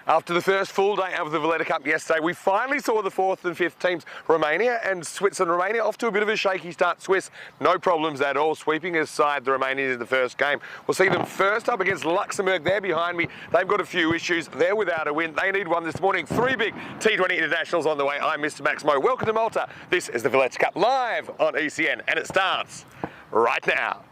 After the first full day of the Valletta Cup yesterday, we finally saw the fourth and fifth teams, Romania and Switzerland. Romania off to a bit of a shaky start. Swiss, no problems at all, sweeping aside the Romanians in the first game. We'll see them first up against Luxembourg. They're behind me. They've got a few issues. They're without a win. They need one this morning. Three big T20 internationals on the way. I'm Mr. Max Mo. Welcome to Malta. This is the Valletta Cup live on ECN, and it starts right now.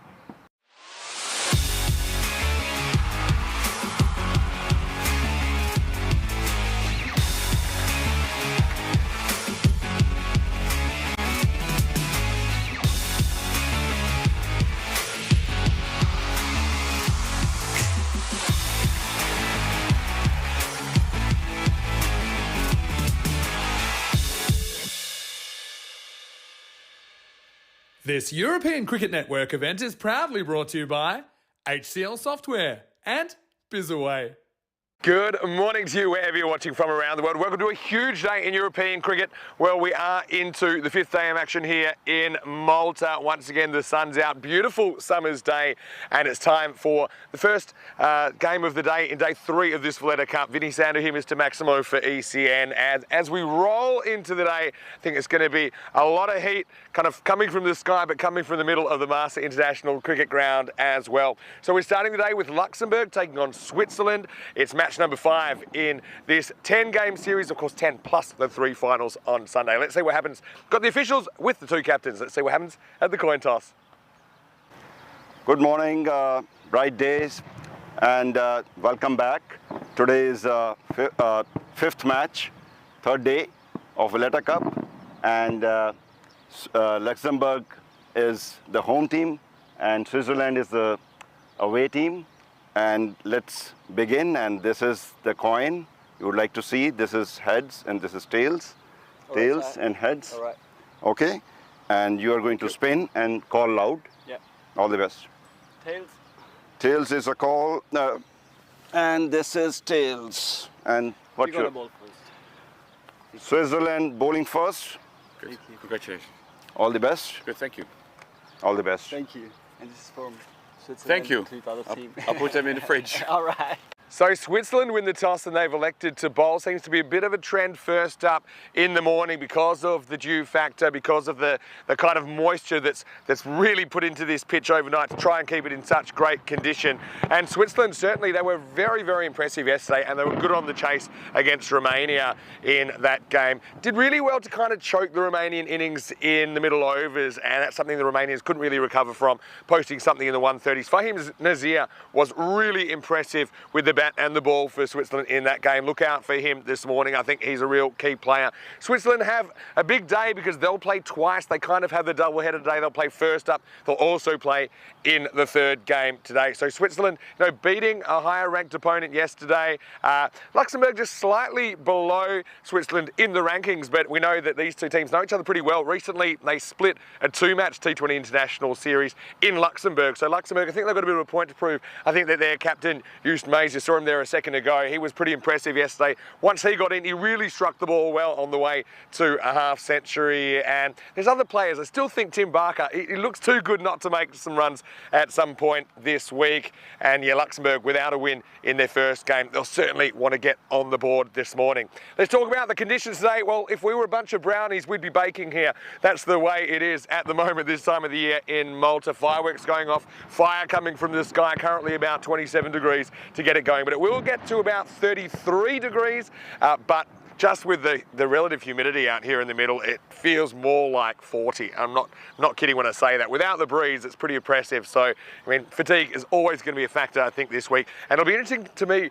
This European Cricket Network event is proudly brought to you by HCL Software and BizAway. Good morning to you wherever you're watching from around the world. Welcome to a huge day in European cricket. Well, we are into the fifth day of action here in Malta. Once again, the sun's out. Beautiful summer's day, and it's time for the first game of the day in day three of this Valletta Cup. Vinny Sander here, Mr. Maximo for ECN. And as we roll into the day, I think it's going to be a lot of heat kind of coming from the sky, but coming from the middle of the Master International Cricket Ground as well. So we're starting the day with Luxembourg taking on Switzerland. It's match number 5 in this 10-game series, of course 10 plus the 3 finals on Sunday. Let's see what happens. Got the officials with the 2 captains. Let's see what happens at the coin toss. Good morning, bright days, and welcome back. Today is fifth match, third day of Valletta Cup, and Luxembourg is the home team and Switzerland is the away team. And let's begin, and this is the coin you would like to see. This is heads and this is tails. Tails and heads. All right. Okay, and you are going to spin and call loud. Yeah. All the best. Tails. Tails is a call, and this is tails. And what You got your a ball first. Switzerland bowling first. Thank you. Congratulations. All the best. Good, thank you. All the best. Thank you. And this is from Switzerland. Thank you. To the other team. I'll put them in the fridge. All right. So Switzerland win the toss and they've elected to bowl. Seems to be a bit of a trend first up in the morning because of the dew factor, because of the kind of moisture that's really put into this pitch overnight to try and keep it in such great condition. And Switzerland, certainly, they were very, very impressive yesterday, and they were good on the chase against Romania in that game. Did really well to kind of choke the Romanian innings in the middle overs, and that's something the Romanians couldn't really recover from, posting something in the 130s. Fahim Nazir was really impressive with the bat and the ball for Switzerland in that game. Look out for him this morning. I think he's a real key player. Switzerland have a big day because they'll play twice. They kind of have the double-header today. They'll play first up. They'll also play in the third game today. So Switzerland, beating a higher-ranked opponent yesterday. Luxembourg just slightly below Switzerland in the rankings, but we know that these two teams know each other pretty well. Recently, they split a 2-match T20 international series in Luxembourg. So Luxembourg, I think they've got a bit of a point to prove. I think that their captain, Just Mays, saw him there a second ago. He was pretty impressive yesterday. Once he got in, he really struck the ball well on the way to a half century. And there's other players. I still think Tim Barker, he looks too good not to make some runs at some point this week. And yeah, Luxembourg without a win in their first game. They'll certainly want to get on the board this morning. Let's talk about the conditions today. Well, if we were a bunch of brownies, we'd be baking here. That's the way it is at the moment this time of the year in Malta. Fireworks going off, fire coming from the sky, currently about 27 degrees to get it going. But it will get to about 33 degrees, but just with the relative humidity out here in the middle, it feels more like 40. I'm not kidding when I say that. Without the breeze, it's pretty oppressive. So, I mean, fatigue is always going to be a factor, I think, this week. And it'll be interesting to me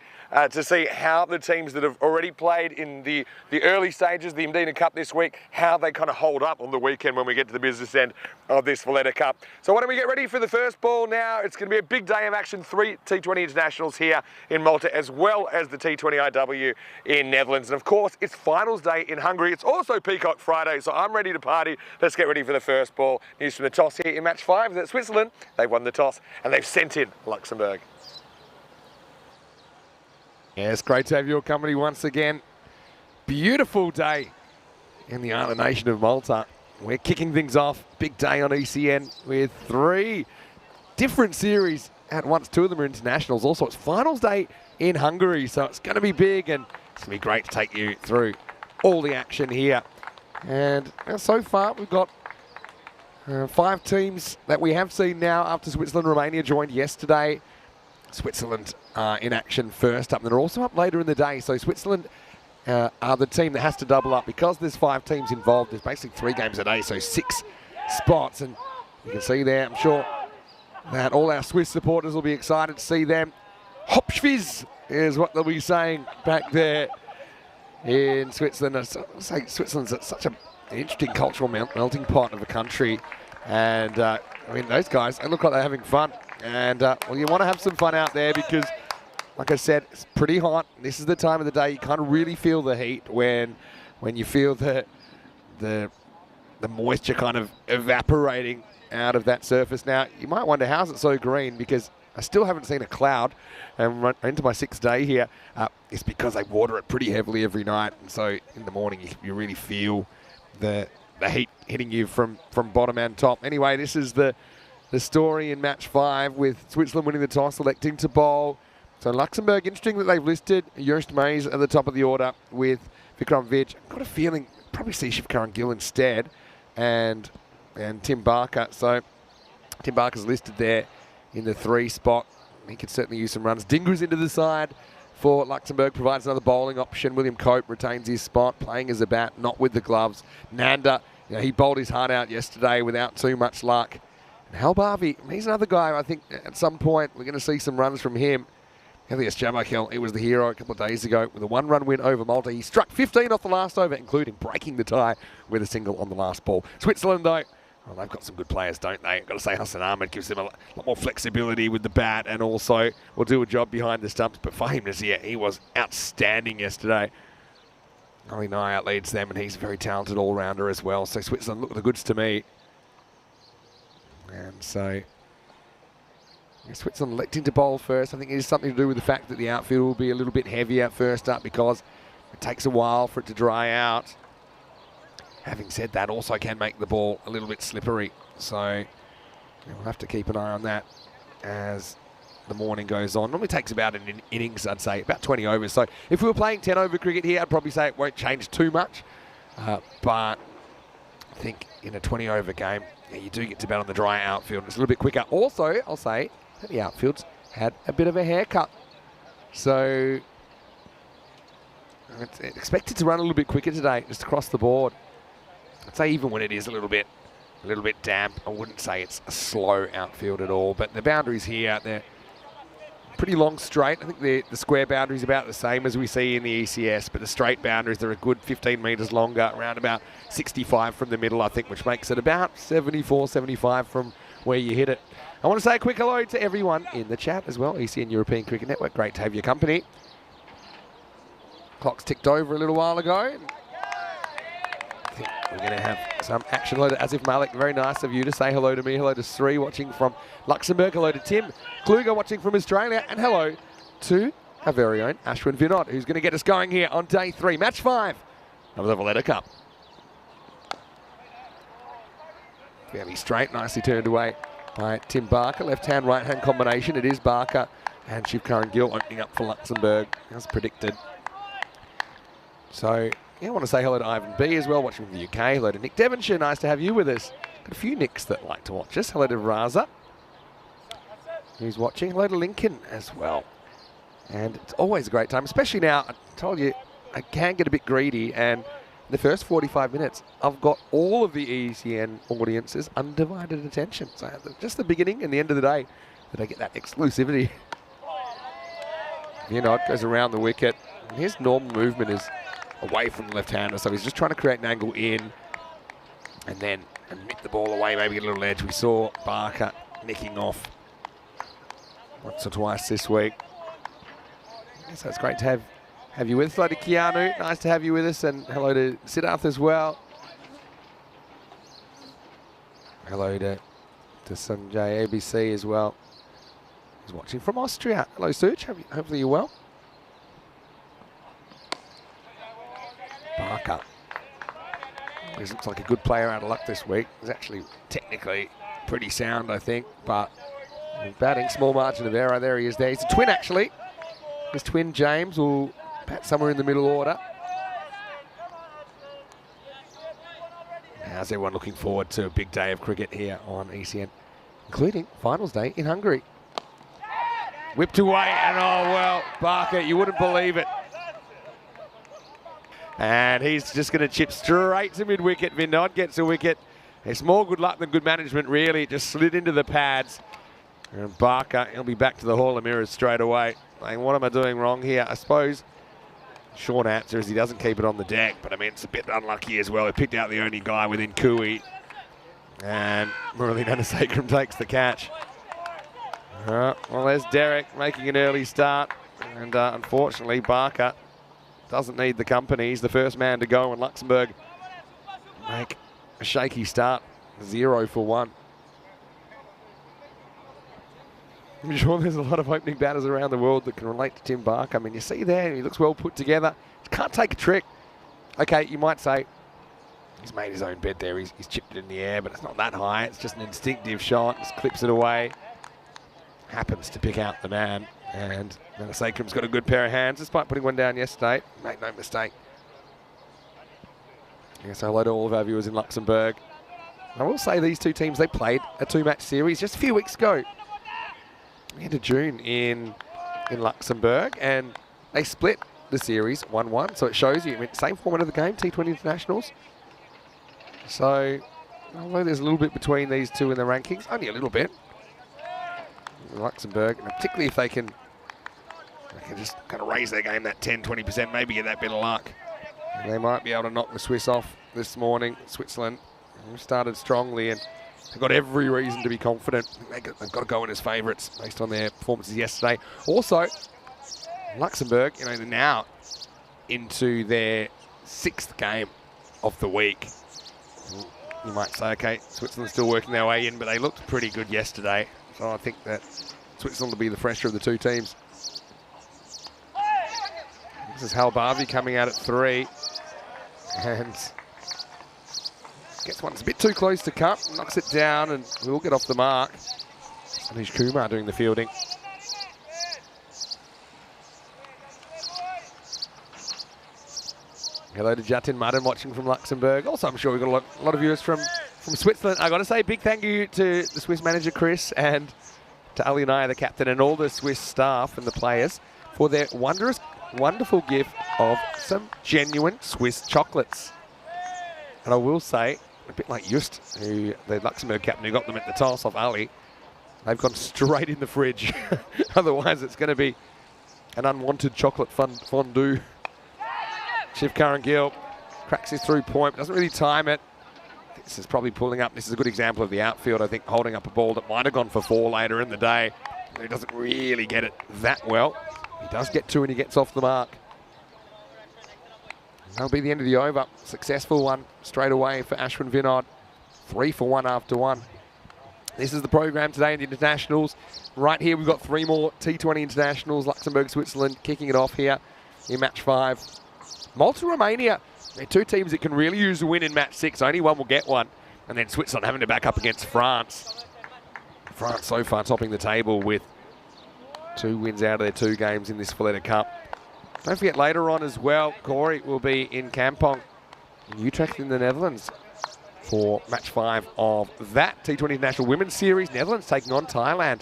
to see how the teams that have already played in the early stages, the Medina Cup this week, how they kind of hold up on the weekend when we get to the business end of this Valletta Cup. So why don't we get ready for the first ball now? It's going to be a big day of action. 3 T20 internationals here in Malta, as well as the T20IW in Netherlands. And of course, it's finals day in Hungary. It's also Peacock Friday, so I'm ready to party. Let's get ready for the first ball. News from the toss here in match 5. That's Switzerland. They've won the toss and they've sent in Luxembourg. Yeah, it's great to have your company once again. Beautiful day in the island nation of Malta. We're kicking things off. Big day on ECN with 3 different series at once. Two of them are internationals. Also, it's finals day in Hungary, so it's going to be big, and it's going to be great to take you through all the action here. And so far, we've got 5 teams that we have seen now after Switzerland and Romania joined yesterday. Switzerland in action first up, and they're also up later in the day. So Switzerland are the team that has to double up because there's 5 teams involved. There's basically 3 games a day, so 6 spots. And you can see there, I'm sure that all our Swiss supporters will be excited to see them. Hopschwiz is what they'll be saying back there in Switzerland. I say Switzerland's such an interesting cultural melting pot of a country. And I mean, those guys, they look like they're having fun. And well, you want to have some fun out there because, like I said, it's pretty hot. This is the time of the day you kind of really feel the heat when you feel the moisture kind of evaporating out of that surface. Now, you might wonder, how's it so green? Because I still haven't seen a cloud, and run into my 6th day here. It's because they water it pretty heavily every night, and so in the morning you really feel the heat hitting you from bottom and top. Anyway, this is the story in match 5 with Switzerland winning the toss, electing to bowl. So Luxembourg, interesting that they've listed Joost Meijs at the top of the order with Vikram Vij. I've got a feeling probably see Shivkaran Gill instead, and Tim Barker. So Tim Barker's listed there in the 3 spot. He could certainly use some runs. Dinger's into the side for Luxembourg, provides another bowling option. William Cope retains his spot, playing as a bat, not with the gloves. Nanda, he bowled his heart out yesterday without too much luck. And Halbarvi, he's another guy, I think at some point we're going to see some runs from him. Elias Jabbarkel, he was the hero a couple of days ago with a 1-run win over Malta. He struck 15 off the last over, including breaking the tie with a single on the last ball. Switzerland, though, well, they've got some good players, don't they? I've got to say, Hassan Ahmed gives them a lot more flexibility with the bat and also will do a job behind the stumps. But Fahim Nazir, he was outstanding yesterday. Ali Naya leads them, and he's a very talented all-rounder as well. So Switzerland look the goods to me. And so Switzerland electing to bowl first. I think it is something to do with the fact that the outfield will be a little bit heavier first up because it takes a while for it to dry out. Having said that, also can make the ball a little bit slippery. So we'll have to keep an eye on that as the morning goes on. Normally takes about an innings, I'd say, about 20 overs. So if we were playing 10-over cricket here, I'd probably say it won't change too much. But I think in a 20-over game, you do get to bat on the dry outfield. It's a little bit quicker. Also, I'll say that the outfield's had a bit of a haircut. So it's expected to run a little bit quicker today, just across the board. I'd say even when it is a little bit damp, I wouldn't say it's a slow outfield at all. But the boundaries here, they're pretty long straight. I think the square boundary is about the same as we see in the ECS, but the straight boundaries, they're a good 15 metres longer, around about 65 from the middle, I think, which makes it about 74, 75 from where you hit it. I want to say a quick hello to everyone in the chat as well. ECN European Cricket Network, great to have your company. Clock's ticked over a little while ago. I think we're going to have some action. Hello to Asif Malik, very nice of you to say hello to me. Hello to Sri watching from Luxembourg. Hello to Tim Kluger watching from Australia. And hello to our very own Ashwin Vinod, who's going to get us going here on day 3, match 5 of the Valletta Cup. Fairly straight, nicely turned away by Tim Barker. Left-hand, right-hand combination. It is Barker and Shivkaran Gill opening up for Luxembourg, as predicted. So, yeah, I want to say hello to Ivan B as well, watching from the UK. Hello to Nick Devonshire, nice to have you with us. Got a few Nicks that like to watch us. Hello to Raza, who's watching. Hello to Lincoln as well. And it's always a great time, especially now. I told you, I can get a bit greedy, and in the first 45 minutes, I've got all of the ECN audience's undivided attention. So just the beginning and the end of the day that I get that exclusivity. You know, it goes around the wicket. And his normal movement is away from the left-hander, so he's just trying to create an angle in and then nip the ball away, maybe a little edge. We saw Barker nicking off once or twice this week. So it's great to have you with us. Hello to Keanu, nice to have you with us, and hello to Siddharth as well. Hello to Sanjay ABC as well. He's watching from Austria. Hello, Such. Hopefully you're well. Barker. He looks like a good player out of luck this week. He's actually technically pretty sound, I think, but Batting, small margin of error. There he is there. He's a twin, actually. His twin, James, will bat somewhere in the middle order. How's everyone looking forward to a big day of cricket here on ECN, including finals day in Hungary? Whipped away, and oh, well, Barker, you wouldn't believe it. And he's just going to chip straight to mid-wicket. Vinod gets a wicket. It's more good luck than good management, really. It just slid into the pads. And Barker, he'll be back to the Hall of Mirrors straight away. Like, what am I doing wrong here? I suppose short answer is he doesn't keep it on the deck, but I mean, it's a bit unlucky as well. He picked out the only guy within Kui. And Murali Nanasekaram takes the catch. Well, there's Derek making an early start. And unfortunately, Barker doesn't need the company. He's the first man to go, and Luxembourg make a shaky start. 0 for 1. I'm sure there's a lot of opening batters around the world that can relate to Tim Barker. I mean, you see there, he looks well put together. He can't take a trick. Okay, you might say he's made his own bed there. He's chipped it in the air, but it's not that high. It's just an instinctive shot. Just clips it away. Happens to pick out the man. And Nanasekaram's got a good pair of hands, despite putting one down yesterday. Make no mistake. Yes, hello to all of our viewers in Luxembourg. I will say these two teams, they played a 2-match series just a few weeks ago. The end of June in Luxembourg, and they split the series 1-1. So it shows you, I mean, same format of the game, T20 internationals. So, although there's a little bit between these two in the rankings, only a little bit. Luxembourg, and particularly if they can just kind of raise their game that 10-20%, maybe get that bit of luck. And they might be able to knock the Swiss off this morning. Switzerland started strongly, and they've got every reason to be confident. They've got to go in as favourites based on their performances yesterday. Also, Luxembourg, you know, they're now into their 6th game of the week. You might say, okay, Switzerland's still working their way in, but they looked pretty good yesterday. So I think that Switzerland will be the fresher of the two teams. This is Halbavi coming out at 3. And gets one that's a bit too close to cut, knocks it down, and will get off the mark. Anish Kumar doing the fielding. Hello to Jatin Madden watching from Luxembourg. Also, I'm sure we've got a lot of viewers from Switzerland. I got to say, big thank you to the Swiss manager Chris and to Ali Naya, the captain, and all the Swiss staff and the players for their wonderful gift of some genuine Swiss chocolates. And I will say, a bit like Just, the Luxembourg captain who got them at the toss off Ali, they've gone straight in the fridge. Otherwise, it's going to be an unwanted chocolate fondue. Shiv Karan Gill cracks his through point, doesn't really time it. This is probably pulling up. This is a good example of the outfield, I think, holding up a ball that might have gone for 4 later in the day. He doesn't really get it that well. He does get 2 and he gets off the mark. That'll be the end of the over. Successful one straight away for Ashwin Vinod. 3 for 1 after 1. This is the program today in the internationals. Right here, we've got 3 more T20 internationals. Luxembourg, Switzerland kicking it off here in match 5. Malta, Romania. They're 2 teams that can really use a win in match 6. Only one will get one. And then Switzerland having to back up against France. France so far topping the table with 2 wins out of their 2 games in this Valletta Cup. Don't forget later on as well, Corey will be in Kampong, in Utrecht in the Netherlands for match 5 of that T20 National Women's Series. Netherlands taking on Thailand.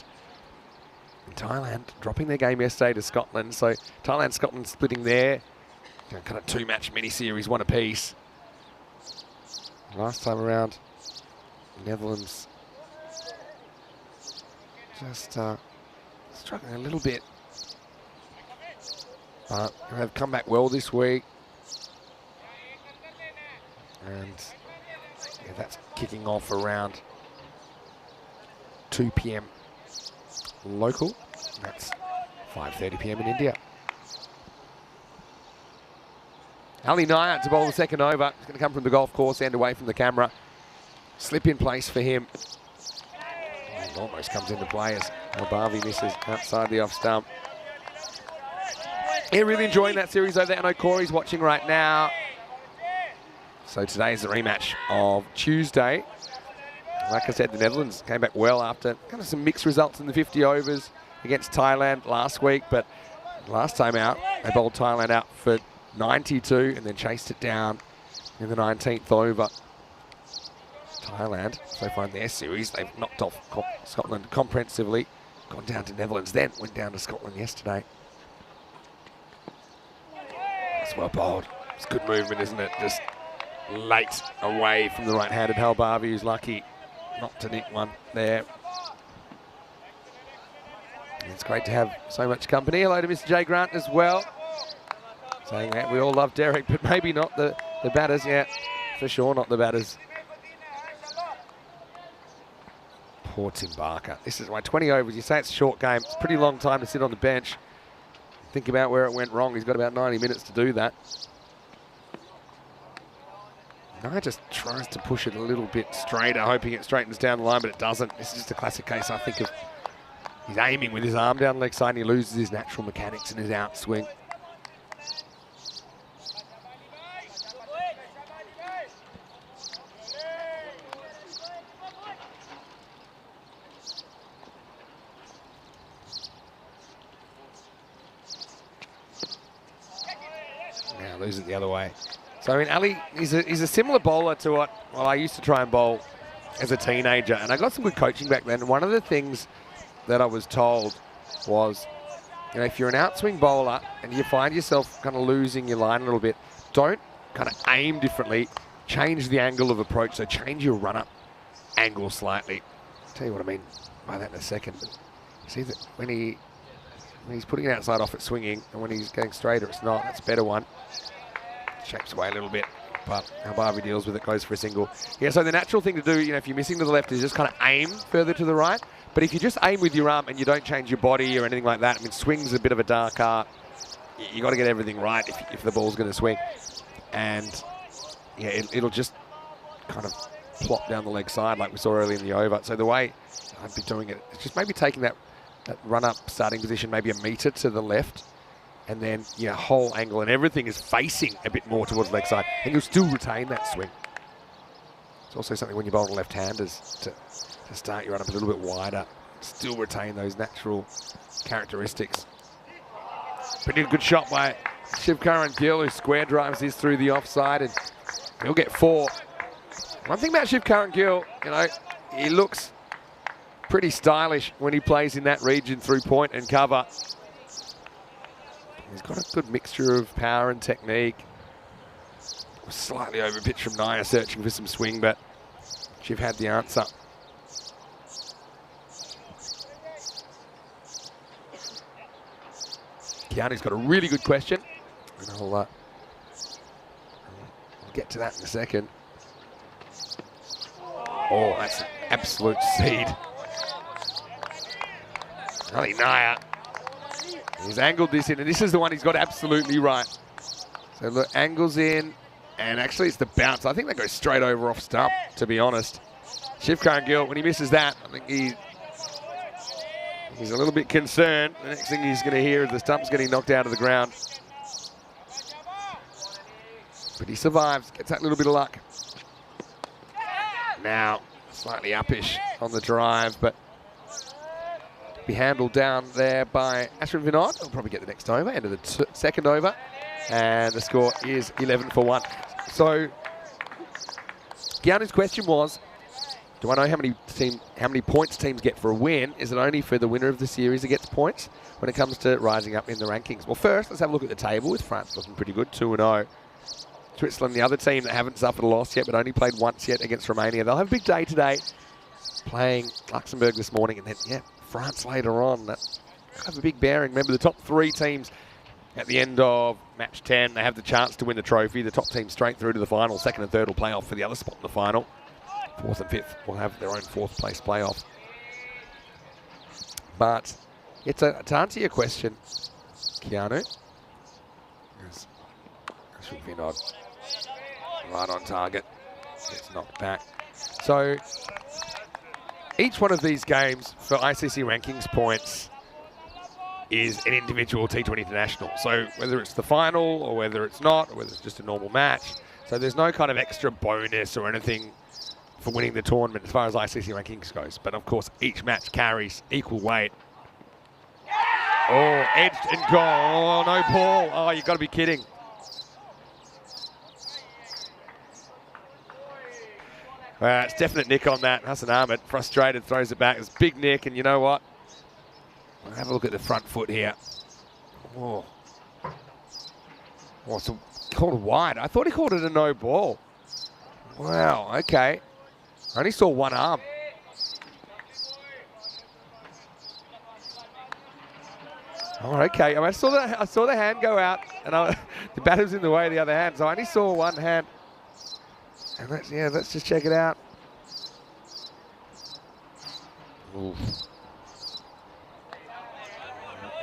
And Thailand dropping their game yesterday to Scotland. So Thailand, Scotland splitting their kind of 2-match mini-series, 1 apiece. Last time around, Netherlands just struggling a little bit. But they've come back well this week. And yeah, that's kicking off around 2 p.m. local. That's 5:30 p.m. in India. Ali Naya to bowl the second over. He's going to come from the golf course and away from the camera. Slip in place for him. Oh, almost comes into play as Albavi misses outside the off stump. Yeah, really enjoying that series over there. I know Corey's watching right now. So today is the rematch of Tuesday. Like I said, the Netherlands came back well after kind of some mixed results in the 50 overs against Thailand last week, but last time out, they bowled Thailand out for 92 and then chased it down in the 19th over. Thailand, so far in their series, they've knocked off Scotland comprehensively, gone down to Netherlands, then went down to Scotland yesterday. That's well bowled. It's good movement, isn't it? Just late away from the right-handed Halbavi, who's lucky not to nick one there. It's great to have so much company. Hello to Mr. J. Grant as well. Saying that we all love Derek, but maybe not the batters. Yeah, for sure not the batters. Poor Tim Barker. This is why 20 overs, you say it's a short game. It's a pretty long time to sit on the bench. Think about where it went wrong. He's got about 90 minutes to do that. Guy just tries to push it a little bit straighter, hoping it straightens down the line, but it doesn't. This is just a classic case, I think, of he's aiming with his arm down leg side and he loses his natural mechanics and his outswing. Now loses it the other way. So, I mean, Ali, he's a similar bowler to what I used to try and bowl as a teenager. And I got some good coaching back then. And one of the things that I was told was, you know, if you're an outswing bowler and you find yourself kind of losing your line a little bit, don't kind of aim differently. Change the angle of approach. So change your run-up angle slightly. I'll tell you what I mean by that in a second. See that when he's putting it outside off it swinging, and when he's going straighter, it's not. That's a better one. Shapes away a little bit, but Halbavi deals with it, goes for a single. Yeah, so the natural thing to do, you know, if you're missing to the left, is just kind of aim further to the right. But if you just aim with your arm and you don't change your body or anything like that, I mean, swing's a bit of a dark art. You got to get everything right if the ball's going to swing. And yeah, it'll just kind of plop down the leg side like we saw early in the over. So the way I'd be doing it is just maybe taking that run-up starting position maybe a metre to the left, and then your whole angle and everything is facing a bit more towards leg side, and you'll still retain that swing. It's also something when you bowl to left-handers to start your run up a little bit wider, still retain those natural characteristics. Pretty good shot by Shivkaran Gill, who square drives this through the offside, and he'll get 4. One thing about Shivkaran Gill, you know, he looks pretty stylish when he plays in that region through point and cover. He's got a good mixture of power and technique. Slightly over pitch from Naya, searching for some swing, but Shiv had the answer. Keanu's got a really good question, and I'll get to that in a second. Oh, that's an absolute seed. Ali Naya. He's angled this in, and this is the one he's got absolutely right. So look, angles in, and actually it's the bounce. I think that goes straight over off stump, to be honest. Shivkaran Gill, when he misses that, I think he's a little bit concerned. The next thing he's going to hear is the stump's getting knocked out of the ground. But he survives, gets that little bit of luck. Now, slightly uppish on the drive, but be handled down there by Ashwin Vinod. He'll probably get the next over, end of the second over, and the score is 11 for 1. So Gianni's question was, do I know how many points teams get for a win? Is it only for the winner of the series that gets points when it comes to rising up in the rankings? Well, first, let's have a look at the table with France looking pretty good, 2-0. Switzerland, the other team that haven't suffered a loss yet, but only played once yet against Romania. They'll have a big day today, playing Luxembourg this morning, and then, yeah, France later on. That have a big bearing. Remember, the top 3 teams at the end of match 10, they have the chance to win the trophy. The top team straight through to the final. 2nd and 3rd will play off for the other spot in the final. 4th and 5th will have their own 4th place playoff. But to answer your question, Keanu, should be not right on target. Gets knocked back. So each one of these games for ICC rankings points is an individual T20 international. So whether it's the final or whether it's not, or whether it's just a normal match. So there's no kind of extra bonus or anything for winning the tournament as far as ICC rankings goes. But of course, each match carries equal weight. Oh, edged and gone. Oh, no ball. Oh, you've got to be kidding. It's definite nick on that. Hassan Ahmed, frustrated, throws it back. It's big nick, and you know what? I'll have a look at the front foot here. Oh. Oh, so called it wide. I thought he called it a no ball. Wow, okay. I only saw one arm. Oh, okay. I saw the hand go out, and the bat was in the way of the other hand, so I only saw one hand. And let's just check it out. Oof.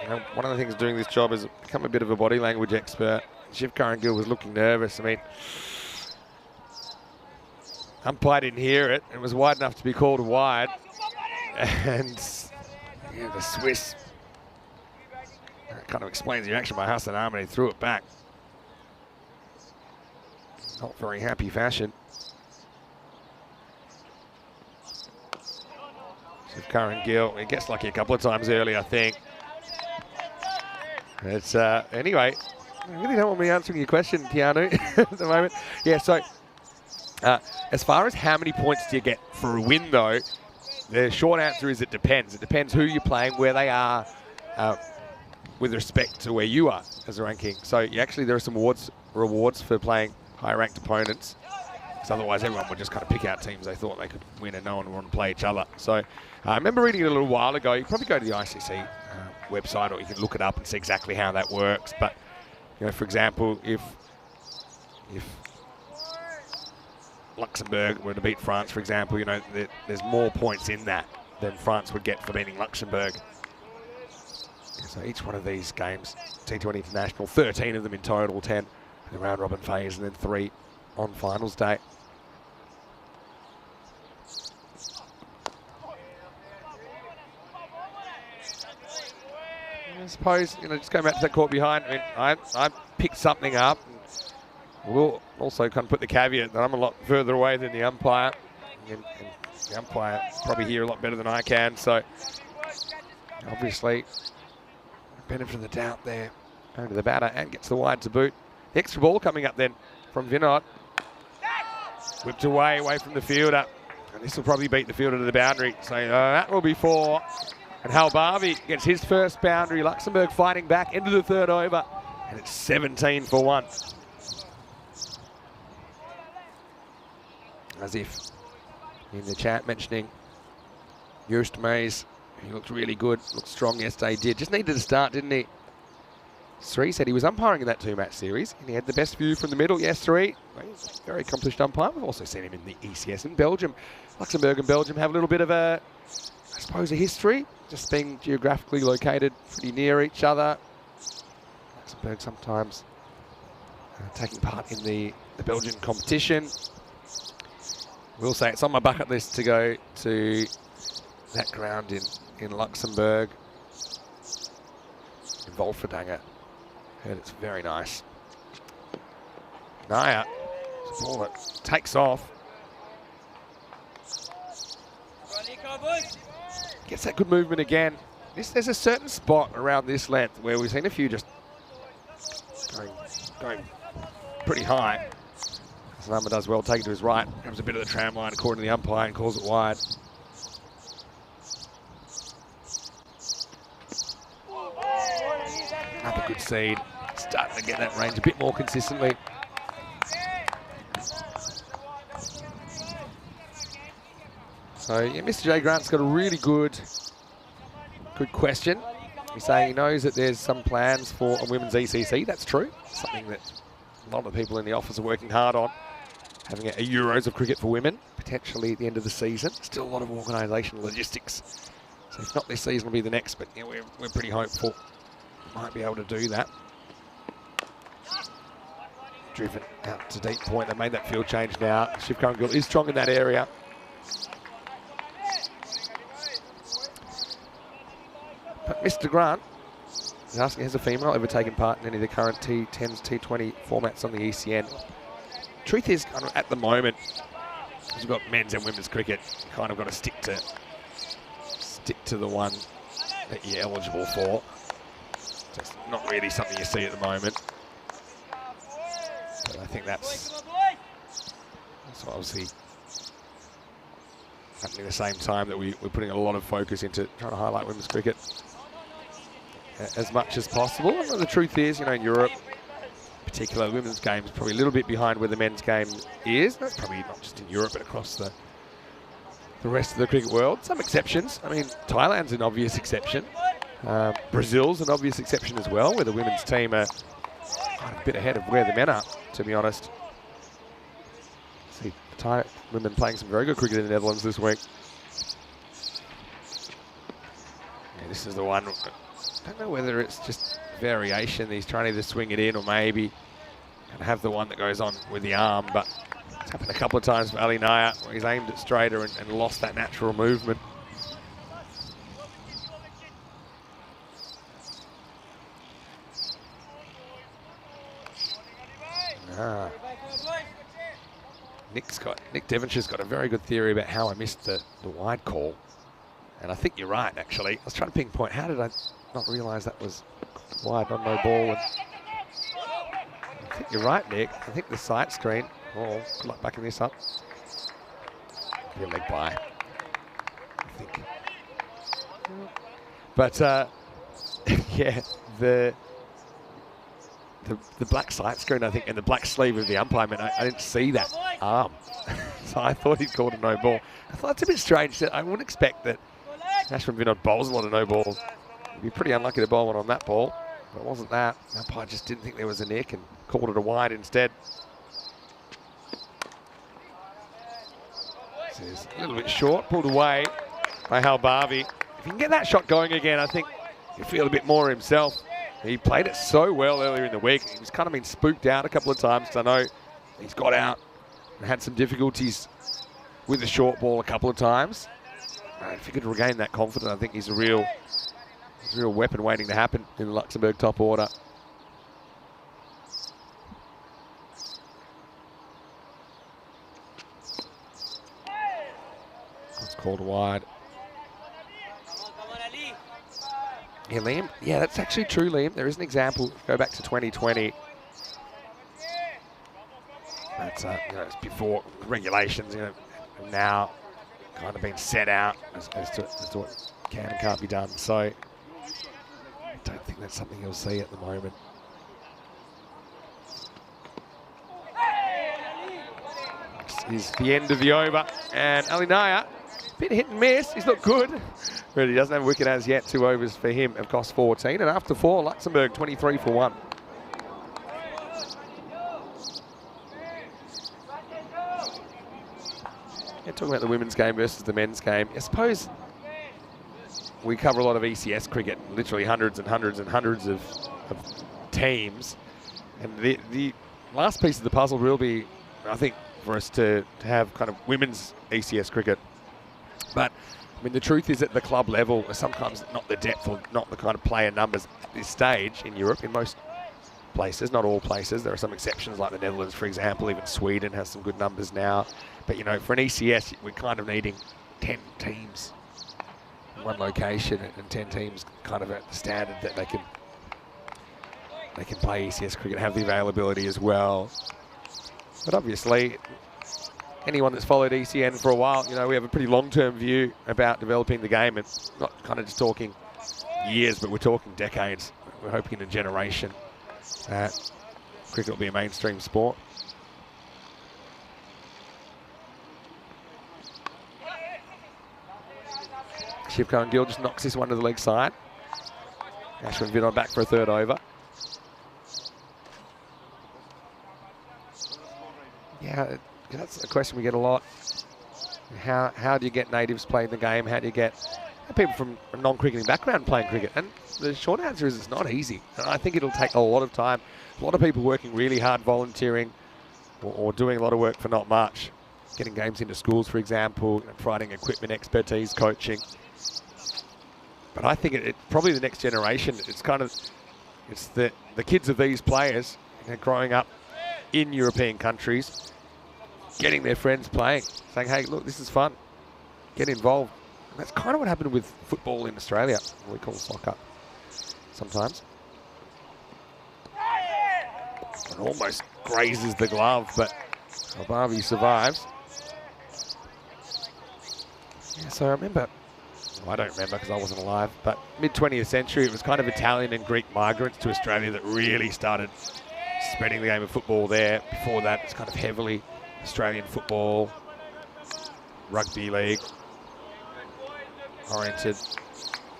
You know, one of the things doing this job is become a bit of a body language expert. Shiv Curran-Gill was looking nervous. I mean, umpire didn't hear it. It was wide enough to be called wide. And yeah, the Swiss, that kind of explains the action by Hassan Ahmed. He threw it back. Not very happy fashion. Shiv Curran-Gill, he gets lucky a couple of times early, I think. It's anyway, I really don't want me answering your question, Keanu, at the moment. Yeah, so as far as how many points do you get for a win, though, the short answer is it depends. It depends who you're playing, where they are with respect to where you are as a ranking. So actually there are some rewards for playing high-ranked opponents, because otherwise everyone would just kind of pick out teams they thought they could win and no one would want to play each other. So I remember reading it a little while ago. You can probably go to the ICC website, or you can look it up and see exactly how that works. But you know, for example, if Luxembourg were to beat France, for example, you know, there's more points in that than France would get for beating Luxembourg. So each one of these games, T20 International, 13 of them in total, 10 in the round robin phase, and then 3 on finals day. I suppose, you know, just going back to that court behind, I mean, I picked something up. And we'll also kind of put the caveat that I'm a lot further away than the umpire. And the umpire probably hear a lot better than I can. So, obviously, benefit of the doubt there. Going to the batter and gets the wide to boot. The extra ball coming up then from Vinod. Whipped away from the fielder. And this will probably beat the fielder to the boundary. So that will be 4. And Halbavi gets his first boundary. Luxembourg fighting back into the third over. And it's 17 for 1. As if in the chat mentioning Joost Meijs, he looked really good, looked strong yesterday. Did just needed to start, didn't he? Sri said he was umpiring in that 2-match series, and he had the best view from the middle. Yes, Sri, he's a very accomplished umpire. We've also seen him in the ECS in Belgium. Luxembourg and Belgium have a little bit of a, I suppose, a history, just being geographically located pretty near each other. Luxembourg sometimes taking part in the Belgian competition. We'll say it's on my bucket list to go to that ground in Luxembourg, in Wolfendanger. Heard it's very nice. Naya, it's a ball that takes off. Gets that good movement again. There's a certain spot around this length where we've seen a few just going pretty high. Salama does well, take it to his right. Comes a bit of the tram line according to the umpire and calls it wide. Another good seed. Starting to get that range a bit more consistently. So yeah, Mr. J Grant's got a really good question. He's saying he knows that there's some plans for a women's ECC. That's true. Something that a lot of people in the office are working hard on. Having a Euros of cricket for women, potentially at the end of the season. Still a lot of organisation logistics. So if not this season, will be the next, but yeah, we're pretty hopeful we might be able to do that. Driven out to deep point. They made that field change now. Shiv Curran-Gill is strong in that area. But Mr. Grant is asking, has a female ever taken part in any of the current T10s, T20 formats on the ECN? Truth is, at the moment, We've got men's and women's cricket. You kind of got to stick to the one that you're eligible for. Just not really something you see at the moment. But I think that's obviously happening at the same time that we're putting a lot of focus into trying to highlight women's cricket as much as possible. And the truth is, in Europe, particularly the women's game is probably a little bit behind where the men's game is. That's probably not just in Europe, but across the rest of the cricket world. Some exceptions. I mean, Thailand's an obvious exception. Brazil's an obvious exception as well, where the women's team are quite a bit ahead of where the men are, to be honest. See, Thai women playing some very good cricket in the Netherlands this week. Yeah, this is the one. I don't know whether it's just variation. He's trying to either swing it in or maybe have the one that goes on with the arm, but it's happened a couple of times for Ali Naya, where he's aimed it straighter and lost that natural movement. Nick Devonshire's got a very good theory about how I missed the wide call. And I think you're right, actually. I was trying to pinpoint, how did I not realise that was wide on no ball? And I think you're right, Nick. I think the sight screen. Oh, good luck backing this up. Your leg by, I think. But, yeah, the black sight screen, I think, and the black sleeve of the umpire, I didn't see that arm. So I thought he'd called a no ball. I thought it's a bit strange that I wouldn't expect that Ashwin Vinod bowls a lot of no balls. He'd be pretty unlucky to bowl one on that ball. But it wasn't that. The umpire just didn't think there was a nick and called it a wide instead. This is a little bit short, pulled away by Hal Barvey. If he can get that shot going again, I think he'll feel a bit more himself. He played it so well earlier in the week. He was kind of been spooked out a couple of times, because I know he's got out and had some difficulties with the short ball a couple of times. If he could regain that confidence, I think he's a real weapon waiting to happen in the Luxembourg top order. That's called wide. Yeah, Liam. Yeah, that's actually true, Liam. There is an example. Go back to 2020. That's it's before regulations, now kind of been set out as to what can and can't be done. So I don't think that's something you'll see at the moment. This is the end of the over, and Ali Naya, bit hit and miss. He's not good. But he doesn't have a wicket as yet. 2 overs for him have cost 14. And after 4, Luxembourg 23 for 1. Yeah, talking about the women's game versus the men's game. I suppose we cover a lot of ECS cricket, literally hundreds and hundreds and hundreds of teams. And the last piece of the puzzle will be, I think, for us to have kind of women's ECS cricket. But I mean, the truth is at the club level, sometimes not the depth or not the kind of player numbers at this stage in Europe, in most places, not all places. There are some exceptions like the Netherlands, for example. Even Sweden has some good numbers now. But, for an ECS, we're kind of needing 10 teams in one location, and 10 teams kind of at the standard that they can play ECS cricket, have the availability as well. But obviously, anyone that's followed ECN for a while, we have a pretty long-term view about developing the game. It's not kind of just talking years, but we're talking decades. We're hoping in a generation that cricket will be a mainstream sport. Shivko and Gill just knocks this one to the leg side. Ashwin Vinod back for a 3rd over. Yeah, that's a question we get a lot. How do you get natives playing the game? How do you get people from a non-cricketing background playing cricket? And the short answer is it's not easy. And I think it'll take a lot of time. A lot of people working really hard, volunteering, or doing a lot of work for not much. Getting games into schools, for example, providing equipment, expertise, coaching. But I think it probably the next generation, it's the kids of these players growing up in European countries getting their friends playing, saying, hey, look, this is fun. Get involved. And that's kind of what happened with football in Australia, what we call soccer sometimes. And almost grazes the glove, but Albavi survives. Yeah, so I remember, well, I don't remember because I wasn't alive, but mid-20th century, it was kind of Italian and Greek migrants to Australia that really started spreading the game of football there. Before that, it's kind of heavily Australian football, rugby league oriented,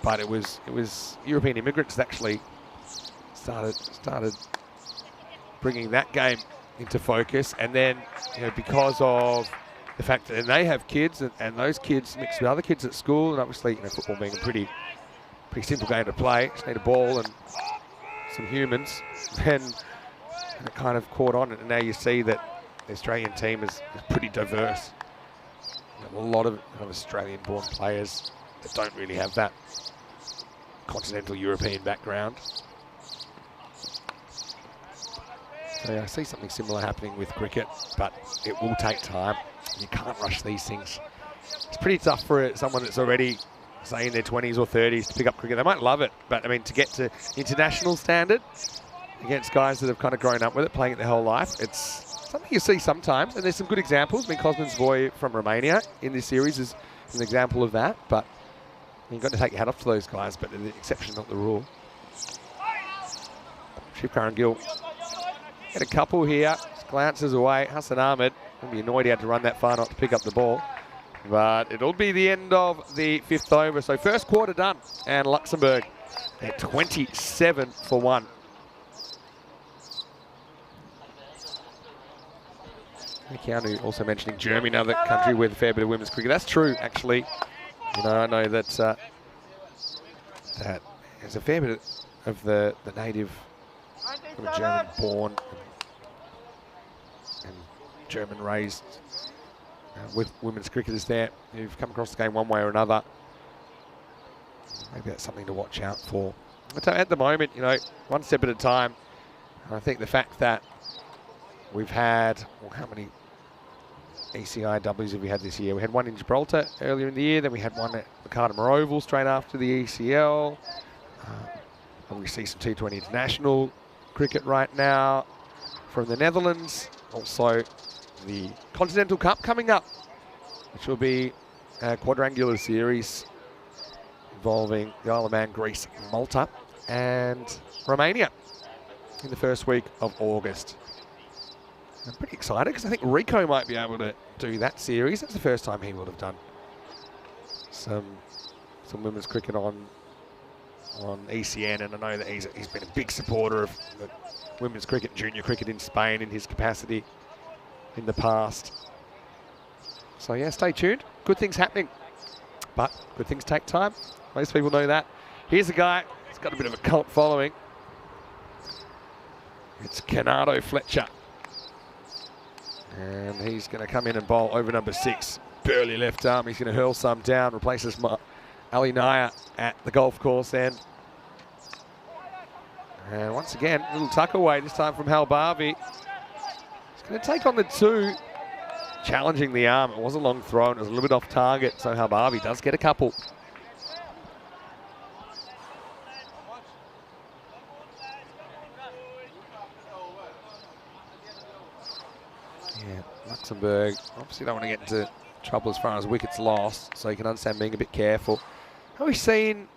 but it was European immigrants that actually started bringing that game into focus. And then, you know, because of the fact that they have kids and those kids mix with other kids at school, and obviously, you know, football being a pretty simple game to play, just need a ball and some humans, and it kind of caught on. And now you see that the Australian team is pretty diverse. A lot of Australian-born players that don't really have that continental European background. So yeah, I see something similar happening with cricket, but it will take time. You can't rush these things. It's pretty tough for someone that's already, say, in their 20s or 30s to pick up cricket. They might love it, but I mean, to get to international standard against guys that have kind of grown up with it, playing it their whole life, it's something you see sometimes, and there's some good examples. I mean, Cosman Zvoy from Romania in this series is an example of that, but you've got to take your hat off to those guys, but they're the exception, not the rule. Shivkar and Gill get a couple here, just glances away. Hassan Ahmed will be annoyed he had to run that far not to pick up the ball, but it'll be the end of the 5th over. So first quarter done, and Luxembourg at 27 for 1. Keanu also mentioning Germany, another country with a fair bit of women's cricket. That's true, actually. You know, I know that that there's a fair bit of the native German-born and German-raised with women's cricketers there who've come across the game one way or another. Maybe that's something to watch out for. But at the moment, you know, one step at a time. I think the fact that we've had, well, how many ECIWs have we had this year? We had one in Gibraltar earlier in the year, then we had one at the Cardimer Oval straight after the ECL. And we see some T20 international cricket right now from the Netherlands. Also the Continental Cup coming up, which will be a quadrangular series involving the Isle of Man, Greece, Malta and Romania in the first week of August. I'm pretty excited because I think Rico might be able to do that series. That's the first time he would have done some women's cricket on ECN, and I know that he's been a big supporter of the women's cricket, junior cricket in Spain in his capacity in the past. So yeah, stay tuned. Good things happening, but good things take time. Most people know that. Here's a guy, he's got a bit of a cult following. It's Kenardo Fletcher. And he's going to come in and bowl over number 6. Burly left arm. He's going to hurl some down, replaces Ali Naya at the golf course end. And once again, a little tuck away, this time from Halbavi. He's going to take on the 2, challenging the arm. It was a long throw and it was a little bit off target, so Halbavi does get a couple. Yeah, Luxembourg obviously don't want to get into trouble as far as wickets lost, so you can understand being a bit careful. Have we seen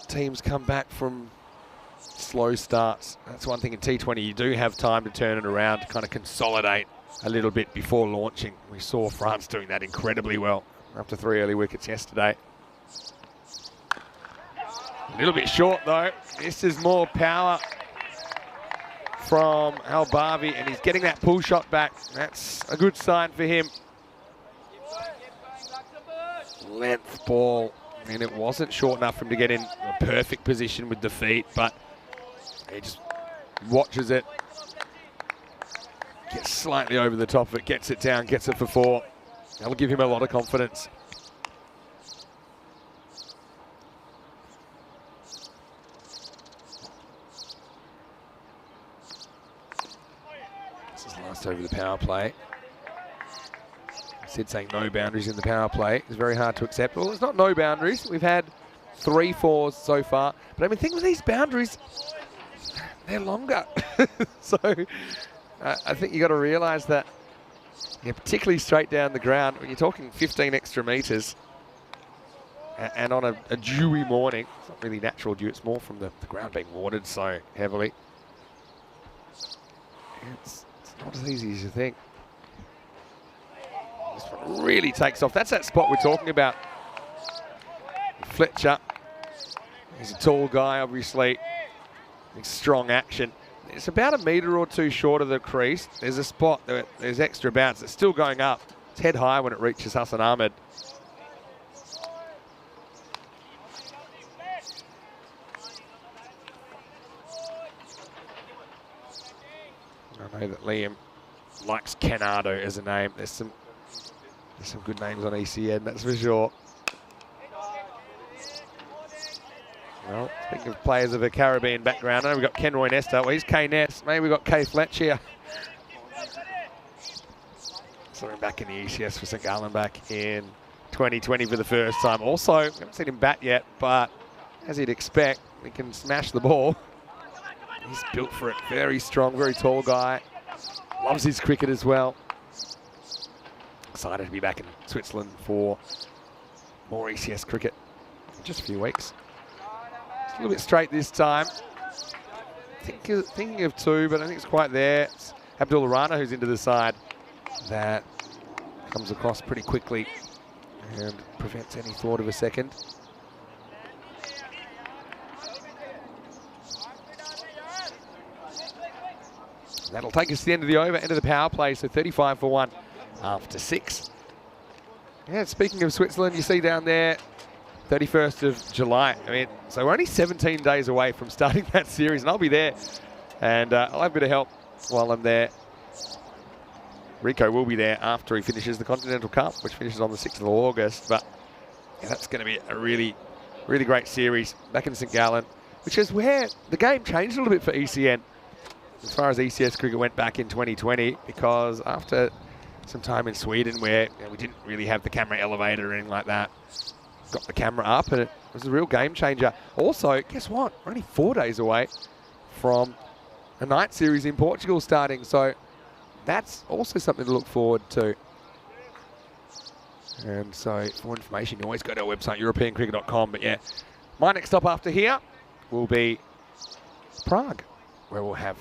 teams come back from slow starts? That's one thing in T20, you do have time to turn it around, to kind of consolidate a little bit before launching. We saw France doing that incredibly well after 3 early wickets yesterday. A little bit short though. This is more power from Halbavi, and he's getting that pull shot back. That's a good sign for him. Length ball, and it wasn't short enough for him to get in a perfect position with the feet, but he just watches it, gets slightly over the top of it, gets it down, gets it for 4. That'll give him a lot of confidence. over the power play. Sid saying no boundaries in the power play is very hard to accept. Well, it's not no boundaries. We've had 3 fours so far. But I mean, think of these boundaries, they're longer. So I think you got to realise that, yeah, particularly straight down the ground, when you're talking 15 extra metres, and on a dewy morning, it's not really natural dew, it's more from the ground being watered so heavily. It's not as easy as you think. This one really takes off. That's that spot we're talking about. Fletcher, he's a tall guy, obviously. Strong action. It's about a metre or 2 short of the crease. There's a spot, there's extra bounce. It's still going up. It's head high when it reaches Hassan Ahmed. I know that Liam likes Canardo as a name. There's some good names on ECN, that's for sure. Well, speaking of players of a Caribbean background, I know we've got Kenroy Nesta. Well, he's K Ness. Maybe we've got K Fletch here. Saw him back in the ECS for St. Gallen back in 2020 for the first time. Also, we haven't seen him bat yet, but as you'd expect, he can smash the ball. He's built for it. Very strong, very tall guy. Loves his cricket as well. Excited to be back in Switzerland for more ECS cricket in just a few weeks. It's a little bit straight this time. Thinking of 2, but I think it's quite there. It's Abdul Rana who's into the side. That comes across pretty quickly and prevents any thought of a second. That'll take us to the end of the over, end of the power play, so 35 for 1 after 6. Yeah, speaking of Switzerland, you see down there, 31st of July. I mean, so we're only 17 days away from starting that series, and I'll be there. And I'll have a bit of help while I'm there. Rico will be there after he finishes the Continental Cup, which finishes on the 6th of August. But yeah, that's going to be a really, really great series back in St. Gallen, which is where the game changed a little bit for ECN as far as ECS cricket went back in 2020, because after some time in Sweden where we didn't really have the camera elevator or anything like that, got the camera up and it was a real game changer. Also, guess what? We're only 4 days away from a night series in Portugal starting, so that's also something to look forward to. And so for more information, you always go to our website, europeancricket.com. But yeah, my next stop after here will be Prague, where we'll have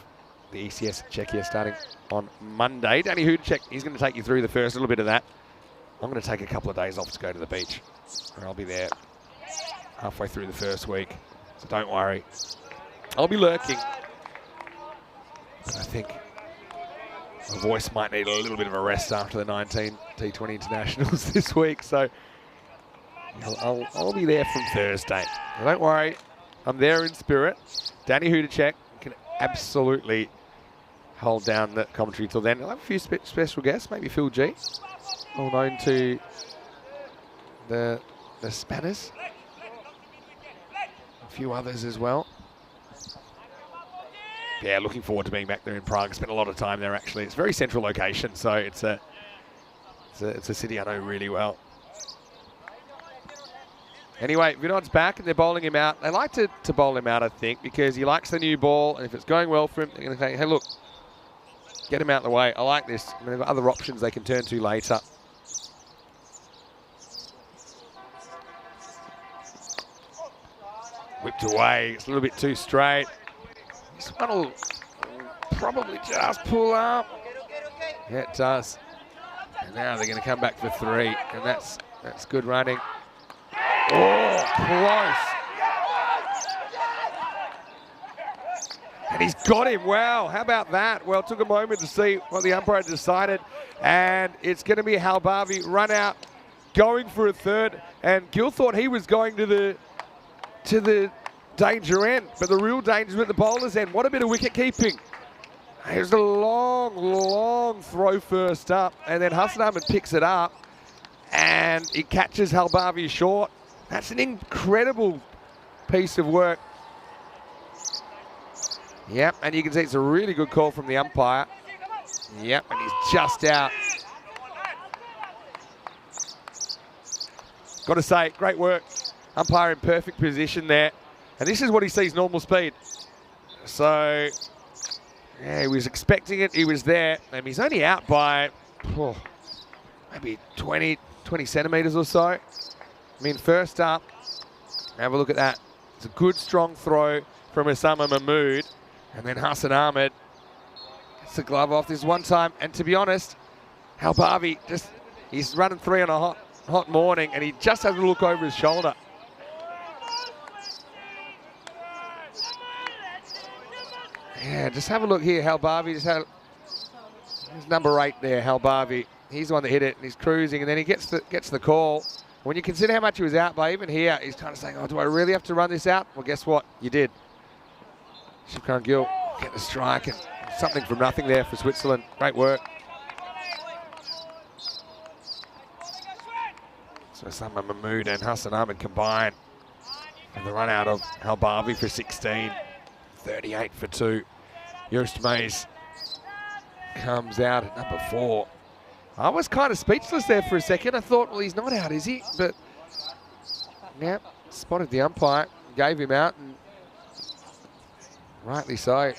the ECS Czechia starting on Monday. Danny Hudacek, he's going to take you through the first little bit of that. I'm going to take a couple of days off to go to the beach, and I'll be there halfway through the first week, so don't worry. I'll be lurking, but I think my voice might need a little bit of a rest after the 19 T20 internationals this week, so I'll be there from Thursday. So don't worry, I'm there in spirit. Danny Hudacek can absolutely hold down the commentary till then. I'll have a few special guests, maybe Phil G, well known to the Spanners. A few others as well. Yeah, looking forward to being back there in Prague. Spent a lot of time there actually. It's a very central location, so it's a city I know really well. Anyway, Vinod's back and they're bowling him out. They like to bowl him out, I think, because he likes the new ball, and if it's going well for him, they're going to say, hey, look, get him out of the way. I like this. I mean, they've got other options they can turn to later. Whipped away. It's a little bit too straight. This one will probably just pull up. Yeah, it does. And now they're going to come back for 3, and that's good running. Oh, close. And he's got him. Wow, how about that? Well, it took a moment to see what the umpire decided, and it's going to be Halbavi run out, going for a 3rd, and Gill thought he was going to the danger end, but the real danger is at the bowler's end. What a bit of wicket keeping. Here's a long, long throw first up, and then Hassan Ahmed picks it up, and he catches Halbavi short. That's an incredible piece of work. Yep, and you can see it's a really good call from the umpire. Yep, and he's just out. Got to say, great work. Umpire in perfect position there. And this is what he sees normal speed. So, yeah, he was expecting it. He was there. And he's only out by maybe 20 centimetres or so. I mean, first up, have a look at that. It's a good, strong throw from Osama Mahmood. And then Hassan Ahmed gets the glove off this one time. And to be honest, Halbavi he's running 3 on a hot morning, and he just has a look over his shoulder. Yeah, just have a look here. Halbavi just had his number 8 there. Halbavi, he's the one that hit it, and he's cruising, and then he gets the call. When you consider how much he was out by, even here, he's kind of saying, "Oh, do I really have to run this out?" Well, guess what? You did. Shipkan Gill get the strike, and something from nothing there for Switzerland. Great work. So Osama Mahmood and Hassan Ahmed combined for the run out of Halbavi for 16. 38 for 2. Joost Mays comes out at number 4. I was kind of speechless there for a second. I thought, well, he's not out, is he? But, yeah, spotted the umpire, gave him out, and rightly so. I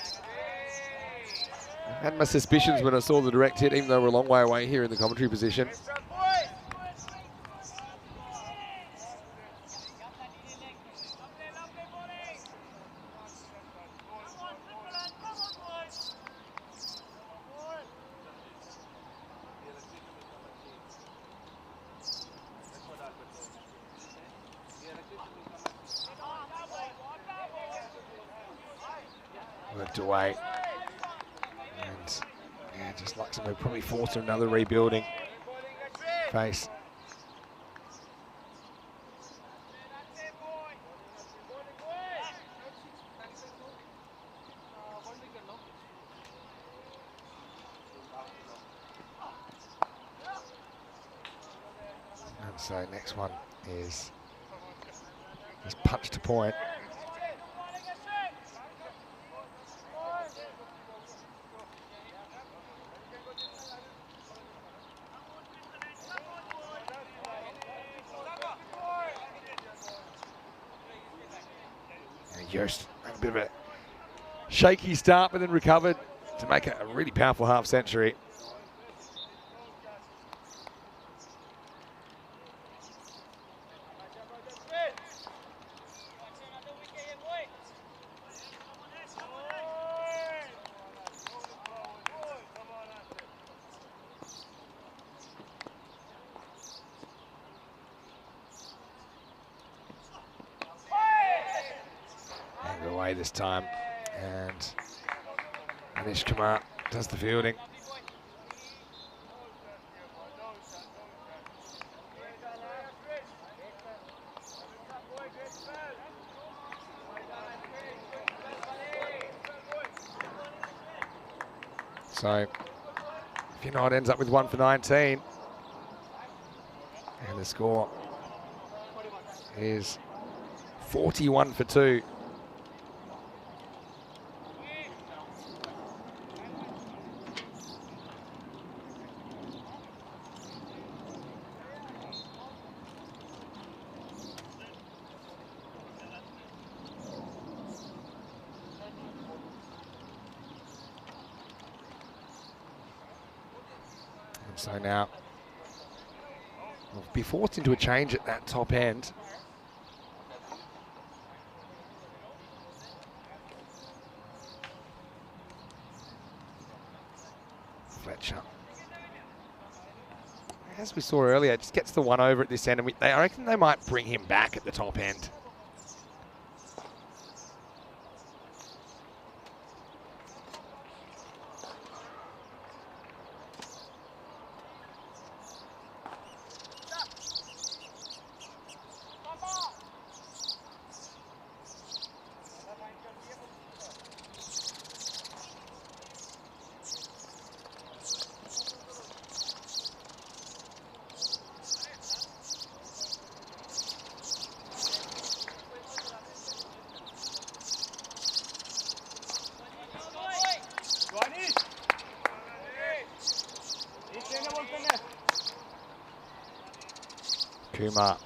had my suspicions when I saw the direct hit, even though we're a long way away here in the commentary position. Worked away, and yeah, just like something probably forced another rebuilding phase. And so next one is punch to point. Joost had a bit of a shaky start, but then recovered to make a really powerful half century. Away this time, and Anish Kumar does the fielding. So, if you know, it ends up with 1 for 19, and the score is 41 for 2. So now we'll be forced into a change at that top end. Fletcher, as we saw earlier, just gets the one over at this end, and I reckon they might bring him back at the top end. Kumar.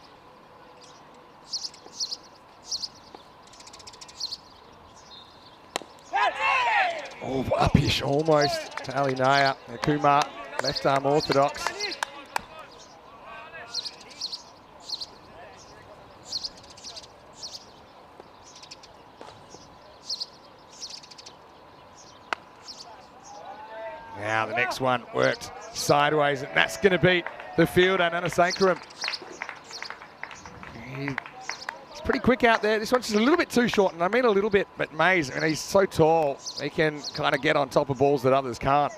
Oh, uppish almost to Ali Naya. Kumar, left arm orthodox. Now the next one worked sideways, and that's going to beat the fielder, Nanasankaram. He's pretty quick out there. This one's just a little bit too short, and I mean a little bit, but Mays, and he's so tall, he can kind of get on top of balls that others can't.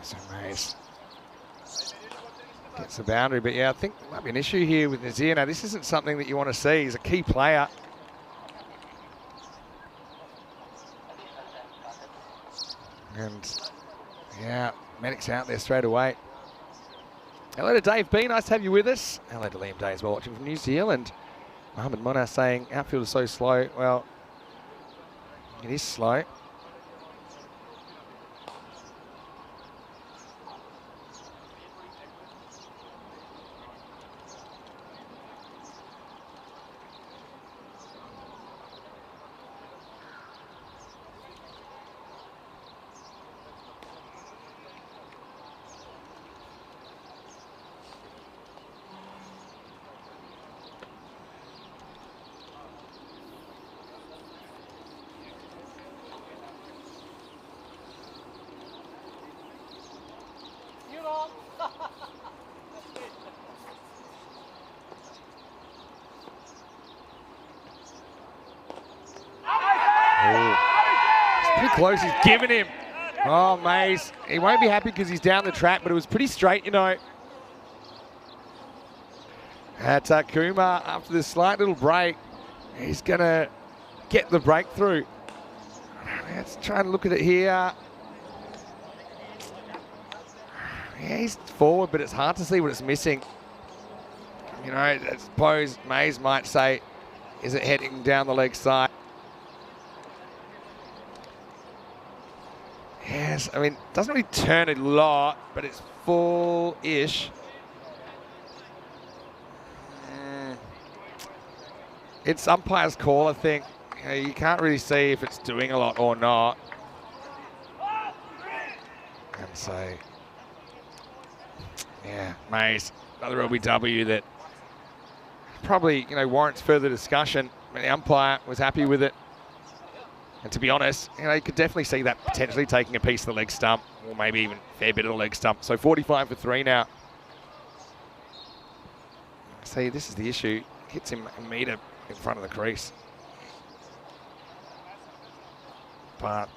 So Mays gets the boundary, but yeah, I think there might be an issue here with Nazir. Now, this isn't something that you want to see. He's a key player. And yeah, Medic's out there straight away. Hello to Dave B, nice to have you with us. Hello to Liam Day as well, watching from New Zealand. Mohammed Mona saying outfield is so slow. Well, it is slow. Pretty close, he's given him. Oh, Mays, he won't be happy because he's down the track, but it was pretty straight, you know. Kumar, after this slight little break, he's going to get the breakthrough. Let's try and look at it here. Yeah, he's forward, but it's hard to see what it's missing. You know, I suppose Mays might say, is it heading down the leg side? Yes, I mean, it doesn't really turn a lot, but it's full-ish. It's umpire's call, I think. You know, you can't really see if it's doing a lot or not. And so, yeah, Mays, another LBW that probably, you know, warrants further discussion. I mean, the umpire was happy with it. And to be honest, you know, you could definitely see that potentially taking a piece of the leg stump, or maybe even a fair bit of the leg stump. So 45 for 3 now. See, this is the issue. Hits him a metre in front of the crease. But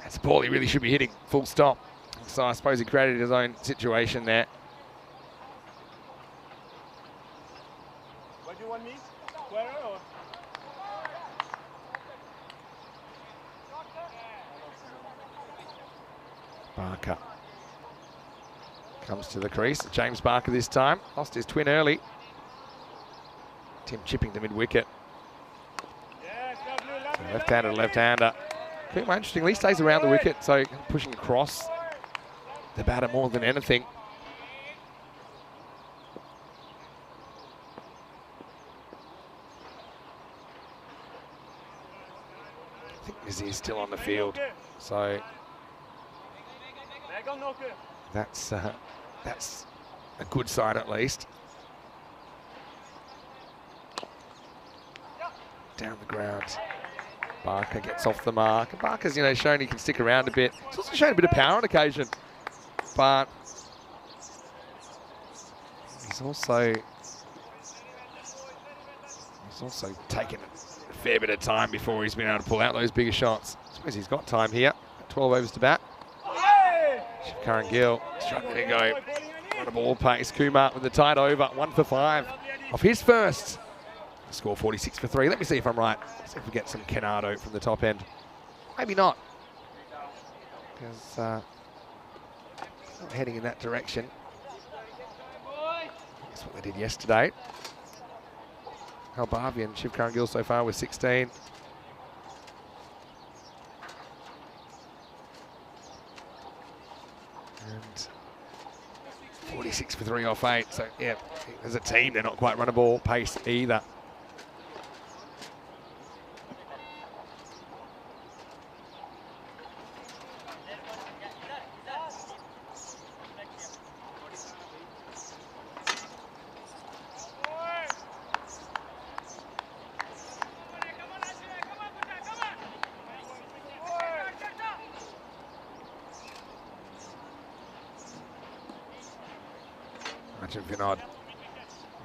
that's a ball he really should be hitting, full stop. So I suppose he created his own situation there. What do you want me? Square or? Barker comes to the crease. James Barker this time. Lost his twin early. Tim chipping the mid-wicket. So left-hander to left-hander. Kumar, interestingly, stays around the wicket, so pushing across the batter more than anything. I think Nazir's still on the field, so that's a good sign at least. Down the ground. Barker gets off the mark. And Barker's, you know, shown he can stick around a bit. He's also shown a bit of power on occasion. But He's also taken a fair bit of time before he's been able to pull out those bigger shots. I suppose he's got time here. 12 overs to bat. Shivkaran Gill struggling to go on a ball pace. Kumar with the tight over, 1 for 5 off his first. Score 46 for 3. Let me see if I'm right. See if we get some Kenardo from the top end. Maybe not, because not heading in that direction. That's what they did yesterday. Halbavi and Shivkaran Gill so far with 16. And 46 for 3 off 8. So, yeah, as a team, they're not quite run a ball pace either. Vinod.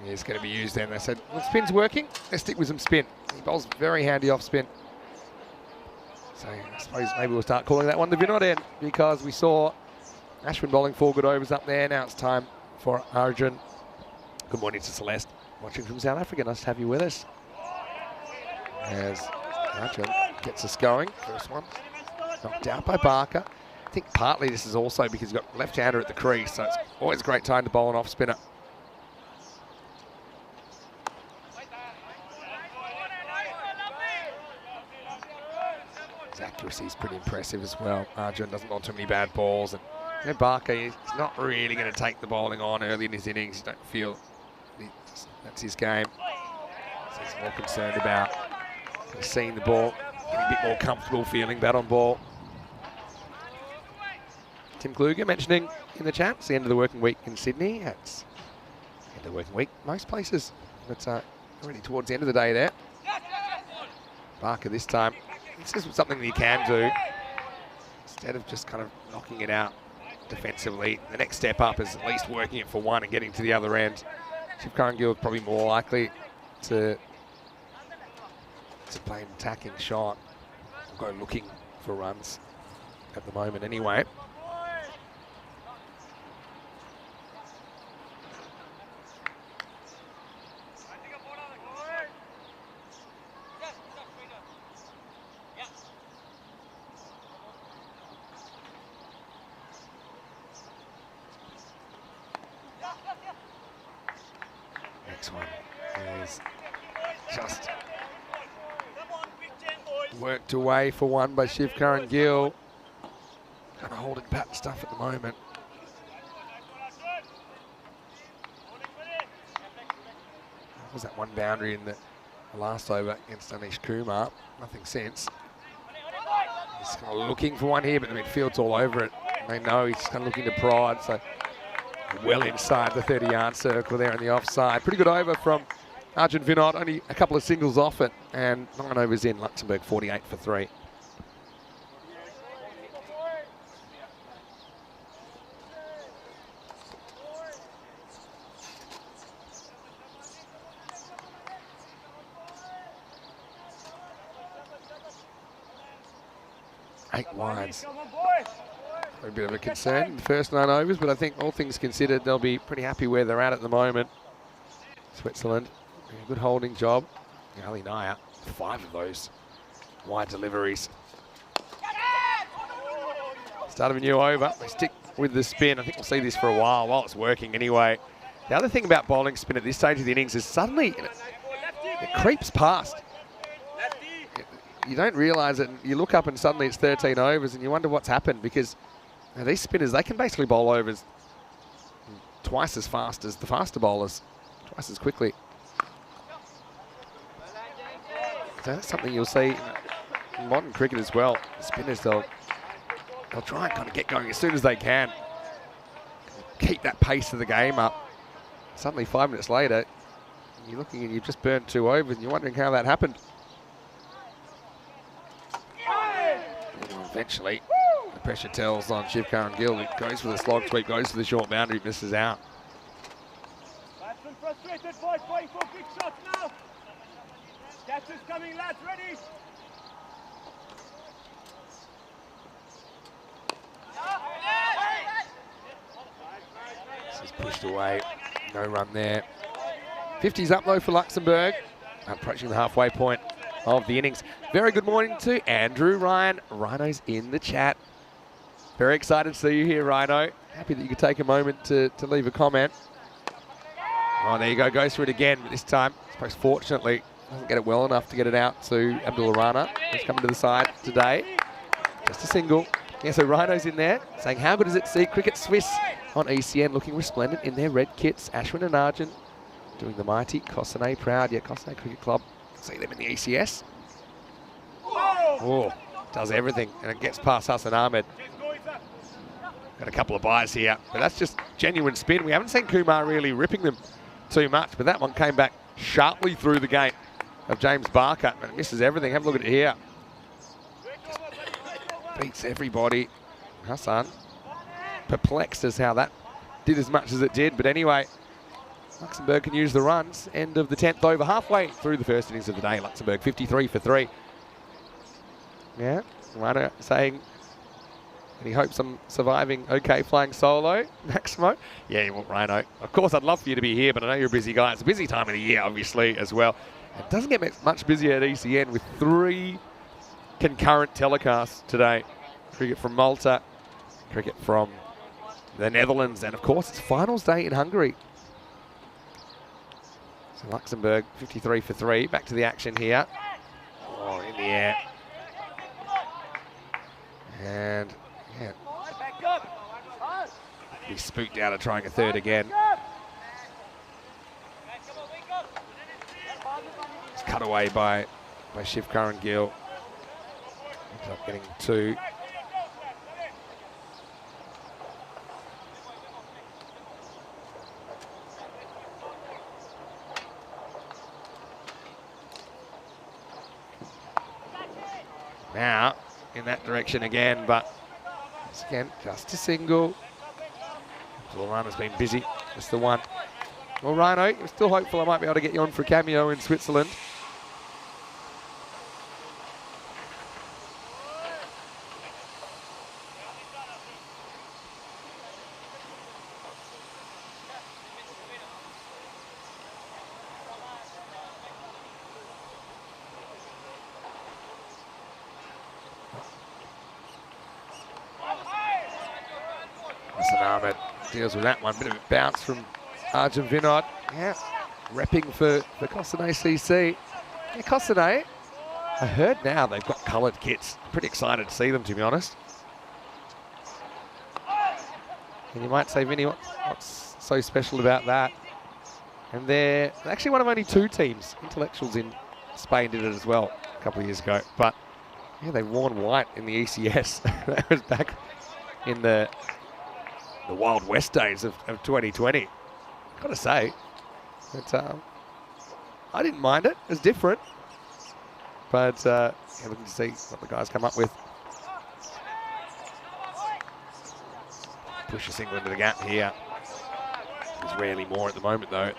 He's going to be used then. They said, well, spin's working. Let's stick with some spin. He bowls very handy off spin. So I suppose maybe we'll start calling that one the Vinod end, because we saw Ashwin bowling 4 good overs up there. Now it's time for Arjun. Good morning to Celeste, watching from South Africa. Nice to have you with us. As Arjun gets us going. First one knocked out by Barker. I think partly this is also because he's got left-hander at the crease, so it's always a great time to bowl an off-spinner. His accuracy is pretty impressive as well. Arjun doesn't bowl too many bad balls, and you know, Barker is not really going to take the bowling on early in his innings. You don't feel that's his game. So he's more concerned about seeing the ball, getting a bit more comfortable feeling bat on ball. Tim Kluger mentioning in the chat, it's the end of the working week in Sydney. It's the end of the working week most places. But already towards the end of the day there. Barker this time. This is something that he can do. Instead of just kind of knocking it out defensively, the next step up is at least working it for one and getting to the other end. Shivkaran Gill is probably more likely to play an attacking shot, or go looking for runs at the moment anyway. Next one is just worked away for one by Shivkaran Gill. Kind of holding pat stuff at the moment. That was that one boundary in the last over against Anish Kumar. Nothing since. He's kind of looking for one here, but the midfield's all over it. They know he's kind of looking to prod, so well inside the 30-yard circle there in the offside. Pretty good over from Arjun Vinod, only a couple of singles off it, and 9 overs in. Luxembourg 48 for 3. Eight wides. A bit of a concern in the first 9 overs, but I think all things considered, they'll be pretty happy where they're at the moment. Switzerland, a good holding job. Ali Naya, 5 of those wide deliveries. Start of a new over. They stick with the spin. I think we'll see this for a while it's working anyway. The other thing about bowling spin at this stage of the innings is suddenly it creeps past. You don't realise it, and you look up and suddenly it's 13 overs and you wonder what's happened, because these spinners, they can basically bowl overs twice as fast as the faster bowlers, twice as quickly. So that's something you'll see in modern cricket as well. The spinners, they'll try and kind of get going as soon as they can. Keep that pace of the game up. Suddenly 5 minutes later, you're looking and you've just burnt 2 overs and you're wondering how that happened. Eventually, the pressure tells on Shivkaran Gill. He goes for the slog sweep, goes for the short boundary, misses out. and frustrated boys going for big shots now. Catch is coming, lads, ready? This is pushed away. No run there. 50's up though for Luxembourg. Approaching the halfway point of the innings. Very good morning to Andrew Ryan. Rhino's in the chat. Very excited to see you here, Rhino. Happy that you could take a moment to leave a comment. Oh, there you go. Goes for it again, but this time, I suppose fortunately, doesn't get it well enough to get it out to Abdul Rana, who's coming to the side today. Just a single. Yeah, so Rhino's in there saying, how good is it to see Cricket Swiss on ECN looking resplendent in their red kits. Ashwin and Arjun doing the mighty Cossonay proud. Yeah, Cossonay Cricket Club. See them in the ECS. Oh, does everything, and it gets past Hassan Ahmed. Got a couple of buys here, but that's just genuine spin. We haven't seen Kumar really ripping them too much, but that one came back sharply through the gate of James Barker, and it misses everything. Have a look at it here. Just beats everybody. Hassan perplexed as how that did as much as it did, but anyway, Luxembourg can use the runs. End of the 10th over, halfway through the first innings of the day. Luxembourg 53 for 3. Yeah, Rhino saying, and he hopes I'm surviving okay flying solo. Maximo? Yeah, well, Rhino, of course I'd love for you to be here, but I know you're a busy guy. It's a busy time of the year, obviously, as well. It doesn't get much busier at ECN with 3 concurrent telecasts today. Cricket from Malta, cricket from the Netherlands, and of course it's finals day in Hungary. So Luxembourg 53 for 3. Back to the action here. Oh, in the air. And yeah, he spooked out of trying a third again. It's cut away by Shiv Karan Gill. Ends up getting 2. Now in that direction again, but once again, just a single. The runner's been busy, just the one. Well, Rhino, you're still hopeful I might be able to get you on for a cameo in Switzerland. Ahmed deals with that one. Bit of a bounce from Arjun Vinod. Yeah, repping for Cossonay CC. Yeah, Cossonay, I heard now they've got coloured kits. Pretty excited to see them, to be honest. And you might say, Vinny, what's so special about that? And they're actually one of only 2 teams. Intellectuals in Spain did it as well a couple of years ago. But yeah, they've worn white in the ECS. That was back in the Wild West days of 2020. Gotta say, but I didn't mind it. It was different. But yeah, looking to see what the guys come up with. Push a single into the gap here. There's rarely more at the moment, though,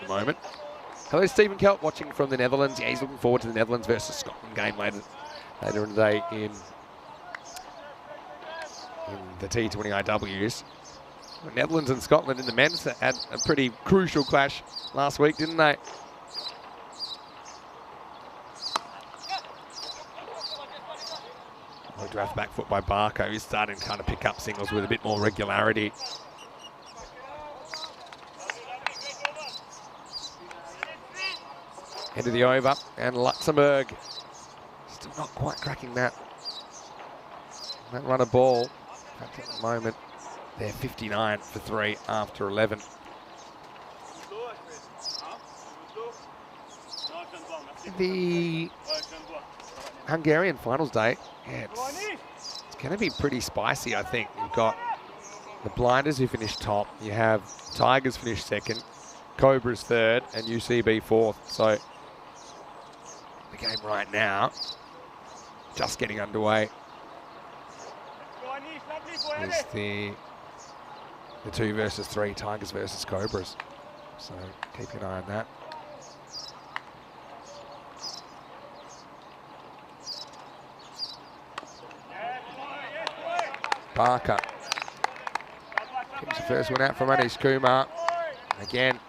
Hello, Stephen Kelp, watching from the Netherlands. Yeah, he's looking forward to the Netherlands versus Scotland game later in the day in the T20IWs. The Netherlands and Scotland in the men's had a pretty crucial clash last week, didn't they? Draft back foot by Barker. He's starting to kind of pick up singles with a bit more regularity. End of the over, and Luxembourg still not quite cracking that run of ball. In fact, at the moment, they're 59 for 3 after 11. The Hungarian finals day, yeah, it's going to be pretty spicy, I think. You've got the Blinders who finished top. You have Tigers finished second, Cobras third, and UCB fourth. So the game right now, just getting underway, is the 2 versus 3, Tigers versus Cobras. So keep an eye on that. Barker kicks the first one out from Anish Kumar. Again,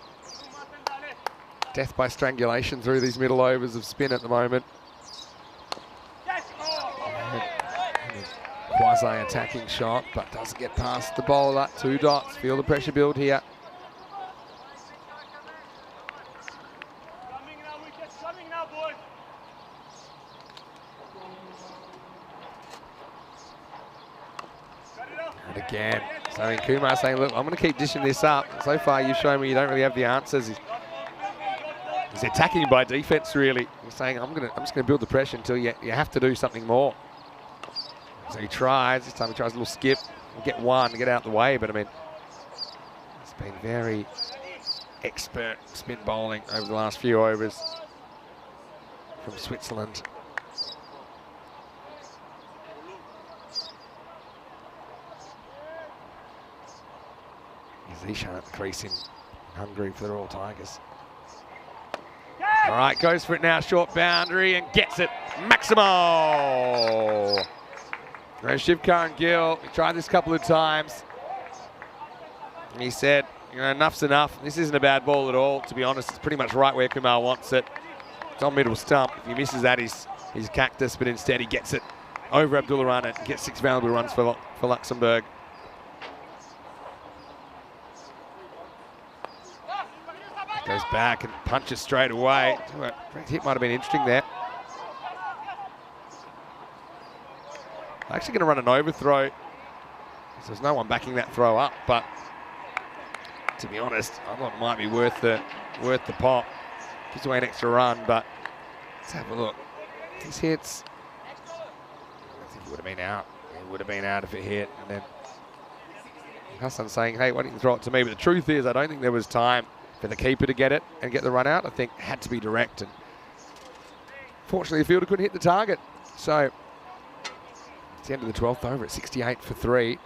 death by strangulation through these middle overs of spin at the moment. Quasi-attacking shot, but doesn't get past the bowler. 2 dots. Feel the pressure build here. Coming now, boys. And again, so Kumar saying, look, I'm going to keep dishing this up. So far, you've shown me you don't really have the answers. He's attacking by defense, really. He's saying, I'm just going to build the pressure until you have to do something more. So he tries. This time he tries a little skip. Get one, get out the way. But I mean, it's been very expert spin bowling over the last few overs from Switzerland. Zishan at the crease in Hungary for the Royal Tigers. All right, goes for it now, short boundary, and gets it. Maximo! There's Shivkaran Gill. He tried this a couple of times. And he said, you know, enough's enough. This isn't a bad ball at all. To be honest, it's pretty much right where Kumar wants it. It's on middle stump. If he misses that, he's cactus, but instead he gets it over Abdullah Rana and gets 6 valuable runs for Luxembourg. Goes back and punches straight away. Direct hit might have been interesting there. Actually going to run an overthrow. So there's no one backing that throw up, but to be honest, I thought it might be worth the pop. Gives away an extra run, but let's have a look. These hits, I think he would have been out. He would have been out if it hit. And then Hassan saying, hey, why didn't you throw it to me? But the truth is, I don't think there was time for the keeper to get it and get the run out. I think it had to be direct. And fortunately, the fielder couldn't hit the target. So it's the end of the 12th over at 68 for 3.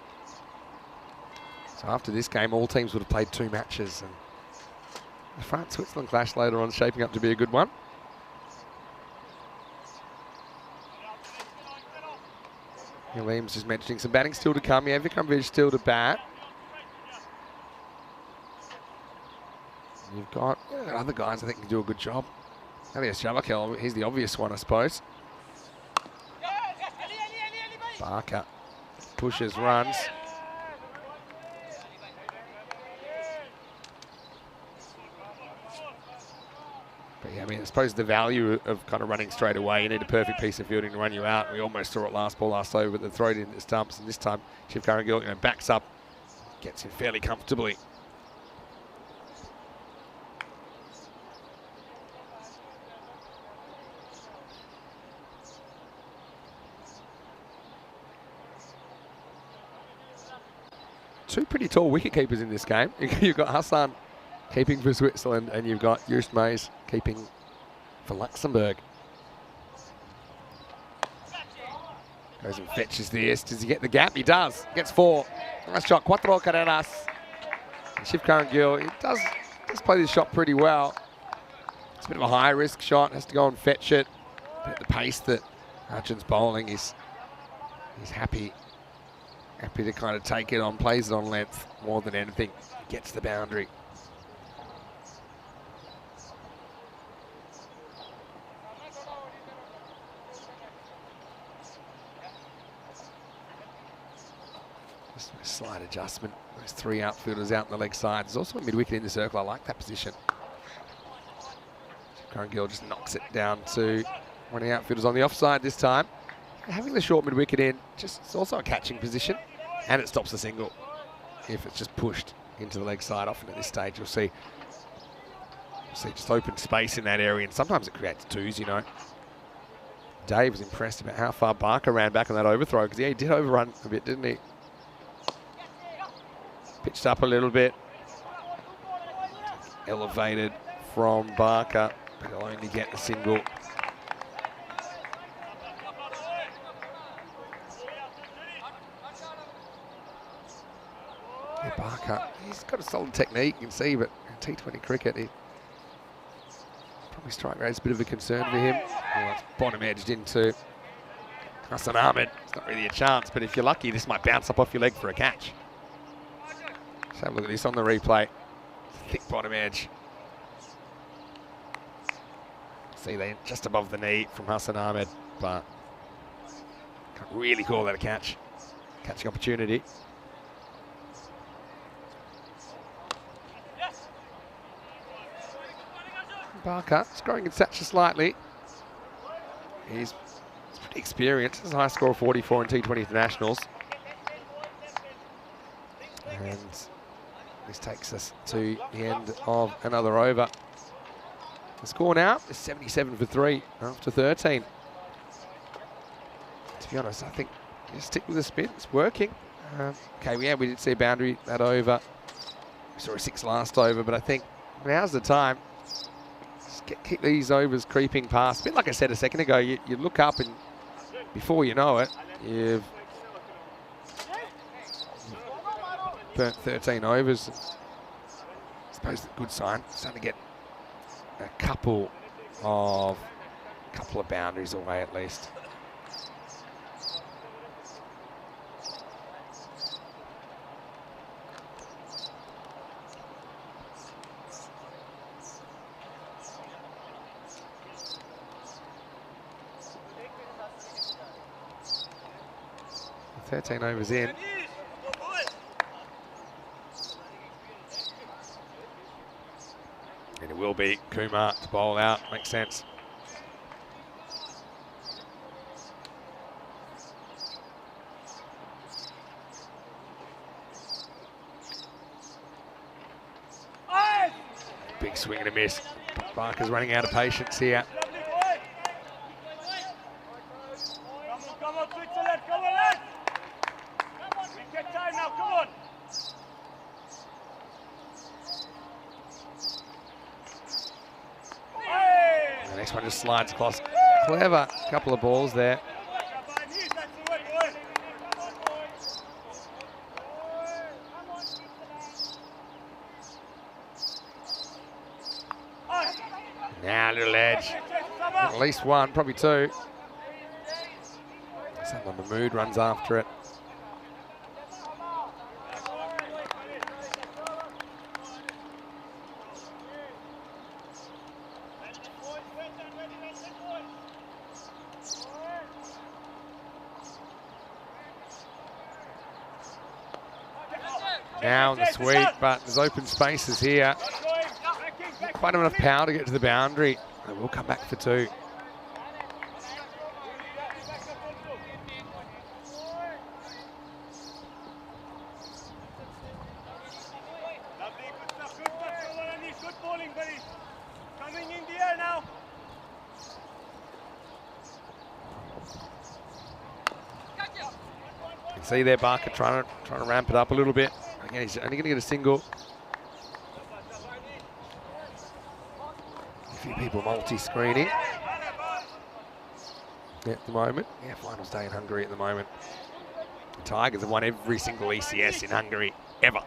So after this game, all teams would have played 2 matches. And the France-Switzerland clash later on is shaping up to be a good one. Liam's just mentioning some batting still to come. Yeah, Vikram Vij still to bat. You've got other guys I think can do a good job. Elias Javakel, he's the obvious one, I suppose. Barker pushes, runs. But yeah, I mean, I suppose the value of kind of running straight away, you need a perfect piece of fielding to run you out. We almost saw it last over, but they throw it in the stumps, and this time Shivkaran Gill backs up, gets in fairly comfortably. Two pretty tall wicket keepers in this game. You've got Hassan keeping for Switzerland, and you've got Just Mays keeping for Luxembourg. Goes and fetches this. Does he get the gap? He does. Gets 4. Nice shot. Cuatro carreras. Shivkaran Gill, he does play this shot pretty well. It's a bit of a high-risk shot. Has to go and fetch it. But at the pace that Arjun's bowling, he's happy. Happy to kind of take it on, plays it on length more than anything. Gets the boundary. Just a slight adjustment. Those 3 outfielders out in the leg side. There's also a mid-wicket in the circle. I like that position. Shivkaran Gill just knocks it down to one of the outfielders on the offside this time. Having the short mid-wicket in, it's also a catching position, and it stops the single if it's just pushed into the leg side. Often at this stage, you'll see just open space in that area, and sometimes it creates 2s, you know. Dave was impressed about how far Barker ran back on that overthrow, because he did overrun a bit, didn't he? Pitched up a little bit. Elevated from Barker, but he'll only get the single. Barker, he's got a solid technique, you can see, but T20 cricket, probably strike rate's a bit of a concern for him. Well, it's bottom edged into Hassan Ahmed. It's not really a chance, but if you're lucky, this might bounce up off your leg for a catch. Let's have a look at this on the replay. Thick bottom edge. See, they're just above the knee from Hassan Ahmed, but can't really call that a catch. Catching opportunity. Barker is growing in stature slightly. He's pretty experienced. Has a high score of 44 in T20 internationals. And this takes us to the end of another over. The score now is 77 for 3 after 13. To be honest, I think you stick with the spin. It's working. Okay, yeah, we did see a boundary that over. We saw a 6 last over, but I think now's the time. Keep these overs creeping past. A bit like I said a second ago, you look up and before you know it, you've burnt 13 overs. I suppose it's a good sign. Starting to get a couple of boundaries away at least. Thirteen overs in. And it will be Kumar to bowl out, makes sense. Big swing and a miss. Barker's running out of patience here. Come on, Switzerland, come on, lads! We get time now, come on! The next one just slides across. Clever couple of balls there. Now a little edge. At least one, probably two. Someone on the mood runs after it. Now on the sweep, but there's open spaces here. Not quite enough power to get to the boundary. They will come back for 2. Good bowling, buddy. Coming in the air now. You can see there Barker trying to ramp it up a little bit. Again, he's only going to get a single. A few people multi-screening at the moment. Yeah, finals day in Hungary at the moment. The Tigers have won every single ECS in Hungary ever.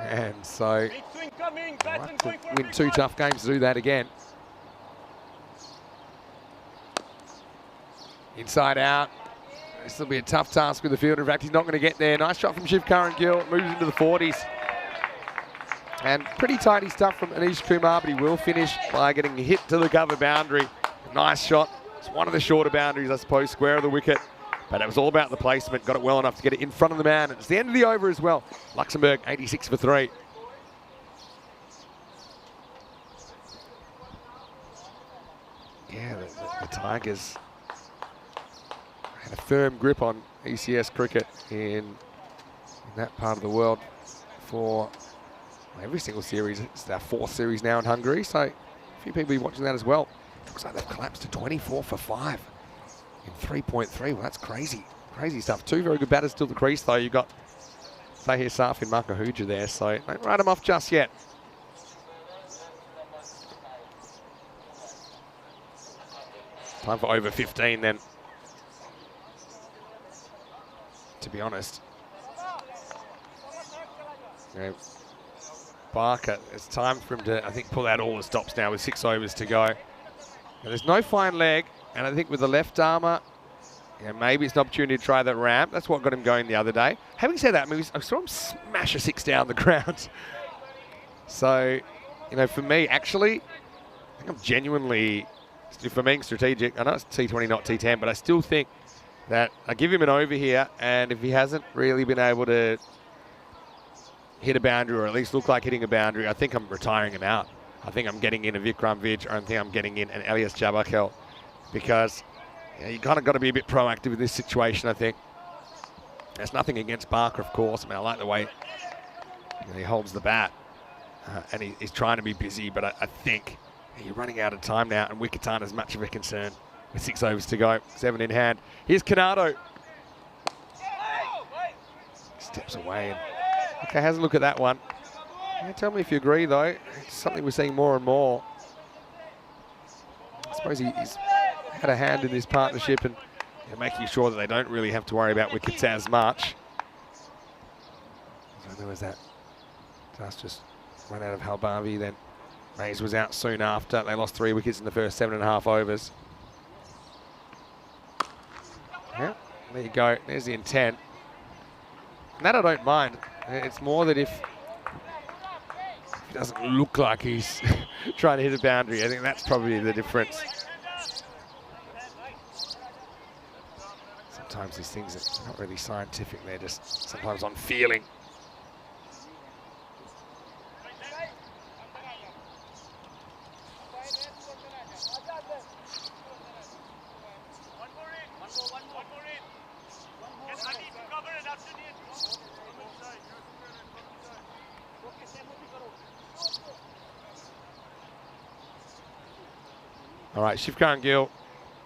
And so they'll have to win 2 tough games to do that again. Inside out. This will be a tough task with the fielder. In fact, he's not going to get there. Nice shot from Shiv Karan Gill. Moves into the 40s. And pretty tidy stuff from Anish Kumar, but he will finish by getting hit to the cover boundary. Nice shot. It's one of the shorter boundaries, I suppose, square of the wicket. But it was all about the placement. Got it well enough to get it in front of the man. It's the end of the over as well. Luxembourg, 86 for 3. Yeah, the Tigers had a firm grip on ECS cricket in that part of the world for every single series. It's their 4th series now in Hungary, so a few people will be watching that as well. Looks like they've collapsed to 24 for 5 in 3.3. Well, that's crazy. Crazy stuff. 2 very good batters still to crease, though. You've got Tahir Saf and Marco Huja there, so don't write them off just yet. Time for over 15 then. To be honest. You know, Barker. It's time for him to, I think, pull out all the stops now with 6 overs to go. And there's no fine leg, and I think with the left armour, yeah, maybe it's an opportunity to try that ramp. That's what got him going the other day. Having said that, I mean, I saw him smash a 6 down the ground. So, you know, for me, actually, I think I'm genuinely, for being strategic, I know it's T20, not T10, but I still think that I give him an over here, and if he hasn't really been able to hit a boundary, or at least look like hitting a boundary, I think I'm retiring him out. I think I'm getting in a Vikram Vij, or I think I'm getting in an Elias Jabakel, because you kind of got to be a bit proactive in this situation, I think. There's nothing against Barker, of course. I mean, I like the way he holds the bat, and he's trying to be busy, but I think you're running out of time now, and wickets aren't as much of a concern with 6 overs to go, 7 in hand. Here's Canado. Steps away. And, okay, has a look at that one. Yeah, tell me if you agree, though. It's something we're seeing more and more. I suppose he's had a hand in this partnership and making sure that they don't really have to worry about wickets as much. So there was that. Just run out of Halbavi, then Mays was out soon after. They lost 3 wickets in the first 7.5 overs. Yeah, there you go. There's the intent. And that I don't mind. It's more that if it doesn't look like he's trying to hit a boundary, I think that's probably the difference. Sometimes these things are not really scientific. They're just sometimes on feeling. All right, Shivkan Gill,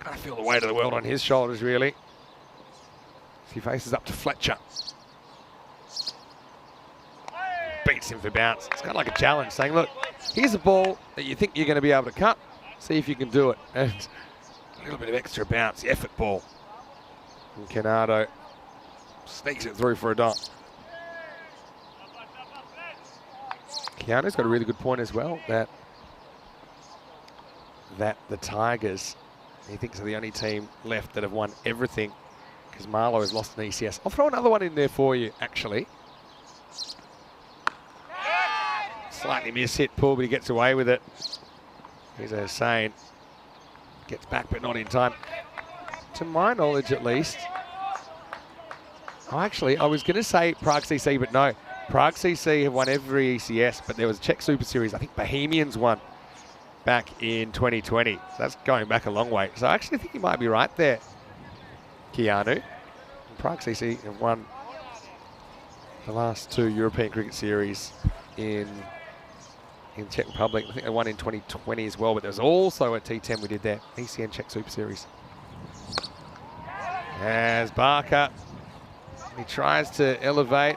kind of feel the weight of the world on his shoulders, really. He faces up to Fletcher. Beats him for bounce. It's kind of like a challenge, saying, look, here's a ball that you think you're going to be able to cut. See if you can do it. And a little bit of extra bounce, the effort ball. And Canado sneaks it through for a dot. Keanu's got a really good point as well, that the Tigers, he thinks, are the only team left that have won everything, because Marlowe has lost an ECS. I'll throw another one in there for you, actually. Slightly miss-hit pull, but he gets away with it. Here's Hussain. Gets back, but not in time. To my knowledge, at least. Oh, actually, I was going to say Prague CC, but no. Prague CC have won every ECS, but there was a Czech Super Series. I think Bohemians won back in 2020. So that's going back a long way. So I actually think you might be right there, Keanu. Prague CC have won the last 2 European Cricket Series in Czech Republic. I think they won in 2020 as well, but there was also a T10 we did there, ECN Czech Super Series. As Barker, he tries to elevate,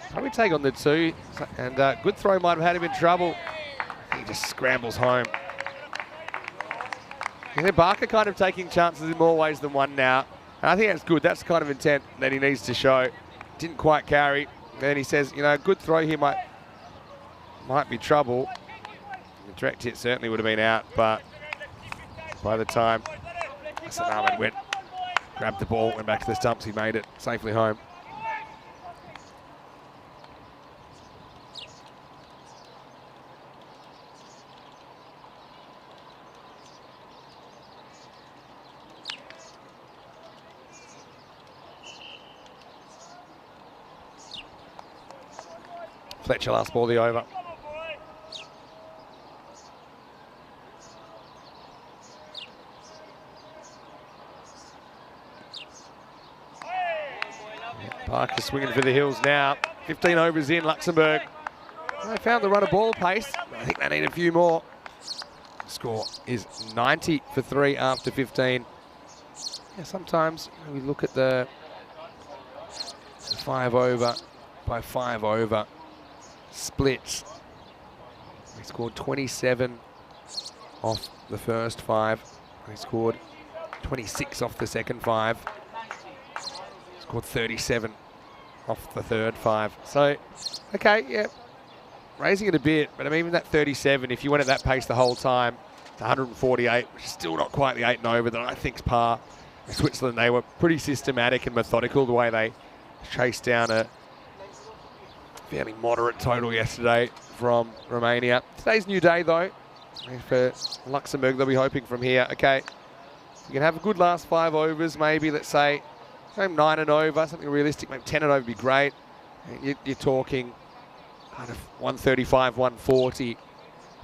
probably take on the 2, and good throw might have had him in trouble. He just scrambles home. Yeah, Barker kind of taking chances in more ways than one now. And I think that's good. That's the kind of intent that he needs to show. Didn't quite carry. Then he says, you know, a good throw here might be trouble. The direct hit certainly would have been out, but by the time Hassan Ahmed went, grabbed the ball, went back to the stumps, he made it safely home. Fletcher last ball, the over. Parker swinging for the hills now. 15 overs in, Luxembourg. They found the run of ball pace. I think they need a few more. The score is 90 for 3 after 15. Yeah, sometimes we look at the 5 over by 5 over splits. He scored 27 off the first 5. He scored 26 off the second 5. Scored 37 off the third 5. So, okay, yeah, raising it a bit, but I mean, even that 37, if you went at that pace the whole time, it's 148, which is still not quite the 8 and over that I think's par. In Switzerland, they were pretty systematic and methodical the way they chased down a fairly moderate total yesterday from Romania. Today's new day, though. For Luxembourg, they'll be hoping from here, okay, you can have a good last 5 overs, maybe, let's say, 9 and over, something realistic, maybe 10 and over would be great. You're talking kind of 135, 140,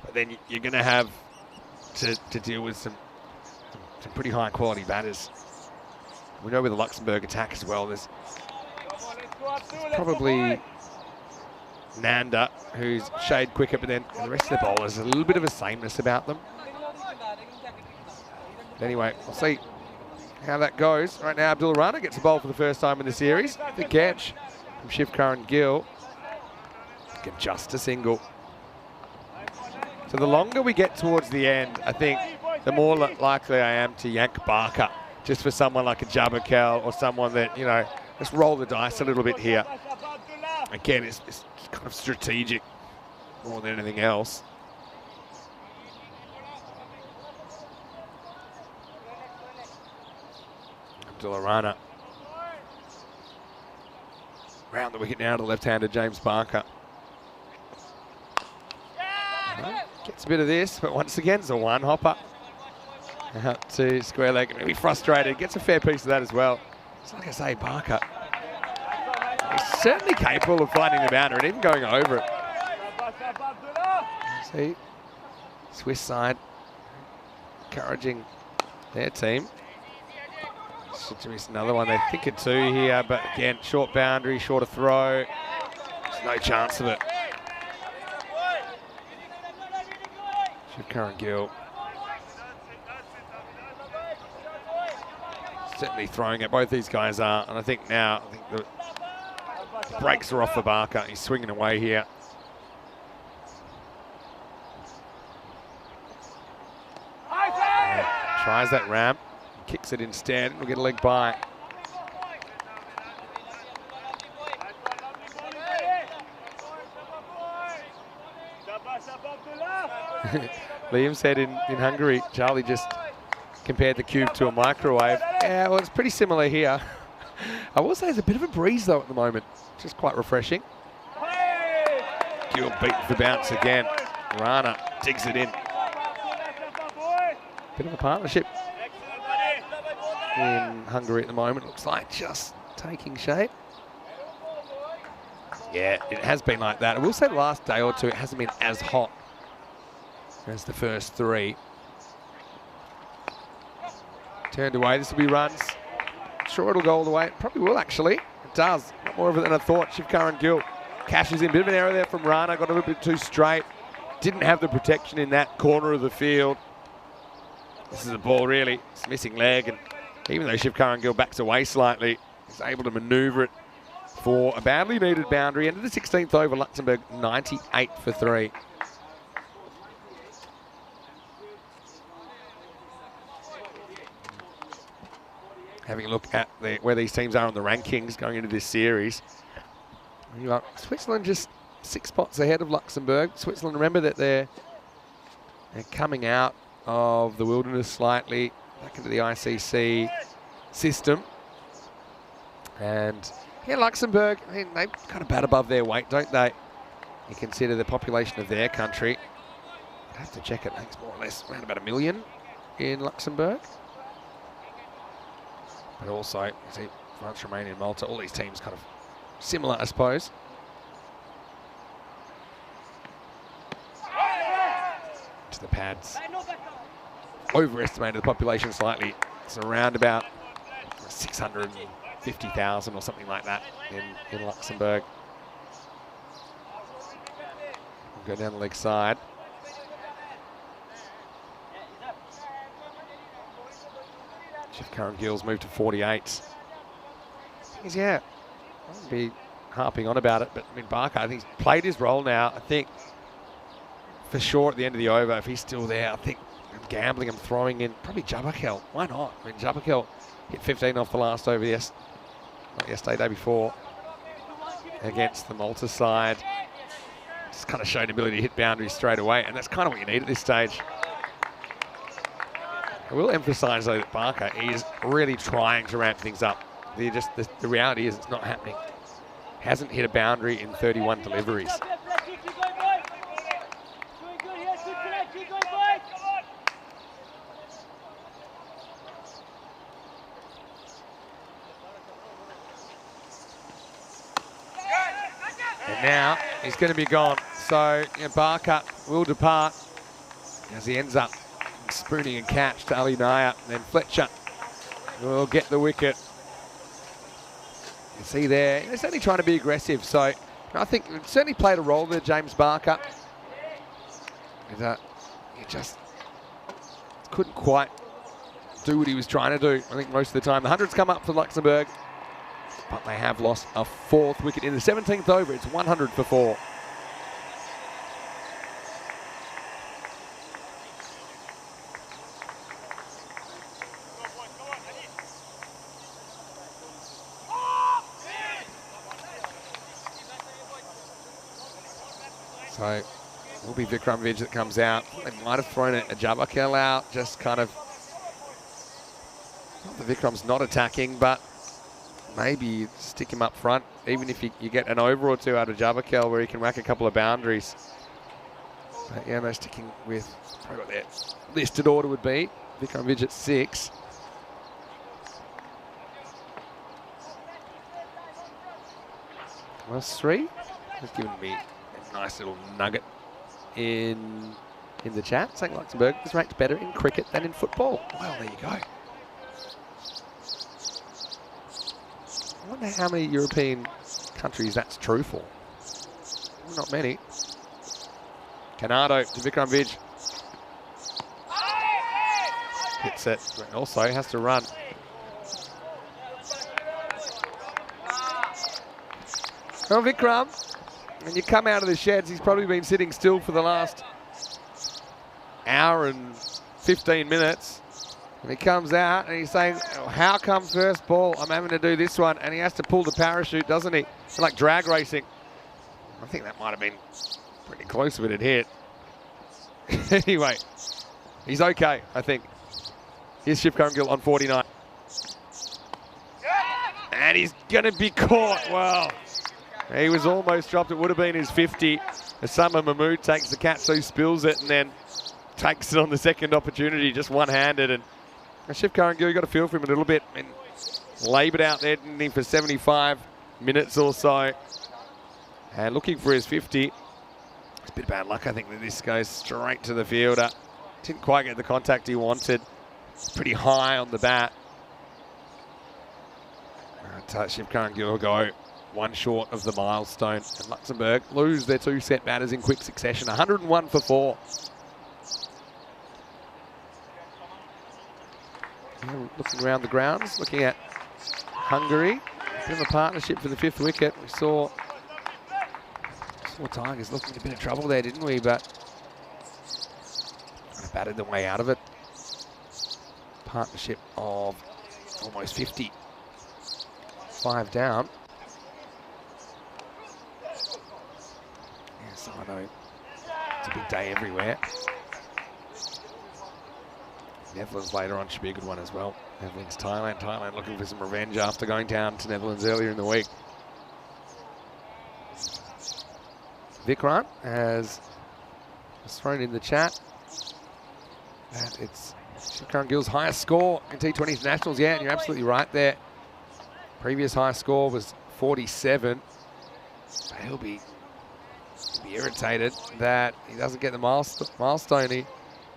but then you're going to have to deal with some pretty high quality batters. We know with the Luxembourg attack as well, there's probably Nanda, who's shade quicker, but then the rest of the bowlers, there's a little bit of a sameness about them. But anyway, we'll see how that goes. Right now, Abdul Rana gets the bowl for the first time in the series. The catch from Shivkaran Gill. Get just a single. So the longer we get towards the end, I think the more likely I am to yank Barker, just for someone like a Jabberkel or someone that, you know, let's roll the dice a little bit here. Again, it's kind of strategic more than anything else. Abdul Rana. Round the wicket now to left-hander James Barker. Gets a bit of this, but once again, it's a one-hopper. Out to square leg, maybe frustrated. Gets a fair piece of that as well. It's like I say, Barker. He's certainly capable of finding the boundary and even going over it. See, Swiss side encouraging their team. Should miss another one. They think of 2 here, but again, short boundary, shorter throw. There's no chance of it. Shivkaran Gill. Certainly throwing it. Both these guys are, and I think now, the brakes are off for Barker. He's swinging away here. Tries that ramp, kicks it instead. We'll get a leg by. Liam said in Hungary, Charlie just compared the cube to a microwave. Yeah, well, it's pretty similar here. I will say there's a bit of a breeze, though, at the moment, which is quite refreshing. Gill beaten for bounce again. Rana digs it in. Bit of a partnership in Hungary at the moment. Looks like just taking shape. Yeah, it has been like that. I will say the last day or two, it hasn't been as hot as the first 3. Turned away, this will be runs. Sure it'll go all the way. It probably will, actually. It does. Not more of it than I thought. Shivkaran Gill cashes in. Bit of an error there from Rana. Got a little bit too straight. Didn't have the protection in that corner of the field. This is a ball, really. It's missing leg, and even though Shivkaran Gill backs away slightly, he's able to manoeuvre it for a badly needed boundary. Into the 16th over, Luxembourg 98 for 3. Having a look at where these teams are on the rankings going into this series. You got Switzerland just 6 spots ahead of Luxembourg. Switzerland, remember that they're coming out of the wilderness slightly, back into the ICC system. And yeah, Luxembourg, I mean, they kind of bat above their weight, don't they? You consider the population of their country. I'd have to check it. I think it's more or less around about 1 million in Luxembourg. But also, you see France, Romania, and Malta, all these teams kind of similar, I suppose. To the pads. Overestimated the population slightly. It's around about 650,000 or something like that in Luxembourg. We'll go down the leg side. Shivkaran Gill's moved to 48. Yeah, I won't be harping on about it, but I mean, Barker, I think he's played his role now. I think for sure at the end of the over, if he's still there, I think I'm gambling, I'm throwing in probably Jabberkel. Why not? I mean, Jabberkel hit 15 off the last over, not yesterday, day before, against the Malta side. just kind of showed ability to hit boundaries straight away, and that's kind of what you need at this stage. I will emphasise though that Barker is really trying to ramp things up. The reality is it's not happening. Hasn't hit a boundary in 31 deliveries. And now he's going to be gone. So Barker will depart as he ends up spooning a catch to Ali Naya. And then Fletcher will get the wicket. You see there, he's certainly trying to be aggressive. So I think it certainly played a role there, James Barker. And, he just couldn't quite do what he was trying to do, I think, most of the time. The 100's come up for Luxembourg, but they have lost a 4th wicket in the 17th over. It's 100 for 4. So it will be Vikram Vij that comes out. They might have thrown a Jabakel out, just kind of. Not that Vikram's not attacking, but maybe stick him up front, even if you get an over or two out of Jabakel where he can whack a couple of boundaries. But yeah, they're sticking with probably what their listed order would be. Vikram Vij at 6. Well, 3 has given me a nice little nugget in the chat, saying Luxembourg is ranked better in cricket than in football. Well, there you go. I wonder how many European countries that's true for. Not many. Canado to Vikram Vij. Hits it, but also has to run. Well, Vikram, when you come out of the sheds, he's probably been sitting still for the last hour and 15 minutes. And he comes out and he's saying, oh, how come first ball I'm having to do this one? And he has to pull the parachute, doesn't he? It's like drag racing. I think that might have been pretty close if it had hit. Anyway, he's okay, I think. Here's Shiv Curran-Gill on 49. And he's going to be caught. Wow. He was almost dropped. It would have been his 50. Osama Mahmood takes the catch, so he spills it and then takes it on the second opportunity, just one-handed. And Shiv Curran-Gill, you got to feel for him a little bit. And laboured out there, didn't he, for 75 minutes or so. And looking for his 50. It's a bit of bad luck, I think, that this goes straight to the fielder. Didn't quite get the contact he wanted. It's pretty high on the bat. Shiv Curran-Gill will go one short of the milestone. And Luxembourg lose their 2 set batters in quick succession. 101 for 4. Looking around the grounds, looking at Hungary. A bit of a partnership for the 5th wicket. We saw Tigers looking in a bit of trouble there, didn't we? But kind of batted their way out of it. Partnership of almost 50. 5 down. Yes, I know. It's a big day everywhere. Netherlands later on should be a good one as well. Netherlands, Thailand. Thailand looking for some revenge after going down to Netherlands earlier in the week. Vikram has thrown in the chat that it's Shiv Curran-Gill's highest score in T20 internationals. Yeah, and you're absolutely right there. Previous high score was 47. But he'll be irritated that he doesn't get the milestone. He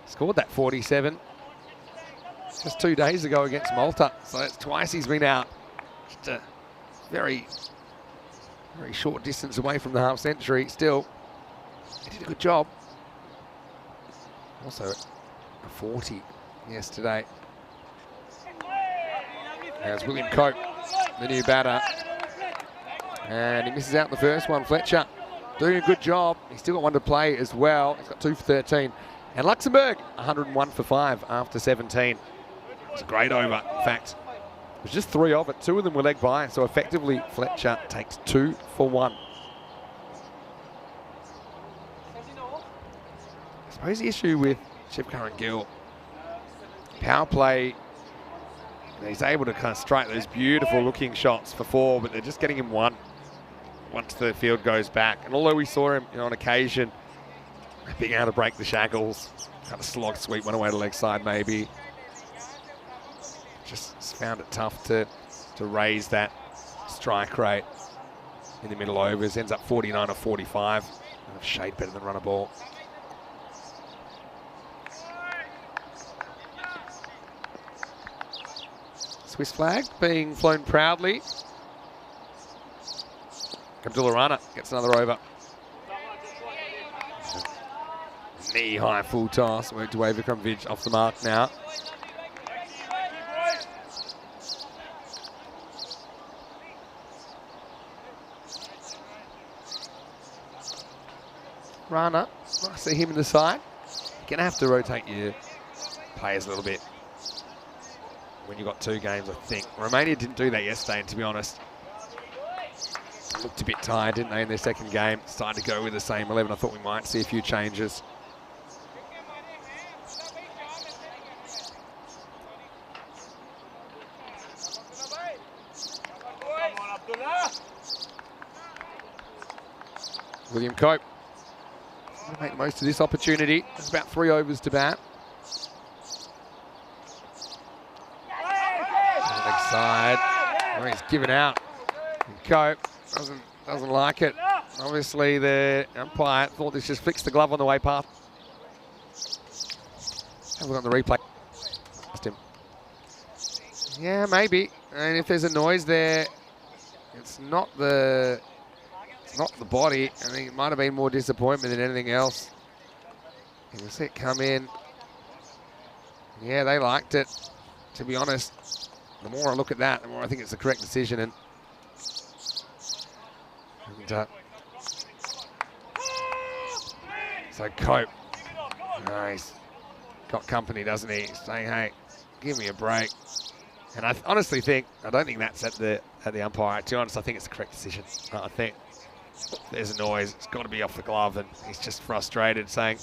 scored that 47 just 2 days ago against Malta. So it's twice he's been out. Just a very, very short distance away from the half century. Still, he did a good job. Also a 40 yesterday. There's William Cope, the new batter. And he misses out in the first one. Fletcher doing a good job. He's still got one to play as well. He's got 2 for 13. And Luxembourg, 101 for 5 after 17. It's a great over. In fact, it was just 3 of it. 2 of them were leg by. So effectively, Fletcher takes 2 for 1. suppose the issue with Shivkar and Gill, power play, he's able to kind of strike those beautiful looking shots for 4, but they're just getting him 1 once the field goes back. And although we saw him, on occasion being able to break the shackles, kind of slog sweep one away to leg side maybe, just found it tough to raise that strike rate in the middle overs. Ends up 49 or 45. A shade better than run a ball. Swiss flag being flown proudly. Abdullah Rana gets another over. Knee-high full toss. Went to Vikram Vij off the mark now. Rana, nice to see him in the side. You're going to have to rotate your players a little bit when you've got 2 games, I think. Romania didn't do that yesterday, and to be honest, looked a bit tired, didn't they, in their second game? Started to go with the same 11. I thought we might see a few changes. William Cope going to make the most of this opportunity. There's about 3 overs to bat. Leg side. Oh, he's given out. And Cope doesn't like it. Obviously, the umpire thought this just fixed the glove on the way past. Have a look on the replay. Him. Yeah, maybe. And if there's a noise there, it's not the body. I think it might have been more disappointment than anything else. You can see it come in. Yeah, they liked it. To be honest, the more I look at that, the more I think it's the correct decision. And so Cope, nice, got company, doesn't he? Saying, hey, give me a break. And I honestly think, I don't think that's at the umpire. To be honest, I think it's the correct decision. I think there's a noise, it's got to be off the glove, and he's just frustrated, saying,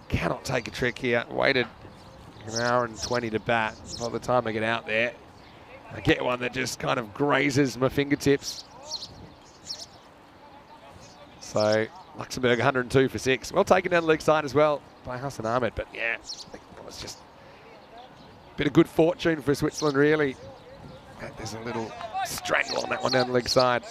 cannot take a trick here. Waited an hour and 20 to bat. By the time I get out there, I get one that just kind of grazes my fingertips. So Luxembourg 102 for 6. Well taken down the leg side as well by Hassan Ahmed, but yeah, it was just a bit of good fortune for Switzerland, really. There's a little strangle on that one down the leg side.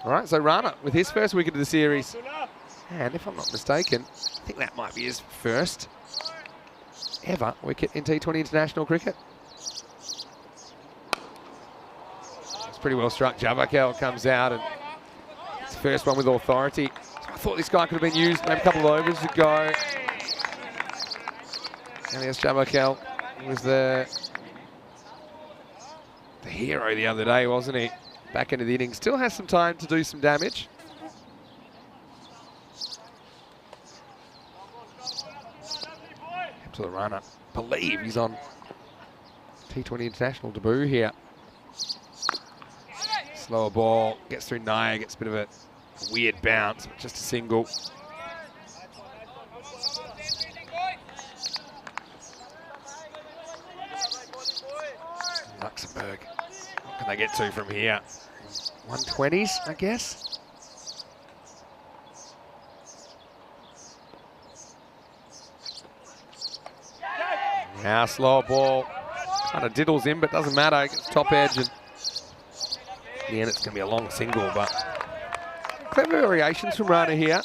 All right, so Rana with his first wicket of the series. And if I'm not mistaken, I think that might be his first ever wicket in T20 international cricket. It's pretty well struck. Javakel comes out, and it's the first one with authority. So I thought this guy could have been used maybe a couple of overs ago. And yes, Javakel was the hero the other day, wasn't he? Back into the innings. Still has some time to do some damage. To the runner. Believe he's on T20 international debut here. Slower ball. Gets through Naya. Gets a bit of a weird bounce, but just a single. Luxembourg. What can they get to from here? 120s, I guess. Now slow ball. Kind of diddles in, but doesn't matter. It gets top edge, and in the end it's going to be a long single, but clever variations from Rana here.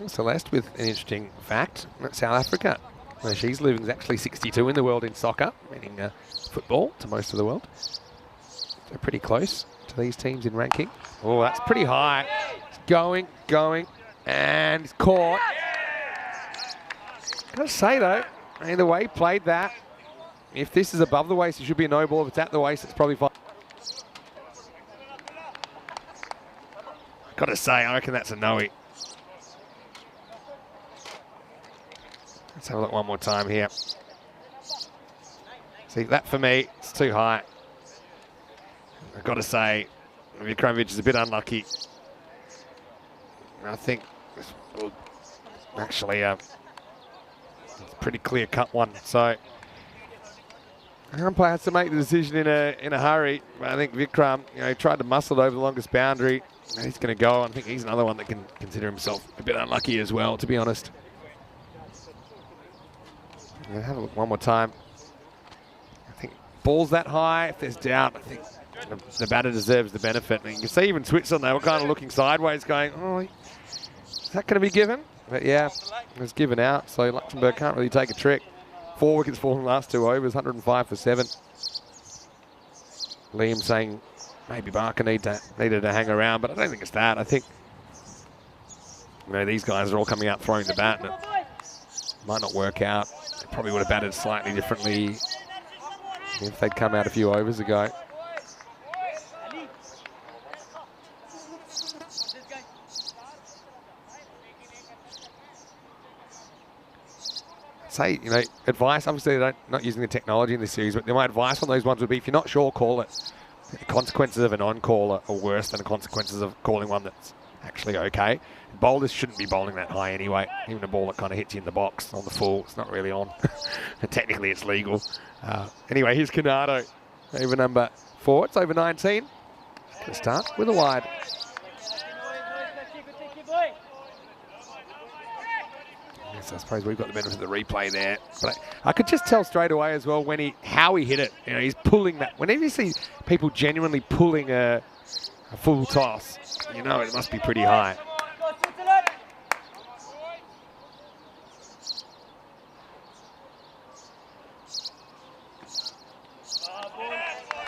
Celeste with an interesting fact. South Africa, where she's living, is actually 62 in the world in soccer, meaning football to most of the world. So pretty close to these teams in ranking. Oh, that's pretty high. It's going, and it's caught. Gotta say though, the way he played that, if this is above the waist, it should be a no ball. If it's at the waist, it's probably fine. Gotta say, I reckon that's a no-y. Let's have a look one more time here. See See, that for me, it's too high. I've got to say, Vikramovic is a bit unlucky. I think this will actually it's a pretty clear-cut one. So the umpire has to make the decision in a hurry. But I think Vikram, he tried to muscle it over the longest boundary. And he's going to go. I think he's another one that can consider himself a bit unlucky as well, to be honest. I'll have a look one more time. I think ball's that high. If there's doubt, I think the batter deserves the benefit. And you can see even Switzerland, they were kind of looking sideways going, oh, is that going to be given? But yeah, it was given out. So Luxembourg can't really take a trick. 4 wickets fallen last 2 overs, 105 for 7. Liam saying maybe Barker needed to hang around, but I don't think it's that. I think these guys are all coming out throwing the bat, and it might not work out. They probably would have batted slightly differently if they'd come out a few overs ago. Say, advice, obviously they're not using the technology in this series, but my advice on those ones would be, if you're not sure, call it. The consequences of a non-call are worse than the consequences of calling one that's actually okay. Bowlers shouldn't be bowling that high anyway. Even a ball that kind of hits you in the box on the full, it's not really on. Technically, it's legal. Anyway, here's Canado, over number 4. It's over 19. Going to start with a wide. Yes, I suppose we've got the benefit of the replay there. But I could just tell straight away as well how he hit it. He's pulling that. Whenever you see people genuinely pulling a full toss, it must be pretty high.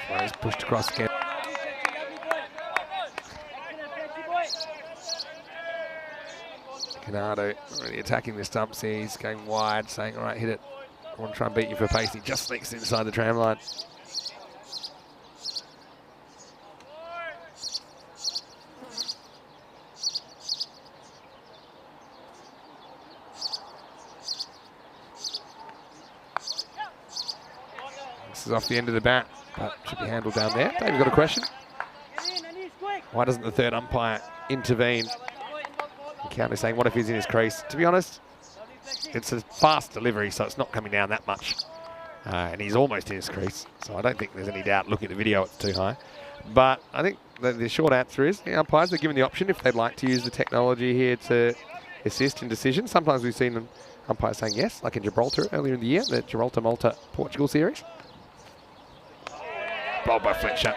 Well, he's pushed across again. Canado really attacking the stumps here. He's going wide, saying, all right, hit it. I want to try and beat you for pace. He just sneaks inside the tram line. This is off the end of the bat, but should be handled down there. Dave's got a question. Why doesn't the third umpire intervene? Counter saying, what if he's in his crease? To be honest, it's a fast delivery, so it's not coming down that much. And he's almost in his crease, so I don't think there's any doubt looking at the video it's too high. But I think the short answer is the umpires are given the option if they'd like to use the technology here to assist in decisions. Sometimes we've seen umpires saying yes, like in Gibraltar earlier in the year, the Gibraltar-Malta-Portugal series. Bowled by Fletcher.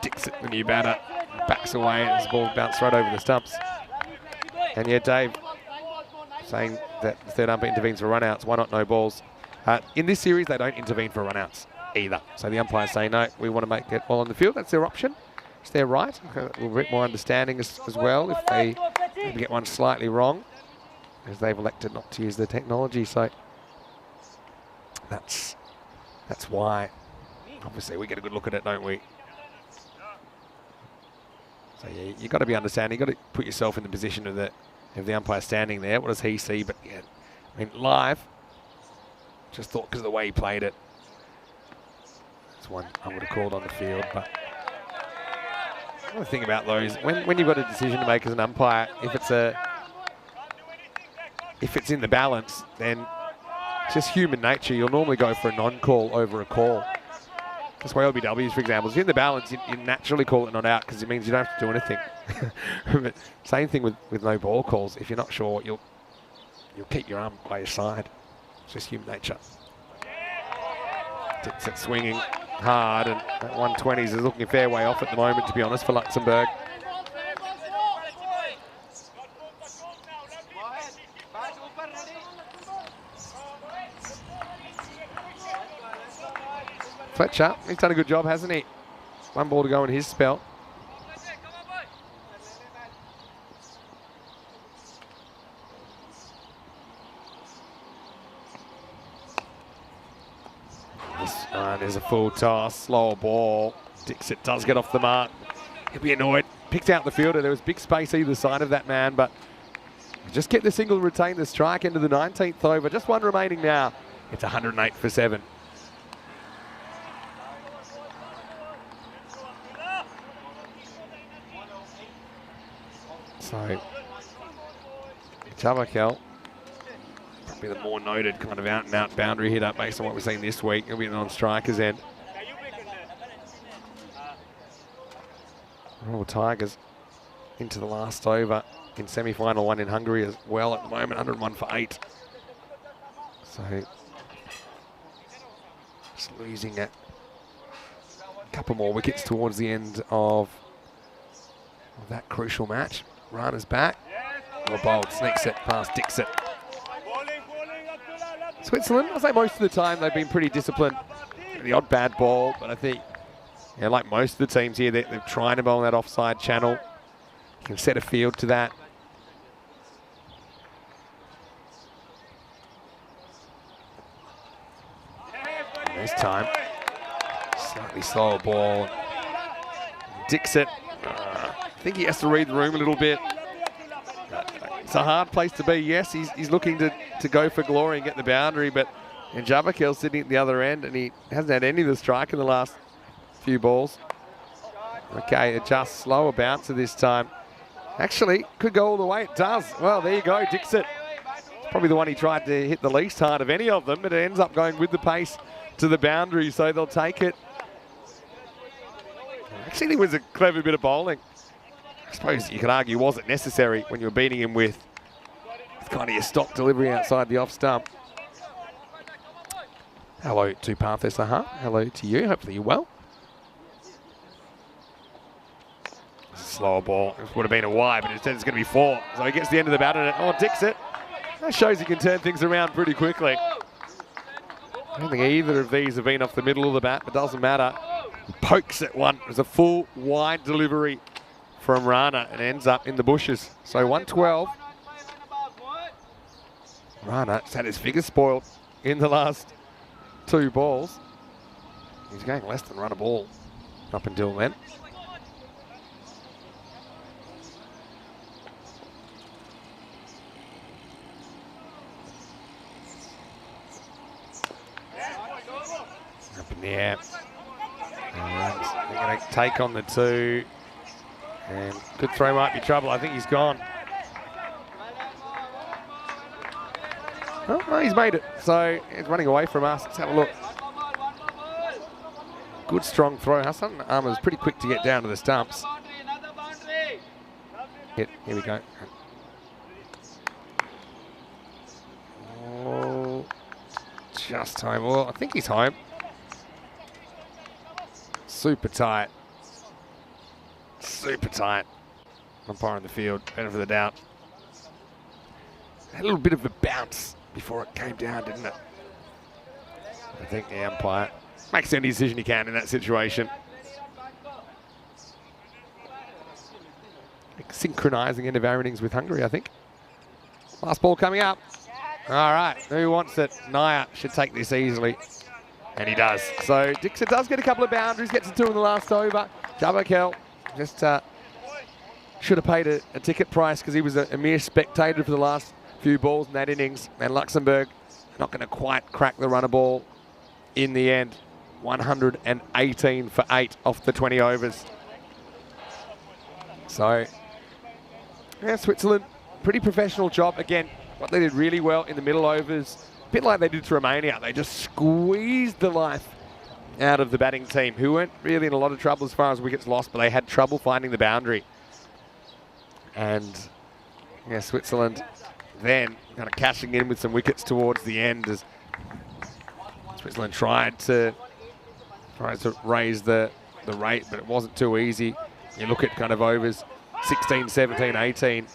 Dixit, the new batter, backs away and his ball bounced right over the stumps. And yeah, Dave saying that the third umpire intervenes for runouts. Why not no balls? In this series, they don't intervene for runouts either. So the umpires say, no, we want to make it ball on the field. That's their option. It's their right. A little bit more understanding as well if they maybe get one slightly wrong, as they've elected not to use the technology. So that's why. Obviously, we get a good look at it, don't we? So yeah, you've got to be understanding. You've got to put yourself in the position of the umpire standing there. What does he see? But yeah, I mean, live, just thought because of the way he played it, it's one I would have called on the field. But the thing about those, when you've got a decision to make as an umpire, if it's in the balance, then it's just human nature. You'll normally go for a non-call over a call. That's why LBWs, for example, if you're in the balance, you naturally call it not out because it means you don't have to do anything. But same thing with no ball calls. If you're not sure, you'll keep your arm by your side. It's just human nature. Dixit swinging hard, and that 120s is looking a fair way off at the moment, to be honest, for Luxembourg. Fletcher, he's done a good job, hasn't he? One ball to go in his spell. This one is a full toss, slower ball. Dixit does get off the mark. He'll be annoyed. Picked out the fielder. There was big space either side of that man, but just get the single, retain the strike into the 19th over. Just one remaining now. It's 108 for 7. So, Tabakel, probably the more noted kind of out-and-out boundary hitter based on what we've seen this week. He'll be on striker's end. Royal Tigers into the last over in semi-final one in Hungary as well at the moment, 101 for 8. So, just losing a couple more wickets towards the end of that crucial match. Rana's back. Well bowled, sneaks it past Dixit. Switzerland, I'll say most of the time they've been pretty disciplined. The odd bad ball, but I think, yeah, like most of the teams here, they're trying to bowl in that offside channel. You can set a field to that. And this time, slightly slower ball. Dixit, I think he has to read the room a little bit. It's a hard place to be. Yes, he's looking to go for glory and get the boundary, but Jabakel's sitting at the other end and he hasn't had any of the strike in the last few balls. Okay, adjust, slower bouncer this time. Actually, could go all the way. It does. Well, there you go, Dixit. Probably the one he tried to hit the least hard of any of them, but it ends up going with the pace to the boundary, so they'll take it. Actually, it was a clever bit of bowling. I suppose you could argue wasn't necessary when you were beating him with kind of your stock delivery outside the off stump. Hello to Partha Sahar. Hello to you. Hopefully you're well. Slower ball. This would have been a wide, but instead it's going to be 4. So he gets the end of the bat and oh, Dixit. That shows he can turn things around pretty quickly. I don't think either of these have been off the middle of the bat, but doesn't matter. He pokes at one. It was a full wide delivery from Rana and ends up in the bushes. So 112. Rana has had his figure spoiled in the last 2 balls. He's going less than run a ball up until then. Up in the air. And they're going to take on the 2. And good throw might be trouble. I think he's gone. Oh, no, he's made it. So he's running away from us. Let's have a look. Good strong throw. Hassan Ahmed's pretty quick to get down to the stumps. Here we go. Oh, just home. Well, I think he's home. Super tight. Super tight. Umpire in the field, benefit of the doubt. Had a little bit of a bounce before it came down, didn't it? I think the umpire makes any decision he can in that situation. Synchronising end of our innings with Hungary, I think. Last ball coming up. All right, who wants it? Naya should take this easily. And he does. So Dixit does get a couple of boundaries, gets a 2 in the last over. Jabakel just should have paid a ticket price because he was a mere spectator for the last few balls in that innings. And Luxembourg not going to quite crack the runner ball in the end. 118 for 8 off the 20 overs. So, yeah, Switzerland, pretty professional job. Again, what they did really well in the middle overs, a bit like they did to Romania. They just squeezed the life out of the batting team, who weren't really in a lot of trouble as far as wickets lost, but they had trouble finding the boundary. And, yeah, Switzerland then kind of cashing in with some wickets towards the end as Switzerland tried to raise the rate, but it wasn't too easy. You look at kind of overs 16, 17, 18,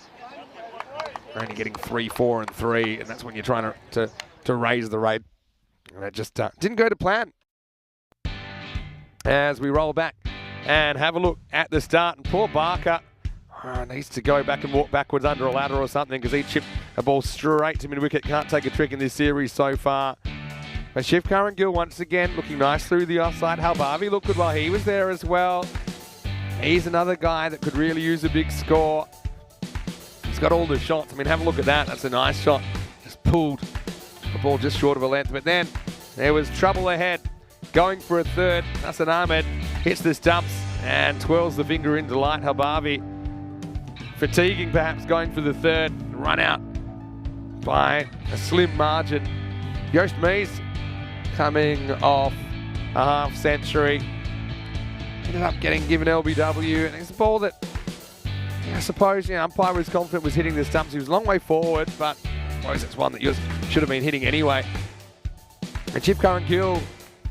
only getting 3, 4 and 3, and that's when you're trying to raise the rate. And it just didn't go to plan. As we roll back and have a look at the start, and poor Barker needs to go back and walk backwards under a ladder or something because he chipped a ball straight to mid-wicket. Can't take a trick in this series so far. But Shivkar and Gill once again looking nice through the offside. Halbavi looked good while he was there as well. He's another guy that could really use a big score. He's got all the shots. I mean, have a look at that. That's a nice shot. Just pulled the ball just short of a length. But then there was trouble ahead. Going for a third. Hassan Ahmed hits the stumps and twirls the finger in delight. Halbavi fatiguing perhaps going for the third, run out by a slim margin. Joost Mies coming off a half century. Ended up getting given LBW, and it's a ball that I suppose umpire was confident was hitting the stumps. He was a long way forward, but I suppose it's one that should have been hitting anyway. And Chip Curran-Gill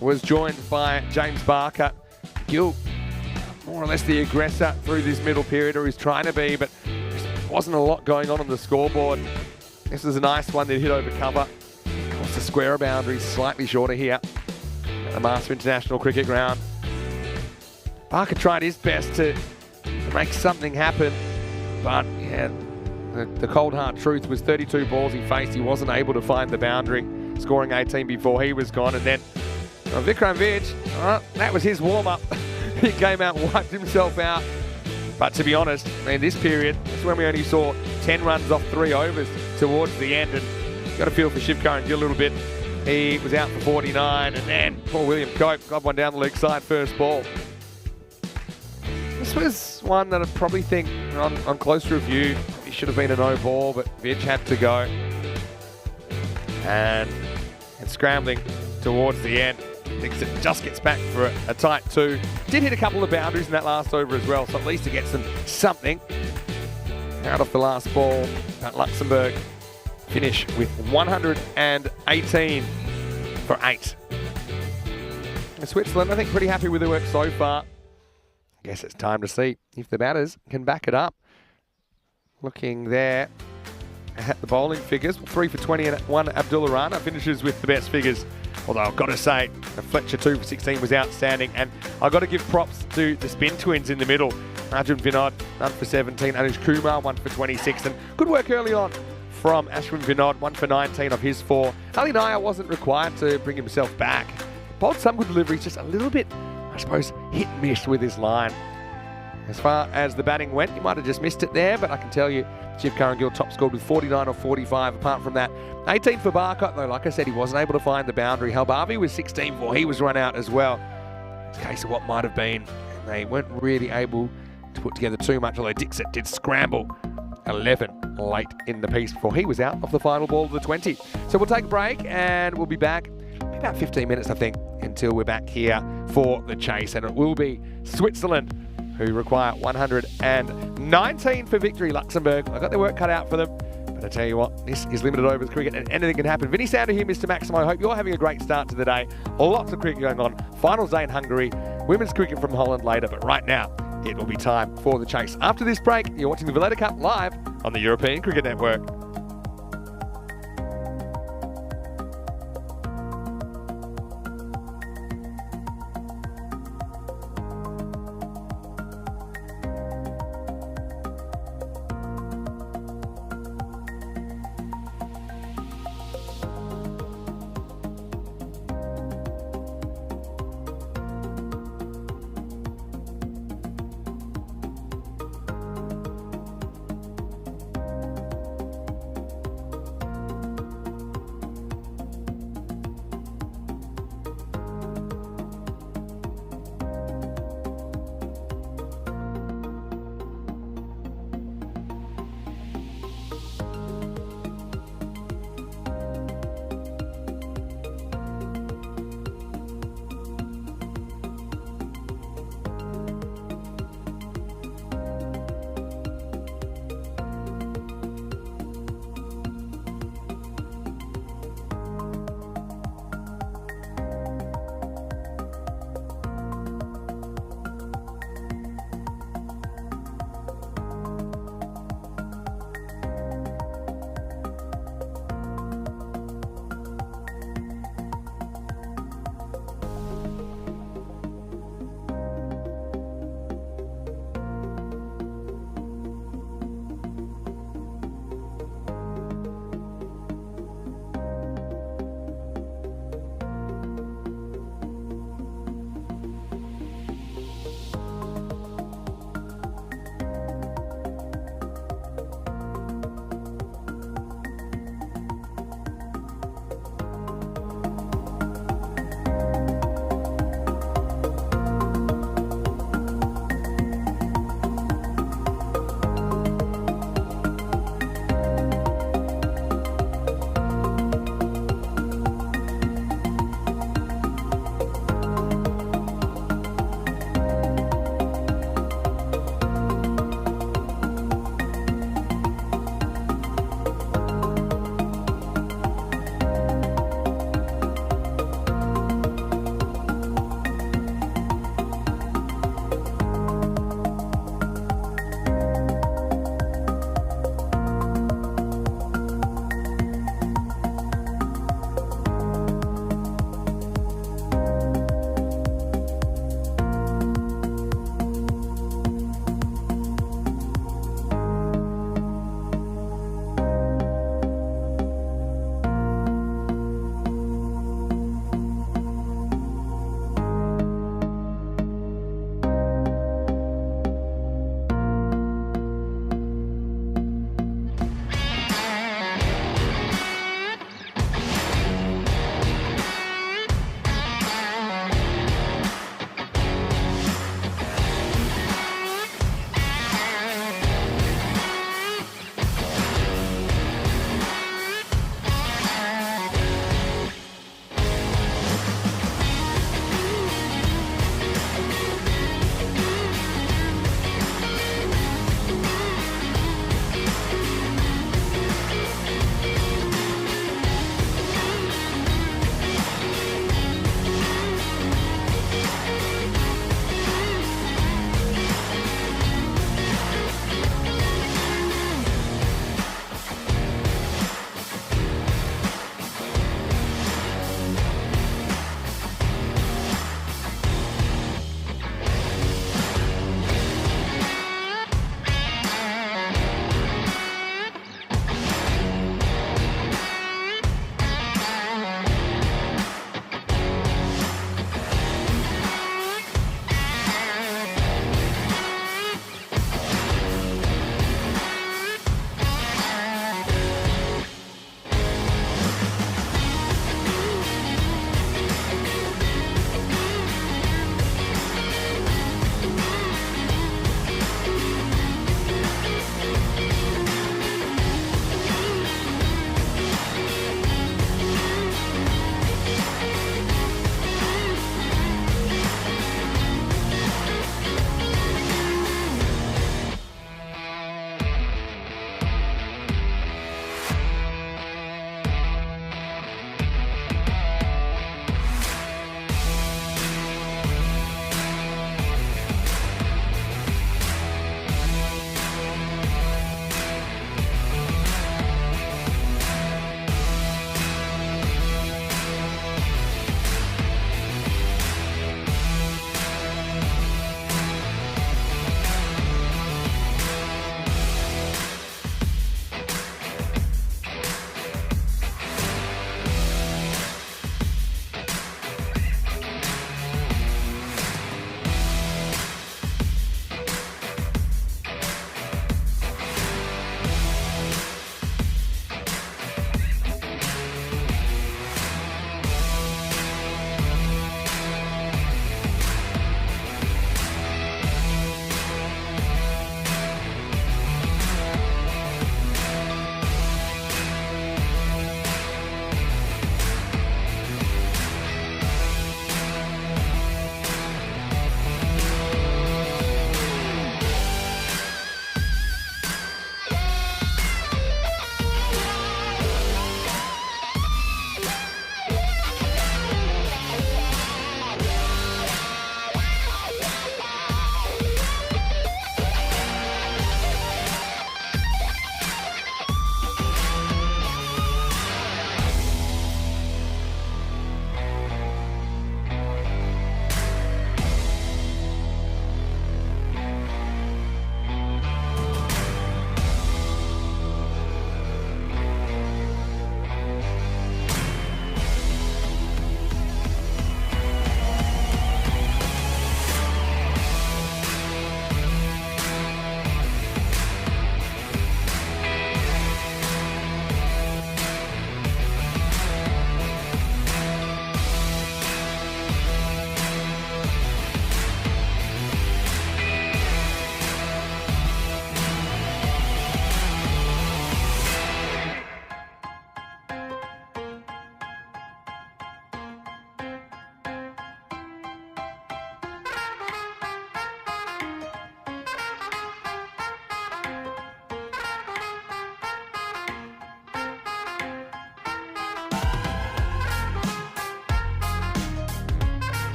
was joined by James Barker. Gill, more or less the aggressor through this middle period, or he's trying to be, but there wasn't a lot going on the scoreboard. This is a nice one that hit over cover. Across the square boundary, slightly shorter here at the Master International Cricket Ground. Barker tried his best to make something happen, but yeah, the cold hard truth was 32 balls he faced. He wasn't able to find the boundary, scoring 18 before he was gone. And then Vikram Vij, that was his warm-up. He came out and wiped himself out. But to be honest, in this period, that's when we only saw 10 runs off 3 overs towards the end. And got a feel for Shiv Curran-Gill a little bit. He was out for 49, and then poor William Cope got one down the leg side first ball. This was one that I probably think on close review, it should have been a no ball, but Vij had to go. And scrambling towards the end. Thinks it just gets back for a tight 2. Did hit a couple of boundaries in that last over as well, so at least he gets something out of the last ball. But Luxembourg finish with 118 for 8. And Switzerland, I think, pretty happy with their work so far. I guess it's time to see if the batters can back it up. Looking there at the bowling figures, 3 for 20 and 1 Abdullah Rana finishes with the best figures. Although I've got to say, the Fletcher 2 for 16 was outstanding, and I've got to give props to the spin twins in the middle. Arjun Vinod, 1 for 17, Anuj Kumar, 1 for 26, and good work early on from Ashwin Vinod, 1 for 19 of his 4. Ali Nair wasn't required to bring himself back. Bowled some good deliveries, just a little bit, I suppose, hit and miss with his line. As far as the batting went, he might have just missed it there, but I can tell you, Shiv Curran-Gill top scored with 49 or 45. Apart from that, 18 for Barker, though, like I said, he wasn't able to find the boundary. Halbavi was 16 for, he was run out as well. It's a case of what might have been. They weren't really able to put together too much, although Dixit did scramble 11 late in the piece before he was out of the final ball of the 20. So we'll take a break and we'll be back in about 15 minutes, I think, until we're back here for the chase. And it will be Switzerland who require 119 for victory. Luxembourg, I got their work cut out for them. But I tell you what, this is limited overs cricket and anything can happen. Vinny Sander here, Mr. Maximo. I hope you're having a great start to the day. Lots of cricket going on. Finals day in Hungary. Women's cricket from Holland later. But right now, it will be time for the chase. After this break, you're watching the Valletta Cup live on the European Cricket Network.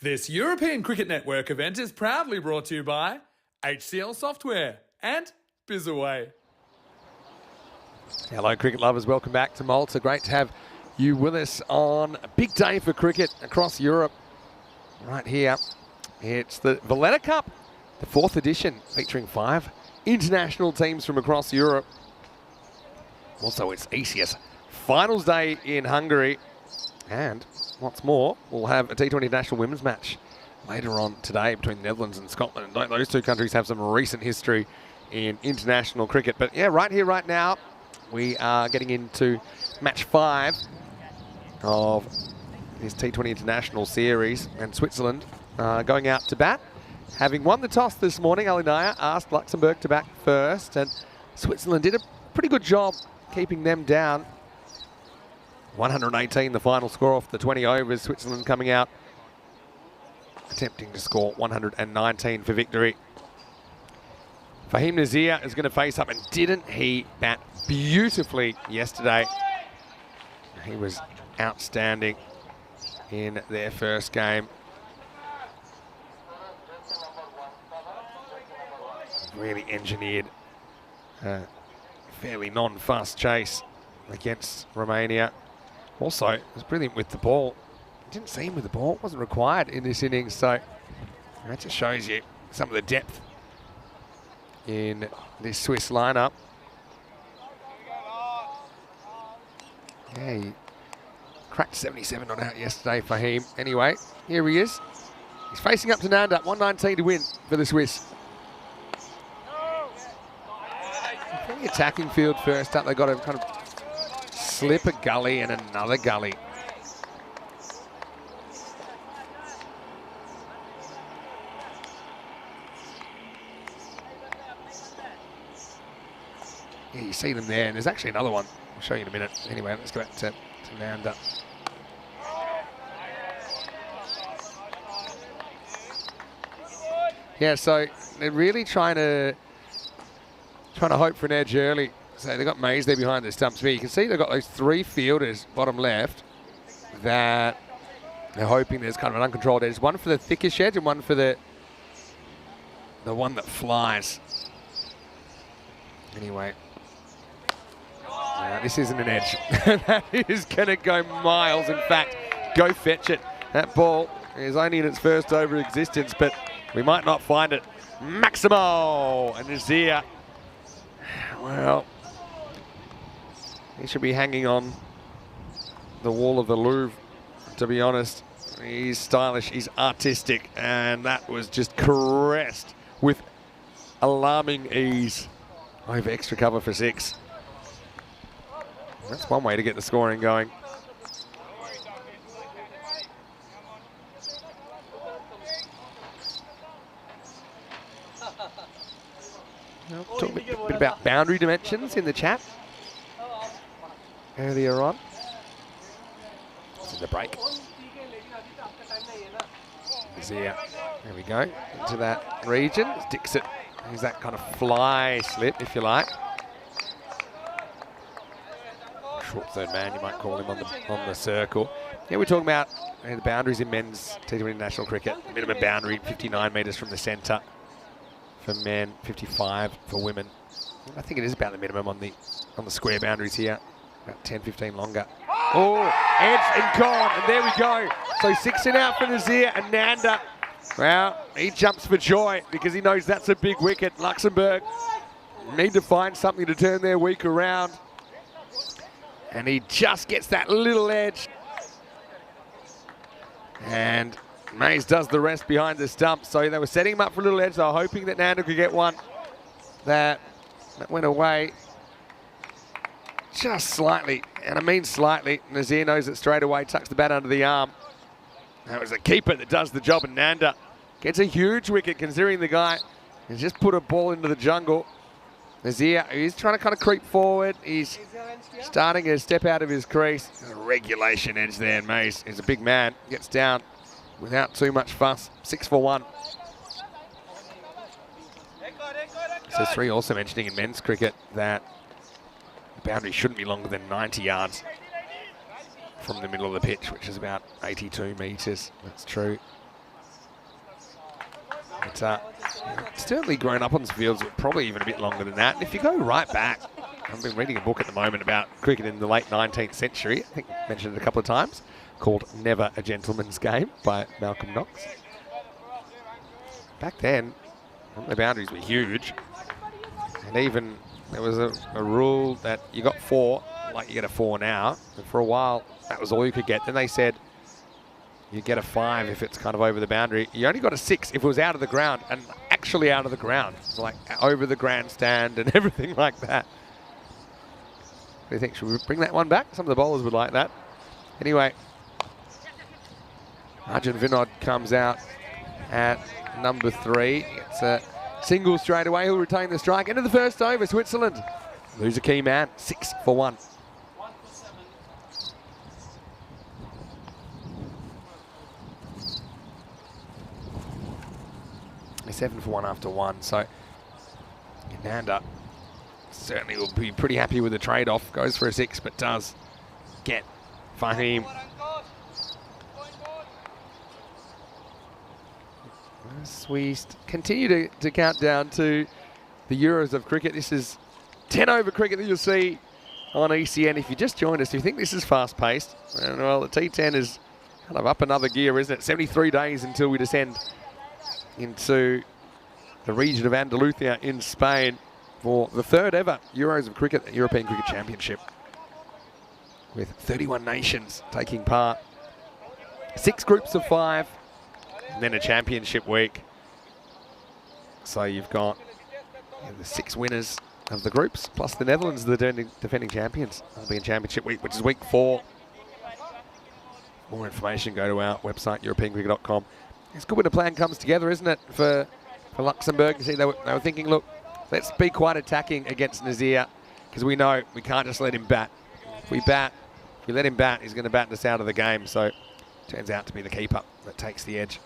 This European Cricket Network event is proudly brought to you by HCL Software and Bizaway. Hello, cricket lovers. Welcome back to Malta. Great to have you with us on a big day for cricket across Europe. Right here, it's the Valletta Cup, the 4th edition, featuring 5 international teams from across Europe. Also, it's ECS Finals Day in Hungary. And what's more, we'll have a T20 national women's match later on today between the Netherlands and Scotland. Those two countries have some recent history in international cricket. But yeah, right here, right now, we are getting into match 5 of this T20 International Series. And Switzerland going out to bat. Having won the toss this morning, Ali Naya asked Luxembourg to bat first. And Switzerland did a pretty good job keeping them down. 118 the final score off the 20 overs. Switzerland coming out attempting to score 119 for victory. Fahim Nazir is going to face up, and didn't he bat beautifully yesterday? He was outstanding in their first game. Really engineered a fairly non-fast chase against Romania. Also, it was brilliant with the ball. Didn't see him with the ball. It wasn't required in this innings. So that just shows you some of the depth in this Swiss lineup. Yeah, he cracked 77 not out yesterday for him. Anyway, here he is. He's facing up to Nanda. 119 to win for the Swiss. Pretty attacking field first up. They've got to kind of slip a gully and another gully. Yeah, you see them there, and there's actually another one. I'll show you in a minute. Anyway, let's go back to Nanda. Yeah, so they're really trying to hope for an edge early. So they've got Mays there behind the stumps. You can see they've got those 3 fielders, bottom left, that they're hoping there's kind of an uncontrolled edge. One for the thickest edge and one for the one that flies. Anyway, this isn't an edge. That is going to go miles. In fact, go fetch it. That ball is only in its first over existence, but we might not find it. Maximo and Nazir. Well, he should be hanging on the wall of the Louvre, to be honest. He's stylish, he's artistic, and that was just caressed with alarming ease over extra cover for 6. That's one way to get the scoring going. Talk a bit about boundary dimensions in the chat earlier on. It's in the break. There we go, into that region. Sticks it. He's that kind of fly slip, if you like. Short third man, you might call him on the circle. Yeah, we're talking about the boundaries in men's T20 national cricket. Minimum boundary, 59 metres from the centre for men, 55 for women. I think it is about the minimum on the square boundaries here. About 10, 15 longer. Oh, edge and gone, and there we go. So 6 in out for Nazir, and Nanda, well, he jumps for joy because he knows that's a big wicket. Luxembourg need to find something to turn their week around. And he just gets that little edge. And Mays does the rest behind the stump. So they were setting him up for a little edge. They were hoping that Nanda could get one. That went away just slightly. And I mean slightly. Nazir knows it straight away, tucks the bat under the arm. That was the keeper that does the job, and Nanda gets a huge wicket considering the guy has just put a ball into the jungle. Nazir, he's trying to kind of creep forward. He's starting to step out of his crease. A regulation edge there, and Mays is a big man. Gets down without too much fuss. 6 for 1. So 3 also mentioning in men's cricket that the boundary shouldn't be longer than 90 yards from the middle of the pitch, which is about 82 metres. That's true. But certainly grown up on these fields, probably even a bit longer than that. And if you go right back, I've been reading a book at the moment about cricket in the late 19th century. I think I mentioned it a couple of times, called Never a Gentleman's Game by Malcolm Knox. Back then, the boundaries were huge. And even there was a rule that you got 4, like you get a 4 now. And for a while, that was all you could get. Then they said you get a 5 if it's kind of over the boundary. You only got a 6 if it was out of the ground, and actually out of the ground, like over the grandstand and everything like that. What do you think? Should we bring that one back? Some of the bowlers would like that. Anyway, Arjun Vinod comes out at number 3. It's a single straight away. He'll retain the strike. Into the first over, Switzerland lose a key man, 6 for 1. A 7 for 1 after 1. So Nanda certainly will be pretty happy with the trade-off. Goes for a 6, but does get Fahim. As we continue to count down to the Euros of cricket, this is 10 over cricket that you'll see on ECN. If you just joined us, do you think this is fast-paced? Well, the T10 is kind of up another gear, isn't it? 73 days until we descend into the region of Andalusia in Spain for the 3rd ever Euros of cricket, the European Cricket Championship, with 31 nations taking part, 6 groups of 5, and then a championship week. So you've got the 6 winners of the groups, plus the Netherlands, the defending champions. That'll be in championship week, which is week 4. More information, go to our website, europeancricket.com. It's good when a plan comes together, isn't it, for Luxembourg? You see, they were thinking, look, let's be quite attacking against Nazir, because we know we can't just let him bat. If we let him bat, he's going to bat us out of the game. So turns out to be the keeper that takes the edge.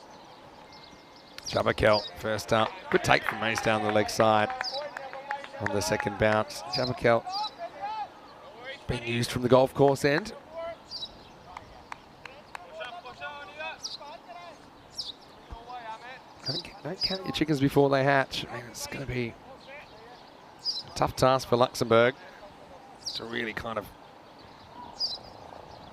Jabberkel first up. Good take from Mace down the leg side on the second bounce. Jabberkel being used from the golf course end. Don't count your chickens before they hatch. I mean, it's going to be a tough task for Luxembourg to really kind of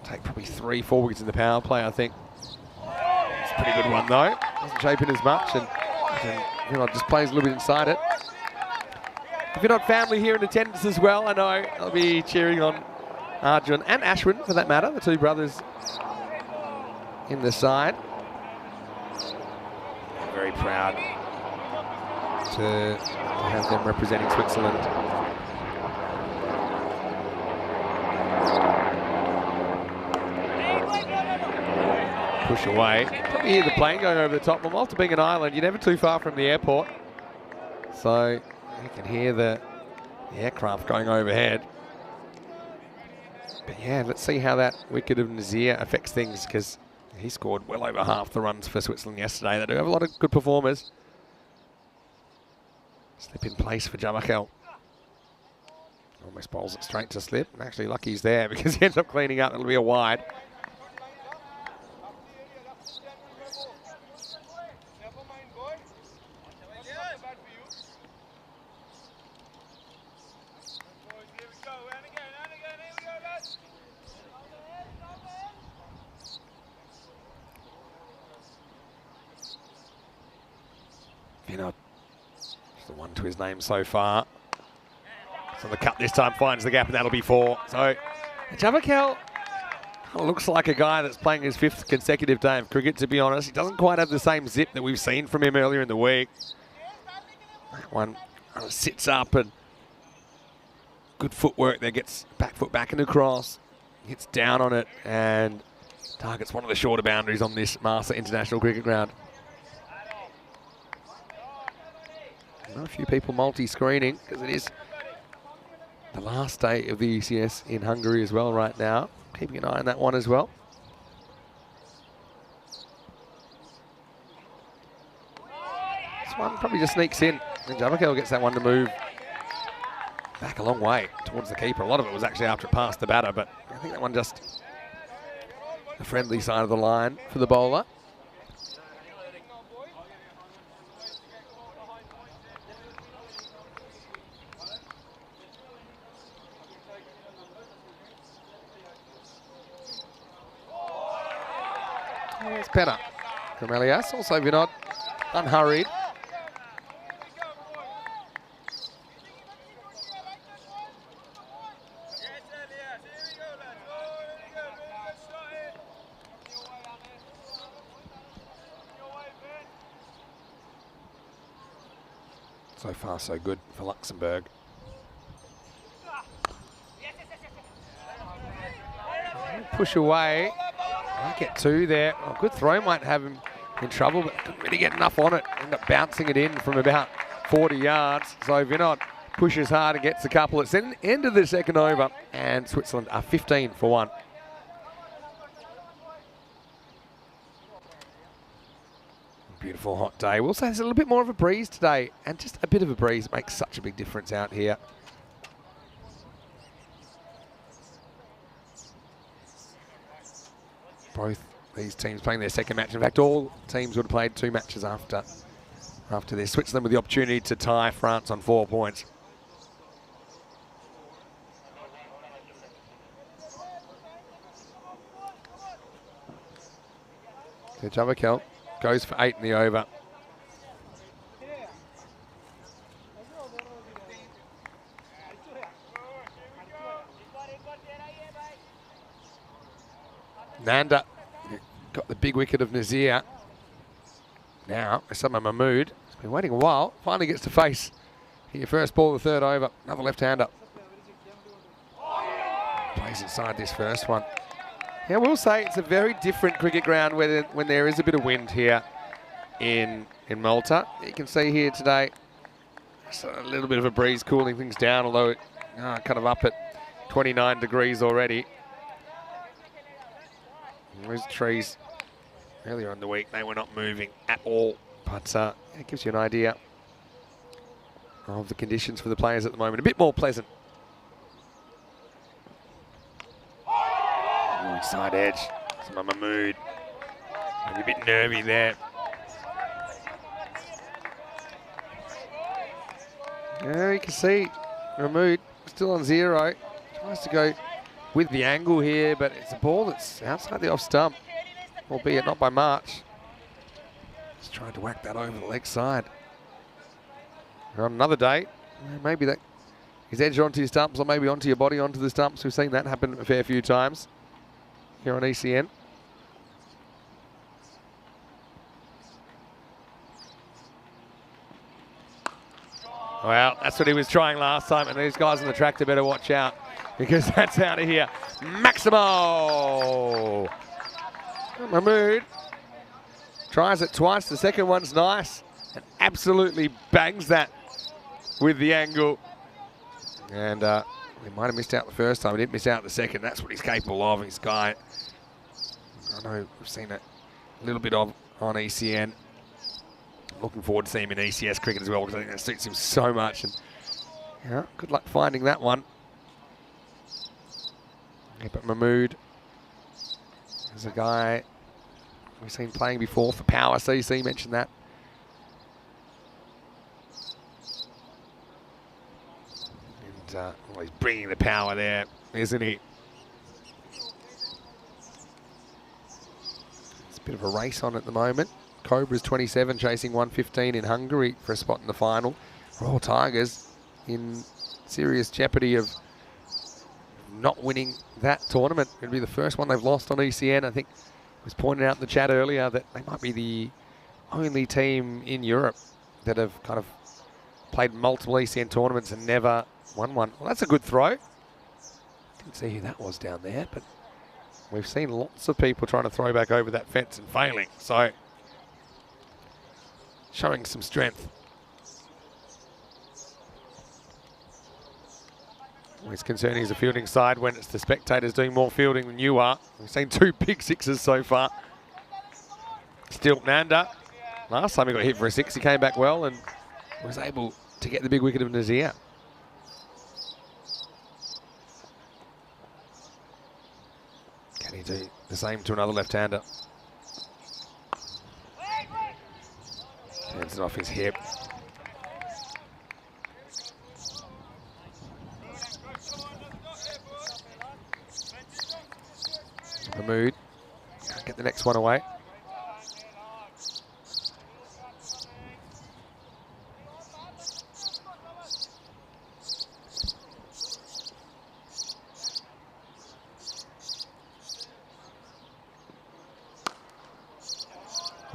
take probably 3-4 wickets in the power play, I think. It's a pretty good one, though. Doesn't shape it as much, and just plays a little bit inside it. If you're not family here in attendance as well, I know I'll be cheering on Arjun and Ashwin, for that matter, the 2 brothers in the side. Very proud to have them representing Switzerland. Push away. Probably hear the plane going over the top. Well, Malta being an island, you're never too far from the airport. So you can hear the aircraft going overhead. But yeah, let's see how that wicket of Nazir affects things, because he scored well over half the runs for Switzerland yesterday. They do have a lot of good performers. Slip in place for Jabberkel. Almost bowls it straight to slip. And actually lucky he's there, because he ends up cleaning up. It'll be a wide. Vinod, the one to his name so far. So the cut this time finds the gap, and that'll be 4. So Jabberkel looks like a guy that's playing his 5th consecutive day of cricket, to be honest. He doesn't quite have the same zip that we've seen from him earlier in the week. That one sits up, and good footwork there, gets back foot back and across, hits down on it, and targets one of the shorter boundaries on this Marsa International Cricket Ground. A few people multi-screening, because it is the last day of the ECS in Hungary as well right now. Keeping an eye on that one as well. This one probably just sneaks in, and Jabberkel gets that one to move back a long way towards the keeper. A lot of it was actually after it passed the batter, but I think that one just the friendly side of the line for the bowler. It's better. Camelias, also Vinod, unhurried. So far, so good for Luxembourg. Push away. Might get two there. Oh, good throw might have him in trouble, but couldn't really get enough on it. End up bouncing it in from about 40 yards. So Vinod pushes hard and gets a couple. It's the end of the second over, and Switzerland are 15 for 1. Beautiful hot day. We'll say there's a little bit more of a breeze today, and just a bit of a breeze makes such a big difference out here. Both these teams playing their second match. In fact, all teams would have played 2 matches after this. Switzerland with the opportunity to tie France on 4 points. So Javakel goes for 8 in the over. Nanda got the big wicket of Nazir. Now, Osama Mahmood has been waiting a while. Finally gets to face here. First ball of the third over. Another left-hander. Plays inside this first one. Yeah, we'll say it's a very different cricket ground when there is a bit of wind here in Malta. You can see here today, it's a little bit of a breeze cooling things down, although it kind of up at 29 degrees already. Those trees earlier in the week, they were not moving at all, but it gives you an idea of the conditions for the players at the moment. A bit more pleasant. Ooh, side edge, some of Mahmood. Maybe a bit nervy there. Yeah, you can see Mahmood still on 0. Tries to go with the angle here, but it's a ball that's outside the off stump, albeit not by much. Just trying to whack that over the leg side. On another day, maybe that is edge onto your stumps, or maybe onto your body, onto the stumps. We've seen that happen a fair few times here on ECN. Well, that's what he was trying last time, and these guys on the tractor better watch out, because that's out of here. Maximo! Mahmood tries it twice. The second one's nice, and absolutely bangs that with the angle. And he might have missed out the first time. He didn't miss out the second. That's what he's capable of. He's guy. I know we've seen it a little bit of on ECN. Looking forward to seeing him in ECS cricket as well, because I think that suits him so much. And yeah, good luck finding that one. Yeah, but Mahmood is a guy we've seen playing before for Power CC, mentioned that. And well, he's bringing the power there, isn't he? It's a bit of a race on at the moment. Cobra's 27, chasing 115 in Hungary for a spot in the final. Royal Tigers in serious jeopardy of not winning that tournament. It'll be the first one they've lost on ECN. I think it was pointed out in the chat earlier that they might be the only team in Europe that have kind of played multiple ECN tournaments and never won one. Well, that's a good throw. Didn't see who that was down there, but we've seen lots of people trying to throw back over that fence and failing. So showing some strength. Always concerning as a fielding side when it's the spectators doing more fielding than you are. We've seen 2 big sixes so far. Still Nanda. Last time he got hit for a 6, he came back well and was able to get the big wicket of Nazir. Can he do the same to another left-hander? Turns it off his hip. Mahmood can't get the next one away.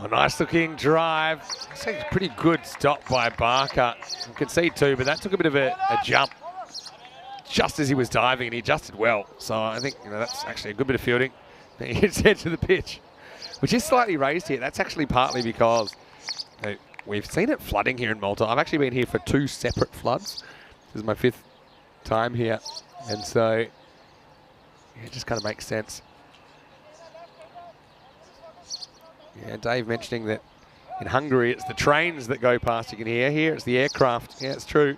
A nice looking drive. It's a pretty good stop by Barker. You can see too, but that took a bit of a jump just as he was diving, and he adjusted well. So I think that's actually a good bit of fielding. He hits head to the pitch, which is slightly raised here. That's actually partly because we've seen it flooding here in Malta. I've actually been here for 2 separate floods. This is my 5th time here, and so it just kind of makes sense. Yeah, Dave mentioning that in Hungary it's the trains that go past. You can hear here it's the aircraft. Yeah, it's true.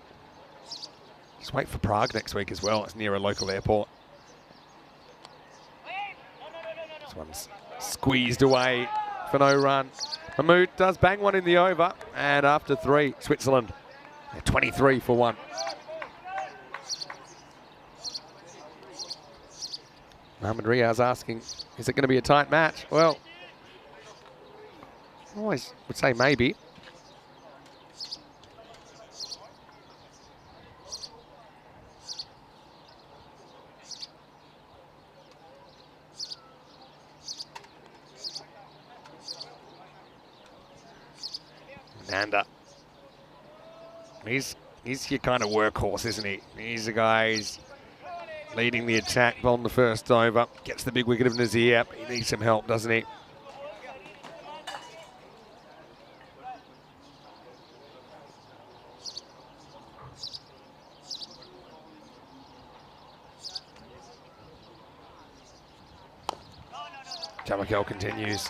Just wait for Prague next week as well. It's near a local airport. This one's squeezed away for no run. Mahmoud does bang one in the over, and after 3, Switzerland 23 for 1. Mohamed Riaz asking, is it going to be a tight match? Well, I always would say maybe. Nanda. He's your kind of workhorse, isn't he? He's a guy who's leading the attack on the first over. Gets the big wicket of Nazir. He needs some help, doesn't he? Jamakel continues.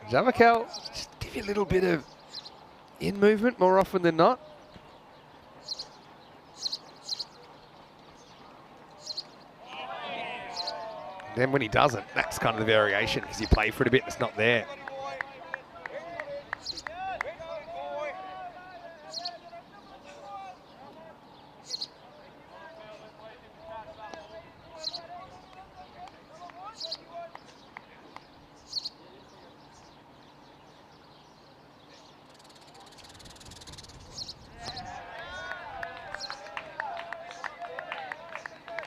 Jamakel, just give you a little bit of in movement more often than not. Then when he doesn't, that's kind of the variation, because you play for it a bit, it's not there.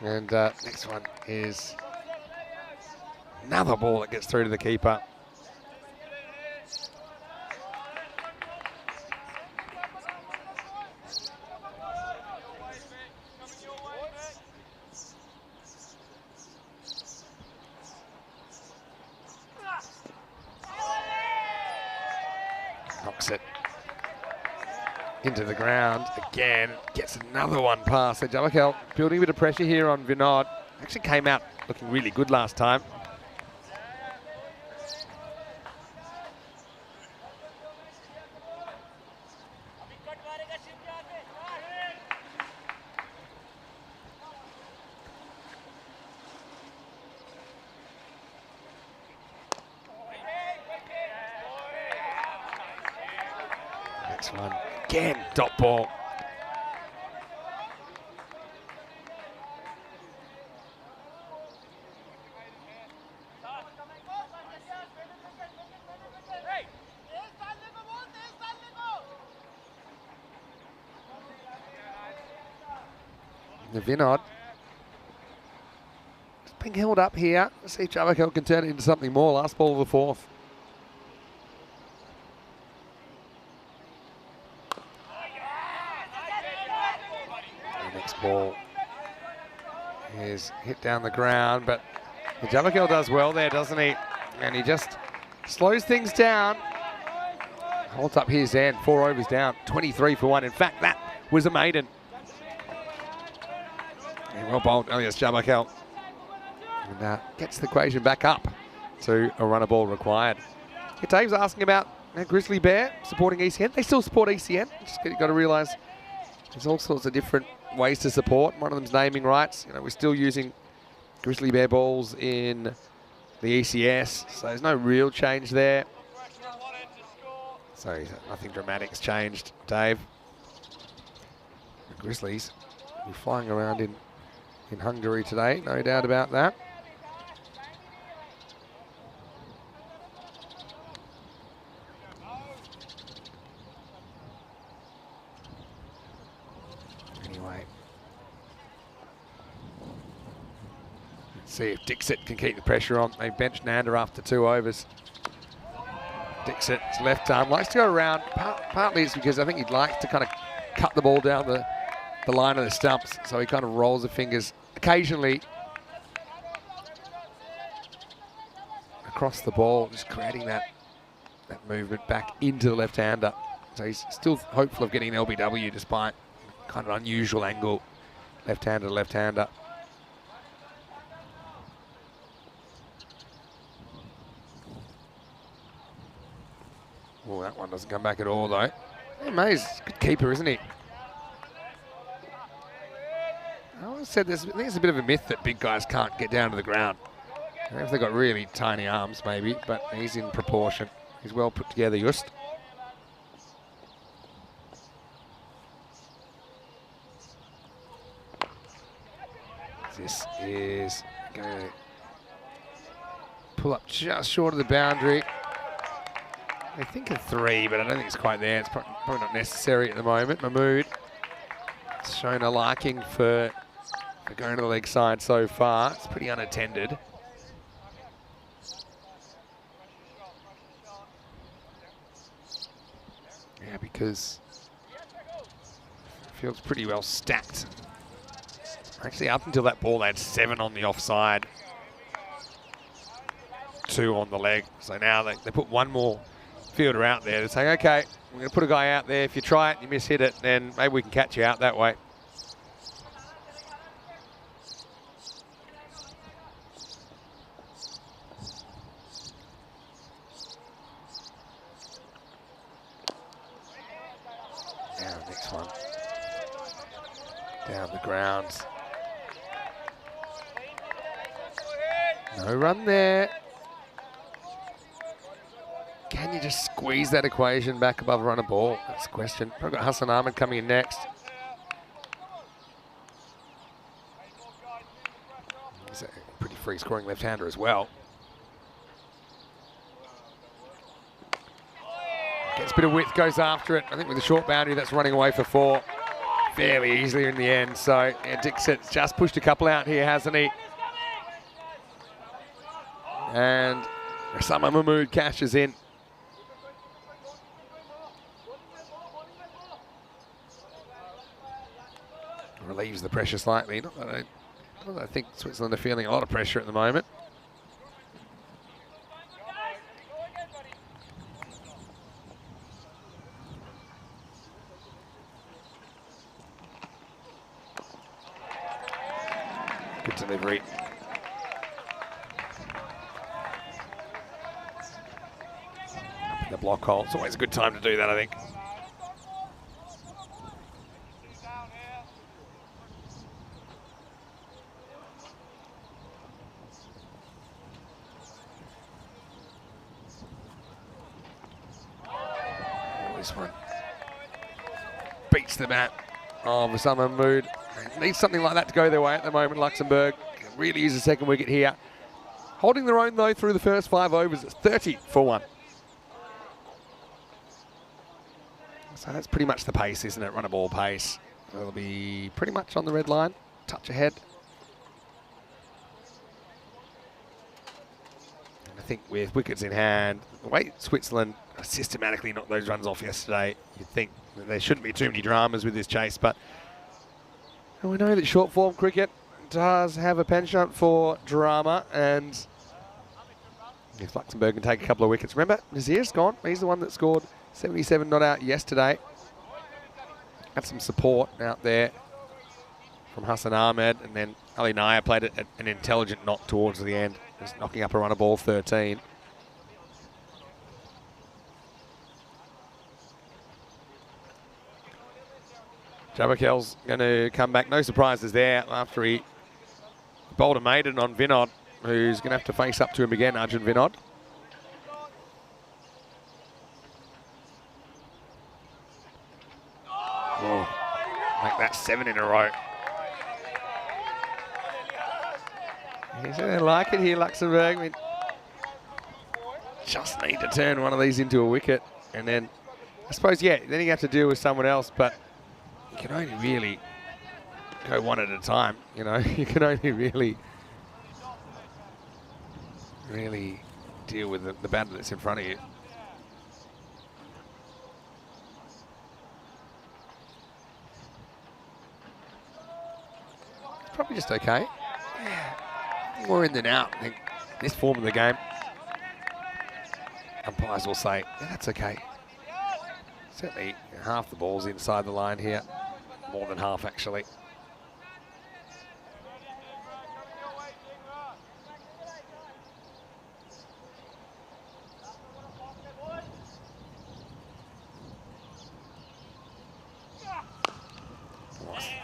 And next one is another ball that gets through to the keeper. Knocks it into the ground again, gets another one past. So Jamakel building a bit of pressure here on Vinod. Actually came out looking really good last time. Next one, again, dot ball. The Vinod. It's being held up here. Let's see if Jamakel can turn it into something more. Last ball of the 4th. The next ball is hit down the ground, but Jamakel does well there, doesn't he? And he just slows things down. Holds up his end, 4 overs down, 23 for 1. In fact, that was a maiden. Well bowled, Elias Jamakel. And gets the equation back up to a runner ball required. Yeah, Dave's asking about Grizzly Bear supporting ECN. They still support ECN. Just got to realise there's all sorts of different ways to support. One of them's naming rights. We're still using Grizzly Bear balls in the ECS, so there's no real change there. So nothing dramatic's changed, Dave. The Grizzlies will be flying around in Hungary today, no doubt about that. See if Dixit can keep the pressure on. They benched Nanda after 2 overs. Dixit's left arm likes to go around. Partly it's because I think he likes to kind of cut the ball down the line of the stumps, so he kind of rolls the fingers occasionally across the ball, just creating that movement back into the left-hander. So he's still hopeful of getting an LBW despite kind of unusual angle, left-hander to left-hander. Oh, that one doesn't come back at all, though. Hey, Mays, good keeper, isn't he? I always said this. I think it's a bit of a myth that big guys can't get down to the ground. I don't know if they've got really tiny arms, maybe, but he's in proportion. He's well put together, Just. This is going to pull up just short of the boundary. I think a 3, but I don't think it's quite there. It's probably not necessary at the moment. Mahmood has shown a liking for going to the leg side so far. It's pretty unattended. Yeah, because the field's pretty well stacked. Actually, up until that ball, they had 7 on the offside, 2 on the leg. So now they put one more fielder out there. They're saying, okay, we're going to put a guy out there. If you try it, you miss-hit it, then maybe we can catch you out that way. Now, next one. Down the ground. No run there. Can you just squeeze that equation back above a run of ball? That's the question. I've got Hassan Ahmed coming in next. He's a pretty free scoring left-hander as well. Gets a bit of width, goes after it. I think with the short boundary, that's running away for 4 fairly easily in the end. So yeah, Dixit's just pushed a couple out here, hasn't he? And Osama Mahmood cashes in. Relieves the pressure slightly. Not that I think Switzerland are feeling a lot of pressure at the moment. Good delivery. Up in the block hole. It's always a good time to do that, I think. This one beats the bat of Osama Mahmood. Needs something like that to go their way at the moment. Luxembourg can really use a second wicket here. Holding their own, though, through the first 5 overs. It's 30 for 1. So that's pretty much the pace, isn't it? Run a ball pace. They'll be pretty much on the red line. Touch ahead. And I think with wickets in hand, the way Switzerland systematically knocked those runs off yesterday, you'd think that there shouldn't be too many dramas with this chase, but we know that short form cricket does have a penchant for drama, and if Luxembourg can take a couple of wickets. Remember, Nazir's gone. He's the one that scored 77 not out yesterday. Had some support out there from Hassan Ahmed, and then Ali Naya played an intelligent knock towards the end, just knocking up a run of ball 13. Jabakel's going to come back. No surprises there after he bowled a maiden on Vinod, who's going to have to face up to him again, Arjun Vinod. Oh, like that 7 in a row. He's going to like it here, Luxembourg. We just need to turn one of these into a wicket. And then, I suppose, yeah, then you have to deal with someone else, but you can only really go one at a time, you know. You can only really really deal with the batter that's in front of you. Probably just okay. Yeah. More in than out, I think, this form of the game. Umpires will say, yeah, that's okay. Certainly half the ball's inside the line here. More than half, actually.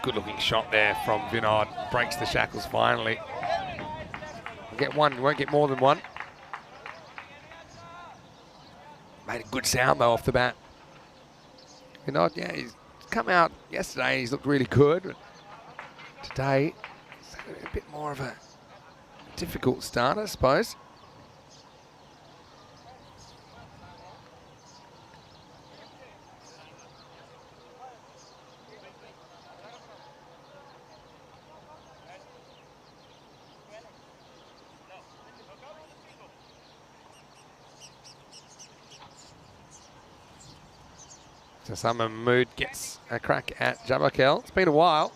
Good looking shot there from Vinod. Breaks the shackles finally. We'll get one, won't get more than one. Made a good sound though off the bat. Vinod, yeah, he's come out yesterday, he's looked really good. Today, it's a bit more of a difficult start, I suppose. So Summer Mood gets a crack at Jabakel. It's been a while.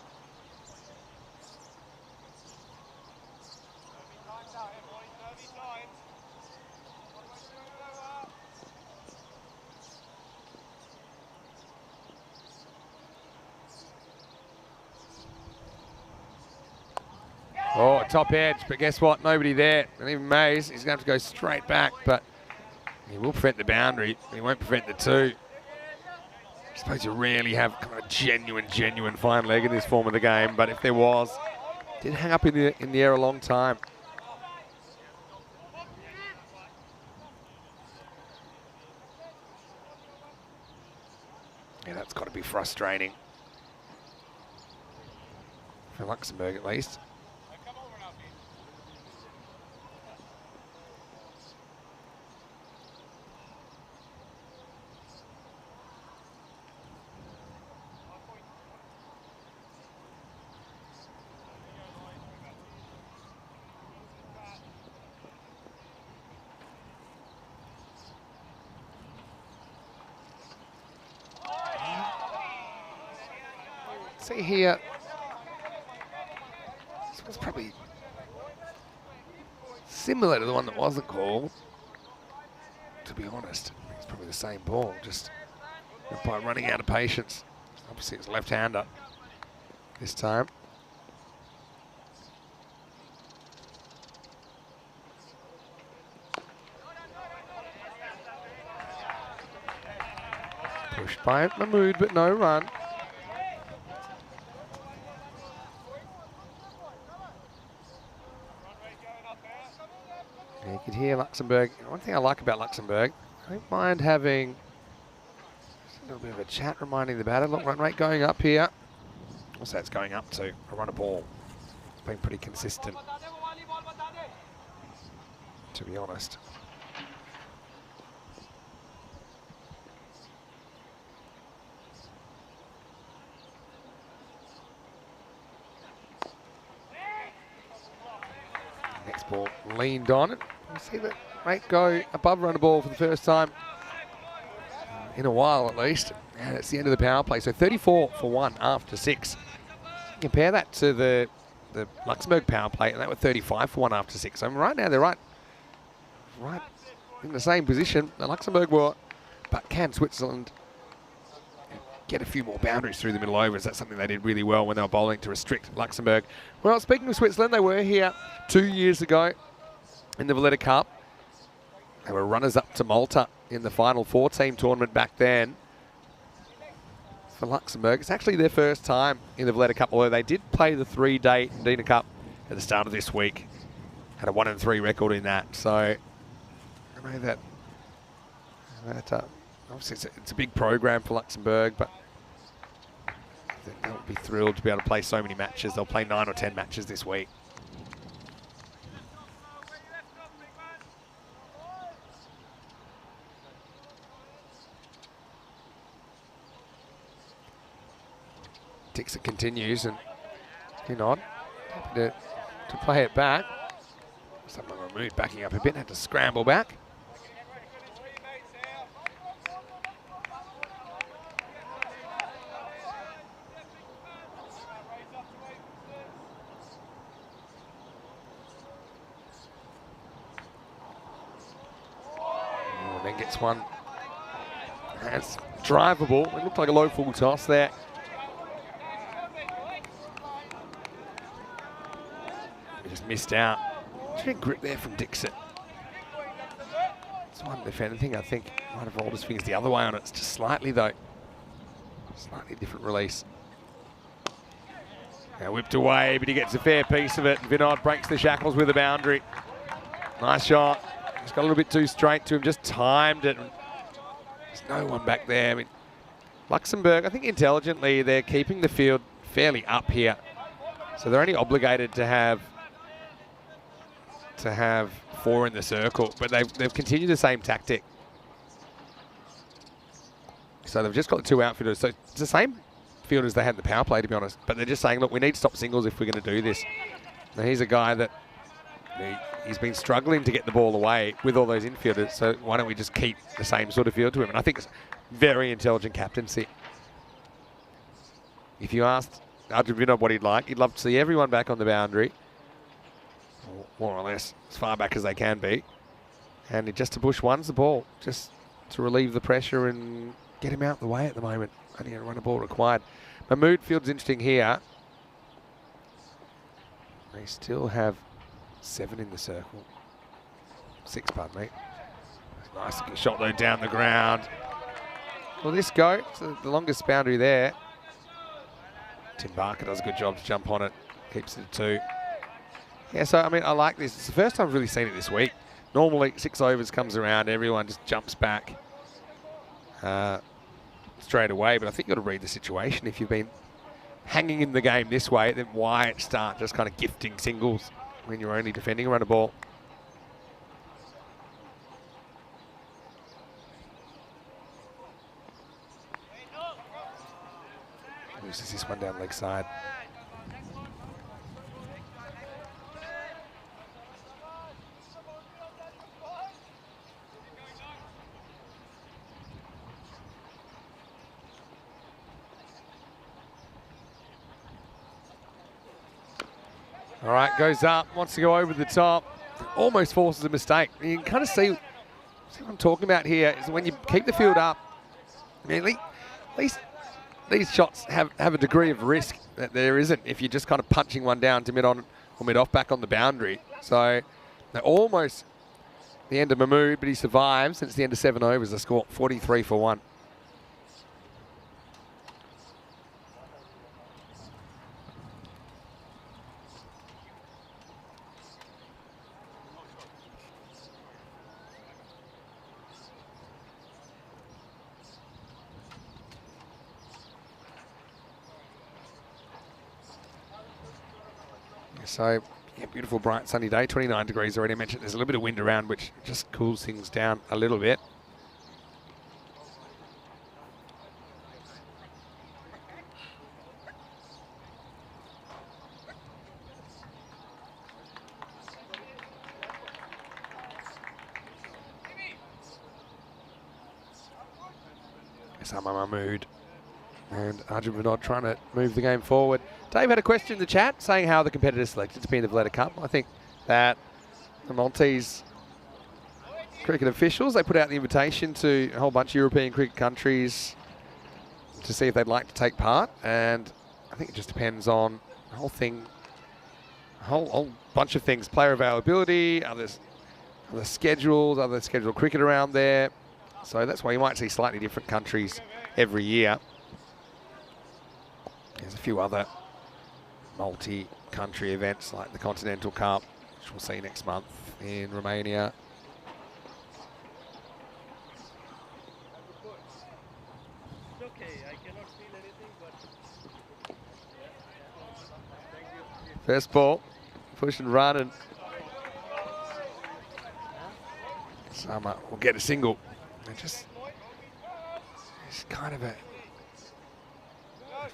Oh, top edge, but guess what? Nobody there. And even Mays, he's going to have to go straight back, but he will prevent the boundary. He won't prevent the two. I suppose you rarely have kind of genuine fine leg in this form of the game, but if there was, it did hang up in the air a long time. Yeah, that's got to be frustrating. For Luxembourg, at least. See here, this one's probably similar to the one that wasn't called, to be honest. It's probably the same ball, just by running out of patience. Obviously it's left-hander this time. Pushed by Mahmood, but no run. You could hear Luxembourg. One thing I like about Luxembourg, I don't mind having just a little bit of a chat reminding the batter. Look, run rate going up here. Also, it's going up to a run a ball. It's been pretty consistent, to be honest. Next ball leaned on it. You see that rate go above run a ball for the first time in a while, at least. And it's the end of the power play. So 34 for 1 after 6. Compare that to the Luxembourg power play, and that were 35 for 1 after 6. So right now they're right in the same position that Luxembourg were. But can Switzerland get a few more boundaries through the middle overs? That's something they did really well when they were bowling to restrict Luxembourg. Well, speaking of Switzerland, they were here 2 years ago in the Valletta Cup. They were runners-up to Malta in the final 4-team tournament back then. For Luxembourg, it's actually their first time in the Valletta Cup, although they did play the 3-day Dina Cup at the start of this week. Had a 1-3 record in that. So I know that obviously it's a big program for Luxembourg, but they'll be thrilled to be able to play so many matches. They'll play 9 or 10 matches this week. Dixon continues, and Vinod happy to play it back. Mahmood backing up a bit, had to scramble back. Then gets one. That's drivable. It looked like a low full toss there. He just missed out. Good grip there from Dixon. This one, if anything, I think might have rolled his fingers the other way on it. It's just slightly though. Slightly different release. Now whipped away, but he gets a fair piece of it. Vinod breaks the shackles with a boundary. Nice shot. Just got a little bit too straight to him, just timed it. There's no one back there. I mean, Luxembourg, I think intelligently, they're keeping the field fairly up here. So they're only obligated to have 4 in the circle, but they've continued the same tactic. So they've just got the 2 outfielders. So it's the same field as they had in the power play, to be honest. But they're just saying, look, we need to stop singles if we're going to do this. Now he's a guy that he's been struggling to get the ball away with all those infielders. So why don't we just keep the same sort of field to him? And I think it's very intelligent captaincy. If you asked Arjun Vinod what he'd like, he'd love to see everyone back on the boundary, more or less as far back as they can be, and just to push one's the ball, just to relieve the pressure and get him out the way at the moment. Only a run of ball required. Mahmood field's interesting here. They still have 7 in the circle. 6, pardon me. Nice shot though down the ground. Will this go? So the longest boundary there. Tim Barker does a good job to jump on it. Keeps it at 2. Yeah, so I mean, I like this. It's the first time I've really seen it this week. Normally 6 overs comes around, everyone just jumps back straight away. But I think you've got to read the situation. If you've been hanging in the game this way, then why start just kind of gifting singles when you're only defending a run of ball? Loses this one down leg side. All right, goes up, wants to go over the top, almost forces a mistake. You can kind of see what I'm talking about here is when you keep the field up, I mean, at least these shots have a degree of risk that there isn't if you're just kind of punching one down to mid-on or mid-off back on the boundary. So they're almost the end of Mahmood, but he survives, and it's the end of 7 overs. They score 43 for 1. So, yeah, beautiful, bright, sunny day, 29 degrees already. I mentioned there's a little bit of wind around, which just cools things down a little bit. Sama Mahmood and Arjun Vinod trying to move the game forward. Dave had a question in the chat saying how the competitors selected to be in the Valletta Cup. I think that the Maltese cricket officials, they put out the invitation to a whole bunch of European cricket countries to see if they'd like to take part, and I think it just depends on the whole thing, a whole bunch of things: player availability, other schedules, other scheduled cricket around there. So that's why you might see slightly different countries every year. There's a few other multi-country events like the Continental Cup, which we'll see next month in Romania. First ball, push and run, and Sama will get a single. It's kind of a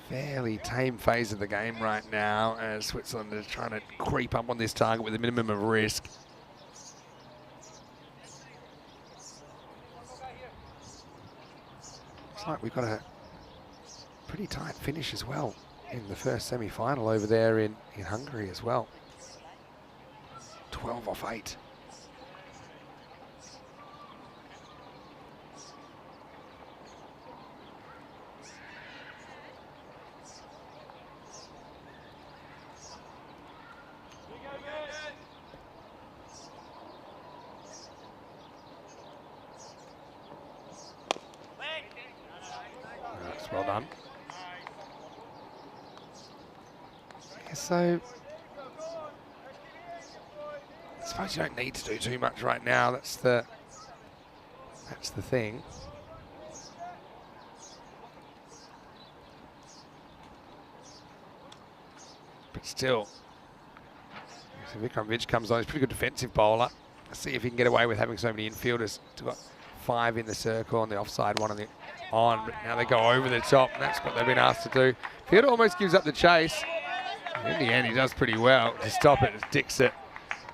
fairly tame phase of the game right now as Switzerland is trying to creep up on this target with a minimum of risk. Looks like we've got a pretty tight finish as well in the first semi-final over there in Hungary as well. 12 off 8. That's well done. Yeah, so I suppose you don't need to do too much right now. That's the thing. But still, so Vikramvich comes on. He's a pretty good defensive bowler. Let's see if he can get away with having so many infielders. He's got 5 in the circle on the offside, 1 on the on. But now they go over the top. And that's what they've been asked to do. Fielder almost gives up the chase. In the end, he does pretty well to stop it as Dixit.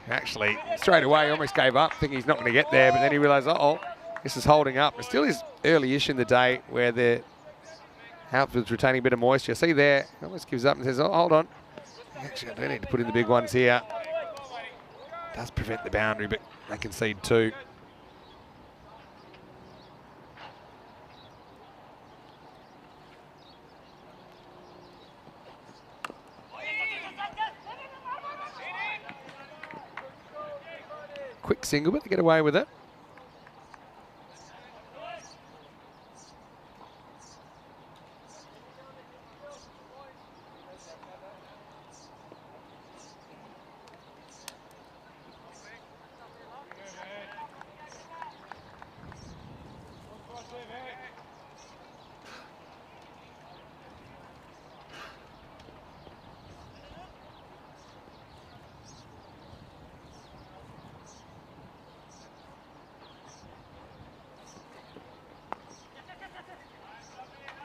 Actually, straight away, almost gave up, thinking he's not going to get there, but then he realised, uh-oh, this is holding up. It still is early-ish in the day where the outfield's retaining a bit of moisture. See there, he almost gives up and says, oh, hold on. Actually, I do need to put in the big ones here. Does prevent the boundary, but they concede 2. Quick single, but they get away with it.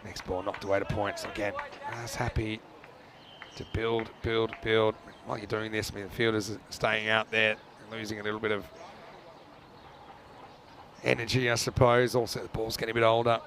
Next ball knocked away to points again. That's happy to build. While you're doing this, I mean, the fielders are staying out there and losing a little bit of energy, I suppose. Also, the ball's getting a bit older.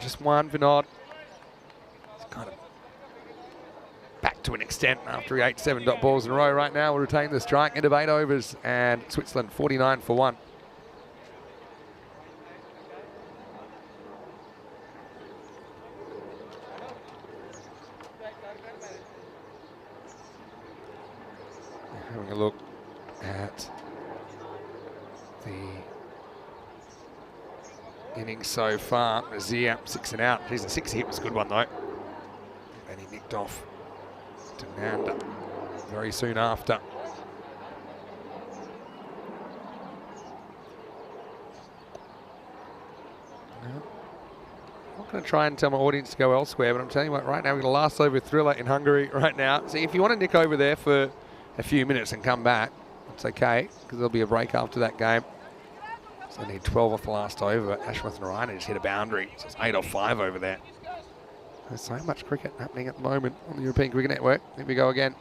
Just one, Vinod. It's kind of back to an extent after he ate 7 dot balls in a row right now. We'll retain the strike, end of 8 overs, and Switzerland 49 for 1. Having a look at the innings so far. Nazir 6 and out. Geez, the 6 hit was a good one though. And he nicked off to Nanda very soon after. I'm not going to try and tell my audience to go elsewhere, but I'm telling you what, right now we're going to last over thriller in Hungary right now. See, if you want to nick over there for a few minutes and come back, it's okay, because there'll be a break after that game. So they need 12 off the last over, but Ashworth Narayana just hit a boundary. So it's 8 off 5 over there. There's so much cricket happening at the moment on the European Cricket Network. Here we go again.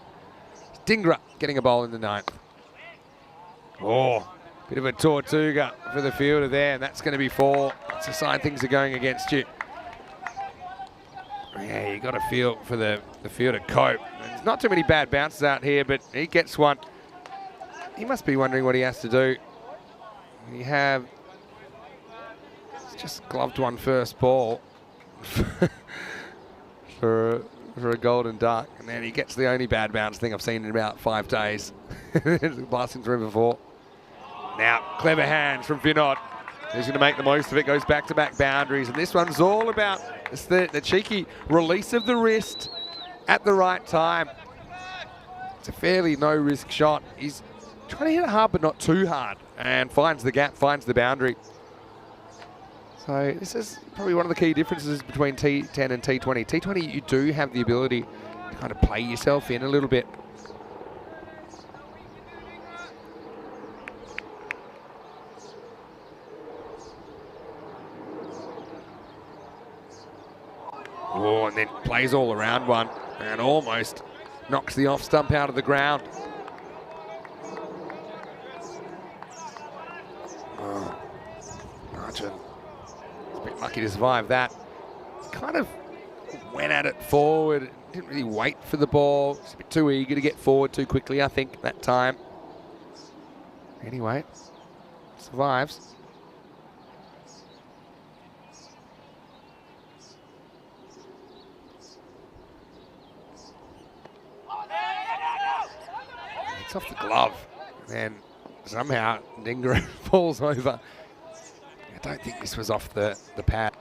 Dingra getting a bowl in the 9th. Oh, bit of a Tortuga for the fielder there, and that's going to be 4. That's a sign things are going against you. Yeah, you got to feel for the fielder cope. There's not too many bad bounces out here, but he gets one. He must be wondering what he has to do. You have just gloved one first ball for a golden duck, and then he gets the only bad bounce thing I've seen in about 5 days. Blasting through before. Now, clever hands from Vinod. He's going to make the most of it. Goes back-to-back boundaries, and this one's all about the cheeky release of the wrist at the right time. It's a fairly no-risk shot. He's trying to hit it hard, but not too hard, and finds the gap, finds the boundary. So this is probably one of the key differences between T10 and T20. T20, you do have the ability to kind of play yourself in a little bit. Oh, and then plays all around one and almost knocks the off stump out of the ground. Oh, Arjun was a bit lucky to survive that. Kind of went at it forward, didn't really wait for the ball. Just a bit too eager to get forward too quickly, I think, that time. Anyway, survives. It's off the glove. And then somehow Dingra falls over. I don't think this was off the pad.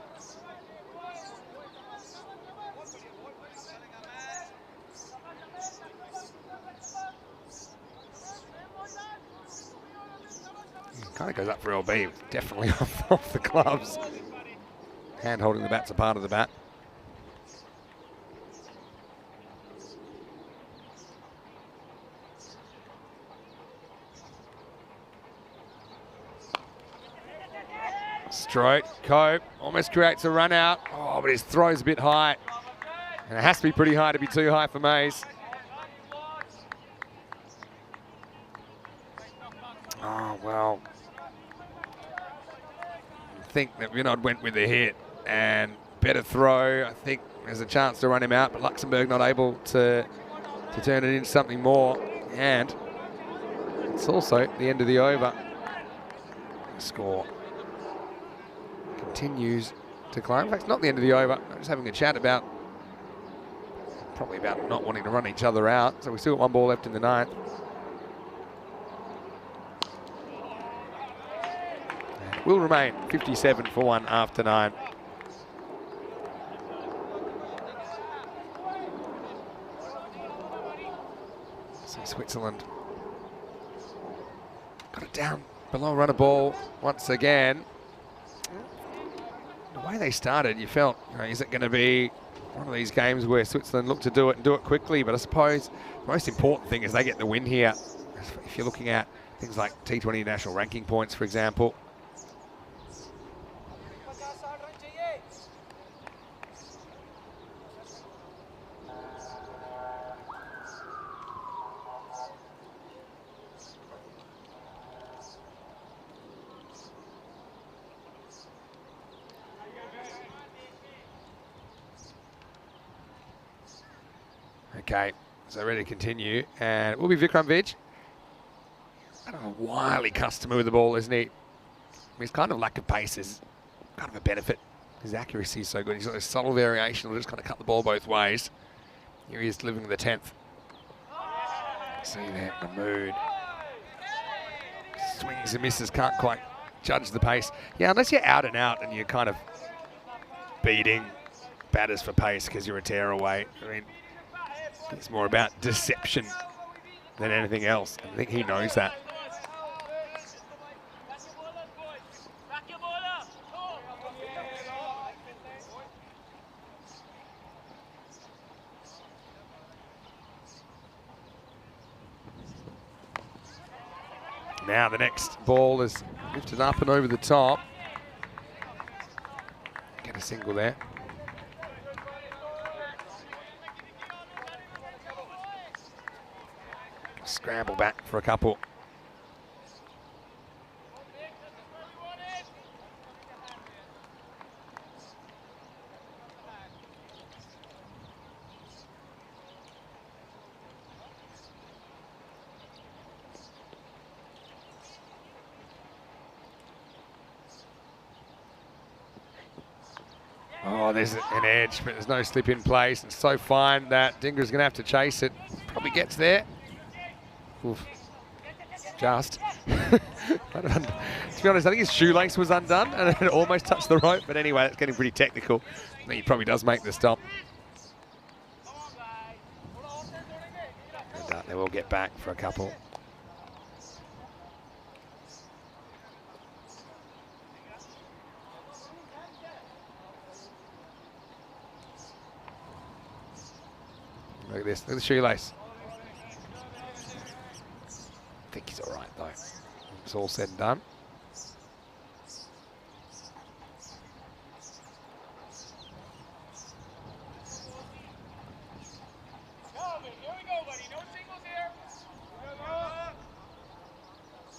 Kind of goes up for LB, definitely off the gloves. Hand holding the bat's a part of the bat. Stroke, Cope almost creates a run out. Oh, but his throw's a bit high. And it has to be pretty high to be too high for Mays. Oh, well. I think that Vinod went with the hit and better throw. I think there's a chance to run him out, but Luxembourg not able to turn it into something more. And it's also the end of the over. The score continues to climb. In fact, it's not the end of the over. I'm just having a chat about, probably about not wanting to run each other out. So we still got one ball left in the ninth. Will remain 57 for 1 after 9. So Switzerland got it down below runner ball once again. The way they started, you felt, is it going to be one of these games where Switzerland look to do it and do it quickly? But I suppose the most important thing is they get the win here. If you're looking at things like T20 national ranking points, for example. Okay, so ready to continue, and it will be Vikram Vij. Kind of a wily customer with the ball, isn't he? His kind of lack of pace is kind of a benefit. His accuracy is so good. He's got this subtle variation. Will just kind of cut the ball both ways. Here he is delivering the 10th. See there, the mood. Swings and misses, can't quite judge the pace. Yeah, unless you're out and out and you're kind of beating batters for pace because you're a tear away. I mean, it's more about deception than anything else. I think he knows that. Now the next ball is lifted up and over the top. Get a single there. Scramble back for a couple. Oh, there's an edge, but there's no slip in place. It's so fine that Dingra's going to have to chase it. Probably gets there. Oof. Just. To be honest, I think his shoelace was undone and it almost touched the rope. But anyway, it's getting pretty technical. I think he probably does make the stop. And they will get back for a couple. Look at this, look at the shoelace. I think he's all right though. It's all said and done.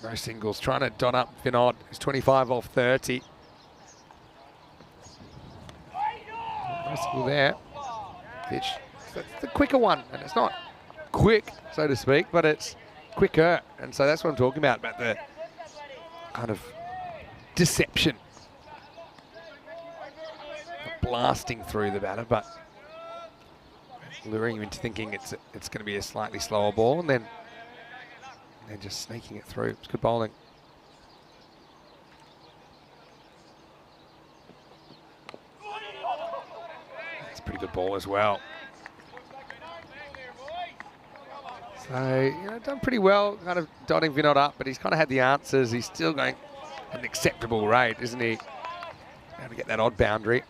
No singles. Trying to dot up Vinod, who's 25 off 30. No single there. Pitch. That's the quicker one, and it's not quick, so to speak, but it's quicker. And so that's what I'm talking about the kind of deception. Not blasting through the batter, but luring him into thinking it's going to be a slightly slower ball, and then just sneaking it through. It's good bowling. It's a pretty good ball as well. So, done pretty well, kind of dotting Vinod up, but he's kind of had the answers. He's still going at an acceptable rate, isn't he? How to get that odd boundary.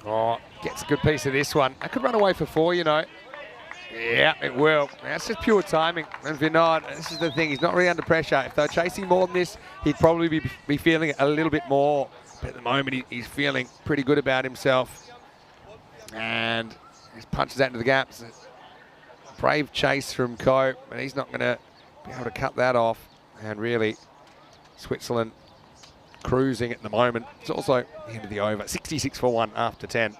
Oh, gets a good piece of this one. I could run away for 4, Yeah, it will. That's just pure timing. And Vinod, this is the thing, he's not really under pressure. If they're chasing more than this, he'd probably be feeling it a little bit more. But at the moment, he's feeling pretty good about himself. And he punches that into the gaps. Brave chase from Coe, but he's not going to be able to cut that off. And really, Switzerland cruising at the moment. It's also the end of the over. 66 for 1 after 10.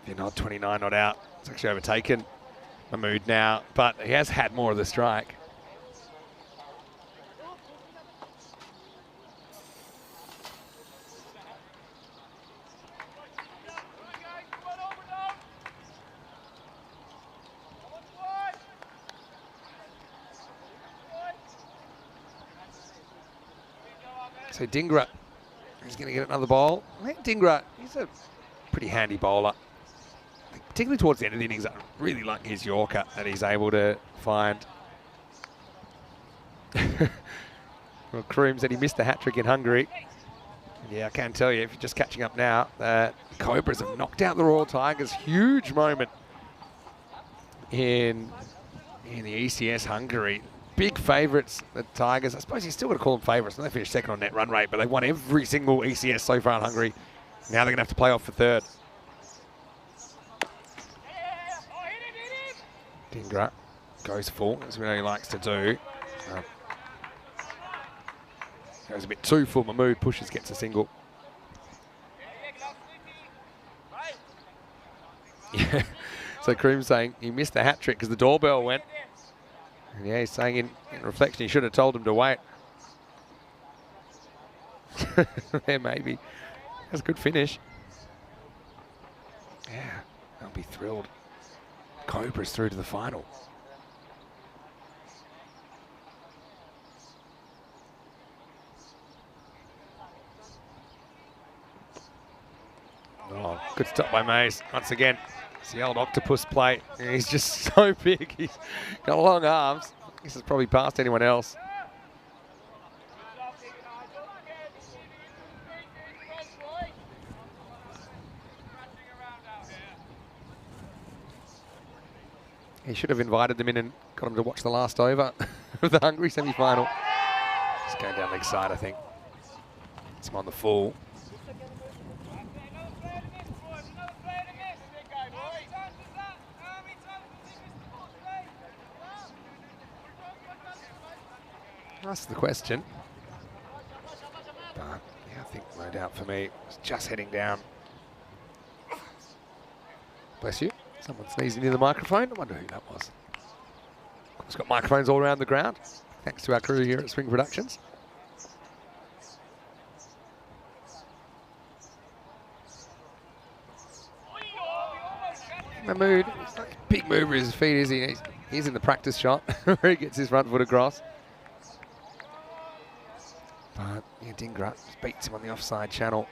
Vinod 29 not out. It's actually overtaken Mahmood now, but he has had more of the strike. So Dingra is going to get another ball. I think Dingra, he's a pretty handy bowler. Particularly towards the end of the innings, I really like his Yorker that he's able to find. Well, Kroom said he missed the hat-trick in Hungary. Yeah, I can tell you, if you're just catching up now, that Cobras have knocked out the Royal Tigers. Huge moment in the ECS Hungary. Big favourites, the Tigers. I suppose you still got to call them favourites. They finished second on net run rate, but they've won every single ECS so far in Hungary. Now they're going to have to play off for third. Dingra goes full, as we know he likes to do. Goes a bit too full. Mahmood pushes, gets a single. Yeah. So Kroom's saying he missed the hat trick because the doorbell went. And yeah, he's saying in reflection he should have told him to wait. Yeah, maybe. That's a good finish. Yeah, I'll be thrilled. Cobra's through to the final. Oh, good stop by Mays. Once again, it's the old octopus play. He's just so big. He's got long arms. This is probably past anyone else. He should have invited them in and got them to watch the last over of the Hungary semi-final. Just going down leg side, I think. It's him on the full. That's the question. But yeah, I think no doubt for me, it's just heading down. Bless you. Someone sneezing near the microphone. I wonder who that was. It's got microphones all around the ground, thanks to our crew here at Swing Productions. Mahmood, he's like a big mover his feet, is he? He's in the practice shot where he gets his front foot across. But yeah, Dingra just beats him on the offside channel.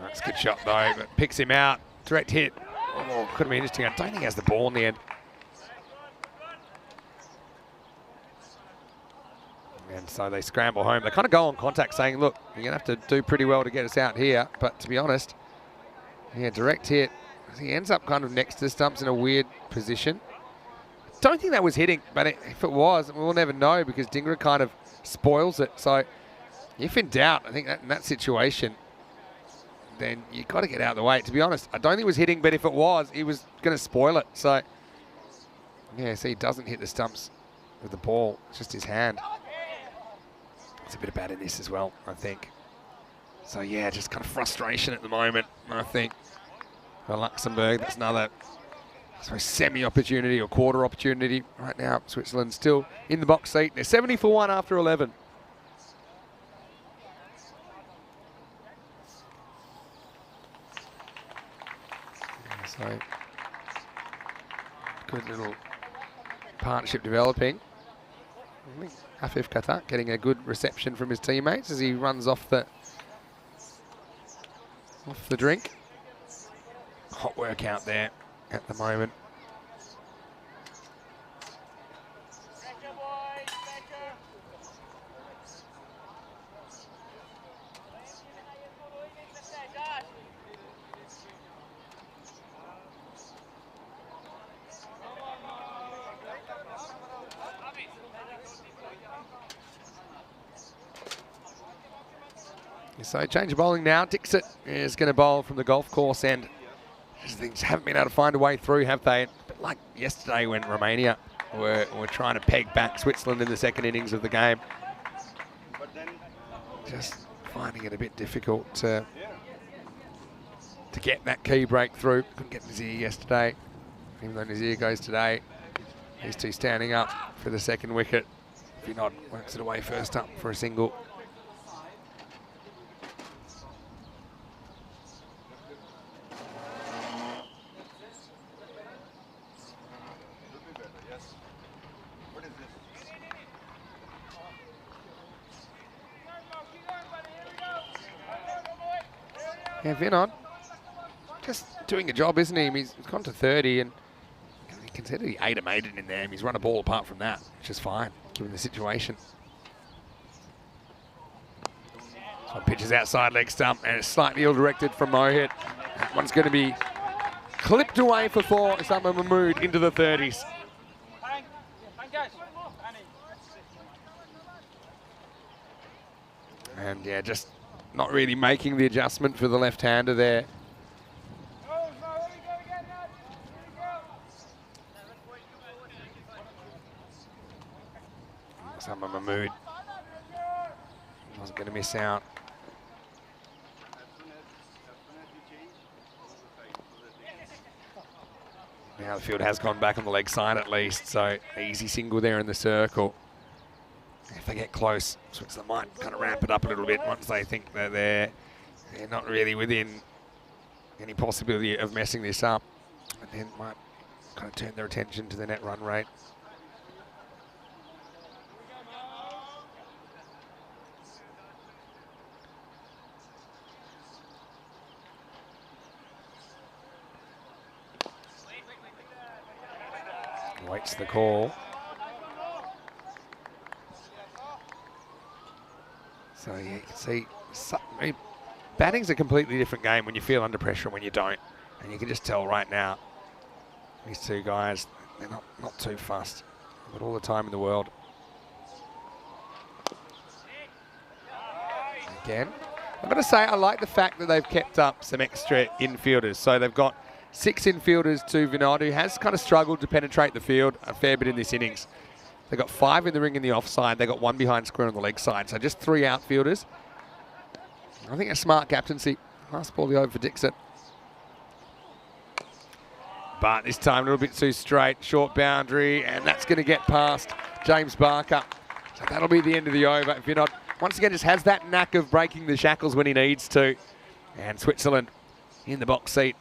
That's a good shot though, but picks him out. Direct hit. Oh, could have been interesting. I don't think he has the ball in the end. And so they scramble home. They kind of go on contact saying, look, you're going to have to do pretty well to get us out here. But to be honest, yeah, direct hit. He ends up kind of next to the stumps in a weird position. Don't think that was hitting, but if it was, we'll never know because Dingra kind of spoils it. So if in doubt, I think that in that situation, then you've got to get out of the way. To be honest, I don't think it was hitting, but if it was, he was going to spoil it. So, yeah, see, he doesn't hit the stumps with the ball. It's just his hand. It's a bit of bad in this as well, I think. So, yeah, just kind of frustration at the moment, I think. For Luxembourg, that's another semi-opportunity or quarter opportunity. Right now, Switzerland still in the box seat. They're 70 for 1 after 11. So, good little partnership developing. I think Afif Qatar getting a good reception from his teammates as he runs off the drink. Hot work out there at the moment. So change of bowling now. Dixit is going to bowl from the golf course end. Things haven't been able to find a way through, have they? But like yesterday when Romania were trying to peg back Switzerland in the second innings of the game. Just finding it a bit difficult to get that key breakthrough. Couldn't get Nazir yesterday, even though Nazir goes today. These two standing up for the second wicket. Vinod works it away first up for a single. Yeah, Vinod, just doing a job, isn't he? He's gone to 30 and he considered he ate a maiden in there. He's run a ball apart from that, which is fine, given the situation. So pitches outside leg stump and it's slightly ill-directed from Mohit. That one's going to be clipped away for 4. Osama Mahmood into the 30s. And yeah, just not really making the adjustment for the left-hander there. Osama Mahmood wasn't going to miss out. Now the field has gone back on the leg side at least, so easy single there in the circle. If they get close, Switzerland might kind of ramp it up a little bit once they think that they're not really within any possibility of messing this up. And then might kind of turn their attention to the net run rate. Waits the call. So yeah, you can see batting's a completely different game when you feel under pressure and when you don't. And you can just tell right now, these two guys, they're not too fussed. They've got all the time in the world. Again, I've got to say, I like the fact that they've kept up some extra infielders. So they've got 6 infielders to Vinod, who has kind of struggled to penetrate the field a fair bit in this innings. They've got 5 in the ring in the offside. They've got 1 behind square on the leg side. So just 3 outfielders. I think a smart captaincy. Last ball the over for Dixit. But this time a little bit too straight. Short boundary, and that's going to get past James Barker. So that'll be the end of the over. Vinod, once again, just has that knack of breaking the shackles when he needs to. And Switzerland in the box seat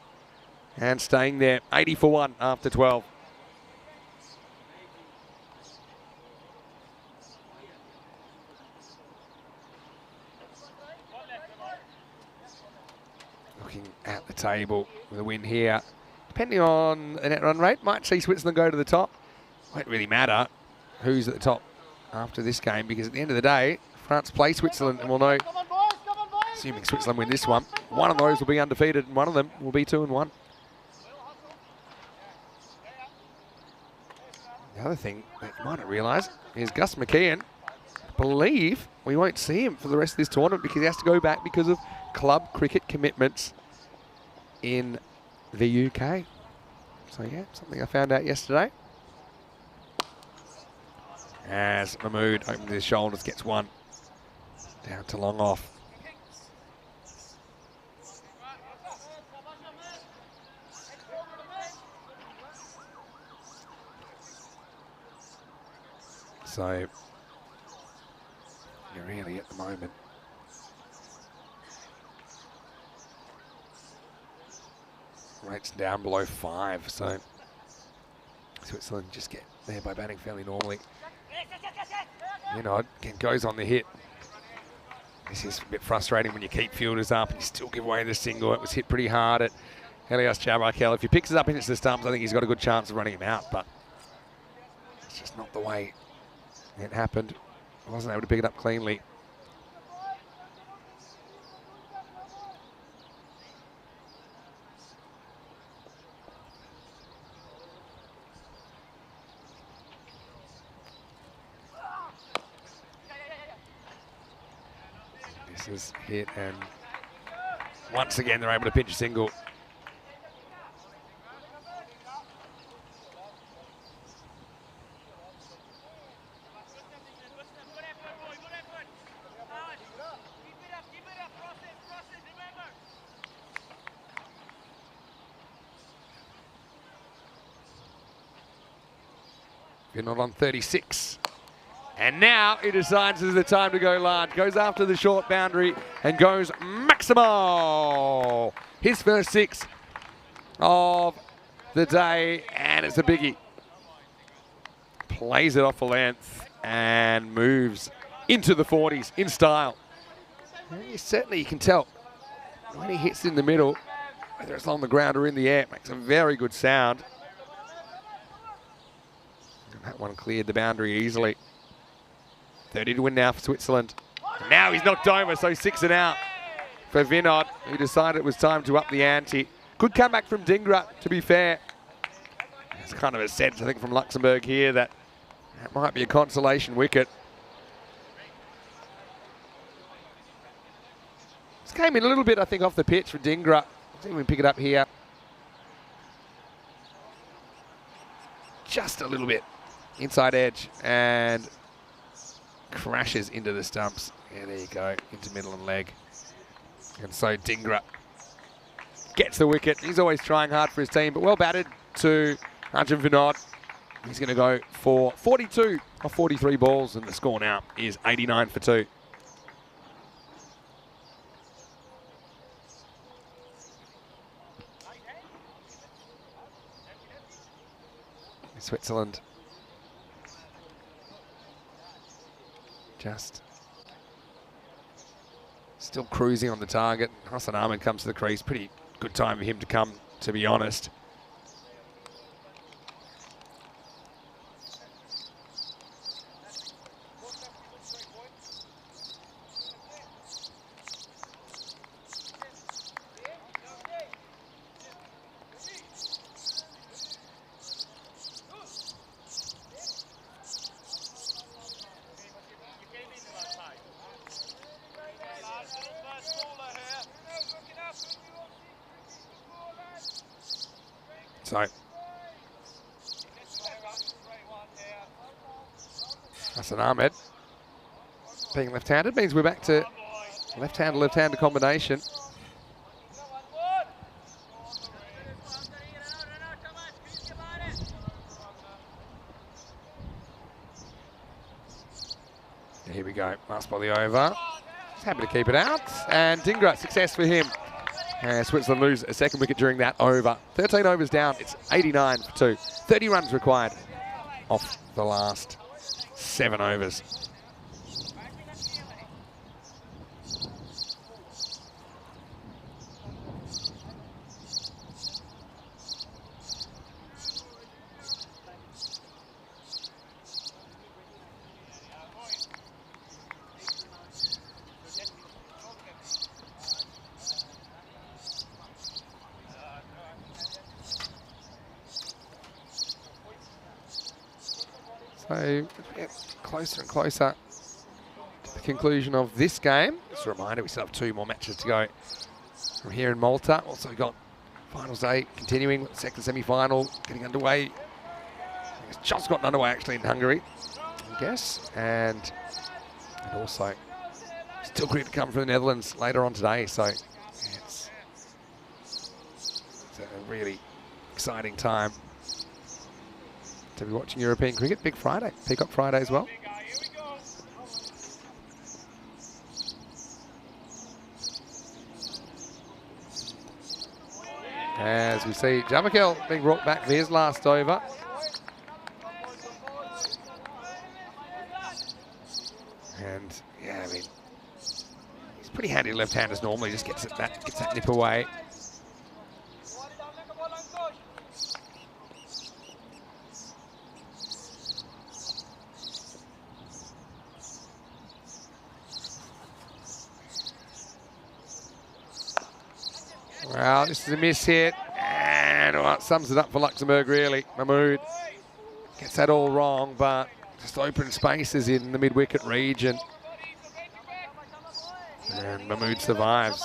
and staying there. 80 for 1 after 12. looking at the table with a win here. Depending on the net run rate, might see Switzerland go to the top. Won't really matter who's at the top after this game, because at the end of the day, France play Switzerland and we'll know, assuming Switzerland win this one of those will be undefeated and one of them will be 2-1. The other thing that you might not realise is Gus McKeon. I believe we won't see him for the rest of this tournament because he has to go back because of club cricket commitments in the UK. So yeah, something I found out yesterday. As Mahmood opens his shoulders, gets one. Down to long off. So, you're really at the moment. Rates down below 5, so Switzerland just get there by batting fairly normally. You know, again, goes on the hit. This is a bit frustrating when you keep fielders up and you still give away the single. It was hit pretty hard at Helios Chabarkel. If he picks it up into the stumps, I think he's got a good chance of running him out, but it's just not the way it happened. I wasn't able to pick it up cleanly. This is hit, and once again they're able to pinch a single. You're not on 36. And now he decides this is the time to go large. Goes after the short boundary and goes Maximo. His first 6 of the day, and it's a biggie. Plays it off a length and moves into the 40s in style. And certainly you can tell when he hits in the middle, whether it's on the ground or in the air, it makes a very good sound. And that one cleared the boundary easily. 30 to win now for Switzerland. And now he's knocked over, so 6 and out for Vinod, who decided it was time to up the ante. Good comeback from Dingra, to be fair. There's kind of a sense, I think, from Luxembourg here that might be a consolation wicket. This came in a little bit, I think, off the pitch for Dingra. See if we can pick it up here. Just a little bit. Inside edge, and crashes into the stumps. Yeah, there you go, into middle and leg. And so Dingra gets the wicket. He's always trying hard for his team, but well batted to Arjun Vinod. He's going to go for 42 of 43 balls, and the score now is 89 for 2. Switzerland just still cruising on the target. Hassan Ahmed comes to the crease. Pretty good time for him to come, to be honest. So, Hassan Ahmed being left-handed means we're back to left-hander combination. Here we go, last volley over. Just happy to keep it out, and Dingra, success for him. And Switzerland lose a second wicket during that over. 13 overs down, it's 89 for 2. 30 runs required off the last 7 overs. So we get closer and closer to the conclusion of this game. Just a reminder, we still have 2 more matches to go from here in Malta. Also got finals day continuing with the second semi-final getting underway. It's just gotten underway actually in Hungary, I guess. And also still cricket to come from the Netherlands later on today. So yeah, it's a really exciting time to be watching European cricket. Big Friday, Peacock Friday as well. As we see Jamakel being brought back for his last over. And yeah, I mean, he's pretty handy left-handers normally. Just gets that nip away. Well, this is a miss hit, and well, it sums it up for Luxembourg really. Mahmood gets that all wrong, but just open spaces in the mid-wicket region. And Mahmood survives.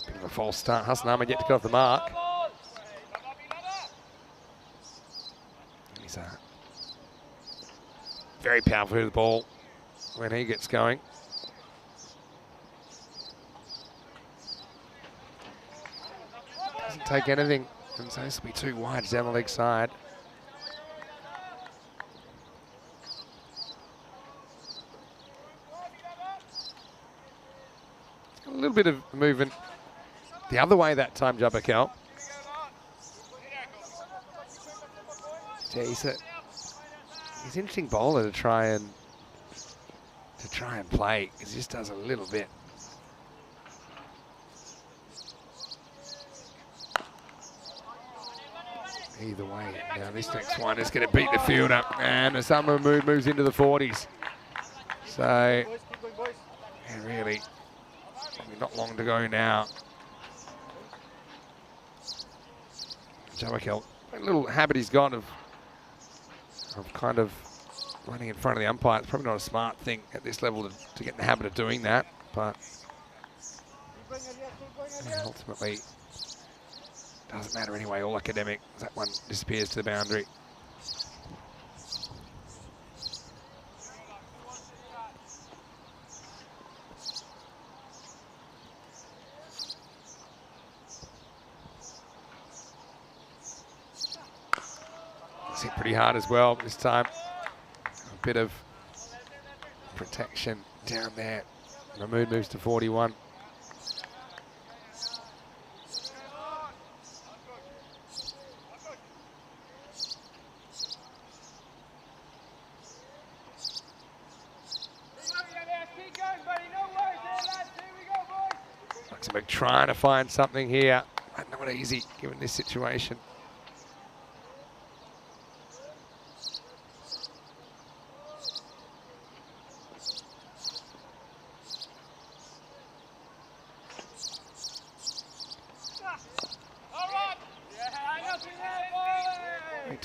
Bit of a false start. Hassan Ahmed yet to go off the mark. He's very powerful with the ball when he gets going. Doesn't take anything, and so this will be 2 wides down the leg side. A little bit of movement the other way that time, Jabbakel. Yeah, he's an interesting bowler to try and play, because he just does a little bit. Either way, now this next one is going to beat the fielder, and Osama Mahmood moves into the 40s. So, yeah, really, not long to go now. Jamakel, a little habit he's got of kind of running in front of the umpire. It's probably not a smart thing at this level to get in the habit of doing that, but yeah, ultimately doesn't matter anyway, all academic. That one disappears to the boundary. It's hit pretty hard as well this time. A bit of protection down there. Mahmood moves to 41. Luxembourg trying to find something here. Not easy given this situation.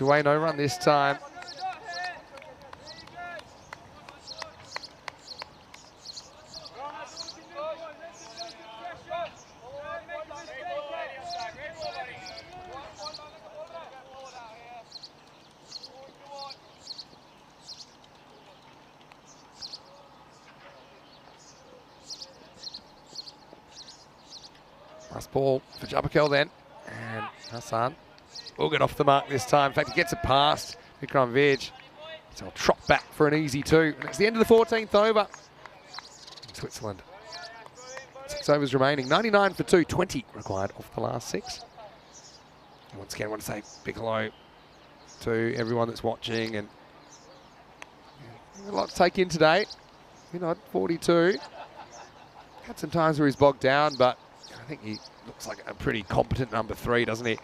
Away, no run this time. Last ball for Jabbakel then, and Hassan will get off the mark this time. In fact, he gets it past Vikram Vij. So I'll trot back for an easy 2. And it's the end of the 14th over in Switzerland. 6 overs remaining. 99 for 2, 20 required off the last 6. And once again, I want to say big hello to everyone that's watching, and a lot to take in today. 42. Had some times where he's bogged down, but I think he looks like a pretty competent number 3, doesn't he?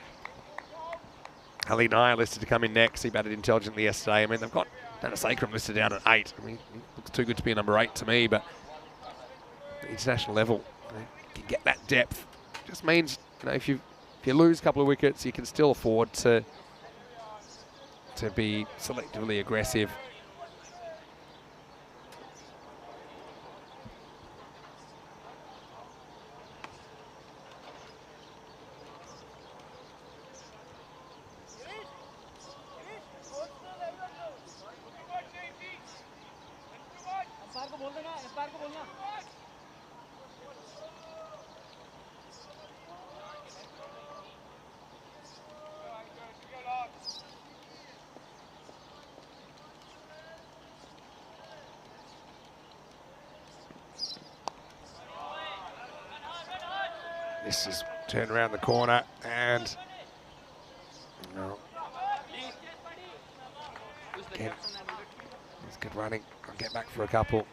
Ali Naya listed to come in next. He batted intelligently yesterday. I mean, they've got Danasakram listed down at 8. I mean, he looks too good to be a number 8 to me, but at the international level, you can get that depth. Just means, if you lose a couple of wickets, you can still afford to be selectively aggressive. This is turned around the corner and again, it's good running. I'll get back for a couple.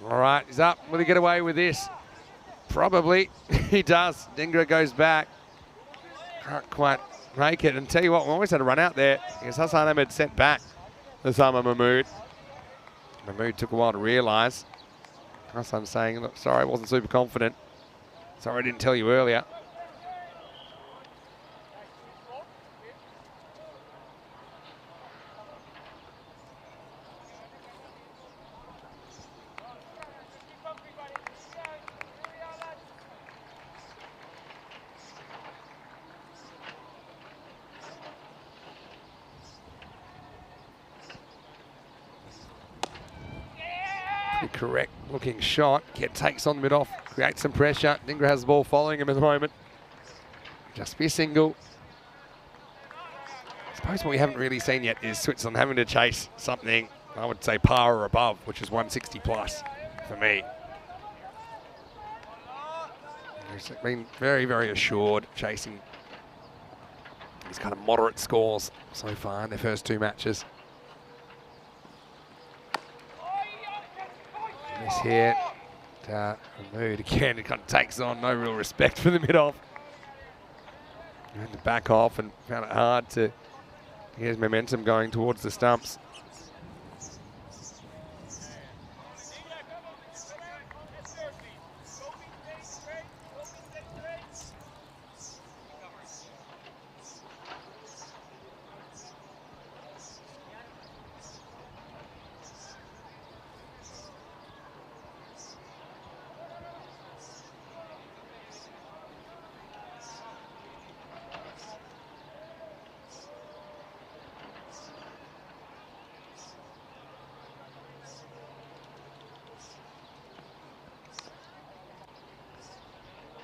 All right, he's up. Will he get away with this? Probably. He does. Dhingra goes back. Can't quite make it. And tell you what, we always had a run out there because Hassan Ahmed sent back the Sama Mahmood. Mahmood took a while to realise. Hassan saying, look, sorry, I wasn't super confident. Sorry, I didn't tell you earlier. Correct looking shot. Takes on the mid-off, creates some pressure. Dhingra has the ball following him at the moment. Just be a single. I suppose what we haven't really seen yet is Switzerland having to chase something, I would say par or above, which is 160 plus for me. They've been very, very assured chasing these kind of moderate scores so far in their first 2 matches. This here, Mahmood again, it kind of takes on, no real respect for the mid-off. And to back off and found it hard to get his momentum going towards the stumps.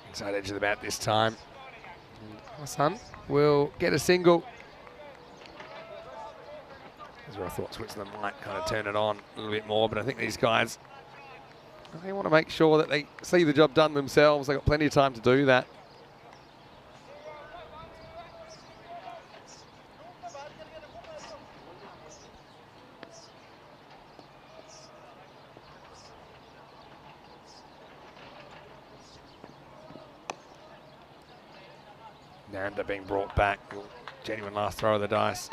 Inside edge of the bat this time. Hassan will get a single. That's where I thought Switzerland might kind of turn it on a little bit more, but I think these guys, they want to make sure that they see the job done themselves. They've got plenty of time to do that. Nanda being brought back. Genuine last throw of the dice.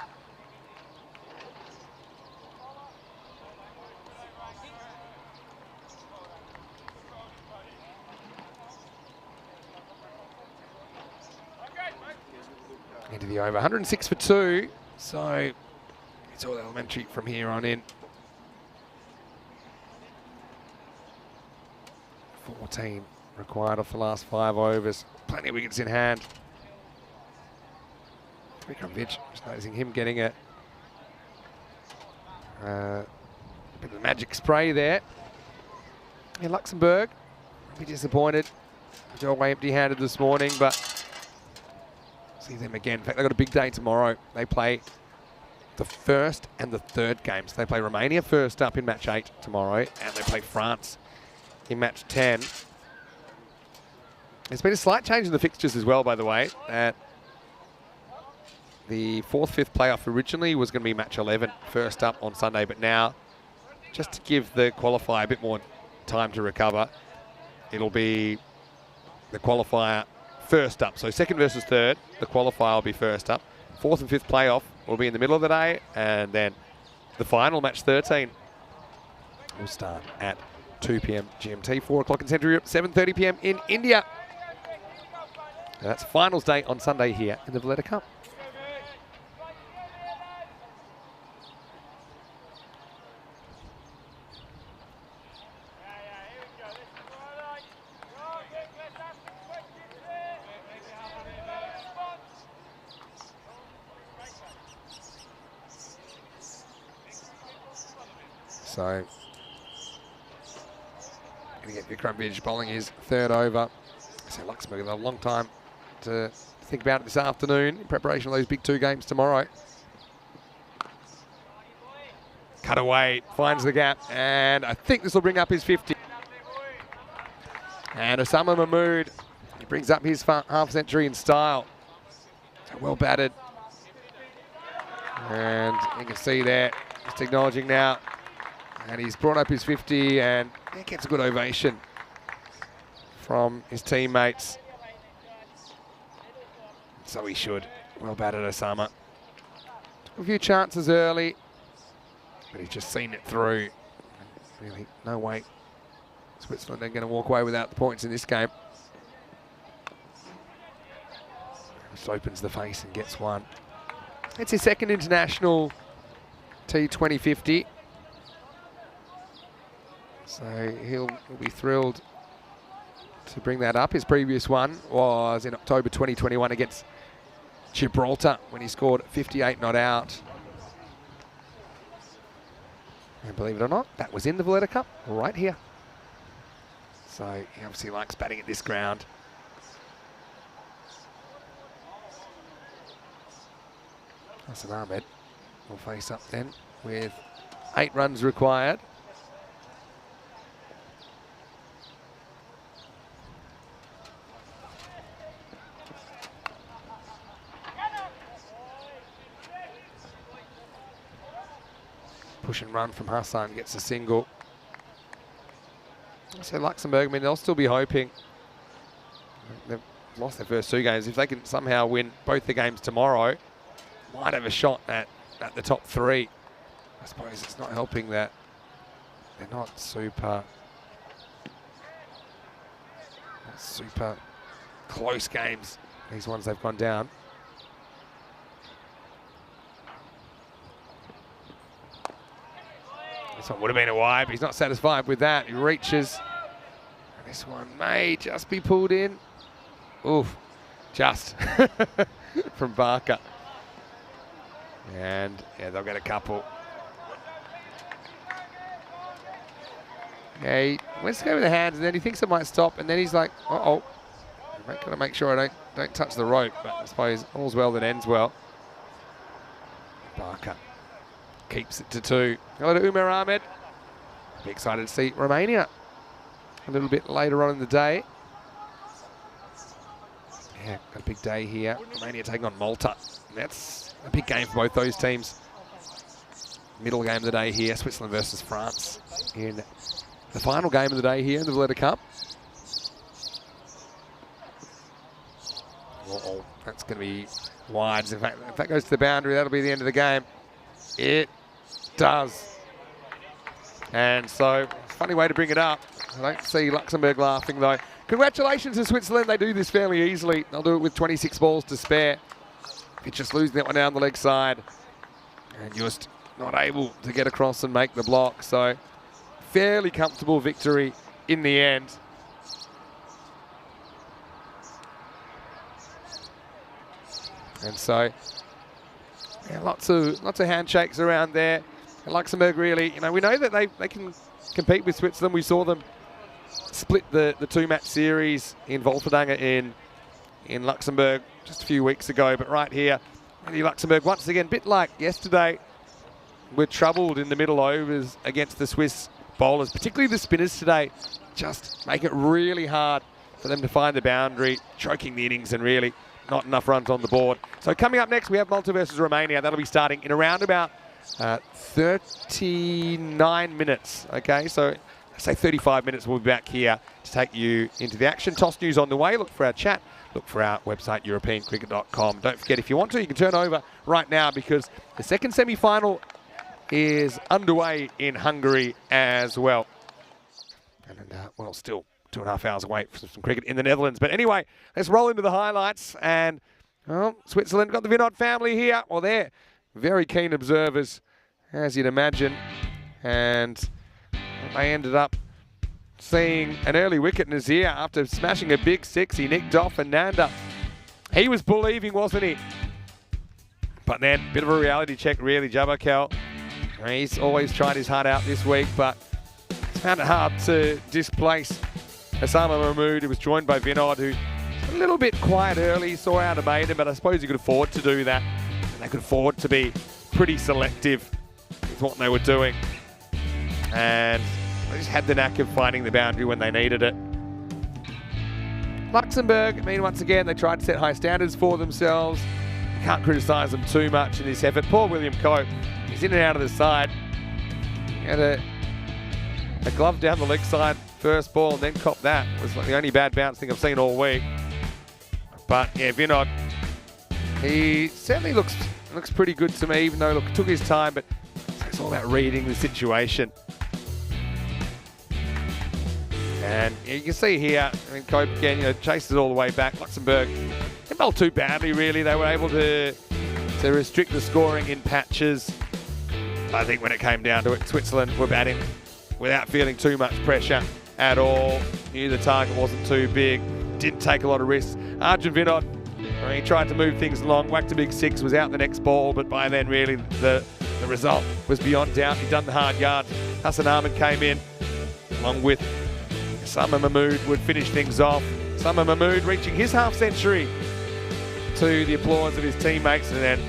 Into the over. 106 for 2. So it's all elementary from here on in. 14 required off the last 5 overs. Plenty of wickets in hand. Vikram Vij, just noticing him getting a A bit of magic spray there. Yeah, Luxembourg, a bit disappointed. They're away empty-handed this morning, but see them again. In fact, they've got a big day tomorrow. They play the first and the third games. They play Romania first up in match 8 tomorrow, and they play France in match 10. There's been a slight change in the fixtures as well, by the way. The 4th-5th playoff originally was going to be match 11 first up on Sunday, but now, just to give the qualifier a bit more time to recover, it'll be the qualifier first up. So 2nd versus 3rd, the qualifier will be first up. 4th and 5th playoff will be in the middle of the day, and then the final, match 13, will start at 2 p.m. GMT, 4 o'clock in Central Europe, 7:30 p.m. in India. Now that's finals day on Sunday here in the Valletta Cup. So, going to get Vikram bowling his 3rd over. So Luxembourg will have a long time to think about it this afternoon in preparation for those big 2 games tomorrow. Cut away, finds the gap, and I think this will bring up his 50. And Osama Mahmood, he brings up his half century in style. So well batted. And you can see there, just acknowledging now. And he's brought up his 50, and he gets a good ovation from his teammates. So he should. Well batted, Osama. Took a few chances early, but he's just seen it through. Really, no way Switzerland are going to walk away without the points in this game. Just opens the face and gets one. It's his 2nd international T20 50. So he'll be thrilled to bring that up. His previous one was in October 2021 against Gibraltar when he scored 58 not out. And believe it or not, that was in the Valletta Cup right here. So he obviously likes batting at this ground. Hassan Ahmed will face up then with 8 runs required. Push and run from Hassan, gets a single. So Luxembourg, I mean, they'll still be hoping. They've lost their first 2 games. If they can somehow win both the games tomorrow, might have a shot at the top 3. I suppose it's not helping that they're not super close games, these ones they've gone down. This one would have been a wide, but he's not satisfied with that. He reaches. And this one may just be pulled in. Oof, just from Barker. And yeah, they'll get a couple. Yeah, he wants to go with the hands, and then he thinks it might stop, and then he's like, uh-oh. I've got to make sure I don't touch the rope, but I suppose all's well that ends well. Barker keeps it to 2. Hello to Umar Ahmed. Be excited to see Romania a little bit later on in the day. Yeah, got a big day here. Romania taking on Malta. That's a big game for both those teams. Middle game of the day here, Switzerland versus France in the final game of the day here in the Valletta Cup. Uh-oh, that's going to be wide. In fact, if that goes to the boundary, that'll be the end of the game. It does. And so, funny way to bring it up. I don't see Luxembourg laughing though. Congratulations to Switzerland. They do this fairly easily. They'll do it with 26 balls to spare. It's just losing that one down the leg side. And just not able to get across and make the block. So, fairly comfortable victory in the end. And so, yeah, lots of handshakes around there. And Luxembourg really, we know that they can compete with Switzerland. We saw them split the two-match series in Wolferdanga in Luxembourg just a few weeks ago. But right here, really Luxembourg, once again, a bit like yesterday, we're troubled in the middle overs against the Swiss bowlers, particularly the spinners today. Just make it really hard for them to find the boundary, choking the innings and really not enough runs on the board. So coming up next, we have Malta versus Romania. That'll be starting in around about 39 minutes. Okay, so I say 35 minutes. We'll be back here to take you into the action. Toss news on the way. Look for our chat. Look for our website, EuropeanCricket.com. Don't forget, if you want to, you can turn over right now because the second semi-final is underway in Hungary as well. And well, still 2.5 hours away from some cricket in the Netherlands. But anyway, let's roll into the highlights. And well, Switzerland got the Vinod family here. Well, they're very keen observers, as you'd imagine. And they ended up seeing an early wicket Nazir after smashing a big six. He nicked off Ananda. He was believing, wasn't he? But then, bit of a reality check, really. Jabbarkel, he's always tried his heart out this week, but he's found it hard to displace Osama Mahmood, who was joined by Vinod, who was a little bit quiet early, saw out a maiden, but I suppose he could afford to do that. And they could afford to be pretty selective with what they were doing. And they just had the knack of finding the boundary when they needed it. Luxembourg, once again, they tried to set high standards for themselves. You can't criticise them too much in this effort. Poor William Cope, he's in and out of the side. He had a glove down the leg side first ball and then copped that. It was like the only bad bounce thing I've seen all week. But yeah, Vinod, he certainly looks pretty good to me, even though look, it took his time, but it's all about reading the situation. And you can see here, Cope again, chases all the way back. Luxembourg didn't bowl too badly, really. They were able to restrict the scoring in patches. I think when it came down to it, Switzerland were batting without feeling too much pressure at all. Knew the target wasn't too big, didn't take a lot of risks. Arjun Vinod, he tried to move things along, whacked a big six, was out the next ball, but by then really the result was beyond doubt. He'd done the hard yards. Hassan Ahmed came in along with Osama Mahmood would finish things off. Osama Mahmood reaching his half century to the applause of his teammates, and then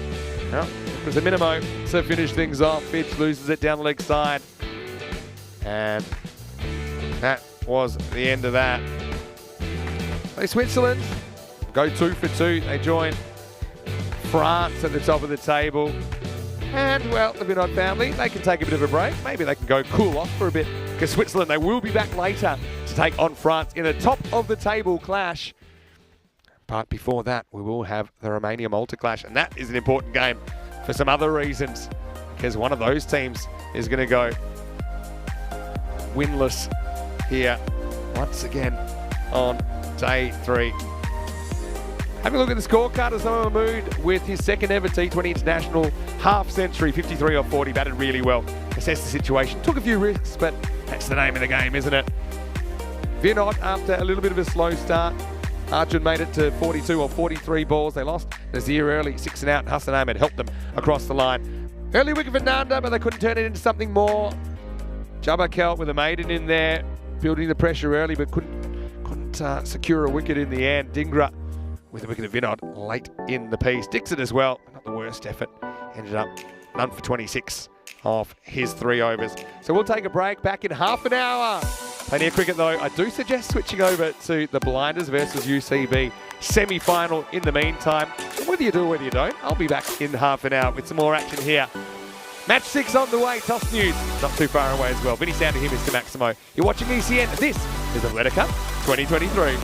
it was a minimo to finish things off. Fitch loses it down the leg side, and that was the end of that. So Switzerland go 2 for 2. They join France at the top of the table. And, well, the Vinod family, they can take a bit of a break. Maybe they can go cool off for a bit, because Switzerland, they will be back later to take on France in a top-of-the-table clash. But before that, we will have the Romania-Malta clash, and that is an important game for some other reasons, because one of those teams is going to go winless here once again on day 3. Having a look at the scorecard, Osama Mahmood with his second ever T20 international half century, 53 off 40, batted really well. Assessed the situation, took a few risks, but that's the name of the game, isn't it? Vinod, after a little bit of a slow start, Arjun made it to 42 or 43 balls. They lost Nazir early, 6 and out, and Hassan Ahmed helped them across the line. Early wicket for Nanda, but they couldn't turn it into something more. Jabbarkel with a maiden in there, building the pressure early, but couldn't secure a wicket in the end. Dhingra with a wicket of Vinod late in the piece. Dixon as well, not the worst effort. Ended up none for 26 off his 3 overs. So we'll take a break, back in half an hour. Plenty of cricket though. I do suggest switching over to the Blinders versus UCB semi-final in the meantime. And whether you do or whether you don't, I'll be back in half an hour with some more action here. Match 6 on the way, Toss News not too far away as well. Vinny Sounder here, Mr. Maximo. You're watching ECN. This is the Valletta Cup 2023.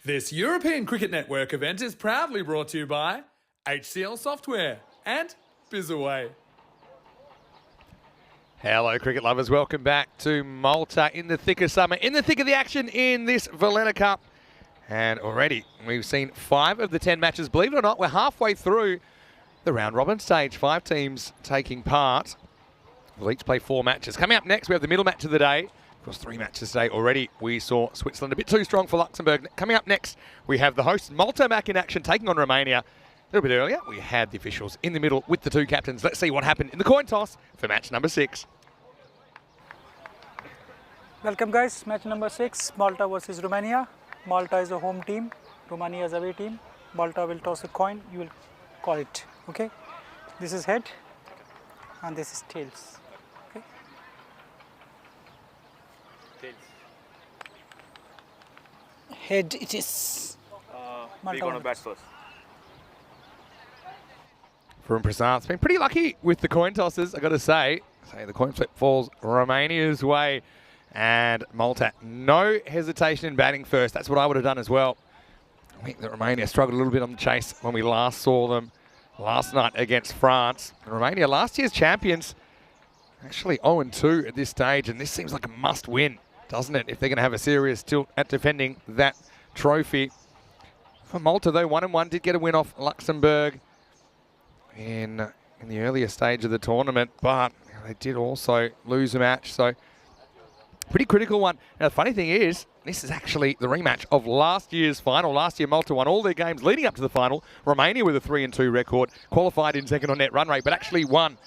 This European Cricket Network event is proudly brought to you by HCL Software and Bizaway. Hello, cricket lovers. Welcome back to Malta in the thick of summer, in the thick of the action in this Valletta Cup. And already we've seen 5 of the 10 matches. Believe it or not, we're halfway through the round robin stage. 5 teams taking part. We'll each play 4 matches. Coming up next, we have the middle match of the day. Of course, 3 matches today already. We saw Switzerland a bit too strong for Luxembourg. Coming up next, we have the hosts Malta back in action, taking on Romania. A little bit earlier, we had the officials in the middle with the 2 captains. Let's see what happened in the coin toss for match number 6. Welcome guys, match number 6, Malta versus Romania. Malta is a home team, Romania is away team. Malta will toss a coin, you will call it, okay? This is head and this is tails, okay? Tails. Head it is. We're gonna bat first. From Prasanth's been pretty lucky with the coin tosses, I got to say. The coin flip falls Romania's way. And Malta, no hesitation in batting first. That's what I would have done as well. I think that Romania struggled a little bit on the chase when we last saw them last night against France. Romania, last year's champions, actually 0-2 at this stage. And this seems like a must win, doesn't it, if they're going to have a serious tilt at defending that trophy. For Malta, though, 1-1, did get a win off Luxembourg in the earlier stage of the tournament, but they did also lose a match, so pretty critical one. Now, the funny thing is, this is actually the rematch of last year's final. Last year, Malta won all their games leading up to the final. Romania with a 3-2 record, qualified in second on net run rate, but actually won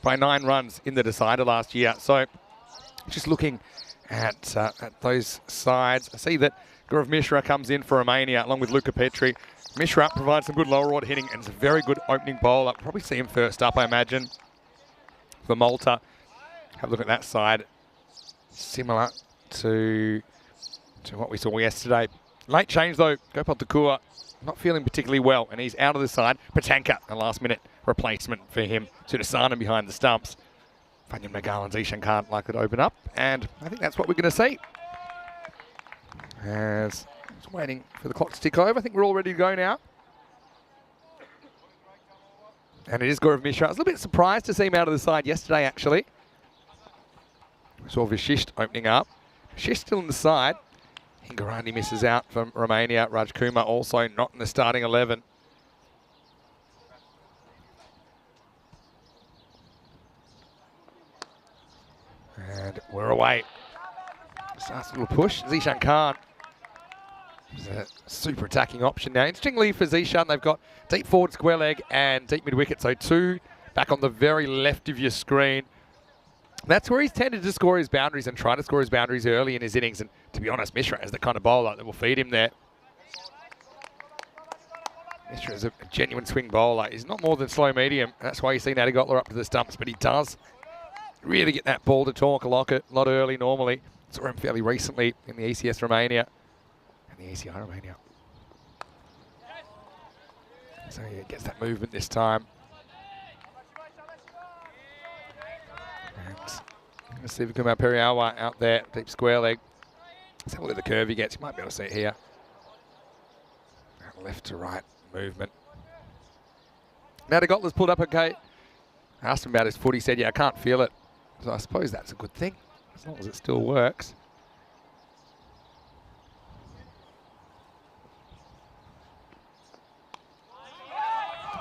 by 9 runs in the decider last year. So, just looking at those sides, I see that Gaurav Mishra comes in for Romania along with Luca Petri. Mishra provides some good lower order hitting and is a very good opening bowler. Probably see him first up, I imagine, for Malta. Have a look at that side. Similar to what we saw yesterday. Late change though, Gopal Thakur not feeling particularly well and he's out of the side. Patanka, a last minute replacement for him. Sudasana behind the stumps. Fanyan Magal and Zishan can't likely to open up, and I think that's what we're going to see. As just waiting for the clock to tick over. I think we're all ready to go now. And it is Gaurav Mishra. I was a little bit surprised to see him out of the side yesterday, actually. We saw Vishisht opening up. Vishisht still on the side. Hingorani misses out from Romania. Raj Kumar also not in the starting 11. And we're away. Starts a little push. Zishan Khan is a super attacking option now. Interestingly for Zishan, they've got deep forward square leg and deep mid wicket. So 2 back on the very left of your screen. That's where he's tended to score his boundaries and try to score his boundaries early in his innings. And to be honest, Mishra is the kind of bowler that will feed him there. Mishra is a genuine swing bowler. He's not more than slow medium. That's why you've seen Adigotler up to the stumps, but he does really get that ball to talk a lot early normally. Saw him fairly recently in the ECS Romania and the ECI Romania. So he gets that movement this time. And let's see if we come out Periawa out there, deep square leg. Let's have a look at the curve he gets. You might be able to see it here. Left to right movement. Now Adigotler's pulled up okay. I asked him about his foot. He said, yeah, I can't feel it. So I suppose that's a good thing, as long as it still works.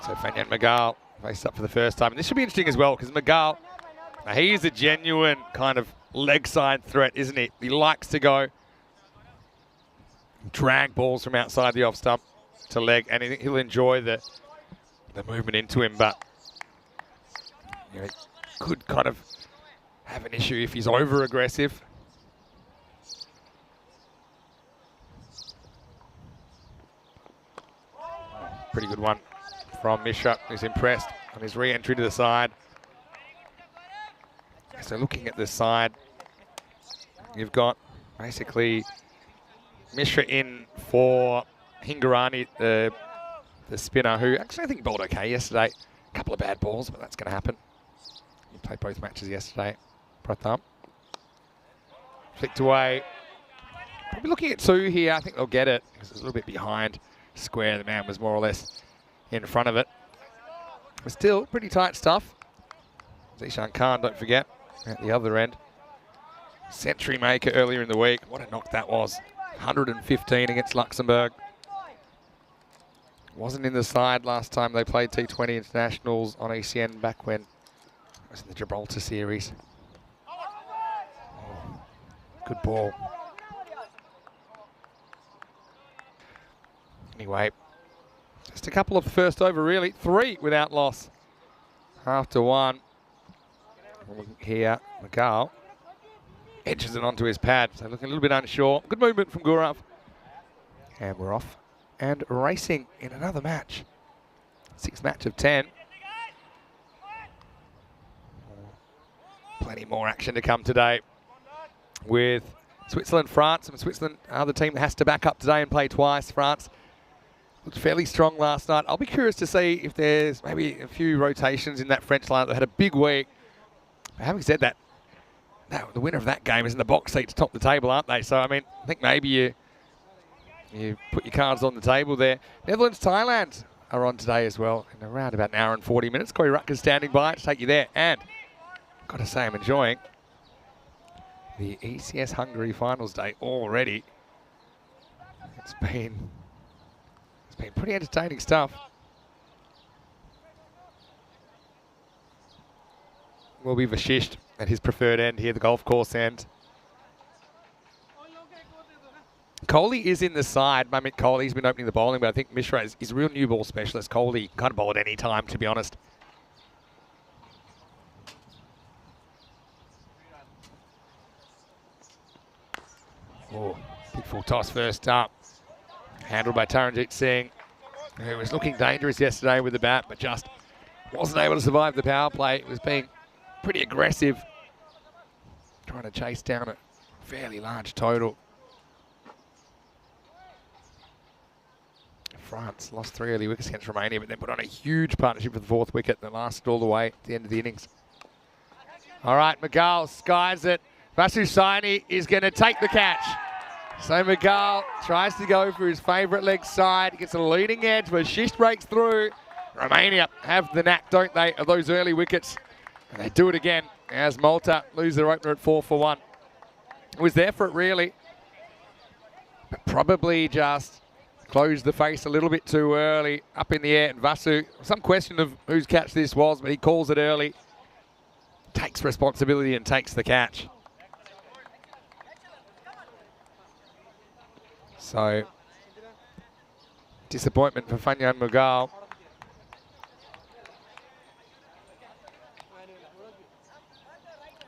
So Fanyan Magal faced up for the first time. And this should be interesting as well, because Magal, he is a genuine kind of leg side threat, isn't he? He likes to go drag balls from outside the off stump to leg, and he'll enjoy the movement into him, but you know, he could kind of have an issue if he's over aggressive. Pretty good one from Mishra, who's impressed on his re-entry to the side. So looking at the side, you've got basically Mishra in for Hingorani, the spinner, who actually I think bowled okay yesterday. A couple of bad balls, but that's going to happen. He played both matches yesterday. Pratham flicked away. We'll be looking at 2 here. I think they'll get it because it's a little bit behind square. The man was more or less in front of it. But still, pretty tight stuff. Zishan Khan, don't forget, at the other end. Century maker earlier in the week. What a knock that was. 115 against Luxembourg. Wasn't in the side last time they played T20 internationals on ECN back when it was in the Gibraltar series. Oh, good ball. Anyway, just a couple of first over really. 3 without loss. After 1. Here, McGall edges it onto his pad, so looking a little bit unsure. Good movement from Gurav. And we're off and racing in another match. 6th match of 10. Plenty more action to come today with Switzerland, France. And Switzerland are the team that has to back up today and play twice. France looked fairly strong last night. I'll be curious to see if there's maybe a few rotations in that French lineup that had a big week. But having said that, the winner of that game is in the box seat to top the table, aren't they? So, I mean, I think maybe you put your cards on the table there. Netherlands, Thailand are on today as well in around about an hour and 40 minutes. Corey Rutgers standing by to take you there. And got to say, I'm enjoying the ECS Hungary finals day already. It's been pretty entertaining stuff. Will be Vashisht at his preferred end here, the golf course end. Kohli is in the side. Mamit Kohli's been opening the bowling, but I think Mishra is a real new ball specialist. Kohli can kind of bowl at any time, to be honest. Oh, big full toss first up. Handled by Taranjit Singh, who was looking dangerous yesterday with the bat, but just wasn't able to survive the power play. It was being pretty aggressive, trying to chase down a fairly large total. France lost 3 early wickets against Romania, but then put on a huge partnership for the 4th wicket that lasted all the way at the end of the innings. All right, McGall skies it. Vasu Saini is going to take the catch. So McGall tries to go for his favourite leg side. Gets a leading edge, but Shish breaks through. Romania have the knack, don't they, of those early wickets. And they do it again as Malta lose their opener at 4 for 1. Was there for it really, but probably just closed the face a little bit too early up in the air. And Vasu, some question of whose catch this was, but he calls it early. Takes responsibility and takes the catch. So, disappointment for Fanyan Mughal.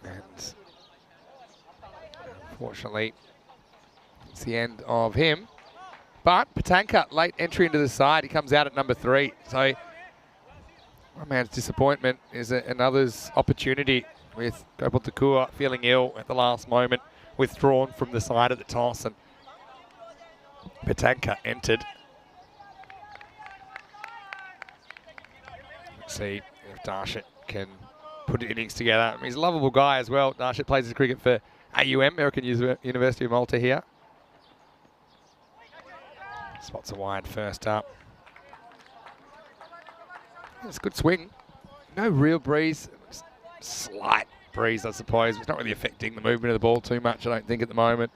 And unfortunately, it's the end of him. But Patanka, late entry into the side, he comes out at number 3. So, one man's disappointment is another's opportunity, with Gopal Thakur feeling ill at the last moment, withdrawn from the side at the toss, and Patanka entered. Let's see if Darshit can put innings together. I mean, he's a lovable guy as well. Darshit plays his cricket for AUM, American University of Malta here. Spots are wide first up. It's a good swing. No real breeze. Slight breeze, I suppose. It's not really affecting the movement of the ball too much, I don't think, at the moment.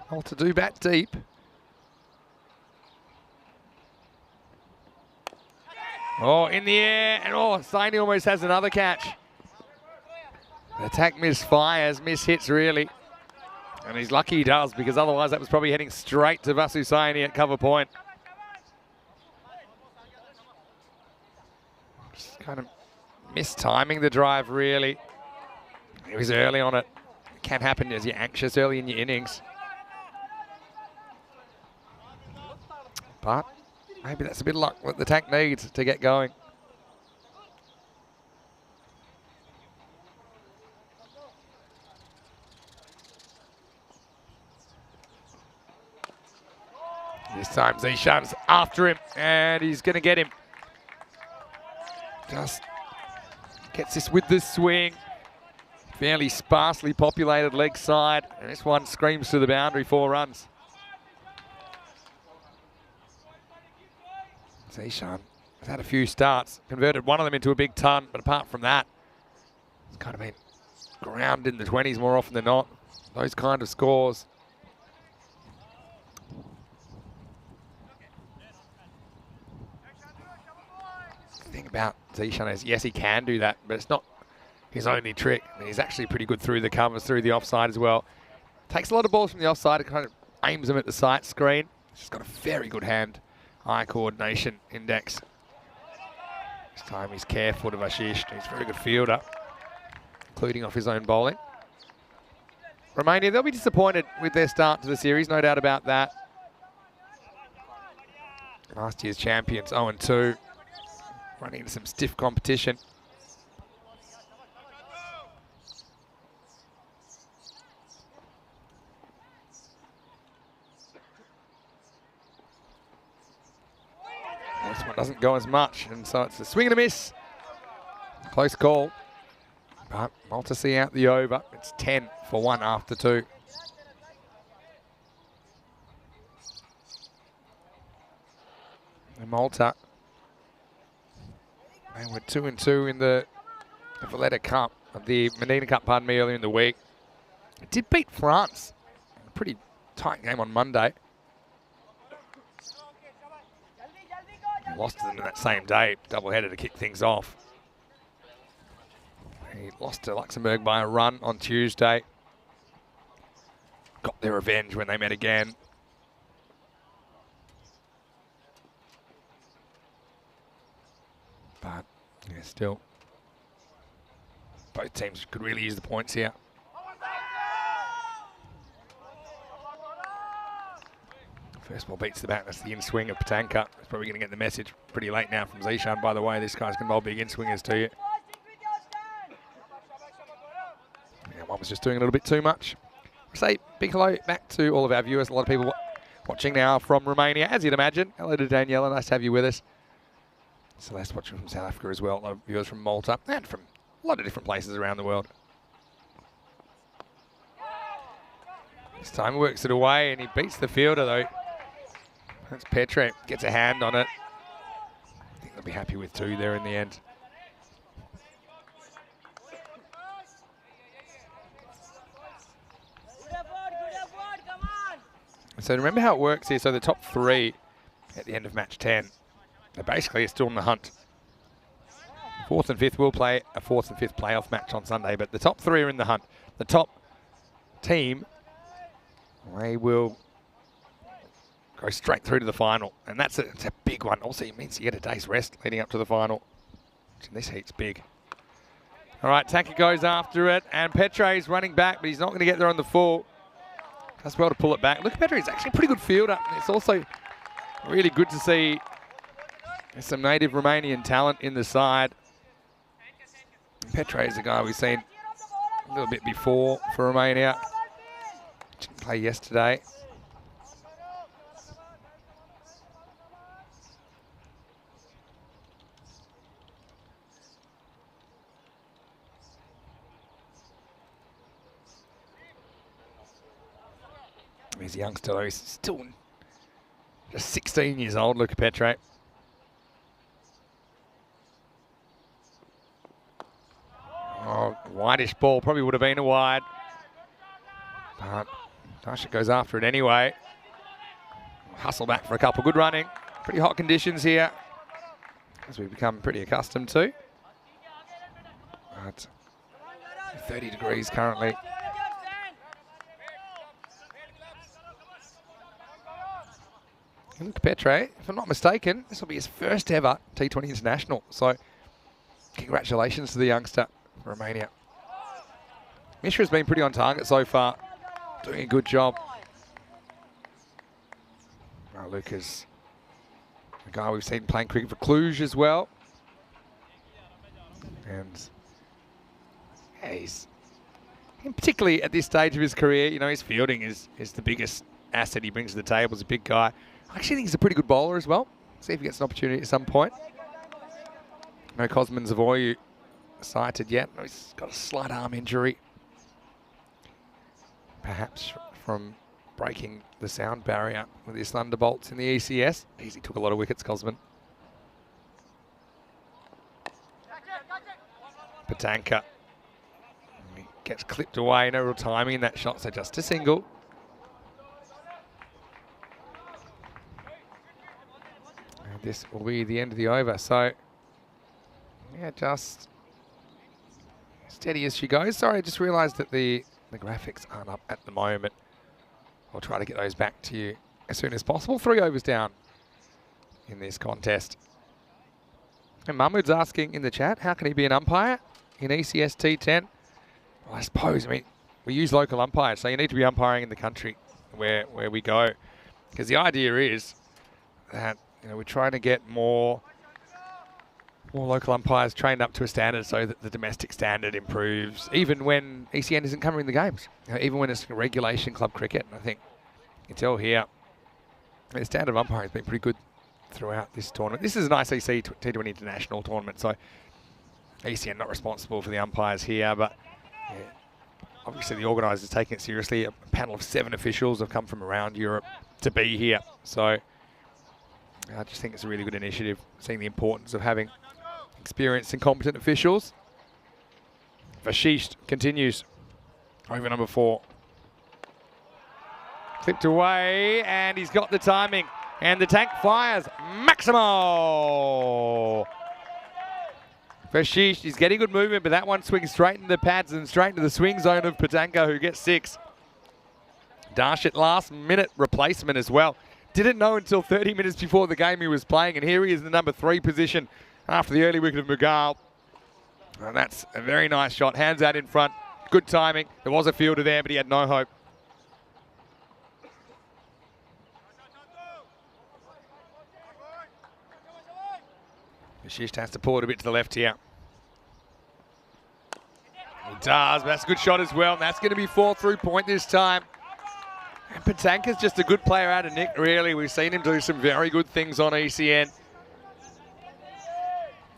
All to do bat deep. Oh, in the air, and oh, Saini almost has another catch. The attack misfires, mishits really. And he's lucky he does, because otherwise that was probably heading straight to Vasu Saini at cover point. Just kind of mistiming the drive really. He was early on it. It can happen as you're anxious early in your innings. But maybe that's a bit of luck what the tank needs to get going. This time Zishan's after him, and he's going to get him. just gets this with the swing. Fairly sparsely populated leg side. And this one screams to the boundary, 4 runs. Zishan has had a few starts, converted one of them into a big ton, but apart from that, it's kind of been ground in the 20s more often than not. Those kind of scores. The thing about Zishan is, yes, he can do that, but it's not his only trick. I mean, he's actually pretty good through the covers, through the offside as well. Takes a lot of balls from the offside, and kind of aims them at the sight screen. He's got a very good hand-eye coordination index. This time he's careful to Vashish. He's a very good fielder, including off his own bowling. Romania, they'll be disappointed with their start to the series, no doubt about that. Last year's champions, 0-2, running into some stiff competition. This one doesn't go as much, and so it's a swing and a miss. Close call. But Malta see out the over. It's 10 for 1 after 2. And Malta, they were 2-2 in the Valletta Cup, the Medina Cup, pardon me, earlier in the week. It did beat France. A pretty tight game on Monday. Lost to them that same day, double-header to kick things off. He lost to Luxembourg by a run on Tuesday. Got their revenge when they met again. But, yeah, still, both teams could really use the points here. First ball beats the bat. That's the in-swing of Patanka. It's probably going to get the message pretty late now from Zishan. By the way, this guy's going to bowl big in-swingers to you. Yeah, one was just doing a little bit too much. I say big hello back to all of our viewers. A lot of people watching now from Romania, as you'd imagine. Hello to Daniela. Nice to have you with us. Celeste watching from South Africa as well. A lot of viewers from Malta and from a lot of different places around the world. This time he works it away and he beats the fielder though. That's Petre, gets a hand on it. I think they'll be happy with 2 there in the end. So remember how it works here. So the top 3 at the end of match 10, they basically are still in the hunt. 4th and 5th will play a 4th and 5th playoff match on Sunday, but the top 3 are in the hunt. The top team, they will go straight through to the final, and it's a big one. Also, it means you get a day's rest leading up to the final. And this heat's big. All right, Taka goes after it, and Petre is running back, but he's not going to get there on the full. Does well to pull it back. Look, Petre is actually a pretty good fielder. It's also really good to see there's some native Romanian talent in the side. Petre is a guy we've seen a little bit before for Romania. Didn't play yesterday. He's a youngster though, he's still just 16 years old, Luca Petre. Oh, whitish ball, probably would have been a wide. But Tasha goes after it anyway. Hustle back for a couple, good running. Pretty hot conditions here, as we've become pretty accustomed to. But 30 degrees currently. Luca Petre, if I'm not mistaken, this will be his first ever T20 international. So, congratulations to the youngster from Romania. Mishra's been pretty on target so far, doing a good job. Well, Luca's a guy we've seen playing cricket for Cluj as well. And and particularly at this stage of his career, you know, his fielding is the biggest asset he brings to the table. He's a big guy. I actually think he's a pretty good bowler as well. See if he gets an opportunity at some point. No Cosman Zavoyu cited yet. He's got a slight arm injury. Perhaps from breaking the sound barrier with his thunderbolts in the ECS. He took a lot of wickets, Cosman. Patanka. He gets clipped away, no real timing in that shot, so just a single. And this will be the end of the over, so yeah, just steady as she goes. Sorry, I just realised that the graphics aren't up at the moment. I'll try to get those back to you as soon as possible. 3 overs down in this contest. And Mahmood's asking in the chat, how can he be an umpire in ECS T10? Well, I suppose, I mean, we use local umpires, so you need to be umpiring in the country where we go. Because the idea is that, you know, we're trying to get more local umpires trained up to a standard so that the domestic standard improves, even when ECN isn't covering the games, you know, even when it's regulation club cricket. And I think you can tell here, the standard of umpiring has been pretty good throughout this tournament. This is an ICC T20 international tournament, so ECN not responsible for the umpires here, but yeah, obviously the organisers taking it seriously. A panel of 7 officials have come from around Europe to be here, so I just think it's a really good initiative, seeing the importance of having experienced and competent officials. Vashish continues over number 4. Clipped away, and he's got the timing. And the tank fires. Maximo! Vashish, he's getting good movement, but that one swings straight into the pads and straight into the swing zone of Patanka, who gets 6. Darshit last minute replacement as well. Didn't know until 30 minutes before the game he was playing, and here he is in the number 3 position after the early wicket of Mughal. And that's a very nice shot. Hands out in front. Good timing. There was a fielder there, but he had no hope. Vashish has to pull it a bit to the left here. He does, but that's a good shot as well. And that's going to be 4 through point this time. And Patanka's just a good player out of Nick, really. We've seen him do some very good things on ECN.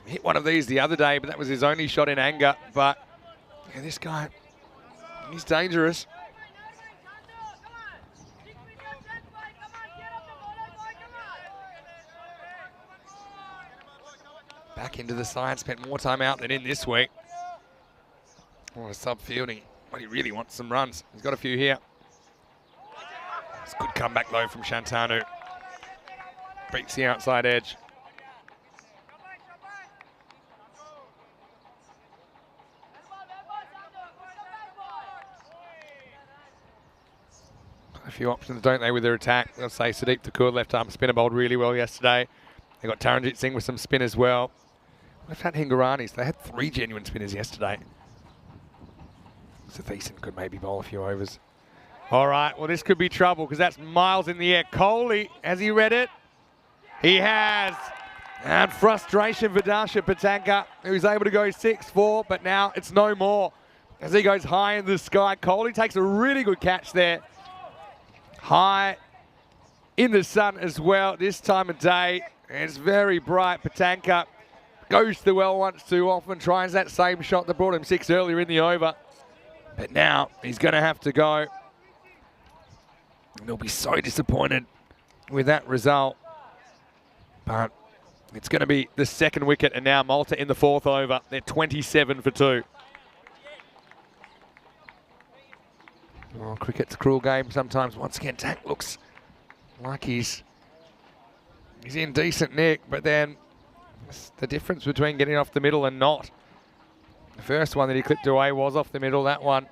Hit one of these the other day, but that was his only shot in anger. But yeah, this guy, he's dangerous. Back into the side, spent more time out than in this week. Oh, a sub-fielding, but he really wants some runs. He's got a few here. It's a good comeback though from Shantanu. Beats the outside edge. A few options, don't they, with their attack? They'll say Sadiq Thakur, left arm spinner, bowled really well yesterday. They got Taranjit Singh with some spin as well. Left hand Hingaranis, they had 3 genuine spinners yesterday. So Thiessen could maybe bowl a few overs. All right, well, this could be trouble because that's miles in the air. Kohli, has he read it? He has. And frustration for Darshit Patanka, who's able to go 6-4, but now it's no more. As he goes high in the sky, Kohli takes a really good catch there. High in the sun as well this time of day. It's very bright. Patanka goes to the well once too often, tries that same shot that brought him 6 earlier in the over. But now he's going to have to go. And they'll be so disappointed with that result. But it's going to be the 2nd wicket, and now Malta in the 4th over. They're 27 for 2. Oh, cricket's a cruel game sometimes. Once again, Tank looks like he's in decent nick, but then the difference between getting off the middle and not. The first one that he clipped away was off the middle. That one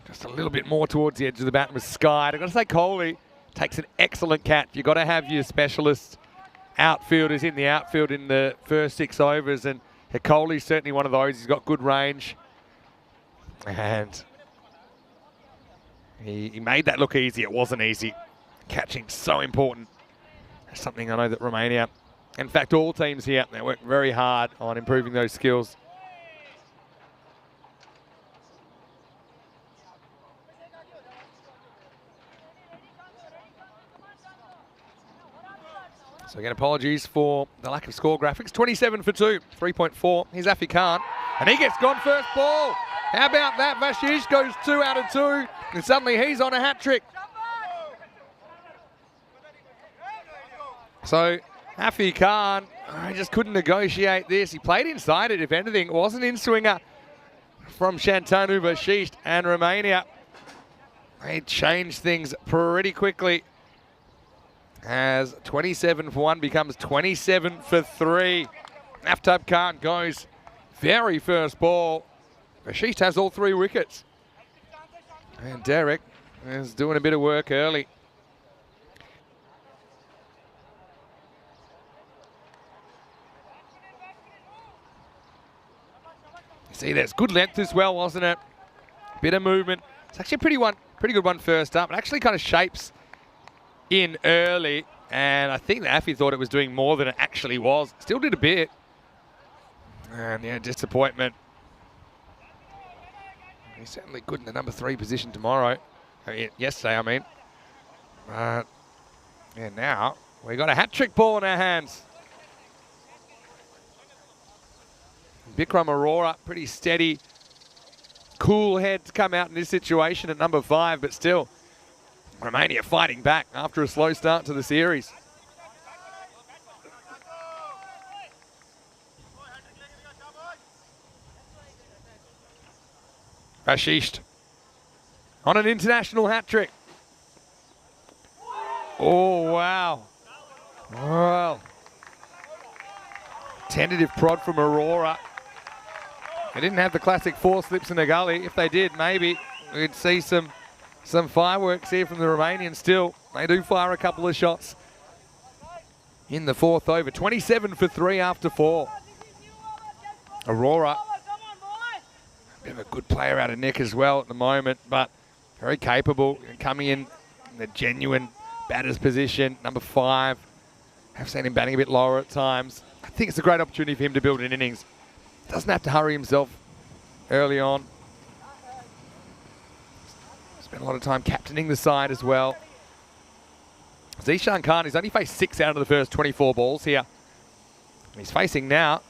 just a little bit more towards the edge of the bat was skied. I've got to say Kohli takes an excellent catch. You've got to have your specialist outfielders in the outfield in the first 6 overs, and Kohli's certainly one of those. He's got good range. And he made that look easy. It wasn't easy. Catching so important. That's something I know that Romania, in fact all teams here, they work very hard on improving those skills. So again, apologies for the lack of score graphics. 27 for 2, 3.4. Here's Afi Khan, and he gets gone first ball. How about that? Vashish goes 2 out of 2, and suddenly he's on a hat trick. So Afi Khan, I just couldn't negotiate this. He played inside it, if anything. It wasn't in swinger from Shantanu Vashish and Romania. They changed things pretty quickly as 27 for 1 becomes 27 for 3. Aftab Khan goes very first ball. Vashish has all 3 wickets. And Derek is doing a bit of work early. See, there's good length as well, wasn't it? Bit of movement. It's actually a pretty good one first up. It actually kind of shapes in early, and I think that Afi thought it was doing more than it actually was. Still did a bit. And yeah, disappointment. He's certainly good in the number 3 position tomorrow. Yesterday, I mean. Yeah, now we got a hat-trick ball in our hands. Bikram Arora, pretty steady, cool head to come out in this situation at number 5, but still, Romania fighting back after a slow start to the series. Vashish on an international hat-trick. Oh, wow. Well, tentative prod from Arora. They didn't have the classic 4 slips in the gully. If they did, maybe we'd see some fireworks here from the Romanians still. They do fire a couple of shots in the 4th over. 27 for 3 after 4. Arora, a bit of a good player out of Nick as well at the moment, but very capable and coming in the genuine batter's position. Number 5. I've seen him batting a bit lower at times. I think it's a great opportunity for him to build an innings. Doesn't have to hurry himself early on. Spent a lot of time captaining the side as well. Zishan Khan, he's only faced 6 out of the first 24 balls here. And he's facing now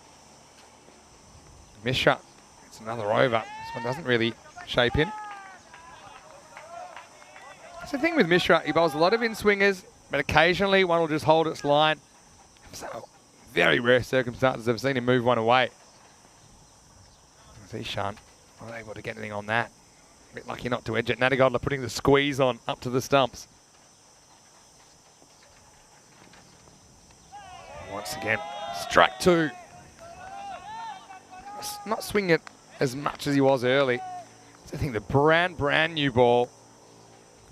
Mishra. It's another over. This one doesn't really shape in. That's the thing with Mishra. He bowls a lot of in-swingers, but occasionally one will just hold its line. So very rare circumstances I've seen him move one away. Zishan not able to get anything on that. A bit lucky not to edge it. Nadigodla putting the squeeze on up to the stumps. Once again, strike 2. Not swinging it as much as he was early. So I think the brand new ball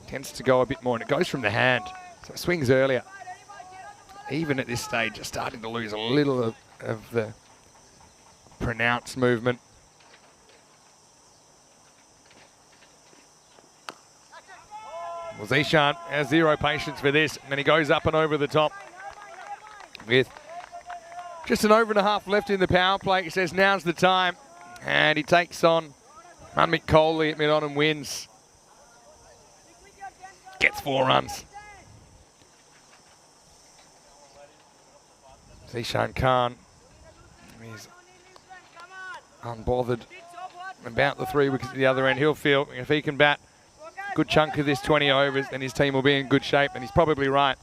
tends to go a bit more, and it goes from the hand. So it swings earlier. Even at this stage, just starting to lose a little of the pronounced movement. Well, Zishan has 0 patience for this, and then he goes up and over the top with just an over and a half left in the power play. He says now's the time, and he takes on Manmik Kohli at mid-on and wins. Gets 4 runs. Zishan Khan is unbothered about the 3 wickets at the other end. He'll feel if he can bat a good chunk of this 20 overs, then his team will be in good shape, and he's probably right.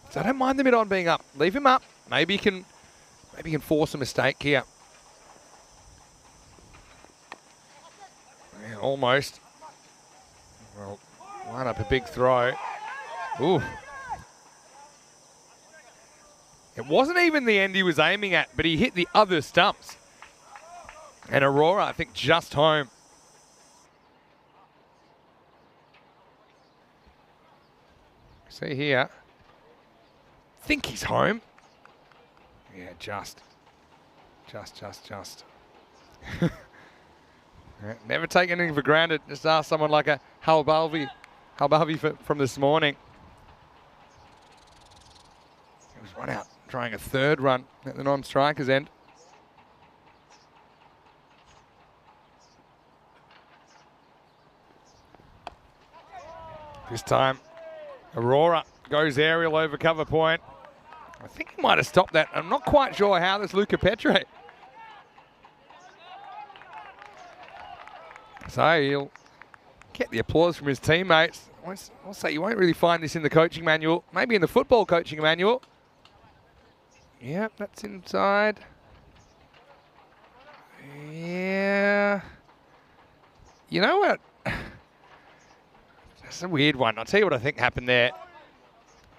So I don't mind the mid-on being up. Leave him up. Maybe he can force a mistake here. Yeah, almost. Well, line up a big throw. Ooh. It wasn't even the end he was aiming at, but he hit the other stumps. And Arora, I think, just home. See here. Think he's home. Yeah, just. Yeah, never take anything for granted. Just ask someone like a Halbalvi from this morning. He was run out trying a 3rd run at the non-striker's end. This time, Aurora goes aerial over cover point. I think he might have stopped that. I'm not quite sure how. There's Luca Petre. So he'll get the applause from his teammates. I'll say you won't really find this in the coaching manual. Maybe in the football coaching manual. Yep, that's inside. Yeah. You know what? That's a weird one. I'll tell you what I think happened there.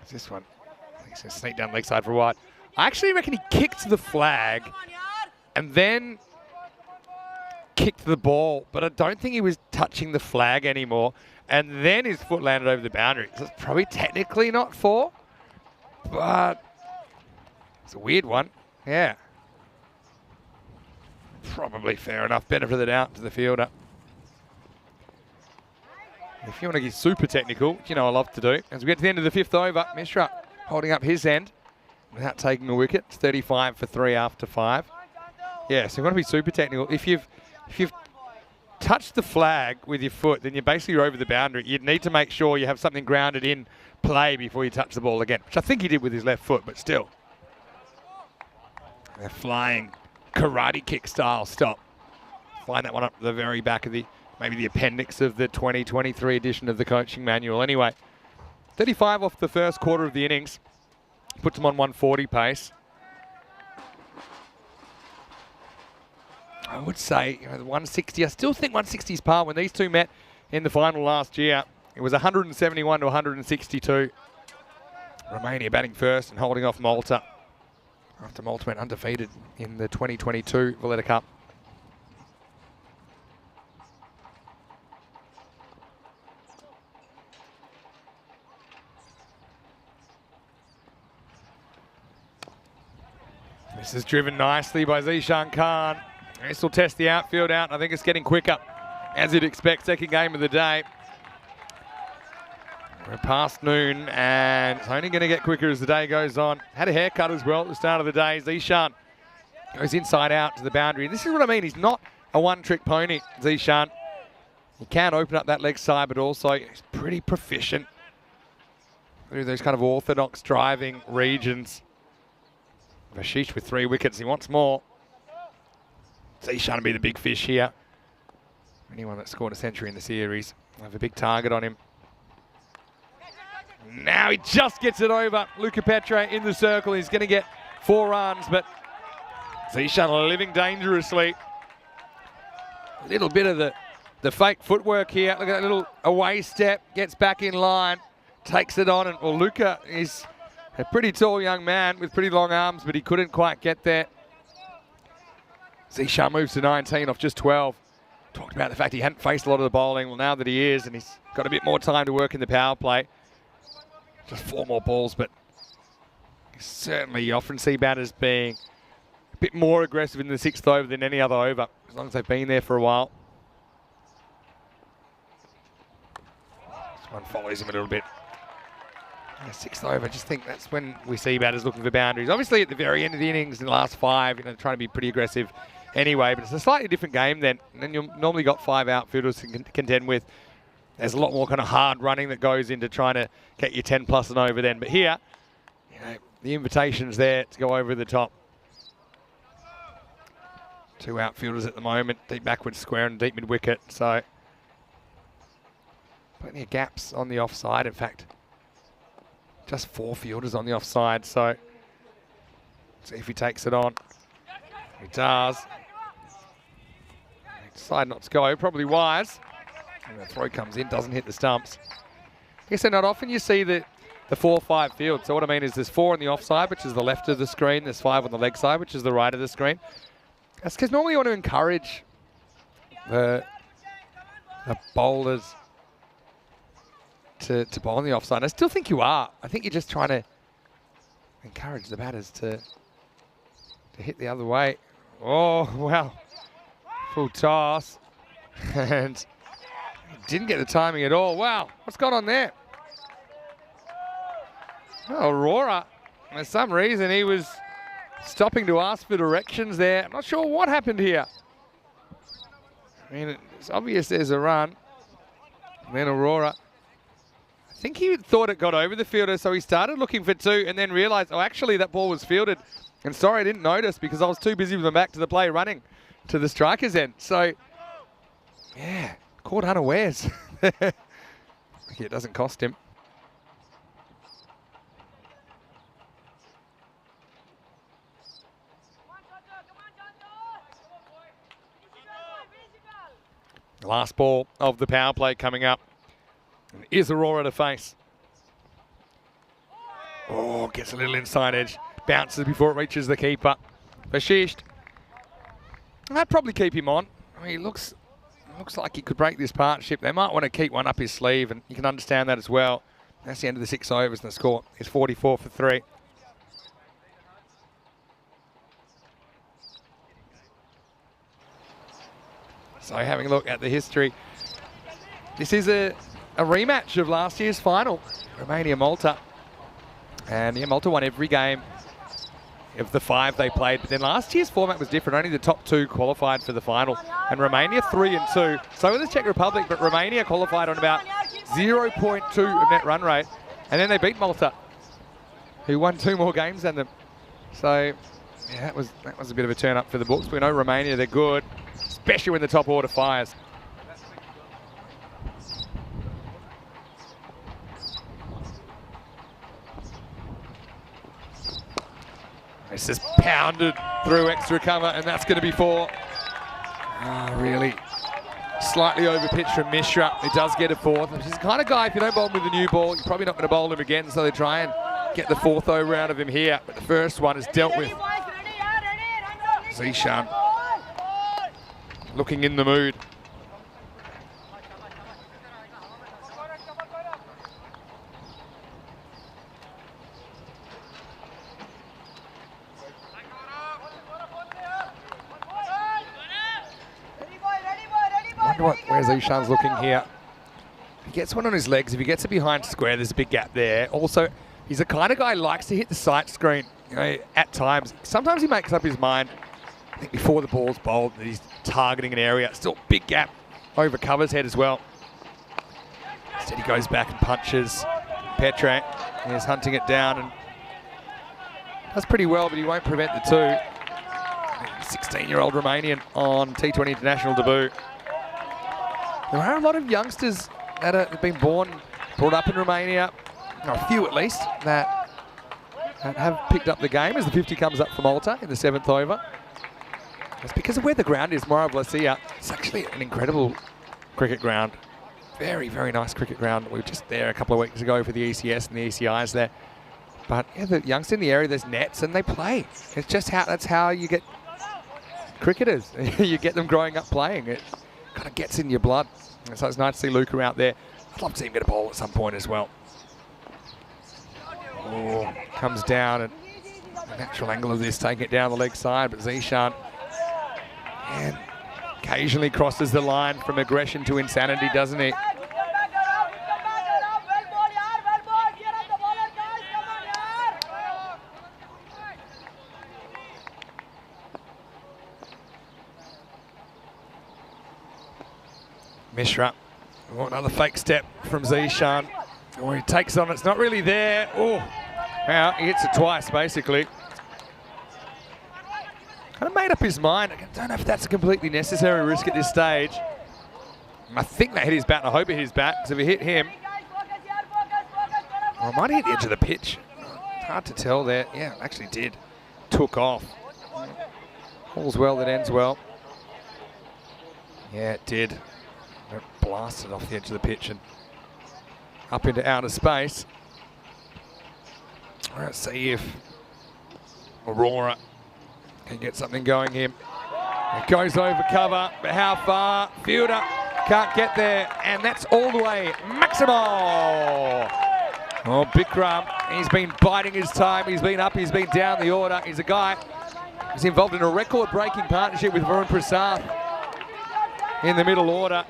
It's this one. I think he's going to sneak down leg side for a while. I actually reckon he kicked the flag and then kicked the ball, but I don't think he was touching the flag anymore. And then his foot landed over the boundary. So it's probably technically not 4, but it's a weird one. Yeah. Probably fair enough. Benefit of the doubt to the fielder. If you want to get super technical, which you know I love to do, as we get to the end of the 5th over, Mishra holding up his end without taking a wicket. It's 35 for 3 after 5. Yeah, so you want to be super technical. If you've touched the flag with your foot, then you're basically over the boundary. You'd need to make sure you have something grounded in play before you touch the ball again, which I think he did with his left foot, but still. A flying karate kick style stop. Find that one up at the very back of maybe the appendix of the 2023 edition of the coaching manual. Anyway, 35 off the first quarter of the innings. Puts them on 140 pace. I would say, the 160. I still think 160 is par. When these two met in the final last year, it was 171 to 162. Romania batting first and holding off Malta after Malta went undefeated in the 2022 Valletta Cup. This is driven nicely by Zishan Khan. This will test the outfield out. I think it's getting quicker, as you'd expect. Second game of the day. We're past noon, and it's only going to get quicker as the day goes on. Had a haircut as well at the start of the day. Zishan goes inside out to the boundary. And this is what I mean. He's not a one-trick pony, Zishan. He can open up that leg side, but also he's pretty proficient through those kind of orthodox driving regions. Vashish with 3 wickets. He wants more. Zishan to be the big fish here. Anyone that scored a century in the series will have a big target on him. Now he just gets it over. Luca Petre in the circle. He's going to get 4 runs, but Zishan living dangerously. A little bit of the fake footwork here. Look at that little away step. Gets back in line. Takes it on. And well, Luca is a pretty tall young man with pretty long arms, but he couldn't quite get there. Zishan moves to 19 off just 12. Talked about the fact he hadn't faced a lot of the bowling. Well, now that he is, and he's got a bit more time to work in the power play. Just 4 more balls, but certainly you often see batters being a bit more aggressive in the 6th over than any other over, as long as they've been there for a while. This one follows him a little bit. 6th over, I just think that's when we see batters looking for boundaries. Obviously at the very end of the innings in the last 5, trying to be pretty aggressive anyway, but it's a slightly different game then. And then you've normally got 5 outfielders to contend with. There's a lot more kind of hard running that goes into trying to get you 10 plus and over then. But here, the invitation's there to go over the top. 2 outfielders at the moment, deep backward square and deep mid wicket. So plenty of gaps on the offside. In fact, just 4 fielders on the offside. So see if he takes it on. He does. Decide not to go, probably wise. And the throw comes in, doesn't hit the stumps. I guess not often you see the 4-5 field. So what I mean is there's 4 on the offside, which is the left of the screen. There's 5 on the leg side, which is the right of the screen. That's because normally you want to encourage the bowlers to bowl on the offside. I still think you are. I think you're just trying to encourage the batters to hit the other way. Oh, wow. Full toss. And didn't get the timing at all. Wow, what's gone on there? Well, Aurora, for some reason, he was stopping to ask for directions there. I'm not sure what happened here. I mean, it's obvious there's a run. And then Aurora think he thought it got over the fielder, so he started looking for two and then realised, oh, actually that ball was fielded. And sorry, I didn't notice because I was too busy with my back to the play running to the striker's end. So, yeah, caught unawares. Yeah, it doesn't cost him. Last ball of the power play coming up. Is Aurora to face. Oh, gets a little inside edge. Bounces before it reaches the keeper. Vashisht. I'd probably keep him on. I mean, he looks like he could break this partnership. They might want to keep one up his sleeve, and you can understand that as well. That's the end of the 6 overs, and the score is 44 for 3. So having a look at the history, this is a rematch of last year's final, Romania-Malta. And yeah, Malta won every game of the 5 they played, but then last year's format was different. Only the top 2 qualified for the final, and Romania 3 and 2. So with the Czech Republic, but Romania qualified on about 0.2 of net run rate, and then they beat Malta, who won 2 more games than them. So yeah, that was a bit of a turn up for the books. We know Romania, they're good, especially when the top order fires. It's just pounded through extra cover, and that's going to be 4. Really slightly over pitch from Mishra. He does get a 4th. He's the kind of guy, if you don't bowl him with a new ball, you're probably not going to bowl him again, so they try and get the 4th over out of him here. But the first one is dealt with. Zishan looking in the mood. Where's Zishan's looking here? If he gets one on his legs, if he gets it behind square, there's a big gap there. Also, he's the kind of guy who likes to hit the sight screen, you know, at times. Sometimes he makes up his mind, I think before the ball's bowled, that he's targeting an area. Still big gap over cover's head as well. Instead he goes back and punches. Petre is hunting it down and does pretty well, but he won't prevent the 2. 16-year-old Romanian on T20 international debut. There are a lot of youngsters that have been brought up in Romania, or a few at least, that have picked up the game as the 50 comes up for Malta in the 7th over. It's because of where the ground is, Moravlasia. It's actually an incredible cricket ground. Very, very nice cricket ground. We were just there a couple of weeks ago for the ECS and the ECIs there. But yeah, the youngsters in the area, there's nets and they play. It's just that's how you get cricketers. You get them growing up playing. It kind of gets in your blood. So it's nice to see Luca out there. I'd love to see him get a ball at some point as well. Oh, comes down, and the natural angle of this, taking it down the leg side, but Zishan and occasionally crosses the line from aggression to insanity, doesn't he? Mishra. Oh, another fake step from Zishan. Oh, he takes on it. It's not really there. Oh, now he hits it twice, basically. Kind of made up his mind. I don't know if that's a completely necessary risk at this stage. I think that hit his bat, and I hope it hit his bat, because if it hit him, well, it might hit the edge of the pitch. It's hard to tell there. Yeah, it actually did. Took off. All's well that ends well. Yeah, it did. It blasted off the edge of the pitch and up into outer space. Let's see if Aurora can get something going here. It goes over cover, but how far? Fielder can't get there, and that's all the way. Maximo! Oh, Bikram, he's been biding his time. He's been up, he's been down the order. He's a guy who's involved in a record-breaking partnership with Varun Prasad in the middle order.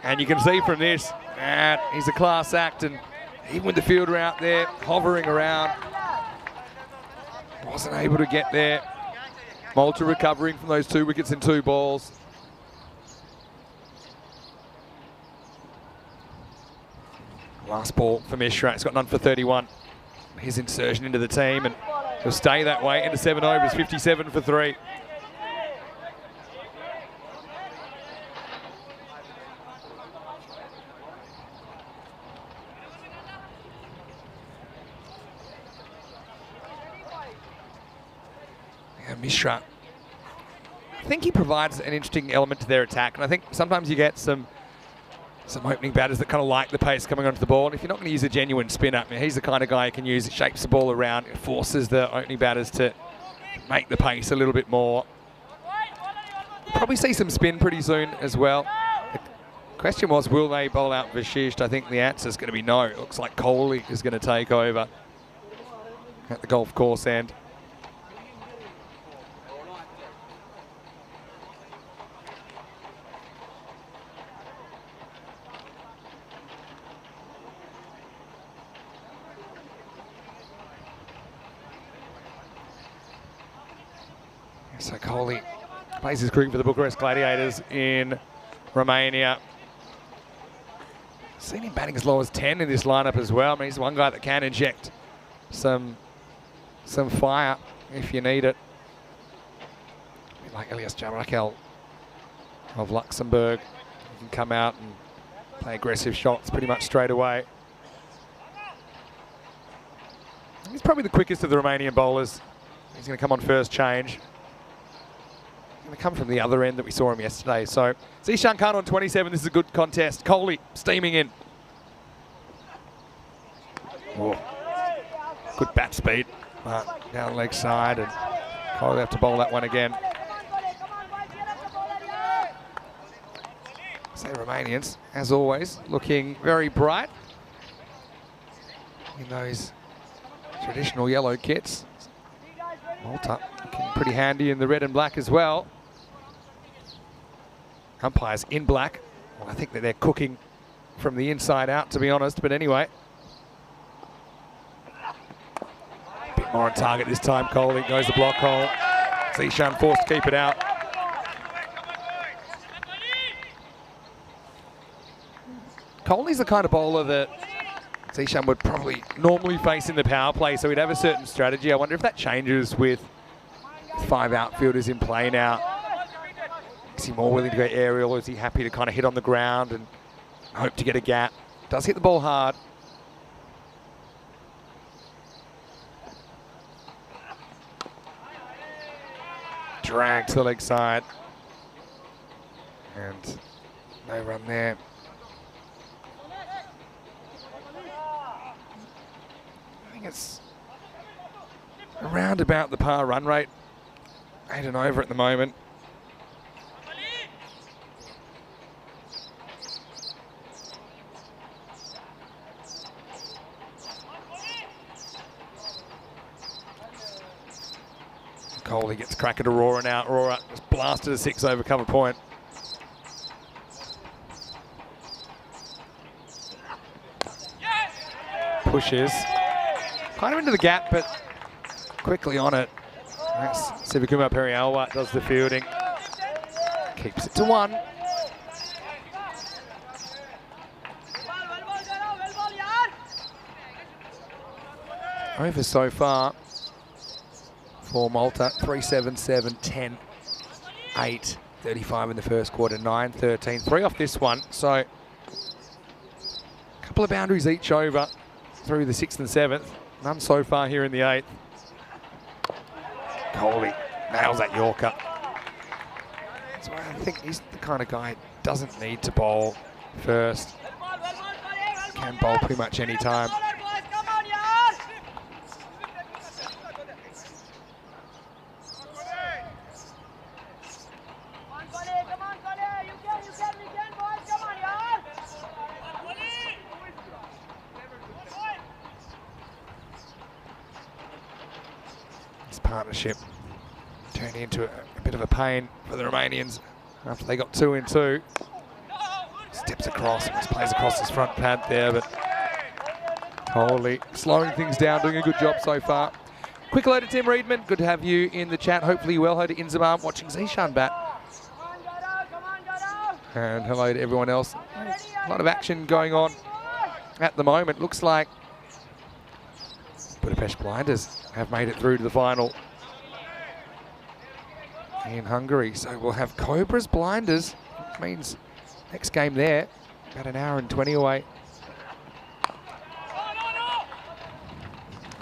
And you can see from this that he's a class act, and even with the fielder out there hovering around, wasn't able to get there. Malta recovering from those 2 wickets in 2 balls. Last ball for Mishra. He's got none for 31. His insertion into the team, and he'll stay that way into 7 overs, 57 for 3. Yeah, Mishra. I think he provides an interesting element to their attack, and I think sometimes you get some opening batters that kind of like the pace coming onto the ball. And if you're not going to use a genuine spinner, I mean, he's the kind of guy who can use it, shapes the ball around, it forces the opening batters to make the pace a little bit more. Probably see some spin pretty soon as well. The question was, will they bowl out Vashisht? I think the answer is going to be no. It looks like Kohli is going to take over at the golf course end. So Kohli plays his cricket for the Bucharest Gladiators in Romania. Seen him batting as low as 10 in this lineup as well. I mean, he's one guy that can inject some fire if you need it. Like Elias Jarakel of Luxembourg, he can come out and play aggressive shots pretty much straight away. He's probably the quickest of the Romanian bowlers. He's going to come on first change. Going to come from the other end that we saw him yesterday. So Zishan Khan on 27. This is a good contest. Kohli steaming in. Whoa. Good bat speed. Down leg side, and Kohli will have to bowl that one again. So Romanians, as always, looking very bright in those traditional yellow kits. Malta looking pretty handy in the red and black as well. Umpires in black. Well, I think that they're cooking from the inside out, to be honest, but anyway. A bit more on target this time. Kohli goes the block hole. Zishan forced to keep it out. Kohli's the kind of bowler that Zishan would probably normally face in the power play, so he'd have a certain strategy. I wonder if that changes with 5 outfielders in play now. Is he more willing to go aerial, or is he happy to kind of hit on the ground and hope to get a gap? Does hit the ball hard. Drag to the leg side. And no run there. I think it's around about the par run rate. 8 and over at the moment. Kohli gets a crack at Aurora now. Aurora just blasted a 6 over cover point. Pushes. Kind of into the gap, but quickly on it. Sivakumar Perialwa does the fielding. Keeps it to 1. Over so far for Malta, 3-7, 7-10, 8, 35 in the first quarter, 9, 13. 3 off this one, so a couple of boundaries each over through the 6th and 7th. None so far here in the 8th. Kohli nails that Yorker. That's why I think he's the kind of guy who doesn't need to bowl first. Can bowl pretty much any time. Partnership turning into a bit of a pain for the Romanians after they got 2 and 2. Steps across and just plays across his front pad there, but Kohli slowing things down, doing a good job so far. Quick hello to Tim Reedman, good to have you in the chat. Hopefully you're well. Hello to Inzamam watching Zishan bat. And hello to everyone else. A lot of action going on at the moment. Looks like Budapest Blinders have made it through to the final in Hungary. So we'll have Cobras Blinders, which means next game there, about an hour and 20 away.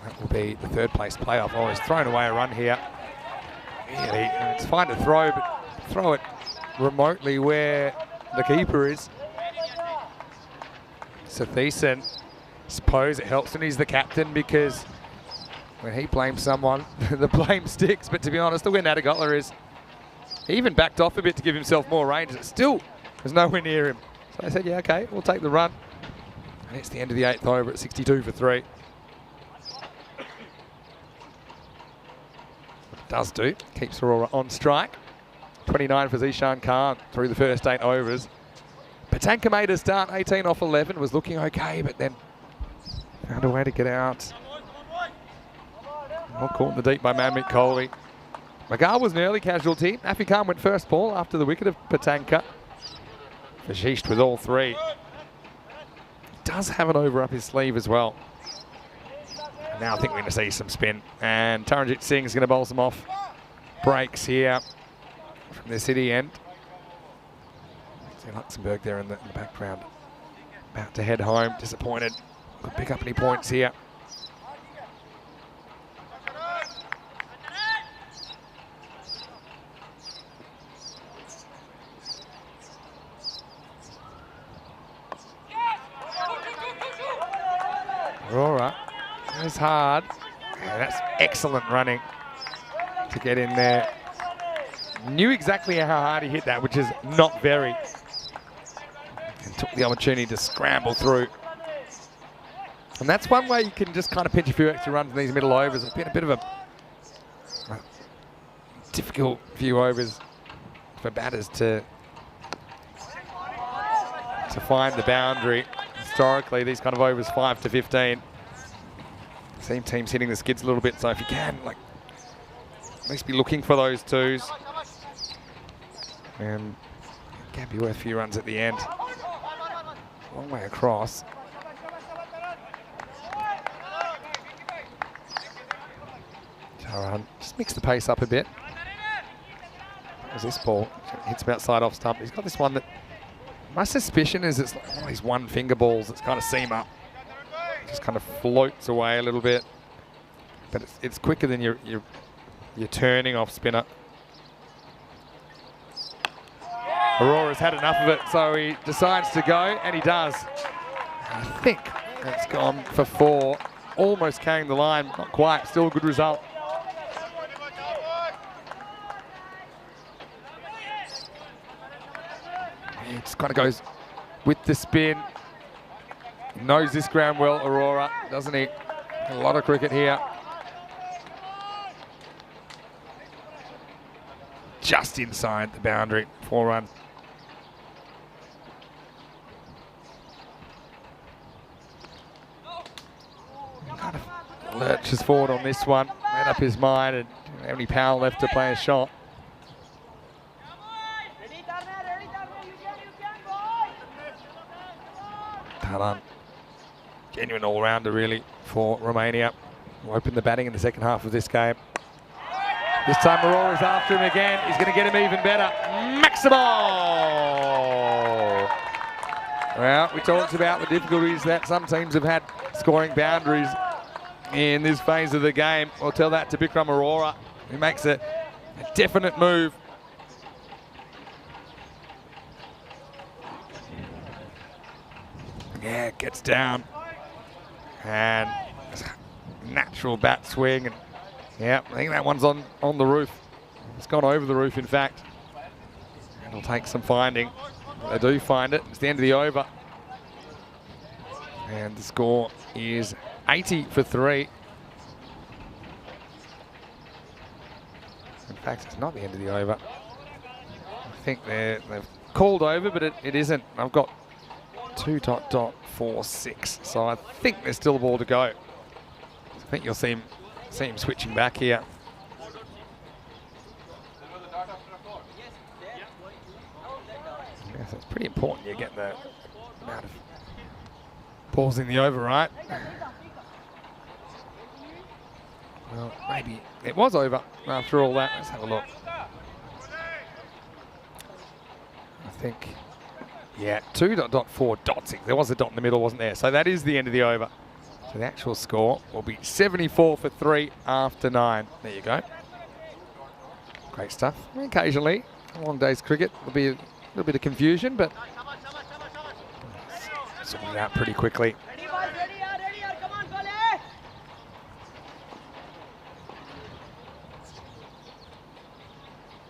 That will be the third place playoff. Oh, he's thrown away a run here. Really, it's fine to throw, but throw it remotely where the keeper is. So Thiessen, suppose it helps when he's the captain, because when he blames someone, the blame sticks. But to be honest, the win Adigotla is, he even backed off a bit to give himself more range. It still was nowhere near him. So I said, yeah, okay, we'll take the run. And it's the end of the 8th over at 62 for 3. Does do, keeps Aurora on strike. 29 for Zishan Khan through the first 8 overs. Patanka made a start, 18 off 11, was looking okay, but then found a way to get out. Not caught in the deep by Manmik Kohli. Magar was an early casualty. Afi Khan went first ball after the wicket of Patanka. Vashisht with all 3. He does have an over up his sleeve as well. And now I think we're going to see some spin. And Taranjit Singh is going to bowl some off breaks here from the city end. See Luxembourg there in the background. About to head home, disappointed. Could pick up any points here. Aurora goes hard. Yeah, that's excellent running to get in there. Knew exactly how hard he hit that, which is not very. And took the opportunity to scramble through. And that's one way you can just kind of pinch a few extra runs in these middle overs. It's been a bit of a difficult few overs for batters to find the boundary. Historically, these kind of overs 5 to 15. Same teams hitting the skids a little bit, so if you can, like, at least be looking for those 2s. And it can be worth a few runs at the end. Long way across. Just mix the pace up a bit. As this ball hits him outside off stump. He's got this one that, my suspicion is it's like one of these one finger balls that's kind of seam up. Just kind of floats away a little bit. But it's quicker than your turning off spinner. Aurora's had enough of it, so he decides to go, and he does. I think that's gone for 4. Almost carrying the line, not quite, still a good result. He just kind of goes with the spin. He knows this ground well, Aurora, doesn't he? A lot of cricket here. Just inside the boundary, 4 runs. Kind of lurches forward on this one, made up his mind and didn't have any power left to play a shot. Taran, genuine all-rounder really for Romania. Will open the batting in the second half of this game. This time Aurora's after him again. He's going to get him even better. Maximo! Well, we talked about the difficulties that some teams have had scoring boundaries in this phase of the game. We'll tell that to Bikram Aurora, who makes a definite move. Yeah, gets down. And natural bat swing. And yeah, I think that one's on the roof. It's gone over the roof, in fact. It'll take some finding. They do find it. It's the end of the over. And the score is 80 for 3. In fact, it's not the end of the over. I think they've called over, but it isn't. I've got 2.46. So I think there's still a ball to go. I think you'll see him switching back here. Yes, it's pretty important you get the amount of Ball's in the over, right? Well, maybe it was over after all that. Let's have a look. I think, yeah, 2.4.6. There was a dot in the middle, wasn't there? So that is the end of the over. So the actual score will be 74 for 3 after 9. There you go. Great stuff. Occasionally, on day's cricket, there'll be a little bit of confusion, but sorting it out pretty quickly.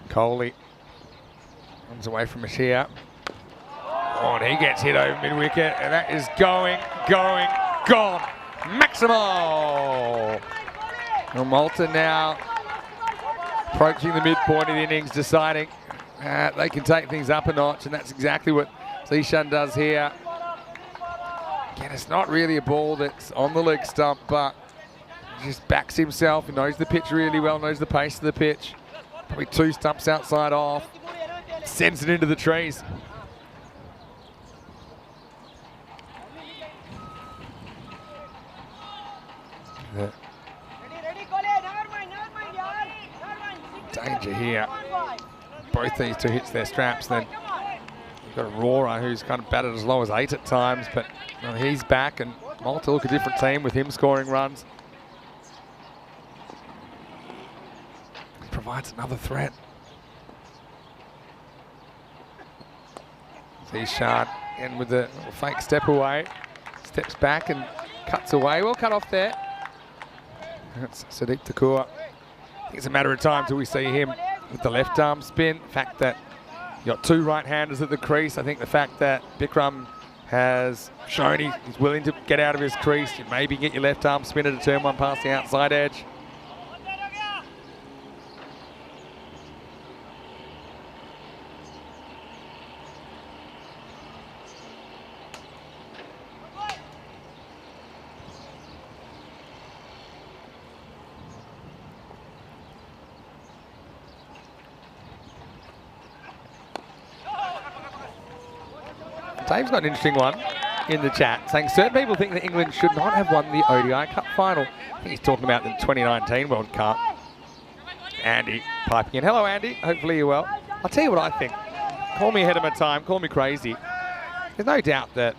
Coley comes away from us here. Oh, and he gets hit over mid-wicket, and that is going, gone. Maximo! And Malta now approaching the midpoint of the innings, deciding they can take things up a notch, and that's exactly what Zishan does here. Again, it's not really a ball that's on the leg stump, but he just backs himself. He knows the pitch really well, knows the pace of the pitch. Probably 2 stumps outside off. Sends it into the trees. The danger here. Both these two hits their straps. Then you've got Aurora, who's kind of batted as low as 8 at times, but he's back, and Malta look a different team with him scoring runs. Provides another threat. Zishan in with the fake step away. Steps back and cuts away. Well cut off there. That's Sadiq Thakur. I think it's a matter of time till we see him with the left arm spin. The fact that you got 2 right-handers at the crease. I think the fact that Bikram has shown he's willing to get out of his crease. You maybe get your left arm spin at a turn 1 past the outside edge. Dave's got an interesting one in the chat, saying certain people think that England should not have won the ODI Cup final. I think he's talking about the 2019 World Cup. Andy piping in. Hello, Andy. Hopefully you're well. I'll tell you what I think. Call me ahead of my time. Call me crazy. There's no doubt that,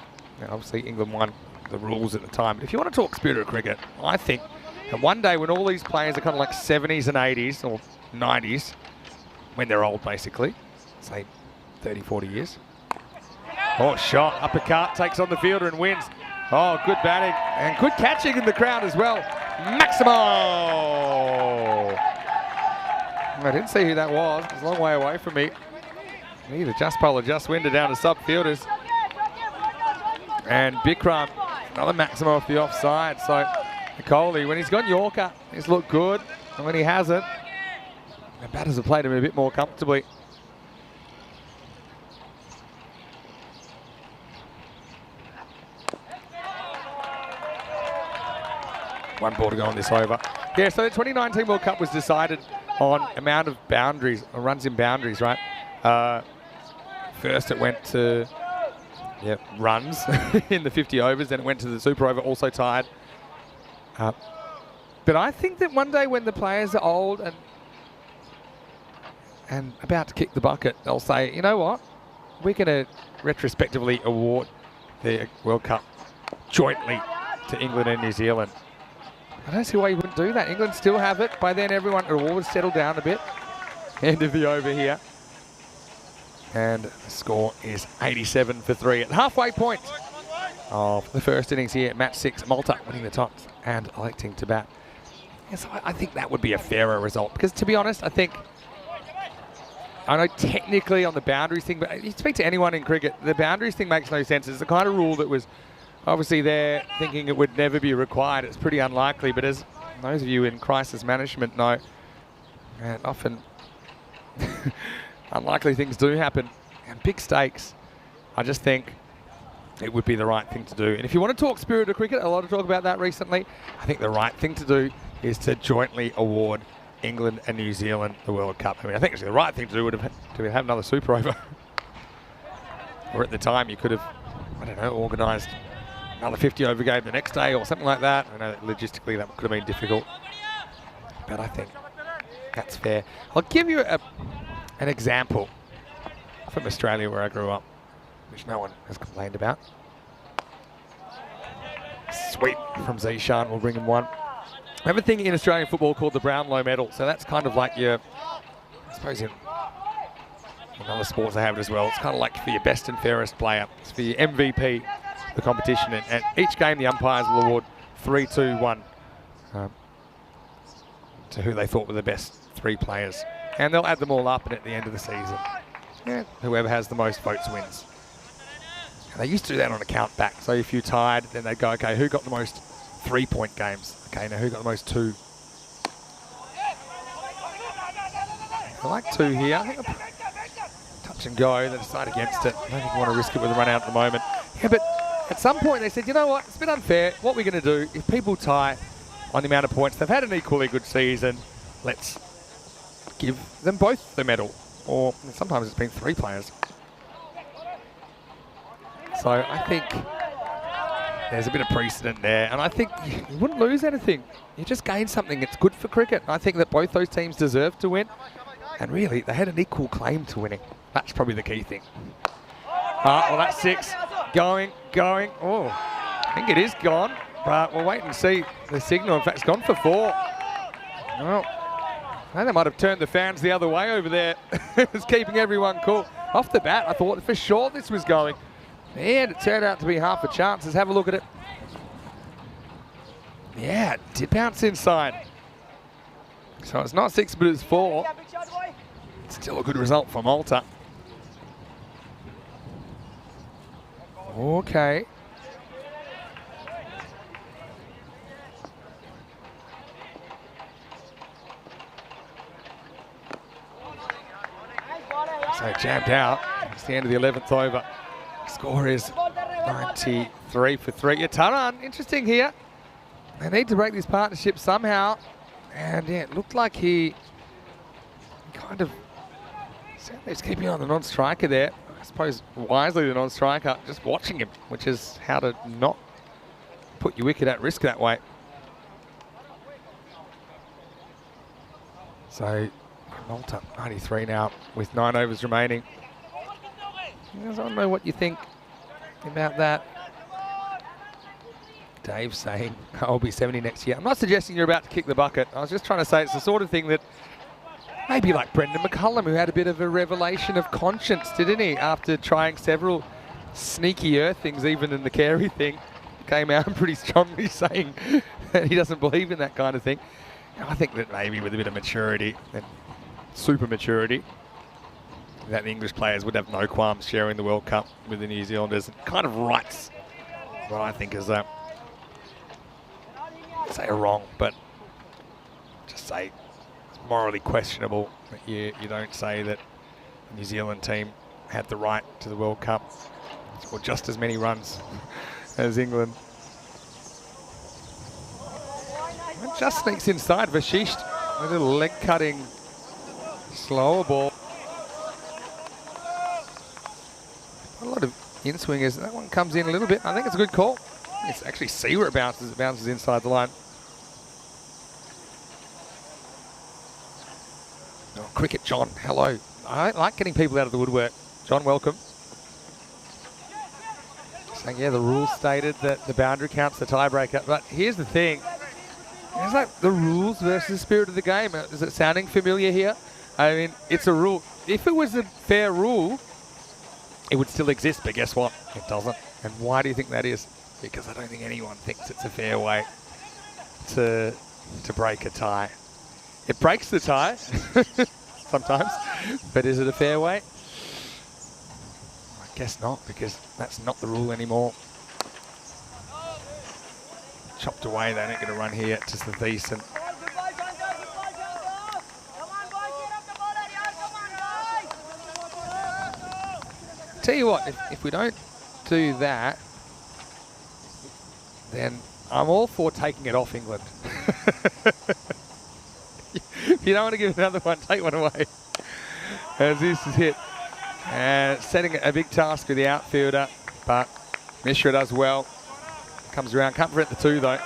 obviously, England won the rules at the time. But if you want to talk spirit of cricket, I think that one day when all these players are kind of like 70s and 80s or 90s, when they're old, basically, say 30, 40 years, oh, shot, uppercut, takes on the fielder and wins. Oh, good batting and good catching in the crowd as well. Maximo! I didn't see who that was. It was a long way away from me. Either Jaspal or Jaswinder down to sub-fielders. And Bikram, another Maximo off the offside. So, Kohli, when he's gone Yorker, he's looked good. And when he hasn't, the batters have played him a bit more comfortably. One ball to go on this over. Yeah, so the 2019 World Cup was decided on amount of boundaries, or runs in boundaries, right? First it went to runs in the 50 overs, then it went to the super over, also tied. But I think that one day when the players are old and about to kick the bucket, they'll say, you know what? We're going to retrospectively award the World Cup jointly to England and New Zealand. I don't see why you wouldn't do that. England still have it. By then, everyone will have settled down a bit. End of the over here. And the score is 87 for 3 at the halfway point of the first innings here. Match 6, Malta winning the tops and electing to bat. Yeah, so I think that would be a fairer result. Because to be honest, I know technically on the boundaries thing, but you speak to anyone in cricket, the boundaries thing makes no sense. It's the kind of rule that was obviously they're thinking it would never be required. It's pretty unlikely, but as those of you in crisis management know, and often unlikely things do happen, and big stakes. I just think it would be the right thing to do. And if you want to talk spirit of cricket, a lot of talk about that recently, I think the right thing to do is to jointly award England and New Zealand the World Cup. I mean, I think actually the right thing to do would have to have another super over. Or at the time you could have, I don't know, organised another 50 over game the next day or something like that. I know that logistically that could have been difficult, but I think that's fair. I'll give you an example from Australia where I grew up, which no one has complained about. Sweep from Zishan will bring him one. We have a thing in Australian football called the Brownlow medal, so that's kind of like your, I suppose in other sports they have it as well, it's kind of like for your best and fairest player. It's for your MVP, the competition, and each game the umpires will award 3, 2, 1 to who they thought were the best 3 players. And they'll add them all up, and at the end of the season, whoever has the most votes wins. And they used to do that on a count back. So if you tied, then they'd go, okay, who got the most 3-point games? Okay, now who got the most 2? I like 2 here. I think touch and go. They decide against it. I don't think you want to risk it with a run out at the moment. Yeah, but at some point they said, you know what, it's a bit unfair. What we're going to do, if people tie on the amount of points, they've had an equally good season, let's give them both the medal. Or sometimes it's been 3 players. So I think there's a bit of precedent there, and I think you wouldn't lose anything. You just gain something. It's good for cricket. I think that both those teams deserve to win, and really they had an equal claim to winning. That's probably the key thing. Well, that's 6. Going. Oh, I think it is gone, but we'll wait and see the signal. In fact, it's gone for 4. Well, I think they might have turned the fans the other way over there. It's keeping everyone cool. Off the bat, I thought for sure this was going. And it turned out to be half a chance. Let's have a look at it. Yeah, it did bounce inside. So it's not 6, but it's 4. Still a good result for Malta. Okay. So jammed out. It's the end of the 11th over. Score is 93 for 3. Taran, interesting here. They need to break this partnership somehow. And yeah, it looked like he kind of he's keeping on the non-striker there. I suppose wisely the non-striker, just watching him, which is how to not put your wicket at risk that way. So Malta 93 now with 9 overs remaining. I don't know what you think about that. Dave's saying, I'll be 70 next year. I'm not suggesting you're about to kick the bucket. I was just trying to say it's the sort of thing that maybe like Brendan McCullum, who had a bit of a revelation of conscience, didn't he? After trying several sneakier things, even in the Carey thing, came out pretty strongly saying that he doesn't believe in that kind of thing. I think that maybe with a bit of maturity and super maturity, that the English players would have no qualms sharing the World Cup with the New Zealanders. And kind of rights what I think is that, say wrong, but just say it's morally questionable that you don't say that the New Zealand team had the right to the World Cup, scored just as many runs as England. It just sneaks inside. Vashisht, a little leg cutting, slower ball. A lot of in-swingers. That one comes in a little bit. I think it's a good call. It's actually see where it bounces. It bounces inside the line. Oh, cricket, John. Hello. I like getting people out of the woodwork. John, welcome. Saying, yeah, the rules stated that the boundary counts the tiebreaker. But here's the thing. It's like the rules versus the spirit of the game. Is it sounding familiar here? I mean, it's a rule. If it was a fair rule, it would still exist, but guess what? It doesn't. And why do you think that is? Because I don't think anyone thinks it's a fair way to break a tie. It breaks the tie sometimes, but is it a fair way? I guess not, because that's not the rule anymore. Chopped away, they don't get a run here, just the decent. Tell you what, if we don't do that, then I'm all for taking it off England. If you don't want to give another one, take one away. As this is hit. And setting a big task with the outfielder, but Mishra does well. comes around. Can't prevent the 2 though.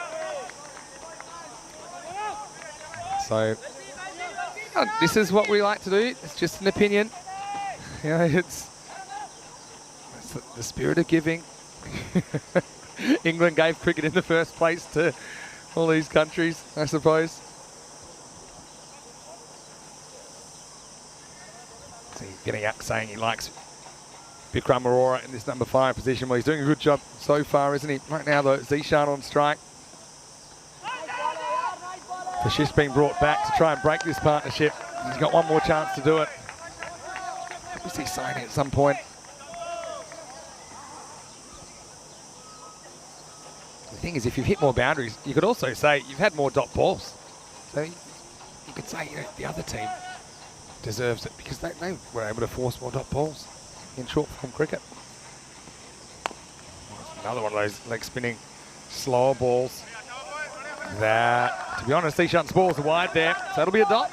So this is what we like to do. It's just an opinion. You know, it's the spirit of giving. England gave cricket in the first place to all these countries, I suppose. So he's getting up saying he likes Bikram Arora in this number 5 position. Well, he's doing a good job so far, isn't he? Right now, though, Zishan on strike. Kashish being brought back to try and break this partnership. He's got one more chance to do it. We see signing at some point. The thing is, if you've hit more boundaries, you could also say you've had more dot balls. So you could say, you know, the other team deserves it because they were able to force more dot balls in short form cricket. Another one of those leg spinning slower balls that, to be honest, Ishan's balls are wide there, so that'll be a dot.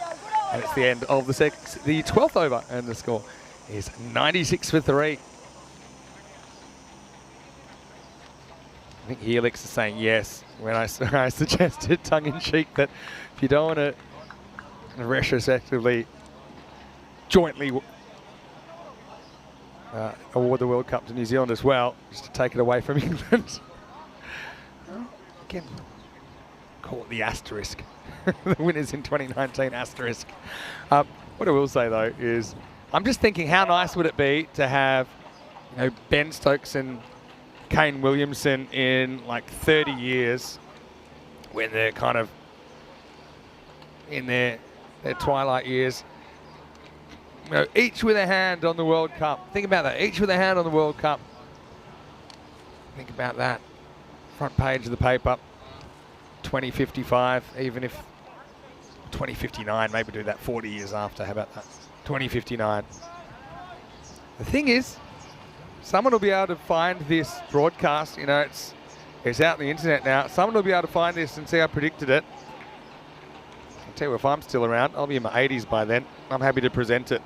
And it's the end of the 12th over, and the score is 96 for 3. I think Helix is saying yes when I suggested tongue-in-cheek that if you don't want to retrospectively jointly award the World Cup to New Zealand as well, just to take it away from England. Again, call it the asterisk. The winners in 2019 asterisk. What I will say though is, I'm just thinking how nice would it be to have, you know, Ben Stokes and Kane Williamson in like 30 years when they're kind of in their twilight years. You know, each with a hand on the World Cup. Think about that, each with a hand on the World Cup. Think about that. Front page of the paper, 2055, even if 2059, maybe do that 40 years after, how about that? 2059. The thing is, someone will be able to find this broadcast, you know, it's out on the internet now. Someone will be able to find this and see I predicted it. I'll tell you, if I'm still around, I'll be in my 80s by then. I'm happy to present it.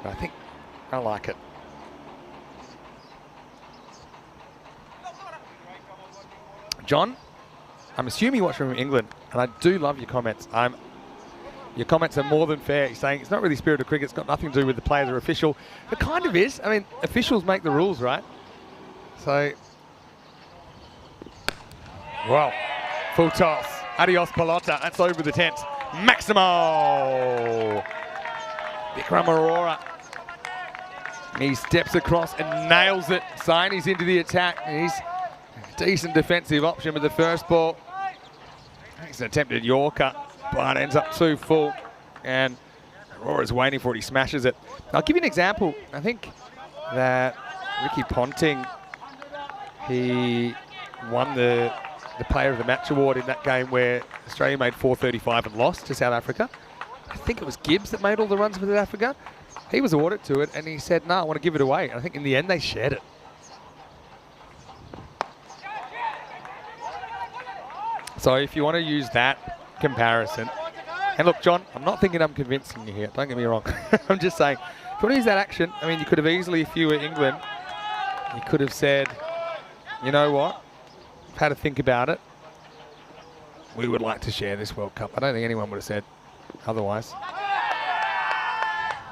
I think I like it. John, I'm assuming you watch from England, and I do love your comments. Your comments are more than fair. You're saying it's not really spirit of cricket, it's got nothing to do with the players or official. It kind of is. I mean, officials make the rules, right? So, well, full toss. Adios Pelota, that's over the tent. Maximo! Bikram Arora. He steps across and nails it. Saini's into the attack. He's a decent defensive option with the first ball. It's an attempted Yorker, but ends up too full. And Arora's waiting for it. He smashes it. I'll give you an example. I think that Ricky Ponting, he won the Player of the Match award in that game where Australia made 435 and lost to South Africa. I think it was Gibbs that made all the runs for South Africa. He was awarded to it and he said, no, I want to give it away. And I think in the end they shared it. So if you want to use that comparison, and look, John, I'm not thinking I'm convincing you here, don't get me wrong. I'm just saying, if you want to use that action, I mean, you could have easily, if you were England, you could have said, you know what, I've had to think about it. We would like to share this World Cup. I don't think anyone would have said otherwise.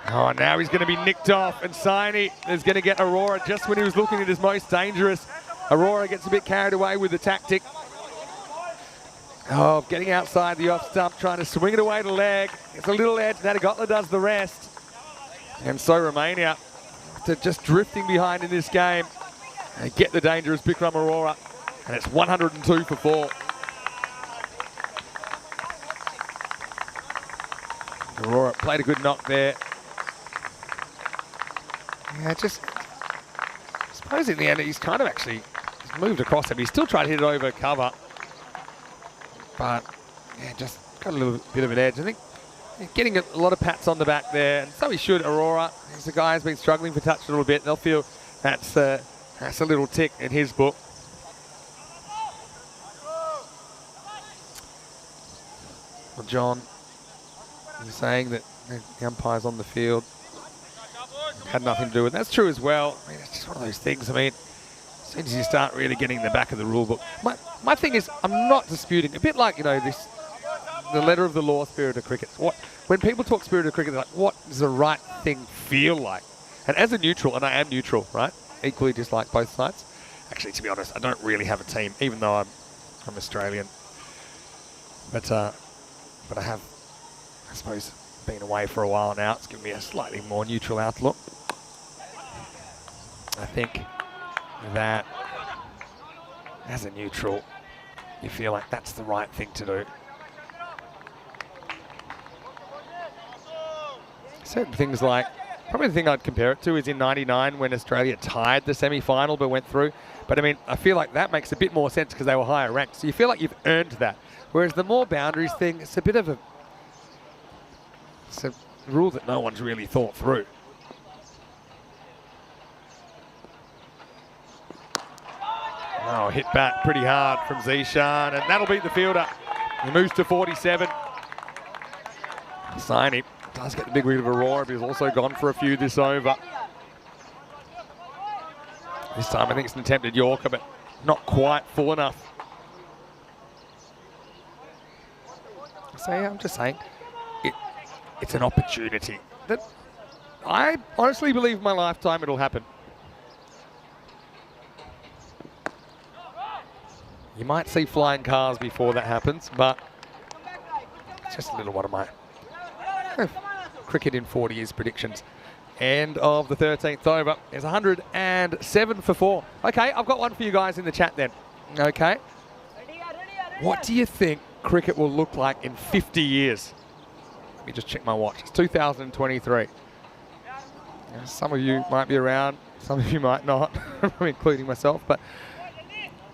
Oh, now he's going to be nicked off, and Saini is going to get Arora just when he was looking at his most dangerous. Arora gets a bit carried away with the tactic. Oh, getting outside the off stump, trying to swing it away to leg. It's a little edge, Natagotla does the rest. And so Romania, just drifting behind in this game. They get the dangerous Bikram Arora, and it's 102 for 4. Arora played a good knock there. Yeah, I suppose in the end he's kind of actually moved across him. He's still trying to hit it over cover. But, yeah, just got a little bit of an edge. I think getting a lot of pats on the back there, and so he should, Arora. He's a guy who's been struggling for touch a little bit. They'll feel that's a little tick in his book. Well, John, you're saying that the umpire's on the field had nothing to do with it. That's true as well. I mean, it's just one of those things. I mean, as soon as you start really getting in the back of the rule book. My thing is, I'm not disputing, a bit like, you know, the letter of the law, spirit of cricket. When people talk spirit of cricket, they're like, what does the right thing feel like? And as a neutral, and I am neutral, right? Equally dislike both sides. Actually, to be honest, I don't really have a team, even though I'm Australian. But I have, I suppose, been away for a while now. It's given me a slightly more neutral outlook. I think that as a neutral, you feel like that's the right thing to do. Certain things like, probably the thing I'd compare it to is in '99 when Australia tied the semi-final but went through. But I mean, I feel like that makes a bit more sense because they were higher ranked. So you feel like you've earned that. Whereas the more boundaries thing, it's a bit of it's a rule that no one's really thought through. Oh, hit back pretty hard from Zishan, and that'll beat the fielder. He moves to 47. Saini does get the big rid of Aurora, but he's also gone for a few this over. This time I think it's an attempted Yorker, but not quite full enough. So yeah, I'm just saying, it's an opportunity that I honestly believe in my lifetime it'll happen. You might see flying cars before that happens, but it's just a little one of my cricket in 40 years predictions. End of the 13th over. There's 107 for 4. Okay, I've got one for you guys in the chat then. Okay. What do you think cricket will look like in 50 years? Let me just check my watch. It's 2023. Some of you might be around, some of you might not, including myself, but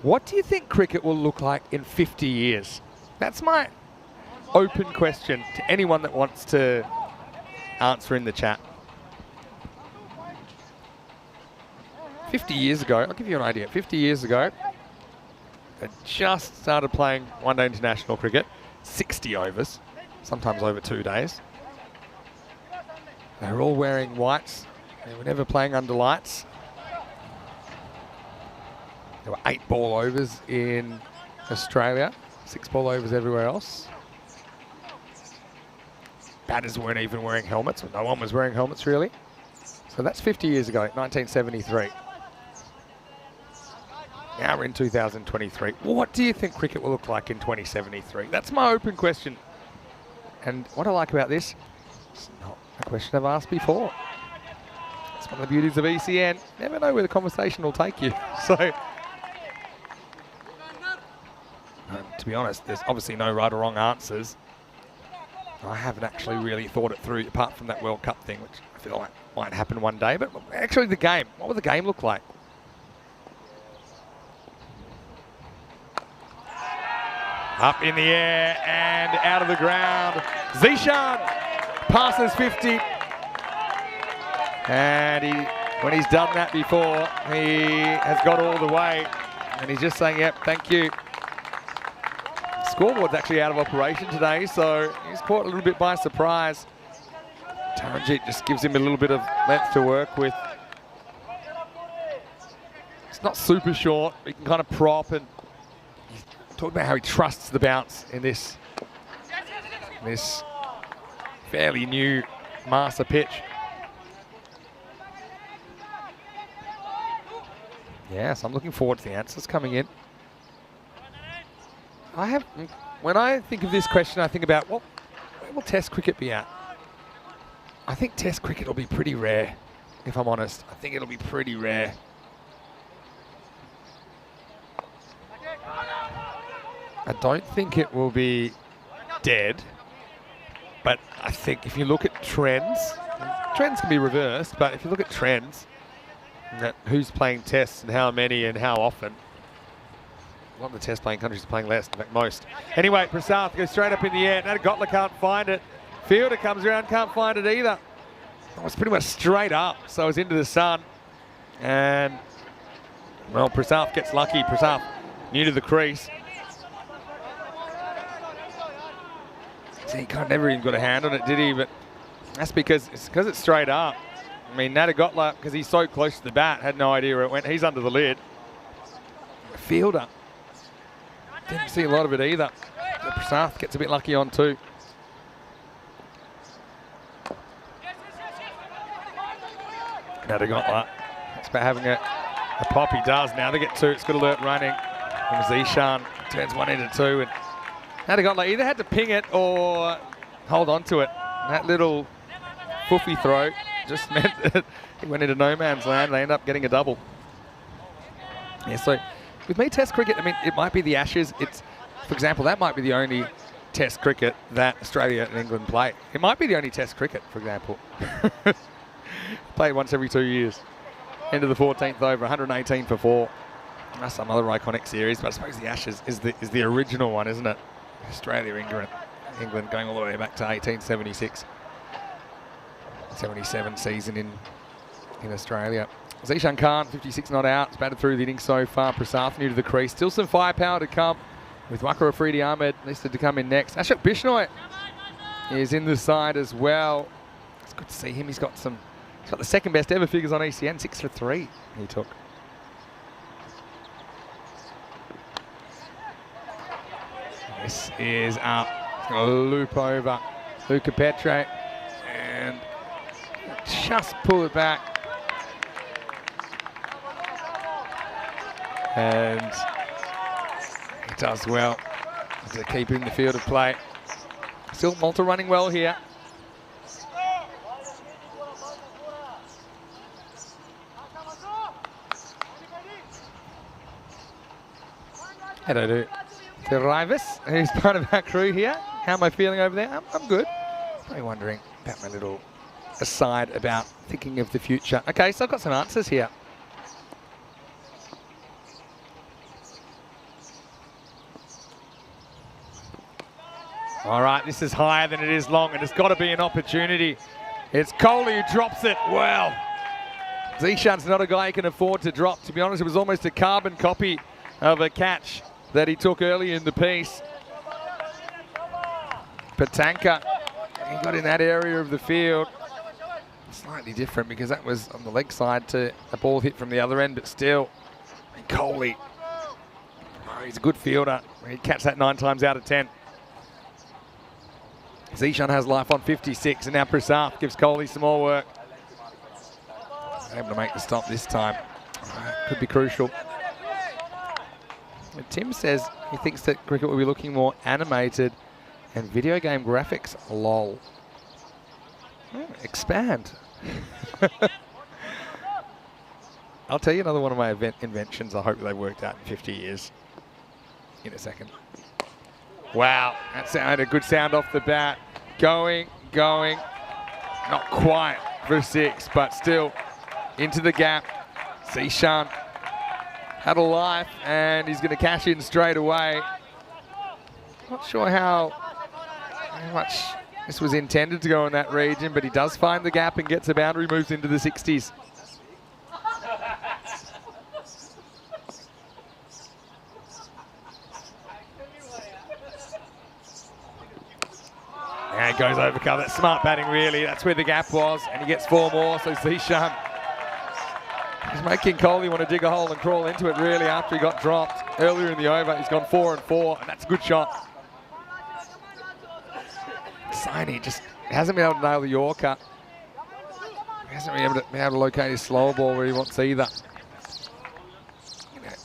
what do you think cricket will look like in 50 years? That's my open question to anyone that wants to answer in the chat. 50 years ago, I'll give you an idea. 50 years ago, they just started playing one-day international cricket, 60 overs, sometimes over 2 days. They were all wearing whites. They were never playing under lights. There were 8 ball overs in Australia, 6 ball overs everywhere else. Batters weren't even wearing helmets, or no one was wearing helmets really. So that's 50 years ago, 1973. Now we're in 2023. What do you think cricket will look like in 2073? That's my open question. And what I like about this, it's not a question I've asked before. It's one of the beauties of ECN. Never know where the conversation will take you. So, to be honest, there's obviously no right or wrong answers. I haven't actually really thought it through, apart from that World Cup thing, which I feel like might happen one day. But actually the game, what would the game look like? Up in the air and out of the ground. Zishan passes 50. And when he's done that before, he has got all the way. And he's just saying, yep, thank you. The scoreboard's actually out of operation today, so he's caught a little bit by surprise. Taranjit just gives him a little bit of length to work with. It's not super short, but he can kind of prop, and he's talking about how he trusts the bounce in this fairly new master pitch. Yes, I'm looking forward to the answers coming in. When I think of this question, I think about, where will Test cricket be at? I think Test cricket will be pretty rare, if I'm honest. I think it'll be pretty rare. I don't think it will be dead, but I think if you look at trends can be reversed, but if you look at trends, who's playing tests and how many and how often, a lot of the test playing countries are playing less, in fact most. Anyway, Prasath goes straight up in the air. Natagotla can't find it. Fielder comes around, can't find it either. It was pretty much straight up, so it was into the sun. And, well, Prasath gets lucky. Prasath new to the crease. See, he kind of never even got a hand on it, did he? But that's because it's straight up. I mean, Natagotla, because he's so close to the bat, had no idea where it went. He's under the lid. fielder. Didn't see a lot of it either. Prasad gets a bit lucky on two. Now they got that. It's about having a pop. He does. Now they get two. It's got alert running. And Zishan turns one into two. And now they got like either had to ping it or hold on to it. And that little foofy throw just meant that he went into no man's land. They end up getting a double. Yeah, so with me, Test cricket, I mean, it might be the Ashes. It's, for example, that might be the only Test cricket that Australia and England play. It might be the only Test cricket, for example. Played once every 2 years. End of the 14th over, 118 for 4. That's some other iconic series, but I suppose the Ashes is the original one, isn't it? Australia, England going all the way back to 1876. 77 season in Australia. Zishan Khan, 56 not out. It's batted through the innings so far. Prasad new to the crease. Still some firepower to come with Wakar Afridi Ahmed listed to come in next. Ashok Bishnoi is in the side as well. It's good to see him. He's got the second best ever figures on ECN. 6 for 3 he took. This is up. It's going to loop over Luca Petre and just pull it back. And he does well to keep in the field of play. Still Malta running well here. Hello to Rivas, who's part of our crew here. How am I feeling over there? I'm good. Probably wondering about my little aside about thinking of the future. Okay, so I've got some answers here. All right, this is higher than it is long, and it's got to be an opportunity. It's Kohli who drops it. Well, Zishan's not a guy who can afford to drop. To be honest, it was almost a carbon copy of a catch that he took early in the piece. Patanka, he got in that area of the field. Slightly different because that was on the leg side to a ball hit from the other end, but still, and Kohli, oh, he's a good fielder. He'd catch that 9 times out of 10. Zishan has life on 56, and now Prasad gives Kohli some more work. Able to make the stop this time. Could be crucial. But Tim says he thinks that cricket will be looking more animated and video game graphics. Lol. Expand. I'll tell you another one of my inventions. I hope they worked out in 50 years. In a second. Wow, that sounded a good sound off the bat. Going. Not quite for 6, but still into the gap. Zishan had a life, and he's going to cash in straight away. Not sure how much this was intended to go in that region, but he does find the gap and gets a boundary, moves into the 60s. And goes over cover. That's smart batting, really. That's where the gap was, and he gets 4 more. So Zishan is making Kohli want to dig a hole and crawl into it, really, after he got dropped earlier in the over. He's gone 4 and 4, and that's a good shot. Saini just hasn't been able to nail the Yorker. He hasn't been able to locate his slower ball where he wants either.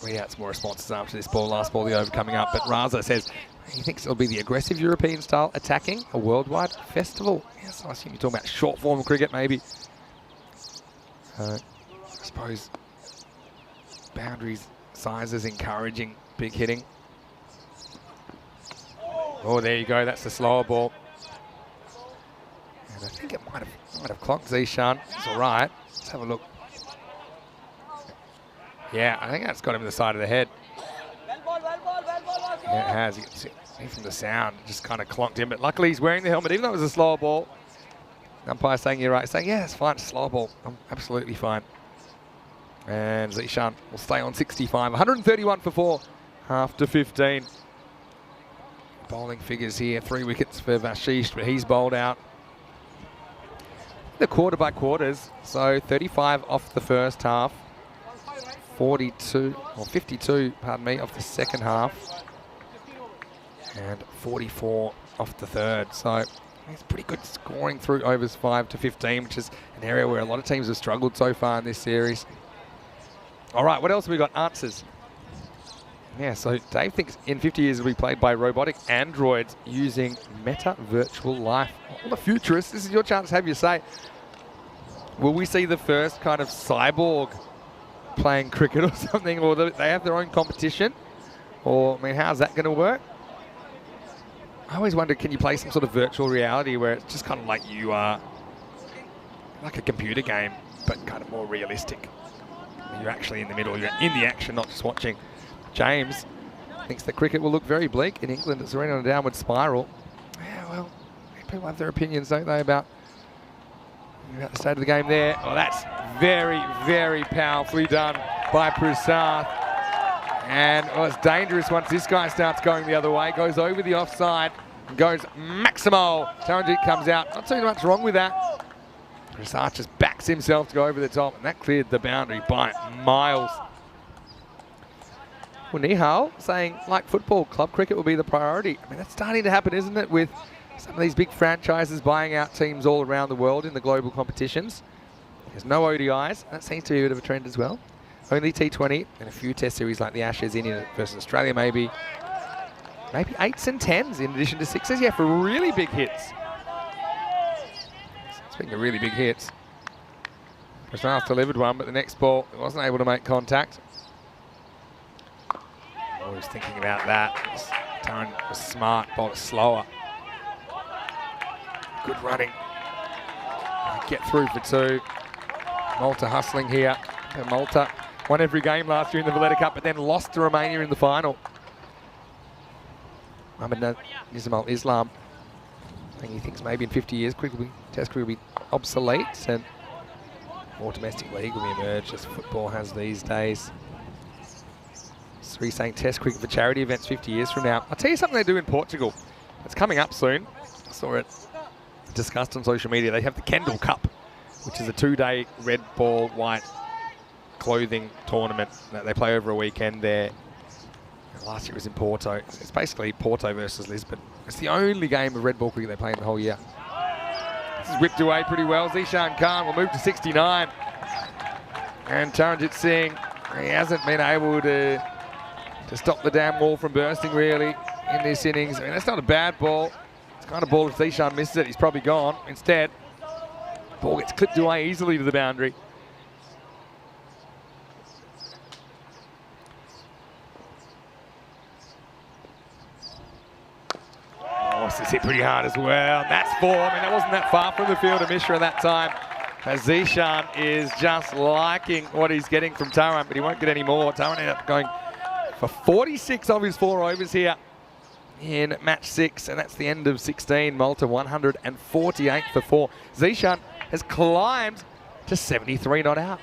We had some more responses after this ball, last ball, the over coming up, but Raza says he thinks it'll be the aggressive European style attacking a worldwide festival. Yes, I assume you're talking about short form cricket, maybe. I suppose boundaries, sizes encouraging big hitting. Oh, there you go. That's the slower ball. And I think it might have clocked Zishan. It's all right. Let's have a look. Yeah, I think that's got him in the side of the head. Yeah, it has. You can see from the sound, it just kind of clonked him. But luckily, he's wearing the helmet, even though it was a slower ball. The umpire saying you're right, saying, yeah, it's fine, it's a slower ball. I'm absolutely fine. And Zishan will stay on 65. 131 for 4 after 15. Bowling figures here, 3 wickets for Vashish, but he's bowled out. The quarter by quarters, so 35 off the first half. 42, or 52, pardon me, of the second half. And 44 off the third. So it's pretty good scoring through overs 5 to 15, which is an area where a lot of teams have struggled so far in this series. All right, what else have we got? Answers. Yeah, so Dave thinks in 50 years it'll be played by robotic androids using meta virtual life. All the futurists, this is your chance to have your say. Will we see the first kind of cyborg playing cricket or something, or they have their own competition? Or, I mean, how's that going to work? I always wonder, can you play some sort of virtual reality where it's just kind of like you are, like a computer game, but kind of more realistic? You're actually in the middle, you're in the action, not just watching. James thinks that cricket will look very bleak in England. It's already on a downward spiral. Yeah, well, people have their opinions, don't they, about the state of the game there. Oh, that's very, very powerfully done by Prasad. And it's dangerous once this guy starts going the other way. Goes over the offside, goes Maximo. Taranjit comes out. Not too much wrong with that. Prasad just backs himself to go over the top, and that cleared the boundary by miles. Well, Nihal saying, like football, club cricket will be the priority. I mean, that's starting to happen, isn't it, with some of these big franchises buying out teams all around the world in the global competitions. There's no ODIs. That seems to be a bit of a trend as well. Only T20 and a few test series like the Ashes, India versus Australia, maybe 8s and 10s in addition to 6s. Yeah, for really big hits. Speaking of really big hits, Prasad delivered one, but the next ball wasn't able to make contact. Always thinking about that. Taran was smart, bowled it slower. Good running. Get through for 2. Malta hustling here. And Malta won every game last year in the Valletta Cup, but then lost to Romania in the final. Mohammad Nizam Islam, I think he thinks maybe in 50 years Test cricket will be obsolete and more domestic league will emerge as football has these days. So he's saying Test cricket for charity events 50 years from now. I'll tell you something they do in Portugal. It's coming up soon. I saw it discussed on social media. They have the Kendall Cup, which is a 2-day red ball, white clothing tournament that they play over a weekend there. Last year it was in Porto. It's basically Porto versus Lisbon. It's the only game of red ball cricket they play in the whole year. This is whipped away pretty well. Zishan Khan will move to 69. And Taranjit Singh, he hasn't been able to stop the damn wall from bursting really in this innings. I mean, that's not a bad ball. It's the kind of ball if Zishan misses it, he's probably gone. Instead, the ball gets clipped away easily to the boundary. This hit pretty hard as well. That's 4. I mean, that wasn't that far from the field of Mishra that time. As Zishan is just liking what he's getting from Taran, but he won't get any more. Taran ended up going for 46 of his 4 overs here in match 6, and that's the end of 16. Malta 148 for 4. Zishan has climbed to 73 not out.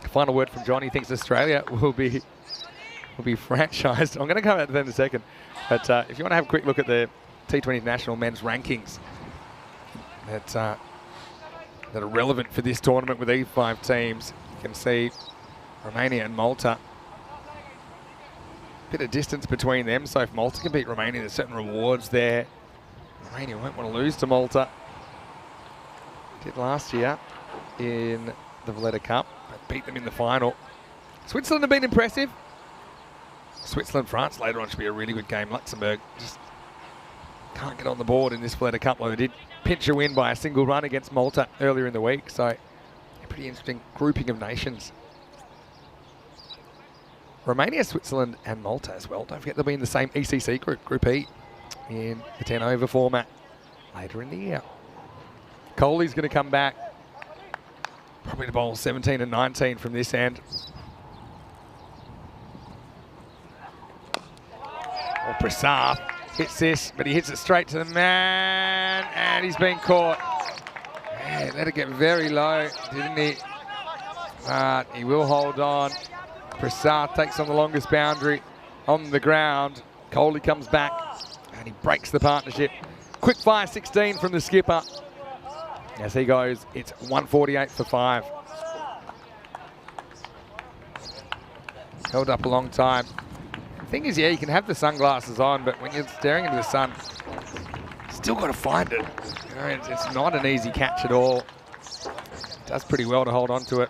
Final word from John. He thinks Australia will be franchised. I'm going to come out to that in a second. But if you want to have a quick look at the T20 national men's rankings that are relevant for this tournament with these 5 teams, you can see Romania and Malta. Bit of distance between them, so if Malta can beat Romania, there's certain rewards there. Romania won't want to lose to Malta. Did last year in the Valletta Cup, but beat them in the final. Switzerland have been impressive. Switzerland-France later on should be a really good game. Luxembourg just can't get on the board in this Valletta Cup. They did pinch a win by a single run against Malta earlier in the week, so a pretty interesting grouping of nations. Romania, Switzerland and Malta as well. Don't forget they'll be in the same ECC group, Group E, in the 10-over format later in the year. Kohli's going to come back, probably to bowl 17 and 19 from this end. Well, Prasad hits this, but he hits it straight to the man, and he's been caught. Man, let it get very low, didn't he? But he will hold on. Prasad takes on the longest boundary on the ground. Kohli comes back, and he breaks the partnership. Quick fire 16 from the skipper. As he goes, it's 148 for 5. held up a long time. The thing is, yeah, you can have the sunglasses on, but when you're staring into the sun, still got to find it. You know, it's not an easy catch at all. It does pretty well to hold on to it.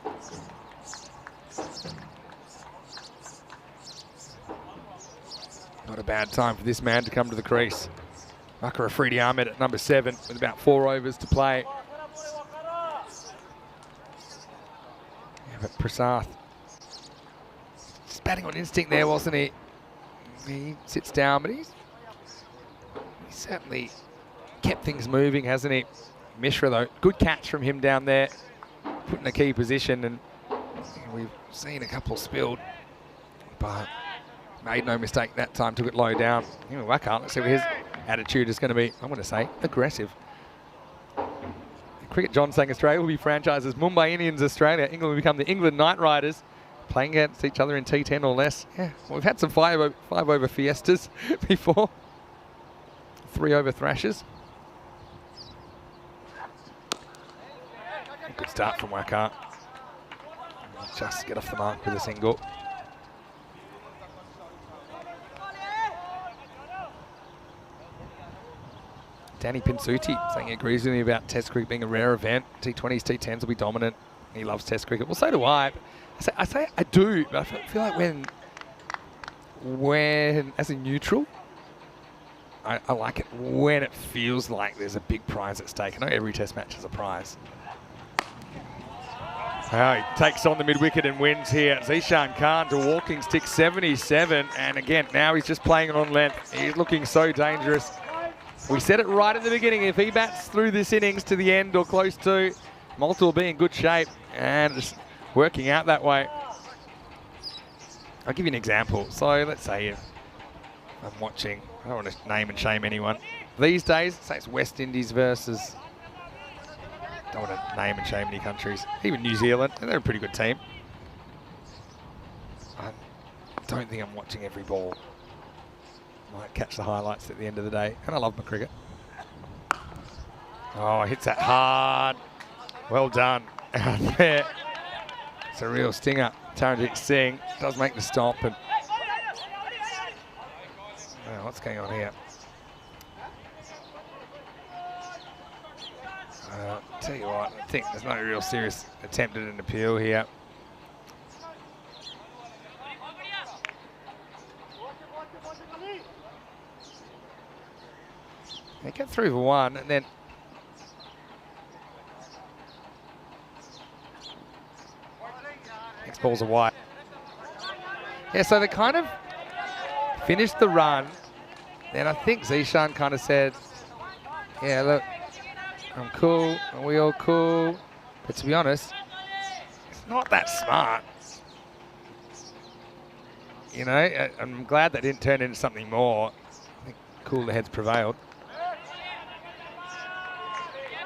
Not a bad time for this man to come to the crease. Waka Afridi Ahmed at number 7 with about 4 overs to play. Yeah, but Prasath just batting on instinct there, wasn't he? He sits down, but he's certainly kept things moving, hasn't he? Mishra, though, good catch from him down there, put in a key position, and we've seen a couple spilled, but made no mistake that time, took it low down. Waka, let's see what his attitude is going to be. I'm going to say aggressive. Cricket John saying Australia will be franchised as Mumbai Indians Australia. England will become the England Knight Riders, playing against each other in T10 or less. Yeah, well, we've had some 5 over fiestas before. 3 over thrashers. Good start from Waka. Just get off the mark with a single. Danny Pinsuti saying he agrees with me about Test cricket being a rare event. T20s, T10s will be dominant. He loves Test cricket. Well, so do I. I say I do, but I feel like when as a neutral, I like it when it feels like there's a big prize at stake. I know every Test match has a prize. He takes on the mid-wicket and wins here. Zishan Khan to walking stick 77. And again, now he's just playing it on length. He's looking so dangerous. We said it right at the beginning. If he bats through this innings to the end or close to, Malta will be in good shape. And just working out that way. I'll give you an example. So let's say I'm watching, I don't want to name and shame anyone. These days, say it's West Indies versus, don't want to name and shame any countries, even New Zealand, and they're a pretty good team. I don't think I'm watching every ball. Might catch the highlights at the end of the day, and I love my cricket. Oh, hits that hard. Well done out there. It's a real stinger. Taranjit Singh does make the stop, and oh, what's going on here? Tell you what, I think there's no real serious attempt at an appeal here. They get through for 1, and then next ball's a wide. Yeah, so they kind of finished the run. Then I think Zishan kind of said, yeah, look, I'm cool. Are we all cool? But to be honest, it's not that smart. You know, I'm glad that didn't turn into something more. I think cooler heads prevailed.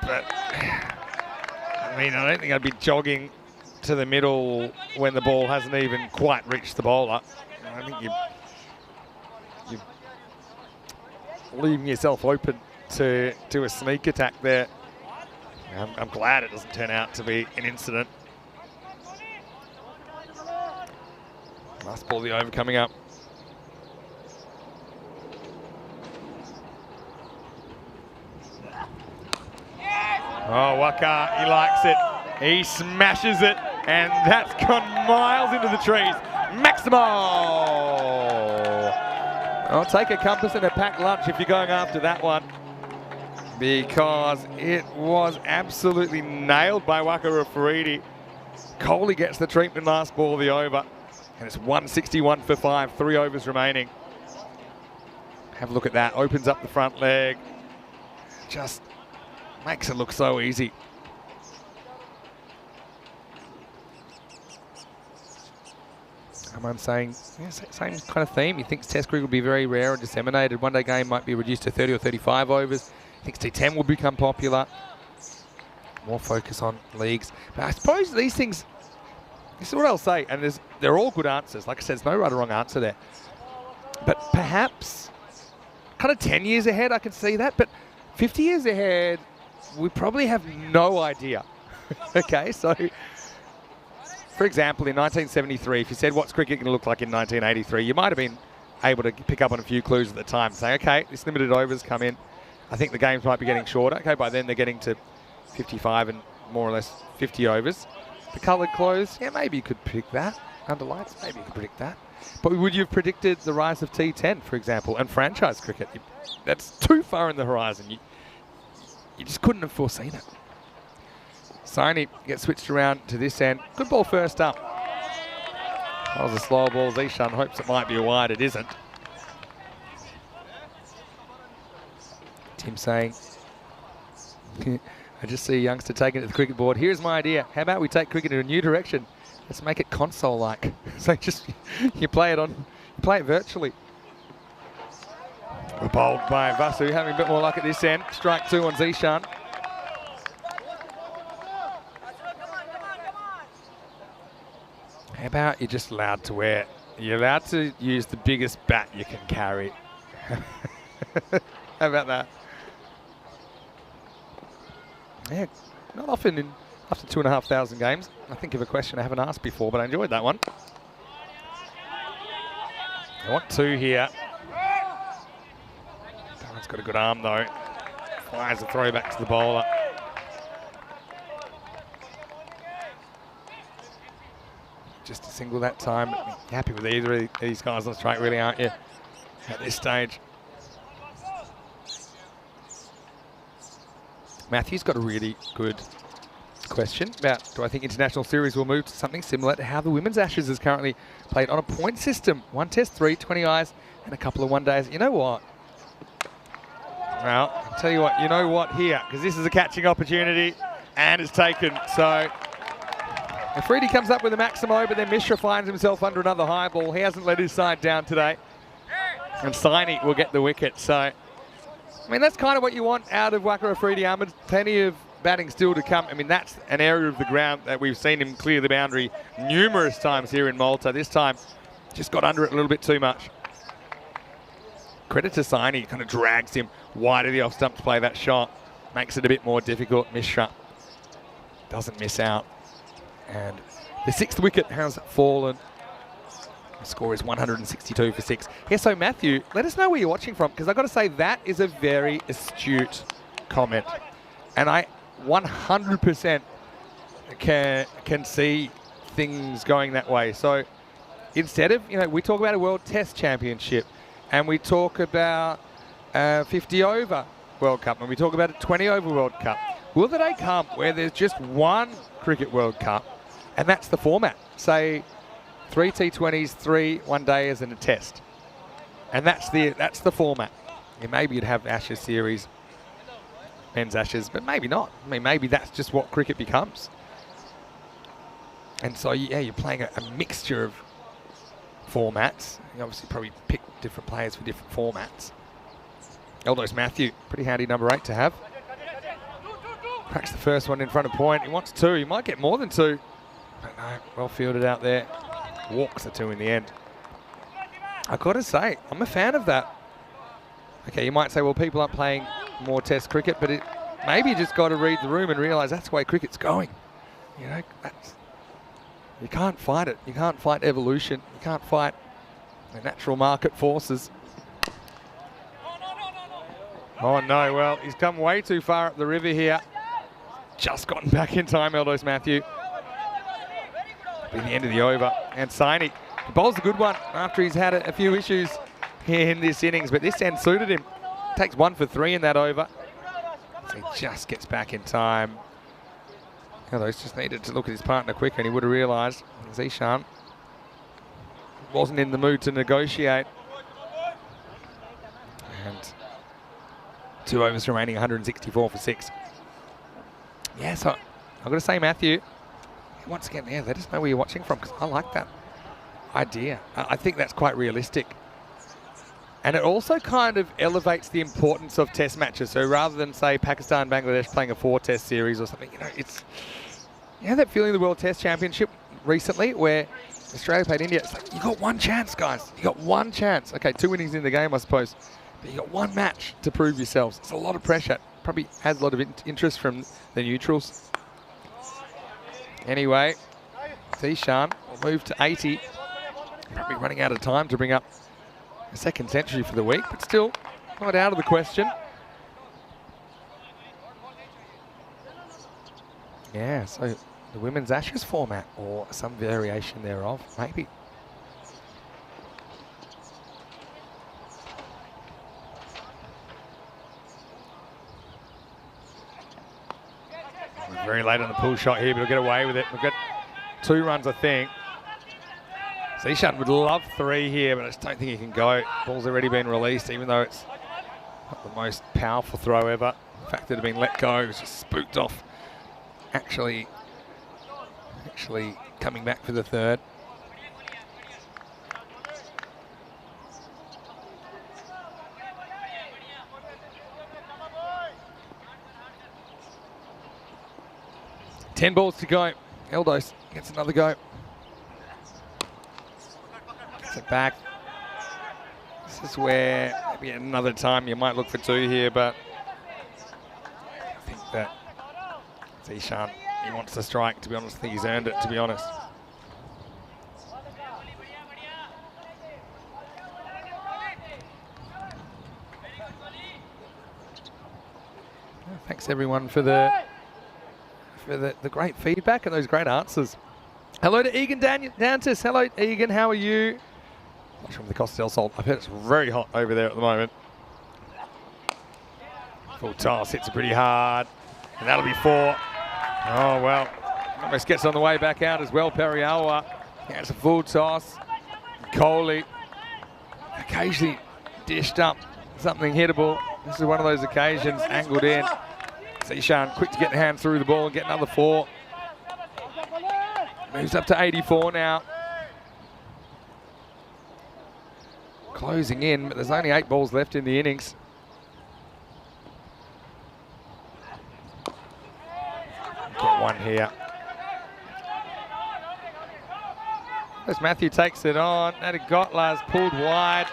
But, I mean, I don't think I'd be jogging to the middle when the ball hasn't even quite reached the bowler. I think you're leaving yourself open to a sneak attack there. I'm glad it doesn't turn out to be an incident. Last ball of the over coming up. Oh, Waka, he likes it. He smashes it, and that's gone miles into the trees. Maximo! I'll take a compass and a packed lunch if you're going after that one, because it was absolutely nailed by Waka Afridi. Kohli gets the treatment last ball of the over, and it's 161 for 5, 3 overs remaining. Have a look at that, opens up the front leg. Just makes it look so easy. I'm saying, yeah, same kind of theme. He thinks Test cricket will be very rare and disseminated. One-day game might be reduced to 30 or 35 overs. He thinks T10 will become popular. More focus on leagues. But I suppose these things, this is what I'll say, and they're all good answers. Like I said, there's no right or wrong answer there. But perhaps kind of 10 years ahead, I can see that. But 50 years ahead, we probably have no idea. Okay, so for example, in 1973, if you said what's cricket going to look like in 1983, you might have been able to pick up on a few clues at the time, saying, okay, this limited overs come in. I think the games might be getting shorter. Okay, by then they're getting to 55 and more or less 50 overs. The coloured clothes, yeah, maybe you could predict that. Under lights, maybe you could predict that. But would you have predicted the rise of T10, for example, and franchise cricket? That's too far in the horizon. You just couldn't have foreseen it. Saini gets switched around to this end. Good ball first up. That was a slow ball. Zishan hopes it might be a wide. It isn't. Tim saying, I just see a youngster taking it to the cricket board. Here's my idea. How about we take cricket in a new direction? Let's make it console-like. So just you play it virtually. Bowled by Vasu, having a bit more luck at this end. Strike 2 on Zishan. How about you're just allowed to wear? You're allowed to use the biggest bat you can carry. How about that? Yeah, not often in after 2,500 games. I think of a question I haven't asked before, but I enjoyed that one. I want 2 here. Darren's got a good arm though. Fires a throwback to the bowler. Just a single that time. Happy with either of these guys on strike, really, aren't you? At this stage. Matthew's got a really good question about, do I think international series will move to something similar to how the women's Ashes is currently played on a point system? 1 test, 3 20Is, and a couple of one-days. You know what? Well, I'll tell you what, you know what here, because this is a catching opportunity, and it's taken. So, Afridi comes up with a Maximo, but then Mishra finds himself under another high ball. He hasn't let his side down today. And Saini will get the wicket. So, I mean, that's kind of what you want out of Waqar Afridi Ahmed. Plenty of batting still to come. I mean, that's an area of the ground that we've seen him clear the boundary numerous times here in Malta. This time, just got under it a little bit too much. Credit to Saini, kind of drags him wide of the off stump to play that shot. Makes it a bit more difficult. Mishra doesn't miss out. And the 6th wicket has fallen. The score is 162 for 6. Yeah, so Matthew, let us know where you're watching from, because I've got to say that is a very astute comment. And I 100% can see things going that way. So instead of, we talk about a World Test Championship, and we talk about 50 over World Cup, and we talk about a 20 over World Cup. Will the day come where there's just one Cricket World Cup, and that's the format? Say 3 T20s, 3 one-dayers and a test. And that's the format. Yeah, maybe you'd have Ashes series, men's Ashes, but maybe not. I mean, maybe that's just what cricket becomes. And so, yeah, you're playing a mixture of formats. You obviously probably pick different players for different formats. Eldos Matthew, pretty handy number 8 to have. Cracks the first one in front of point. He wants 2. He might get more than 2. But no, well fielded out there. Walks the 2 in the end. I've got to say, I'm a fan of that. Okay, you might say, well, people aren't playing more test cricket, but maybe you just got to read the room and realise that's the way cricket's going. You can't fight it. You can't fight evolution. You can't fight the natural market forces. Oh no, well, he's come way too far up the river here. Just gotten back in time, Eldos Matthew. Be the end of the over. And Saini bowls a good one after he's had a few issues here in this innings, but this end suited him. Takes 1 for 3 in that over. So he just gets back in time. Eldos just needed to look at his partner quicker, and he would have realised Zishan wasn't in the mood to negotiate. And 2 overs remaining, 164 for 6. Yeah, so I've got to say, Matthew, once again, yeah, let us know where you're watching from, because I like that idea. I think that's quite realistic. And it also kind of elevates the importance of test matches. So rather than, say, Pakistan, Bangladesh playing a 4-test series or something, it's, that feeling of the World Test Championship recently where Australia played India. It's like, you got one chance, guys. You got one chance. Okay, 2 innings in the game, I suppose. But you got one match to prove yourselves. It's a lot of pressure. Probably has a lot of interest from the neutrals. Anyway, Zishan will move to 80. Probably running out of time to bring up a second century for the week, but still not out of the question. Yeah, so the women's Ashes format or some variation thereof, maybe. We're very late on the pull shot here, but we'll get away with it. We've got 2 runs, I think. Zishan would love 3 here, but I just don't think he can go. Ball's already been released, even though it's not the most powerful throw ever. The fact that it had been let go was just spooked off. Actually coming back for the third. Ten balls to go. Eldos gets another go. Gets it back. This is where maybe another time you might look for 2 here, but I think that Zishan, he wants to strike, to be honest. I think he's earned it, to be honest. Thanks everyone for the great feedback and those great answers. Hello to Egan Dantis. Hello Egan, how are you? From the Costa del Sol. I've heard it's very hot over there at the moment. Full toss, hits it pretty hard. And that'll be 4. Oh, well, almost gets on the way back out as well. Periawa gets a full toss. Coley occasionally dished up something hittable. This is one of those occasions, angled in. Zishan quick to get the hand through the ball and get another 4. Moves up to 84 now. Closing in, but there's only 8 balls left in the innings. Get 1 here. As Matthew takes it on, Nadigotla's pulled wide.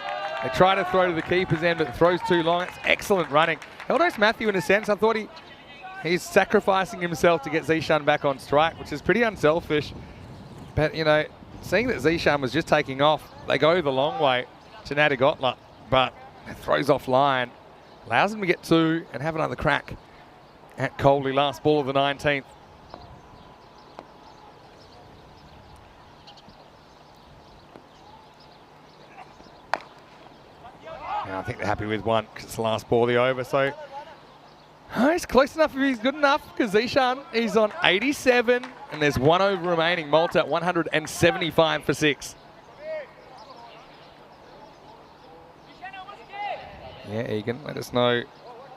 They try to throw to the keeper's end, but throws too long. It's excellent running. Eldos Matthew, in a sense, I thought he's sacrificing himself to get Zishan back on strike, which is pretty unselfish. But, you know, seeing that Zishan was just taking off, they go the long way to Nadigotla, but it throws off line. Allows him to get 2 and have another crack at Coley, last ball of the 19th. I think they're happy with 1 because it's the last ball of the over. So it's close enough if he's good enough, because Zishan is on 87 and there's 1 over remaining. Malta 175 for 6. Yeah, Egan, let us know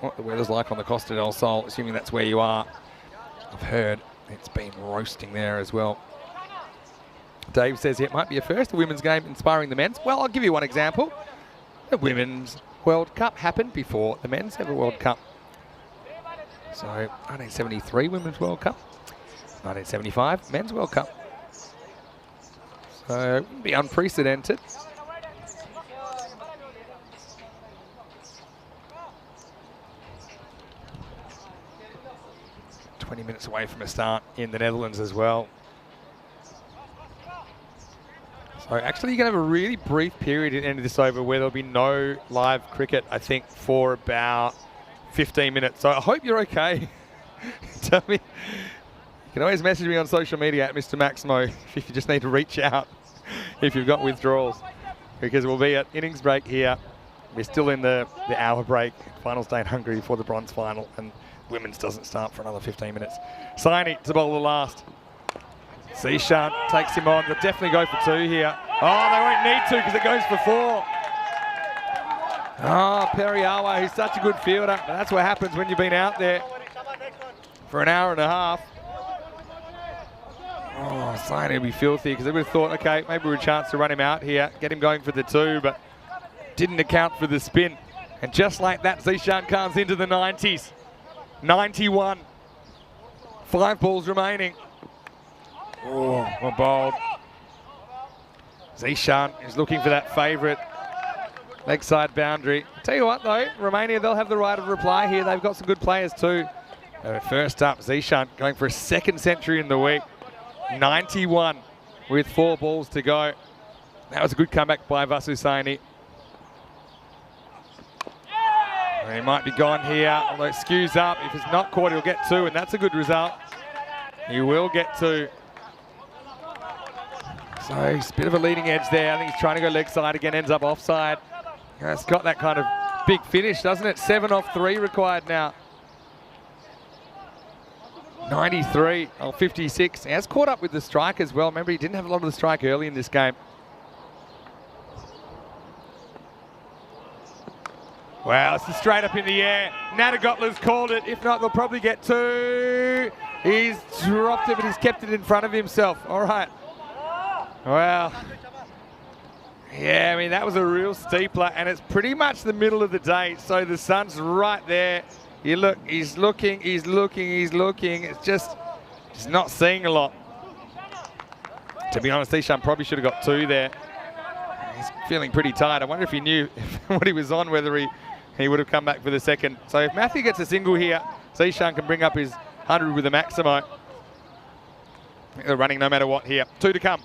what the weather's like on the Costa del Sol, assuming that's where you are. I've heard it's been roasting there as well. Dave says it might be a first, the women's game inspiring the men's. Well, I'll give you one example. The Women's World Cup happened before the Men's Ever World Cup. So 1973 Women's World Cup, 1975 Men's World Cup. So it would be unprecedented. ...20 minutes away from a start in the Netherlands as well. So actually you're going to have a really brief period at the end of this over where there'll be no live cricket, I think, for about 15 minutes. So I hope you're okay. Tell me. You can always message me on social media at Mr. Maximo if you just need to reach out if you've got withdrawals, because we'll be at innings break here. We're still in the hour break. Finals day in Hungary for the bronze final, and women's doesn't start for another 15 minutes. Saini to bowl the last. Zishan takes him on. They'll definitely go for 2 here. Oh, they won't need to because it goes for 4. Oh, Periawa, who's such a good fielder. But that's what happens when you've been out there for an hour and a half. Oh, Saini will be filthy because they would have thought, okay, maybe we're a chance to run him out here, get him going for the 2, but didn't account for the spin. And just like that, Zishan comes into the 90s. 91. 5 balls remaining. Oh, well bowled. Zishan is looking for that favourite leg side boundary. Tell you what though, Romania, they'll have the right of reply here. They've got some good players too. First up, Zishan going for a second century in the week. 91. with 4 balls to go. That was a good comeback by Vasusaini. He might be gone here, although it skews up. If it's not caught, he'll get 2, and that's a good result. He will get 2. So he's a bit of a leading edge there. I think he's trying to go leg side again, ends up offside. It's got that kind of big finish, doesn't it? 7 off 3 required now. 93 on 56. He has caught up with the strike as well. Remember, he didn't have a lot of the strike early in this game. Wow, it's straight up in the air. Natagotla's called it. If not, they'll probably get 2. He's dropped it, but he's kept it in front of himself. All right. Well, yeah, I mean, that was a real steepler, and it's pretty much the middle of the day, so the sun's right there. You look, he's looking. It's just not seeing a lot. To be honest, Ishan probably should have got 2 there. He's feeling pretty tired. I wonder if he knew what he was on, whether he would have come back for the second. So if Matthew gets a single here, Ishan can bring up his 100 with a Maximo. They're running no matter what here. 2 to come.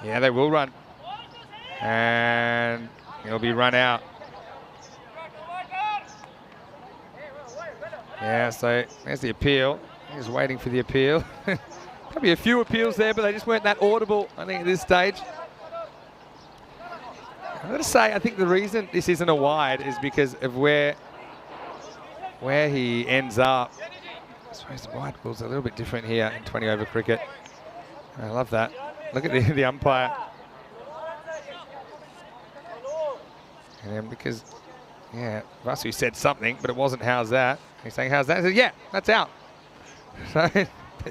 Yeah, they will run. And he'll be run out. Yeah, so there's the appeal. He's waiting for the appeal. Probably a few appeals there, but they just weren't that audible, I think, at this stage. I've got to say, I think the reason this isn't a wide is because of where he ends up. I suppose the wide ball's a little bit different here in 20 over cricket. I love that. Look at the umpire. And because, yeah, Vasu said something, but it wasn't how's that. He's saying how's that? He said, yeah, that's out. So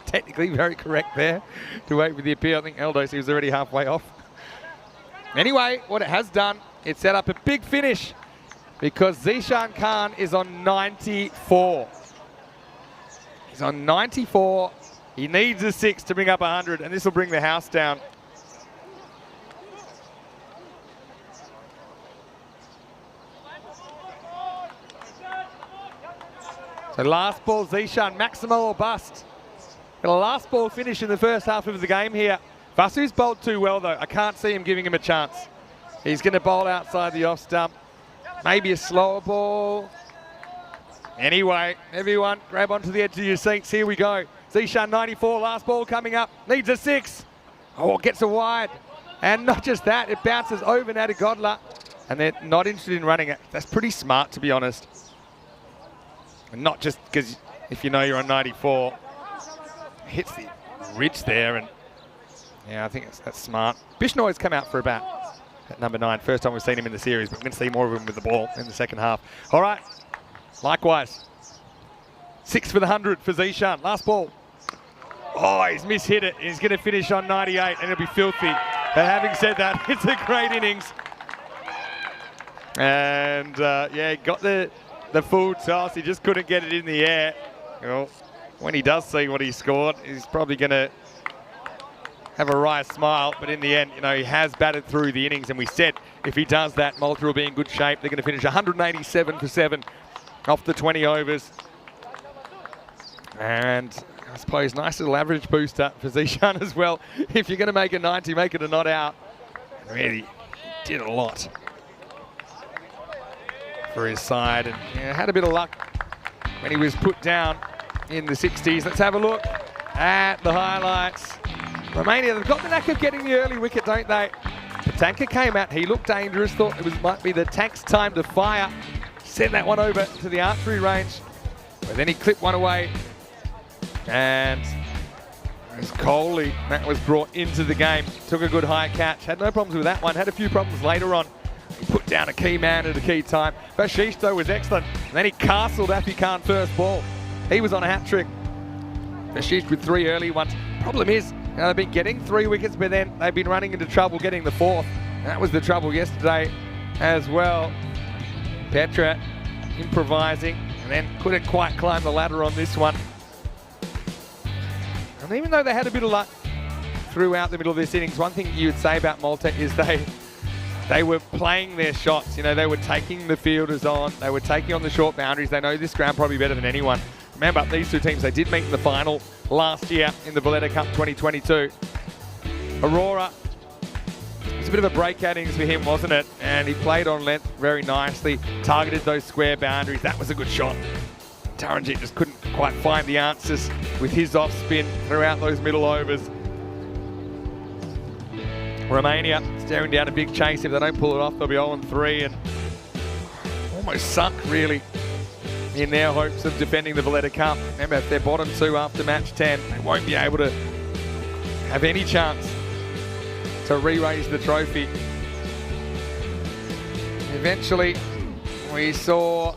technically very correct there to wait for the appeal. I think Eldos, he was already halfway off. Anyway, what it has done, it set up a big finish because Zishan Khan is on 94. He's on 94. He needs a 6 to bring up 100, and this will bring the house down. So last ball, Zishan, Maximo or bust. Got a last ball finish in the first half of the game here. Vasu's bowled too well, though. I can't see him giving him a chance. He's going to bowl outside the off stump. Maybe a slower ball. Anyway, everyone, grab onto the edge of your seats. Here we go. Zishan 94, last ball coming up. Needs a 6. Oh, gets a wide. And not just that, it bounces over Natagotla. And they're not interested in running it. That's pretty smart, to be honest. And not just because if you know you're on 94. Hits the ridge there, and yeah, I think that's smart. Bishnoi's come out for a bat at number 9. First time we've seen him in the series, but we're going to see more of him with the ball in the second half. All right, likewise. 6 for the 100 for Zishan. Last ball. Oh, he's mishit it. He's going to finish on 98, and it'll be filthy. But having said that, it's a great innings. And yeah, he got the full toss. He just couldn't get it in the air. Well, when he does see what he scored, he's probably going to have a wry smile. But in the end, you know, he has batted through the innings. And we said if he does that, Malta will be in good shape. They're going to finish 187 for 7 off the 20 overs. And I suppose nice little average booster for Zishan as well. If you're going to make a 90, make it a not out. And really, he did a lot for his side. And yeah, had a bit of luck when he was put down in the 60s. Let's have a look at the highlights. Romania, they've got the knack of getting the early wicket, don't they? Patanka came out, he looked dangerous, thought it might be the tank's time to fire. Sent that one over to the archery range, but then he clipped one away. And as Coley, that was brought into the game. Took a good high catch, had no problems with that one, had a few problems later on. He put down a key man at a key time. Bashish, though, was excellent. And then he castled Afi Khan first ball. He was on a hat trick. Bashish with 3 early ones. Problem is, you know, they've been getting 3 wickets, but then they've been running into trouble getting the 4th. And that was the trouble yesterday as well. Petra improvising, and then couldn't quite climb the ladder on this one. And even though they had a bit of luck throughout the middle of this innings, one thing you would say about Malta is they were playing their shots. You know, they were taking the fielders on. They were taking on the short boundaries. They know this ground probably better than anyone. Remember, these two teams, they did meet in the final last year in the Valletta Cup 2022. Aurora, it was a bit of a breakout innings for him, wasn't it? And he played on length very nicely, targeted those square boundaries. That was a good shot. Taranjit just couldn't quite find the answers with his off spin throughout those middle overs. Romania staring down a big chase. If they don't pull it off, they'll be 0-3 and almost sunk really in their hopes of defending the Valletta Cup. Remember, if they're bottom 2 after match 10, they won't be able to have any chance to re-raise the trophy. Eventually, we saw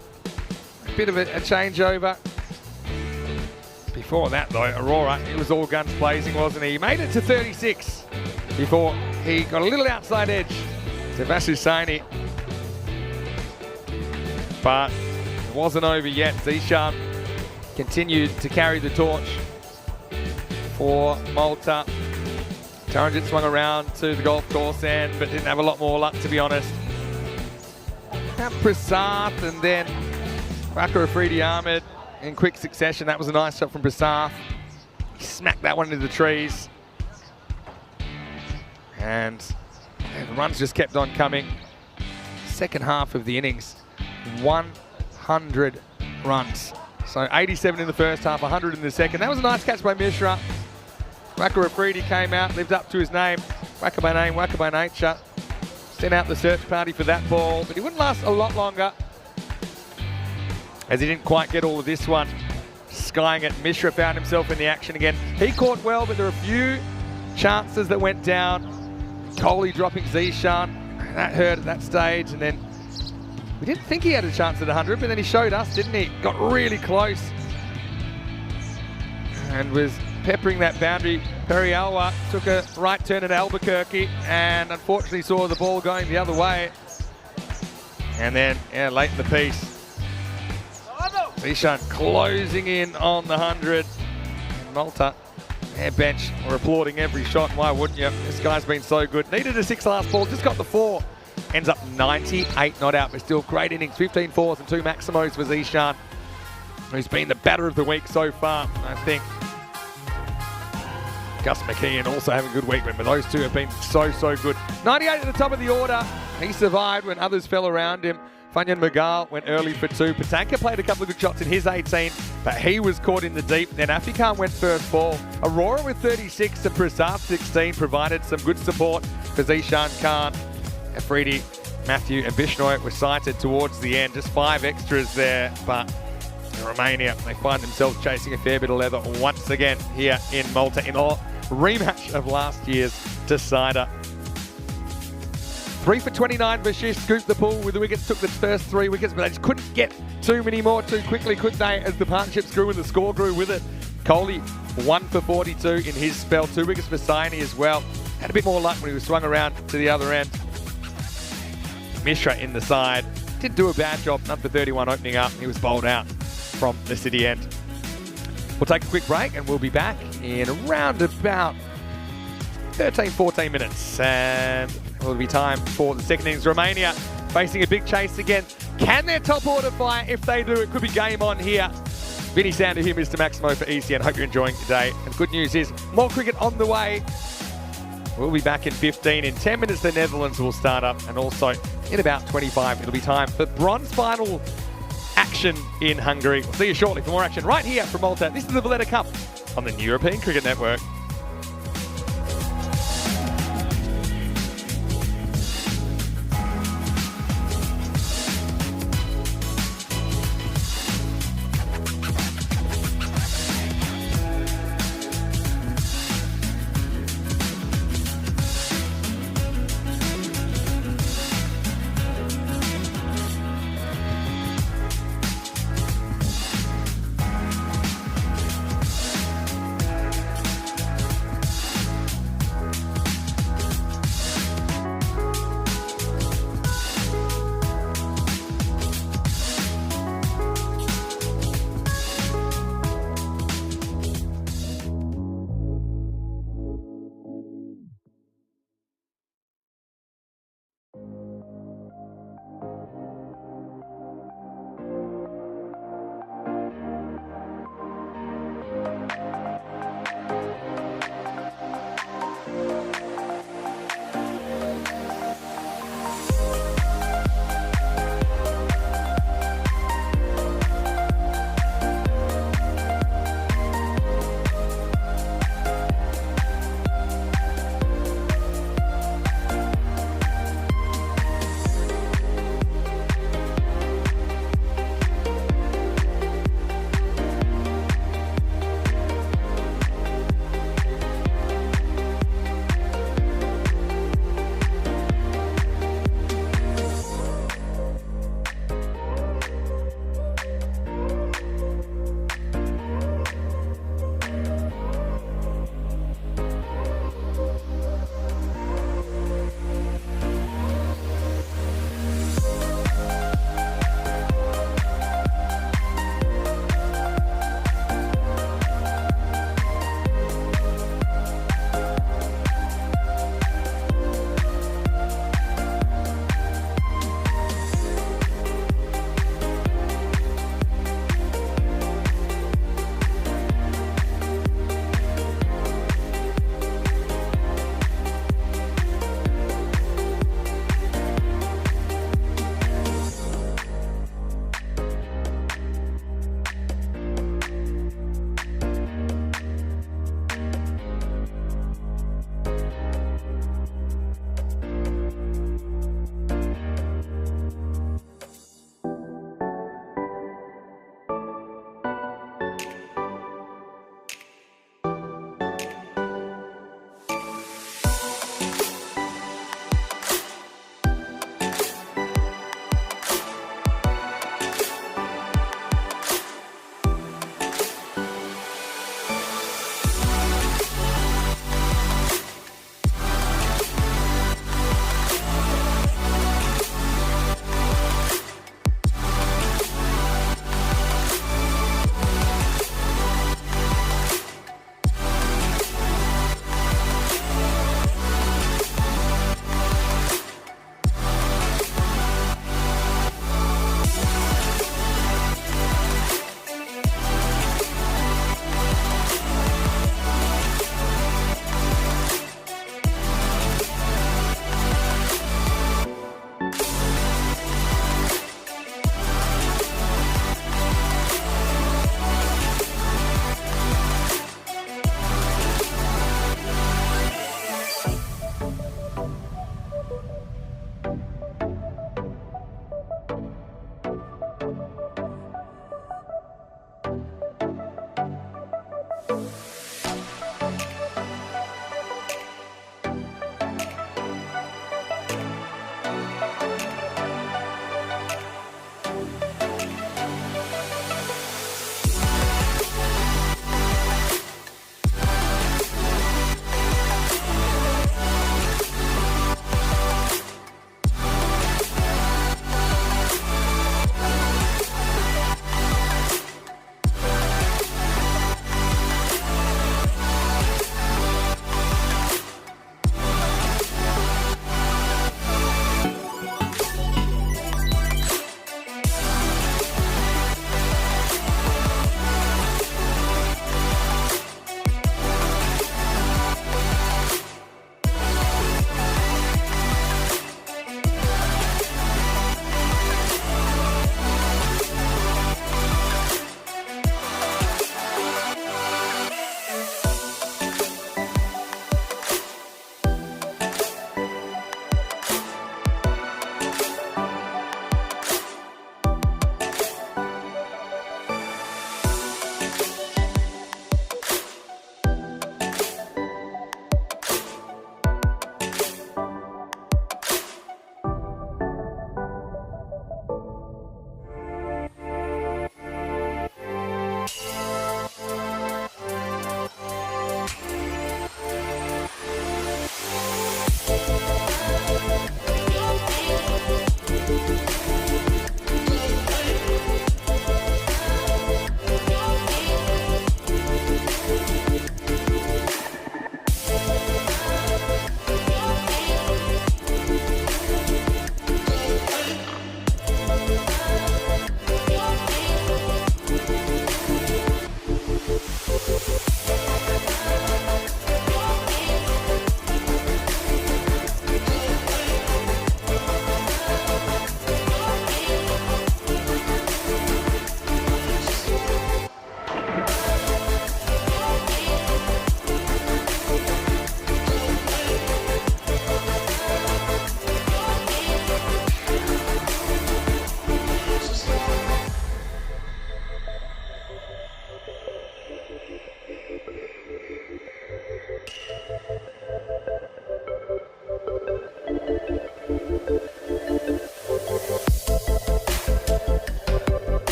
a bit of a changeover. Before that, though, Aurora, it was all guns blazing, wasn't he? He made it to 36 before he got a little outside edge to Vasusani. But it wasn't over yet. Zishan continued to carry the torch for Malta. Taranjit swung around to the golf course end, but didn't have a lot more luck, to be honest. And Prasath, and then Waka Afridi Ahmed in quick succession. That was a nice shot from Prasath. He smacked that one into the trees. And the runs just kept on coming. Second half of the innings, 100 runs. So 87 in the first half, 100 in the second. That was a nice catch by Mishra. Waka Afridi came out, lived up to his name. Waka by name, Waka by nature. Sent out the search party for that ball, but he wouldn't last a lot longer as he didn't quite get all of this one. Skying it, Mishra found himself in the action again. He caught well, but there were a few chances that went down. Kohli dropping Zishan, that hurt at that stage, and then we didn't think he had a chance at 100, but then he showed us, didn't he? Got really close and was peppering that boundary. Perialwa took a right turn at Albuquerque and unfortunately saw the ball going the other way. And then, late in the piece, Zishan closing in on the 100. And Malta, their bench were applauding every shot. Why wouldn't you? This guy's been so good. Needed a 6 last ball, just got the 4. Ends up 98 not out, but still great innings. 15 fours and 2 maximos for Zishan, who's been the batter of the week so far, I think. Gus McKeon also having a good week, but those two have been so good. 98 at the top of the order. He survived when others fell around him. Fanyan Magal went early for 2. Patanka played a couple of good shots in his 18, but he was caught in the deep. Then Afikhan went first ball. Aurora with 36 and Prasath 16 provided some good support for Zishan Khan. Afridi, Matthew and Bishnoi were sighted towards the end. Just 5 extras there, but in Romania, they find themselves chasing a fair bit of leather once again here in Malta in a rematch of last year's decider. 3 for 29, Vashish scooped the pool with the wickets, took the first 3 wickets, but they just couldn't get too many more too quickly, could they, as the partnerships grew and the score grew with it. Kohli, 1 for 42 in his spell, 2 wickets for Saini as well. Had a bit more luck when he was swung around to the other end. Mishra in the side, did do a bad job, none for 31 opening up. He was bowled out from the city end. We'll take a quick break and we'll be back in around about 13-14 minutes, and it will be time for the second innings. Romania facing a big chase again. Can their top order fire? If they do, it could be game on here. Vinny Sander here, Mr. Maximo for ECN. Hope you're enjoying today. And good news is, more cricket on the way. We'll be back in 15. In 10 minutes, the Netherlands will start up. And also, in about 25, it'll be time for bronze final action in Hungary. We'll see you shortly for more action right here from Malta. This is the Valletta Cup on the European Cricket Network.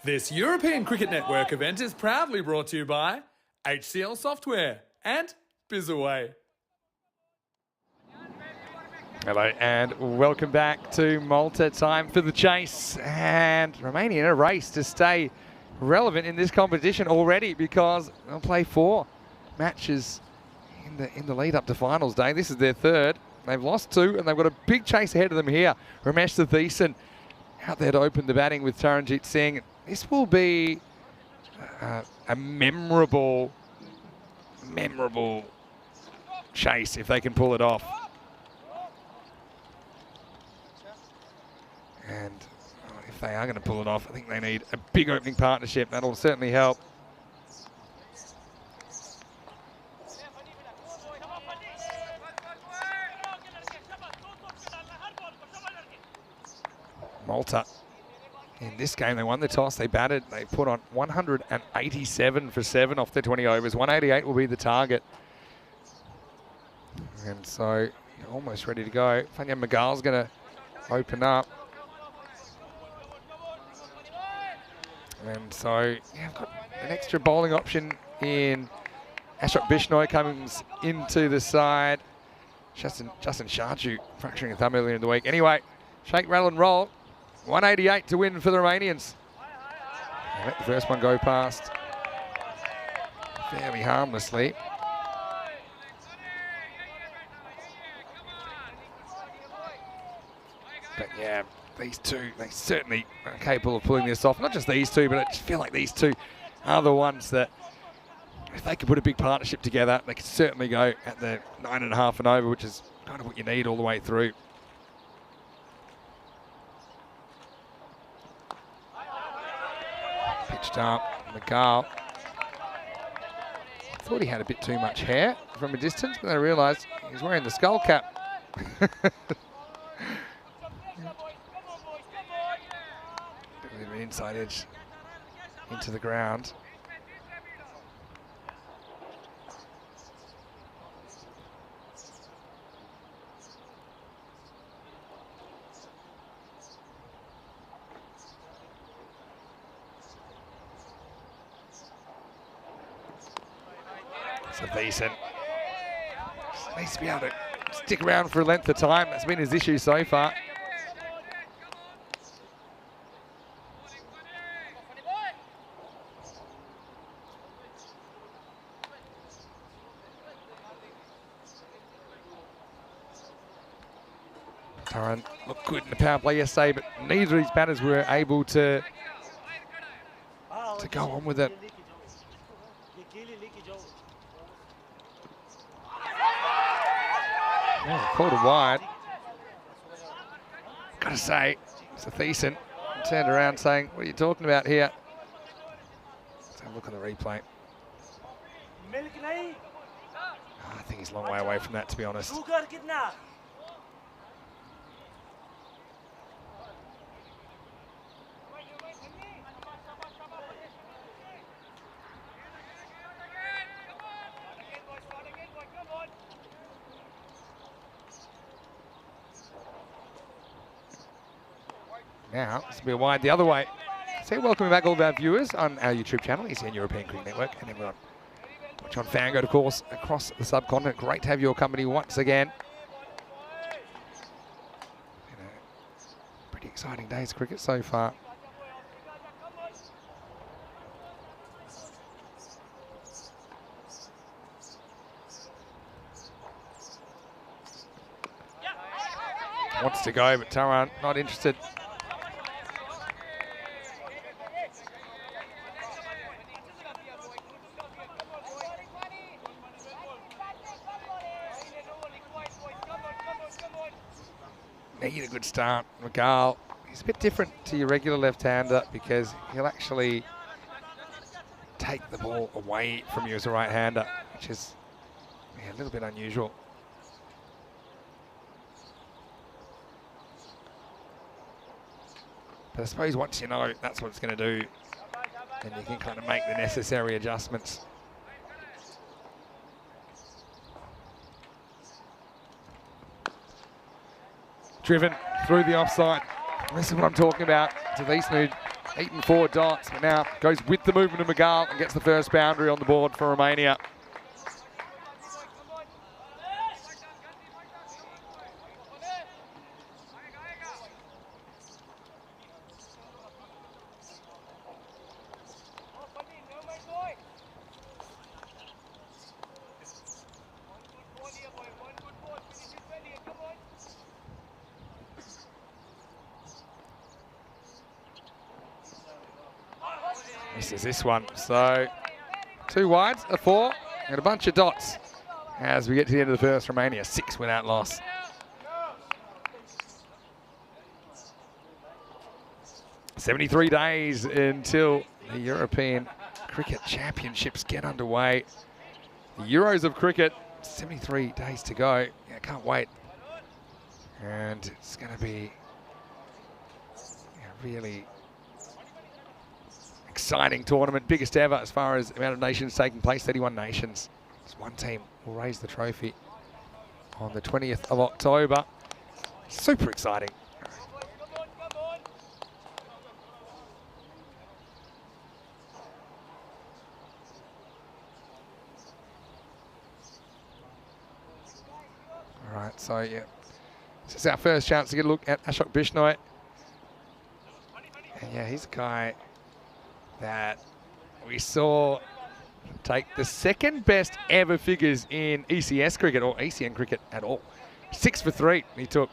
This European Cricket Network event is proudly brought to you by HCL Software and Bizaway. Hello and welcome back to Malta. Time for the chase, and Romania in a race to stay relevant in this competition already because they'll play 4 matches in the lead up to finals day. This is their 3rd. They've lost 2 and they've got a big chase ahead of them here. Ramesh Satheesan out there to open the batting with Taranjit Singh. This will be a memorable chase if they can pull it off. And if they are going to pull it off, I think they need a big opening partnership. That'll certainly help. Malta. In this game, they won the toss, they batted, they put on 187 for 7 off the 20 overs. 188 will be the target. And so, almost ready to go. Fanya Magal's going to open up. And so, yeah, I've got an extra bowling option in Ashok Bishnoi comes into the side. Justin Sharju fracturing a thumb earlier in the week. Anyway, shake, rattle and roll. 188 to win for the Romanians. They let the first one go past fairly harmlessly. But yeah, these two, they certainly are capable of pulling this off. Not just these two, but I just feel like these two are the ones that, if they could put a big partnership together, they could certainly go at the 9.5 and over, which is kind of what you need all the way through. Pitched up, Magal. Thought he had a bit too much hair from a distance, but then I realised he's wearing the skull cap. A bit of an inside edge into the ground. So decent. Just needs to be able to stick around for a length of time. That's been his issue so far. Taran looked good in the power play yesterday, but neither of these batters were able to go on with it. Yeah, called it wide. Gotta say, Sathisan turned around saying, "What are you talking about here?" Let's have a look at the replay. I think he's a long way away from that, to be honest. Now, this will be a wide the other way. So welcome back all of our viewers on our YouTube channel, ECN European Cricket Network, and everyone watch on Fangoat, of course, across the subcontinent. Great to have your company once again. Pretty exciting days of cricket so far. Wants to go, but Taran not interested. Need a good start. Magal, he's a bit different to your regular left-hander because he'll actually take the ball away from you as a right-hander, which is a little bit unusual. But I suppose once you know that's what it's going to do, then you can kind of make the necessary adjustments. Driven through the offside. This is what I'm talking about. Tavisnu eaten 4 dots, but now goes with the movement of Magal and gets the first boundary on the board for Romania. Misses this one, so 2 wides, a 4, and a bunch of dots as we get to the end of the first. Romania 6 without loss. "73 days until the European Cricket Championships get underway. The Euros of cricket, 73 days to go. Yeah, can't wait. And it's going to be really exciting tournament, biggest ever as far as amount of nations taking place, 31 nations. Just one team will raise the trophy on the 20th of October. Super exciting. All right, so yeah, this is our first chance to get a look at Ashok Bishnoi. And yeah, he's a guy that we saw take the second best ever figures in ECS cricket or ACN cricket at all. 6 for 3 he took.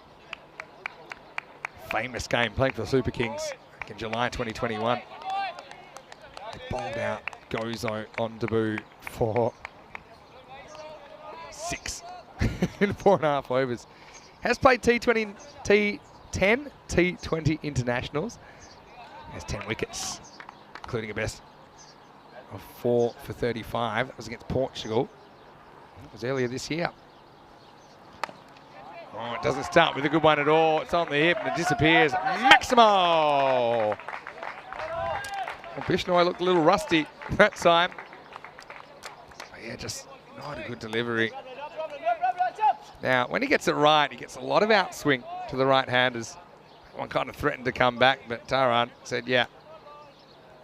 Famous game playing for the Super Kings back in July 2021. They bowled out Gozo on debut for 6 in 4.5 overs. Has played T20, T10, T20 internationals. Has 10 wickets, including a best of 4 for 35. That was against Portugal. It was earlier this year. Oh, it doesn't start with a good one at all. It's on the hip and it disappears. Maximo! Well, Bishnoi looked a little rusty that time. But yeah, just not a good delivery. Now, when he gets it right, he gets a lot of outswing to the right-handers. One kind of threatened to come back, but Taran said, yeah,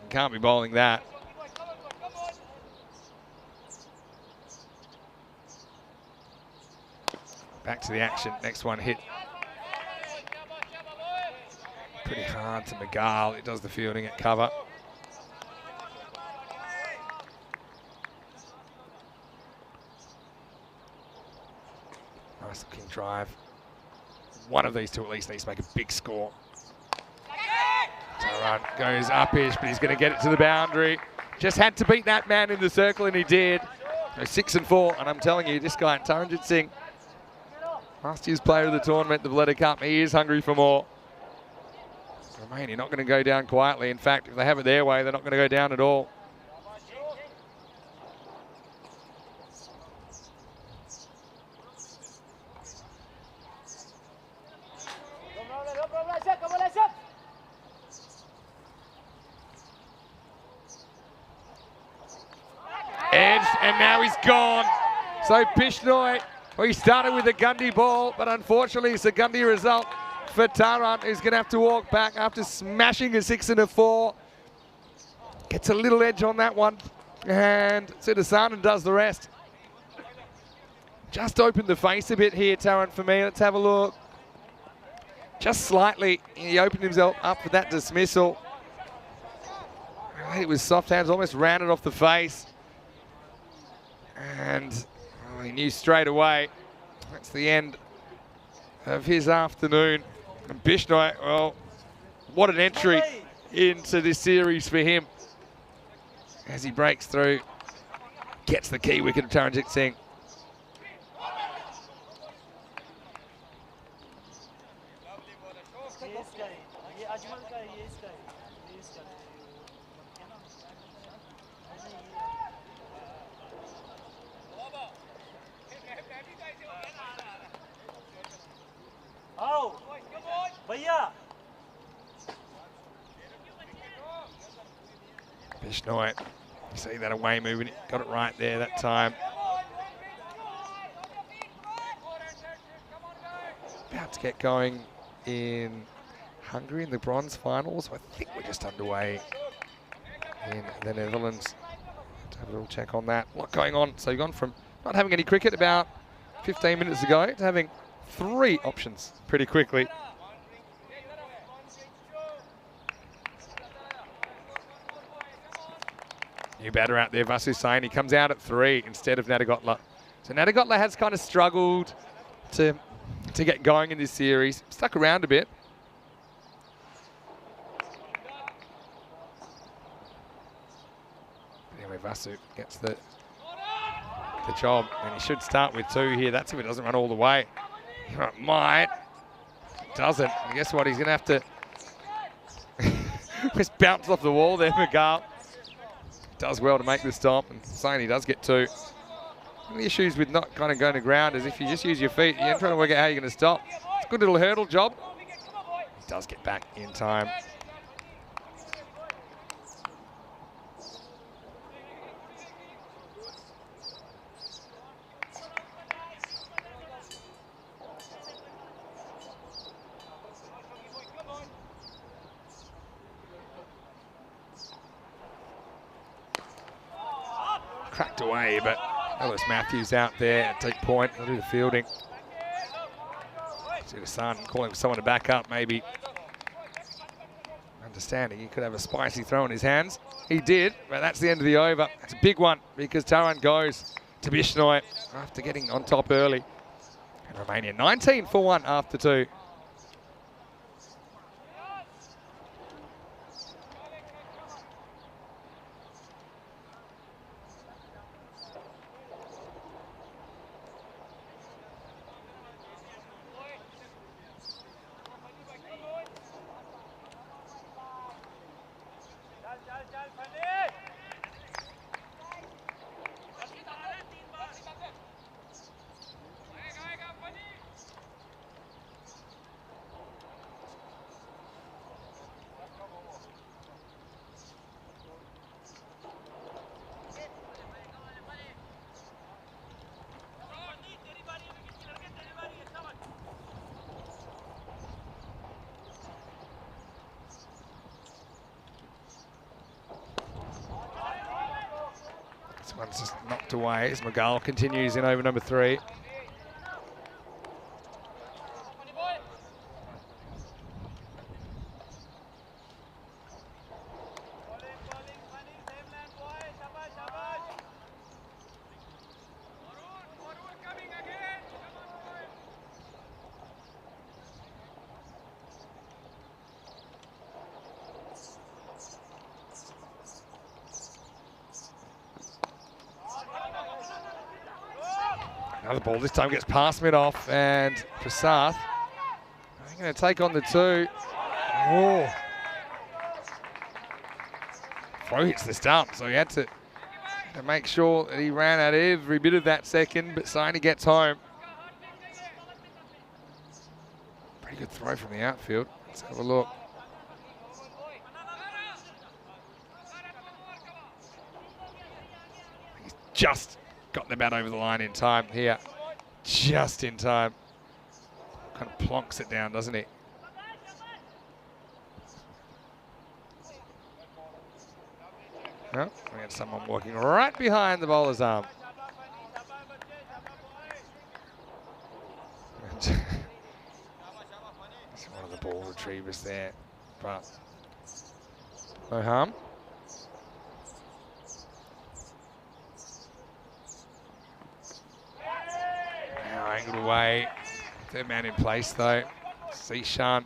you can't be bowling that. Back to the action. Next one hit pretty hard to McGall. It does the fielding at cover. Nice looking drive. One of these two at least needs to make a big score. Taran goes up-ish, but he's going to get it to the boundary. Just had to beat that man in the circle, and he did. So 6 and 4, and I'm telling you, this guy, Taranjit Singh, last year's player of the tournament, the Valletta Cup, he is hungry for more. Romania not going to go down quietly. In fact, if they have it their way, they're not going to go down at all. Edged, and now he's gone. So Bishnoi, well, he started with a Gundy ball, but unfortunately it's a Gundy result for Taran, who's going to have to walk back after smashing a 6 and a 4. Gets a little edge on that one, and Siddhasanan does the rest. Just opened the face a bit here, Taran, for me. Let's have a look. Just slightly, he opened himself up for that dismissal. It was soft hands, almost ran it off the face. And he knew straight away that's the end of his afternoon. And Bishnoi, well, what an entry into this series for him as he breaks through, gets the key wicket of Taranjit Singh. Bishnoi, you see that away movement, got it right there that time. About to get going in Hungary in the bronze finals. I think we're just underway in the Netherlands. Let's have a little check on that. A lot going on. So you've gone from not having any cricket about 15 minutes ago to having 3 options pretty quickly. New batter out there, Vasu Sain. He comes out at 3 instead of Nadagotla. So Nadagotla has kind of struggled to get going in this series. Stuck around a bit. Anyway, Vasu gets the job, and he should start with 2 here. That's if it doesn't run all the way. It might. It doesn't. And guess what? He's going to have to just bounce off the wall there, McGall. Does well to make the stop, and saying he does get 2. One of the issues with not kind of going to ground is if you just use your feet, you're trying to work out how you're going to stop. It's a good little hurdle job. He does get back in time. cracked away, but Ellis Matthews out there at deep point. He'll do the fielding. See the son calling for someone to back up, maybe. Understanding he could have a spicy throw in his hands. He did, but that's the end of the over. It's a big one because Taran goes to Bishnoi after getting on top early. And Romania 19 for 1 after 2. This one's just knocked away as Magal continues in over number 3. Another ball, this time gets past mid-off, and Prasath, I'm going to take on the 2. Oh. Throw hits the stump, so he had to make sure that he ran out every bit of that second, but Saini gets home. Pretty good throw from the outfield. Let's have a look. He's just got the bat over the line in time here. Just in time. Kind of plonks it down, doesn't he? Well, we got someone walking right behind the bowler's arm. It's one of the ball retrievers there, but no harm. Now angled away. Third man in place though. Sishan.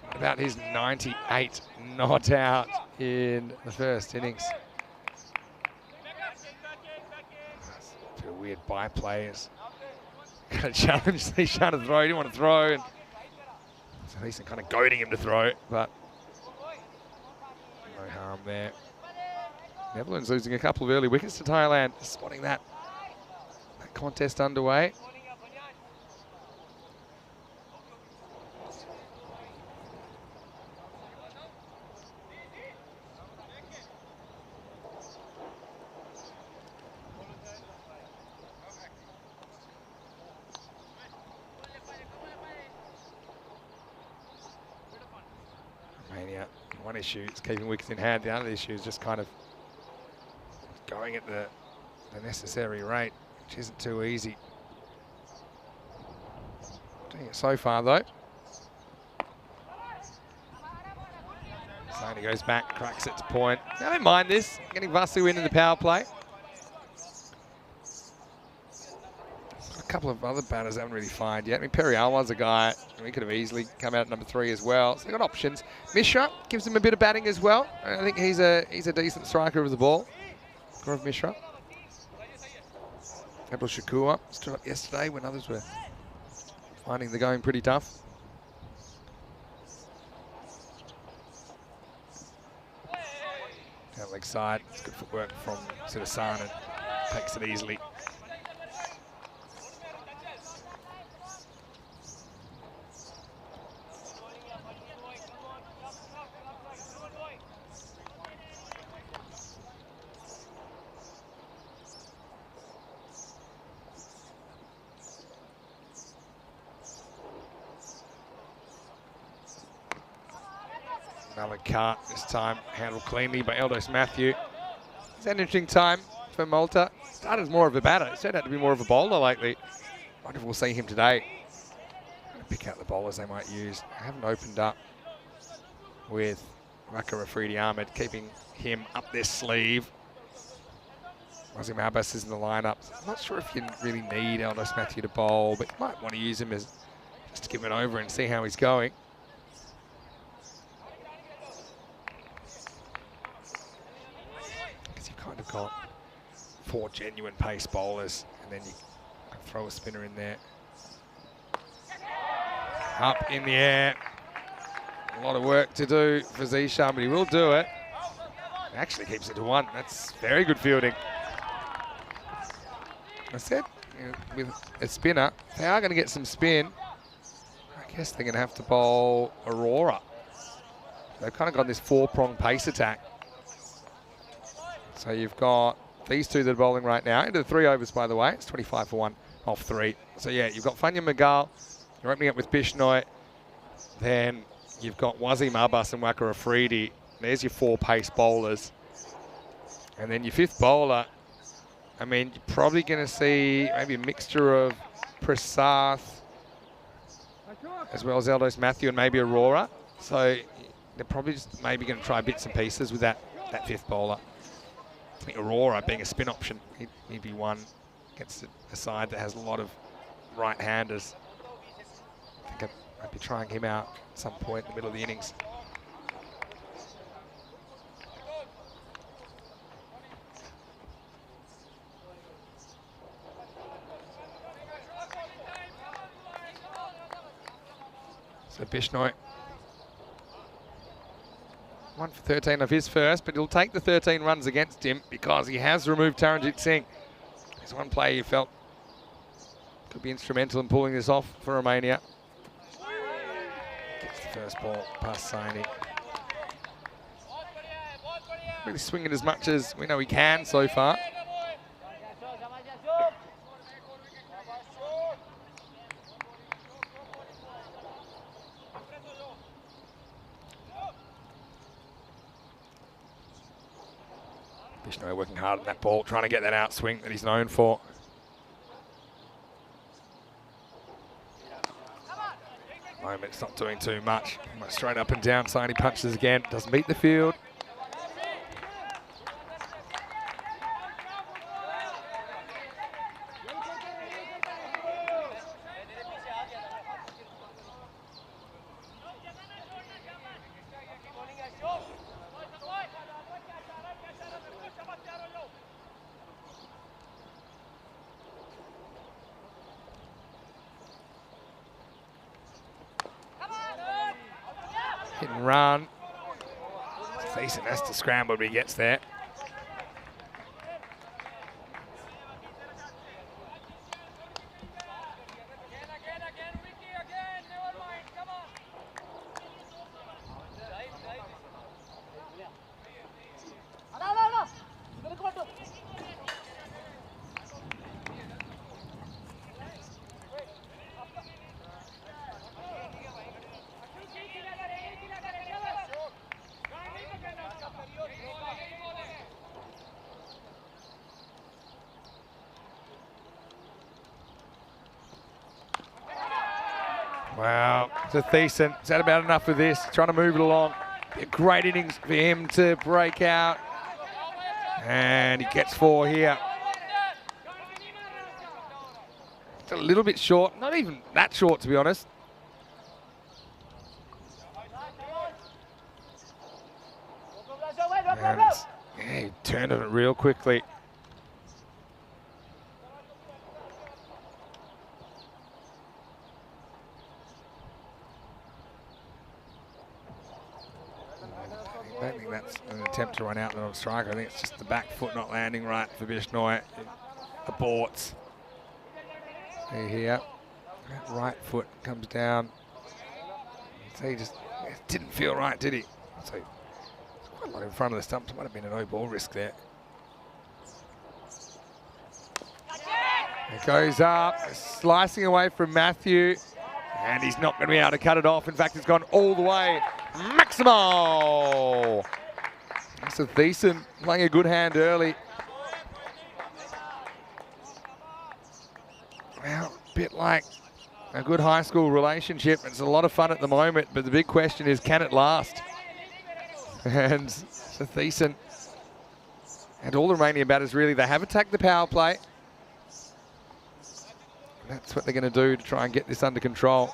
What about his 98 not out in the first innings? That's a weird byplay. Got to challenge Sishan to throw. He didn't want to throw. And so he's kind of goading him to throw, but no harm there. Netherlands losing a couple of early wickets to Thailand. Spotting that contest underway. Romania, one issue is keeping wickets in hand. The other issue is just kind of going at the necessary rate, which isn't too easy. Doing it so far though. Saini goes back, cracks it to point. I don't mind this, getting Vasu in the power play. A couple of other batters haven't really fired yet. I mean, Perialwa's a guy, and he could have easily come out at number 3 as well. So they've got options. Mishra gives him a bit of batting as well. I think he's a decent striker of the ball. Gaurav Mishra. Abdul Shakur stood up yesterday when others were finding the going pretty tough. Down leg side, it's good footwork from Sudasan and takes it easily. Another cut, this time handled cleanly by Eldos Matthew. It's an interesting time for Malta. Started as more of a batter. It turned out to be more of a bowler lately. Wonder if we'll see him today. Pick out the bowlers they might use. I haven't opened up with Waka Afridi Ahmed, keeping him up their sleeve. Wazim Abbas is in the lineup. I'm not sure if you really need Aldous Matthew to bowl, but you might want to use him as just to give it over and see how he's going. Because you've kind of got 4 genuine pace bowlers, and then you can throw a spinner in there. Up in the air. A lot of work to do for Zishan, but he will do it. Actually keeps it to 1. That's very good fielding. I said, with a spinner, they are going to get some spin. I guess they're going to have to bowl Aurora. They've kind of got this 4-prong pace attack. So you've got these two that are bowling right now. Into the 3 overs, by the way. It's 25 for 1 off 3. So yeah, you've got Funya Magal. You're opening up with Bishnoi. Then you've got Wazim Abbas and Waka Afridi. There's your 4 pace bowlers. And then your 5th bowler, I mean, you're probably going to see maybe a mixture of Prasath as well as Aldous Matthew and maybe Aurora. So they're probably just maybe going to try bits and pieces with that 5th bowler. I think Aurora being a spin option, he'd be one against a side that has a lot of right-handers. I think I'd be trying him out at some point in the middle of the innings. So Bishnoi, 1 for 13 of his first, but he'll take the 13 runs against him because he has removed Taranjit Singh. There's one player you felt could be instrumental in pulling this off for Romania. Gets the first ball past Saini. Really swinging as much as we know he can so far. Bishnoi working hard on that ball, trying to get that outswing that he's known for. At the moment, it's not doing too much. Straight up and down, Saini punches again, doesn't beat the field. Hit and run. Thiessen has to scramble, but he gets there. Wow, so Thiessen, he's had about enough of this, trying to move it along. A great innings for him to break out. And he gets 4 here. It's a little bit short, not even that short to be honest. And yeah, he turned on it real quickly. I don't think that's an attempt to run out on strike. I think it's just the back foot not landing right for Bishnoi. It aborts. See here, that right foot comes down. So he just didn't feel right, did he? So it's quite a lot in front of the stumps. Might have been a no ball risk there. It goes up, slicing away from Matthew. And he's not going to be able to cut it off. In fact, it's gone all the way. Maximo! So Thiessen playing a good hand early. Well, a bit like a good high school relationship. It's a lot of fun at the moment, but the big question is, can it last? And Thiessen and all the Romanian batters, really, they have attacked the power play. That's what they're going to do to try and get this under control.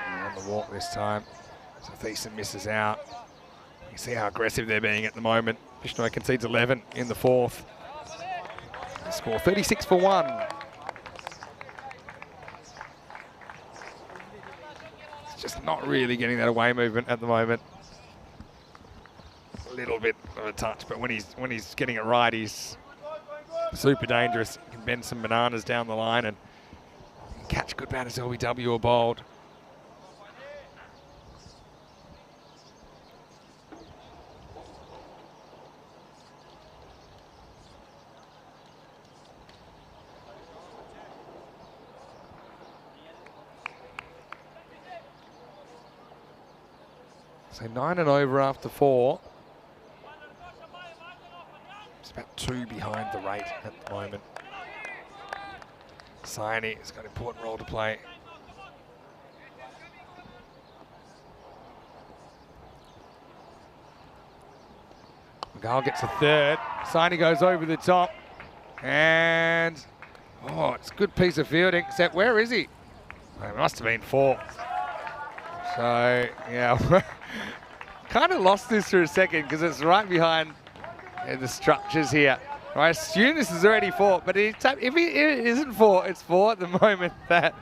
On the walk this time. So Thiessen misses out. You can see how aggressive they're being at the moment. Bishnoi concedes 11 in the fourth. They score 36 for 1. Just not really getting that away movement at the moment. A little bit of a touch, but when he's getting it right, he's super dangerous. He can bend some bananas down the line and catch good batters LBW or bowled. So 9 and over after 4. It's about 2 behind the rate at the moment. Saini has got an important role to play. McGall gets a third. Saini goes over the top. And, oh, it's a good piece of fielding, except where is he? Oh, it must have been 4. So, yeah. Kind of lost this for a second because it's right behind the structures here. I assume this is already 4, but if it isn't 4, it's 4 at the moment that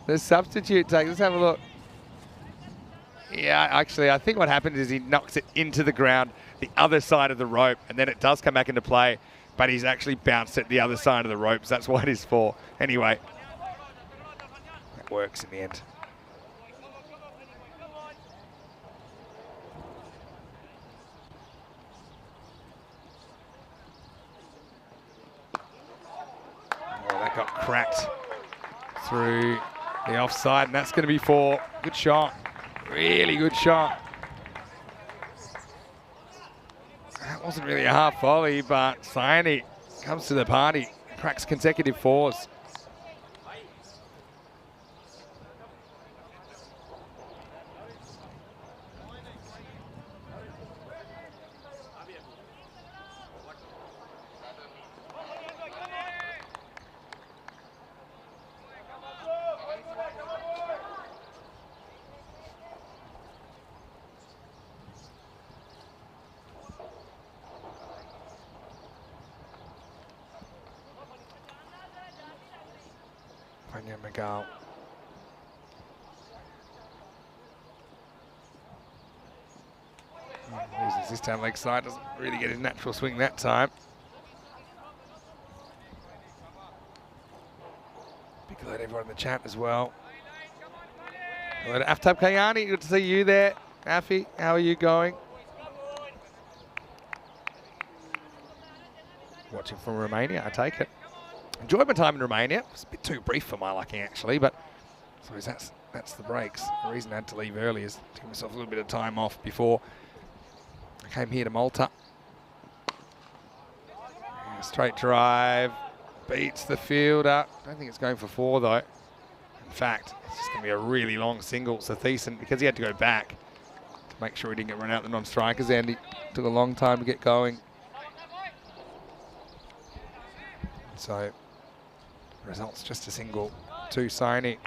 the substitute takes. Let's have a look. Yeah, actually, I think what happened is he knocks it into the ground, the other side of the rope, and then it does come back into play, but he's actually bounced it the other side of the ropes. That's why it is 4. Anyway, that works in the end. Got cracked through the offside, and that's going to be 4. Good shot. Really good shot. That wasn't really a half volley, but Saini comes to the party, cracks consecutive 4s. McGall. Loses this time leg side, doesn't really get his natural swing that time. Big hello to everyone in the chat as well. Hello to Aftab Kayani, good to see you there. Afi, how are you going? Watching from Romania, I take it. Enjoyed my time in Romania. It was a bit too brief for my liking, actually, but I suppose that's the breaks. The reason I had to leave early is to give myself a little bit of time off before I came here to Malta. Yeah, straight drive, beats the fielder. I don't think it's going for 4, though. In fact, it's just going to be a really long single. So Thiessen, because he had to go back to make sure he didn't get run out the non-strikers end, he took a long time to get going. So results just a single to Saini.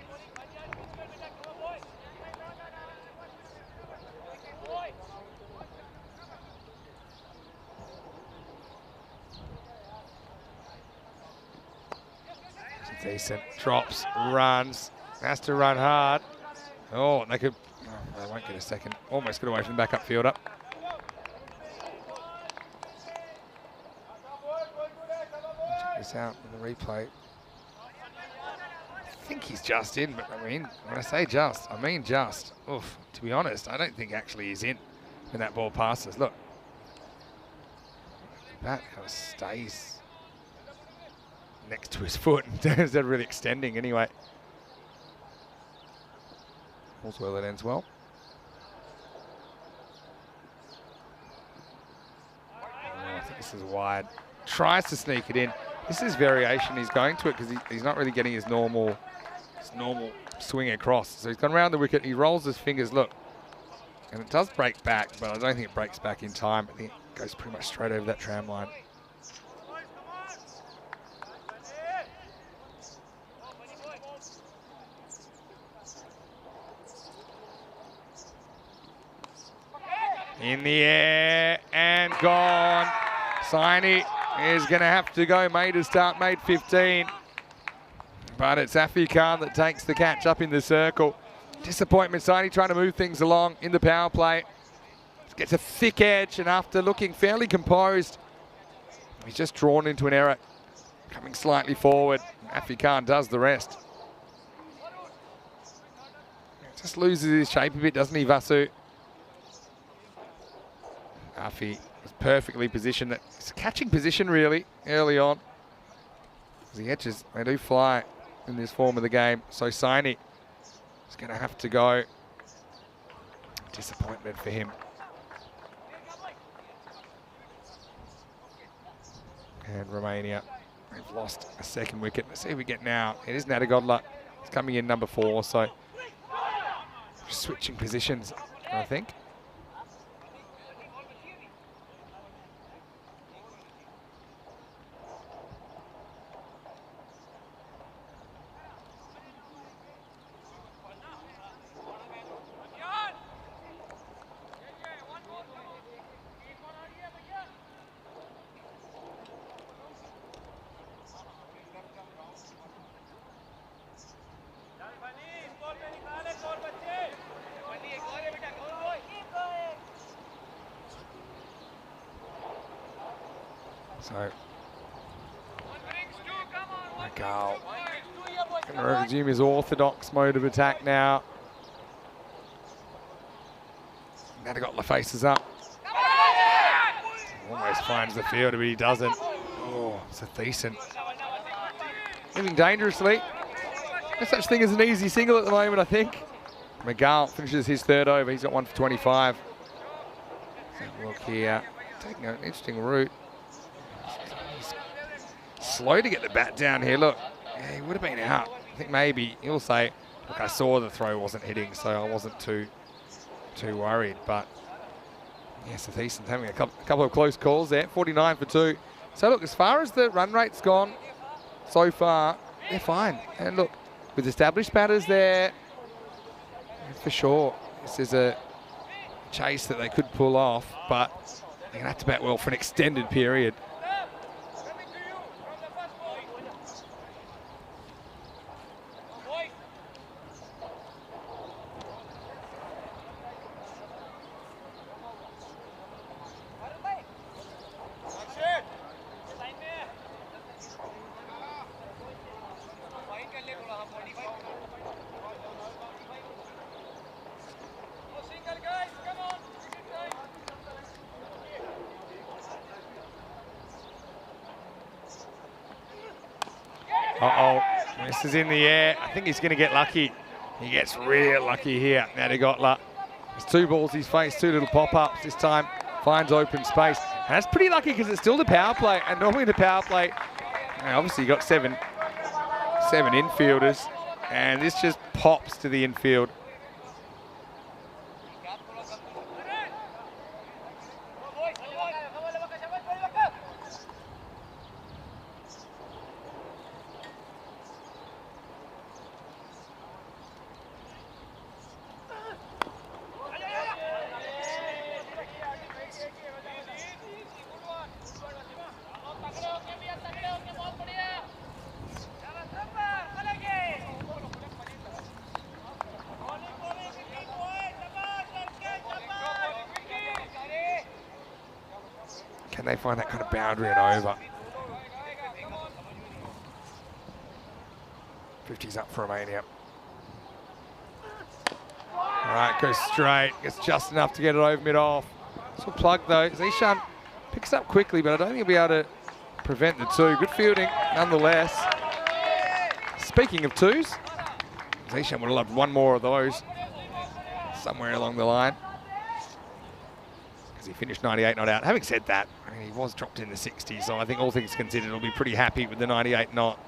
Decent drops, runs, has to run hard. Oh, they could. Oh, they won't get a second. Almost got away from the backup fielder. Check this out in the replay. I think he's just in, but I mean, when I say just, I mean just. Oof, to be honest, I don't think actually he's in when that ball passes. Look, that kind of stays next to his foot instead of really extending anyway. All's well that ends well. Oh, I think this is wide. Tries to sneak it in. This is variation. He's going to it because he's not really getting his normal swing across. So he's gone around the wicket. He rolls his fingers. Look, and it does break back, but I don't think it breaks back in time. I think it goes pretty much straight over that tram line. In the air and gone. Saini is going to have to go May to start mate 15. But it's Afi Khan that takes the catch up in the circle. Disappointment, Saini trying to move things along in the power play. Gets a thick edge, and after looking fairly composed, he's just drawn into an error. Coming slightly forward. Afi Khan does the rest. Just loses his shape a bit, doesn't he, Vasu? Afi was perfectly positioned. It's a catching position, really, early on. The edges, they do fly in this form of the game. So Saini is going to have to go. Disappointment for him. And Romania, they've lost a second wicket. Let's see who we get now. It is Nadagodla. He's coming in number 4, so switching positions, I think. So, Magal going to resume his orthodox mode of attack now. Nadagodla faces up. Almost finds the fielder, but he doesn't. Oh, it's a decent. Moving dangerously. No such thing as an easy single at the moment, I think. Magal finishes his 3rd over. He's got 1 for 25. Let's have a look here. Taking an interesting route. Slow to get the bat down here. Look, yeah, he would have been out. I think maybe he'll say, look, I saw the throw wasn't hitting, so I wasn't too worried. But yes, Satheeson's having a couple of close calls there. 49 for 2. So look, as far as the run rate's gone so far, they're fine. And look, with established batters there, for sure, this is a chase that they could pull off, but they're going to have to bat well for an extended period. Uh-oh, this is in the air. I think he's going to get lucky. He gets real lucky here. Nadagodla. There's 2 balls he's faced, 2 little pop-ups. This time finds open space. And that's pretty lucky because it's still the power play. And normally the power play, obviously you got seven infielders. And this just pops to the infield. Can they find that kind of boundary and over? 50's up for Romania. All right, goes straight. Gets just enough to get it over mid-off. So plug though. Zishan picks up quickly, but I don't think he'll be able to prevent the 2. Good fielding, nonetheless. Speaking of 2s, Zishan would have loved 1 more of those. somewhere along the line. Because he finished 98 not out. Having said that, I mean, he was dropped in the 60s, so I think all things considered, he'll be pretty happy with the 98 not.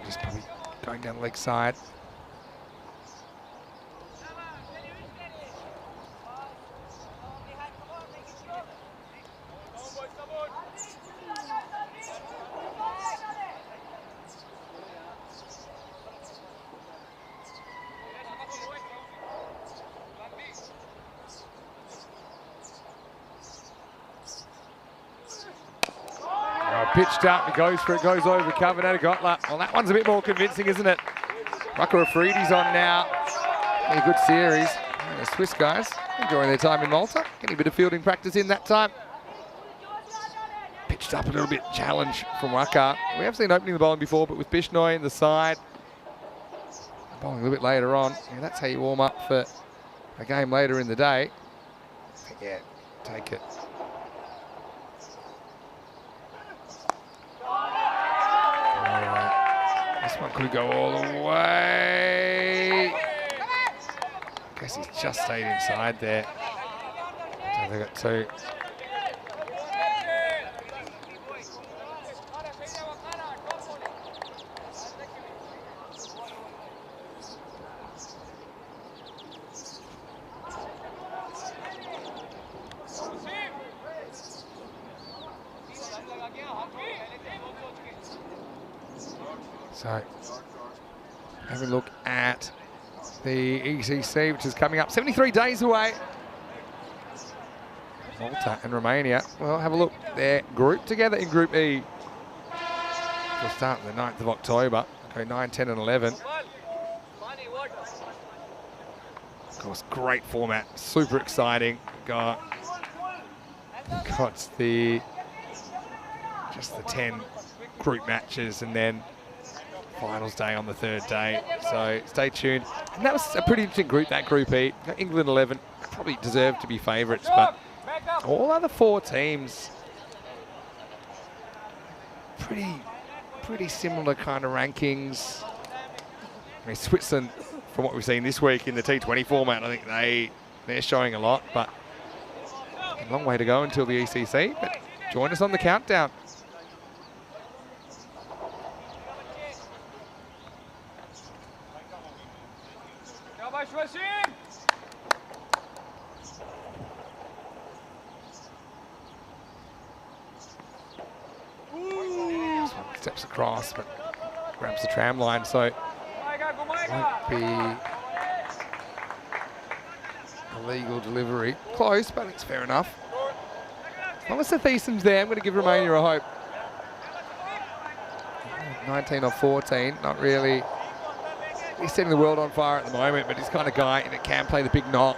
Just probably going down the leg side. Pitched up, he goes for it, goes over cover, now to Gotler. Well, that one's a bit more convincing, isn't it? Rucker Afridi's on now. A good series. And the Swiss guys enjoying their time in Malta. Getting a bit of fielding practice in that time. Pitched up a little bit, challenge from Rucker. We have seen opening the bowling before, but with Bishnoi in the side. Bowling a little bit later on. Yeah, that's how you warm up for a game later in the day. Yeah, take it. This one could go all the way. Guess he's just stayed inside there. So they got two. So, have a look at the ECC, which is coming up 73 days away. Malta and Romania. Well, have a look. They're grouped together in Group E. We'll start on the 9th of October. Okay, 9, 10 and 11. Of course, great format. Super exciting. Got just the 10 group matches and then finals day on the third day, so stay tuned. And that was a pretty interesting group, that Group E. England 11 probably deserved to be favourites, but all other four teams pretty similar kind of rankings. I mean, Switzerland, from what we've seen this week in the T20 format, I think they're showing a lot, but a long way to go until the ECC. But join us on the countdown. This one steps across, but grabs the tram line, so it won't be a legal delivery. Close, but it's fair enough. As long as the Thiesen's there, I'm going to give Romania a hope. 19 or 14, not really. He's setting the world on fire at the moment, but he's the kind of guy that can play the big knock.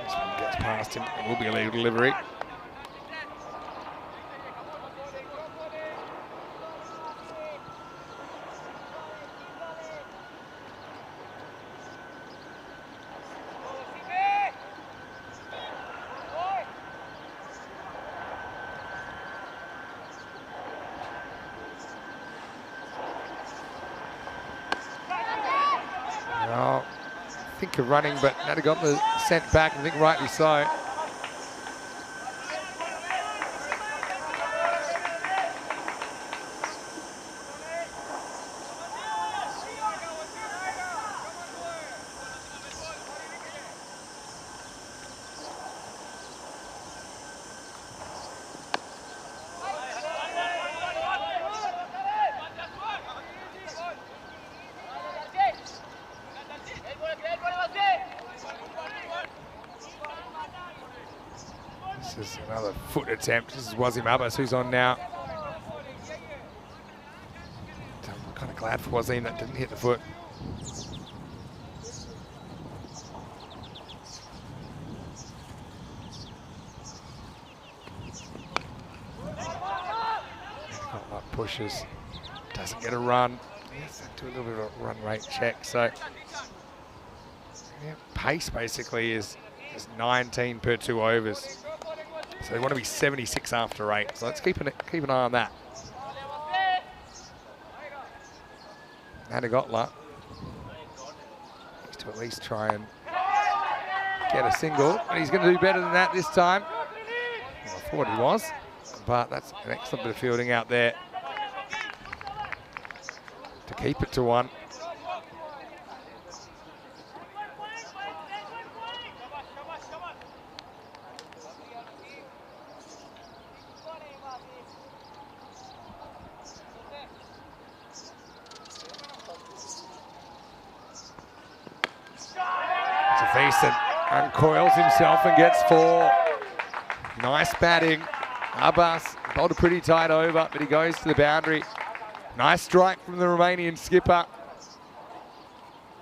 This one gets past him. It will be a legal delivery. Well, think of running, but Natagopla sent back, I think rightly so. This is another foot attempt. This is Wazim Abbas who's on now. I'm kind of glad for Wazim that didn't hit the foot. Pushes, doesn't get a run. Yes, do a little bit of a run rate check. So yeah, pace basically is 19 per 2 overs. So they want to be 76 after 8. So let's keep an eye on that. Nanagotla needs to at least try and get a single, and he's going to do better than that this time. Well, I thought he was, but that's an excellent bit of fielding out there to keep it to 1. Jason uncoils himself and gets 4. Nice batting. Abbas bowled a pretty tight over, but he goes to the boundary. Nice strike from the Romanian skipper,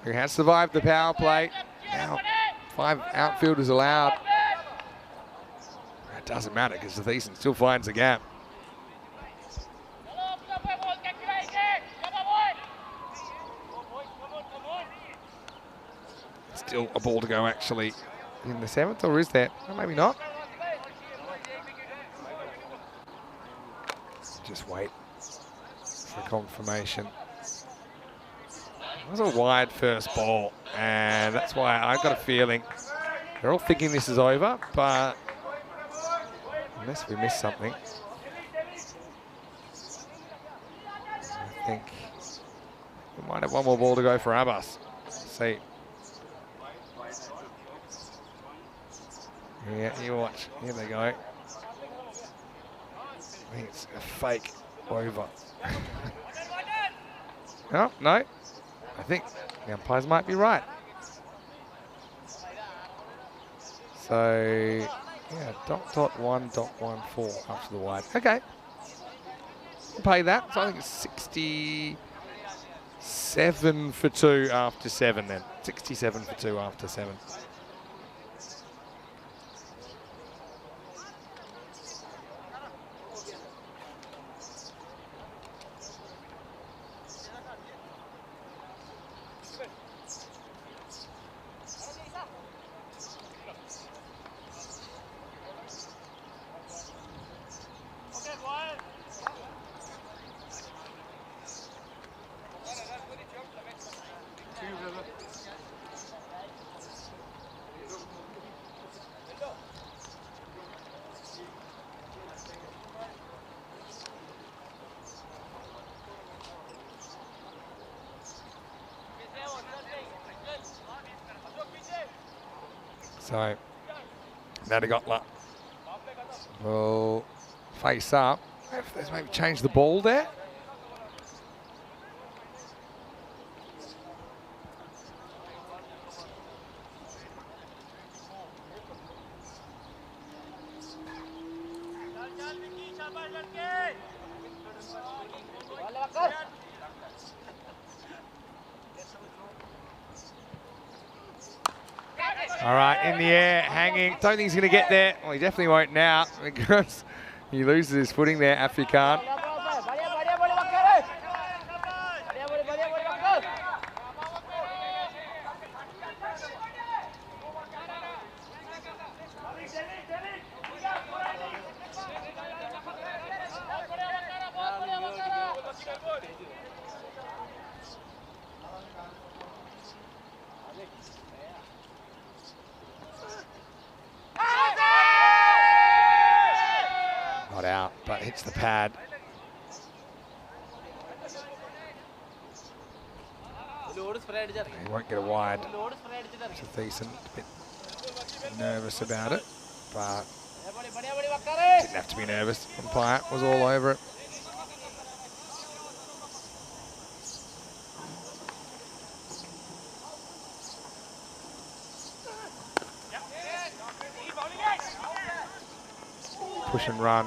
who has survived the power play. Now 5 outfielders allowed. It doesn't matter because the Thiessen still finds a gap. Still a ball to go actually in the 7th, or is there? Oh, maybe not. Just wait for confirmation. It was a wide first ball, and that's why I've got a feeling they're all thinking this is over, but unless we miss something, I think we might have one more ball to go for Abbas. Let's see. Yeah, you watch. Here they go. I think it's a fake over. Oh, no. I think the umpires might be right. So, yeah, .1.14 after the wide. Okay. We'll pay that. So I think it's 67 for 2 after 7 then. 67 for 2 after 7. So, Nanagotla will face up. If there's maybe change the ball there. All right, in the air, hanging. Don't think he's going to get there. Well, he definitely won't now because he loses his footing there, Afrikaan. Not out, but hits the pad. He won't get a wide. It's a decent bit nervous about it, but didn't have to be nervous. Umpire was all over it. push and run.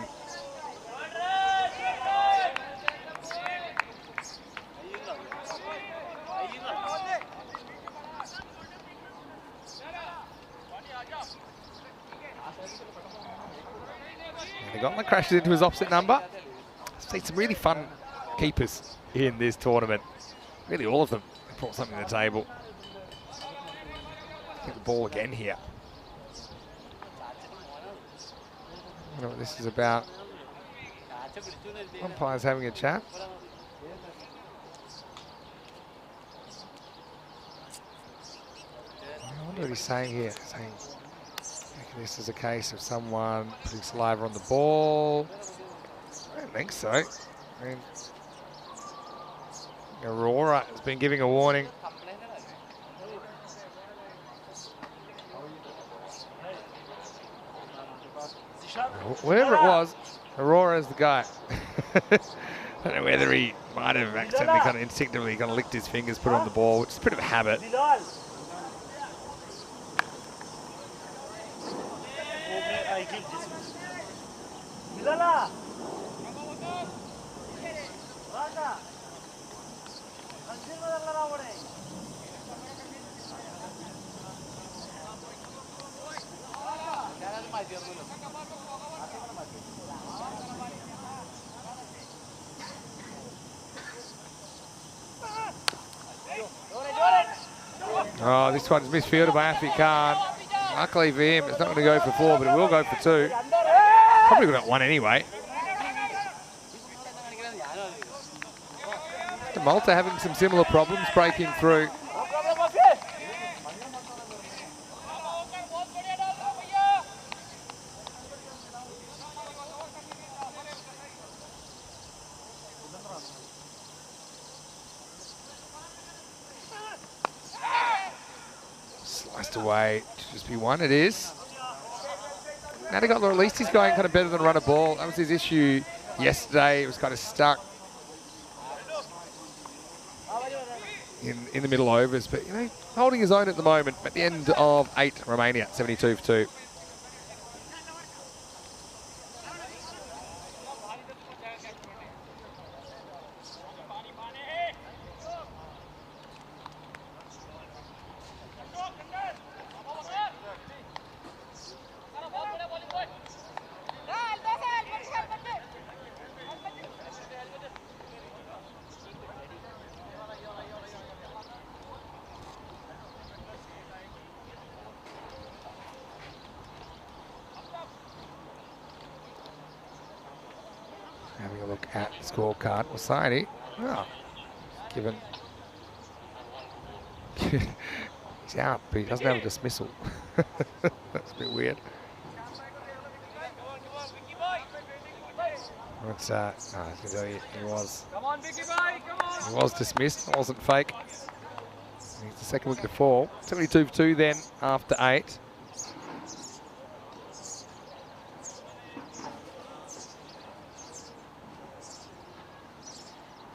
And the Gauntlet crashes into his opposite number. See some really fun keepers in this tournament. Really all of them brought something to the table. Get the ball again here. I don't know what this is about. Umpire's having a chat. I wonder what he's saying here. Saying this is a case of someone putting saliva on the ball. I don't think so. I mean, Aurora has been giving a warning. Whatever it was, Aurora is the guy. I don't know whether he might have accidentally kind of instinctively kind of licked his fingers, put it on the ball, which is a bit of a habit. Oh, this one's misfielded by Afi Khan. Luckily for him, it's not going to go for 4, but it will go for 2. Probably got 1 anyway. Malta having some similar problems breaking through. Sliced away to just be 1, it is. Nadigotler, at least he's going kind of better than run a ball. That was his issue yesterday. It was kind of stuck in the middle overs, but you know, holding his own at the moment. At the end of 8, Romania, 72 for 2. Having a look at the scorecard. Wasaini, given he's out, but he doesn't have a dismissal. That's a bit weird. It's, I was going to tell you, he was dismissed. It wasn't fake. It's the second wicket to fall. 72 for 2 then after 8.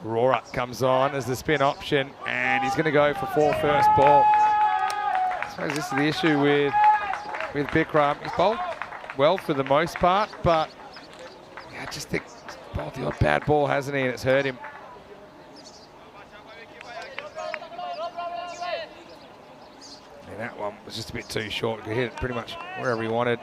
Aurora comes on as the spin option, and he's going to go for 4 first ball. I suppose this is the issue with Bikram. He's bowled well for the most part, but yeah, I just think he's bowled the odd bad ball, hasn't he? And it's hurt him. And that one was just a bit too short. He hit it pretty much wherever he wanted.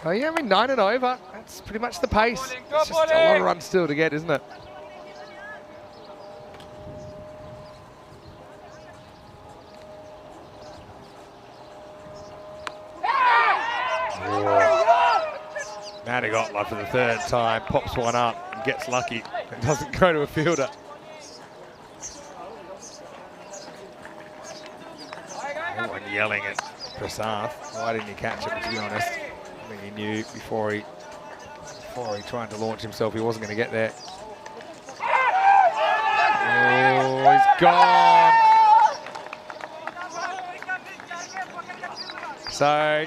Oh yeah, I mean 9 and over. That's pretty much the pace. It's just a lot of runs still to get, isn't it? Nadigotler for the 3rd time pops one up and gets lucky and doesn't go to a fielder. Everyone yelling at Prasath. Why didn't he catch it, to be honest? I think he knew before he tried to launch himself he wasn't going to get there. Oh, he's gone. So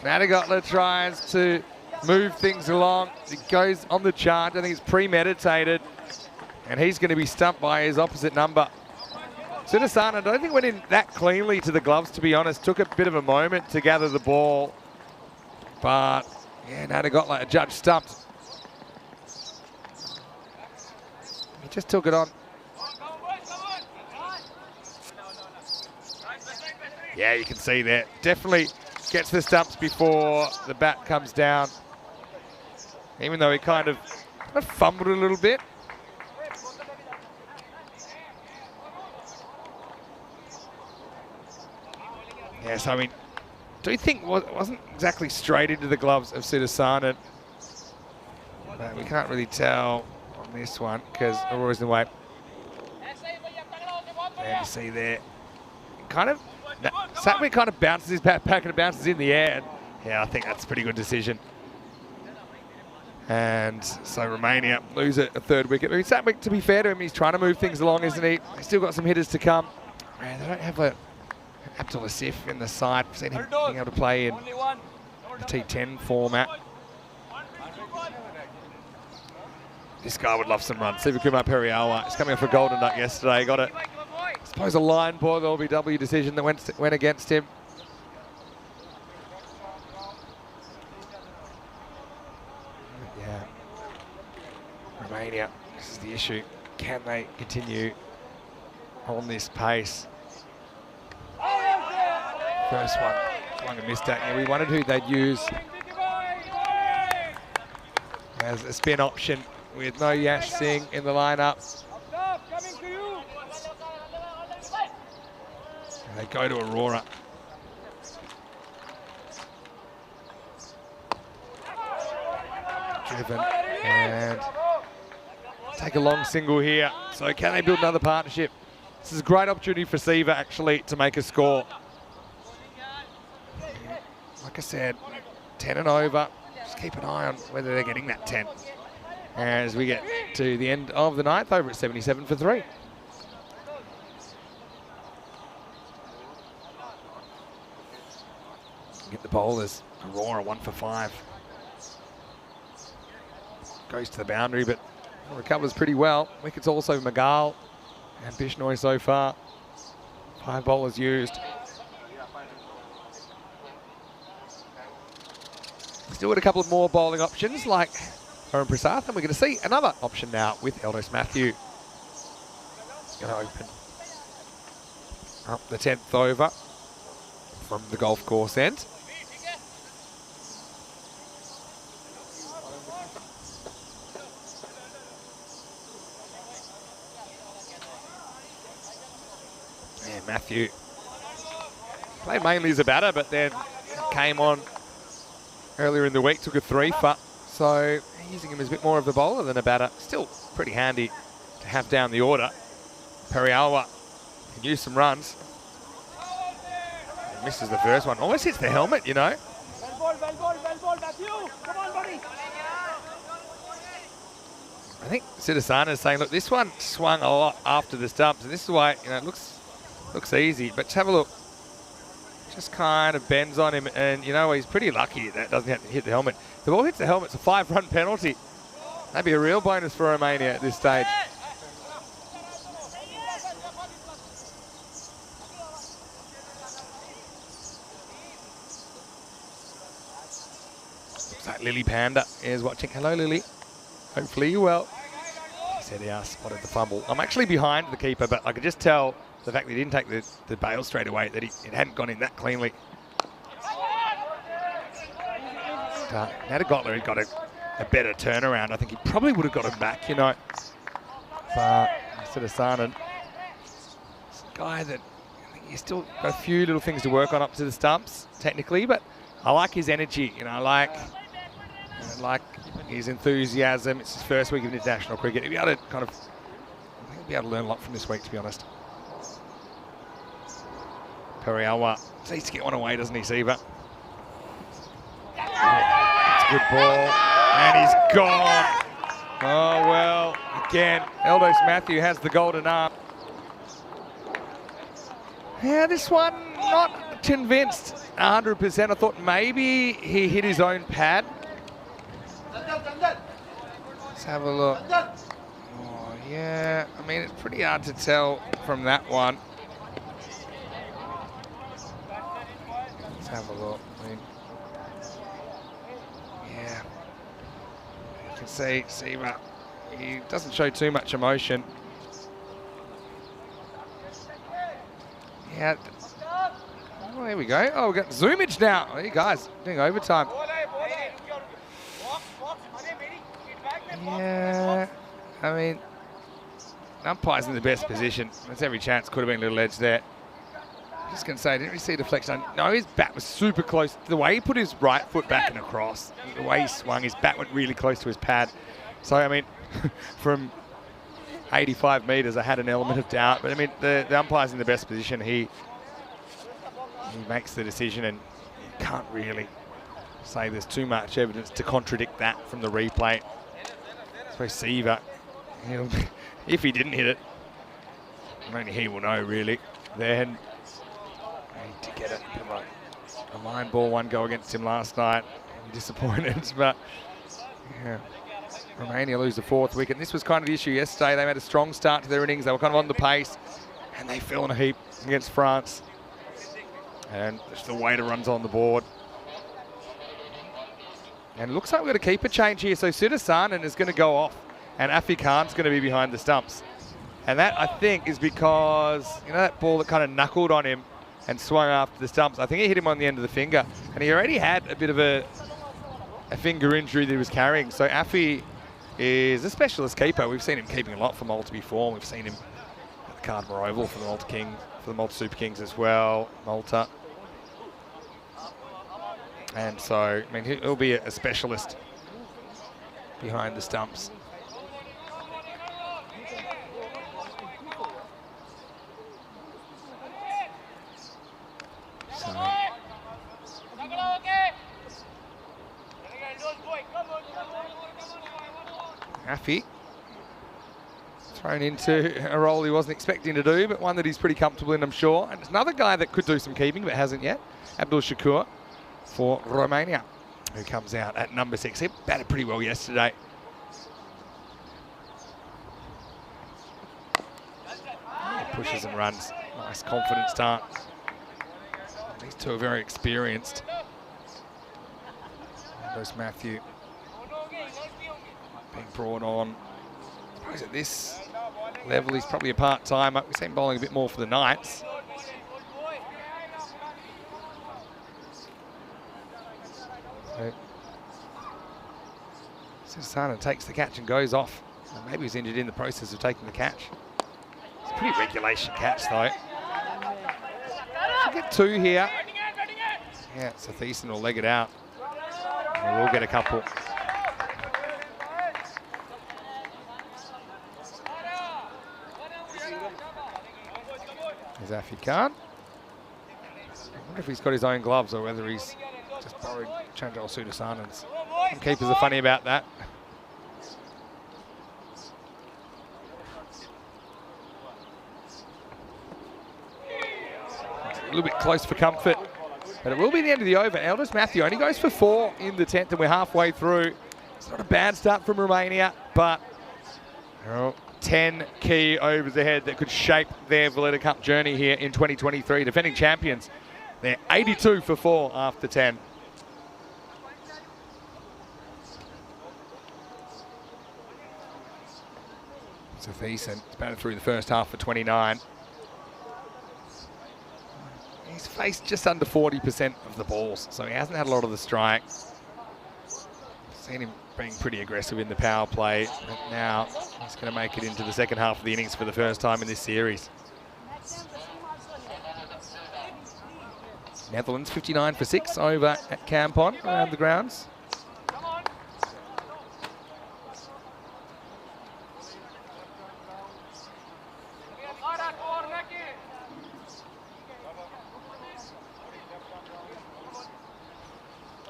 Natagotla tries to move things along. He goes on the charge. I think it's premeditated. And he's going to be stumped by his opposite number. Sudasana, I don't think went in that cleanly to the gloves, to be honest. Took a bit of a moment to gather the ball. But, yeah, Natagotla, a judge stumped. He just took it on. Yeah, you can see there. Definitely gets the stumps before the bat comes down. Even though he kind of fumbled a little bit. Yes, I mean, do you think it wasn't exactly straight into the gloves of Sudasana? We can't really tell on this one because Aurora's in the way. And you see there, kind of, Satwick kind of bounces his bat back and it bounces in the air. And yeah, I think that's a pretty good decision. And so Romania lose a third wicket. I mean, Satwick, to be fair to him, he's trying to move things along, isn't he? He's still got some hitters to come. Man, they don't have an Abdul Asif in the side. I've seen him being able to play in the T10 format. This guy would love some runs. Sivakumar Periawa. He's coming off a golden duck yesterday. Got it. I suppose a line ball, the LBW decision that went against him. Yeah. Romania, this is the issue. Can they continue on this pace? First one, swung and missed that. Yeah, we wondered who they'd use as a spin option with no Yash Singh in the lineup. And they go to Aurora. Driven and take a long single here. So can they build another partnership? This is a great opportunity for Siva actually to make a score. Like I said, 10 and over. Just keep an eye on whether they're getting that 10. As we get to the end of the ninth, over at 77 for 3. Get the bowlers. Aurora 1 for 5. Goes to the boundary, but recovers pretty well. Wickets also Magal and Bishnoi so far. 5 bowlers used. Still got a couple of more bowling options like Arun Prasad, and we're going to see another option now with Eldos Matthew. Going to open up the 10th over from the golf course end. And Matthew played mainly as a batter, but then came on earlier in the week, took a 3 for, so using him as a bit more of a bowler than a batter. Still pretty handy to have down the order. Periawa can use some runs. He misses the first one. Almost hits the helmet, you know. Well ball, Matthew. Come on, buddy. I think Sudasana is saying, look, this one swung a lot after the stumps, and this is why, you know, it looks easy. But have a look. Just kind of bends on him, and you know, he's pretty lucky that doesn't have to hit the helmet. If the ball hits the helmet, it's a 5-run penalty. That'd be a real bonus for Romania at this stage. Looks like Lily Panda is watching. Hello, Lily. Hopefully you're well. He said he spotted the fumble. I'm actually behind the keeper, but I could just tell the fact that he didn't take the bail straight away, that it hadn't gone in that cleanly. Natagotla had got a better turnaround. I think he probably would have got him back, you know. But instead of Sanan, it's a guy that I think he's still got a few little things to work on up to the stumps, technically, but I like his energy, you know, I like his enthusiasm. It's his first week of international cricket. He'll be able to I think he'll be able to learn a lot from this week, to be honest. Periawa needs to get one away, doesn't he, Siva? It's a good ball. And he's gone. Oh, well, again, Eldos Matthew has the golden arm. Yeah, this one, not convinced 100%. I thought maybe he hit his own pad. Let's have a look. Oh, yeah, I mean, it's pretty hard to tell from that one. Let's have a look. I mean, yeah, you can see that he doesn't show too much emotion. Yeah. Oh, there we go. Oh, we've got zoomage now. Hey, guys, doing overtime. Yeah, I mean, umpire's in the best position. There's every chance. Could have been a little edge there. I'm just going to say, I didn't really see deflection. No, his bat was super close. The way he put his right foot back and across, the way he swung, his bat went really close to his pad. So, I mean, from 85 metres, I had an element of doubt. But, I mean, the umpire's in the best position. He makes the decision, and you can't really say there's too much evidence to contradict that from the replay. So Seaver, if he didn't hit it, only he will know really, then he did get a line ball, one go against him last night. I'm disappointed, but yeah. Romania lose the 4th wicket. This was kind of the issue yesterday. They made a strong start to their innings. They were kind of on the pace, and they fell in a heap against France. And just the way the runs on the board. And it looks like we've got a keeper change here. So Sudasanan is going to go off, and Afi Khan's going to be behind the stumps. And that, I think, is because, you know, that ball that kind of knuckled on him and swung after the stumps, I think he hit him on the end of the finger. And he already had a bit of a finger injury that he was carrying. So Afi is a specialist keeper. We've seen him keeping a lot for Malta before. We've seen him at the Cardamore Oval for the Malta Super Kings as well, Malta. And so, I mean, he'll be a specialist behind the stumps. So, Afi thrown into a role he wasn't expecting to do, but one that he's pretty comfortable in, I'm sure. And there's another guy that could do some keeping, but hasn't yet, Abdul Shakur for Romania, who comes out at number 6. He batted pretty well yesterday. He pushes and runs. Nice confident start. These two are very experienced. There's Matthew being brought on. I suppose at this level he's probably a part-timer. We've seen him bowling a bit more for the Knights. Sudasanan takes the catch and goes off. Maybe he's injured in the process of taking the catch. It's a pretty regulation catch though. Should get 2 here. Yeah, so Thiessen will leg it out. And we'll get a couple. There's Afi Khan. I wonder if he's got his own gloves or whether he's just borrowed Chantal Sudasanan's. Some keepers are funny about that. It's a little bit close for comfort, but it will be the end of the over. Elders Matthew only goes for 4 in the 10th, and we're halfway through. It's not a bad start from Romania, but 10 key overs ahead that could shape their Valletta Cup journey here in 2023. Defending champions, they're 82 for 4 after 10. So Thiessen has batted through the first half for 29. He's faced just under 40% of the balls, so he hasn't had a lot of the strike. Seen him being pretty aggressive in the power play, but now he's going to make it into the second half of the innings for the first time in this series. Netherlands 59 for 6 over at Kampong around the grounds.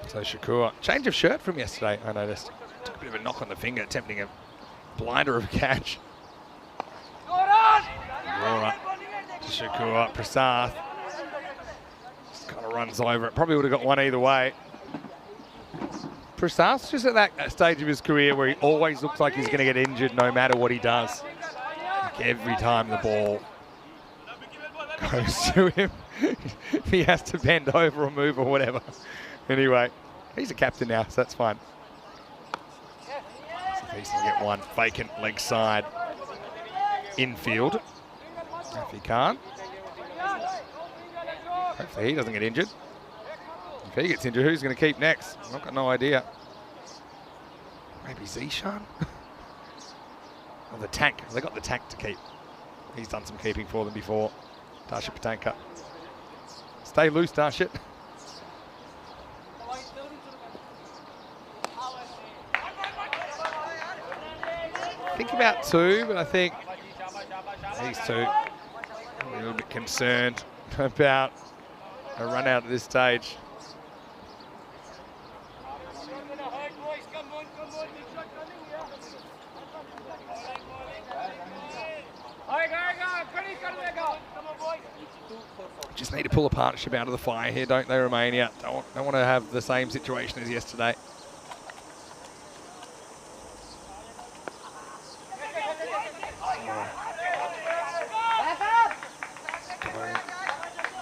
So Shakur, change of shirt from yesterday, I noticed. Took a bit of a knock on the finger, attempting a blinder of a catch. Laura Shakua, Prasath just kind of runs over it. Probably would have got one either way. Prasath's just at that stage of his career where he always looks like he's going to get injured no matter what he does. Like every time the ball goes to him, he has to bend over or move or whatever. Anyway, he's a captain now, so that's fine. So he's going to get one vacant leg side infield. If he can't, hopefully he doesn't get injured. If he gets injured, who's going to keep next? I've got no idea. Maybe Zishan? Or the tank. They got the tank to keep. He's done some keeping for them before. Darshit Patanka. Stay loose, Darshit. Think about two, but I think these two are a little bit concerned about a run out at this stage. Just need to pull a partnership out of the fire here, don't they, Romania? Don't want to have the same situation as yesterday.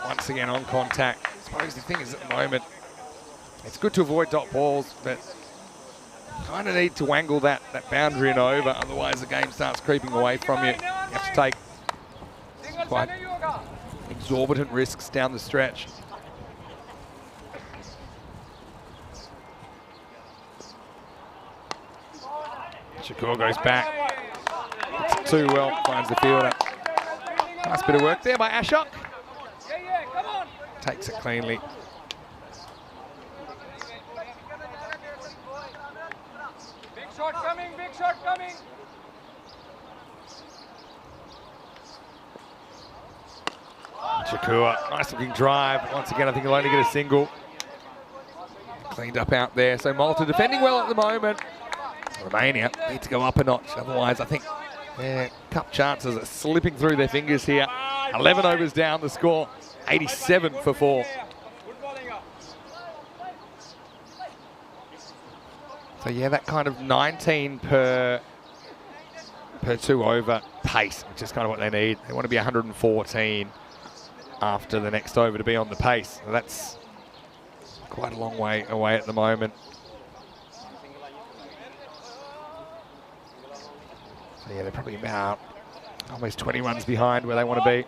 Once again on contact. I suppose the thing is at the moment, it's good to avoid dot balls, but kind of need to wangle that boundary and over, otherwise the game starts creeping away from you. You have to take quite exorbitant risks down the stretch. Shakur goes back. It's too well, finds the fielder. Nice bit of work there by Ashok. Takes it cleanly. Big shot coming, big shot coming. Shakur, nice looking drive. Once again, I think he'll only get a single. Cleaned up out there. So Malta defending well at the moment. Romania need to go up a notch. Otherwise, I think their cup chances are slipping through their fingers here. 11 overs down the score. 87 for 4. So yeah, that kind of 19 per 2 over pace, which is kind of what they need. They want to be 114 after the next over to be on the pace. So that's quite a long way away at the moment. So yeah, they're probably about almost 20 runs behind where they want to be.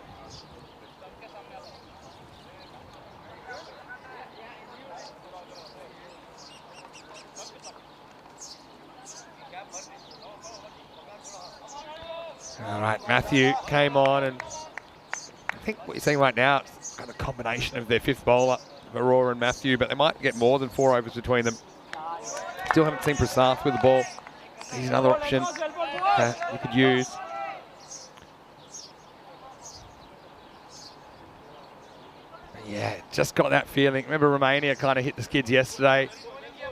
All right, Matthew came on, and I think what you're seeing right now is kind of a combination of their fifth bowler, Aurora and Matthew, but they might get more than 4 overs between them. Still haven't seen Prasath with the ball. He's another option that you could use. Yeah, just got that feeling. Remember Romania kind of hit the skids yesterday.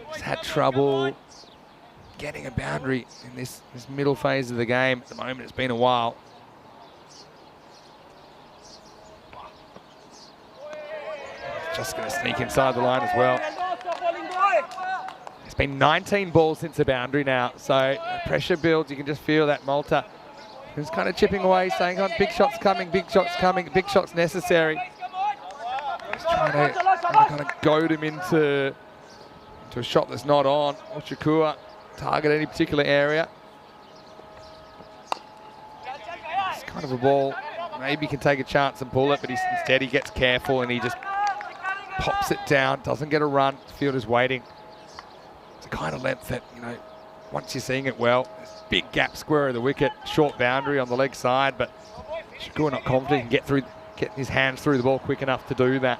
Just had trouble getting a boundary in this middle phase of the game. At the moment, it's been a while. Just going to sneak inside the line as well. It's been 19 balls since the boundary now, so pressure builds. You can just feel that Malta who's kind of chipping away, saying, "Oh, big shots coming, big shots coming, big shots necessary." Just trying to kind of goad him into a shot that's not on. Or Shakur target any particular area. It's kind of a ball. Maybe he can take a chance and pull it, but instead he gets careful and he just pops it down. Doesn't get a run. The fielder's waiting. It's a kind of length that, you know, once you're seeing it well, big gap square of the wicket, short boundary on the leg side, but Shakur not confident he can get his hands through the ball quick enough to do that.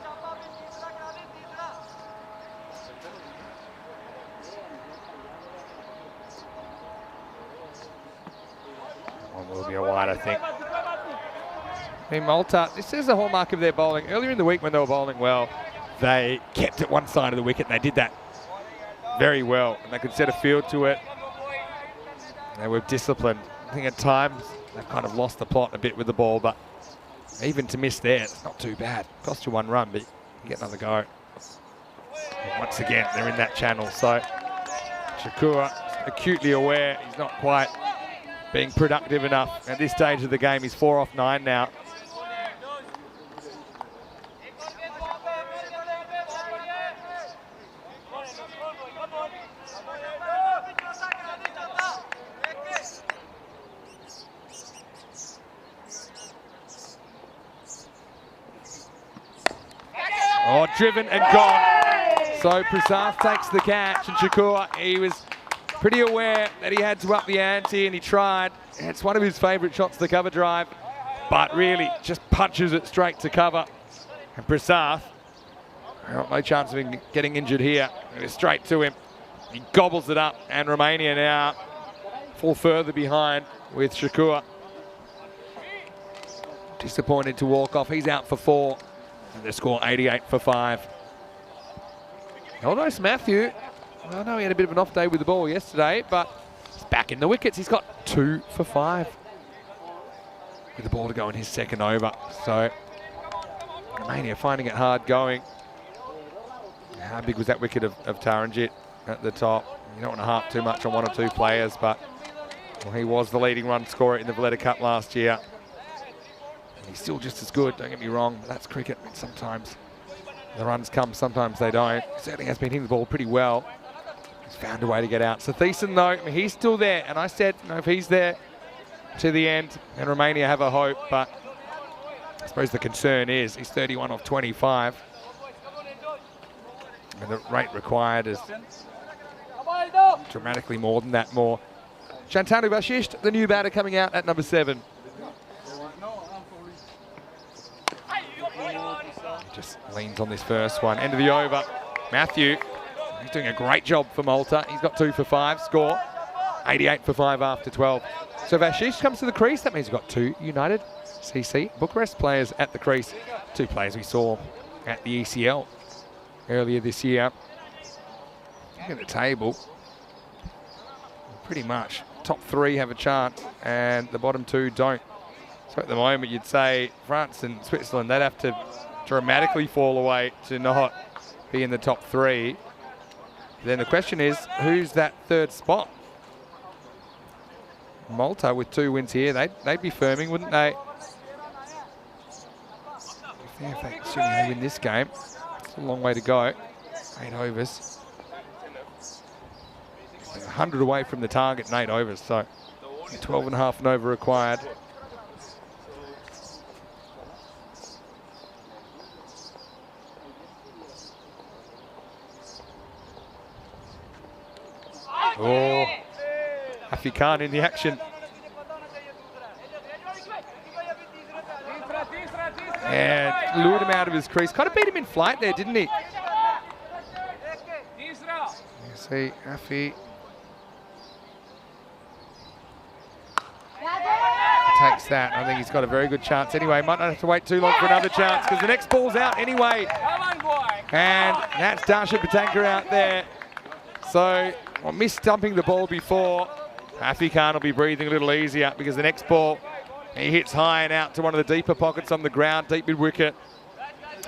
One will be a wide, I think. In Malta, this is a hallmark of their bowling. Earlier in the week when they were bowling well, they kept it one side of the wicket, and they did that very well, and they could set a field to it. They were disciplined. I think at times they've kind of lost the plot a bit with the ball, but Even to miss there, it's not too bad. Cost you 1 run, but you get another go. And once again, they're in that channel. So Shakur acutely aware he's not quite being productive enough at this stage of the game. He's 4 off 9 now. Oh, driven and gone. So Prasad takes the catch, and Shakur, he was pretty aware that he had to up the ante, and he tried. It's one of his favourite shots, the cover drive, but really just punches it straight to cover. And Prasad, no chance of him getting injured here. It is straight to him. He gobbles it up, and Romania now fall further behind with Shakur. Disappointed to walk off. He's out for 4. And the score 88 for 5. Almost Matthew. I know he had a bit of an off day with the ball yesterday, but he's back in the wickets. He's got 2 for 5 with the ball to go in his second over. So Romania finding it hard going. How big was that wicket of Taranjit at the top? You don't want to harp too much on 1 or 2 players, but well, he was the leading run scorer in the Valletta Cup last year. He's still just as good, don't get me wrong, but that's cricket. I mean, sometimes the runs come, sometimes they don't. He certainly has been hitting the ball pretty well. He's found a way to get out. So Thiessen, though, I mean, he's still there. And I said, you know, if he's there to the end, and Romania have a hope, but I suppose the concern is he's 31 off 25. And the rate required is dramatically more than that more. Shantanu Vashisht, the new batter, coming out at number 7. Just leans on this first one. End of the over. Matthew, he's doing a great job for Malta. He's got 2 for 5. Score 88 for 5 after 12. So Vashish comes to the crease. That means we've got 2 United CC Bucharest players at the crease. 2 players we saw at the ECL earlier this year. Look at the table. Pretty much top 3 have a chance and the bottom 2 don't. So at the moment you'd say France and Switzerland, they'd have to dramatically fall away to not be in the top 3. Then the question is, who's that 3rd spot? Malta with 2 wins here, they'd be firming, wouldn't they? If they assuming they win this game, it's a long way to go. 8 overs. 100 away from the target in 8 overs, so 12.5 an over required. Oh, Hafi Khan in the action. And lured him out of his crease. Kind of beat him in flight there, didn't he? You see, Hafi takes that. I think he's got a very good chance anyway. Might not have to wait too long for another chance because the next ball's out anyway. And that's Darshan Patanka out there. So, well, mis-stumping the ball before. Hafi Khan will be breathing a little easier because the next ball, he hits high and out to one of the deeper pockets on the ground, deep mid-wicket.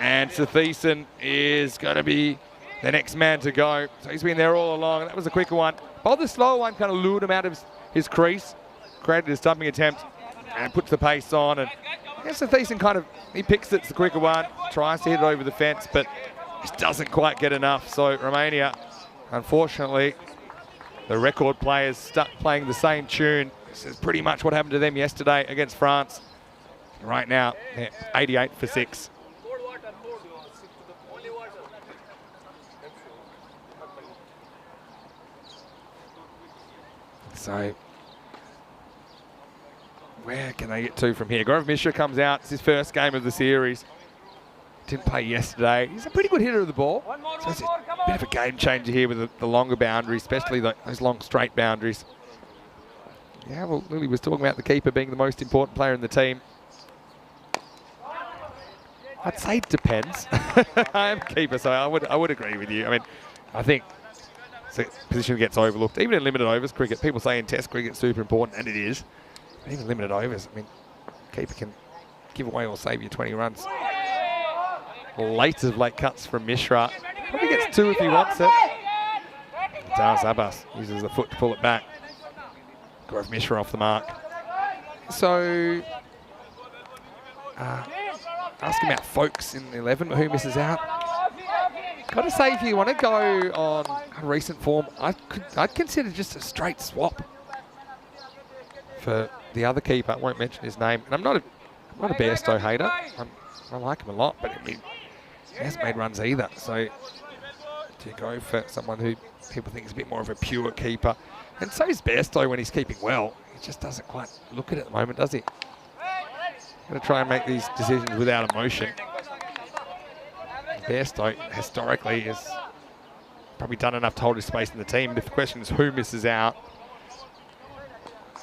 And Thiessen is going to be the next man to go. So he's been there all along. That was a quicker one. Bowled the slower one, kind of lured him out of his crease, created a stumping attempt, and puts the pace on. And I guess Thiessen kind of, he picks it, it's the quicker one, tries to hit it over the fence, but just doesn't quite get enough. So Romania, unfortunately, the record players stuck playing the same tune. This is pretty much what happened to them yesterday against France. Right now, 88 for 6. So, where can they get to from here? Gaurav Mishra comes out. It's his first game of the series. Didn't play yesterday. He's a pretty good hitter of the ball. So it's a bit of a game changer here with the longer boundaries, especially those long straight boundaries. Yeah, well, Lily was talking about the keeper being the most important player in the team. I'd say it depends. I am keeper, so I would agree with you. I mean, I think it's a position that gets overlooked. Even in limited overs cricket, people say in Test cricket it's super important, and it is. But even limited overs, I mean, keeper can give away or save you 20 runs. Late cuts from Mishra. Probably gets 2 if he wants it. Does Abbas. Uses the foot to pull it back. Gaurav Mishra off the mark. So, asking about folks in 11, who misses out. Got to say, if you want to go on recent form, I'd consider just a straight swap for the other keeper. I won't mention his name. And I'm not a Bairstow hater. I like him a lot, but he hasn't made runs either. So to go for someone who people think is a bit more of a pure keeper, and so is Bairstow when he's keeping well. He just doesn't quite look it at the moment, does he? Going to try and make these decisions without emotion. Bairstow historically has probably done enough to hold his space in the team. But if the question is who misses out,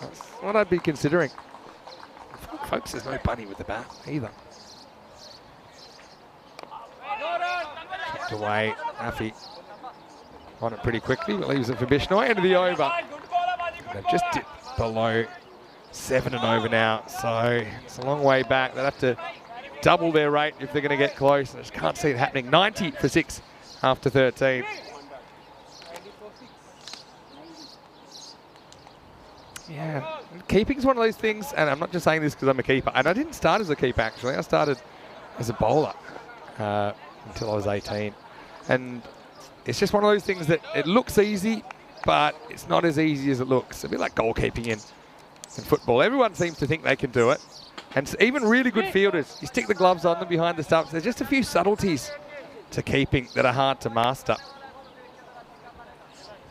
that's what I'd be considering. Folks, there's no bunny with the bat either. Kicked away, Afi on it pretty quickly, but leaves it for Bishnoi. End of the over. They've just dipped below 7 and over now, so it's a long way back. They'll have to double their rate if they're going to get close. I just can't see it happening. 90 for 6 after 13. Yeah, keeping's one of those things, and I'm not just saying this because I'm a keeper. And I didn't start as a keeper, actually. I started as a bowler until I was 18. And it's just one of those things that it looks easy, but it's not as easy as it looks. A bit like goalkeeping in football. Everyone seems to think they can do it. And even really good fielders, you stick the gloves on them behind the stumps. There's just a few subtleties to keeping that are hard to master.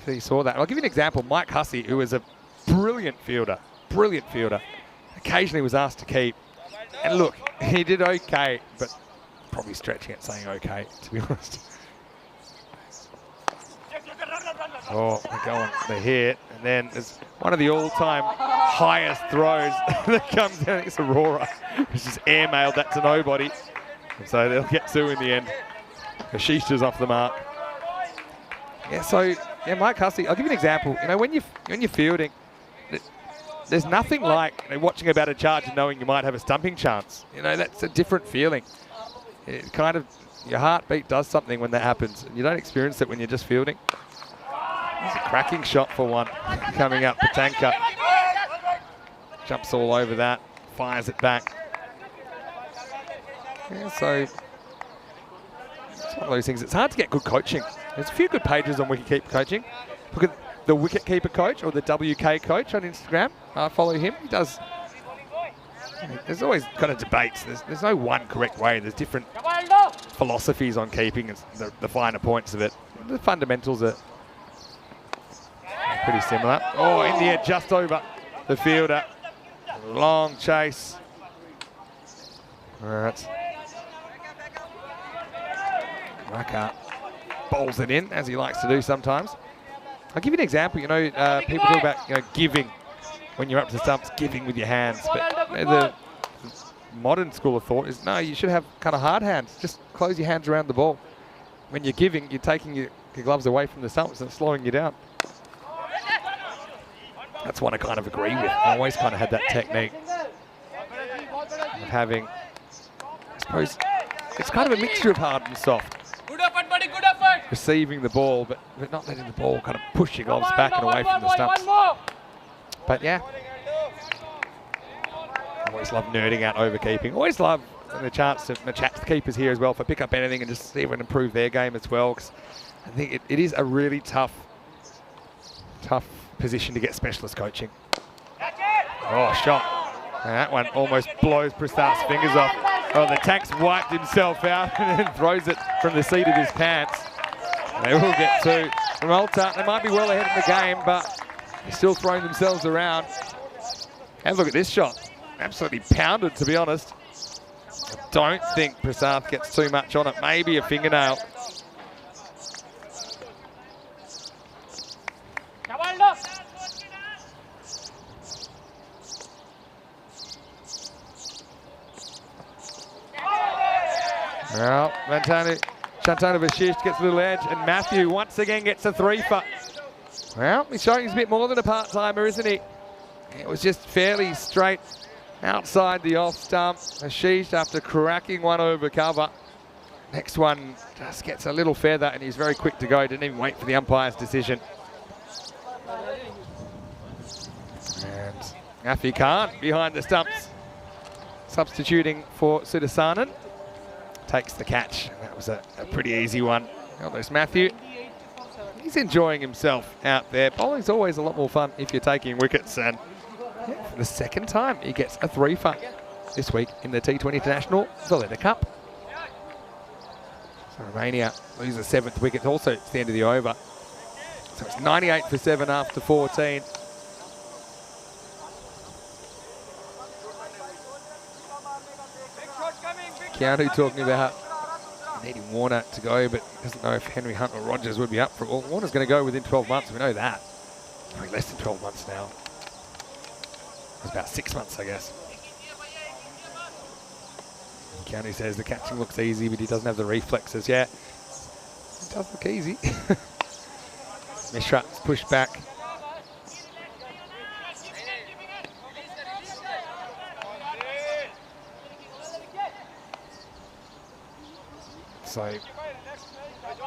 So you saw that. I'll give you an example. Mike Hussey, who was a brilliant fielder, occasionally was asked to keep. And look, he did okay, but probably stretching it saying okay, to be honest. Oh, they're going, they hit, and then there's one of the all-time highest throws that comes down. It's Aurora, which just airmailed that to nobody. And so they'll get Sue in the end. Ashish is off the mark. Yeah, so yeah, Mike Hussey, I'll give you an example. You know, when you're fielding, there's nothing like watching a batter charge and knowing you might have a stumping chance. You know, that's a different feeling. It kind of, your heartbeat does something when that happens. And you don't experience it when you're just fielding. It's a cracking shot for one coming up. Patanka jumps all over that, fires it back. Yeah, so it's one of those things. It's hard to get good coaching. There's a few good pages on Wicketkeeper coaching. Look at the Wicketkeeper coach or the WK coach on Instagram. Follow him. He does. There's always kind of debates. There's no one correct way. There's different philosophies on keeping and the finer points of it. The fundamentals are pretty similar. Oh, in the air, just over the fielder. Long chase. All right. Raka bowls it in, as he likes to do sometimes. I'll give you an example. You know, people talk about giving when you're up to the stumps, giving with your hands. But the modern school of thought is, no, you should have kind of hard hands. Just close your hands around the ball. When you're giving, you're taking your gloves away from the stumps and slowing you down. That's one I kind of agree with. I always kind of had that technique of having, I suppose, it's kind of a mixture of hard and soft. Good effort, buddy, good effort. Receiving the ball, but not letting the ball kind of push your gloves back and away from the stumps. But yeah, always love nerding out over keeping. Always love the chance to chat to the keepers here as well for pick up anything and just see if we can improve their game as well. Because I think it is a really tough position to get specialist coaching. Oh, shot. And that one almost blows Prasad's fingers off. Oh, the tank's wiped himself out and then throws it from the seat of his pants. They will get 2 from Alta. They might be well ahead in the game, but they're still throwing themselves around. And look at this shot. Absolutely pounded, to be honest. I don't think Prasad gets too much on it. Maybe a fingernail. Well, Shantanu Vashish gets a little edge, and Matthew once again gets a 3 for. Well, he's showing he's a bit more than a part-timer, isn't he? It was just fairly straight outside the off stump. Ashish, after cracking one over cover. Next one just gets a little feather and he's very quick to go. Didn't even wait for the umpire's decision. And Afi Khan behind the stumps. Substituting for Sudasanan. Takes the catch. That was a pretty easy one. Almost Matthew. He's enjoying himself out there. Bowling's always a lot more fun if you're taking wickets. And yeah, for the second time, he gets a 3-for this week in the T20 International Valletta Cup. So Romania loses the 7th wicket. Also, it's the end of the over. So it's 98 for 7 after 14. Keanu talking about needing Warner to go, but doesn't know if Henry Hunt or Rogers would be up for it. Well, Warner's going to go within 12 months. We know that. Probably less than 12 months now. It's about 6 months, I guess. Keanu says the catching looks easy, but he doesn't have the reflexes. Yeah, it does look easy. Mishra's pushed back. So,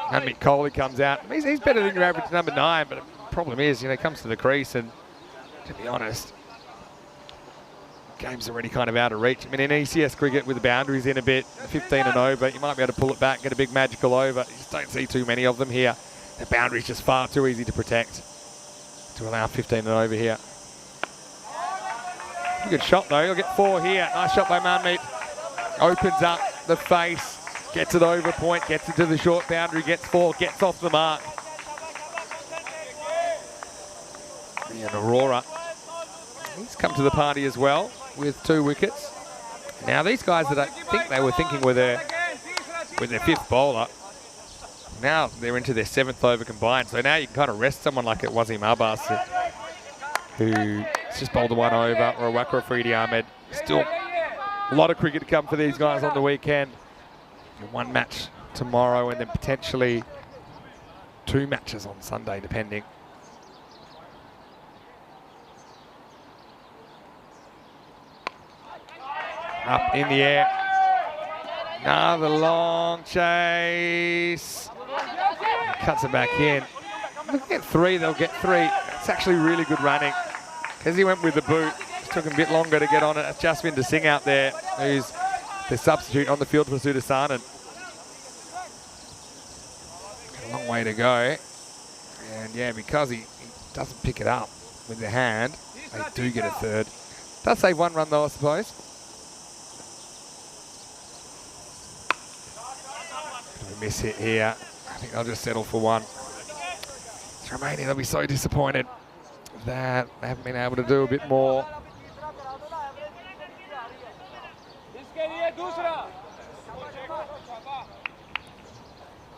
Amit Kohli comes out. He's better than your average number 9, but the problem is, you know, he comes to the crease and, to be honest, game's already kind of out of reach. I mean, in ECS cricket with the boundaries in a bit, 15 and over, you might be able to pull it back, get a big magical over. You just don't see too many of them here. The boundary's just far too easy to protect to allow 15 and over here. Good shot though, he'll get 4 here. Nice shot by Manmeet. Opens up the face. Gets it over point, gets it to the short boundary, gets 4, gets off the mark. And Aurora, he's come to the party as well with 2 wickets. Now these guys that I think they were thinking were their 5th bowler, now they're into their 7th over combined. So now you can kind of rest someone like it Wasim Abbas, who just bowled the 1 over, or a Wakar Afridi Ahmed. Still a lot of cricket to come for these guys on the weekend. 1 match tomorrow and then potentially 2 matches on Sunday, depending. Up in the air. Another long chase. Cuts it back in. They'll get 3, they'll get 3. It's actually really good running. Because he went with the boot, it took him a bit longer to get on it. That's Jasvinder Singh out there, who's the substitute on the field for Sudasanan. A long way to go. And yeah, because he doesn't pick it up with the hand, they do get a 3rd. Does save 1 run though, I suppose. A miss hit here. I think they'll just settle for 1. It's Romania, they'll be so disappointed that they haven't been able to do a bit more.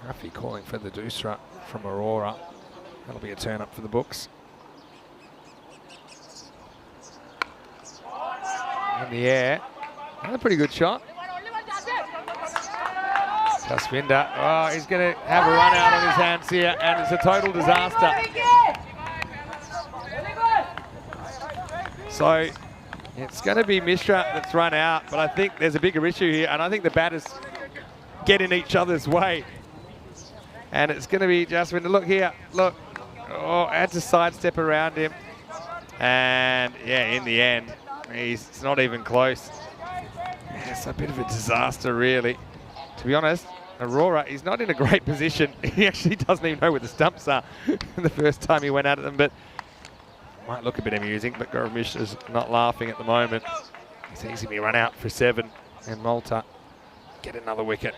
Rafi calling for the Dusra from Aurora. That'll be a turn up for the books. In the air. Another pretty good shot. Jasvinder. Oh, he's going to have a run out on his hands here, and it's a total disaster. So it's going to be Mishra that's run out, but I think there's a bigger issue here, and I think the batters get in each other's way. And it's going to be Jasvinder. Look here, look. Oh, had to sidestep around him. And yeah, in the end, it's not even close. Yeah, it's a bit of a disaster, really. To be honest, Aurora, he's not in a great position. He actually doesn't even know where the stumps are the first time he went at them, but might look a bit amusing, but Gaurav is not laughing at the moment. He's easy to be run out for 7, and Malta get another wicket.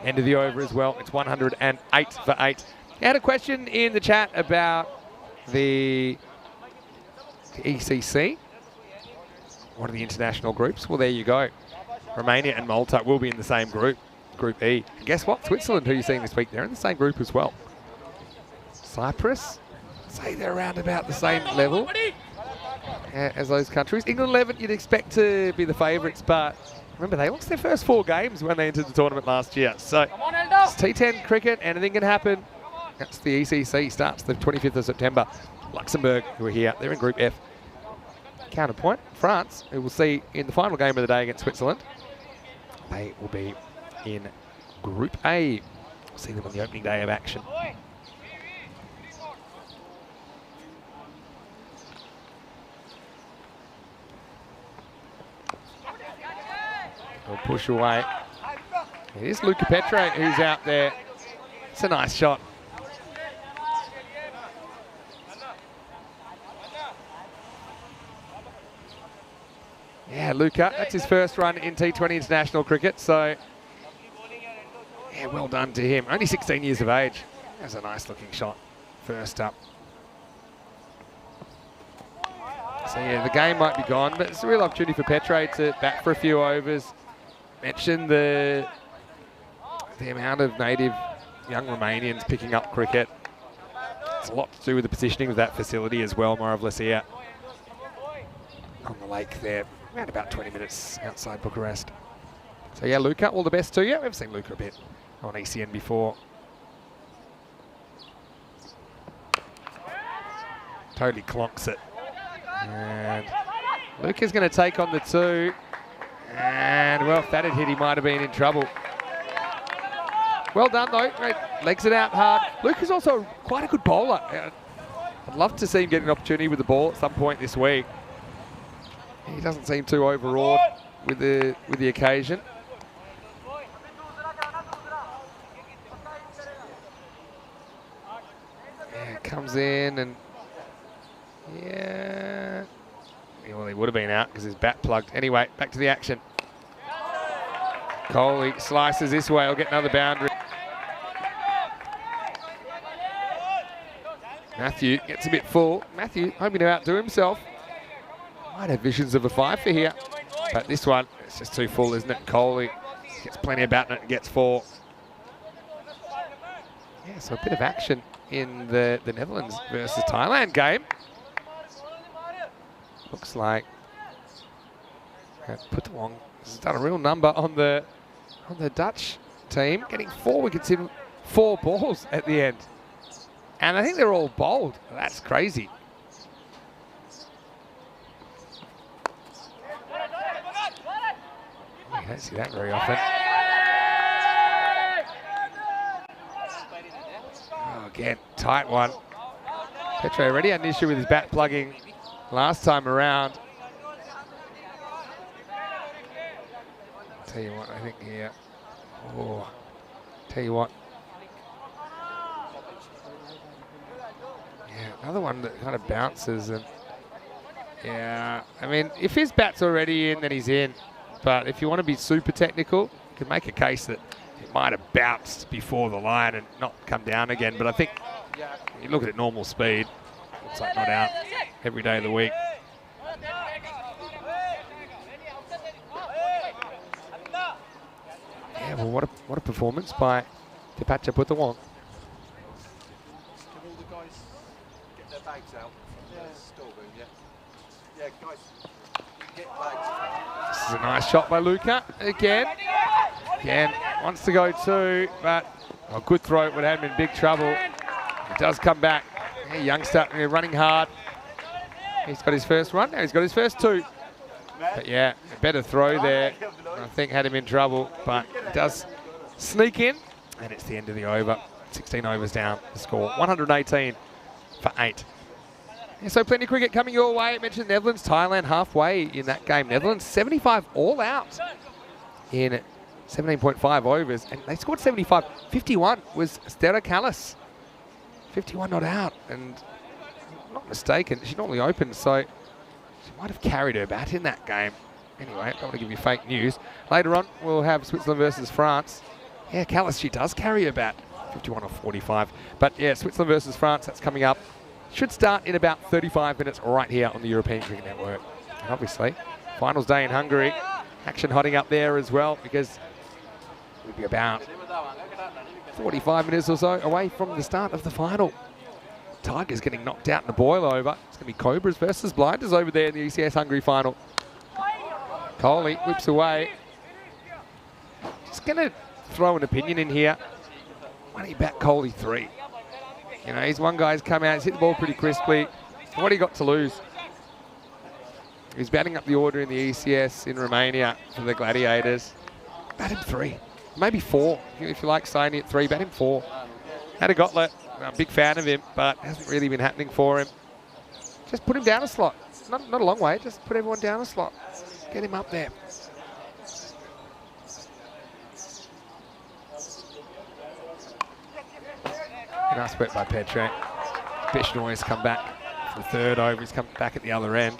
End of the over as well. It's 108 for 8. I had a question in the chat about the ECC. What are the international groups? Well, there you go. Romania and Malta will be in the same group, Group E. And guess what? Switzerland, who you're seeing this week, they're in the same group as well. Cyprus, I'd say they're around about the same level as those countries. England 11, you'd expect to be the favourites, but remember, they lost their first 4 games when they entered the tournament last year. So it's T10 cricket, anything can happen. That's the ECC, starts the 25th of September. Luxembourg, who are here, they're in Group F. counterpoint. France, who we'll see in the final game of the day against Switzerland, they will be in Group A. We'll see them on the opening day of action. They'll push away. It is Luca Petre who's out there. It's a nice shot. Yeah, Luca, that's his first run in T20 international cricket, so yeah, well done to him. Only 16 years of age. That's a nice looking shot. First up. So yeah, the game might be gone, but it's a real opportunity for Petre to bat for a few overs. Mentioned the amount of native young Romanians picking up cricket. It's a lot to do with the positioning of that facility as well, more or less here on the lake there. Around about 20 minutes outside Bucharest. So yeah, Luca, all the best to you. We've seen Luca a bit on ECN before. Totally clonks it. And Luca's going to take on the 2. And well, if that had hit, he might have been in trouble. Well done though, legs it out hard. Luca's also quite a good bowler. I'd love to see him get an opportunity with the ball at some point this week. He doesn't seem too overawed with the occasion. Yeah, comes in and yeah. Well, he would have been out because his bat plugged. Anyway, back to the action. Coley slices this way. He'll get another boundary. Matthew gets a bit full. Matthew hoping to outdo himself. Might have visions of a 5 for here. But this one, it's just too full, isn't it? Coley gets plenty of bat in it and gets 4. Yeah, so a bit of action in the Netherlands versus Thailand game. Looks like Putawong has done a real number on the Dutch team, getting 4 wickets in 4 balls at the end. And I think they're all bowled. That's crazy. You don't see that very often. Oh, again, tight one. Petre already had an issue with his bat plugging last time around. Tell you what, I think here. Oh, tell you what. Yeah, another one that kind of bounces and yeah, I mean, if his bat's already in, then he's in. But if you want to be super technical, you can make a case that it might have bounced before the line and not come down again. But I think you look at it normal speed, looks like not out every day of the week. Yeah, well, what a performance by Tepacha Putawong. Can all the guys get their bags out? Storeroom, yeah. Yeah, guys, get bags. This is a nice shot by Luca again. Again, wants to go 2, but a good throw would have him in big trouble. He does come back. Yeah, youngster running hard. He's got his first run. Now he's got his first 2. But yeah, a better throw there. I think had him in trouble, but he does sneak in, and it's the end of the over. 16 overs down. The score 118 for 8. Yeah, so plenty of cricket coming your way. I mentioned Netherlands, Thailand halfway in that game. Netherlands 75 all out in 17.5 overs, and they scored 75. 51 was Stera Callis. 51 not out, and I'm not mistaken, she normally opens, so she might have carried her bat in that game. Anyway, I don't want to give you fake news. Later on, we'll have Switzerland versus France. Yeah, Callis, she does carry her bat. 51 or 45. But yeah, Switzerland versus France, that's coming up. Should start in about 35 minutes right here on the European Cricket Network. And obviously, finals day in Hungary. Action hotting up there as well, because we'll be about 45 minutes or so away from the start of the final. Tigers getting knocked out in the boil over. It's going to be Cobras versus Blinders over there in the ECS Hungary final. Coley whips away. Just going to throw an opinion in here. Why don't you bat Coley 3? You know, he's one guy's come out, he's hit the ball pretty crisply. What do you got to lose? He's batting up the order in the ECS in Romania for the Gladiators. Bat him 3, maybe 4. If you like signing at 3, bat him 4. Had a gauntlet. I'm a big fan of him, but hasn't really been happening for him. Just put him down a slot. Not a long way, just put everyone down a slot. Get him up there. Nice work by Petre. Bishnoy's come back for the 3rd over. He's come back at the other end.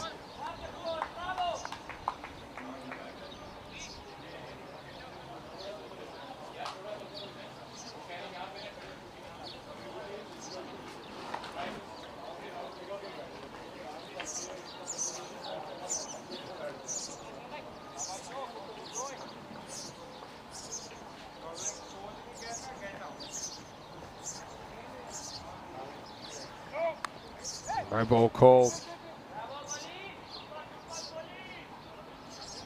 No ball called.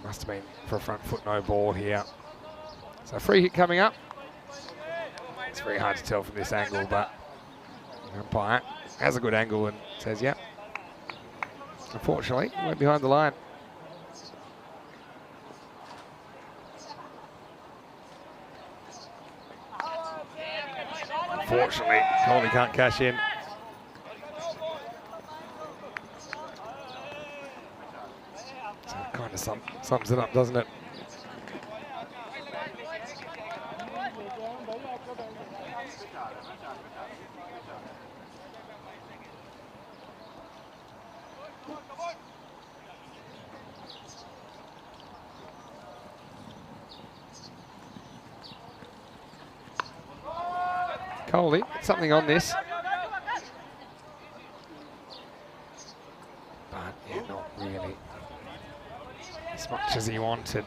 Must have been for a front foot, no ball here. So free hit coming up. It's very hard to tell from this angle, but the umpire has a good angle and says, yep. Unfortunately, went behind the line. Unfortunately, Coley can't cash in. Kind of sums it up, doesn't it? Coley, something on this. But yeah, not really as much as he wanted.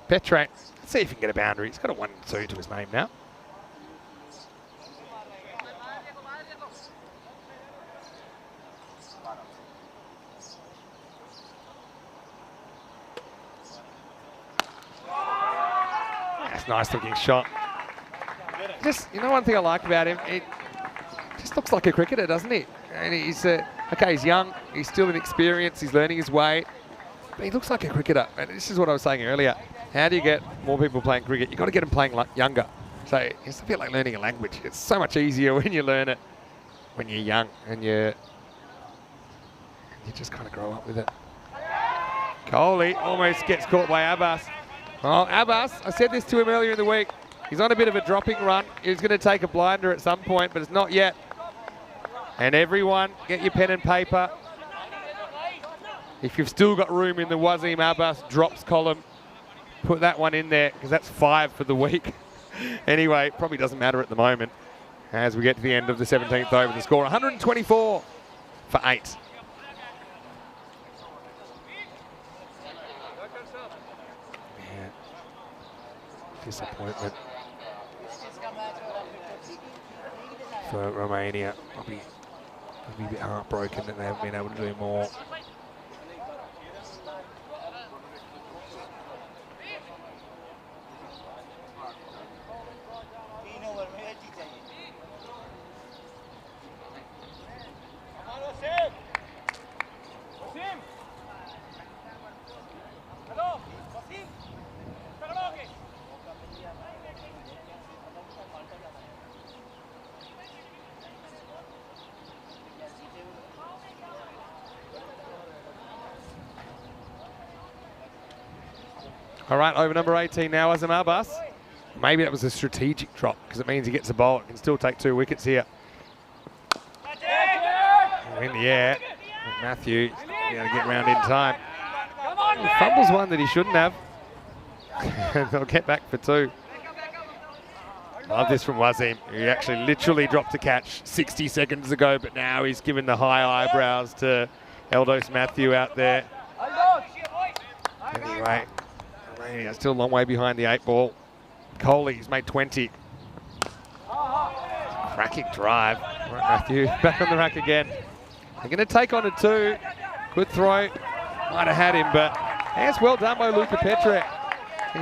Petre, let's see if he can get a boundary. He's got a 1-2 to his name now. That's a nice looking shot. Just, you know, one thing I like about him, it just looks like a cricketer, doesn't he? And he's, okay, he's young, he's still inexperienced, he's learning his way, but he looks like a cricketer. And this is what I was saying earlier. How do you get more people playing cricket? You've got to get them playing younger. So it's a bit like learning a language. It's so much easier when you learn it when you're young and you just kind of grow up with it. Coley almost gets caught by Abbas. Oh, Abbas, I said this to him earlier in the week. He's on a bit of a dropping run. He's going to take a blinder at some point, but it's not yet. And everyone, get your pen and paper. If you've still got room in the Wasim Abbas drops column, put that one in there, because that's 5 for the week. Anyway, probably doesn't matter at the moment as we get to the end of the 17th over. The score 124 for 8. Yeah. Disappointment for Romania. I'll be a bit heartbroken that they haven't been able to do more. All right, over number 18 now, Wasim Abbas. Maybe that was a strategic drop because it means he gets a bowl. It can still take 2 wickets here. In the air, Matthew going to get round in time. He fumbles one that he shouldn't have. And they'll get back for 2. Love this from Wasim. He actually literally dropped a catch 60 seconds ago, but now he's given the high eyebrows to Eldos Matthew out there. Anyway. Still a long way behind the 8 ball. Coley's made 20. Cracking drive. All right, Matthew, back on the rack again. They're going to take on a 2. Good throw. Might have had him, but it's well done by Luca Petre.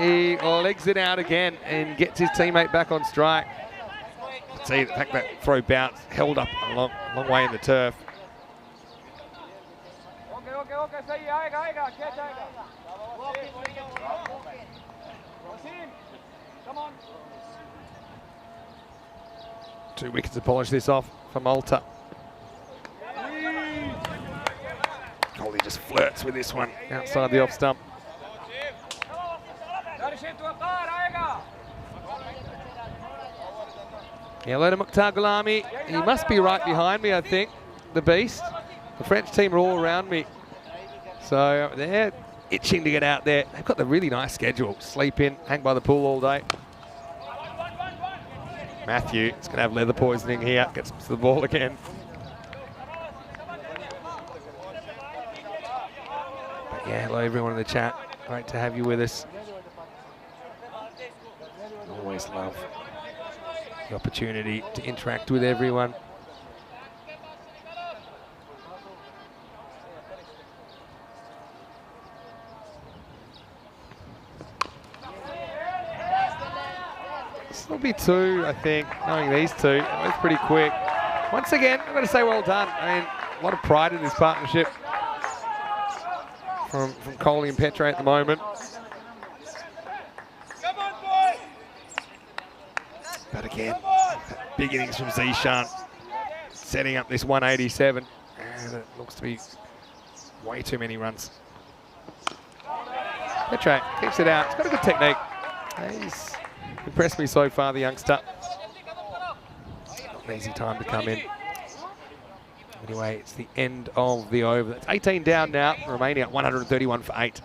he legs it out again and gets his teammate back on strike. See the fact that throw bounce held up a long way in the turf. Two wickets to polish this off for Malta. Coley just flirts with this one outside the off stump. Yellow to Mukhtar Gulami. He must be right behind me, I think, the beast. The French team are all around me. So they're itching to get out there. They've got the really nice schedule. Sleep in, hang by the pool all day. Matthew is going to have leather poisoning here. Gets to the ball again. But yeah, hello everyone in the chat. Great to have you with us. Always love the opportunity to interact with everyone. This will be two, I think, knowing these two. It's pretty quick. Once again, I'm going to say well done. I mean, a lot of pride in this partnership from Coley and Petre at the moment. But again, big innings from Zishan, setting up this 187. And it looks to be way too many runs. Petre keeps it out. He's got a good technique. He's impressed me so far, the youngster. Not an easy time to come in. Anyway, it's the end of the over. It's 18 down now. Romania 131 for 8.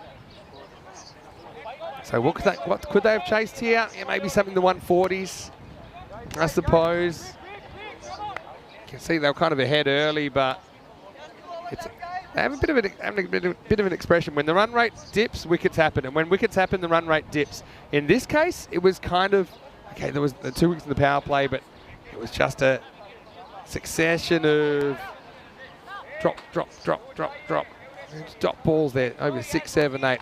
So what could they have chased here? Yeah, maybe something in the 140s. I suppose. You can see they were kind of ahead early, but they have a bit of an expression. When the run rate dips, wickets happen, and when wickets happen, the run rate dips. In this case, it was kind of okay. There was the 2 wickets in the power play, but it was just a succession of drop, drop balls there over 6, 7, 8,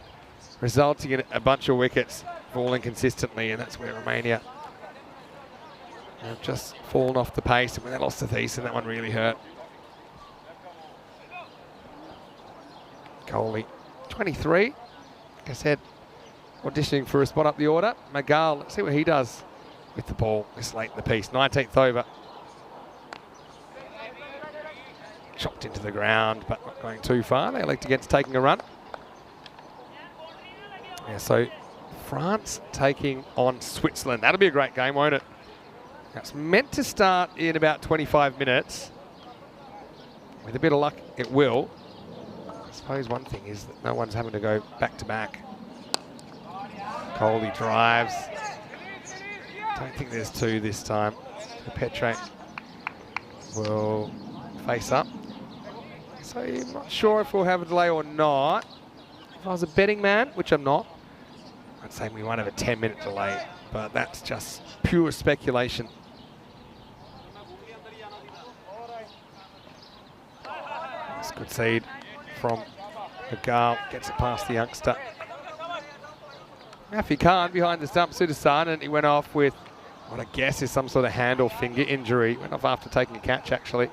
resulting in a bunch of wickets falling consistently, and that's where Romania have just fallen off the pace, and when they lost to Thiessen, that one really hurt. Coley, 23. Like I said, auditioning for a spot up the order. Magal, let's see what he does with the ball this late in the piece. 19th over. Chopped into the ground, but not going too far. They elect against taking a run. Yeah, so France taking on Switzerland. That'll be a great game, won't it? It's meant to start in about 25 minutes. With a bit of luck, it will. I suppose one thing is that no one's having to go back-to-back. Coley drives. Don't think there's two this time. So Petre will face up. So I'm not sure if we'll have a delay or not. If I was a betting man, which I'm not, I'd say we might have a 10-minute delay, but that's just pure speculation. That's good seed from Magal, gets it past the youngster. Rafi Khan behind the stump, Sudasan, and he went off with what I guess is some sort of hand or finger injury. Went off after taking a catch, actually.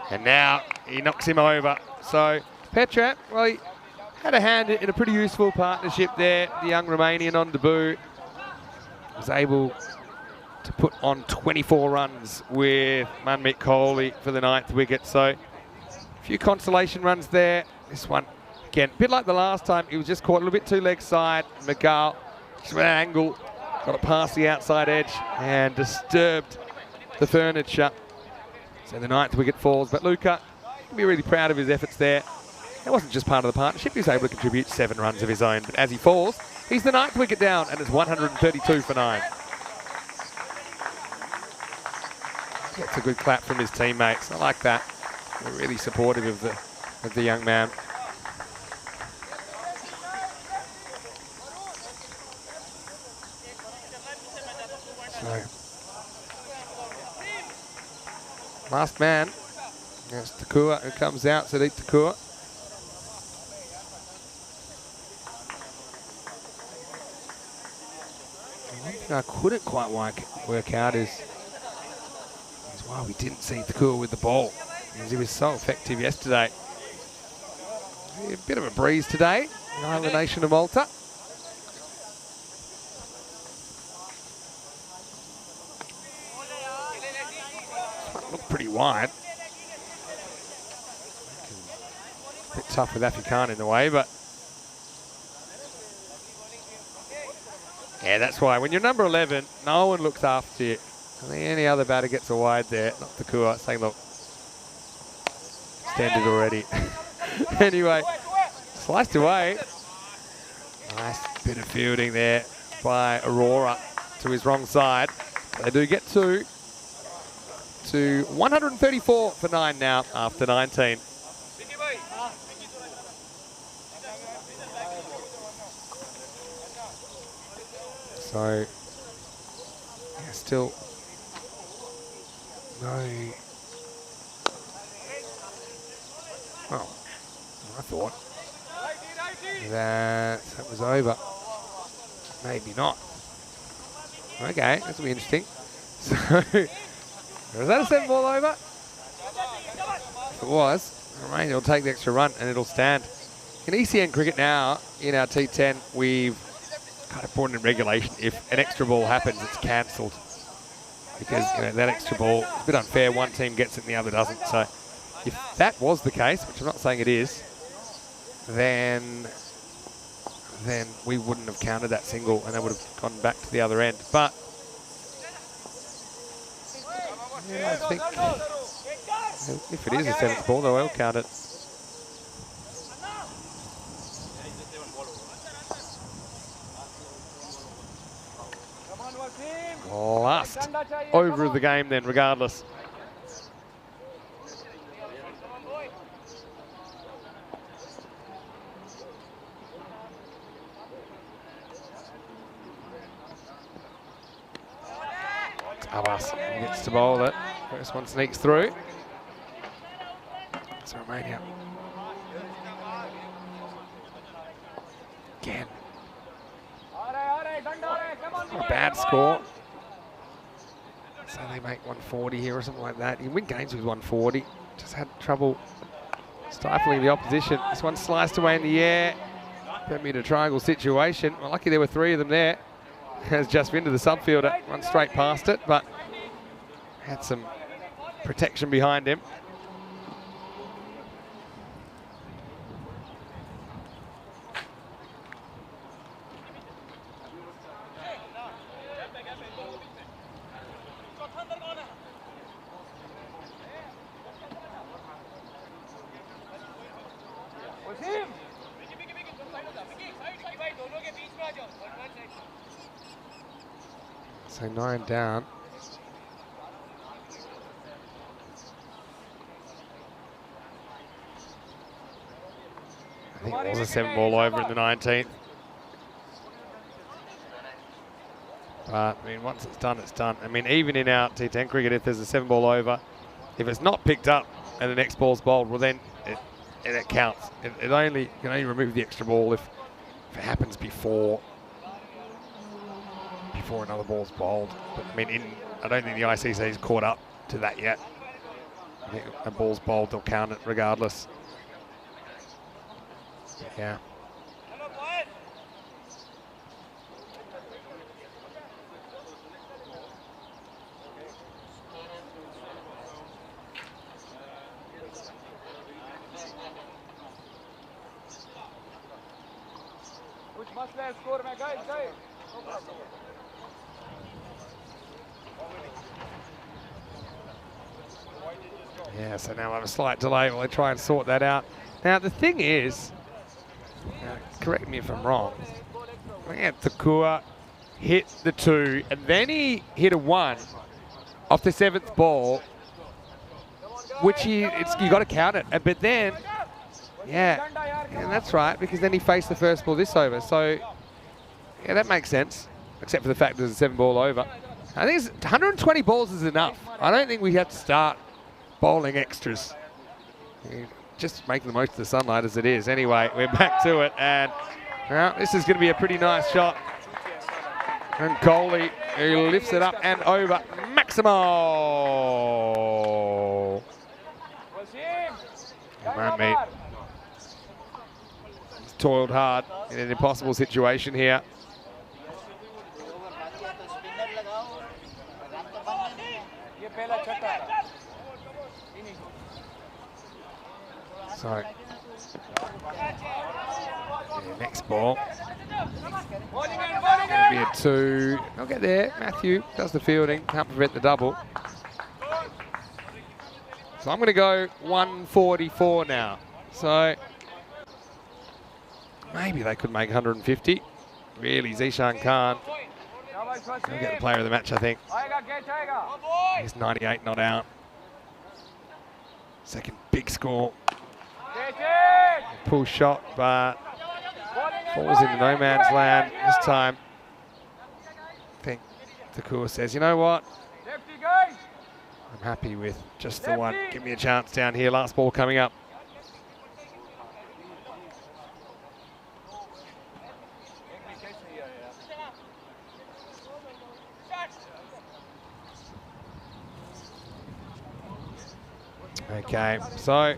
And now he knocks him over. So Petre, well, he had a hand in a pretty useful partnership there. The young Romanian on debut was able to put on 24 runs with Manmeet Coley for the 9th wicket. So a few consolation runs there. This one, again, a bit like the last time, he was just caught a little bit too leg side. Magal just went an angle, got it past the outside edge and disturbed the furniture. So the 9th wicket falls, but Luca can be really proud of his efforts there. It wasn't just part of the partnership, he was able to contribute 7 runs of his own. But as he falls, he's the 9th wicket down, and it's 132 for 9. Gets a good clap from his teammates. I like that. They're really supportive of the young man. So, last man, it's Takua who comes out, Sadiq Takua. I couldn't quite work out is why we didn't see Takua with the ball, because he was so effective yesterday. A bit of a breeze today, the nation of Malta. Looked pretty wide. A bit tough with Afrikaan in the way, but yeah, that's why when you're number 11, no one looks after you. And any other batter gets a wide there, not Takua, saying, look, standard already. Anyway, sliced away. Nice bit of fielding there by Aurora to his wrong side. They do get to 134 for 9 now after 19. So, yeah, still no. Oh, I thought that was over. Maybe not. Okay, this will be interesting. So, is that a 7-ball over? If it was, Romania will take the extra run and it'll stand. In ECN cricket now, in our T10, we've kind of brought in regulation. If an extra ball happens, it's cancelled. Because that extra ball is a bit unfair. One team gets it and the other doesn't. So if that was the case, which I'm not saying it is, then we wouldn't have counted that single and they would have gone back to the other end. But yeah, I think if it is a 7th ball, they will count it. Last over of the game then, regardless. Abbas gets to bowl it. First one sneaks through. It's Romania. Again. Not a bad score. So they make 140 here or something like that. You win games with 140. Just had trouble stifling the opposition. This one sliced away in the air. Bermuda triangle situation. Well, lucky there were 3 of them there. Has just into the subfielder. Run straight past it, but had some protection behind him. So 9 down. I think it was a 7-ball over in the 19th. But, I mean, once it's done, it's done. I mean, even in our T10 cricket, if there's a 7-ball over, if it's not picked up and the next ball's bowled, well, then it counts. You can only remove the extra ball if it happens before another ball's bowled. But I mean, I don't think the ICC's caught up to that yet. I think a ball's bowled, they'll count it regardless. Yeah. Yeah, so now I have a slight delay while I try and sort that out. Now, the thing is, correct me if I'm wrong, Takua hit the 2, and then he hit a 1 off the 7th ball, which you got to count it. But then, yeah, and that's right, because then he faced the first ball this over. So, yeah, that makes sense, except for the fact there's a 7-ball over. I think 120 balls is enough. I don't think we have to start bowling extras. Just making the most of the sunlight as it is. Anyway, we're back to it, and well, this is going to be a pretty nice shot. And Coley, who lifts it up and over. Maximo! Man, mate. He's toiled hard in an impossible situation here. So, next ball. Gonna be a 2. I'll get there. Matthew does the fielding, can't prevent the double. So I'm going to go 144 now. So maybe they could make 150. Really, Zishan Khan. He'll get the player of the match, I think. He's 98 not out. Second big score. Pull shot, but falls into no man's land this time. I think Takua says, you know what? I'm happy with just the one. Give me a chance down here. Last ball coming up. Okay, so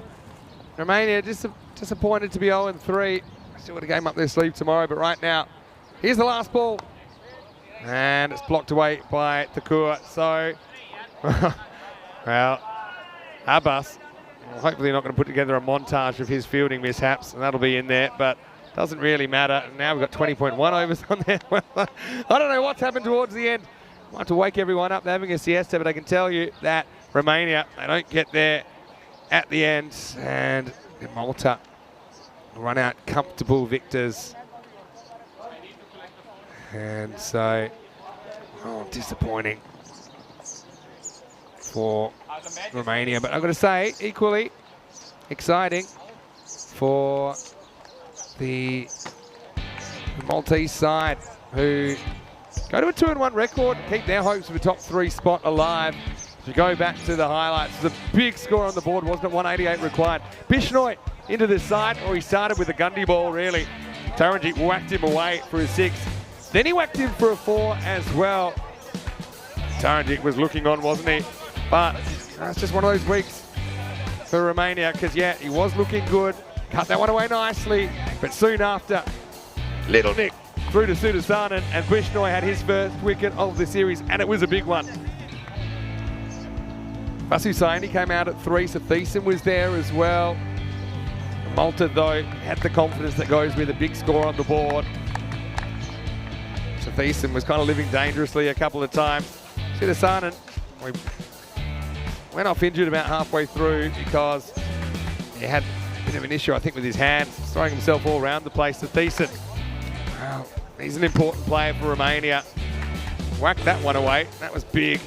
Romania disappointed to be 0-3. Still got a game up their sleeve tomorrow, but right now, here's the last ball. And it's blocked away by Takua. So, well, Abbas, hopefully not going to put together a montage of his fielding mishaps, and that'll be in there, but doesn't really matter. And now we've got 20.1 overs on there. Well, I don't know what's happened towards the end. I want to wake everyone up. They're having a siesta, but I can tell you that Romania, they don't get there at the end, and Malta run out comfortable victors. And so, disappointing for Romania. But I've got to say, equally exciting for the Maltese side, who go to a 2-1 record, keep their hopes of a top 3 spot alive. If you go back to the highlights, the big score on the board, wasn't it? 188 required. Bishnoi into the side, or he started with a Gundy ball, really. Tarangic whacked him away for a 6. Then he whacked him for a 4 as well. Tarangic was looking on, wasn't he? But it's just one of those weeks for Romania, because, yeah, he was looking good. Cut that one away nicely. But soon after, Little Nick through to Sudasanen, and Bishnoi had his first wicket of the series, and it was a big one. Vasu Saini came out at 3, so Thiessen was there as well. Malta, though, had the confidence that goes with a big score on the board. So Thiessen was kind of living dangerously a couple of times. Sudasanen went off injured about halfway through because he had a bit of an issue, I think, with his hands, throwing himself all around the place. So Thiessen, well, he's an important player for Romania. Whacked that one away. That was big.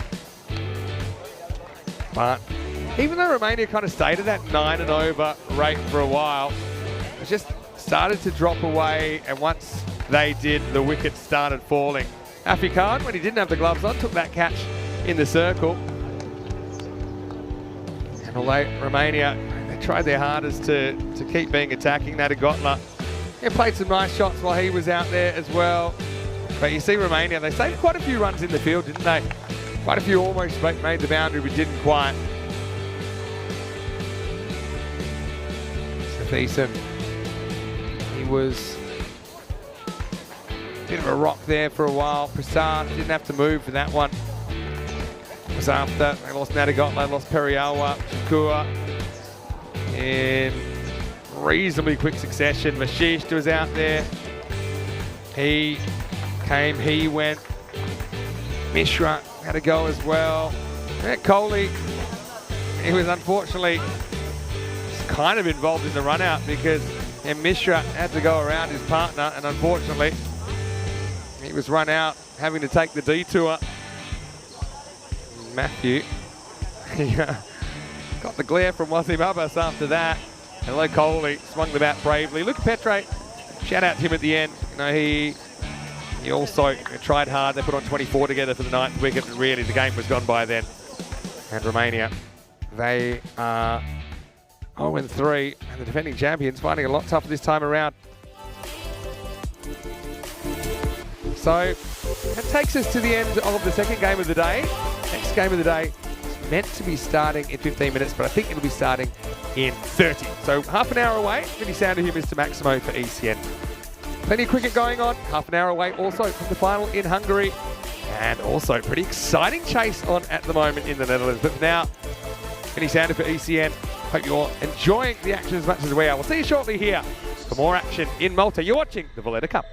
But even though Romania kind of stayed at that 9 and over rate for a while, it just started to drop away, and once they did, the wickets started falling. Afi Khan, when he didn't have the gloves on, took that catch in the circle. And although Romania, they tried their hardest to keep being attacking, Nadagotla, he played some nice shots while he was out there as well. But you see Romania, they saved quite a few runs in the field, didn't they? Quite a few almost made the boundary, but didn't quite. Thiessen, he was a bit of a rock there for a while. Prasad didn't have to move for that one. It was after they lost Nadagotla, lost Periawa, Shakua in reasonably quick succession. Vashisht was out there. He came, he went. Mishra had a go as well. Coley, he was unfortunately kind of involved in the run out because Mishra had to go around his partner, and unfortunately he was run out, having to take the detour. Matthew, he got the glare from Wasim Abbas after that. Hello Coley, swung the bat bravely. Luca Petre, shout out to him at the end. You know, he also tried hard. They put on 24 together for the 9th wicket, and really the game was gone by then. And Romania, they are 0-3, and the defending champions finding it a lot tougher this time around. So that takes us to the end of the second game of the day. Next game of the day is meant to be starting in 15 minutes, but I think it'll be starting in 30. So half an hour away. Really sound to hear Mr. Maximo for ECN. Plenty of cricket going on. Half an hour away also from the final in Hungary. And also pretty exciting chase on at the moment in the Netherlands. But for now, Vinny Sander for ECN. Hope you're enjoying the action as much as we are. We'll see you shortly here for more action in Malta. You're watching the Valletta Cup.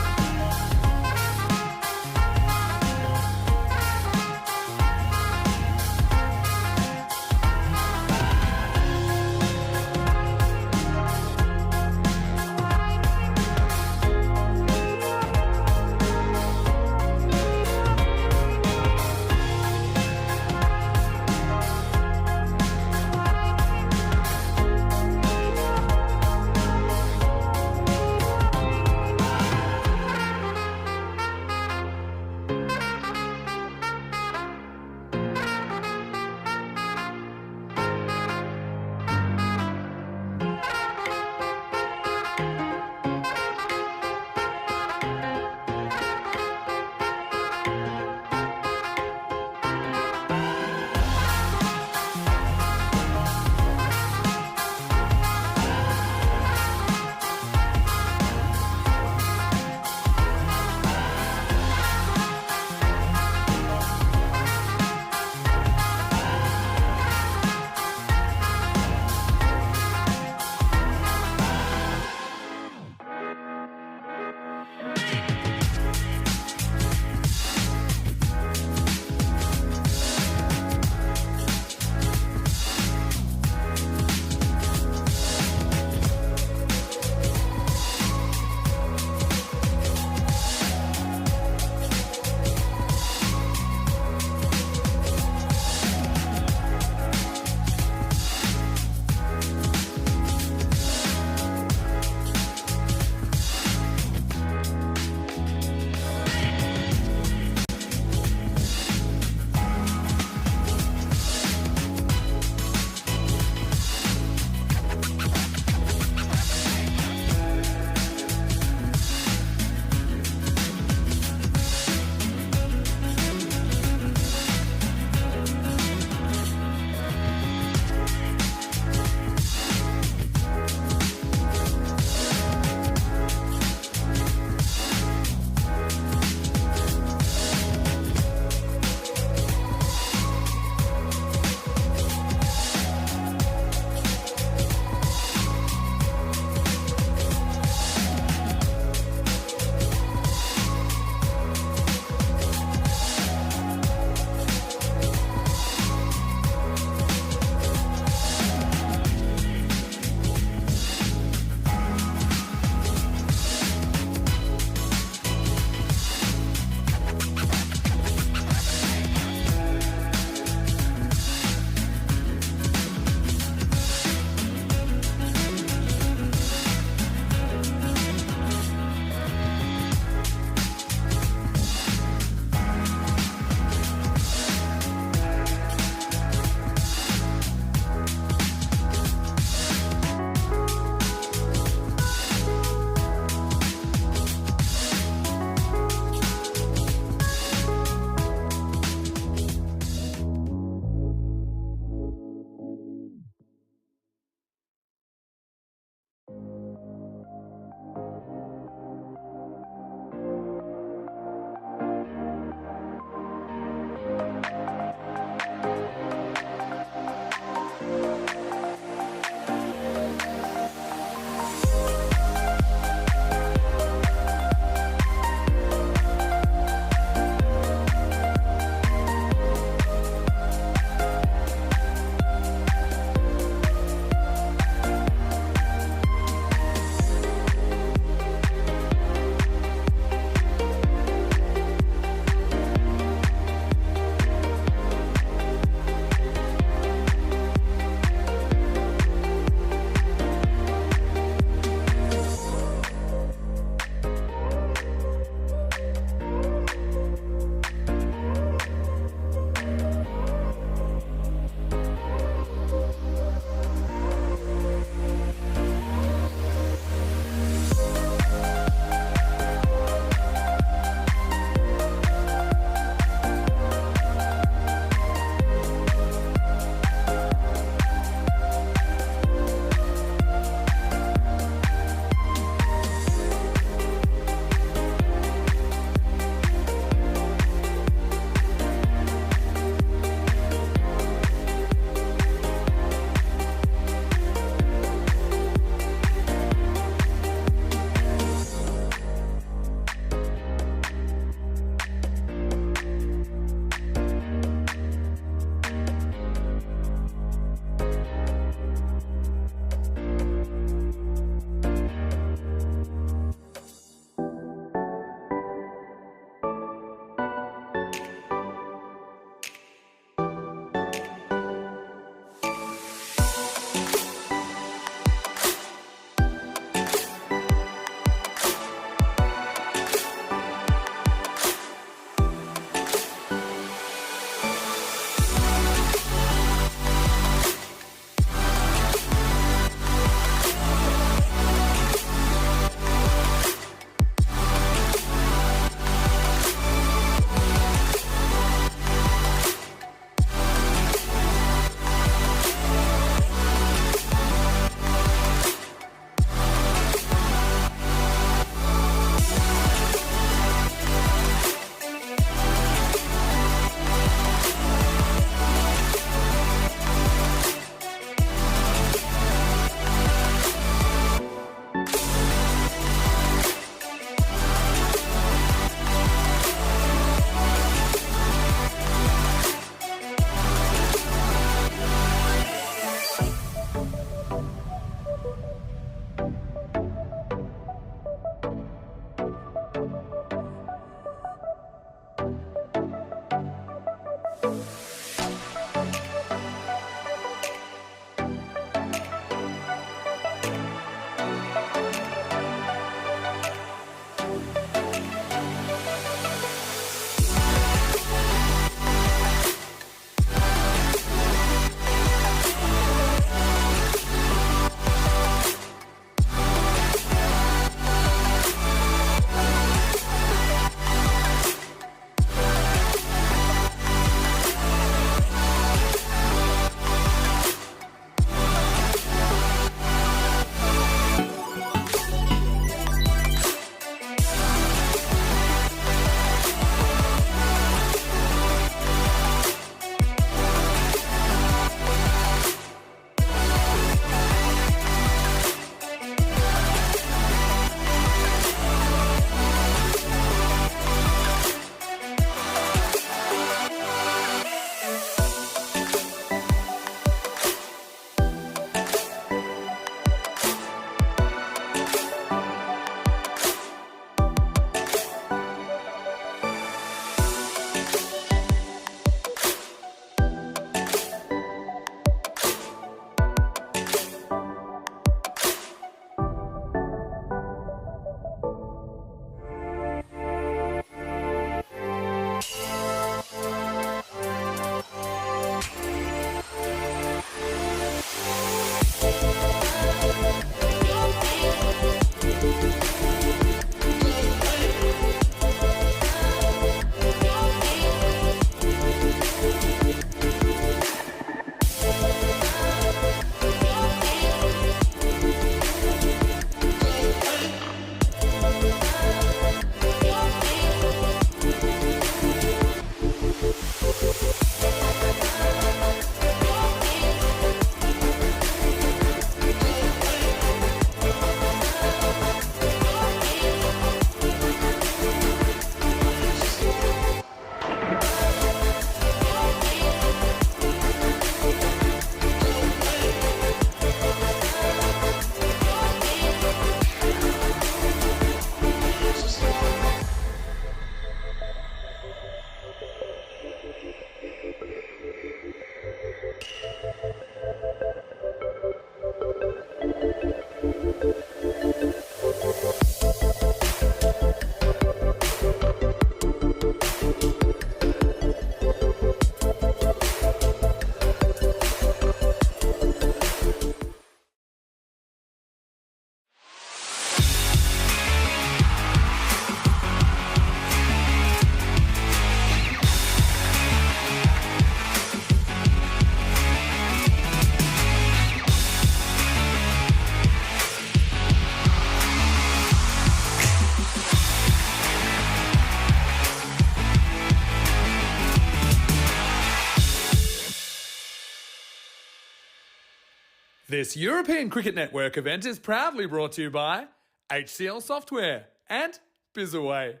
This European Cricket Network event is proudly brought to you by HCL Software and Bizaway.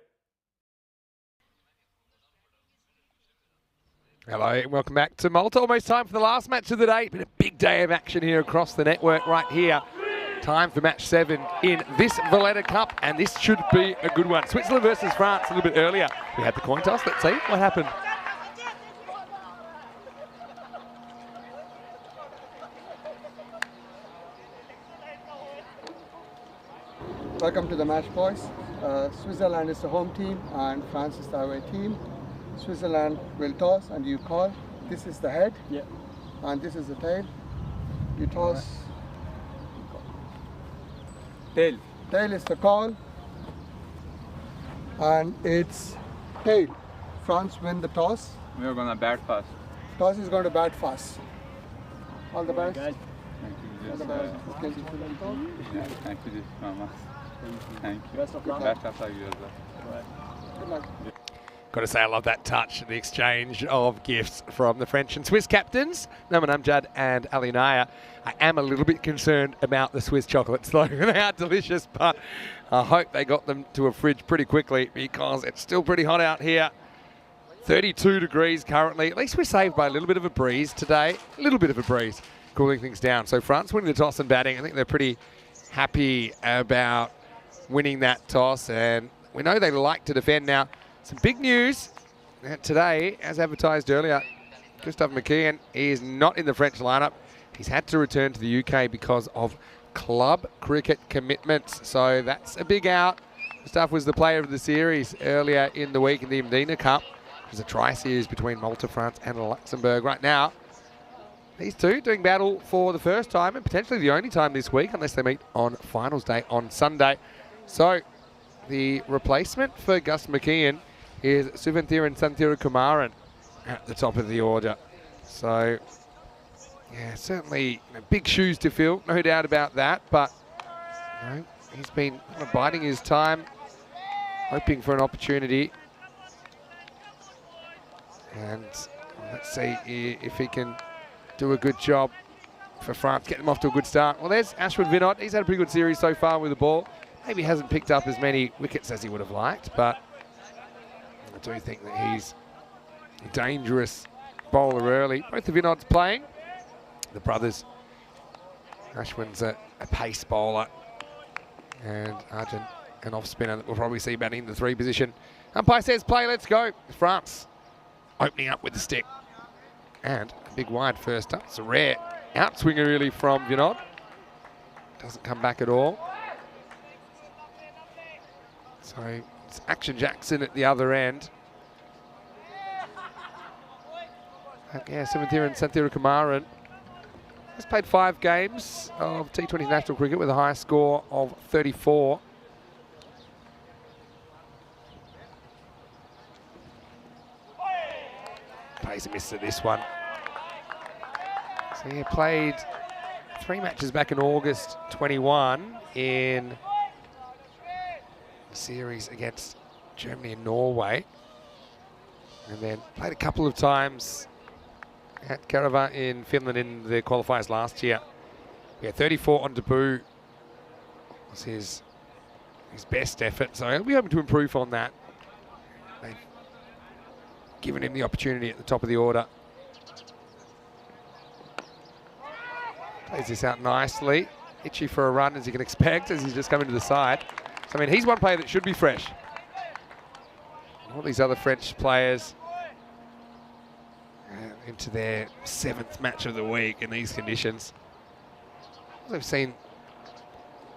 Hello and welcome back to Malta. Almost time for the last match of the day. Been a big day of action here across the network right here. Time for match 7 in this Valletta Cup, and this should be a good one. Switzerland versus France a little bit earlier. We had the coin toss. Let's see what happened. Welcome to the match, boys. Switzerland is the home team and France is the away team. Switzerland will toss and you call. This is the head. Yeah. And this is the tail. You toss. Tail. Tail is the call. And it's tail. France win the toss. We're gonna bat fast. Toss is going to bat fast. All the best. Thank All the best. Thank you, Mama. Thank you. Best of luck. Best of luck, you as well. Good luck. Got to say, I love that touch, the exchange of gifts from the French and Swiss captains, Naman Amjad and Ali Naya. I am a little bit concerned about the Swiss chocolates, though. They are delicious, but I hope they got them to a fridge pretty quickly because it's still pretty hot out here. 32 degrees currently. At least we're saved by a little bit of a breeze today. A little bit of a breeze, cooling things down. So France winning the toss and batting. I think they're pretty happy about winning that toss, and we know they like to defend now. Some big news today, as advertised earlier, Gustav McKeon is not in the French lineup. He's had to return to the UK because of club cricket commitments. So that's a big out. Gustav was the player of the series earlier in the week in the Medina Cup. It was a tri-series between Malta, France and Luxembourg. Right now, these two doing battle for the first time and potentially the only time this week unless they meet on finals day on Sunday. So the replacement for Gus McKeon is Suvanthiran Santhirakumaran at the top of the order. So, yeah, certainly big shoes to fill, no doubt about that. But he's been biding his time, hoping for an opportunity. And let's see if he can do a good job for France, get them off to a good start. Well, there's Ashwin Vinod. He's had a pretty good series so far with the ball. Maybe hasn't picked up as many wickets as he would have liked, but I do think that he's a dangerous bowler early. Both of Vinods playing. The brothers. Ashwin's a pace bowler, and Arjun an off spinner that we'll probably see batting in the 3 position. Umpire says play, let's go. France opening up with the stick. And a big wide first up. It's a rare outswinger really from Vinod. Doesn't come back at all. So it's Action Jackson at the other end. Yeah, Suvanthiran Santhirakumaran has played 5 games of T20 national cricket with a high score of 34. Plays a miss at this one. So he played 3 matches back in August 21 in the series against Germany and Norway, and then played a couple of times at Kerava in Finland in the qualifiers last year. Yeah, 34 on debut was his best effort, so he'll be able to improve on that. They've given him the opportunity at the top of the order. Plays this out nicely. Itchy for a run, as you can expect, as he's just coming to the side. So, I mean, he's one player that should be fresh. All these other French players into their 7th match of the week in these conditions. We've seen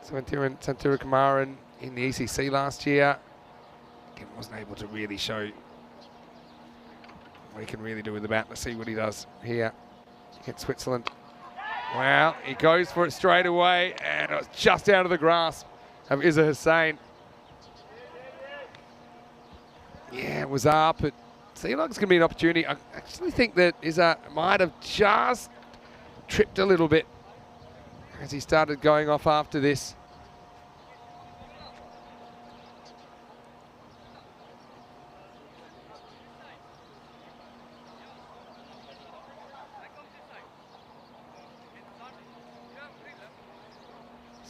Santhirakumaran in the ECC last year. Again, wasn't able to really show what he can really do with the bat. Let's see what he does here against Switzerland. Wow, he goes for it straight away, and it was just out of the grasp of Izzah Hussain. Yeah, it was up. It seemed like it's going to be an opportunity. I actually think that Izzah might have just tripped a little bit as he started going off after this.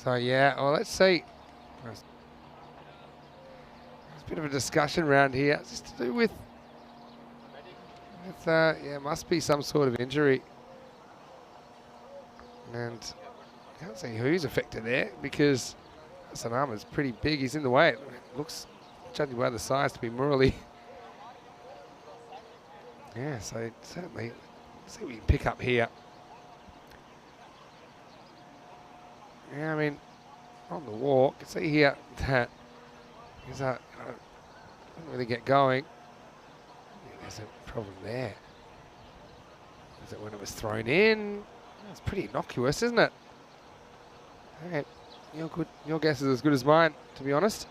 So yeah, well, let's see. There's a bit of a discussion around here. It's just to do with yeah, must be some sort of injury. And I can't see who's affected there because Sanama's pretty big. He's in the way. It looks, judging by the size, to be morally. Yeah, so certainly, let's see what we can pick up here. Yeah, I mean, on the walk, you can see here that he's didn't really get going. Yeah, there's a problem there. Is it when it was thrown in? It's pretty innocuous, isn't it? Okay, your guess is as good as mine, to be honest.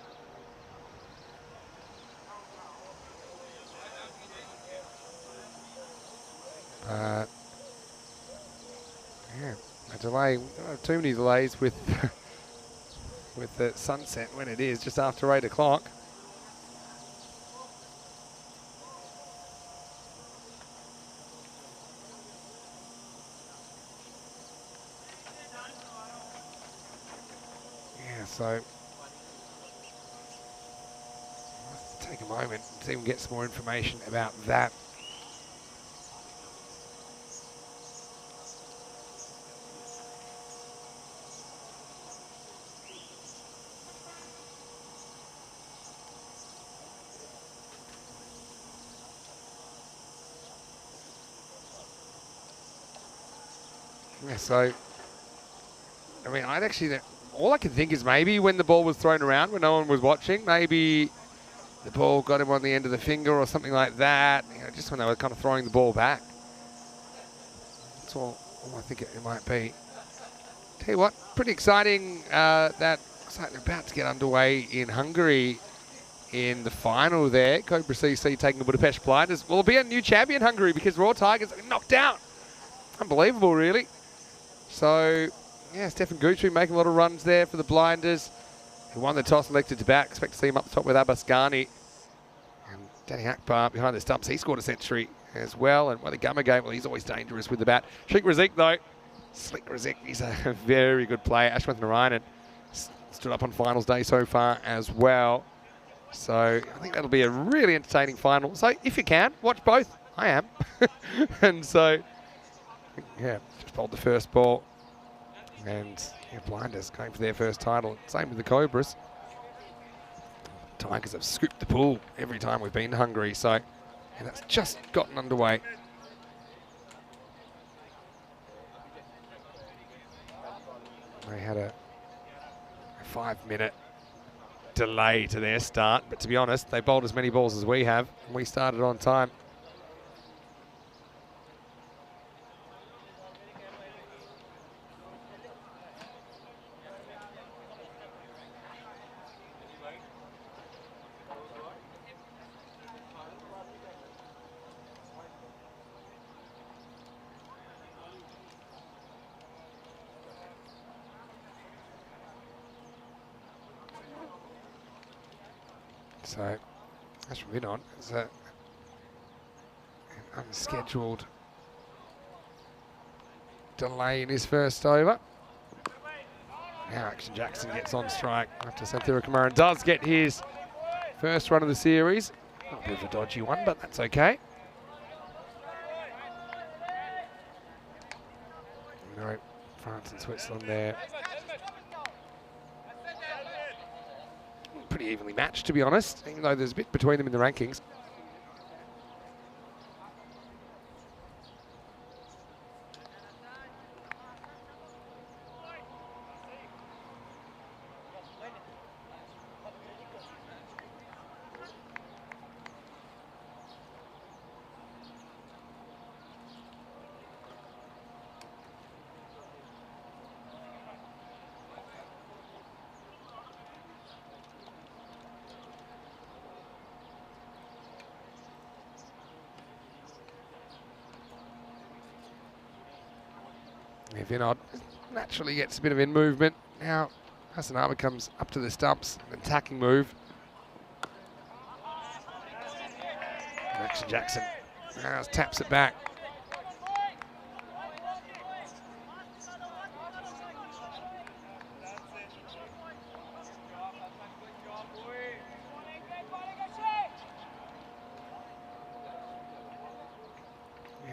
Yeah, a delay. We don't have too many delays with with the sunset when it is just after 8 o'clock. Yeah, so let's take a moment and see if we can get some more information about that. Yeah, so, I mean, all I can think is maybe when the ball was thrown around, when no one was watching, maybe the ball got him on the end of the finger or something like that, you know, just when they were kind of throwing the ball back. That's all I think it might be. Tell you what, pretty exciting that looks like they're about to get underway in Hungary in the final there. Cobra CC taking the Budapest Blinders. Will be a new champion, Hungary, because Raw Tigers have been knocked out. Unbelievable, really. So, yeah, Stefan Guthrie making a lot of runs there for the Blinders, who won the toss, elected to bat. Expect to see him up the top with Abbas Ghani. And Danny Akbar behind the stumps. He scored a century as well. And the Gamma game, well, he's always dangerous with the bat. Sheikh Razik, though. Slick Razik, he's a very good player. Ashwin Narayanan stood up on finals day so far as well. So I think that'll be a really entertaining final. So if you can, watch both. I am. And so, yeah, just bowled the first ball. And yeah, Blinders going for their first title. Same with the Cobras. Tigers have scooped the pool every time we've been to Hungary. So, and that's just gotten underway. They had a 5-minute delay to their start, but to be honest, they bowled as many balls as we have, and we started on time. So that's from in on. It's an unscheduled delay in his first over. Now Action Jackson gets on strike after Santhira Kumaran does get his first run of the series. A bit of a dodgy one, but that's okay. No, France and Switzerland there. Pretty evenly matched, to be honest, even though there's a bit between them in the rankings. Vinod naturally gets a bit of in movement. Now Hasanaba comes up to the stumps, an attacking move. And Action Jackson now taps it back.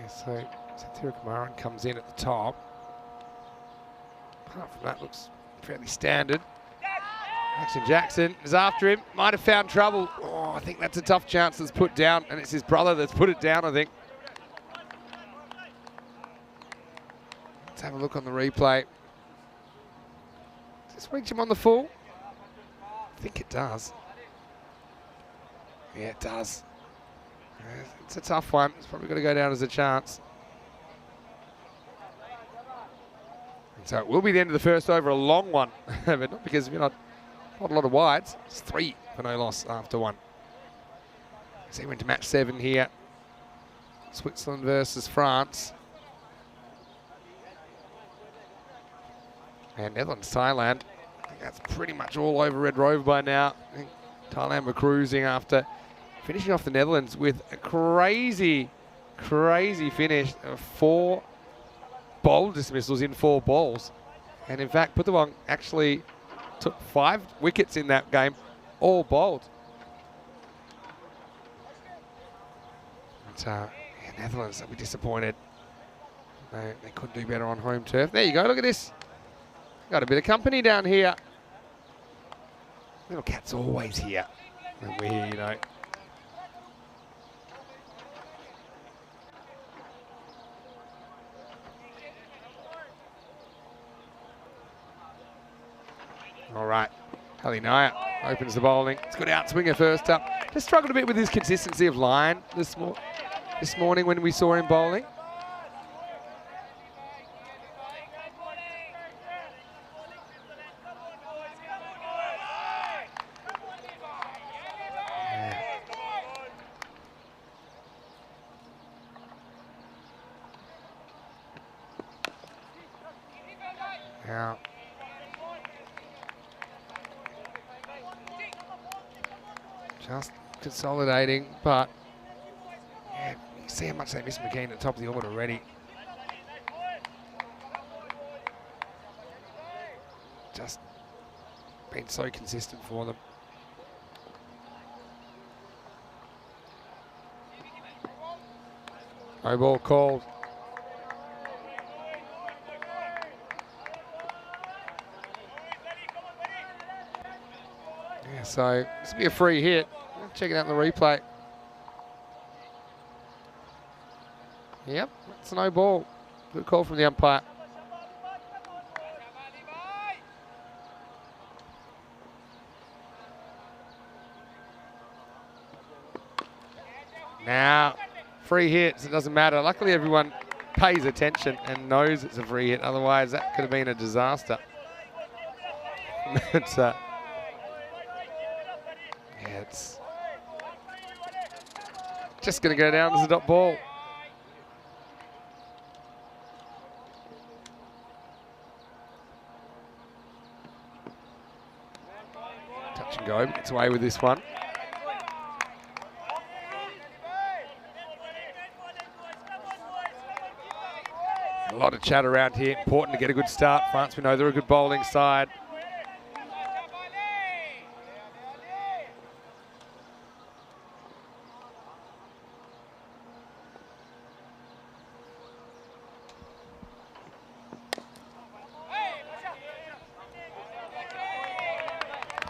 So Cynthia Kamaran comes in at the top. Apart from that, looks fairly standard. Jackson is after him. Might have found trouble. Oh, I think that's a tough chance that's put down, and it's his brother that's put it down, I think. Let's have a look on the replay. Does this reach him on the full? I think it does. Yeah, it does. It's a tough one. It's probably going to go down as a chance. And so it will be the end of the first over, a long one, but not because not a lot of wides. It's 3 for no loss after 1. So he went to match 7 here. Switzerland versus France. And Netherlands, Thailand. I think that's pretty much all over Red Rover by now. I think Thailand were cruising after finishing off the Netherlands with a crazy finish of 4 bowl dismissals in 4 balls. And in fact, Putawong actually took 5 wickets in that game, all bowled. But Netherlands, they'll be disappointed. They couldn't do better on home turf. There you go, look at this. Got a bit of company down here. Little cat's always here when we're here, you know. All right, Halinaya opens the bowling. It's good outswinger first up. Just struggled a bit with his consistency of line this morning when we saw him bowling. Now, just consolidating, but yeah, you see how much they miss McKean at the top of the order already. Just been so consistent for them. No ball called. Yeah, so this will be a free hit. Check it out in the replay. Yep, it's a no ball. Good call from the umpire. Now, free hits, it doesn't matter. Luckily everyone pays attention and knows it's a free hit. Otherwise that could have been a disaster. It's it's just going to go down as a dot ball. Touch and go, but gets away with this one. A lot of chat around here. Important to get a good start. France, we know they're a good bowling side.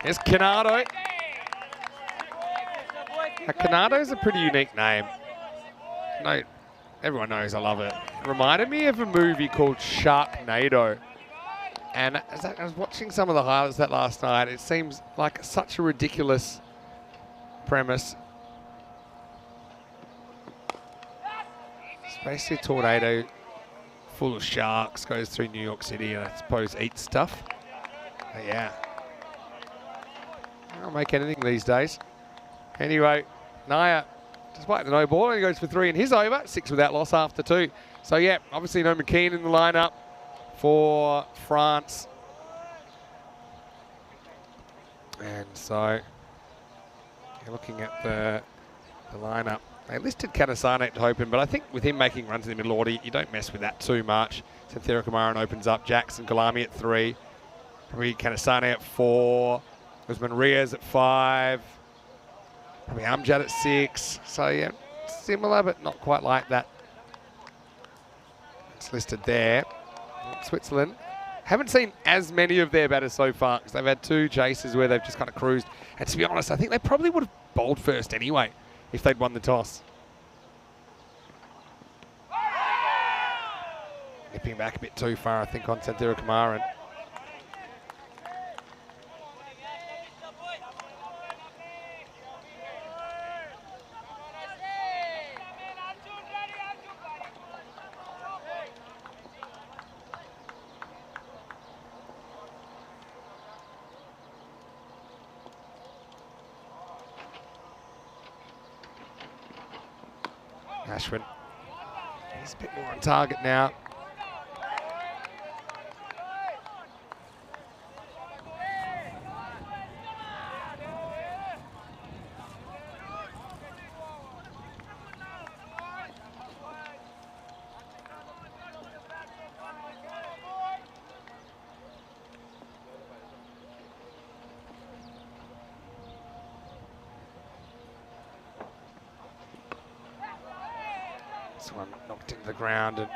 There's Canado. Now, Canado's a pretty unique name. No, everyone knows I love it. Reminded me of a movie called Sharknado. And as I was watching some of the highlights that last night, it seems like such a ridiculous premise. It's basically a tornado full of sharks, goes through New York City and I suppose eats stuff. But yeah. I'll make anything these days. Anyway, Naya, despite the no ball, he goes for 3 in his over. 6 without loss after 2. So yeah, obviously no McKean in the lineup for France. And so you're looking at the lineup. They listed Kanasane to open, but I think with him making runs in the middle order, you don't mess with that too much. Cynthia Kamaran opens up. Jackson, Kalami at 3. Probably Kanasane at 4. Usman Riaz at 5. Probably Amjad at 6. So yeah, similar, but not quite like that. It's listed there. Switzerland haven't seen as many of their batters so far because they've had 2 chases where they've just kind of cruised. And to be honest, I think they probably would have bowled first anyway if they'd won the toss. Nipping back a bit too far, I think, on Santhira Kumaran. Ashwin, he's a bit more on target now. This one knocked into the ground and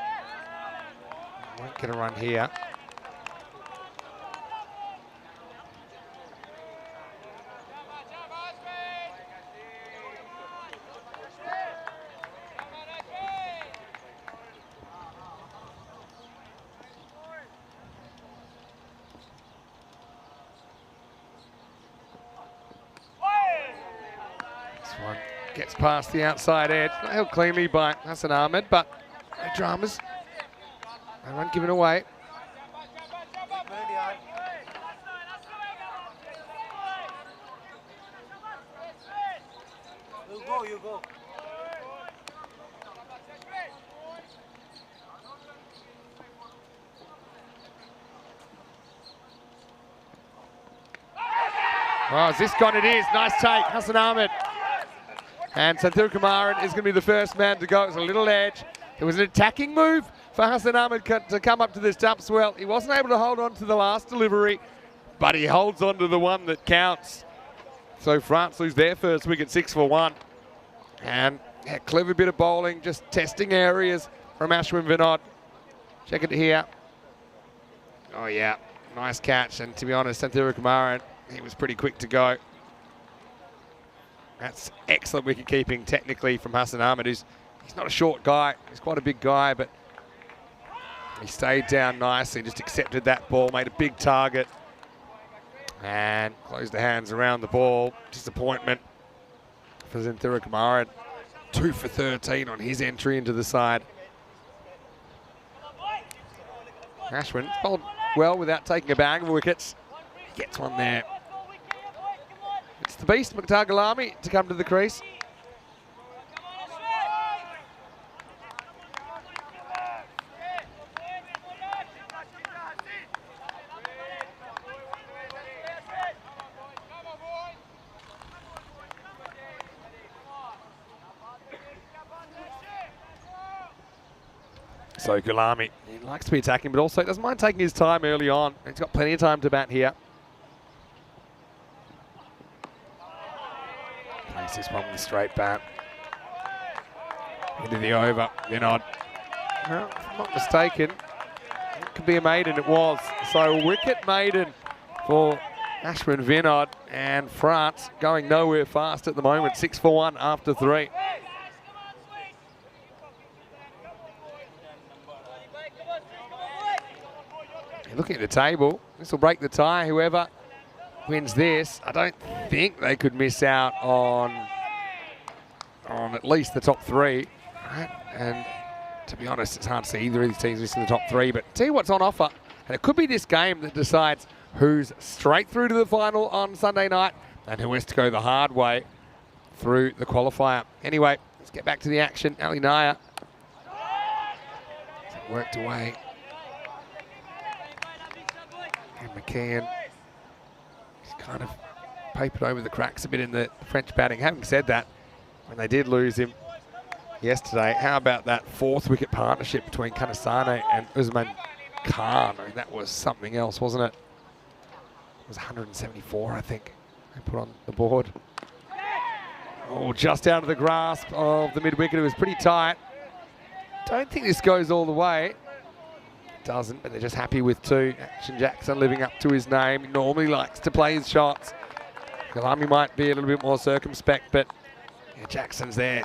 won't get a run here. This one gets past the outside edge. Not held cleanly by Hassan Ahmed, but no dramas. No one given away. You go. Oh, has this gone? It is. Nice take, Hassan Ahmed. And Santhira Kumaran is going to be the first man to go. It was a little edge. It was an attacking move for Hassan Ahmed to come up to this dump swell. He wasn't able to hold on to the last delivery, but he holds on to the one that counts. So France lose their first wicket, 6 for 1. And yeah, clever bit of bowling, just testing areas from Ashwin Vinod. Check it here. Oh yeah, nice catch. And to be honest, Santhira Kumaran, he was pretty quick to go. That's excellent wicket keeping technically from Hassan Ahmed, he's not a short guy, he's quite a big guy, but he stayed down nicely, just accepted that ball, made a big target, and closed the hands around the ball. Disappointment for Santhira Kumaran. 2 for 13 on his entry into the side. Ashwin bowled well without taking a bag of wickets. He gets one there. It's the beast, Mukhtar Gulami, to come to the crease. So Gulami, he likes to be attacking, but also doesn't mind taking his time early on. He's got plenty of time to bat here. Plays this one with a straight bat. Into the over, Vinod. Well, if I'm not mistaken, it could be a maiden, it was. So wicket maiden for Ashwin Vinod, and France going nowhere fast at the moment. 6 for 1 after 3. Looking at the table, this will break the tie. Whoever wins this, I don't think they could miss out on at least the top 3. Right? And to be honest, it's hard to see either of these teams missing the top 3. But tell you what's on offer, and it could be this game that decides who's straight through to the final on Sunday night and who has to go the hard way through the qualifier. Anyway, let's get back to the action. Ali Naya worked away. And McKeon, he's kind of papered over the cracks a bit in the French batting. Having said that, when they did lose him yesterday, how about that 4th wicket partnership between Kanasane and Usman Khan? I mean, that was something else, wasn't it? It was 174, I think, they put on the board. Oh, just out of the grasp of the mid-wicket. It was pretty tight. Don't think this goes all the way. doesn't, but they're just happy with 2. Action Jackson living up to his name. He normally likes to play his shots. Galami might be a little bit more circumspect, but yeah, Jackson's there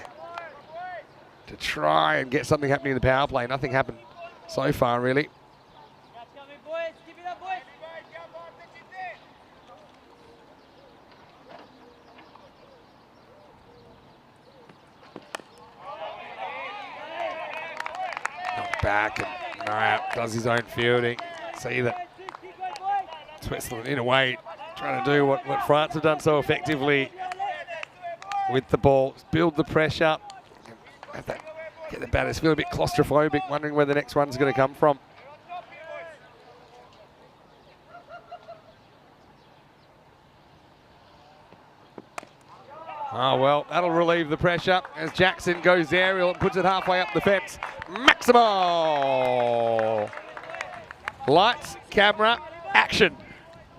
to try and get something happening in the power play. Nothing happened so far, really. Knocked back, and Naya does his own fielding. See that Switzerland, in a way, trying to do what France have done so effectively with the ball. Build the pressure. Get the batters feel a bit claustrophobic, wondering where the next one's going to come from. Oh, well, that'll relieve the pressure as Jackson goes aerial and puts it halfway up the fence. Maximo! Lights, camera, action.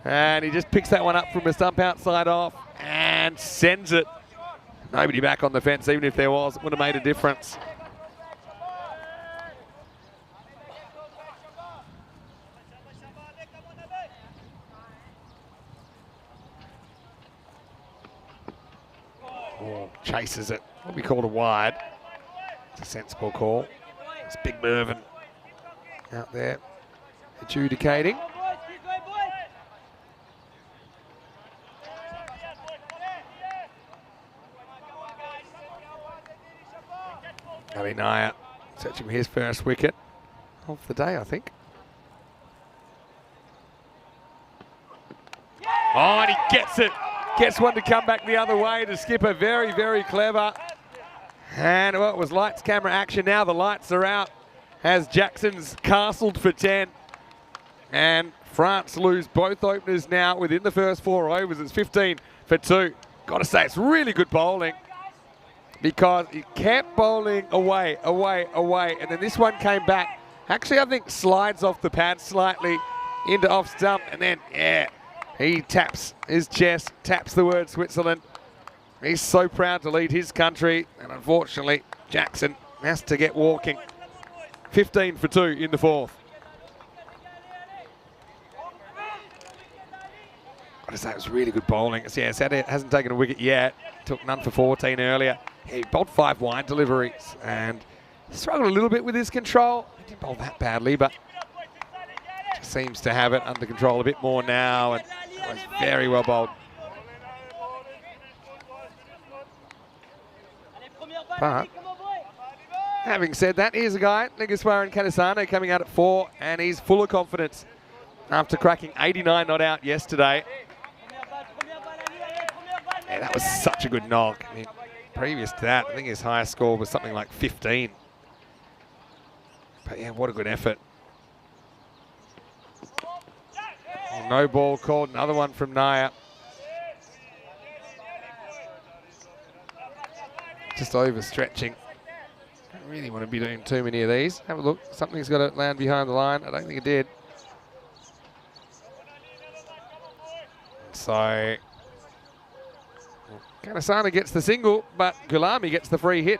And he just picks that one up from a stump outside off and sends it. Nobody back on the fence, even if there was, it would have made a difference. Oh, chases it. What we called a wide. It's a sensible call. It's Big Mervyn out there adjudicating. Ali Naya searching for his first wicket of the day, I think. Oh, and he gets it. Gets one to come back the other way to skipper. Very, very clever. And well, it was lights, camera, action. Now the lights are out as Jackson's castled for 10. And France lose both openers now within the first 4 overs. It's 15 for 2. Got to say, it's really good bowling, because he kept bowling away, and then this one came back. Actually, I think slides off the pad slightly into off stump, and then, yeah, he taps his chest, taps the word Switzerland. He's so proud to lead his country, and unfortunately, Jackson has to get walking. 15 for 2 in the 4th. Got to say, it was really good bowling. Yeah, Saturday hasn't taken a wicket yet. Took none for 14 earlier. He bowled 5 wide deliveries and struggled a little bit with his control. He didn't bowl that badly, but just seems to have it under control a bit more now, and it was very well bowled. But having said that, here's a guy, Negaswaran Kanasane, coming out at 4, and he's full of confidence after cracking 89 not out yesterday. Yeah, that was such a good knock. I mean, previous to that, I think his highest score was something like 15. But yeah, what a good effort. No ball called, another one from Naya. Just overstretching. Don't really want to be doing too many of these. Have a look, something's got to land behind the line. I don't think it did. So Kanasane gets the single, but Gulami gets the free hit.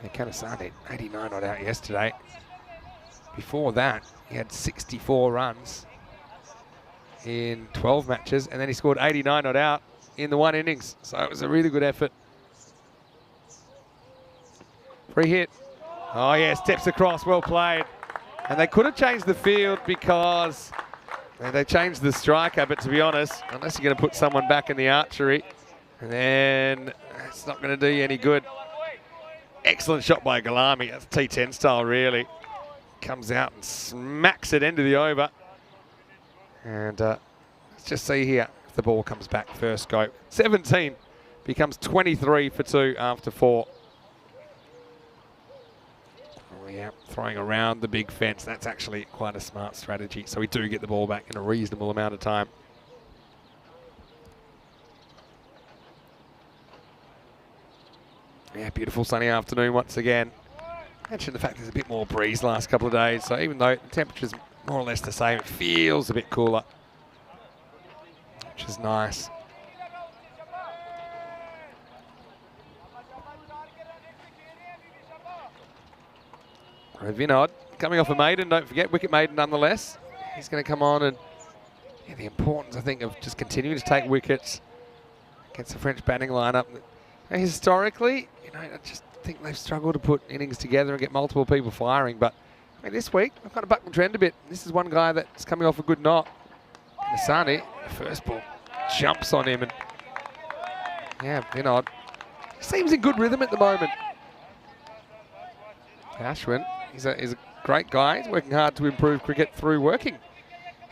Yeah, Kanasane, 89 not out yesterday. Before that, he had 64 runs in 12 matches, and then he scored 89 not out in the 1 innings. So it was a really good effort. Free hit. Oh yeah, steps across, well played. And they could have changed the field because they changed the striker, but to be honest, unless you're going to put someone back in the archery, then it's not going to do you any good. Excellent shot by Gulami. That's T10 style, really. Comes out and smacks it into the over. And let's just see here if the ball comes back first go. 17 becomes 23 for 2 after 4. Oh yeah, throwing around the big fence. That's actually quite a smart strategy. So we do get the ball back in a reasonable amount of time. Yeah, beautiful sunny afternoon once again. Mentioned the fact there's a bit more breeze last couple of days, so even though the temperature's more or less the same, it feels a bit cooler, which is nice. Vinod coming off a maiden, don't forget, wicket maiden nonetheless. He's going to come on and the importance, I think, of just continuing to take wickets against the French batting lineup. And historically, I just think they've struggled to put innings together and get multiple people firing. But this week, I've kind of bucked the trend a bit. This is one guy that's coming off a good knock. Asani, the first ball, jumps on him. And Vinod seems in good rhythm at the moment. Ashwin, he's a great guy. He's working hard to improve cricket through working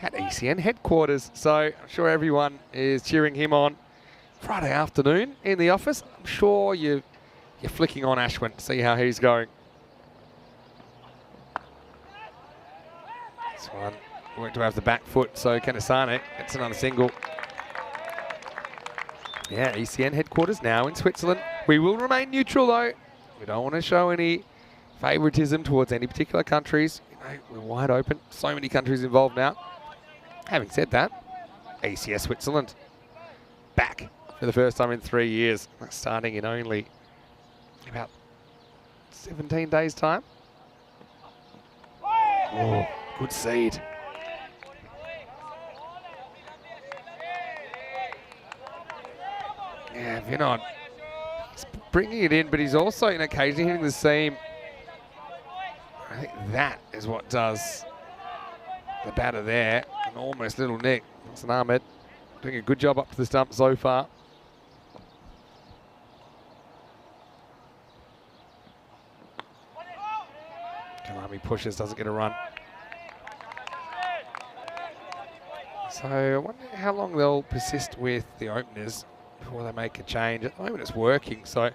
at ECN headquarters. So I'm sure everyone is cheering him on Friday afternoon in the office. I'm sure you're flicking on Ashwin to see how he's going. This one worked to have the back foot, so Kanasane gets another single. Yeah, ECN headquarters now in Switzerland. We will remain neutral though. We don't want to show any favoritism towards any particular countries. We're wide open. So many countries involved now. Having said that, ACS Switzerland back for the first time in 3 years, starting in only about 17 days' time. Oh, good seed. Yeah, Vinod, he's bringing it in, but he's also occasionally hitting the seam. I think that is what does the batter there. An almost little nick. It's an Ahmed doing a good job up to the stump so far. Kalami pushes, doesn't get a run. So I wonder how long they'll persist with the openers before they make a change. At the moment it's working, so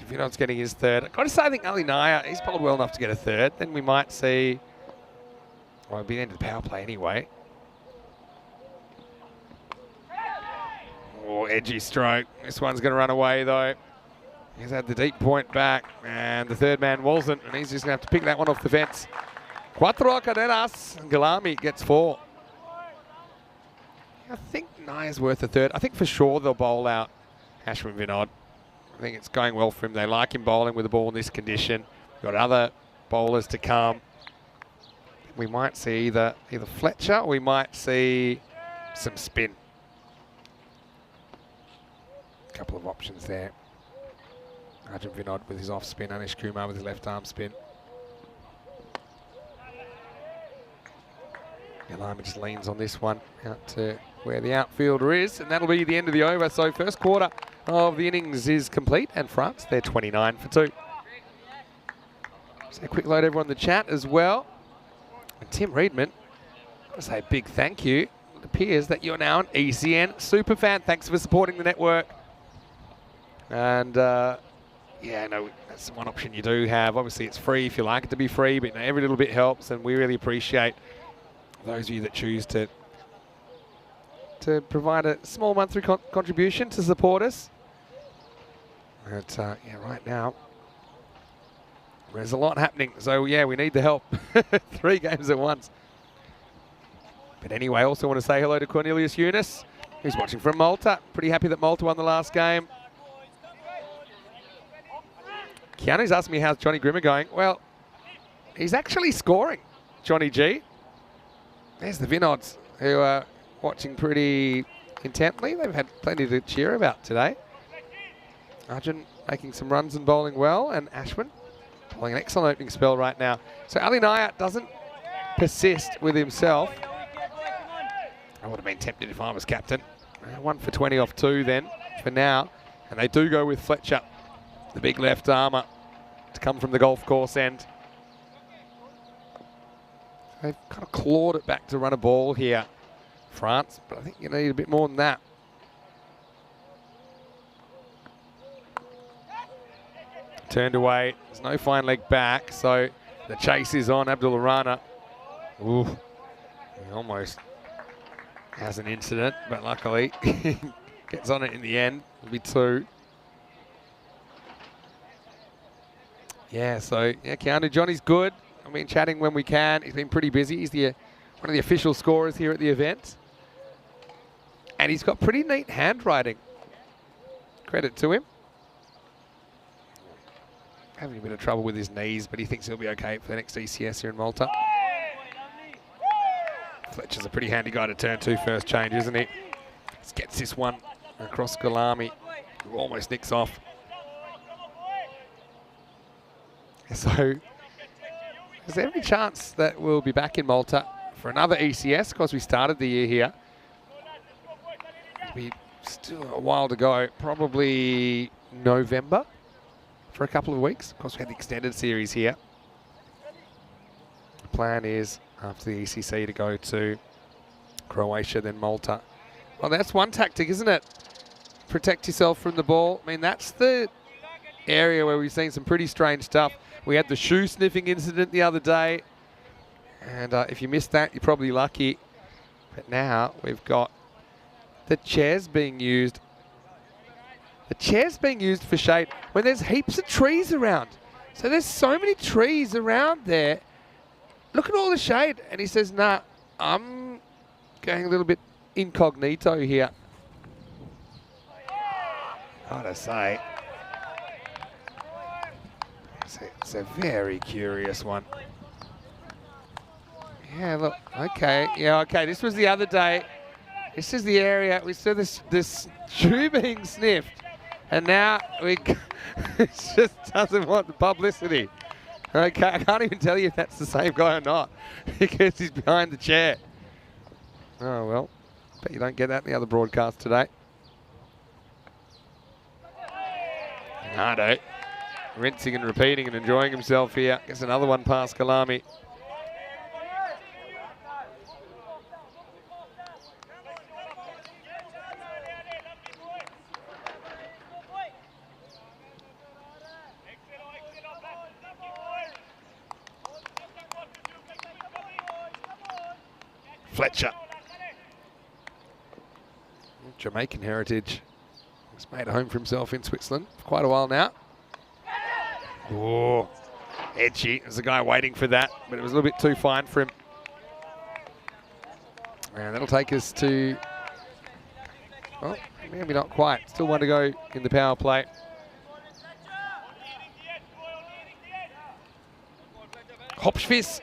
Vinod's getting his third. I've got to say, I think Ali Naya, he's bowled well enough to get a third. Then we might see, well, it'll be the end of the power play anyway. Oh, edgy stroke. This one's going to run away though. He's had the deep point back, and the third man wasn't, and he's just going to have to pick that one off the fence. Cuatro cadenas, and Galami gets 4. I think Naya's worth a third. I think for sure they'll bowl out Ashwin Vinod. I think it's going well for him. They like him bowling with the ball in this condition. We've got other bowlers to come. We might see either Fletcher, or we might see some spin. A couple of options there. Arjun Vinod with his off spin, Anish Kumar with his left arm spin. Yalama just leans on this one out to where the outfielder is, and that'll be the end of the over. So first quarter of the innings is complete, and France, they're 29 for 2. So a quick load everyone in the chat as well. And Tim Reedman, I want to say a big thank you. It appears that you're now an ECN superfan. Thanks for supporting the network. And yeah, no, that's one option you do have. Obviously it's free if you like it to be free, but every little bit helps, and we really appreciate those of you that choose to provide a small monthly contribution to support us. But yeah, right now there's a lot happening, so yeah, we need the help. 3 games at once. But anyway, I also want to say hello to Cornelius Eunice, who's watching from Malta. Pretty happy that Malta won the last game. Keanu's asking me how's Johnny Grimmer going. Well, he's actually scoring, Johnny G. There's the Vinods, who are watching pretty intently. They've had plenty to cheer about today. Arjun making some runs and bowling well, and Ashwin bowling an excellent opening spell right now. So Ali Naya doesn't persist with himself. I would have been tempted if I was captain. 1 for 20 off 2 then for now. And they do go with Fletcher, the big left armour, to come from the golf course end. They've kind of clawed it back to run a ball here, France, but I think you need a bit more than that. Turned away, there's no fine leg back, so the chase is on Abdullah Rana. Ooh, he almost has an incident, but luckily gets on it in the end. It'll be 2. Yeah, so yeah, Keanu, Johnny's good. I've been chatting when we can. He's been pretty busy. He's one of the official scorers here at the event. And he's got pretty neat handwriting. Credit to him. having a bit of trouble with his knees, but he thinks he'll be okay for the next ECS here in Malta. Fletcher's a pretty handy guy to turn to first change, isn't he? Just gets this one across Galami, who almost nicks off. So there's every chance that we'll be back in Malta for another ECS. Of course, we started the year here. It'll be still a while to go, probably November for a couple of weeks. Of course, we had the extended series here. The plan is after the ECC to go to Croatia, then Malta. Well, that's one tactic, isn't it? Protect yourself from the ball. I mean, that's the area where we've seen some pretty strange stuff. We had the shoe sniffing incident the other day. And if you missed that, you're probably lucky. But now we've got the chairs being used. The chair's being used for shade when there's heaps of trees around. So there's so many trees around there. Look at all the shade. And he says, nah, I'm going a little bit incognito here. Gotta say, it's a very curious one. Yeah, look, okay. Yeah, okay, this was the other day. This is the area, we saw this shoe being sniffed. And now it just doesn't want the publicity. Okay, I can't even tell you if that's the same guy or not because he's behind the chair. Oh, well, bet you don't get that in the other broadcast today. Nardo, rinsing and repeating and enjoying himself here. Gets another one past Kalami. Fletcher. Jamaican heritage. He's made a home for himself in Switzerland for quite a while now. Oh, edgy. There's a guy waiting for that, but it was a little bit too fine for him. And that'll take us to, well, maybe not quite. Still one to go in the power play. Hopschviss,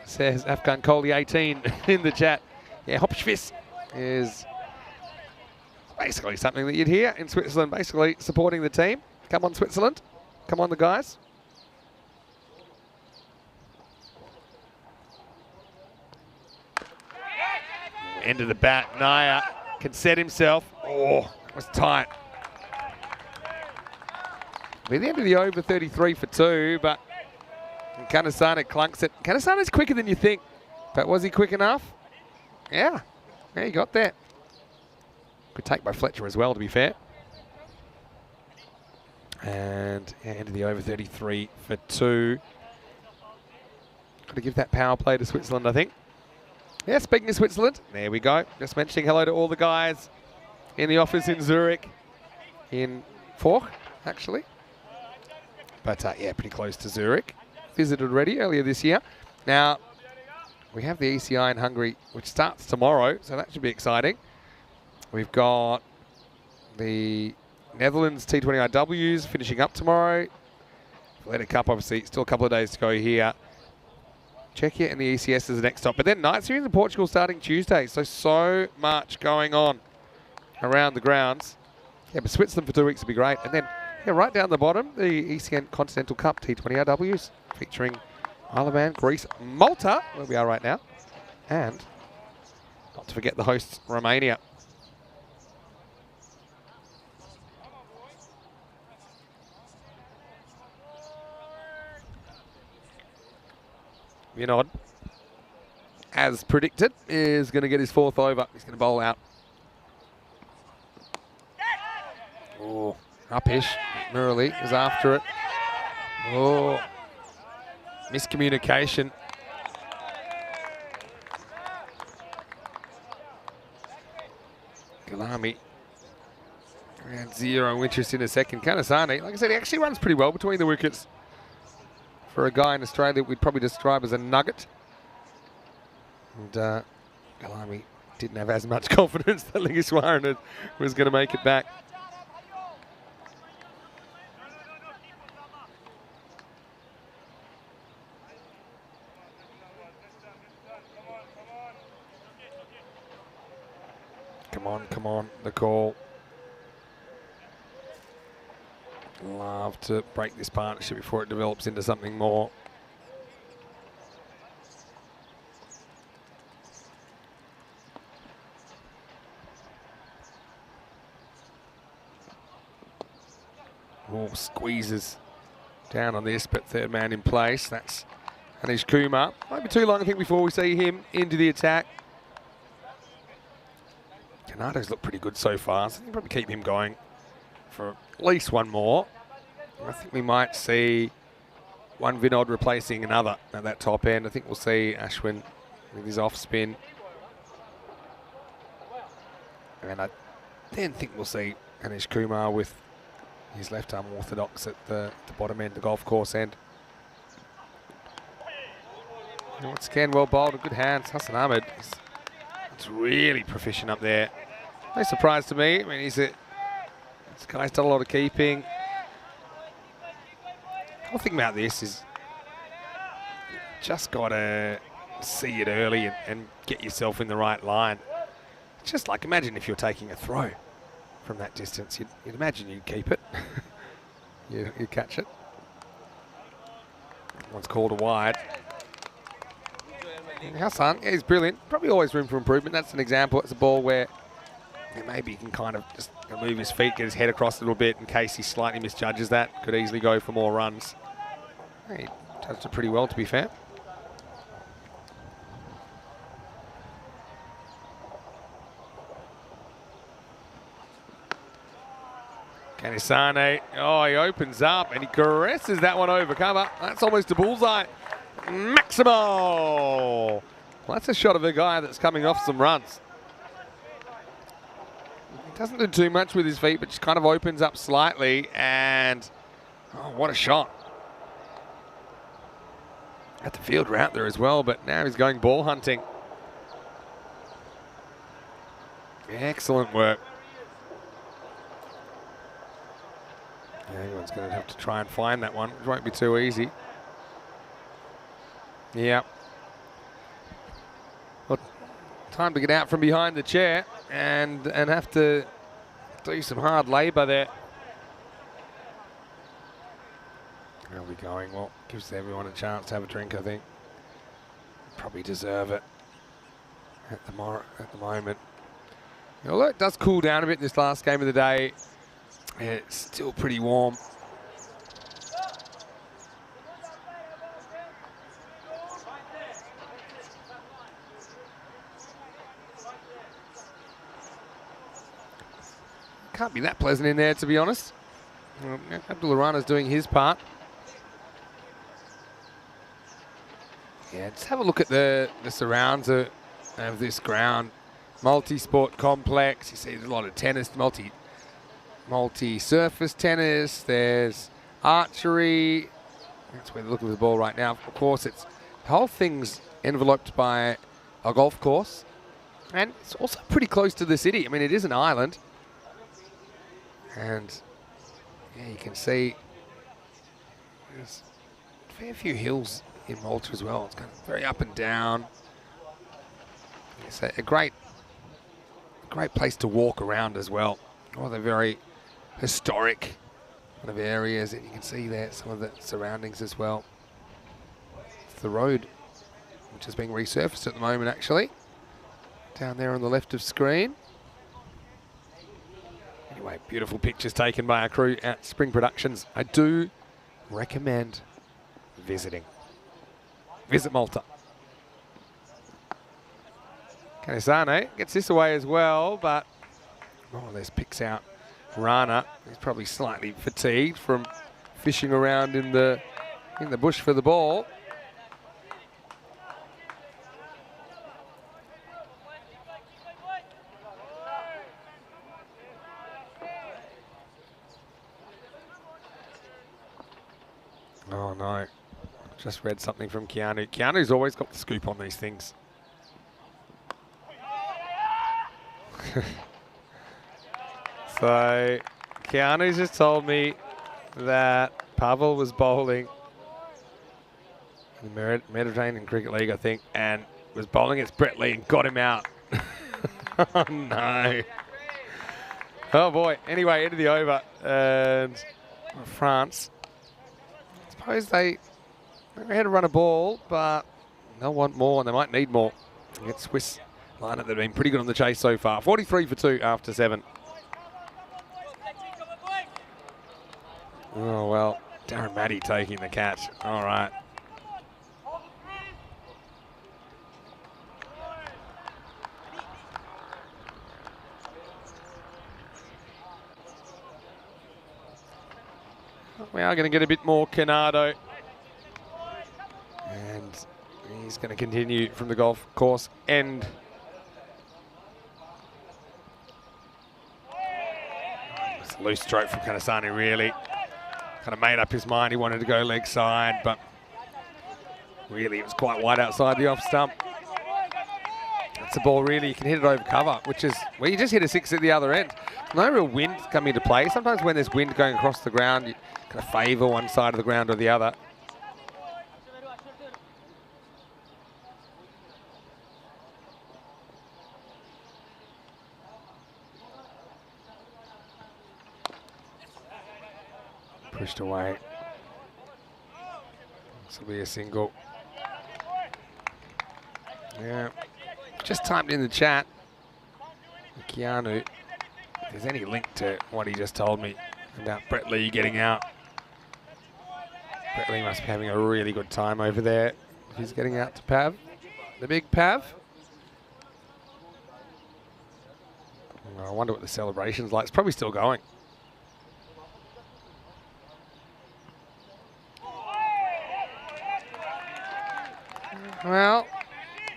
says Afghan Kohli 18 in the chat. Yeah, Hopschviss is basically something that you'd hear in Switzerland, basically supporting the team. Come on, Switzerland. Come on, the guys. End of the bat. Naya can set himself. Oh, it was tight. We're the end of the over 33 for 2, but Kanasana clunks it. Kanasana's quicker than you think, but was he quick enough? Yeah, he got there. Good take by Fletcher as well, to be fair. And yeah, end of the over 33 for 2. Got to give that power play to Switzerland, I think. Yeah, speaking of Switzerland, there we go. Just mentioning hello to all the guys in the office in Zurich, in Forch, actually. But yeah, pretty close to Zurich. Visited already earlier this year. Now, we have the ECI in Hungary, which starts tomorrow, so that should be exciting. We've got the Netherlands T20Is finishing up tomorrow. Valletta Cup, obviously, still a couple of days to go here. Czechia and the ECS is the next stop. But then night series in Portugal starting Tuesday. So much going on around the grounds. Yeah, but Switzerland for 2 weeks would be great. And then, yeah, right down the bottom, the ECN Continental Cup T20Is featuring Isle of Man, Greece, Malta, where we are right now. And not to forget the hosts, Romania. Vinod, as predicted, is going to get his 4th over. He's going to bowl out. Oh, upish. Murali is after it. Oh, miscommunication. Galami. And 0 interest in a second. Kanasani, like I said, he actually runs pretty well between the wickets. For a guy in Australia we'd probably describe as a nugget. And Galami didn't have as much confidence that Lingiswaran was going to make it back. Come on, the call. Love to break this partnership before it develops into something more. Oh, squeezes down on this, but third man in place. That's Anish Kumar. Might be too long, I think, before we see him into the attack. Canato's looked pretty good so far, so I think probably keep him going for at least one more. I think we might see one Vinod replacing another at that top end. I think we'll see Ashwin with his off spin. And I then think we'll see Anish Kumar with his left arm orthodox at the bottom end, the golf course end. And once again, well bowled, a good hands. Hassan Ahmed is really proficient up there. No surprise to me. I mean, this guy's done a lot of keeping. The whole thing about this is just got to see it early and get yourself in the right line. It's just like, imagine if you're taking a throw from that distance. You'd imagine you'd keep it. you'd catch it. One's called a wide. Hassan, yeah, he's brilliant. Probably always room for improvement. That's an example. It's a ball where maybe he can kind of just move his feet, get his head across a little bit in case he slightly misjudges that. Could easily go for more runs. He judged it pretty well, to be fair. Kanisane, oh, he opens up and he caresses that one over cover. That's almost a bullseye. Maximo! Well, that's a shot of a guy that's coming off some runs. He doesn't do too much with his feet, but just kind of opens up slightly, and oh, what a shot. Had the field route there as well, but now he's going ball hunting. Excellent work. Anyone's going to have to try and find that one. It won't be too easy. Yeah. Well, time to get out from behind the chair and have to do some hard labour there. Where are we going? Well, gives everyone a chance to have a drink, I think. Probably deserve it at the moment. Although it does cool down a bit in this last game of the day, it's still pretty warm. Can't be that pleasant in there, to be honest. Abdul Rana's doing his part. Yeah, just have a look at the surrounds of this ground. Multi-sport complex. You see there's a lot of tennis, multi-surface tennis. There's archery. That's where they're looking at the ball right now. Of course, the whole thing's enveloped by a golf course. And it's also pretty close to the city. I mean, it is an island. And yeah, you can see there's a fair few hills in Malta as well. It's kind of very up and down. It's a great place to walk around as well. All the very historic kind of areas, and you can see there some of the surroundings as well. It's the road, which is being resurfaced at the moment, actually. Down there on the left of screen. Anyway, beautiful pictures taken by our crew at Spring Productions. I do recommend visiting. Visit Malta. Kanisane gets this away as well, but this picks out Rana. He's probably slightly fatigued from fishing around in the bush for the ball. Oh no, just read something from Keanu. Keanu's always got the scoop on these things. So, Keanu's just told me that Pavel was bowling in the Mediterranean Cricket League, I think, and was bowling against Brett Lee and got him out. Oh, no. Oh, boy. Anyway, into the over. And France, I suppose they had to run a ball, but they'll want more, and they might need more. It's Swiss lineup that have been pretty good on the chase so far. 43 for 2 after 7. Oh, well, Darren Matty taking the catch. All right. We are going to get a bit more Canado. And he's going to continue from the golf course end. It's a loose stroke from Kanasani, really. Kind of made up his mind he wanted to go leg side, but really it was quite wide outside the off stump. That's a ball really, you can hit it over cover, which is, well, you just hit a 6 at the other end. No real wind coming into play. Sometimes when there's wind going across the ground, you kind of favour one side of the ground or the other. Pushed away. This will be a single. Yeah. Just typed in the chat, Keanu, if there's any link to what he just told me about Brett Lee getting out. Brett Lee must be having a really good time over there if he's getting out to Pav, the big Pav. I wonder what the celebration's like. It's probably still going. Well,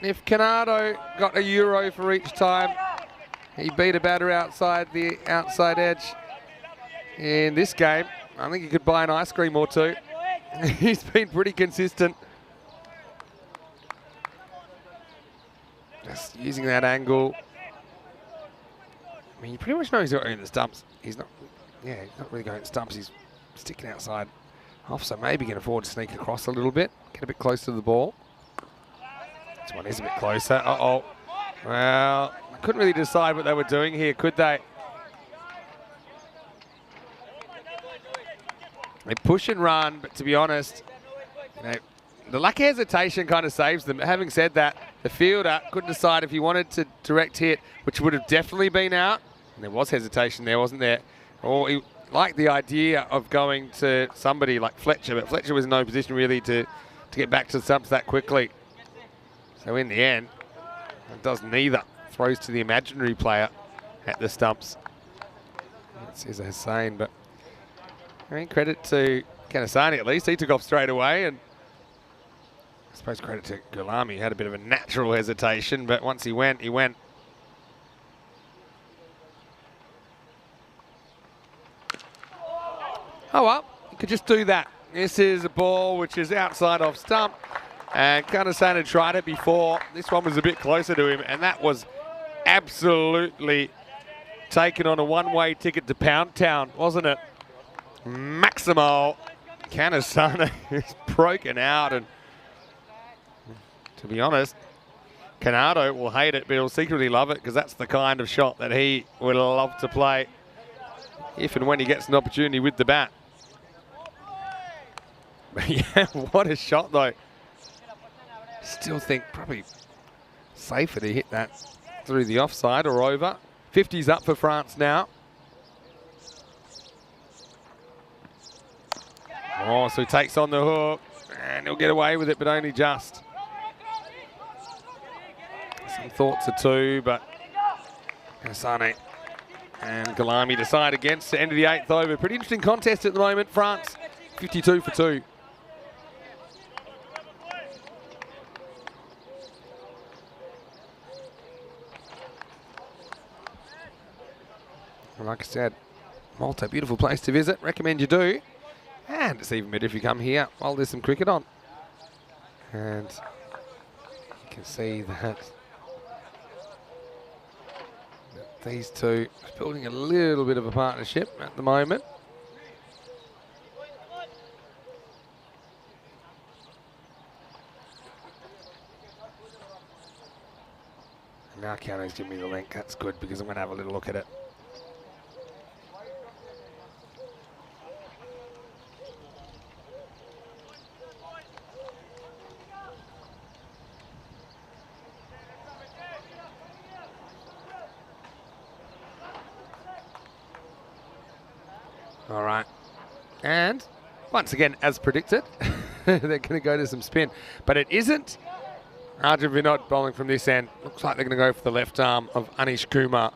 if Canado got a euro for each time he beat a batter outside the outside edge in this game, I think he could buy an ice cream or two. He's been pretty consistent. Just using that angle. I mean, you pretty much know he's going in the stumps. He's not really going in the stumps. He's sticking outside off, so maybe can afford to sneak across a little bit, get a bit close to the ball. This one is a bit closer. Uh-oh. Well, I couldn't really decide what they were doing here, could they? They push and run, but to be honest, you know, the lack of hesitation kind of saves them. Having said that, the fielder couldn't decide if he wanted to direct hit, which would have definitely been out. And there was hesitation there, wasn't there? Or he liked the idea of going to somebody like Fletcher, but Fletcher was in no position really to get back to the stumps that quickly. So in the end, it does neither. Throws to the imaginary player at the stumps. That's Cesar Hussain, but I mean, credit to Kanasani at least. He took off straight away, and I suppose credit to Gulami. He had a bit of a natural hesitation, but once he went, he went. Oh well, you could just do that. This is a ball which is outside off stump. And Kanasani tried it before. This one was a bit closer to him, and that was absolutely taken on a one-way ticket to Pound Town, wasn't it? Maximo Kanasani is broken out, and to be honest, Canado will hate it, but he'll secretly love it because that's the kind of shot that he would love to play if and when he gets an opportunity with the bat. But yeah, what a shot though. Still think probably safer to hit that through the offside or over. 50's up for France now. Oh, so he takes on the hook and he'll get away with it, but only just. Some thoughts are two, but Kanasani and Gulami decide against the end of the 8th over. Pretty interesting contest at the moment. France 52 for 2. Like I said, Malta, beautiful place to visit. Recommend you do. And it's even better if you come here while there's some cricket on. And you can see that these two are building a little bit of a partnership at the moment. Now Keanu's giving me the link. That's good because I'm going to have a little look at it. All right. And once again, as predicted, they're going to go to some spin. But it isn't Arjun Vinod bowling from this end. Looks like they're going to go for the left arm of Anish Kumar.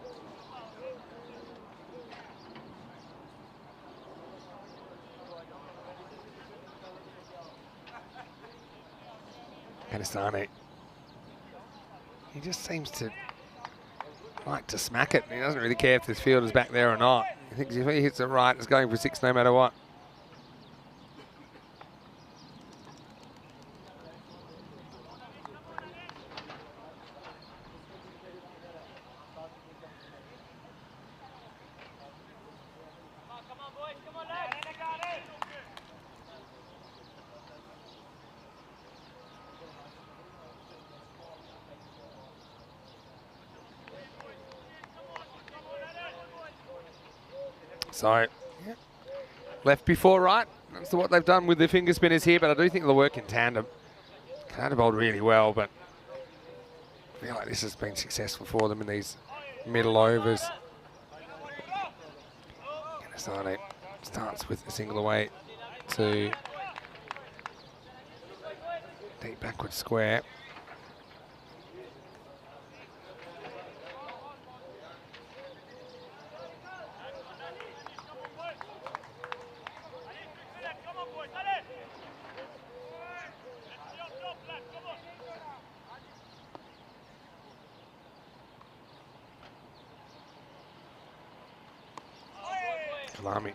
Kanisani. He just seems to like to smack it. He doesn't really care if this field is back there or not. He thinks if he hits it right, it's going for 6 no matter what. So, yeah. Left before right. That's what they've done with the finger spinners here, but I do think they'll work in tandem. Canada bowled really well, but I feel like this has been successful for them in these middle overs. Kanisani starts with a single away to deep backward square. Kalami,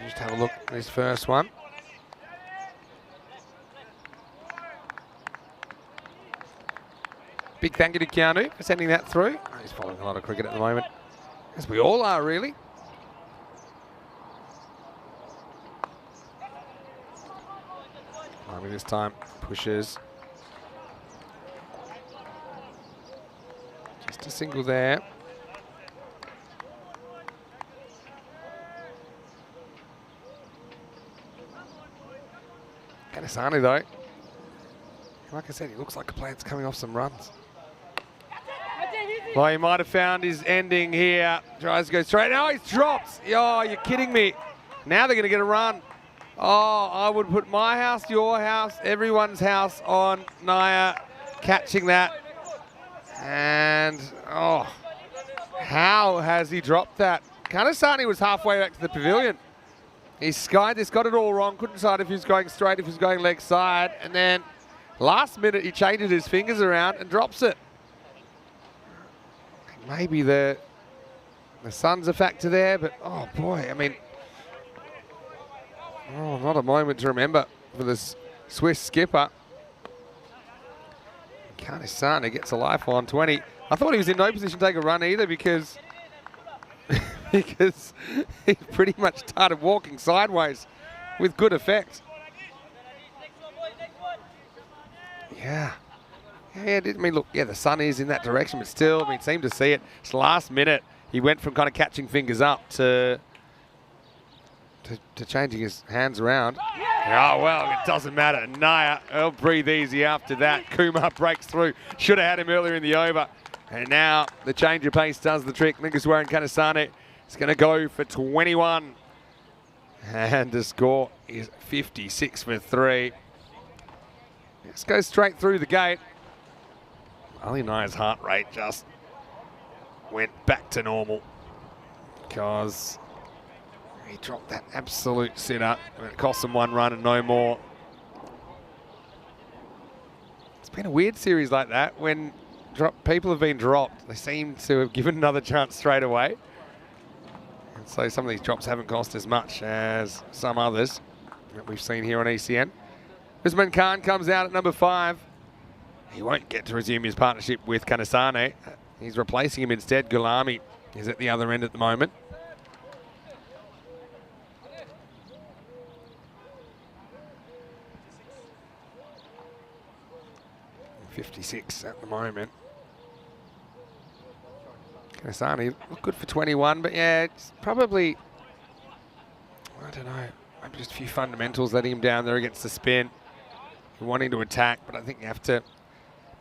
just have a look at this first one. Big thank you to Keanu for sending that through. He's following a lot of cricket at the moment, as we all are really. Kalami this time pushes. Just a single there. Kanisani though, like I said, he looks like a player that's coming off some runs. Well, he might have found his ending here. Tries to go straight. Now he's dropped. Oh, you're kidding me. Now they're going to get a run. Oh, I would put my house, your house, everyone's house on Naya catching that. And, oh, how has he dropped that? Kanisani was halfway back to the pavilion. He skied this, got it all wrong, couldn't decide if he was going straight, if he was going leg side, and then last minute he changes his fingers around and drops it. Maybe the sun's a factor there, but oh boy, I mean, oh, not a moment to remember for this Swiss skipper. Kanisani gets a life on 20. I thought he was in no position to take a run either because because he pretty much started walking sideways with good effect. Yeah. Yeah, I mean, look, yeah, the sun is in that direction, but still, I mean, seemed to see it. It's last minute. He went from kind of catching fingers up to changing his hands around. Oh, well, it doesn't matter. Naya, he'll breathe easy after that. Kumar breaks through. Should have had him earlier in the over. And now the change of pace does the trick. Lingaswaran Kanisani is going to go for 21. And the score is 56 for 3. Let's go straight through the gate. Ali Naya's heart rate just went back to normal because he dropped that absolute sitter and it cost him 1 run and no more. It's been a weird series like that when people have been dropped. They seem to have given another chance straight away. And so some of these drops haven't cost as much as some others that we've seen here on ECN. Usman Khan comes out at number 5. He won't get to resume his partnership with Kanisani. He's replacing him instead. Gulami is at the other end at the moment. .56 at the moment. Kanisani looked good for 21, but yeah, it's probably, I don't know, maybe just a few fundamentals letting him down there against the spin. You're wanting to attack, but I think you have to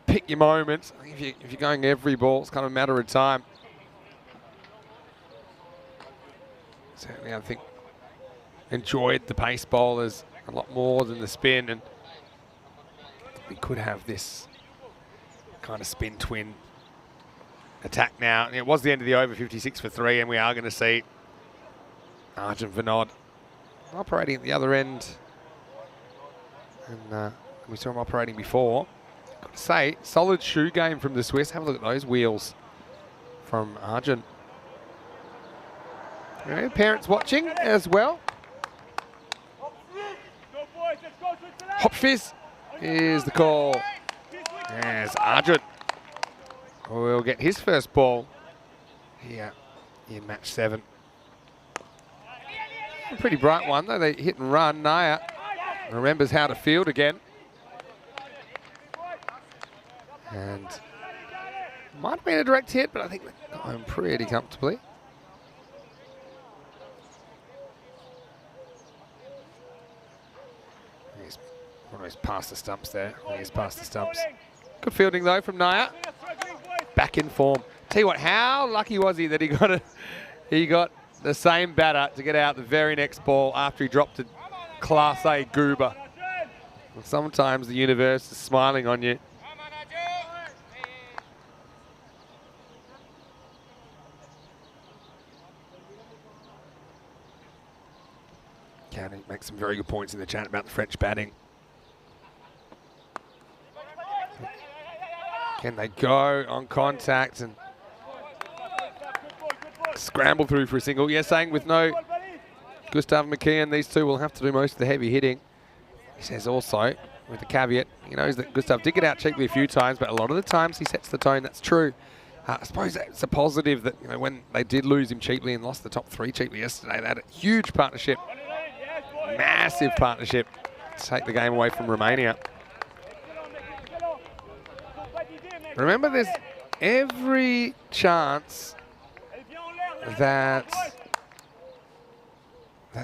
pick your moments. I think if you're going every ball, it's kind of a matter of time. Certainly, I think enjoyed the pace bowlers a lot more than the spin, and we could have this kind of spin twin attack now. And it was the end of the over, 56 for 3, and we are going to see Arjun Vinod operating at the other end. And we saw him operating before. Got to say, solid shoe game from the Swiss. Have a look at those wheels from Arjun. Yeah, parents watching as well. Hop fizz is the call. As Arjun will get his first ball here in match 7. A pretty bright one though. They hit and run. Naya remembers how to field again. And might have been a direct hit, but I think they got home pretty comfortably. He's almost past the stumps there. He's past the stumps. Good fielding though from Naya. Back in form. Tell you what, how lucky was he that he got the same batter to get out the very next ball after he dropped a Class A goober. And sometimes the universe is smiling on you. County makes some very good points in the chat about the French batting. Can they go on contact and scramble through for a single? Yeah, saying with no Gustav McKeon, these two will have to do most of the heavy hitting. He says also, with the caveat, he knows that Gustav did get out cheaply a few times, but a lot of the times he sets the tone. That's true. I suppose it's a positive that, you know, when they did lose him cheaply and lost the top 3 cheaply yesterday, they had a huge partnership, massive partnership to take the game away from Romania. Remember, there's every chance that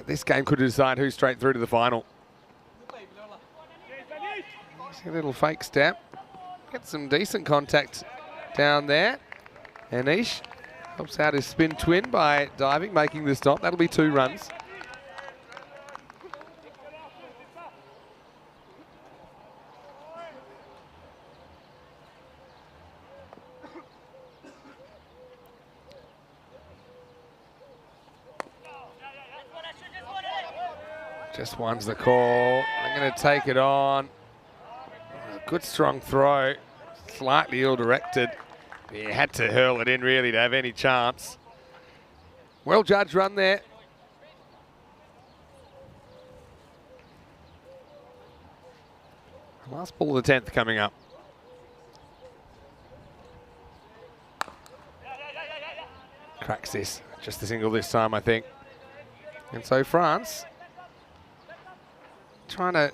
this game could decide who's straight through to the final. See a little fake step. Get some decent contact down there. Anish helps out his spin twin by diving, making the stop. That'll be 2 runs. Just one's the call. I'm going to take it on. Good strong throw. Slightly ill-directed. He had to hurl it in really to have any chance. Well judged run there. Last ball of the 10th coming up. Cracks this. Just a single this time, I think. And so France trying to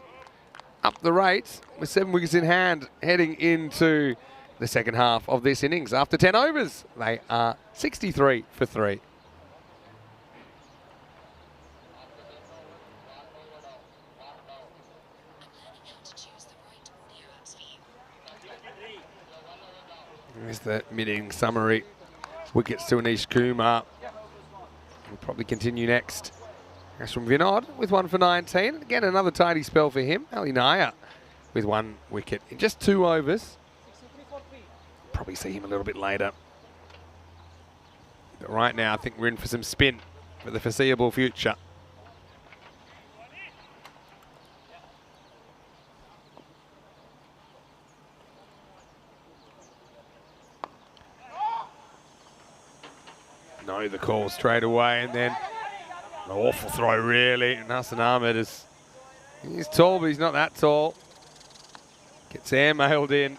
up the rate with 7 wickets in hand heading into the second half of this innings. After 10 overs, they are 63 for 3. There's the mid-inning summary. Wickets to Anish Kumar. We'll probably continue next. That's from Vinod with 1 for 19. Again, another tidy spell for him. Ali Naya with 1 wicket in just 2 overs. Probably see him a little bit later. But right now, I think we're in for some spin for the foreseeable future. No, the call straight away, and then an awful throw, really. And Hassan Ahmed he's tall, but he's not that tall. Gets airmailed in.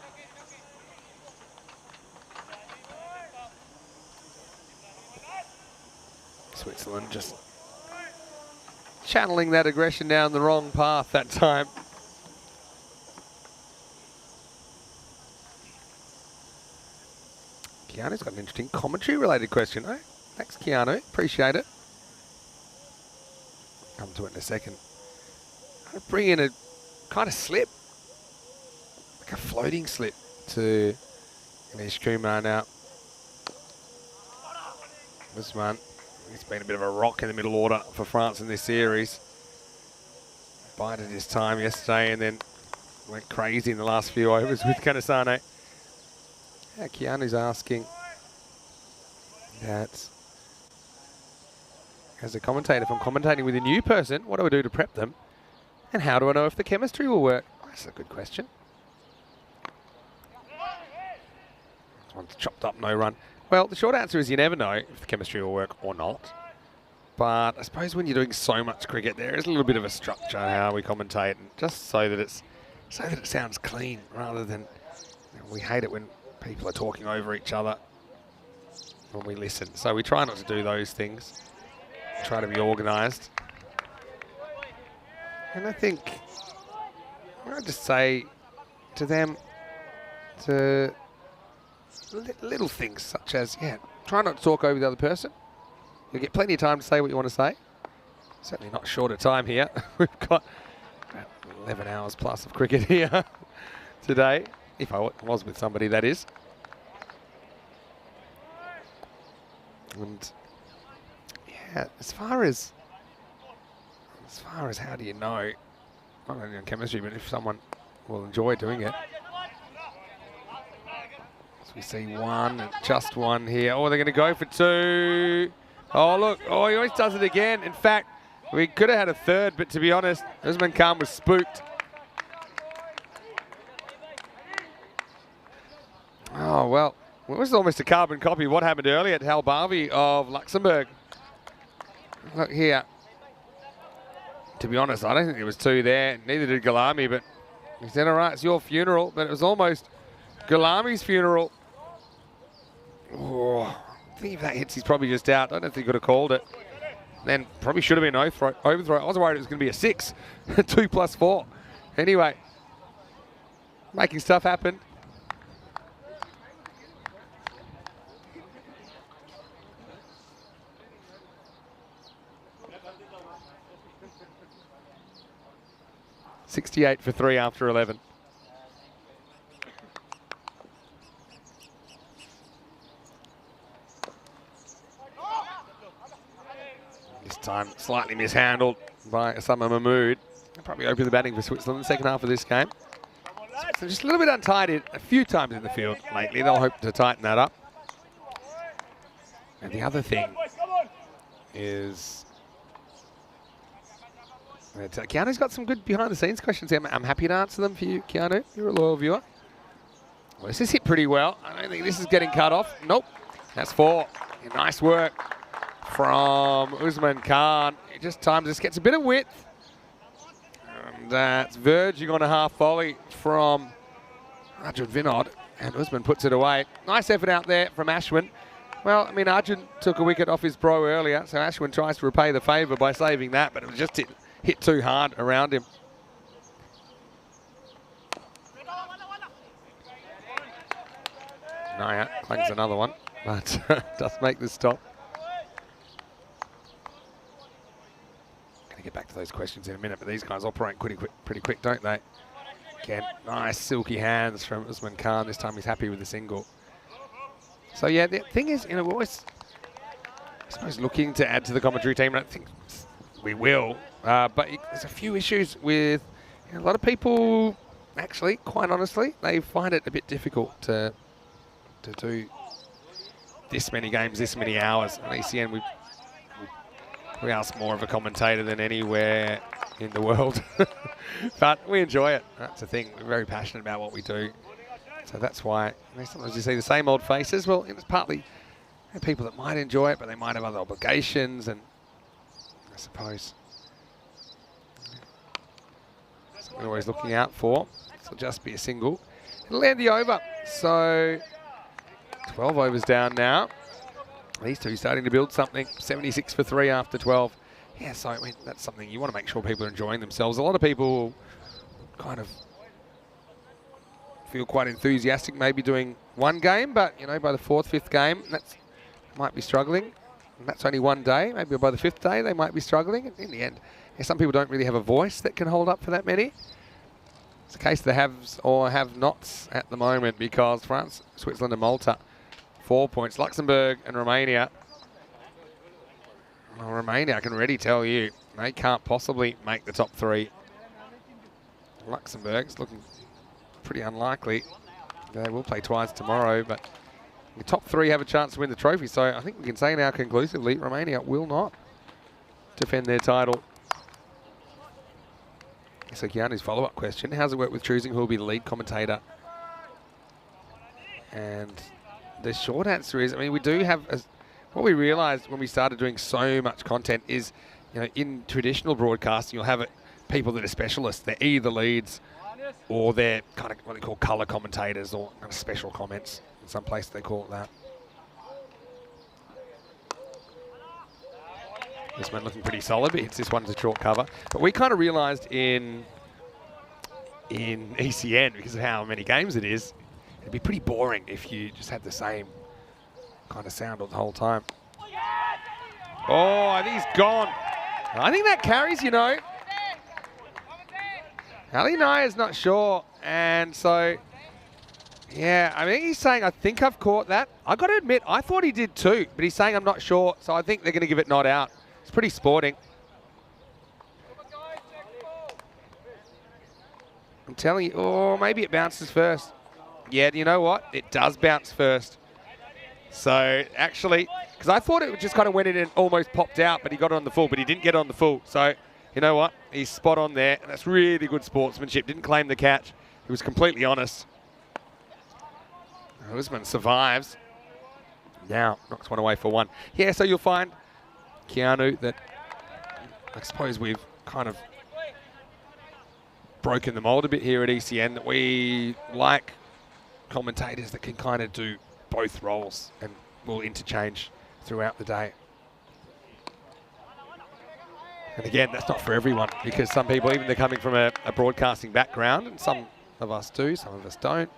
Switzerland just channeling that aggression down the wrong path that time. Keanu's got an interesting commentary-related question. Oh, thanks, Keanu. Appreciate it. Come to it in a second. I'm gonna bring in a kind of slip, like a floating slip to Anish Kumar now. This one, he's been a bit of a rock in the middle order for France in this series. Bided his time yesterday and then went crazy in the last few overs with Kanasane. Yeah, Keanu's asking that as a commentator, if I'm commentating with a new person, what do I do to prep them? And how do I know if the chemistry will work? Oh, that's a good question. This one's chopped up, no run. Well, the short answer is you never know if the chemistry will work or not. But I suppose when you're doing so much cricket, there is a little bit of a structure in how we commentate, and just so that it sounds clean, rather than, you know, we hate it when people are talking over each other when we listen. So we try not to do those things. Try to be organised. And I think I'd just say to them to little things such as, yeah, try not to talk over the other person. You'll get plenty of time to say what you want to say. Certainly not short of time here. We've got 11 hours plus of cricket here today. If I was with somebody, that is. And yeah, as far as how do you know, not only on chemistry, but if someone will enjoy doing it. So we see one, and just one here. Oh, they're going to go for two. Oh, look. Oh, he always does it again. In fact, we could have had a third, but to be honest, Usman Khan was spooked. Oh, well, it was almost a carbon copy of what happened earlier to Hal Barvey of Luxembourg. Look here. To be honest, I don't think there was two there. Neither did Galami, but he said, all right, it's your funeral. But it was almost Galami's funeral. Oh, I think if that hits, he's probably just out. I don't think he could have called it. Then probably should have been overthrow. I was worried it was going to be a 6. 2 plus 4. Anyway, making stuff happen. .68 for 3 after 11. This time slightly mishandled by Osama Mahmood. They'll probably open the batting for Switzerland in the second half of this game. So just a little bit untidy a few times in the field lately. They'll hope to tighten that up. And the other thing is Keanu's got some good behind-the-scenes questions here. I'm happy to answer them for you, Keanu. You're a loyal viewer. Well, this is hit pretty well. I don't think this is getting cut off. Nope. That's 4. Nice work from Usman Khan. He just times this, gets a bit of width. And that's verging on a half volley from Arjun Vinod. And Usman puts it away. Nice effort out there from Ashwin. Well, I mean, Arjun took a wicket off his bro earlier, so Ashwin tries to repay the favour by saving that, but it was just hit too hard around him. Naya clangs another one, but does make the stop. Going to get back to those questions in a minute, but these guys operate pretty quick, don't they? Again, nice silky hands from Usman Khan. This time he's happy with the single. So yeah, the thing is, you know, we're always, I suppose, looking to add to the commentary team. I don't think we will, but there's a few issues with, you know, a lot of people. Actually, quite honestly, they find it a bit difficult to do this many games, this many hours. At ECN, we ask more of a commentator than anywhere in the world, but we enjoy it. That's the thing. We're very passionate about what we do. So that's why, you know, sometimes you see the same old faces. Well, it's partly, you know, people that might enjoy it, but they might have other obligations, and I suppose something we're always looking out for. This will just be a single. It'll end the over. So 12 overs down now. These two starting to build something. 76 for 3 after 12. Yeah, so I mean, that's something you want to make sure people are enjoying themselves. A lot of people kind of feel quite enthusiastic, maybe doing one game, but, you know, by the 4th, 5th game, that's might be struggling. And that's only one day. Maybe by the 5th day, they might be struggling. In the end, some people don't really have a voice that can hold up for that many. It's a case of the haves or have-nots at the moment, because France, Switzerland and Malta, 4 points. Luxembourg and Romania. Well, Romania, I can already tell you, they can't possibly make the top 3. Luxembourg's looking pretty unlikely. They will play twice tomorrow, but the top 3 have a chance to win the trophy. So I think we can say now conclusively, Romania will not defend their title. So Keanu's follow-up question, how's it work with choosing who will be the lead commentator? And the short answer is, I mean, we do have, what we realized when we started doing so much content is, you know, in traditional broadcasting, you'll have people that are specialists. They're either leads or they're kind of what they call colour commentators, or kind of special comments. In some places they call it that. This one looking pretty solid, but it's this one's a short cover. But we kind of realised in ECN, because of how many games it is, it'd be pretty boring if you just had the same kind of sound all the whole time. Oh, I think he's gone. I think that carries, you know. Ali Naya's not sure, and so, yeah, I mean, he's saying, I think I've caught that. I got to admit, I thought he did too, but he's saying I'm not sure, so I think they're going to give it not out. It's pretty sporting. I'm telling you, oh, maybe it bounces first. Yeah, you know what? It does bounce first. So, actually, because I thought it just kind of went in and almost popped out, but he got it on the full, but he didn't get it on the full. So, you know what? He's spot on there, and that's really good sportsmanship. Didn't claim the catch. He was completely honest. Usman survives. Now, knocks one away for 1. Yeah, so you'll find, Keanu, that I suppose we've kind of broken the mold a bit here at ECN, that we like commentators that can kind of do both roles and will interchange throughout the day. And again, that's not for everyone, because some people, even they're coming from a broadcasting background, and some of us do, some of us don't,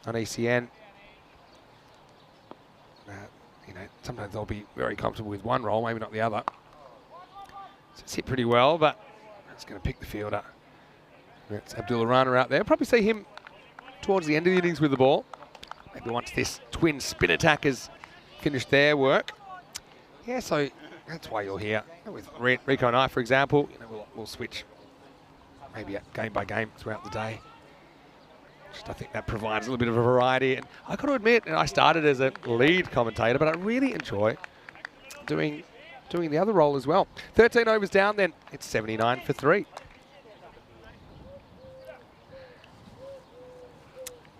on ECN. You know, sometimes they'll be very comfortable with one role, maybe not the other. So it's hit pretty well, but it's going to pick the fielder. That's Abdullah Rana out there. Probably see him towards the end of the innings with the ball. Maybe once this twin spin attack has finished their work. Yeah, so that's why you're here. With Rico and I, for example, you know, we'll switch maybe game by game throughout the day. Just, I think that provides a little bit of a variety. And I got to admit, I started as a lead commentator, but I really enjoy doing the other role as well. 13 overs down, then it's 79 for 3.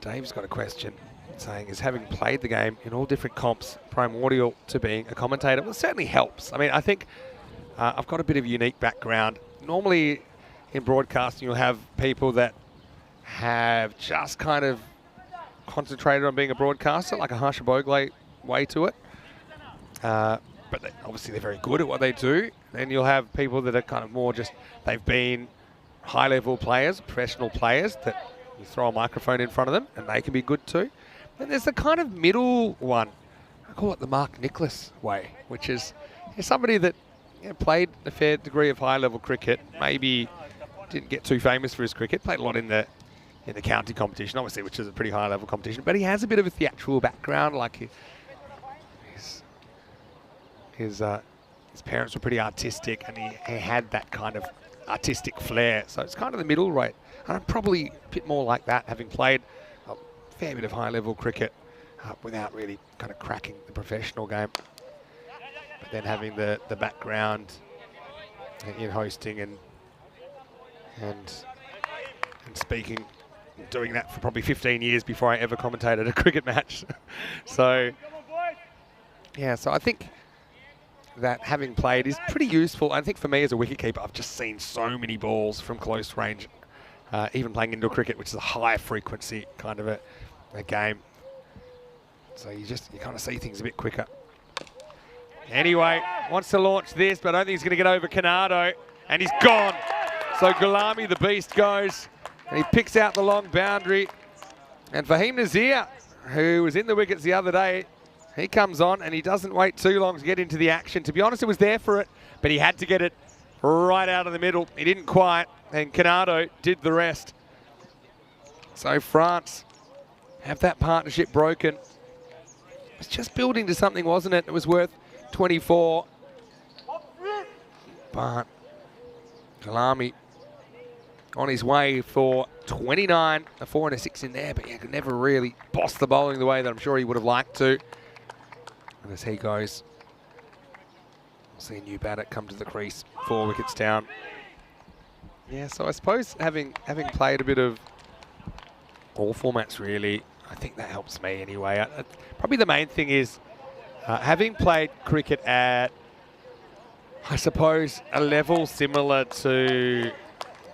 Dave's got a question saying, is having played the game in all different comps primordial to being a commentator? Well, it certainly helps. I mean, I think I've got a bit of a unique background. Normally in broadcasting, you'll have people that have just kind of concentrated on being a broadcaster, like a Harsha Bogle way to it. But obviously they're very good at what they do. Then you'll have people that are kind of more just, they've been high-level players, professional players, that you throw a microphone in front of them and they can be good too. Then there's the kind of middle one. I call it the Mark Nicholas way, which is somebody that played a fair degree of high-level cricket, maybe didn't get too famous for his cricket, played a lot in the county competition, obviously, which is a pretty high-level competition, but he has a bit of a theatrical background, like his parents were pretty artistic, and he had that kind of artistic flair, so it's kind of the middle rate. And I'm probably a bit more like that, having played a fair bit of high-level cricket without really kind of cracking the professional game. But then having the background in hosting and speaking, doing that for probably 15 years before I ever commentated a cricket match. So, yeah, so I think that having played is pretty useful. I think for me as a wicketkeeper, I've just seen so many balls from close range, even playing indoor cricket, which is a high frequency kind of a game. So you kind of see things a bit quicker. Anyway, wants to launch this, but I don't think he's going to get over Canado, and he's gone. So Gulami, the beast, goes, and he picks out the long boundary. And Fahim Nazir, who was in the wickets the other day, he comes on and he doesn't wait too long to get into the action. To be honest, it was there for it, but he had to get it right out of the middle. He didn't quite, and Canado did the rest. So France have that partnership broken. It was just building to something, wasn't it? It was worth 24. But Kalami on his way for 29, a 4 and a 6 in there, but he could never really boss the bowling the way that I'm sure he would have liked to. And as he goes, we'll see a new batter come to the crease, 4 wickets down. Yeah, so I suppose having played a bit of all formats really, I think that helps me anyway. Probably the main thing is having played cricket at, I suppose, a level similar to,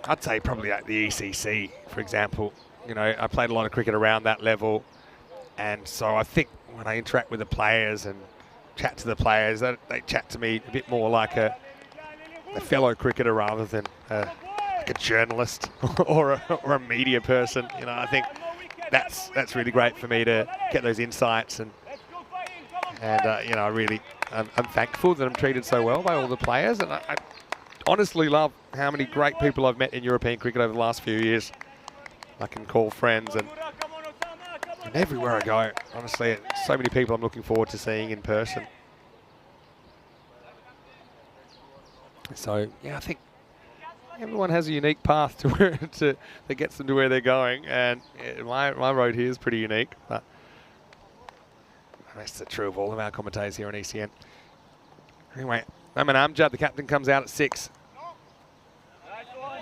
I'd say probably like the ECC, for example. You know, I played a lot of cricket around that level. And so I think when I interact with the players and chat to the players, they chat to me a bit more like a fellow cricketer rather than like a journalist or a media person. You know, I think that's really great for me to get those insights and you know, I'm thankful that I'm treated so well by all the players, and I honestly love how many great people I've met in European cricket over the last few years. I can call friends and everywhere I go, honestly, so many people I'm looking forward to seeing in person. So yeah, I think everyone has a unique path to where that gets them to where they're going, and my road here is pretty unique, but that's true of all of our commentators here on ECN. Anyway, Mohammad Amjad, the captain, comes out at 6.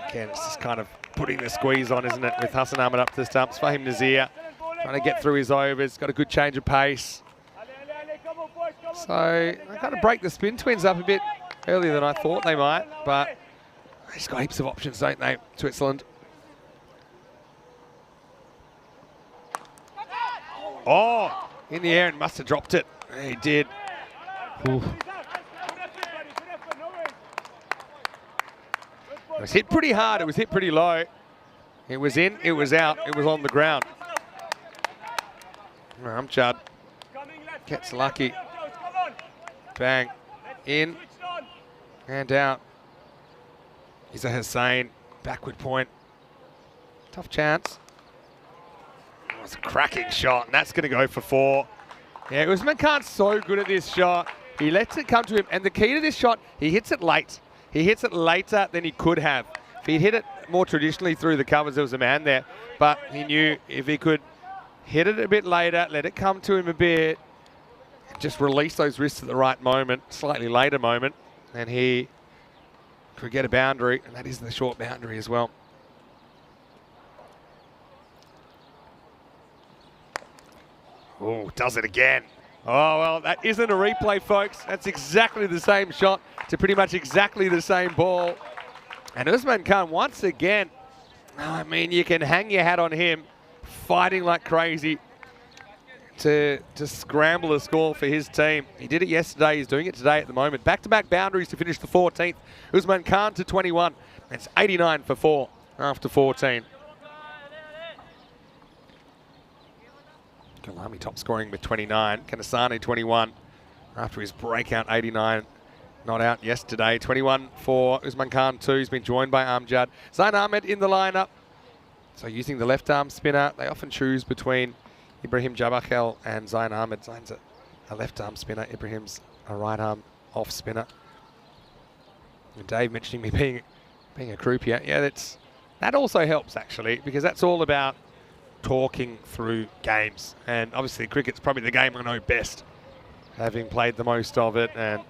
Again, it's just kind of putting the squeeze on, isn't it, with Hassan Ahmed up to the stumps. Fahim Nazir trying to get through his overs, got a good change of pace. So they kind of break the spin twins up a bit earlier than I thought they might, but they've got heaps of options, don't they, Switzerland? Oh! In the air and must have dropped it. He did. Ooh. It was hit pretty hard. It was hit pretty low. It was in. It was out. It was on the ground. Amjad gets lucky. Bang. In. And out. Iza Hussain. Backward point. Tough chance. It's a cracking shot, and that's going to go for 4. Yeah, Usman Khan's so good at this shot. He lets it come to him, and the key to this shot, he hits it late. He hits it later than he could have. If he'd hit it more traditionally through the covers, there was a man there, but he knew if he could hit it a bit later, let it come to him a bit, just release those wrists at the right moment, slightly later moment, and he could get a boundary, and that is the short boundary as well. Oh, does it again. Oh, well, that isn't a replay, folks. That's exactly the same shot to pretty much exactly the same ball. And Usman Khan, once again, I mean, you can hang your hat on him, fighting like crazy to scramble a score for his team. He did it yesterday. He's doing it today at the moment. Back-to-back boundaries to finish the 14th. Usman Khan to 21. It's 89 for 4 after 14. Kalami top scoring with 29. Kanasani 21 after his breakout 89. Not out yesterday. 21 for Usman Khan too. He's been joined by Amjad. Zain Ahmed in the lineup. So using the left arm spinner, they often choose between Ibrahim Jabakhel and Zain Ahmed. Zain's a left arm spinner. Ibrahim's a right arm off spinner. And Dave mentioning me being a croupier. Yeah, that also helps actually, because that's all about talking through games, and obviously cricket's probably the game I know best, having played the most of it. And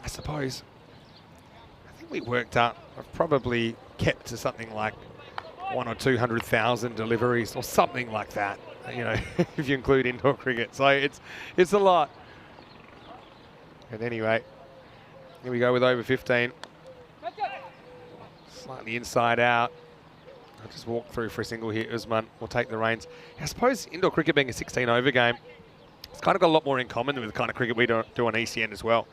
I suppose I think we worked out I've probably kept to something like 100,000 or 200,000 deliveries or something like that, you know, if you include indoor cricket. So it's a lot. And anyway, here we go with over 15. Slightly inside out. I'll just walk through for a single here. Usman will take the reins. I suppose indoor cricket being a 16-over game, it's kind of got a lot more in common with the kind of cricket we do on ECN as well.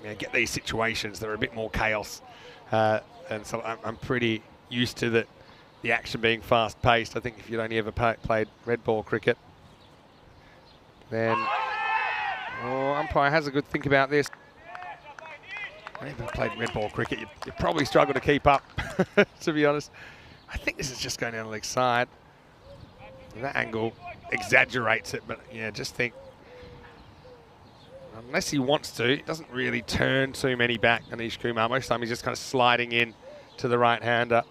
You know, get these situations that are a bit more chaos. And so I'm pretty used to the action being fast-paced. I think if you'd only ever played red ball cricket, then umpire has a good think about this. If you played red ball cricket, you'd probably struggle to keep up, to be honest. I think this is just going down the leg side. That angle exaggerates it, but yeah, just think, unless he wants to, he doesn't really turn too many back, Anish Kumar. Most of the time he's just kind of sliding in to the right-hander.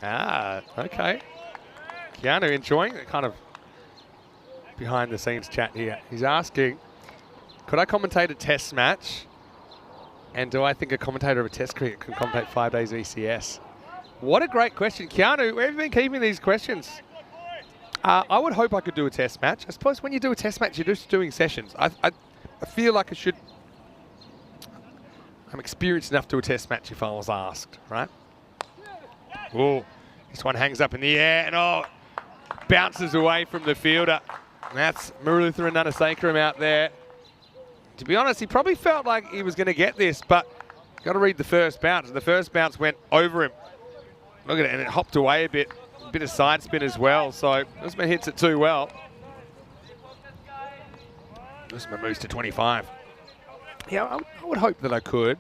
Ah, okay. Keanu enjoying the kind of behind-the-scenes chat here. He's asking, could I commentate a test match? And do I think a commentator of a test cricket can commentate 5 days ECS? What a great question. Keanu, where have you been keeping these questions? I would hope I could do a test match. I suppose when you do a test match, you're just doing sessions. I feel like I should... I'm experienced enough to do a test match if I was asked, right? Oh, this one hangs up in the air and bounces away from the fielder. That's Muralitharan Nanasekharam out there. To be honest, he probably felt like he was going to get this, but you've got to read the first bounce. The first bounce went over him. Look at it, and it hopped away a bit of side spin as well. So Usman hits it too well. Usman moves to 25. Yeah, I would hope that I could,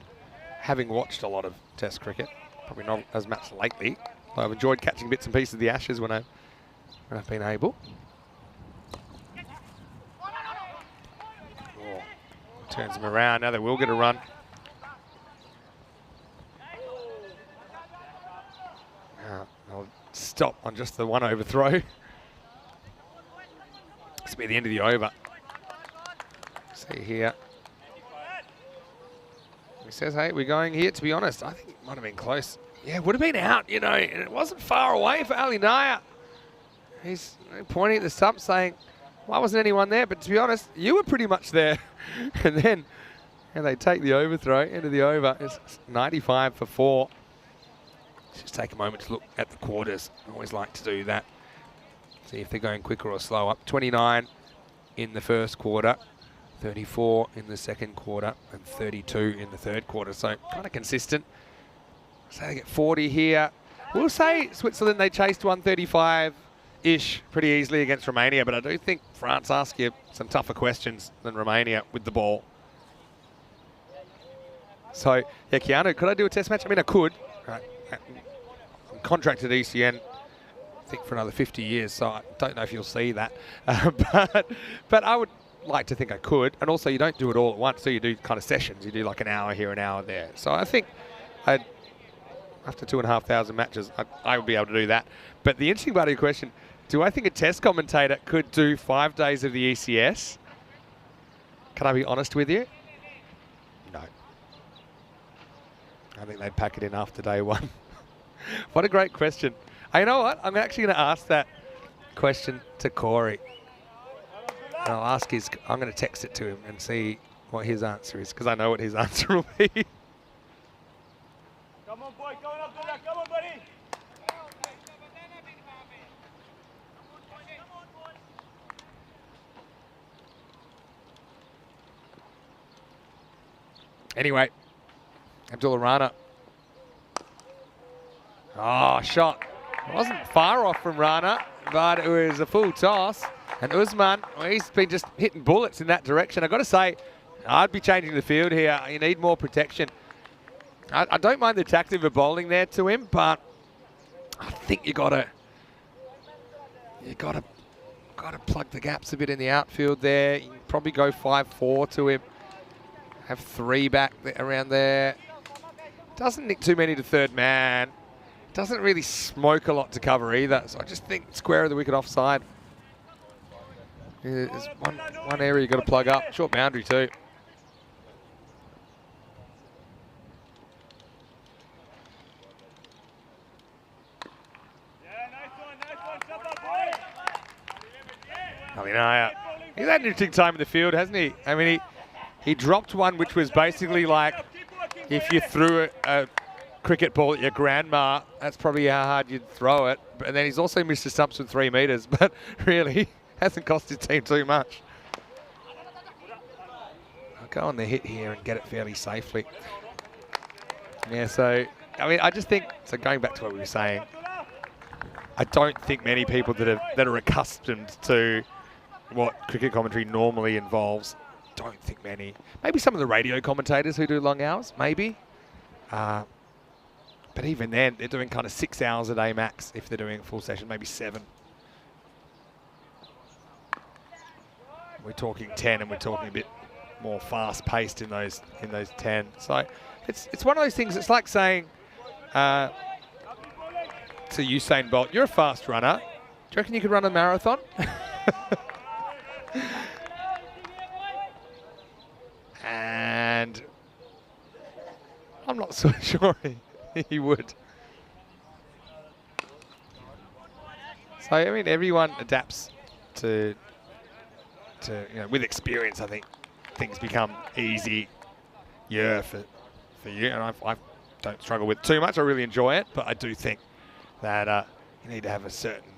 having watched a lot of Test cricket. Probably not as much lately. I've enjoyed catching bits and pieces of the Ashes when I've been able. Oh, turns them around. Now they will get a run. I'll stop on just the one overthrow. This will be the end of the over. See here. He says, hey, we're going here. To be honest, I think it might have been close. Yeah, it would have been out, you know, and it wasn't far away for Ali Naya. He's pointing at the stump saying, why wasn't anyone there? But to be honest, you were pretty much there. And they take the overthrow into the over. It's 95 for 4. Just take a moment to look at the quarters. I always like to do that. See if they're going quicker or slower. 29 in the first quarter. 34 in the second quarter and 32 in the third quarter. So kind of consistent. So they get 40 here. We'll say Switzerland, they chased 135-ish pretty easily against Romania, but I do think France ask you some tougher questions than Romania with the ball. So, yeah, Keanu, could I do a test match? I mean, I could. I'm contracted ECN, I think, for another 50 years, so I don't know if you'll see that. But I would like to think I could, and also you don't do it all at once, so you do kind of sessions. You do like an hour here, an hour there. So I think after 2,500 matches, I would be able to do that. But the interesting part of your question, do I think a test commentator could do 5 days of the ECS? Can I be honest with you? No. I think they'd pack it in after day one. What a great question. You know what? I'm actually going to ask that question to Corey. And I'll ask I'm going to text it to him and see what his answer is, because I know what his answer will be. Come on, boy, coming up to that. Come on, buddy. Anyway, Abdullah Rana. Oh, shot. It wasn't far off from Rana, but it was a full toss. And Usman, well, he's been just hitting bullets in that direction. I've got to say, I'd be changing the field here. You need more protection. I don't mind the tactic of bowling there to him, but I think you gotta plug the gaps a bit in the outfield there. You can probably go 5-4 to him. Have 3 back around there. Doesn't nick too many to third man. Doesn't really smoke a lot to cover either. So I just think square of the wicket offside. There's one area you've got to plug up. Short boundary too. Alinaya. He's had an interesting time in the field, hasn't he? I mean, he dropped one which was basically like if you threw a cricket ball at your grandma, that's probably how hard you'd throw it. And then he's also missed the stumps with 3 meters, but really hasn't cost his team too much. I'll go on the hit here and get it fairly safely. Yeah, so I mean, I just think, so going back to what we were saying, I don't think many people that are accustomed to what cricket commentary normally involves, don't think many. Maybe some of the radio commentators who do long hours, maybe. But even then, they're doing kind of 6 hours a day max if they're doing a full session, maybe 7. We're talking 10, and we're talking a bit more fast-paced in those 10. So it's one of those things. It's like saying to Usain Bolt, "You're a fast runner. Do you reckon you could run a marathon?" And I'm not so sure he would. So I mean, everyone adapts to with experience. I think things become easier for you, and I don't struggle with it too much. I really enjoy it, but I do think that you need to have a certain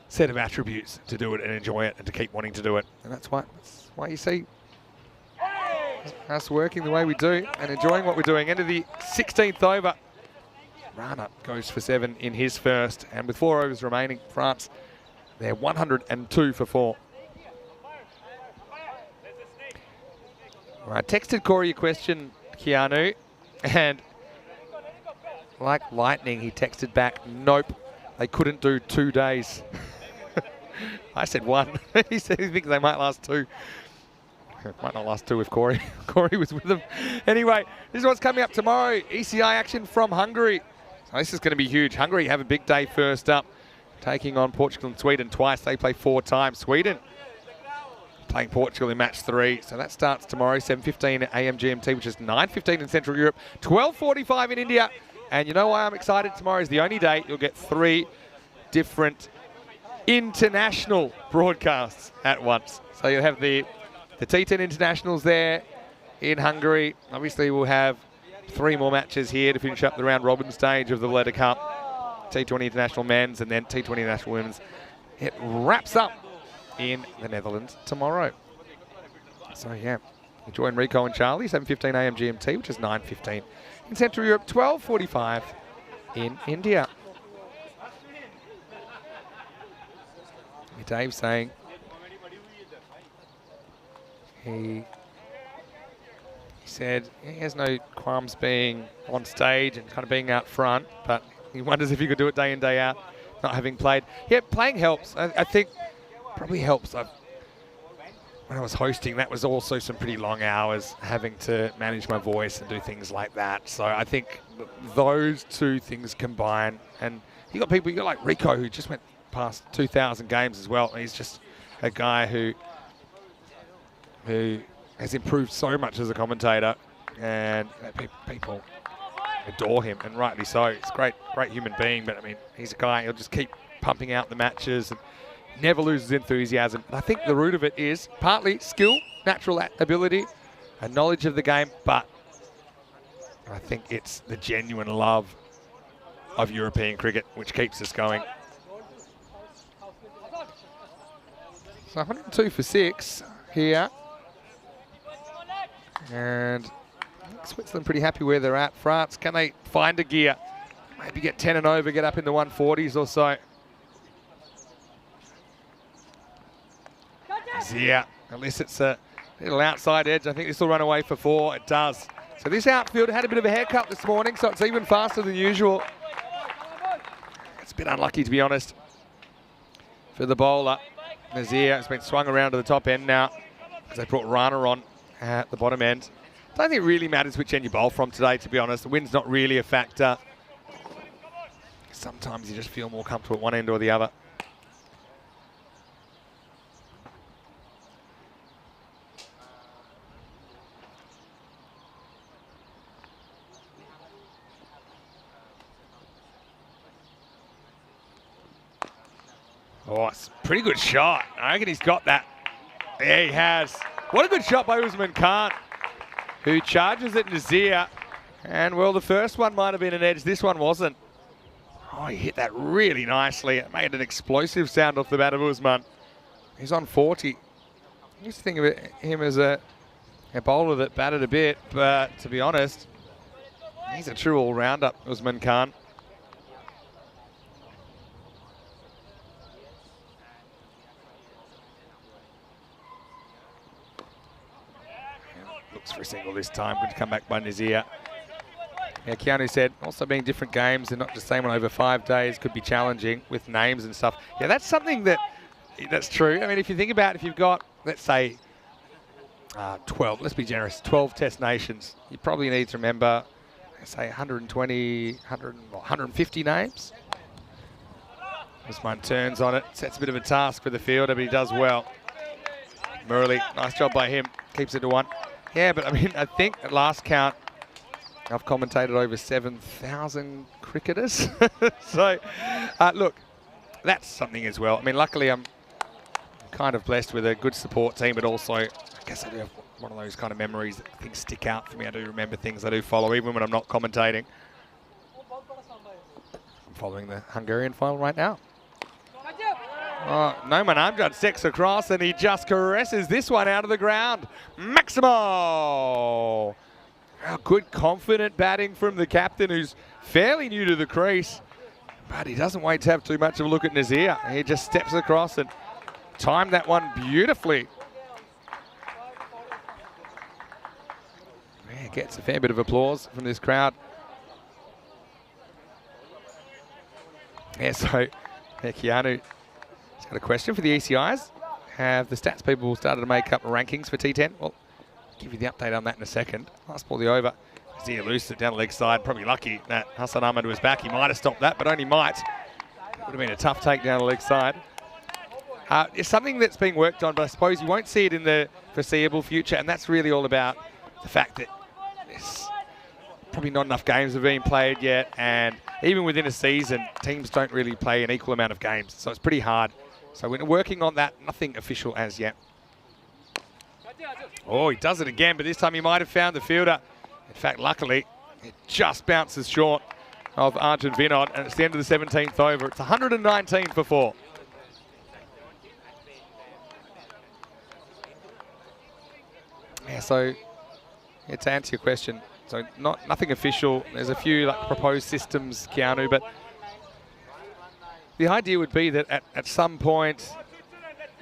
set of attributes to do it and enjoy it and to keep wanting to do it, and that's why you see us working the way we do and enjoying what we're doing. Into the 16th over. Rana goes for 7 in his first, and with 4 overs remaining, France, they're 102 for 4. All right, texted Corey a question, Keanu, and like lightning, he texted back, "Nope, they couldn't do 2 days." I said 1. He said he thinks they might last 2. Might not last 2 if Corey was with them. Anyway, this is what's coming up tomorrow. ECI action from Hungary. So this is going to be huge. Hungary have a big day first up, taking on Portugal and Sweden twice. They play 4 times. Sweden playing Portugal in match 3. So that starts tomorrow, 7:15 a.m. GMT, which is 9:15 in Central Europe, 12:45 in India. And you know why I'm excited? Tomorrow is the only day you'll get 3 different international broadcasts at once. So you'll have the T10 internationals there in Hungary. Obviously, we'll have 3 more matches here to finish up the round robin stage of the Valletta Cup. T20 international men's and then T20 international women's. It wraps up in the Netherlands tomorrow. So yeah, you join Rico and Charlie, 7:15 a.m. GMT, which is 9:15 in Central Europe, 12:45 in India. Dave saying he said he has no qualms being on stage and kind of being out front, but he wonders if he could do it day in, day out, not having played. Yeah, playing helps. I think probably helps. When I was hosting, that was also some pretty long hours, having to manage my voice and do things like that. So I think those 2 things combine. And you got like Rico, who just went past 2,000 games as well. He's just a guy who has improved so much as a commentator, and people adore him, and rightly so. He's a great human being, but I mean, he's a guy, he'll just keep pumping out the matches and never loses enthusiasm. And I think the root of it is partly skill, natural ability, and knowledge of the game, but I think it's the genuine love of European cricket which keeps us going. So 102 for 6 here. And Switzerland pretty happy where they're at. France, can they find a gear? Maybe get 10 and over, get up in the 140s or so. Zia elicits a little outside edge. I think this will run away for 4. It does. So this outfield had a bit of a haircut this morning, so it's even faster than usual. It's a bit unlucky, to be honest, for the bowler. Nazir has been swung around to the top end now because they brought Rana on at the bottom end. I don't think it really matters which end you bowl from today, to be honest. The wind's not really a factor. Sometimes you just feel more comfortable at one end or the other. Oh, it's a pretty good shot. I reckon he's got that. Yeah, he has. What a good shot by Usman Khan, who charges it Nazir. And, well, the first one might have been an edge. This one wasn't. Oh, he hit that really nicely. It made an explosive sound off the bat of Usman. He's on 40. I used to think of him as a bowler that batted a bit, but to be honest, He's a true all-rounder, Usman Khan. Looks for a single this time. Good to come back by Nazir. Yeah, Keanu said also being different games and not just same one over 5 days could be challenging with names and stuff. Yeah, that's something that's true. I mean, if you think about if you've got, let's say, 12, let's be generous, 12 test nations, you probably need to remember, say, 150 names. Usman turns on it, sets a bit of a task for the fielder, but he does well. Murali, nice job by him, keeps it to 1. Yeah, but I mean, I think at last count, I've commentated over 7,000 cricketers. So, look, that's something as well. I mean, luckily I'm kind of blessed with a good support team, but also I guess I do have one of those kind of memories that things stick out for me. I do remember things, I do follow, even when I'm not commentating. I'm following the Hungarian final right now. Oh, Noman Amjad sticks across and he just caresses this one out of the ground. Maximo! Oh, good confident batting from the captain who's fairly new to the crease. But he doesn't wait to have too much of a look at Nazir. He just steps across and timed that one beautifully. Yeah, gets a fair bit of applause from this crowd. Yeah, so Keanu has got a question for the ECIs. Have the stats people started to make up rankings for T10? Well, I'll give you the update on that in a second. Last ball the over. Nazir loosed it down the leg side. Probably lucky that Hassan Ahmed was back. He might have stopped that, but only might. Would have been a tough take down the leg side. It's something that's being worked on, but I suppose you won't see it in the foreseeable future, and that's really all about the fact that there's probably not enough games have been played yet, and even within a season, teams don't really play an equal amount of games, so it's pretty hard. So we're working on that, nothing official as yet. Oh, he does it again, but this time he might have found the fielder. In fact, luckily, it just bounces short of Arjun Vinod, and it's the end of the 17th over. It's 119 for 4. Yeah, so yeah, to answer your question, so nothing official. There's a few like proposed systems, Keanu, but the idea would be that at some point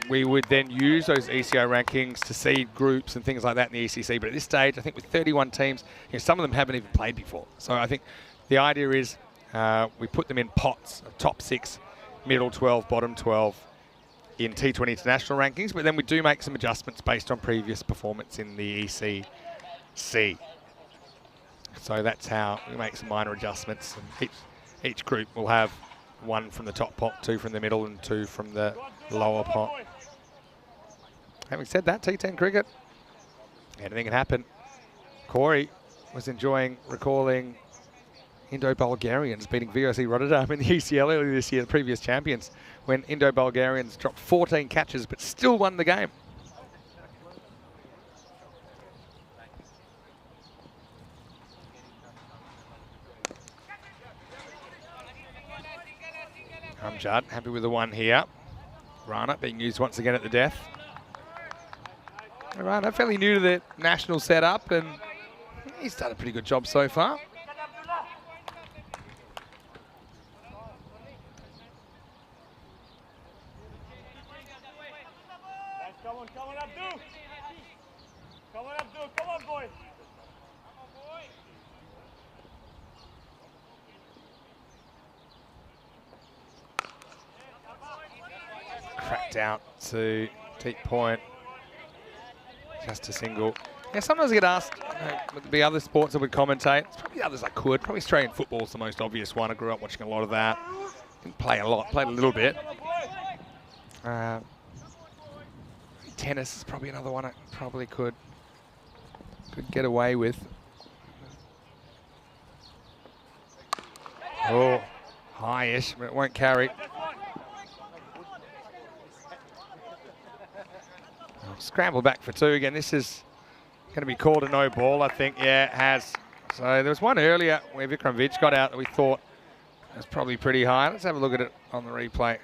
we would then use those ECO rankings to seed groups and things like that in the ECC. But at this stage, I think with 31 teams, some of them haven't even played before. So I think the idea is we put them in pots of top 6, middle 12, bottom 12 in T20 international rankings, but then we do make some adjustments based on previous performance in the ECC. So that's how we make some minor adjustments. And each group will have 1 from the top pot, 2 from the middle, and 2 from the lower pot. Having said that, T10 cricket, anything can happen. Corey was enjoying recalling Indo-Bulgarians beating VOC Rotterdam in the ECL earlier this year, the previous champions, when Indo-Bulgarians dropped 14 catches but still won the game. Amjad happy with the one here. Rana being used once again at the death. Rana fairly new to the national setup, and he's done a pretty good job so far. Come on, Abdul. Come on, Abdul. Come on, boy. Cracked out to deep point. Just a single. Yeah, sometimes I get asked, would there be other sports I would commentate? There's probably others I could. Probably Australian football's the most obvious one. I grew up watching a lot of that. Didn't play a lot, played a little bit. Tennis is probably another one I probably could get away with. Oh, high-ish, but it won't carry. Scramble back for 2 again. This is going to be called a no ball, I think. Yeah, it has. So there was one earlier where Vikram Vij got out that we thought was probably pretty high. Let's have a look at it on the replay.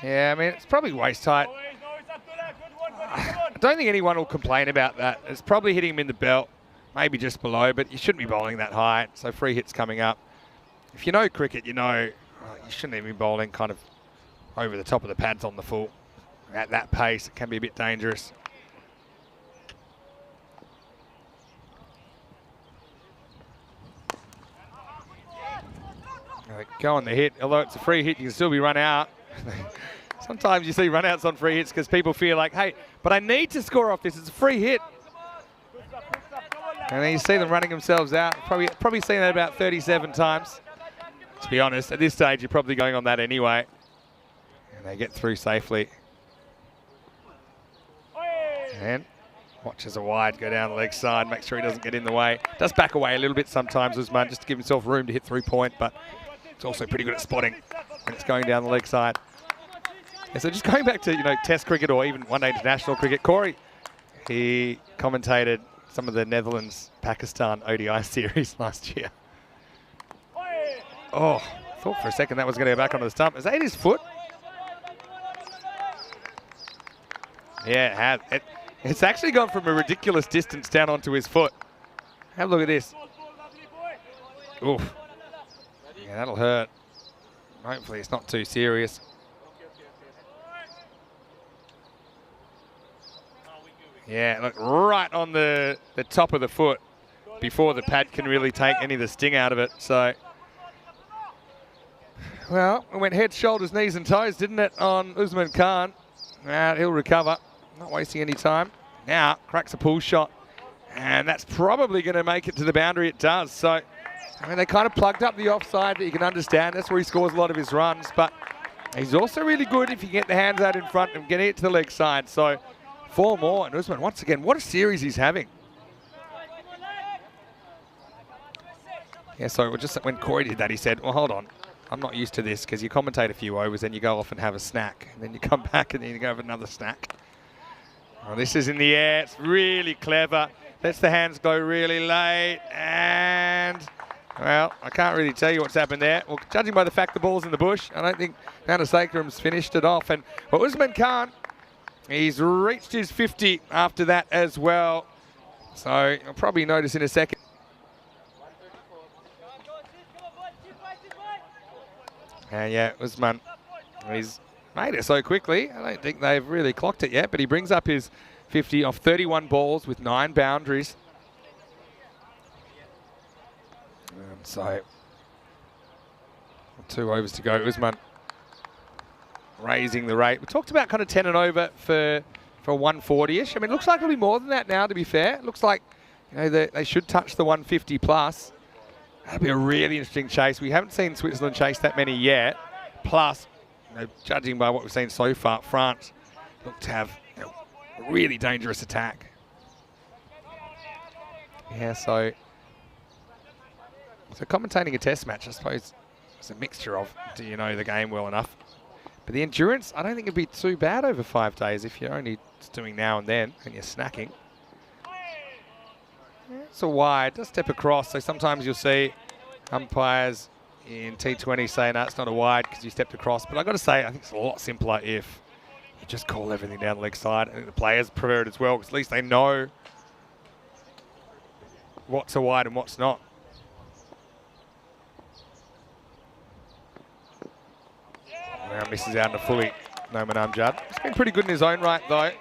Yeah, I mean, it's probably waist height. I don't think anyone will complain about that. It's probably hitting him in the belt. maybe just below, but you shouldn't be bowling that high. So free hit's coming up. If you know cricket, you know you shouldn't even be bowling kind of over the top of the pads on the full. At that pace, it can be a bit dangerous. Go on the hit. Although it's a free hit, you can still be run out. Sometimes you see run-outs on free hits because people feel like, hey, but I need to score off this. It's a free hit. And then you see them running themselves out. Probably seen that about 37 times. To be honest, at this stage, you're probably going on that anyway. And they get through safely. And watches a wide go down the leg side, make sure he doesn't get in the way. Does back away a little bit sometimes, Usman, just to give himself room to hit 3-point, but it's also pretty good at spotting when it's going down the leg side. And so just going back to, Test cricket or even one-day international cricket, Corey, he commentated some of the Netherlands-Pakistan ODI series last year. Oh, I thought for a second that was going to go back onto the stump. Is that his foot? Yeah, it has. It's actually gone from a ridiculous distance down onto his foot. Have a look at this. Oof. Yeah, that'll hurt. Hopefully it's not too serious. Yeah, look, right on the top of the foot before the pad can really take any of the sting out of it. So, well, it went head, shoulders, knees and toes, didn't it, on Usman Khan. He'll recover. Not wasting any time. Now, cracks a pull shot. And that's probably going to make it to the boundary. It does. So, I mean, they kind of plugged up the offside, but you can understand that's where he scores a lot of his runs. But he's also really good if you get the hands out in front and getting it to the leg side. So, 4 more. And Usman, once again, what a series he's having. Yeah, so just when Corey did that, he said, well, hold on. I'm not used to this because you commentate a few overs, then you go off and have a snack. And then you come back and then you go have another snack. Oh, this is in the air. It's really clever. Lets the hands go really late. And, well, I can't really tell you what's happened there. Well, judging by the fact the ball's in the bush, I don't think Nanasekharam's finished it off. And well, Usman Khan, he's reached his 50 after that as well. So you'll probably notice in a second. And yeah, Usman, he's made it so quickly. I don't think they've really clocked it yet, but he brings up his 50 off 31 balls with 9 boundaries. And so 2 overs to go. Usman raising the rate. We talked about kind of 10 and over for 140-ish. I mean, it looks like it'll be more than that now, to be fair. It looks like they should touch the 150 plus. That'll be a really interesting chase. We haven't seen Switzerland chase that many yet. Plus, judging by what we've seen so far, France look to have a really dangerous attack. Yeah, so commentating a test match, I suppose, it's a mixture of do you know the game well enough. But the endurance, I don't think it'd be too bad over 5 days if you're only doing now and then and you're snacking. It's a wide, just step across. So sometimes you'll see umpires in T20 saying, no, it's not a wide because you stepped across. But I've got to say, I think it's a lot simpler if you just call everything down the leg side. I think the players prefer it as well because at least they know what's a wide and what's not. Now misses out on a fully no man Judd. He's been pretty good in his own right though.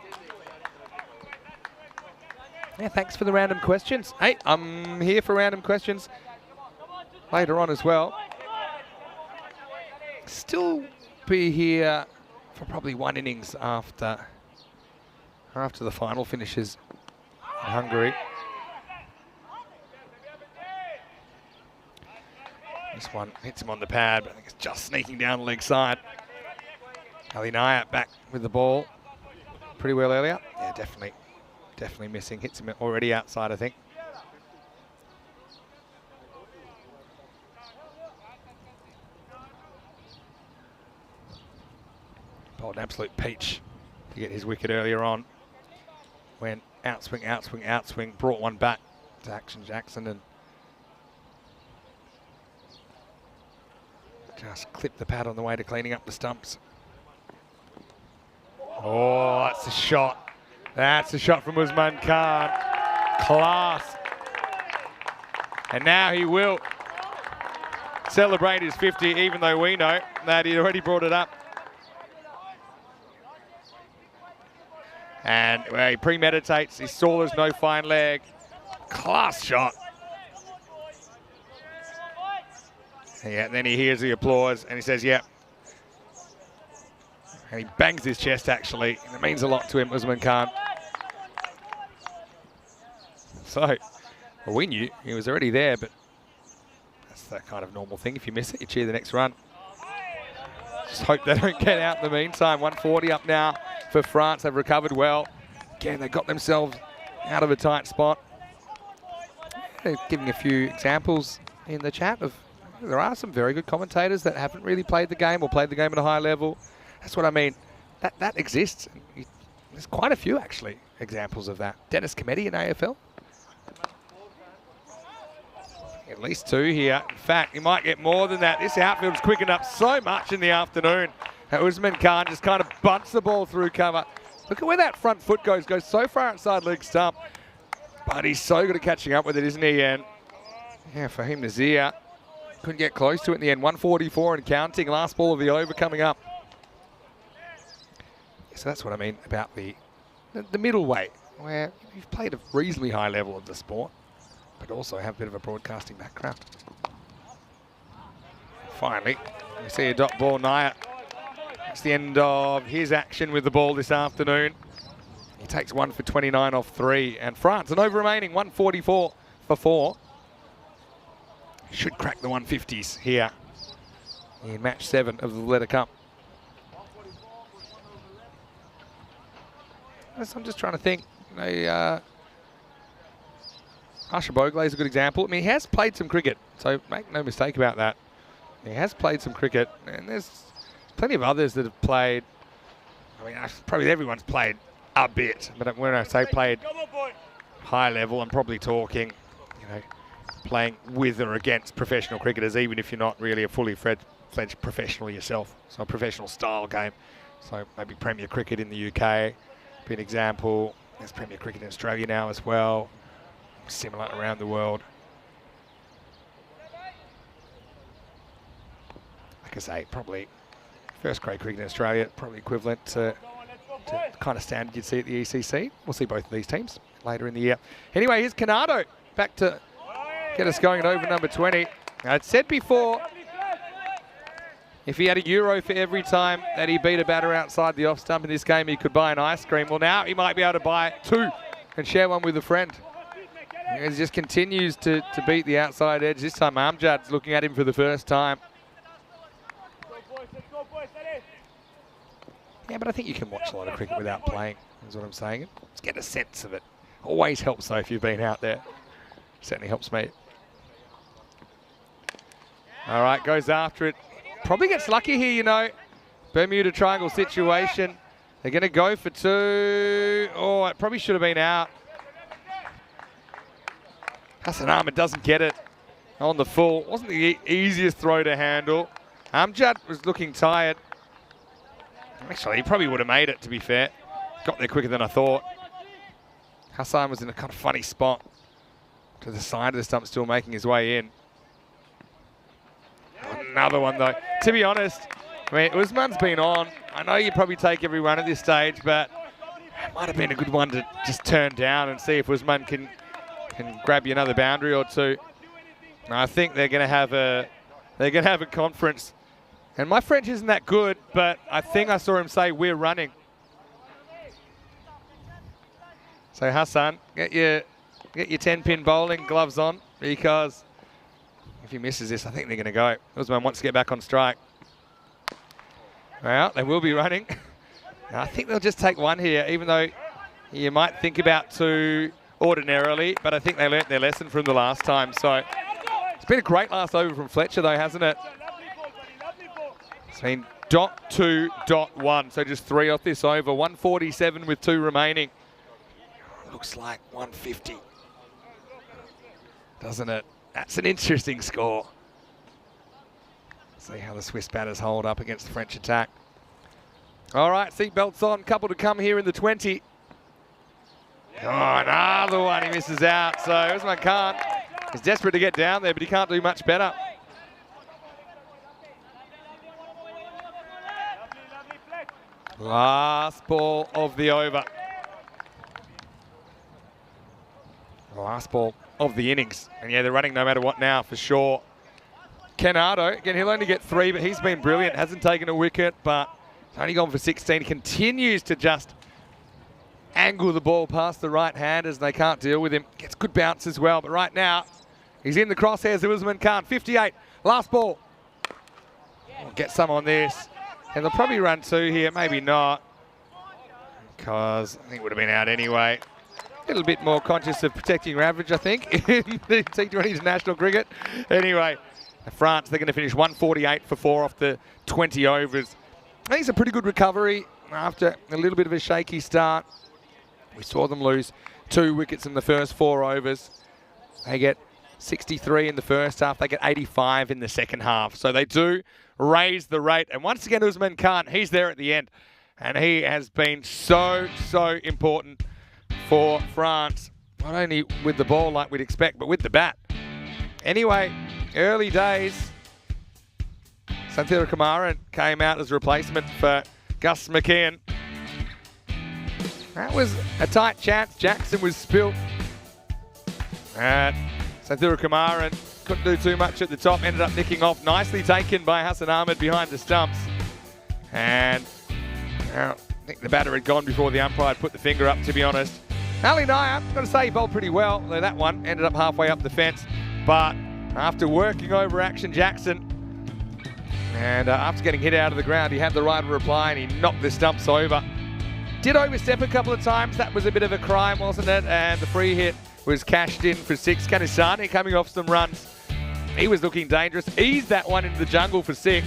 Yeah, thanks for the random questions. Hey, I'm here for random questions later on as well. Still be here for probably 1 innings after the final finishes in Hungary. This one hits him on the pad, but I think it's just sneaking down the leg side. Ali Naya back with the ball pretty well earlier. Yeah, definitely missing. Hits him already outside, I think. Bowled an absolute peach to get his wicket earlier on. Went outswing, outswing, outswing. Brought one back to Action Jackson and just clipped the pad on the way to cleaning up the stumps. Oh, that's a shot. That's a shot from Usman Khan. Class. And now he will celebrate his 50, even though we know that he'd already brought it up. And well, he premeditates. He saw there's no fine leg. Class shot. Yeah, and then he hears the applause and he says, yep. And he bangs his chest, actually. And it means a lot to him, Usman Khan. So, well, we knew he was already there, but that's that kind of normal thing. If you miss it, you cheer the next run. Just hope they don't get out in the meantime. 140 up now for France. They've recovered well. Again, they got themselves out of a tight spot. They're giving a few examples in the chat of there are some very good commentators that haven't really played the game or played the game at a high level. That's what I mean. That exists. There's quite a few, actually, examples of that. Dennis Cometti in AFL. At least 2 here. In fact, you might get more than that. This outfield's quickened up so much in the afternoon. Usman Khan just kind of bunts the ball through cover. Look at where that front foot goes. Goes so far outside leg stump. But he's so good at catching up with it, isn't he? And yeah, Fahim Nazir couldn't get close to it in the end. 144 and counting. Last ball of the over coming up. So that's what I mean about the middleweight, where you've played a reasonably high level of the sport, but also have a bit of a broadcasting background. Finally, you see a dot ball. Naya. That's the end of his action with the ball this afternoon. He takes 1 for 29 off 3, and France, an over remaining 144 for 4. Should crack the 150s here in match 7 of the Valletta Cup. I'm just trying to think. Harsha Bogle is a good example. I mean, he has played some cricket, so make no mistake about that. He has played some cricket, and there's plenty of others that have played. I mean, probably everyone's played a bit, but when I say played high level, I'm probably talking, you know, playing with or against professional cricketers, even if you're not really a fully fledged professional yourself. So a professional style game. So maybe Premier Cricket in the UK, be an example. There's Premier Cricket in Australia now as well. Similar around the world. Like I say, probably first grade cricket in Australia, probably equivalent to the kind of standard you'd see at the ECC. We'll see both of these teams later in the year. Anyway, here's Canado back to get us going at over number 20. Now, I'd said before, if he had €1 for every time that he beat a batter outside the off stump in this game, he could buy an ice cream. Well, now he might be able to buy 2 and share one with a friend. He just continues to beat the outside edge. This time Amjad's looking at him for the first time. Yeah, but I think you can watch a lot of cricket without playing, is what I'm saying. Just get a sense of it. Always helps, though, if you've been out there. Certainly helps me. All right, goes after it. Probably gets lucky here, you know. Bermuda Triangle situation. They're going to go for 2. Oh, it probably should have been out. Hassan Ahmed doesn't get it on the full. Wasn't the easiest throw to handle. Amjad was looking tired. Actually, he probably would have made it, to be fair. Got there quicker than I thought. Hassan was in a kind of funny spot to the side of the stump, still making his way in. Another one, though. To be honest, I mean, Usman's been on. I know you probably take every run at this stage, but it might have been a good one to just turn down and see if Usman can grab you another boundary or 2. And I think they're going to have a conference. And my French isn't that good, but I think I saw him say, "We're running." So Hassan, get your 10-pin bowling gloves on, because if he misses this, I think they're going to go. Usman wants to get back on strike. Well, they will be running. I think they'll just take 1 here, even though you might think about 2 ordinarily, but I think they learnt their lesson from the last time. So it's been a great last over from Fletcher, though, hasn't it? It's been .2, .1, so just 3 off this over. 147 with 2 remaining. Looks like 150, doesn't it? That's an interesting score. See how the Swiss batters hold up against the French attack. All right, seatbelts on. Couple to come here in the 20. Oh, another one. He misses out. So Usman Khan He's desperate to get down there, but he can't do much better. Last ball of the over. Last ball of the innings. And yeah, they're running no matter what now for sure. Canado, again, he'll only get 3, but he's been brilliant. Hasn't taken a wicket, but he's only gone for 16. He continues to just angle the ball past the right-handers. They can't deal with him. Gets good bounce as well, but right now, he's in the crosshairs of Usman Khan. 58, last ball. We'll get some on this. And they'll probably run 2 here, maybe not, because I think it would have been out anyway. A little bit more conscious of protecting your average, I think, in the T20 international cricket. Anyway, France, they're going to finish 148 for 4 off the 20 overs. I think it's a pretty good recovery after a little bit of a shaky start. We saw them lose 2 wickets in the first 4 overs. They get 63 in the first half. They get 85 in the second half. So they do raise the rate. And once again, Usman Khan, he's there at the end. And he has been so important for France. Not only with the ball like we'd expect, but with the bat. Anyway, early days. Santhira Kumaran came out as a replacement for Gus McKeon. That was a tight chance. Jackson was spilt. And Santhira Kumaran couldn't do too much at the top. Ended up nicking off. Nicely taken by Hassan Ahmed behind the stumps. And I think the batter had gone before the umpire put the finger up, to be honest. Ali Naya, I've got to say, he bowled pretty well. That one ended up halfway up the fence. But after working over Action Jackson, and after getting hit out of the ground, he had the right to reply and he knocked the stumps over. Did overstep a couple of times. That was a bit of a crime, wasn't it? And the free hit was cashed in for 6. Kanisani coming off some runs. He was looking dangerous. Eased that one into the jungle for 6.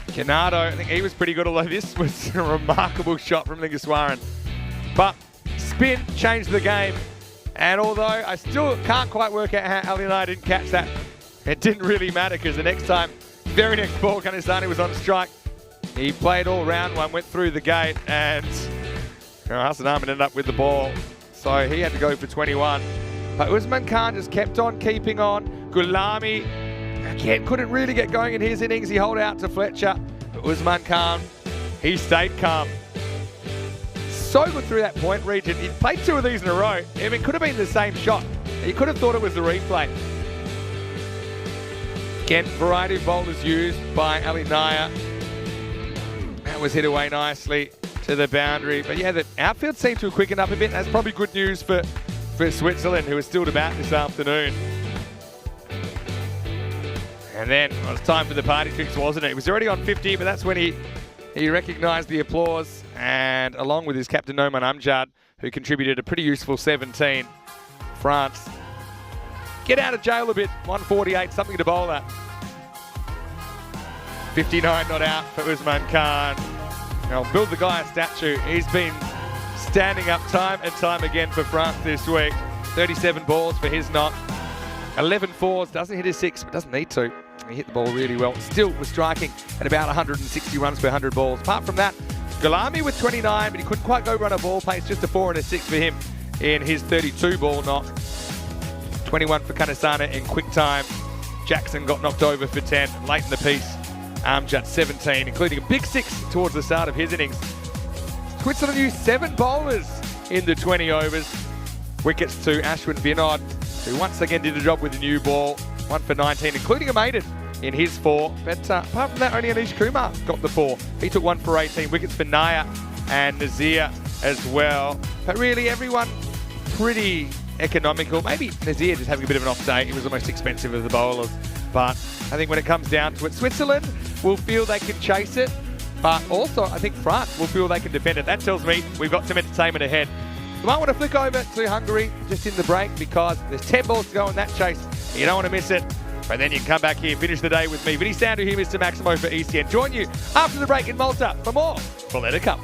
Canado, I think he was pretty good, although this was a remarkable shot from Lingeswaran. But spin changed the game. And although I still can't quite work out how Ali and I didn't catch that, it didn't really matter because the next time, very next ball, Kanisani was on strike. He played all round one, went through the gate, and Hassan Ahmed ended up with the ball. So he had to go for 21. But Usman Khan just kept on keeping on. Gulami, again, couldn't really get going in his innings. He held out to Fletcher. But Usman Khan, he stayed calm. So good through that point region. He played 2 of these in a row. I mean, it could have been the same shot. You could have thought it was the replay. Again, variety of bowlers used by Ali Naya. That was hit away nicely to the boundary. But yeah, the outfield seemed to have quickened up a bit. That's probably good news for Switzerland, who is still to bat this afternoon. And then it was time for the party tricks, wasn't it? He was already on 50, but that's when he recognised the applause. And along with his captain, Noman Amjad, who contributed a pretty useful 17. France get out of jail a bit. 148, something to bowl at. 59 not out for Usman Khan. I'll build the guy a statue. He's been standing up time and time again for France this week. 37 balls for his knock. 11 fours, doesn't hit his 6, but doesn't need to. He hit the ball really well. Still was striking at about 160 runs per 100 balls. Apart from that, Gulami with 29, but he couldn't quite go run a ball pace. Just a 4 and a 6 for him in his 32 ball knock. 21 for Kanisana in quick time. Jackson got knocked over for 10 late in the piece. Amjad 17, including a big 6 towards the start of his innings. Switzerland used 7 bowlers in the 20 overs. Wickets to Ashwin Vinod, who once again did a job with the new ball. 1 for 19, including a maiden in his 4. But apart from that, only Anish Kumar got the 4. He took 1 for 18. Wickets for Naya and Nazir as well. But really, everyone pretty economical. Maybe Nazir just having a bit of an off day. He was the most expensive of the bowlers. But I think when it comes down to it, Switzerland will feel they can chase it. But also, I think France will feel they can defend it. That tells me we've got some entertainment ahead. You might want to flick over to Hungary just in the break because there's 10 balls to go in that chase. You don't want to miss it. But then you can come back here and finish the day with me. Vinny Sandu here, Mr. Maximo for ECN. Join you after the break in Malta for more Valletta Cup.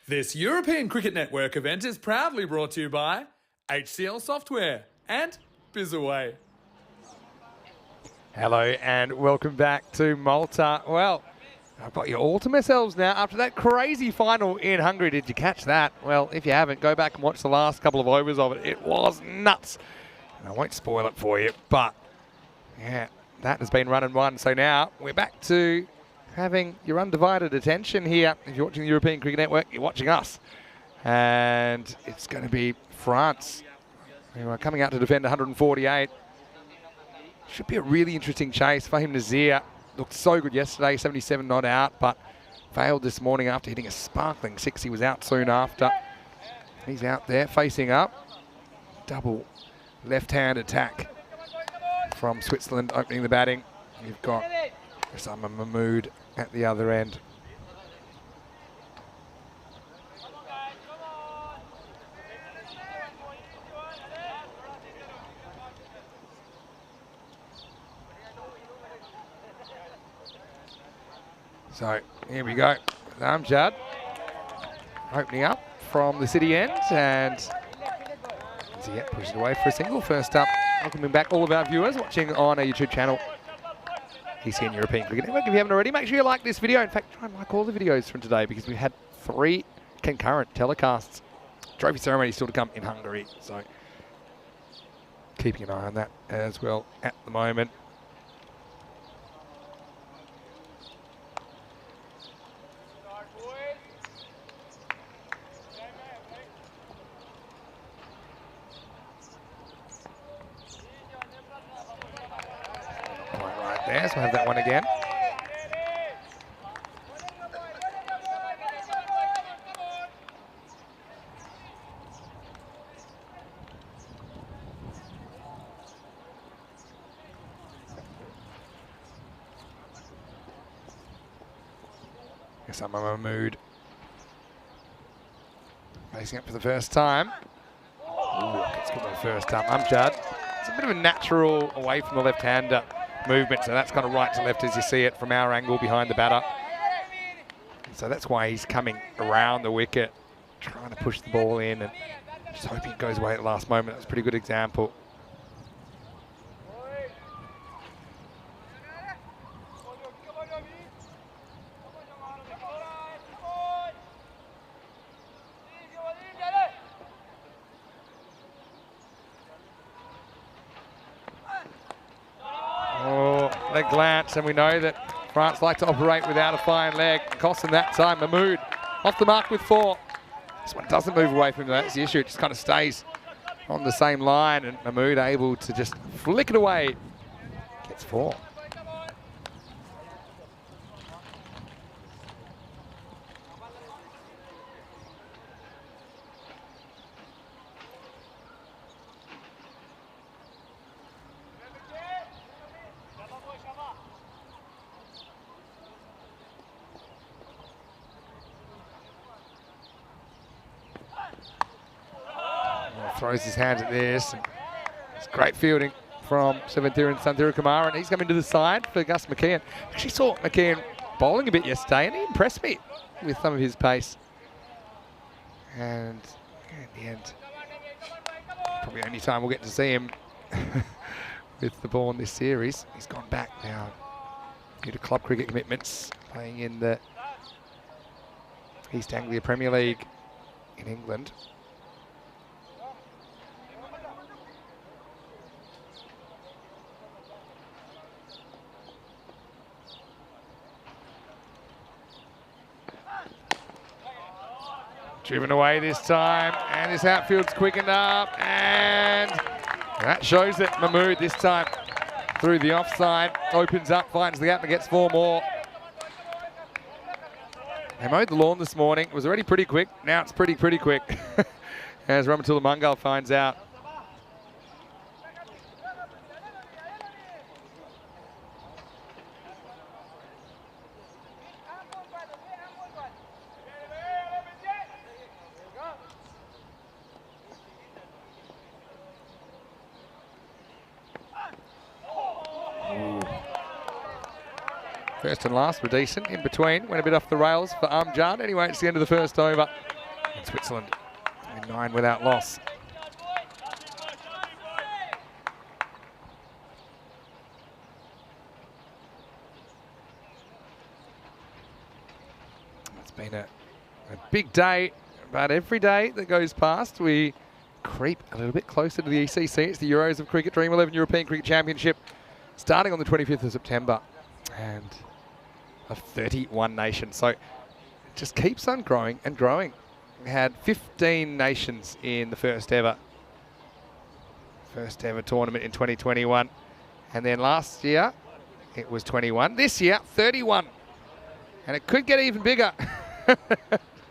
This European Cricket Network event is proudly brought to you by HCL Software and Bizaway. Hello and welcome back to Malta. Well, I've got you all to myself now after that crazy final in Hungary. Did you catch that? Well, if you haven't, go back and watch the last couple of overs of it. It was nuts. And I won't spoil it for you, but yeah, that has been run and won. So now we're back to having your undivided attention here. If you're watching the European Cricket Network, you're watching us. And it's going to be France, who are coming out to defend 148. Should be a really interesting chase. Fahim Nazir looked so good yesterday, 77 not out, but failed this morning after hitting a sparkling 6. He was out soon after. He's out there facing up. Double left-hand attack from Switzerland opening the batting. You've got Osama Mahmood at the other end. So here we go. Amjad opening up from the city end, and Ziyech pushes it away for a single. First up, welcoming back all of our viewers watching on our YouTube channel, ECN European Cricket Network. If you haven't already, make sure you like this video. In fact, try and like all the videos from today because we had 3 concurrent telecasts. Trophy ceremony still to come in Hungary, so keeping an eye on that as well at the moment. There, so we'll have that one again. Guess I'm in a mood. Facing up for the first time. Ooh, gets good on the first time. Amjad. It's a bit of a natural away from the left-hander movement, so that's kind of right to left as you see it from our angle behind the batter. So that's why he's coming around the wicket, trying to push the ball in and just hoping it goes away at the last moment. That's a pretty good example. Leg glance, and we know that France like to operate without a fine leg. Cost them that time. Mahmood off the mark with 4. This one doesn't move away from him. That's the issue. It just kind of stays on the same line, and Mahmood able to just flick it away. Gets 4. Throws his hands at this. It's great fielding from Seventhiran Santhirakumar, and he's coming to the side for Gus McKeon. Actually saw McKeon bowling a bit yesterday, and he impressed me with some of his pace. And in the end, probably only time we'll get to see him with the ball in this series. He's gone back now due to club cricket commitments, playing in the East Anglia Premier League in England. Driven away this time, and this outfield's quickened up, and that shows that Mahmood this time through the offside, opens up, finds the gap and gets 4 more. They mowed the lawn this morning. It was already pretty quick. Now it's pretty quick, as Ramatullah Mangal finds out. First and last were decent. In between, went a bit off the rails for Amjad. Anyway, it's the end of the first over. And Switzerland in 9 without loss. It's been a big day, but every day that goes past, we creep a little bit closer to the ECC. It's the Euros of Cricket, Dream 11 European Cricket Championship, starting on the 25th of September, and of 31 nations. So it just keeps on growing and growing. We had 15 nations in the first ever tournament in 2021. And then last year, it was 21. This year, 31. And it could get even bigger.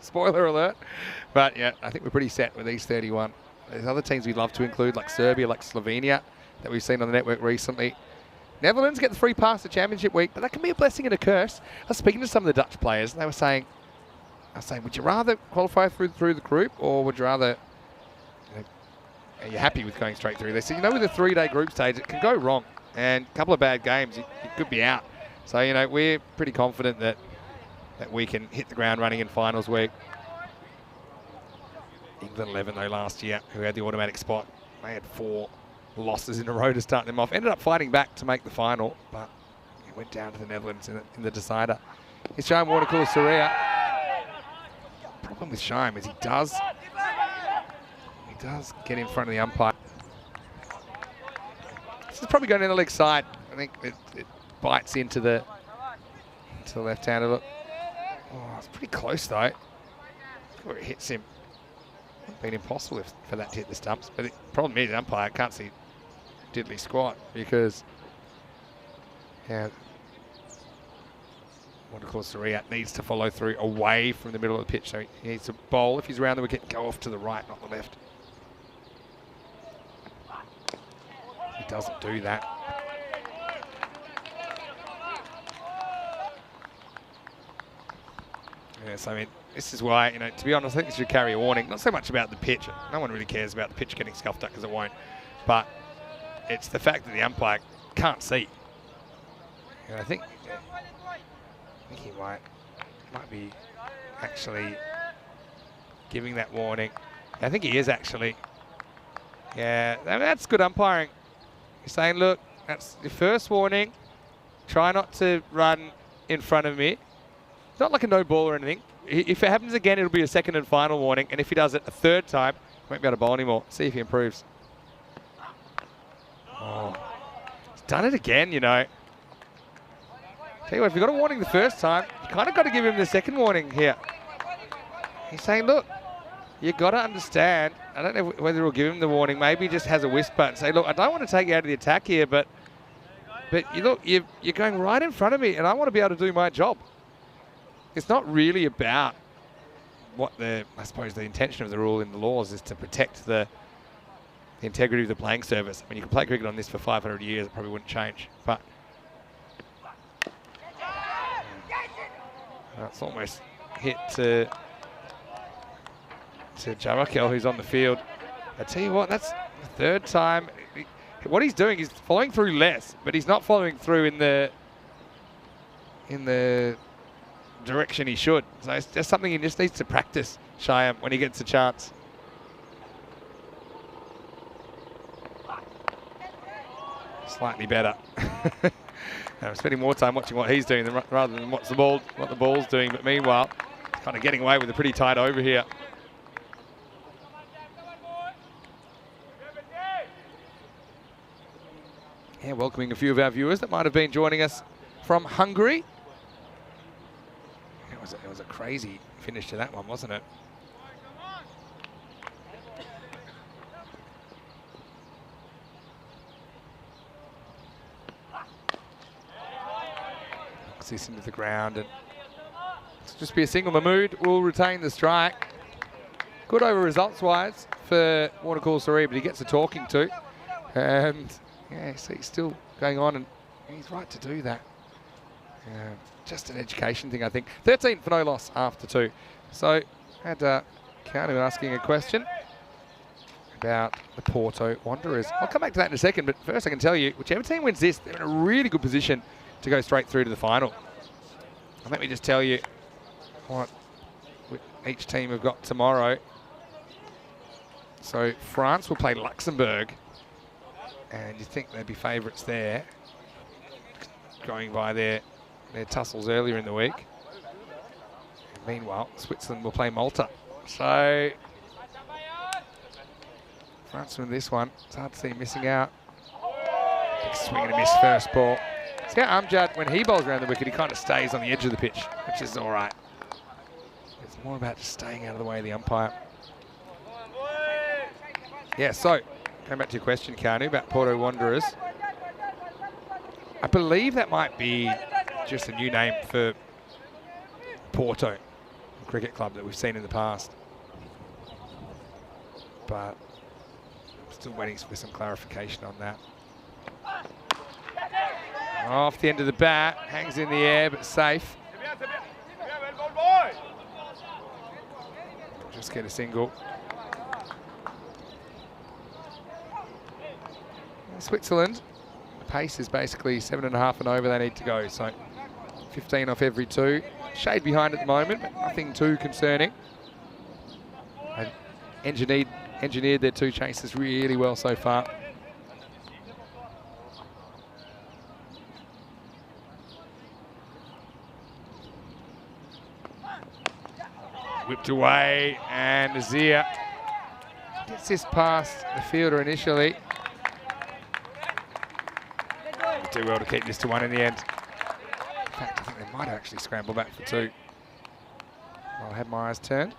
Spoiler alert. But yeah, I think we're pretty set with these 31. There's other teams we'd love to include, like Serbia, like Slovenia, that we've seen on the network recently. Netherlands get the free pass to Championship Week, but that can be a blessing and a curse. I was speaking to some of the Dutch players, and they were saying, would you rather qualify through the group, or would you rather, are you happy with going straight through? They said, with a 3-day group stage, it can go wrong, and a couple of bad games, you could be out. So, we're pretty confident that we can hit the ground running in finals week. England 11, though, last year, who had the automatic spot, they had 4 losses in a row to start them off. Ended up fighting back to make the final, but it went down to the Netherlands in the decider. It's Shaim Warner-Saria. Problem with Shaim is he does get in front of the umpire. This is probably going in the leg side. I think it bites into the left-hander. Look, it's pretty close though. Where it hits him. It would have been impossible for that to hit the stumps. But the problem is the umpire can't see diddly squat, because Warner-Saria needs to follow through away from the middle of the pitch. So he needs to bowl, if he's around the wicket, go off to the right, not the left. He doesn't do that. Yes, I mean, this is why, to be honest, I think this should carry a warning. Not so much about the pitch. No one really cares about the pitch getting scuffed up, because it won't. But it's the fact that the umpire can't see. And I think he might be actually giving that warning. I think he is actually. Yeah, that's good umpiring. He's saying, look, that's the first warning. Try not to run in front of me. It's not like a no ball or anything. If it happens again, it'll be a second and final warning. And if he does it a third time, he won't be able to bowl anymore. See if he improves. Oh, he's done it again, Tell you what, if you got a warning the first time, you kind of got to give him the second warning here. He's saying, look, you got to understand. I don't know whether he'll give him the warning. Maybe he just has a whisper and say, look, I don't want to take you out of the attack here, but you're going right in front of me, and I want to be able to do my job. It's not really about what I suppose the intention of the rule in the laws is to protect the integrity of the playing surface. I mean, you can play cricket on this for 500 years, it probably wouldn't change. But that's almost hit to Jarakel, who's on the field. I tell you what, that's the third time. What he's doing is following through less, but he's not following through in the direction he should. So it's just something he just needs to practice, Shaim, when he gets a chance. Slightly better. I'm spending more time watching what he's doing rather than what the ball's doing. But meanwhile, he's kind of getting away with a pretty tight over here. Yeah, welcoming a few of our viewers that might have been joining us from Hungary. It was a crazy finish to that one, wasn't it? Knocks this into the ground, and it's just be a single. Mahmood will retain the strike. Good over results-wise for Warner-Saria, but he gets a talking to. And yeah, so he's still going on, and he's right to do that. Just an education thing, I think. 13 for no loss after 2. So, had Keanu asking a question about the Porto Wanderers. I'll come back to that in a second, but first I can tell you, whichever team wins this, they're in a really good position to go straight through to the final. And let me just tell you what each team have got tomorrow. So France will play Luxembourg, and you think they'd be favourites there, going by their tussles earlier in the week. And meanwhile, Switzerland will play Malta. So France win this one. It's hard to see him missing out. Big swing and a miss first ball. See how Amjad, when he bowls around the wicket, he kind of stays on the edge of the pitch, which is all right. It's more about just staying out of the way of the umpire. Yeah, so, going back to your question, Kanu, about Porto Wanderers. I believe that might be just a new name for Porto Cricket Club that we've seen in the past. But I'm still waiting for some clarification on that. Off the end of the bat, hangs in the air, but safe. Just get a single. Switzerland, the pace is basically 7.5 and over they need to go, so 15 off every 2. Shade behind at the moment, but nothing too concerning. They've engineered their 2 chases really well so far. Whipped away, and Nazir gets this past the fielder initially. Do well to keep this to 1 in the end. In fact, I think they might actually scramble back for 2. I'll have my eyes turned.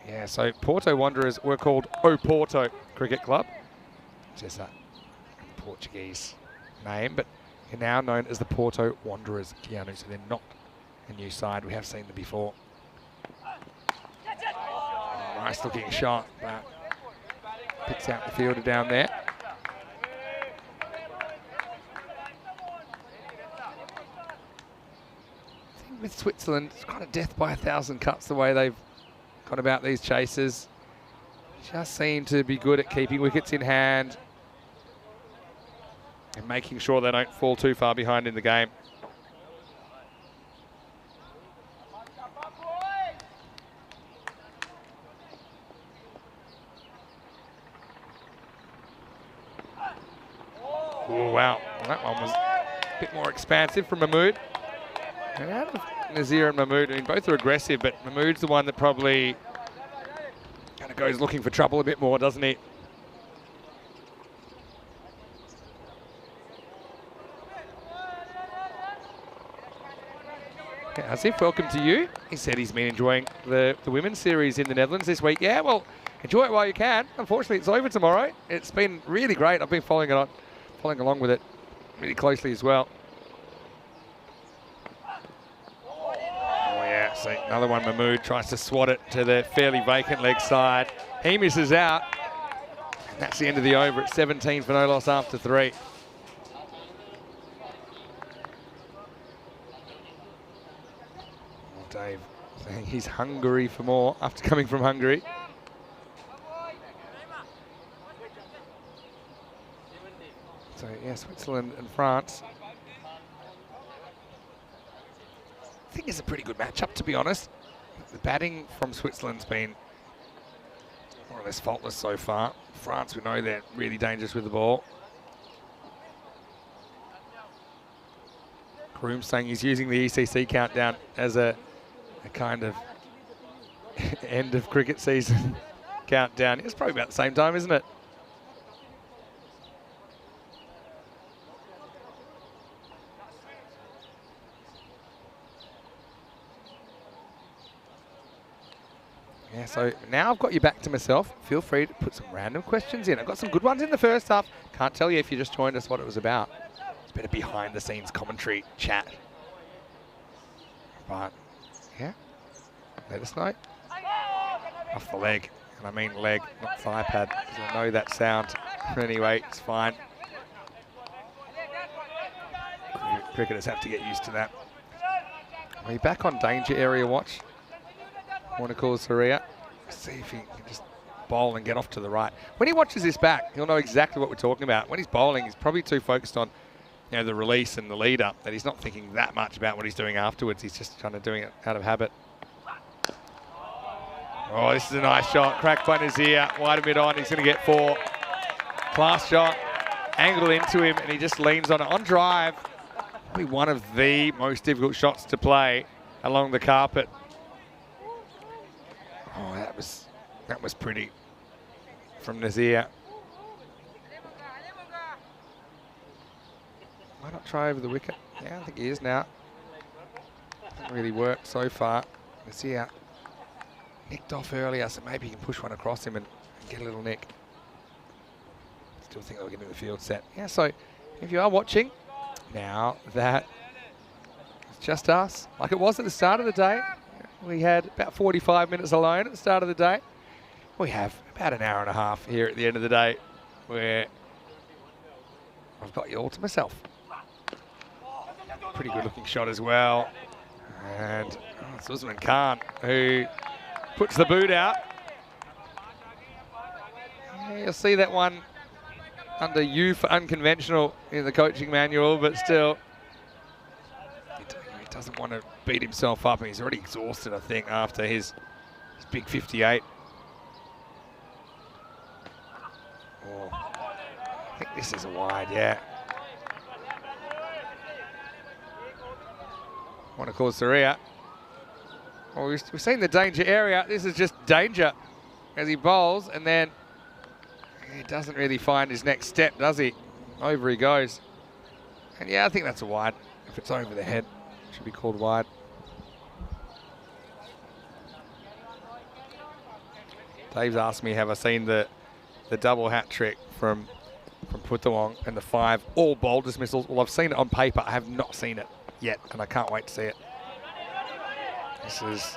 Yeah, so Porto Wanderers were called O Porto Cricket Club, which is a Portuguese name, but they're now known as the Porto Wanderers, Keanu, so they're not a new side. We have seen them before. Oh, nice looking shot, but picks out the fielder down there. I think with Switzerland, it's kind of death by 1,000 cuts the way they've gone about these chases. Just seem to be good at keeping wickets in hand and making sure they don't fall too far behind in the game. Oh, wow. Well, that one was a bit more expansive from Mahmood. And out of Nazir and Mahmood, I mean, both are aggressive, but Mahmood's the one that probably kind of goes looking for trouble a bit more, doesn't he? Yeah, Asif, welcome to you. He said he's been enjoying the women's series in the Netherlands this week. Yeah, well, enjoy it while you can. Unfortunately, it's over tomorrow. It's been really great. I've been following along with it really closely as well. Oh yeah, so another one, Mahmood tries to swat it to the fairly vacant leg side. He misses out. And that's the end of the over at 17 for no loss after 3. Dave saying he's hungry for more after coming from Hungary. So yeah, Switzerland and France. I think it's a pretty good matchup, to be honest. The batting from Switzerland's been more or less faultless so far. France, we know they're really dangerous with the ball. Kroom saying he's using the ECC countdown as a kind of end of cricket season countdown. It's probably about the same time, isn't it? Yeah, so now I've got you back to myself. Feel free to put some random questions in. I've got some good ones in the first half. Can't tell you if you just joined us what it was about. It's a bit of behind the scenes commentary chat. But yeah, let us know. Off the leg, and I mean leg, not thigh pad, because I know that sound. Anyway, it's fine. Cricketers have to get used to that. Are we back on danger area watch? Warner calls Saria. See if he can just bowl and get off to the right. When he watches this back, he'll know exactly what we're talking about. When he's bowling, he's probably too focused on you know, the release and the lead up, that he's not thinking that much about what he's doing afterwards. He's just kind of doing it out of habit. Oh, this is a nice shot. Cracked by Nazir. Wide mid on. He's going to get 4. Class shot. Angle into him, and he just leans on it. On drive, probably one of the most difficult shots to play along the carpet. Oh, that was pretty from Nazir. Why not try over the wicket? Yeah, I think he is now. Hasn't really worked so far. Nazir nicked off earlier, so maybe he can push one across him and get a little nick. Still think they'll get into the field set. Yeah, so if you are watching, now that it's just us, like it was at the start of the day. We had about 45 minutes alone at the start of the day. We have about an hour and a half here at the end of the day where I've got you all to myself. Pretty good looking shot as well. And Usman Khan, who puts the boot out. Yeah, you'll see that one under U for unconventional in the coaching manual, but still, he doesn't want to beat himself up, and he's already exhausted, I think, after his big 58. Oh, I think this is a wide, yeah. Want to call Saria. Well, we've seen the danger area. This is just danger as he bowls, and then he doesn't really find his next step, does he? Over he goes. And yeah, I think that's a wide. If it's over the head, it should be called wide. Dave's asked me, have I seen the double hat trick from Putawong and the 5 all bowl dismissals? Well, I've seen it on paper. I have not seen it yet, and I can't wait to see it. This is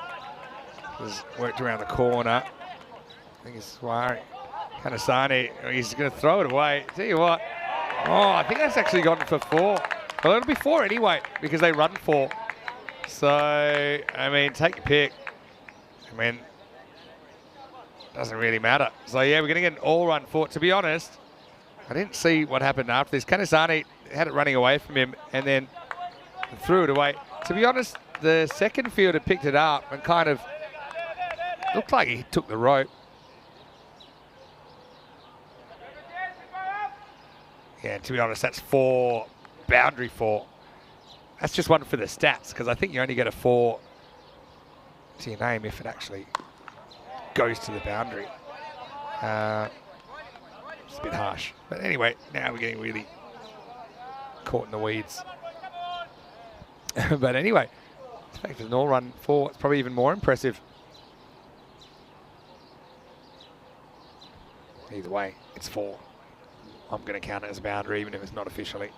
worked around the corner. I think it's Swari. Kanasani, he's going to throw it away. Tell you what, oh, I think that's actually gone for 4. Well, it'll be 4 anyway, because they run 4. So, I mean, take your pick. I mean, doesn't really matter. So, yeah, we're going to get an all-run 4. To be honest, I didn't see what happened after this. Kanasani had it running away from him and then threw it away. To be honest, the second fielder picked it up and kind of looked like he took the rope. Yeah, to be honest, that's 4, boundary 4. That's just one for the stats, because I think you only get a 4 to your name if it actually goes to the boundary. It's a bit harsh. But anyway, now we're getting really caught in the weeds. But anyway, the fact there's an all-run 4, it's probably even more impressive. Either way, it's 4. I'm going to count it as a boundary, even if it's not officially.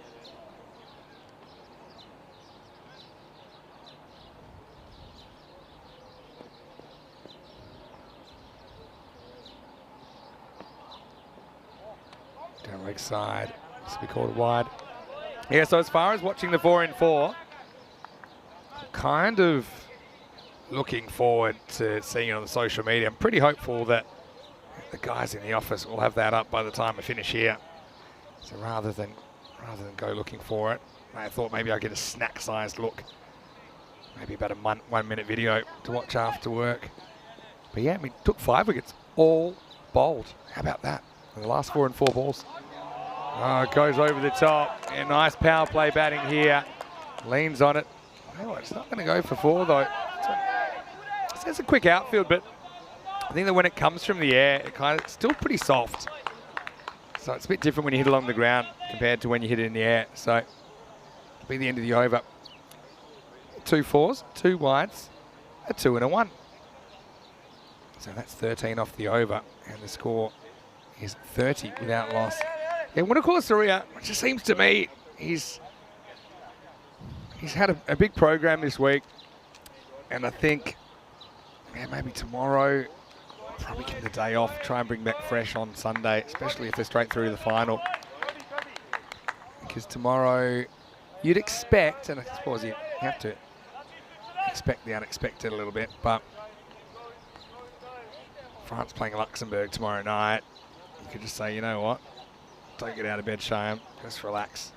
Down leg side, this will be called wide. Yeah, so as far as watching the 4 in 4, kind of looking forward to seeing it on the social media. I'm pretty hopeful that the guys in the office will have that up by the time I finish here. So rather than go looking for it, I thought maybe I'd get a snack-sized look. Maybe about a 1 minute video to watch after work. But yeah, I mean, took 5 wickets, all bowled. How about that? And the last 4 in 4 balls. Oh, it goes over the top. A nice power play batting here. Leans on it. Oh, it's not going to go for 4 though. It's a quick outfield, but I think that when it comes from the air, it's still pretty soft. So it's a bit different when you hit along the ground compared to when you hit it in the air. So it'll be the end of the over. 2 4s, 2 wides, a 2 and a 1. So that's 13 off the over, and the score is 30 without loss. Yeah, Winnacore Surya, it just seems to me he's had a big program this week, and I think maybe tomorrow, probably give him the day off, try and bring back fresh on Sunday, especially if they're straight through to the final. Because tomorrow, you'd expect, and I suppose you have to expect the unexpected a little bit, but France playing Luxembourg tomorrow night, you could just say, you know what, don't get out of bed, Shane, just relax.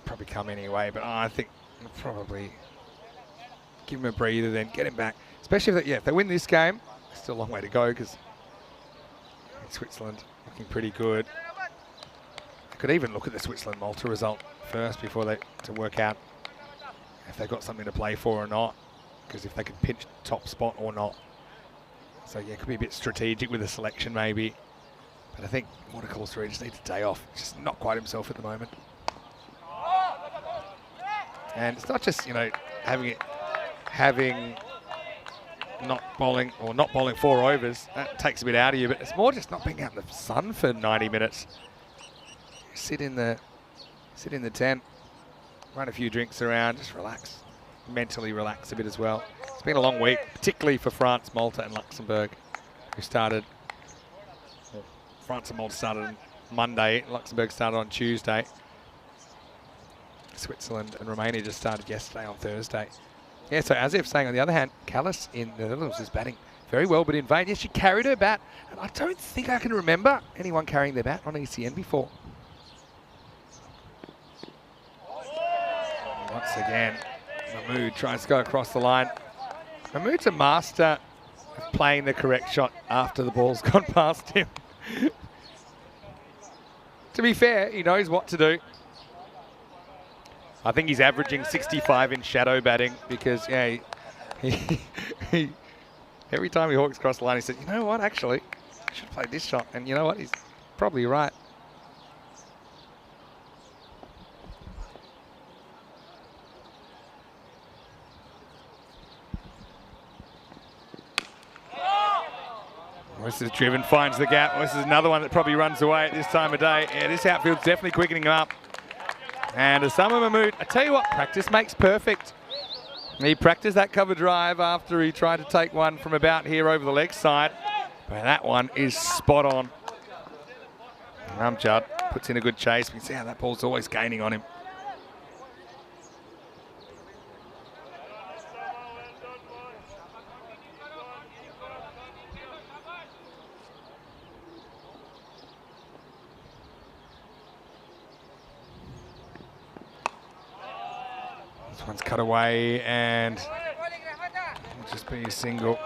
probably come anyway, but I think we'll probably give him a breather, then get him back. Especially if they win this game, still a long way to go because Switzerland looking pretty good. I could even look at the Switzerland-Malta result first before to work out if they've got something to play for or not, because if they can pinch top spot or not. So yeah, it could be a bit strategic with the selection maybe. But I think Watercolour 3 just needs a day off. He's just not quite himself at the moment. And it's not just, you know, having not bowling 4 overs. That takes a bit out of you, but it's more just not being out in the sun for 90 minutes. Sit in the tent, run a few drinks around, just relax. Mentally relax a bit as well. It's been a long week, particularly for France, Malta and Luxembourg, who started. Well, France and Malta started on Monday, Luxembourg started on Tuesday. Switzerland and Romania just started yesterday on Thursday. Yeah, so as if saying on the other hand, Callis in the Netherlands is batting very well, but in vain. Yes, she carried her bat, and I don't think I can remember anyone carrying their bat on ECN before. Once again, Mahmood tries to go across the line. Mahmood's a master of playing the correct shot after the ball's gone past him. To be fair, he knows what to do. I think he's averaging 65 in shadow batting because, yeah, he every time he hawks across the line, he said, you know what, actually, I should play this shot. And you know what, he's probably right. This is driven, finds the gap. This is another one that probably runs away at this time of day. Yeah, this outfield's definitely quickening him up. And Osama Mahmood, I tell you what, practice makes perfect. He practiced that cover drive after he tried to take one from about here over the leg side. But that one is spot on. Ramjad puts in a good chase. We can see how that ball's always gaining on him. One's cut away and it'll just be a single.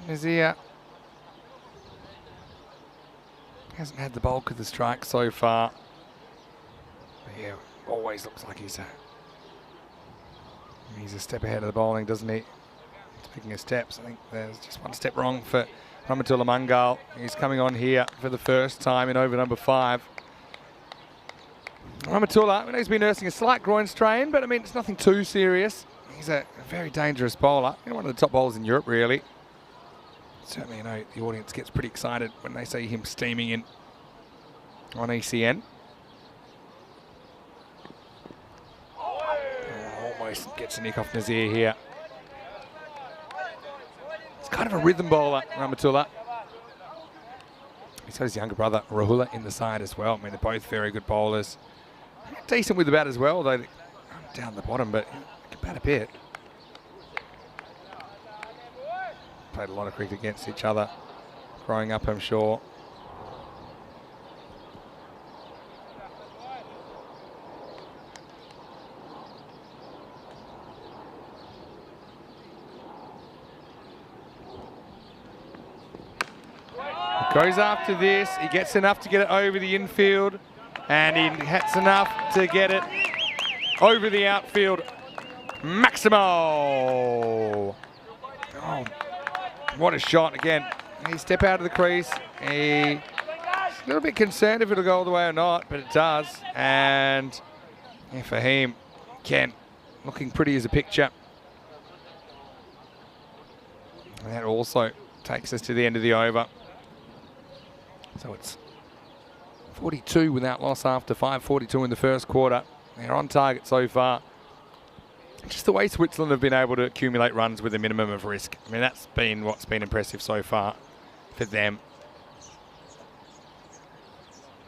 Nazir hasn't had the bulk of the strike so far. But yeah, always looks like he's a step ahead of the bowling, doesn't he? Picking his steps. I think there's just one step wrong for Rahmatullah Mangal. He's coming on here for the first time in over number 5. Rahmatullah, I know he's been nursing a slight groin strain, but I mean, it's nothing too serious. He's a very dangerous bowler. You know, one of the top bowlers in Europe, really. Certainly, you know, the audience gets pretty excited when they see him steaming in on ECN. Almost gets a nick off Nazir here. Kind of a rhythm bowler, Rahmatullah. He's got his younger brother, Rahula, in the side as well. I mean, they're both very good bowlers. Decent with the bat as well, although they're down the bottom, but they can bat a bit. Played a lot of cricket against each other growing up, I'm sure. Goes after this, he gets enough to get it over the infield, and he gets enough to get it over the outfield. Maximo! Oh, what a shot again. He step out of the crease. He's a little bit concerned if it'll go all the way or not, but it does. And yeah, Fahim, again, looking pretty as a picture. And that also takes us to the end of the over. So it's 42 without loss after 5, 42 in the first quarter. They're on target so far. Just the way Switzerland have been able to accumulate runs with a minimum of risk. I mean, that's been what's been impressive so far for them.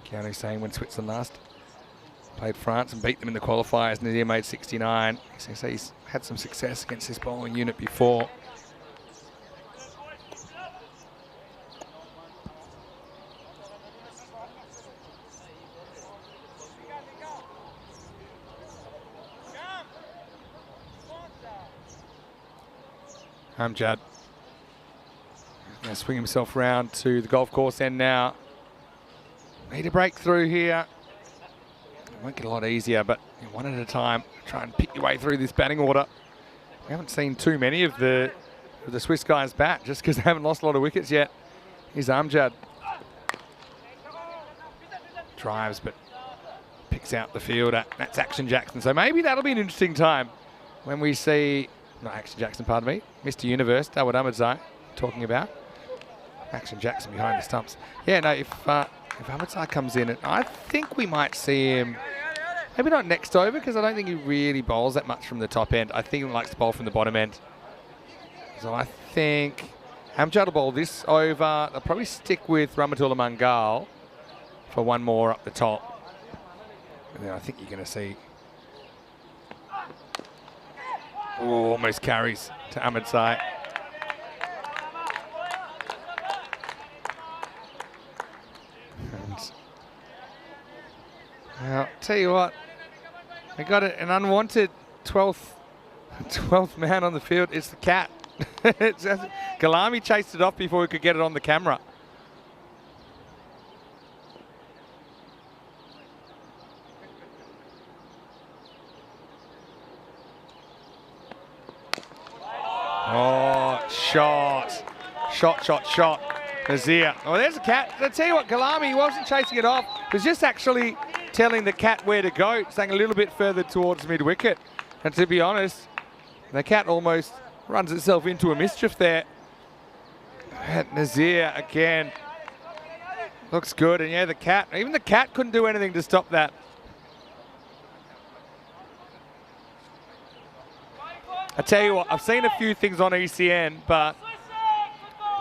Keanu's saying when Switzerland last Played France and beat them in the qualifiers. Nadir made 69. So he's had some success against this bowling unit before. Amjad going to swing himself round to the golf course end now. Need a breakthrough here. It won't get a lot easier, but one at a time. Try and pick your way through this batting order. We haven't seen too many of the Swiss guys bat just because they haven't lost a lot of wickets yet. Here's Amjad. Drives, but picks out the fielder. That's Action Jackson. So maybe that'll be an interesting time when we see, not Action Jackson, pardon me, Mr. Universe, Dawud Ahmadzai, talking about. Action Jackson behind the stumps. Yeah, no, if Ahmadzai comes in, I think we might see him, maybe not next over, because I don't think he really bowls that much from the top end. I think he likes to bowl from the bottom end. So I think Amjad will bowl this over. They'll probably stick with Rahmatullah Mangal for one more up the top. And then I think you're going to see, almost carries to Ahmadzai. I'll tell you what, they got an unwanted 12th man on the field. It's the cat. Galami chased it off before we could get it on the camera. Oh, shot. Shot. Nazir. Oh, there's a cat. I'll tell you what, Galami wasn't chasing it off. He was just actually telling the cat where to go, staying a little bit further towards mid-wicket. And to be honest, the cat almost runs itself into a mischief there. And Nazir again. Looks good. And yeah, even the cat couldn't do anything to stop that. I tell you what, I've seen a few things on ECN, but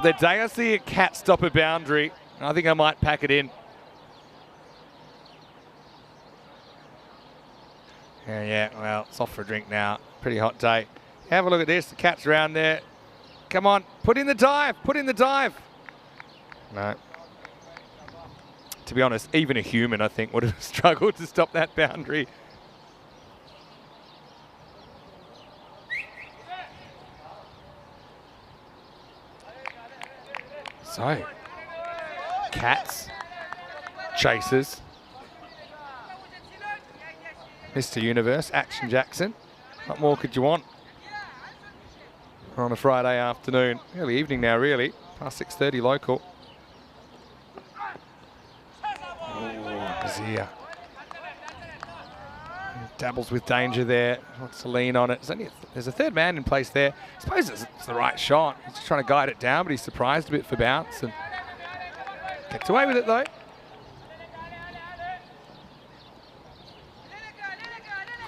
the day I see a cat stop a boundary, I think I might pack it in. Yeah, well, it's off for a drink now. Pretty hot day. Have a look at this. The cat's around there. Come on, put in the dive. No. To be honest, even a human, I think, would have struggled to stop that boundary. So, cats, chasers, Mr. Universe, Action Jackson. What more could you want on a Friday afternoon? Early evening now, really. Past 6:30 local. Oh, Nazir. Dabbles with danger there. Wants to lean on it. There's a third man in place there. I suppose it's the right shot. He's just trying to guide it down, but he's surprised a bit for bounce and gets away with it though.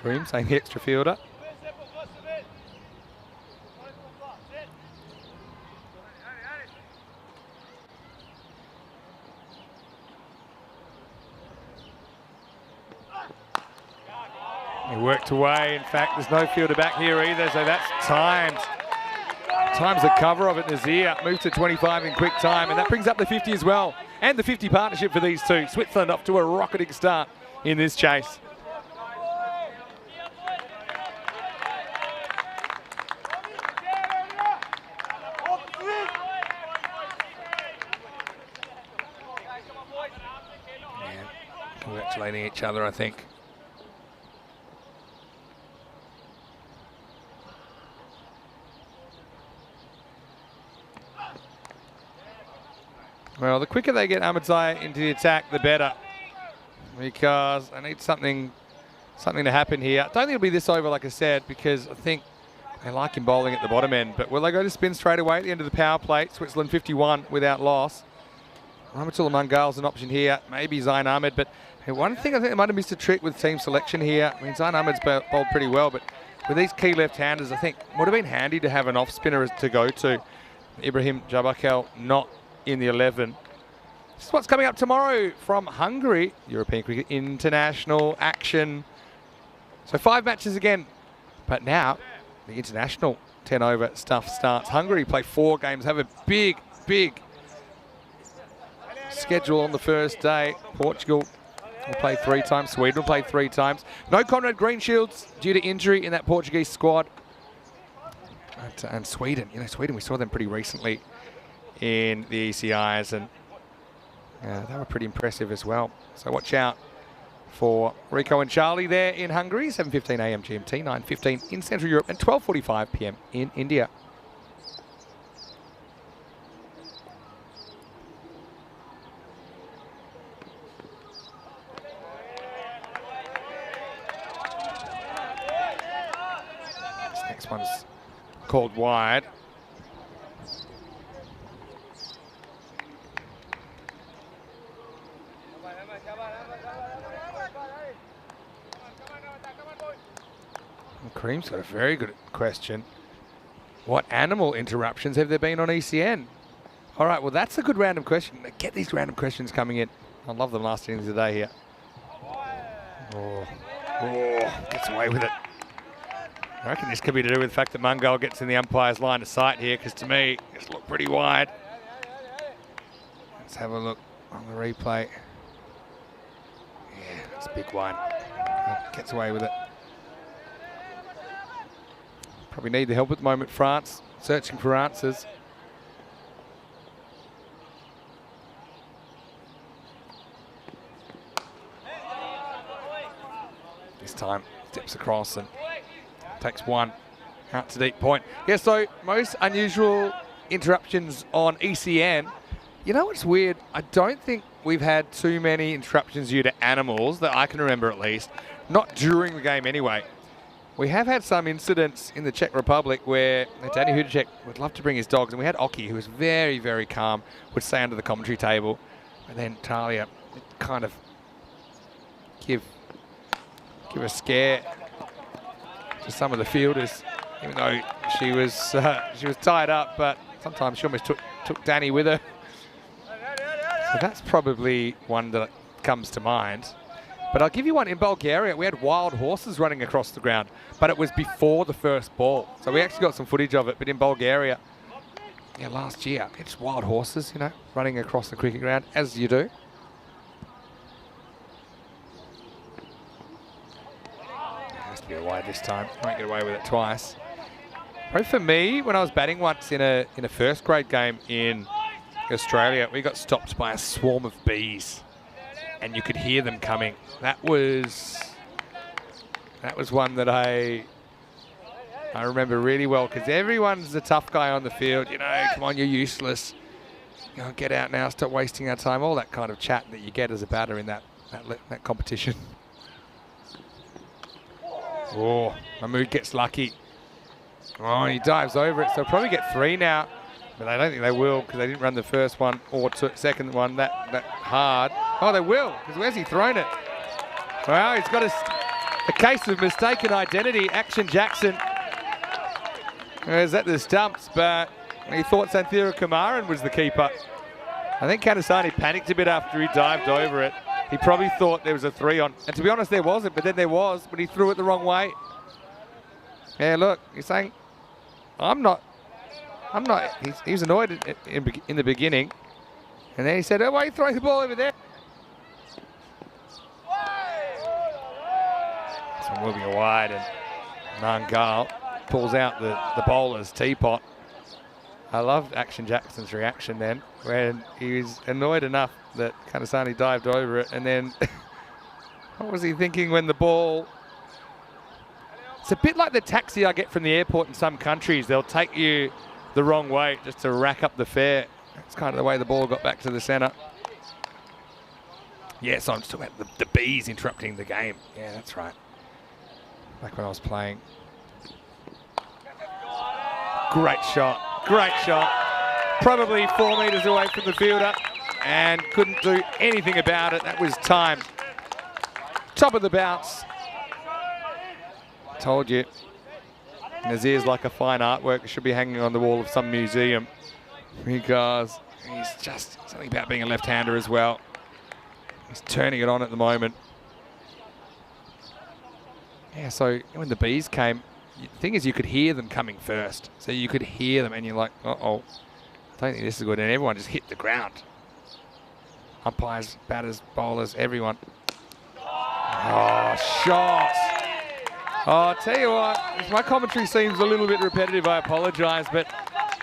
Kareem saying the extra fielder. He worked away. In fact, there's no fielder back here either, so that's timed. Times the cover of it. Nazir moves to 25 in quick time, and that brings up the 50 as well. And the 50 partnership for these two. Switzerland off to a rocketing start in this chase. Congratulating each other, I think. Well, the quicker they get Ahmadzai into the attack, the better. Because I need something to happen here. I don't think it'll be this over, like I said, because I think they like him bowling at the bottom end. But will they go to spin straight away at the end of the power plate? Switzerland 51 without loss. Rahmatullah Mangal's an option here. Maybe Zain Ahmed. But one thing I think they might have missed a trick with team selection here. I mean, Zain Ahmed's bowled pretty well, but with these key left-handers, I think it would have been handy to have an off-spinner to go to. Ibrahim Jabakel not in the 11. This is what's coming up tomorrow from Hungary. European Cricket International action. So 5 matches again. But now, the international 10-over stuff starts. Hungary play 4 games, have a big schedule on the first day. Portugal will play 3 times. Sweden will play 3 times. No Conrad Greenshields due to injury in that Portuguese squad. And Sweden, Sweden, we saw them pretty recently in the ECIs, and they were pretty impressive as well. So watch out for Rico and Charlie there in Hungary. 7:15 a.m. GMT, 9:15 in Central Europe, and 12:45 p.m. in India. This next one's called wide. Cream's got a very good question. What animal interruptions have there been on ECN? All right, well, that's a good random question. Get these random questions coming in. I love them last innings of the day here. Oh, gets away with it. I reckon this could be to do with the fact that Mungal gets in the umpire's line of sight here, because to me, it's looked pretty wide. Let's have a look on the replay. Yeah, it's a big one. Gets away with it. Probably need the help at the moment, France, searching for answers. This time, steps across and takes one out to deep point. Yeah, so most unusual interruptions on ECN. You know what's weird? I don't think we've had too many interruptions due to animals, that I can remember at least. Not during the game anyway. We have had some incidents in the Czech Republic where Danny Hudacek would love to bring his dogs, and we had Oki, who was very, very calm, would stay under the commentary table, and then Talia would kind of give a scare to some of the fielders, even though she was tied up, but sometimes she almost took Danny with her. So that's probably one that comes to mind. But I'll give you one. In Bulgaria, we had wild horses running across the ground, but it was before the first ball. So we actually got some footage of it. But in Bulgaria, yeah, last year, it's wild horses, running across the cricket ground, as you do. Has to be a wide this time. Won't get away with it twice. Probably for me, when I was batting once in a first grade game in Australia, we got stopped by a swarm of bees, and you could hear them coming. That was one that I remember really well, because everyone's a tough guy on the field. Come on, you're useless. Get out now, stop wasting our time. All that kind of chat that you get as a batter in that competition. Oh, Mahmood gets lucky. Oh, and he dives over it. So he'll probably get 3 now. But I don't think they will, because they didn't run the first one or second one that hard. Oh, they will, because where's he thrown it? Well, he's got a case of mistaken identity. Action Jackson is at the stumps, but he thought Santhira Kumaran was the keeper. I think Kanasani panicked a bit after he dived over it. He probably thought there was a 3 on. And to be honest, there wasn't, but then there was, but he threw it the wrong way. Yeah, look, he's saying, I'm not. He was annoyed in the beginning. And then he said, oh, why are you throwing the ball over there? This one will be a wide, and Mangal pulls out the bowler's teapot. I loved Action Jackson's reaction then, when he was annoyed enough that Kanasani dived over it, and then what was he thinking when the ball... It's a bit like the taxi I get from the airport in some countries. They'll take you the wrong way just to rack up the fare. That's kind of the way the ball got back to the centre. Yes, I'm talking about the bees interrupting the game. Yeah, that's right. Back when I was playing. Great shot. Great shot. Probably 4 metres away from the fielder and couldn't do anything about it. That was time. Top of the bounce. Told you. Nazir's like a fine artwork. It should be hanging on the wall of some museum, because He's just something about being a left-hander as well. He's turning it on at the moment. Yeah, so when the bees came, the thing is you could hear them coming first. So you could hear them and you're like, uh-oh, I don't think this is good. And everyone just hit the ground. Umpires, batters, bowlers, everyone. Oh, shots. Oh, I'll tell you what, if my commentary seems a little bit repetitive, I apologise, but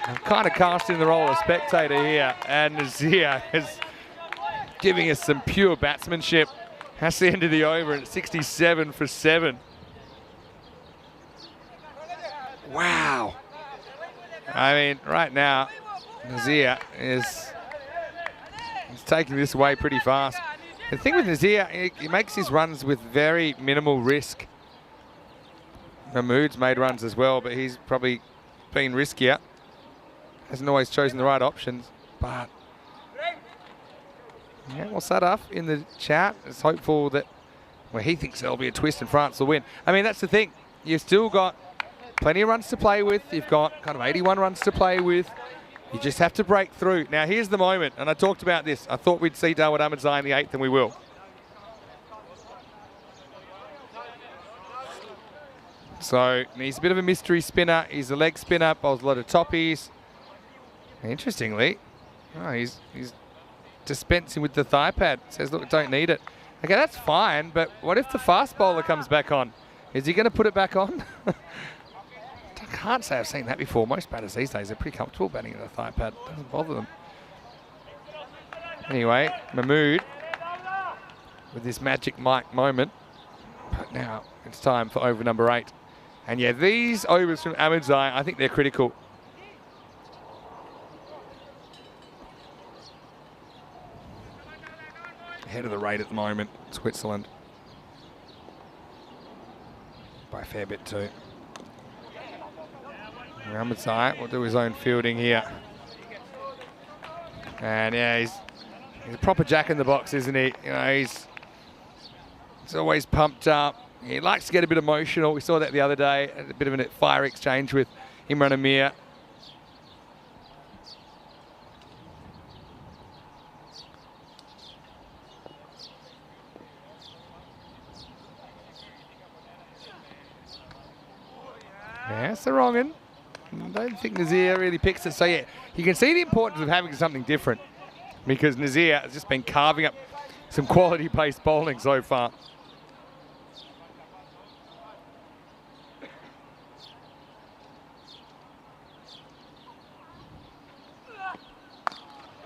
I'm kind of casting the role of spectator here. And Nazir is giving us some pure batsmanship. That's the end of the over at 67 for 7. Wow. I mean, right now, Nazir is he's taking this away pretty fast. The thing with Nazir, he makes his runs with very minimal risk. Mahmood's made runs as well, but he's probably been riskier. Hasn't always chosen the right options, but yeah, well, Sadaf in the chat is hopeful that, well, he thinks there'll be a twist and France will win. I mean, that's the thing. You've still got plenty of runs to play with. You've got kind of 81 runs to play with. You just have to break through. Now, here's the moment, and I talked about this. I thought we'd see Dawood Ahmedzai in the 8th, and we will. So, he's a bit of a mystery spinner. He's a leg spinner, bowls a lot of toppies. Interestingly, he's dispensing with the thigh pad. Says, look, don't need it. Okay, that's fine, but what if the fast bowler comes back on? Is he going to put it back on? I can't say I've seen that before. Most batters these days are pretty comfortable batting in the thigh pad. It doesn't bother them. Anyway, Mahmood with this magic mic moment. But now it's time for over number 8. And yeah, these overs from Ahmedzai, I think they're critical. Ahead of the rate at the moment, Switzerland. By a fair bit too. Ahmedzai will do his own fielding here. And yeah, he's a proper jack in the box, isn't he? You know, he's always pumped up. He likes to get a bit emotional. We saw that the other day, a bit of a fire exchange with Imran Amir. Yeah, it's the wrong one. I don't think Nazir really picks it. So yeah, you can see the importance of having something different because Nazir has just been carving up some quality pace bowling so far.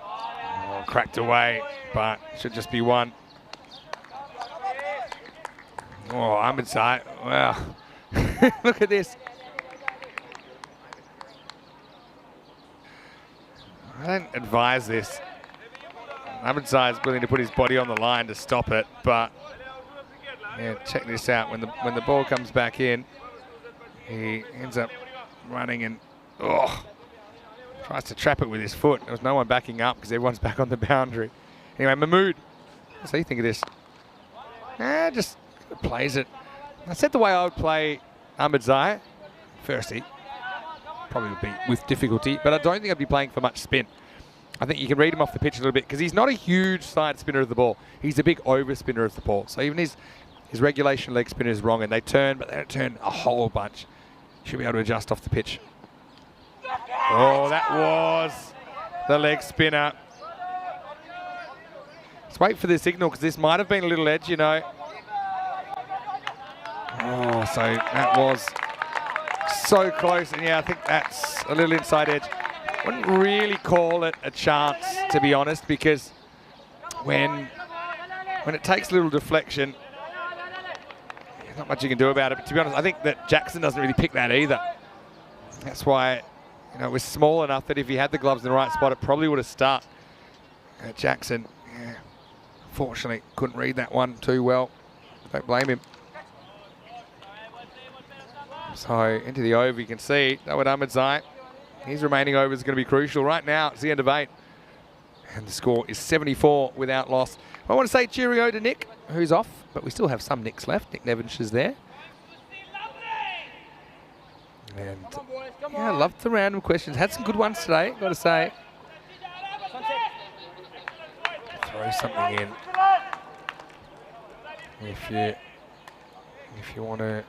Oh, cracked away, but should just be one. Oh, Ahmedzai, wow. Look at this. I don't advise this. Ahmedzai is willing to put his body on the line to stop it, but yeah, check this out. When the ball comes back in, he ends up running and tries to trap it with his foot. There was no one backing up because everyone's back on the boundary. Anyway, Mahmood, what do you think of this? Just plays it. I said the way I would play Ahmedzai, firstly, probably would be with difficulty, but I don't think I'd be playing for much spin. I think you can read him off the pitch a little bit because he's not a huge side spinner of the ball. He's a big over spinner of the ball. So even his regulation leg spinner is wrong and they turn, but they don't turn a whole bunch. Should be able to adjust off the pitch. Oh, that was the leg spinner. Let's wait for the signal because this might have been a little edge, you know. Oh, so that was so close, and yeah, I think that's a little inside edge. Wouldn't really call it a chance, to be honest, because when it takes a little deflection, there's not much you can do about it. But to be honest, I think that Jackson doesn't really pick that either. That's why, you know, it was small enough that if he had the gloves in the right spot, it probably would have stuck. Jackson, yeah, unfortunately, couldn't read that one too well. Don't blame him. So into the over, you can see Dawood Ahmedzai. His remaining over is going to be crucial. Right now, it's the end of 8. And the score is 74 without loss. I want to say cheerio to Nick, who's off, but we still have some Nicks left. Nick Nevinshire's there. And yeah, I loved the random questions. Had some good ones today, got to say. throw something in. If you want to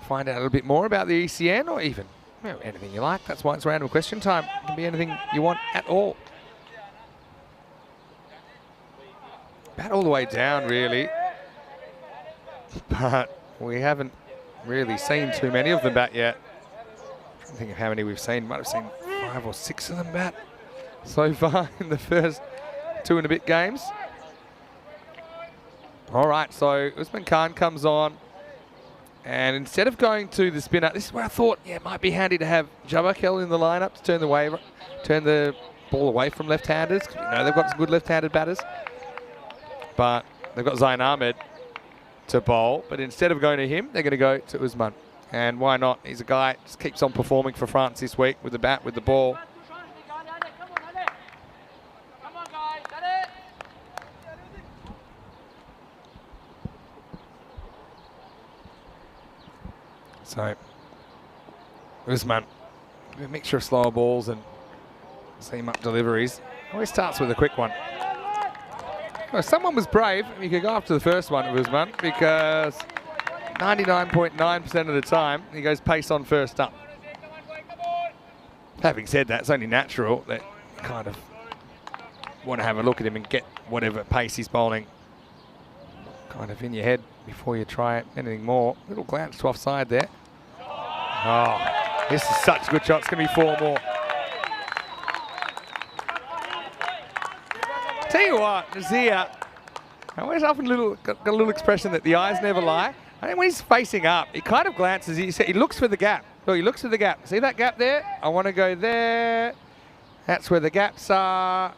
find out a little bit more about the ECN, or even anything you like, that's why it's random question time. It can be anything you want at all. Bat all the way down, really. But we haven't really seen too many of them bat yet. I'm trying to think of how many we've seen. Might have seen 5 or 6 of them bat so far in the first 2 and a bit games. All right, so Usman Khan comes on. And instead of going to the spinner, this is where I thought, yeah, it might be handy to have Javakel in the lineup to turn the ball away from left-handers. You know they've got some good left-handed batters. But they've got Zain Ahmed to bowl. But instead of going to him, they're going to go to Usman. And why not? He's a guy who just keeps on performing for France this week with the bat, with the ball. So, Usman, a mixture of slower balls and seam-up deliveries. Always starts with a quick one. Well, someone was brave. You could go after the first one of Usman because 99.9% of the time he goes pace on first up. Having said that, it's only natural that you kind of want to have a look at him and get whatever pace he's bowling kind of in your head before you try it anything more. Little glance to offside there. Oh, this is such a good shot. It's going to be 4 more. Tell you what, Nazir, I always often got a little expression that the eyes never lie. I think when he's facing up, he kind of glances, he looks for the gap. Oh, he looks for the gap. See that gap there? I want to go there. That's where the gaps are.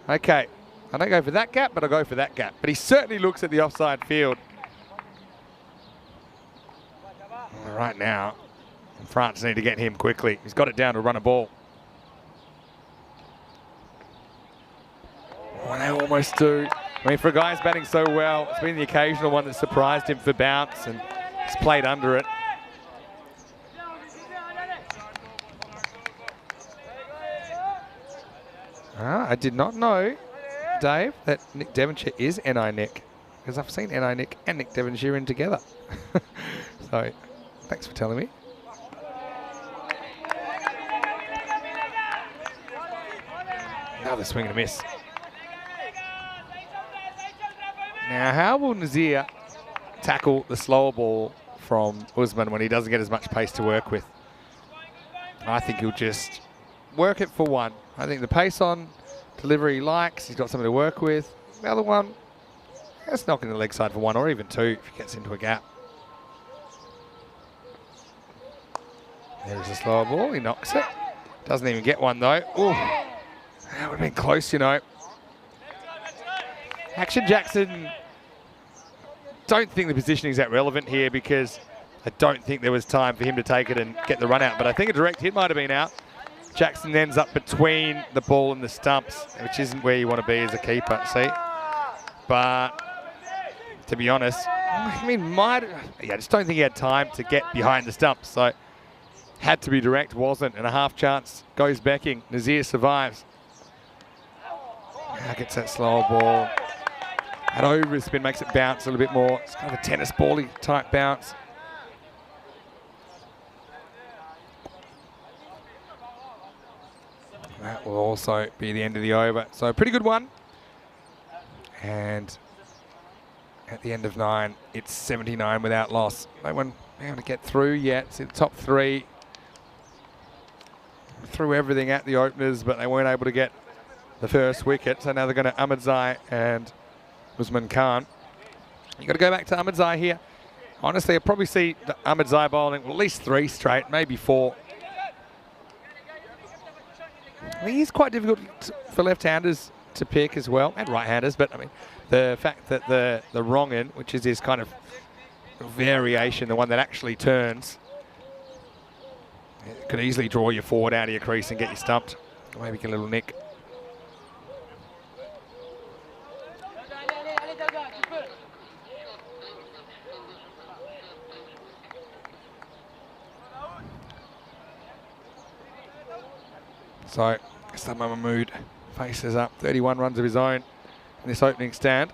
Okay. I don't go for that gap, but I go for that gap. But he certainly looks at the offside field. Right now, France need to get him quickly. He's got it down to run a ball. Oh, they almost do. I mean, for a guy who's batting so well, it's been the occasional one that surprised him for bounce and he's played under it. I did not know, Dave, that Nick Devonshire is NI Nick, because I've seen NI Nick and Nick Devonshire in together. So, thanks for telling me. Another swing and a miss. Now, how will Nazir tackle the slower ball from Usman when he doesn't get as much pace to work with? I think he'll just work it for one. I think the pace on delivery he likes. He's got something to work with. The other one, let's knock in the leg side for 1 or even 2 if he gets into a gap. There's a slower ball. He knocks it. Doesn't even get one though. Ooh, that would have been close, you know. Action Jackson, don't think the positioning is that relevant here because I don't think there was time for him to take it and get the run out. But I think a direct hit might have been out. Jackson ends up between the ball and the stumps, which isn't where you want to be as a keeper, see? But to be honest, I mean, I just don't think he had time to get behind the stumps. So had to be direct, wasn't, and a half chance goes backing. Nazir survives. Now gets that slower ball. That overspin makes it bounce a little bit more. It's kind of a tennis ball-y type bounce. That will also be the end of the over. So a pretty good one. And at the end of 9, it's 79 without loss. No one able to get through yet. See the top 3 threw everything at the openers, but they weren't able to get the first wicket. So now they're going to Ahmadzai and Usman Khan. You've got to go back to Ahmadzai here. Honestly, I'll probably see the Ahmadzai bowling at least 3 straight, maybe 4. I think he's quite difficult for left-handers to pick as well, and right-handers, but I mean, the fact that the wrong end, which is his kind of variation, the one that actually turns, it could easily draw you forward out of your crease and get you stumped. Or maybe get a little nick. So, Mahmood faces up 31 runs of his own in this opening stand.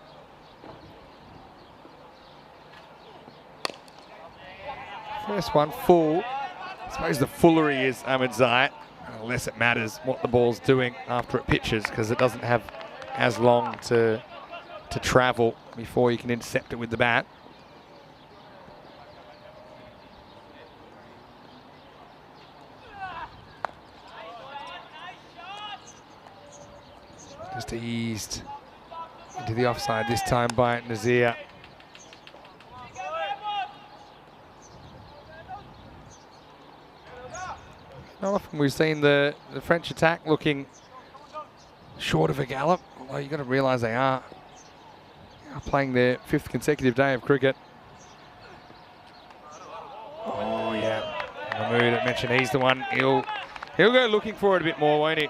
First one full. I suppose the foolery is Ahmed Zayat, unless it matters what the ball's doing after it pitches, because it doesn't have as long to travel before you can intercept it with the bat. Just eased into the offside this time by Nazir. Not often we've seen the French attack looking short of a gallop, although you've got to realise they are playing their 5th consecutive day of cricket. Oh yeah, Mahmood, I mentioned he's the one. He'll go looking for it a bit more, won't he?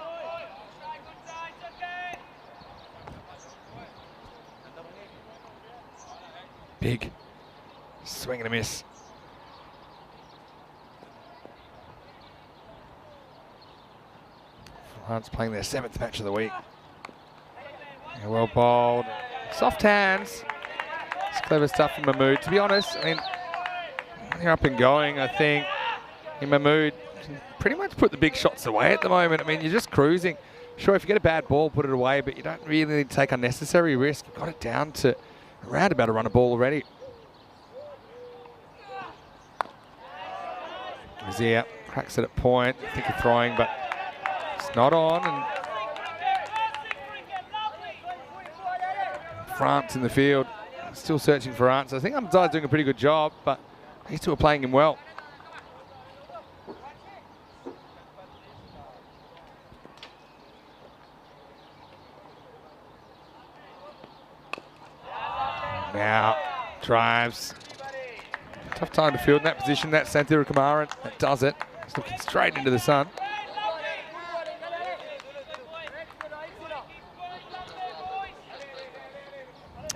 Big swing and a miss. France playing their 7th match of the week. Yeah, well bowled. Soft hands. It's clever stuff from Mahmood. To be honest, I mean, they're up and going, I think. In Mahmood, pretty much put the big shots away at the moment. I mean, you're just cruising. Sure, if you get a bad ball, put it away, but you don't really need to take unnecessary risk. You've got it down to around about a run a ball already. Nazir cracks it at point. I think of throwing, but it's not on. And France in the field, still searching for answers. I think Ahmedzai's doing a pretty good job, but these two are playing him well. Now, drives. Tough time to field in that position. That's Santhira Kumaran. That does it. He's looking straight into the sun.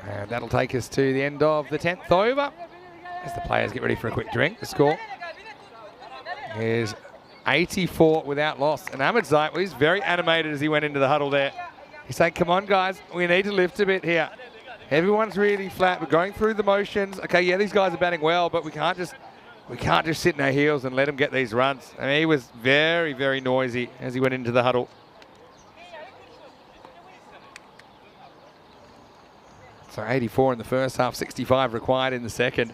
And that'll take us to the end of the 10th over. As the players get ready for a quick drink. The score is 84 without loss. And Ahmedzai, well, he's very animated as he went into the huddle there. He's saying, come on, guys, we need to lift a bit here. Everyone's really flat. We're going through the motions. Okay, yeah, these guys are batting well, but we can't just sit in our heels and let them get these runs. I mean, he was very, very noisy as he went into the huddle. So 84 in the first half, 65 required in the second.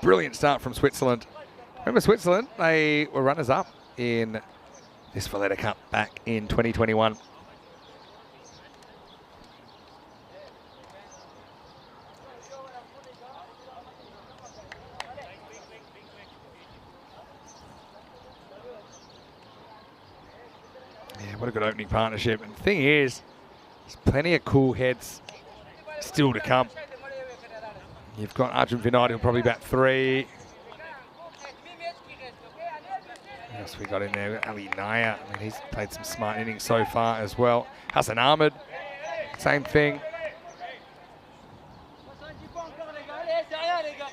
Brilliant start from Switzerland. Remember Switzerland, they were runners-up in this Valletta Cup back in 2021. Yeah, what a good opening partnership. And the thing is, there's plenty of cool heads still to come. You've got Arjun Vinod, who'll probably bat 3. What else we got in there? We've got Ali Naya. I mean, he's played some smart innings so far as well. Hassan Ahmed, same thing.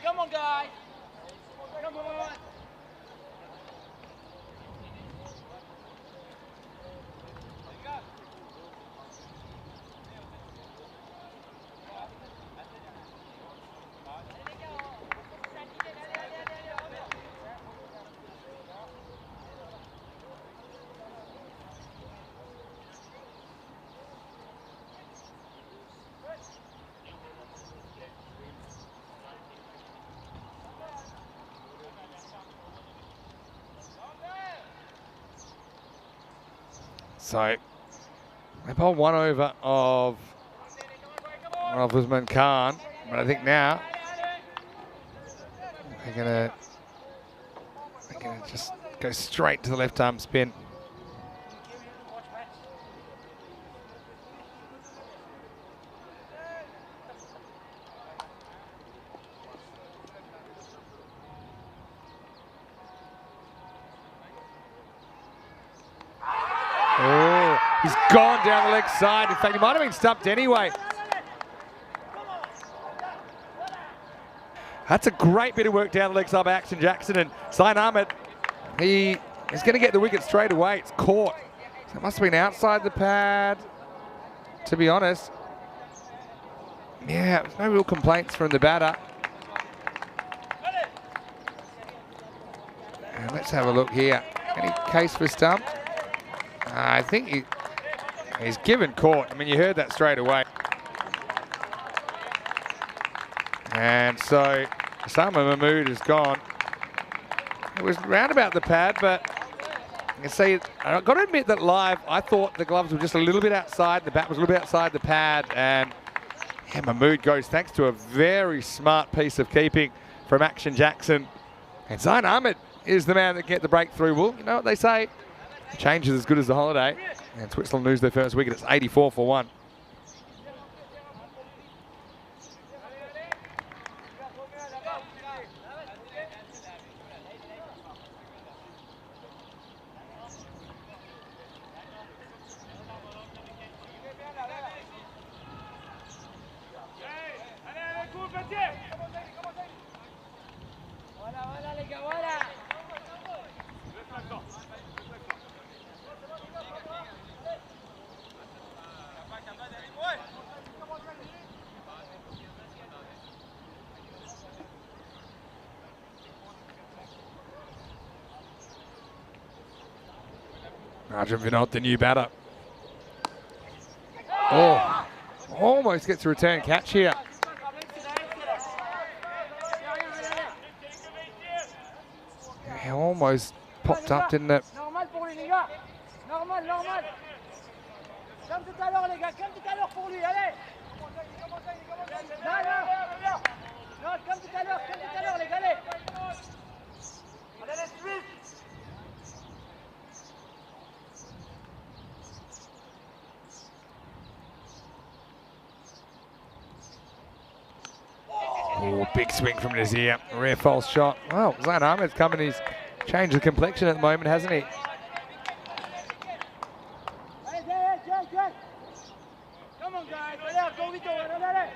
Come on, guys. Come on. So they bowled 1 over of Usman Khan, but I think now they're gonna just go straight to the left arm spin. Oh, he's gone down the leg side. In fact, he might have been stumped anyway. That's a great bit of work down the leg side by Action Jackson, and Zain Ahmed, he is going to get the wicket straight away. It's caught. So it must have been outside the pad. to be honest. Yeah, no real complaints from the batter. And let's have a look here. Any case for stump? I think he's given court. I mean, you heard that straight away. And so Osama Mahmood is gone. It was round about the pad, but you can see, I've got to admit that live, I thought the gloves were just a little bit outside, the bat was a little bit outside the pad, and yeah, Mahmood goes thanks to a very smart piece of keeping from Action Jackson. And Zain Ahmed is the man that get the breakthrough. Well, you know what they say, change is as good as the holiday. And Switzerland lose their first wicket. It's 84 for 1. Arjun Vinod, the new batter. Oh, almost gets a return catch here. He almost popped up, didn't it? Normal pour lui, les gars. Normal, normal. Comme tout à l'heure, les gars. Comme tout à l'heure pour lui. Allez. Non, comme tout à l'heure, les gars. Allez. Allez, vite. Oh, big swing from Nazir. Rare false shot. Well, Zain Ahmed's coming. He's changed the complexion at the moment, hasn't he? Come on, guys. Allez, go vite. Allez.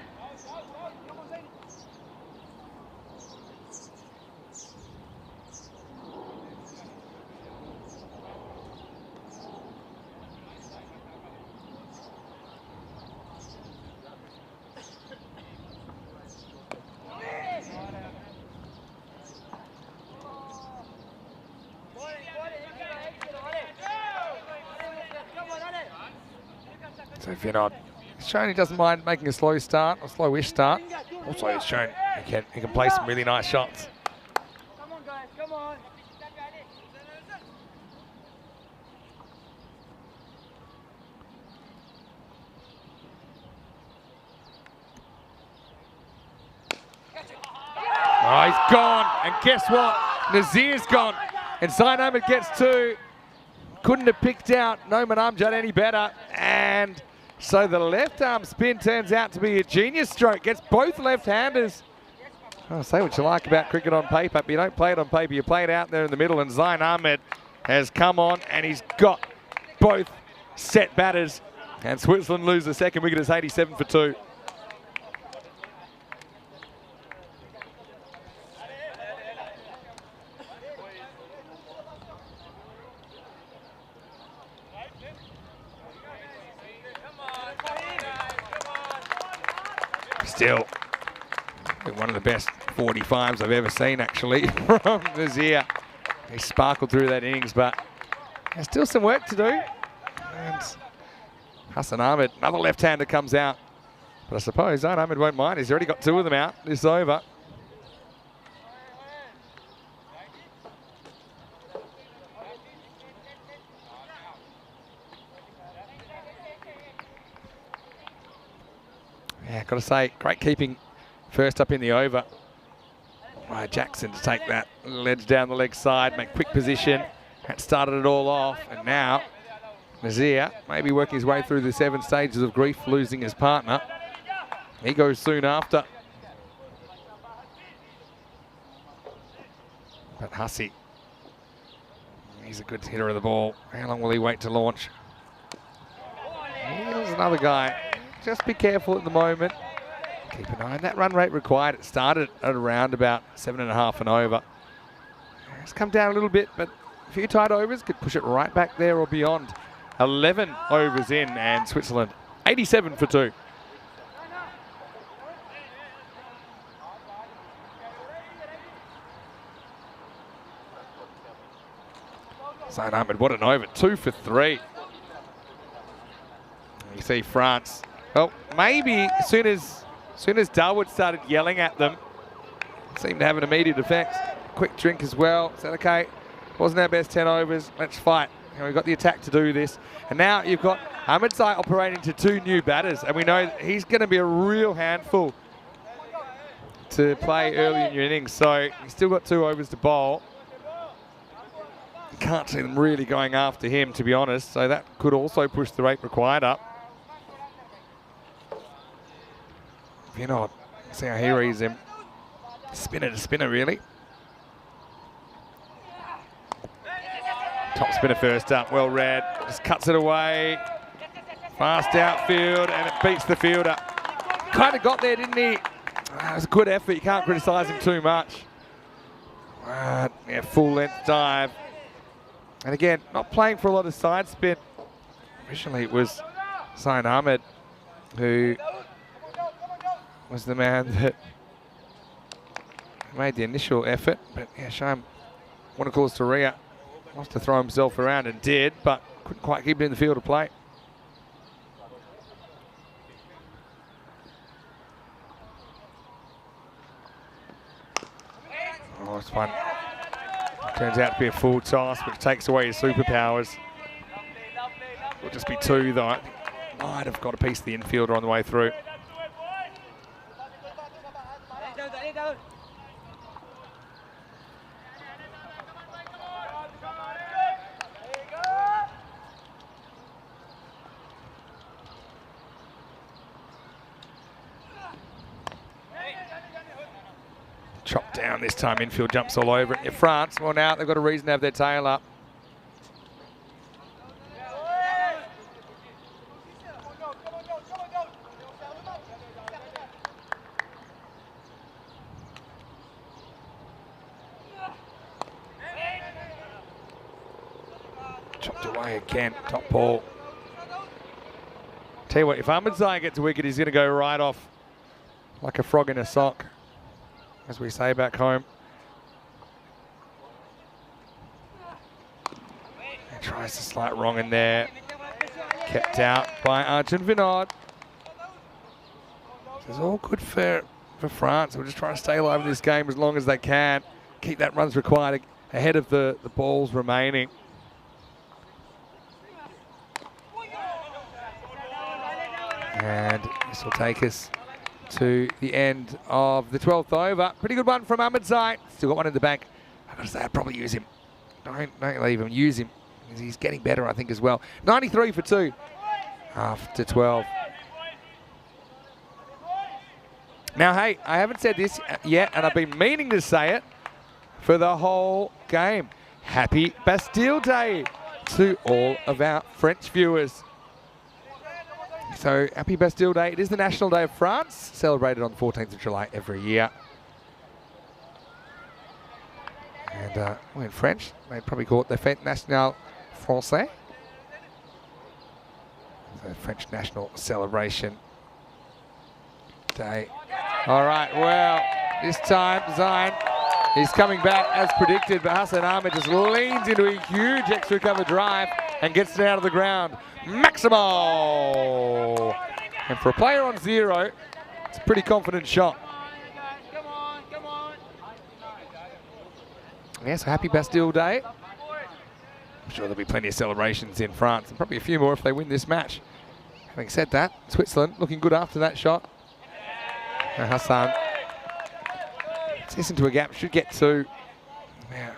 So Vinod, he's shown he doesn't mind making a slow start, a slowish start. Also, he's shown he can play some really nice shots. Come on, guys. Come on. Oh, he's gone. And guess what? Nazir's gone. And Zain Ahmed gets 2. Couldn't have picked out Noman Amjad any better. And so the left arm spin turns out to be a genius stroke. Gets both left-handers. Oh, say what you like about cricket on paper, but you don't play it on paper. You play it out there in the middle. And Zain Ahmed has come on and he's got both set batters. And Switzerland lose the second wicket. It's 87 for 2. Still, one of the best 45s I've ever seen, actually, from Nazir. He sparkled through that innings, but there's still some work to do. And Hassan Ahmed, another left-hander comes out. But I suppose Zain Ahmed won't mind. He's already got 2 of them out this over. Yeah, got to say, great keeping first up in the over. Right, Jackson to take that ledge down the leg side, make quick position. That started it all off, and now Nazir maybe working his way through the 7 stages of grief, losing his partner. He goes soon after. But Hussey, he's a good hitter of the ball. How long will he wait to launch? Here's another guy. Just be careful at the moment. Keep an eye on that run rate required. It started at around about 7.5 and over. It's come down a little bit, but a few tight overs could push it right back there or beyond. 11 overs in, and Switzerland 87 for 2. Zayn Ahmed, what an over, 2 for 3. You see France. Well, maybe as soon as Darwood started yelling at them, seemed to have an immediate effect. Quick drink as well. Said, okay, wasn't our best 10 overs. Let's fight. And we've got the attack to do this. And now you've got Ahmed Zai operating to 2 new batters, and we know that he's going to be a real handful to play early in your innings. So he's still got 2 overs to bowl. You can't see them really going after him, to be honest. So that could also push the rate required up. Vinod, see how he reads him. Spinner to spinner, really. Top spinner first up, well read. Just cuts it away. Fast outfield, and it beats the fielder. Kind of got there, didn't he? It was a good effort. You can't criticise him too much. Yeah, full length dive. And again, not playing for a lot of side spin. Originally, it was Zayn Ahmed who was the man that made the initial effort. But yeah, shame. What of course, Taria wants to throw himself around and did, but couldn't quite keep it in the field of play. Oh, it's fun. Turns out to be a full toss, which takes away his superpowers. It'll just be 2 though. Might have got a piece of the infielder on the way through. Chopped down this time, infield jumps all over it. Yeah, France, well now they've got a reason to have their tail up. Chopped away again, top ball. Tell you what, if Ahmed Zai gets a wicket, he's going to go right off like a frog in a sock, as we say back home. He tries a slight wrong in there. Kept out by Arjun Vinod. It's all good for France. We're just trying to stay alive in this game as long as they can. Keep that runs required ahead of the balls remaining. And this will take us to the end of the 12th over. Pretty good one from Ahmed Zai. Still got one in the bank. I've got to say, I'd probably use him. Don't leave him. Use him. He's getting better, I think, as well. 93 for 2 after 12. Now, hey, I haven't said this yet, and I've been meaning to say it for the whole game. Happy Bastille Day to all of our French viewers. So, happy Bastille Day. It is the National Day of France, celebrated on the 14th of July every year. And well, in French, they probably call it the Fête Nationale Française. The French National Celebration Day. All right, well, this time, Zayn is coming back as predicted, but Hassan Ahmed just leans into a huge extra cover drive and gets it out of the ground. Maximo! And for a player on 0, it's a pretty confident shot. Yes, happy Bastille Day. I'm sure there'll be plenty of celebrations in France, and probably a few more if they win this match. Having said that, Switzerland looking good after that shot. And Hassan gets this into a gap, should get 2. Yeah.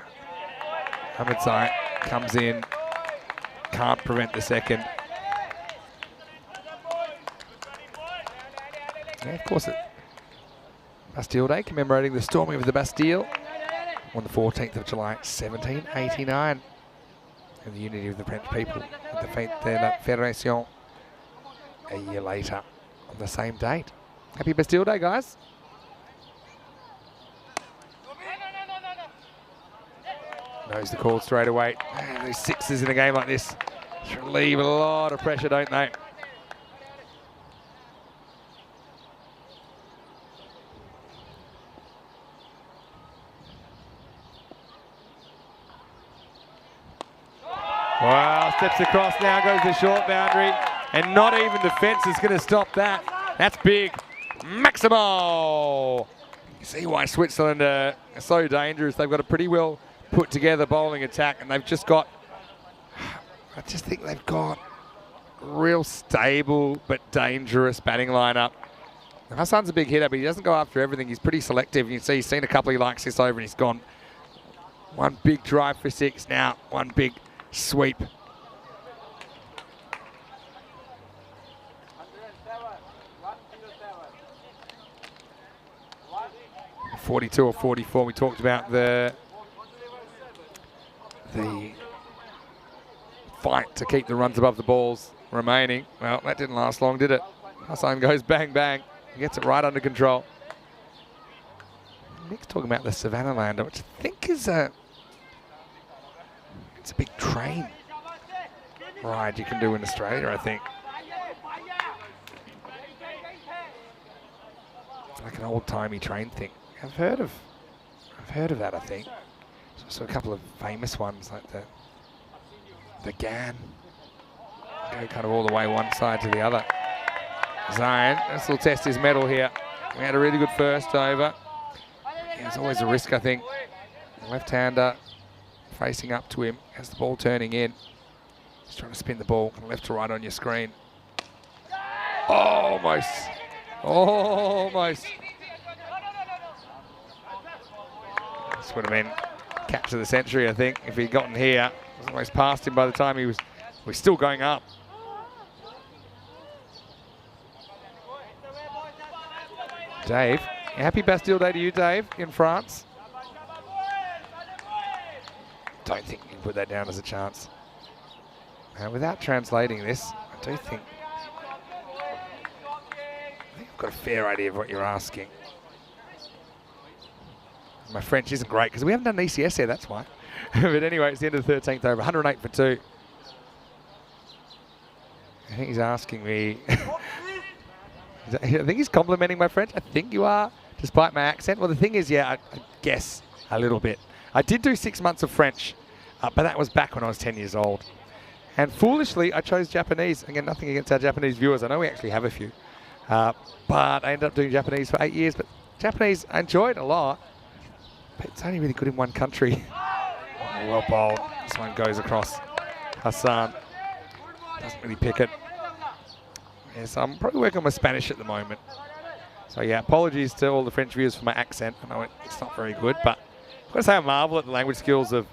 Ahmed Zai comes in, can't prevent the second. Yeah, of course, Bastille Day, commemorating the storming of the Bastille on the 14th of July, 1789. And the unity of the French people at the Fête de la Fédération a year later on the same date. Happy Bastille Day, guys. Knows the call straight away. Man, those 6s in a game like this relieve a lot of pressure, don't they? Wow, steps across now, goes the short boundary, and not even the fence is going to stop that. That's big. Maximo! You see why Switzerland are so dangerous. They've got a pretty well put together bowling attack, and they've just got, I just think they've got a real stable but dangerous batting lineup. Hassan's a big hitter, but he doesn't go after everything. He's pretty selective. You can see he's seen a couple he likes this over and he's gone. One big drive for 6 now, one big sweep. 42 or 44. We talked about the fight to keep the runs above the balls remaining. Well, that didn't last long, did it? Hassan goes bang, bang. He gets it right under control. Nick's talking about the Savannah Lander, which I think is it's a big train ride you can do in Australia, I think. It's like an old-timey train thing. I've heard of that, I think. There's also a couple of famous ones like the GAN. Go kind of all the way one side to the other. Zion, this will test his mettle here. We had a really good first over. There's always a risk, I think. Left-hander facing up to him as the ball turning in. He's trying to spin the ball from left to right on your screen. Almost. Almost. This would have been catch of the century, I think, if he'd gotten here. It was almost past him by the time he was still going up. Dave, happy Bastille Day to you, Dave, in France. Don't think you can put that down as a chance. Without translating this, I do think I've got a fair idea of what you're asking. My French isn't great because we haven't done an ECS here, that's why. But anyway, it's the end of the 13th over, 108 for 2. I think he's asking me. I think he's complimenting my French. I think you are, despite my accent. Well, the thing is, yeah, I guess a little bit. I did do 6 months of French, but that was back when I was 10 years old. And foolishly, I chose Japanese. Again, nothing against our Japanese viewers. I know we actually have a few. But I ended up doing Japanese for 8 years. But Japanese, I enjoyed a lot. But it's only really good in one country. Oh, well bowled. This one goes across. Hassan doesn't really pick it. Yes, I'm probably working on my Spanish at the moment. So yeah, apologies to all the French viewers for my accent. I know it's not very good, but I've got to say I marvel at the language skills of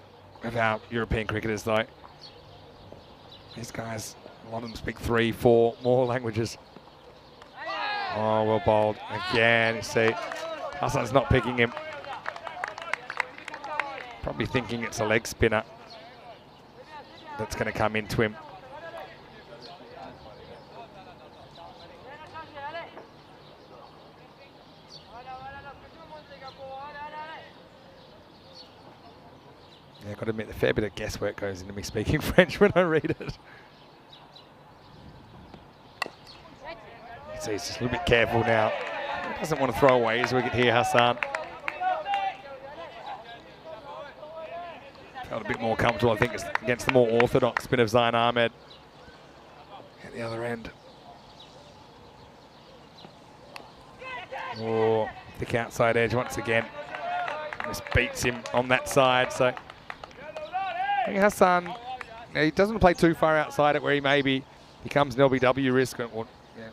our European cricketers though. These guys, a lot of them speak 3, 4 more languages. Oh, well bowled. Again, you see, Hassan's not picking him. Probably thinking it's a leg spinner that's going to come into him. Yeah, I've got to admit, a fair bit of guesswork goes into me speaking French when I read it. So he's just a little bit careful now. He doesn't want to throw away his wicket here, Hassan. Felt a bit more comfortable, I think, against the more orthodox spin of Zain Ahmed at the other end. Oh, thick outside edge once again. Just beats him on that side, so I think Hassan, he doesn't play too far outside it where he maybe becomes an LBW risk or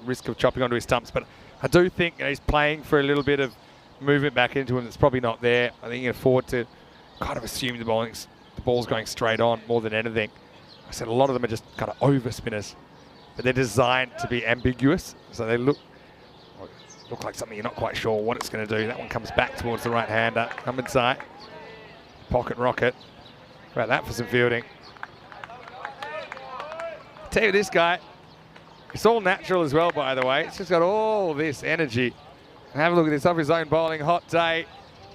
risk of chopping onto his stumps. But I do think he's playing for a little bit of movement back into him that's probably not there. I think he can afford to kind of assume the ball's going straight on more than anything. I said a lot of them are just kind of over spinners, but they're designed to be ambiguous. So they look like something you're not quite sure what it's going to do. That one comes back towards the right-hander. Ahmed Zai, pocket rocket. How about that for some fielding? Tell you this guy, it's all natural as well, by the way. It's just got all this energy. And have a look at this off his own bowling, hot day.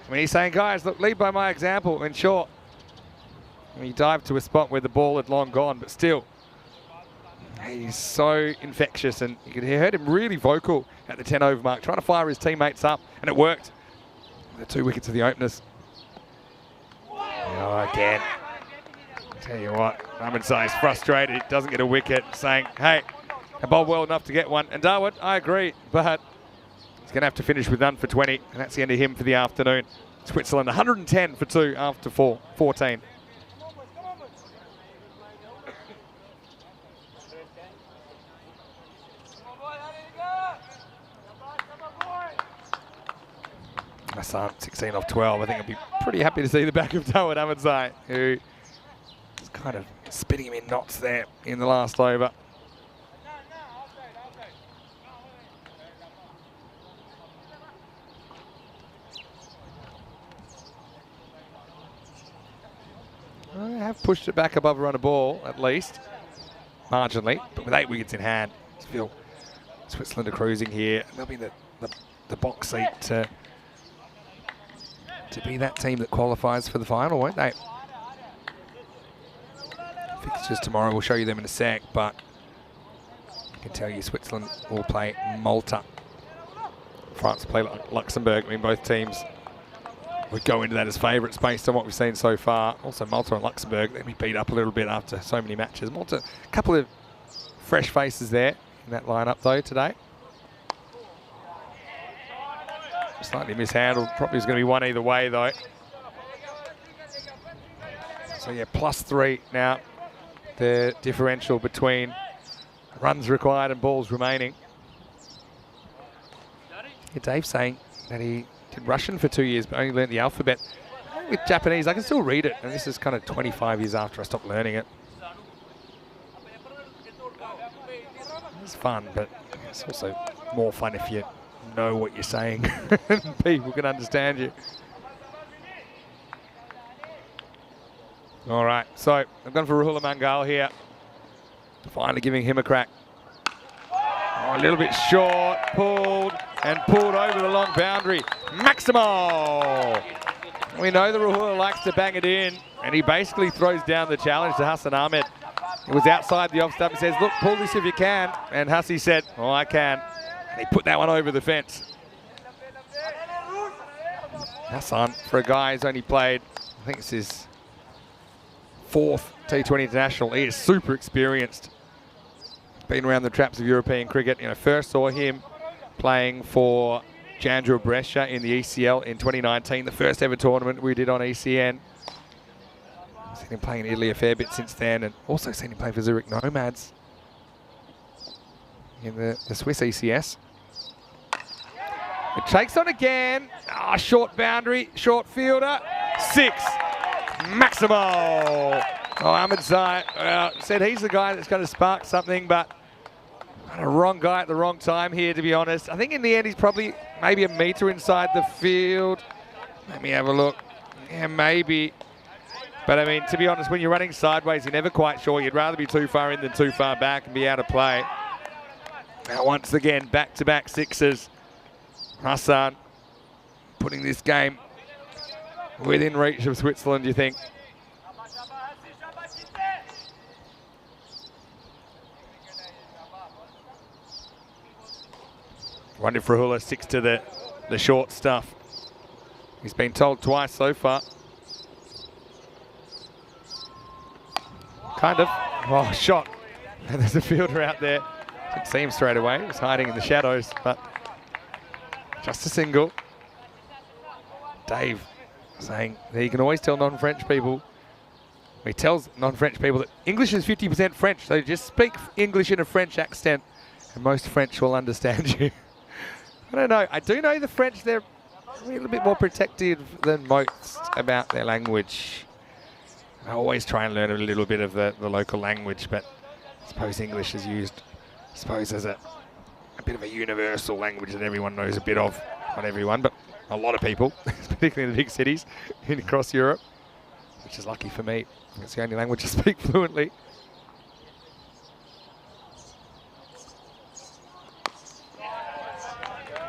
I mean, he's saying, guys, look, lead by my example. In short, he dived to a spot where the ball had long gone, but still, he's so infectious. And you could hear him really vocal at the 10 over mark, trying to fire his teammates up, and it worked. The 2 wickets of the openers. Oh, again. Tell you what, Ahmedzai is frustrated. He doesn't get a wicket, saying, hey, I bowled well enough to get one. And Darwood, I agree, but he's going to have to finish with none for 20, and that's the end of him for the afternoon. Switzerland 110 for 2 after 14. Hassan, 16 off 12. I think I'd be pretty happy to see the back of Darwood Ahmedzai, who is kind of spitting him in knots there in the last over. I have pushed it back above a run of ball, at least, marginally, but with 8 wickets in hand, I feel Switzerland are cruising here. They'll be in the box seat to be that team that qualifies for the final, won't they? Fixtures tomorrow, we'll show you them in a sec, but I can tell you Switzerland will play Malta. France will play Luxembourg. I mean, both teams would go into that as favourites based on what we've seen so far. Also, Malta and Luxembourg, they'll be beat up a little bit after so many matches. Malta, a couple of fresh faces there in that lineup though today. Slightly mishandled. Probably is going to be one either way though. So yeah, +3 now. The differential between runs required and balls remaining. Yeah, Dave saying that he did Russian for 2 years but only learnt the alphabet. With Japanese, I can still read it, and this is kind of 25 years after I stopped learning it. It's fun, but it's also more fun if you know what you're saying and people can understand you. All right, so I've gone for Rahul Mangal here. Finally giving him a crack. Oh, a little bit short, pulled over the long boundary. Maximal! We know that Rahul likes to bang it in, and he basically throws down the challenge to Hassan Ahmed. It was outside the off stump. He says, look, pull this if you can. And Hassi said, oh, I can. And he put that one over the fence. Hassan, for a guy who's only played, I think it's his 4th T20 international, he is super experienced. Been around the traps of European cricket. You know, first saw him playing for Chandra Brescia in the ECL in 2019, the first ever tournament we did on ECN. I've seen him playing in Italy a fair bit since then, and also seen him play for Zurich Nomads in the Swiss ECS. It takes on again. Ah, short boundary, short fielder. 6. Maximal. Oh, Ahmedzai said he's the guy that's going to spark something, but the wrong guy at the wrong time here, to be honest. I think in the end he's probably maybe a metre inside the field. Let me have a look. Yeah, maybe. But I mean, to be honest, when you're running sideways, you're never quite sure. You'd rather be too far in than too far back and be out of play. Now, once again, back-to-back sixes. Hassan putting this game within reach of Switzerland, you think? Wonder if Rahula sticks to the short stuff. He's been told twice so far. Kind of. Oh, shot. And there's a fielder out there. Didn't see him straight away. He was hiding in the shadows, but just a single. Dave saying that he can always tell non-French people. He tells non-French people that English is 50% French, so just speak English in a French accent and most French will understand you. I don't know. I do know the French, they're a little bit more protective than most about their language. I always try and learn a little bit of the local language, but I suppose English is used, I suppose, as a bit of a universal language that everyone knows a bit of. Not everyone, but a lot of people, particularly in the big cities across Europe, which is lucky for me. It's the only language I speak fluently.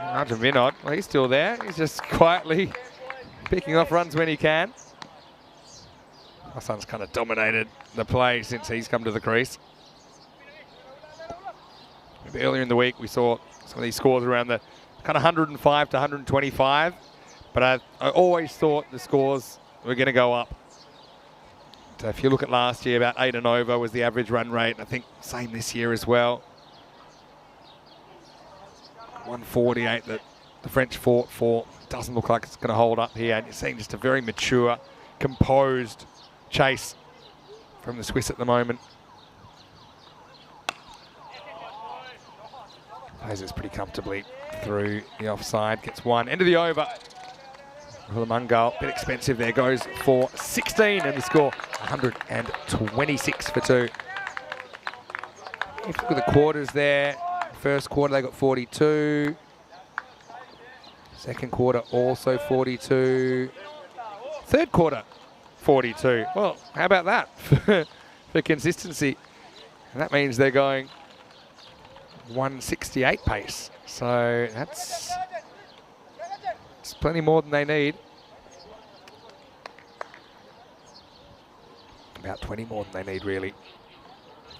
Arjun Vinod, well, he's still there. He's just quietly picking off runs when he can. Hassan's kind of dominated the play since he's come to the crease. Maybe earlier in the week we saw some of these scores around the kind of 105 to 125, but I always thought the scores were going to go up if you look at last year, about 8 and over was the average run rate. And I think same this year as well. 148 that the French fought for. Doesn't look like it's going to hold up here. And you're seeing just a very mature, composed chase from the Swiss at the moment. Plays this pretty comfortably through the offside. Gets one. End of the over. The Mungal, bit expensive there, goes for 16 and the score 126 for 2. If you look at the quarters there, first quarter they got 42. Second quarter also 42. Third quarter 42. Well, how about that for consistency? And that means they're going 168 pace. So that's plenty more than they need. About 20 more than they need, really.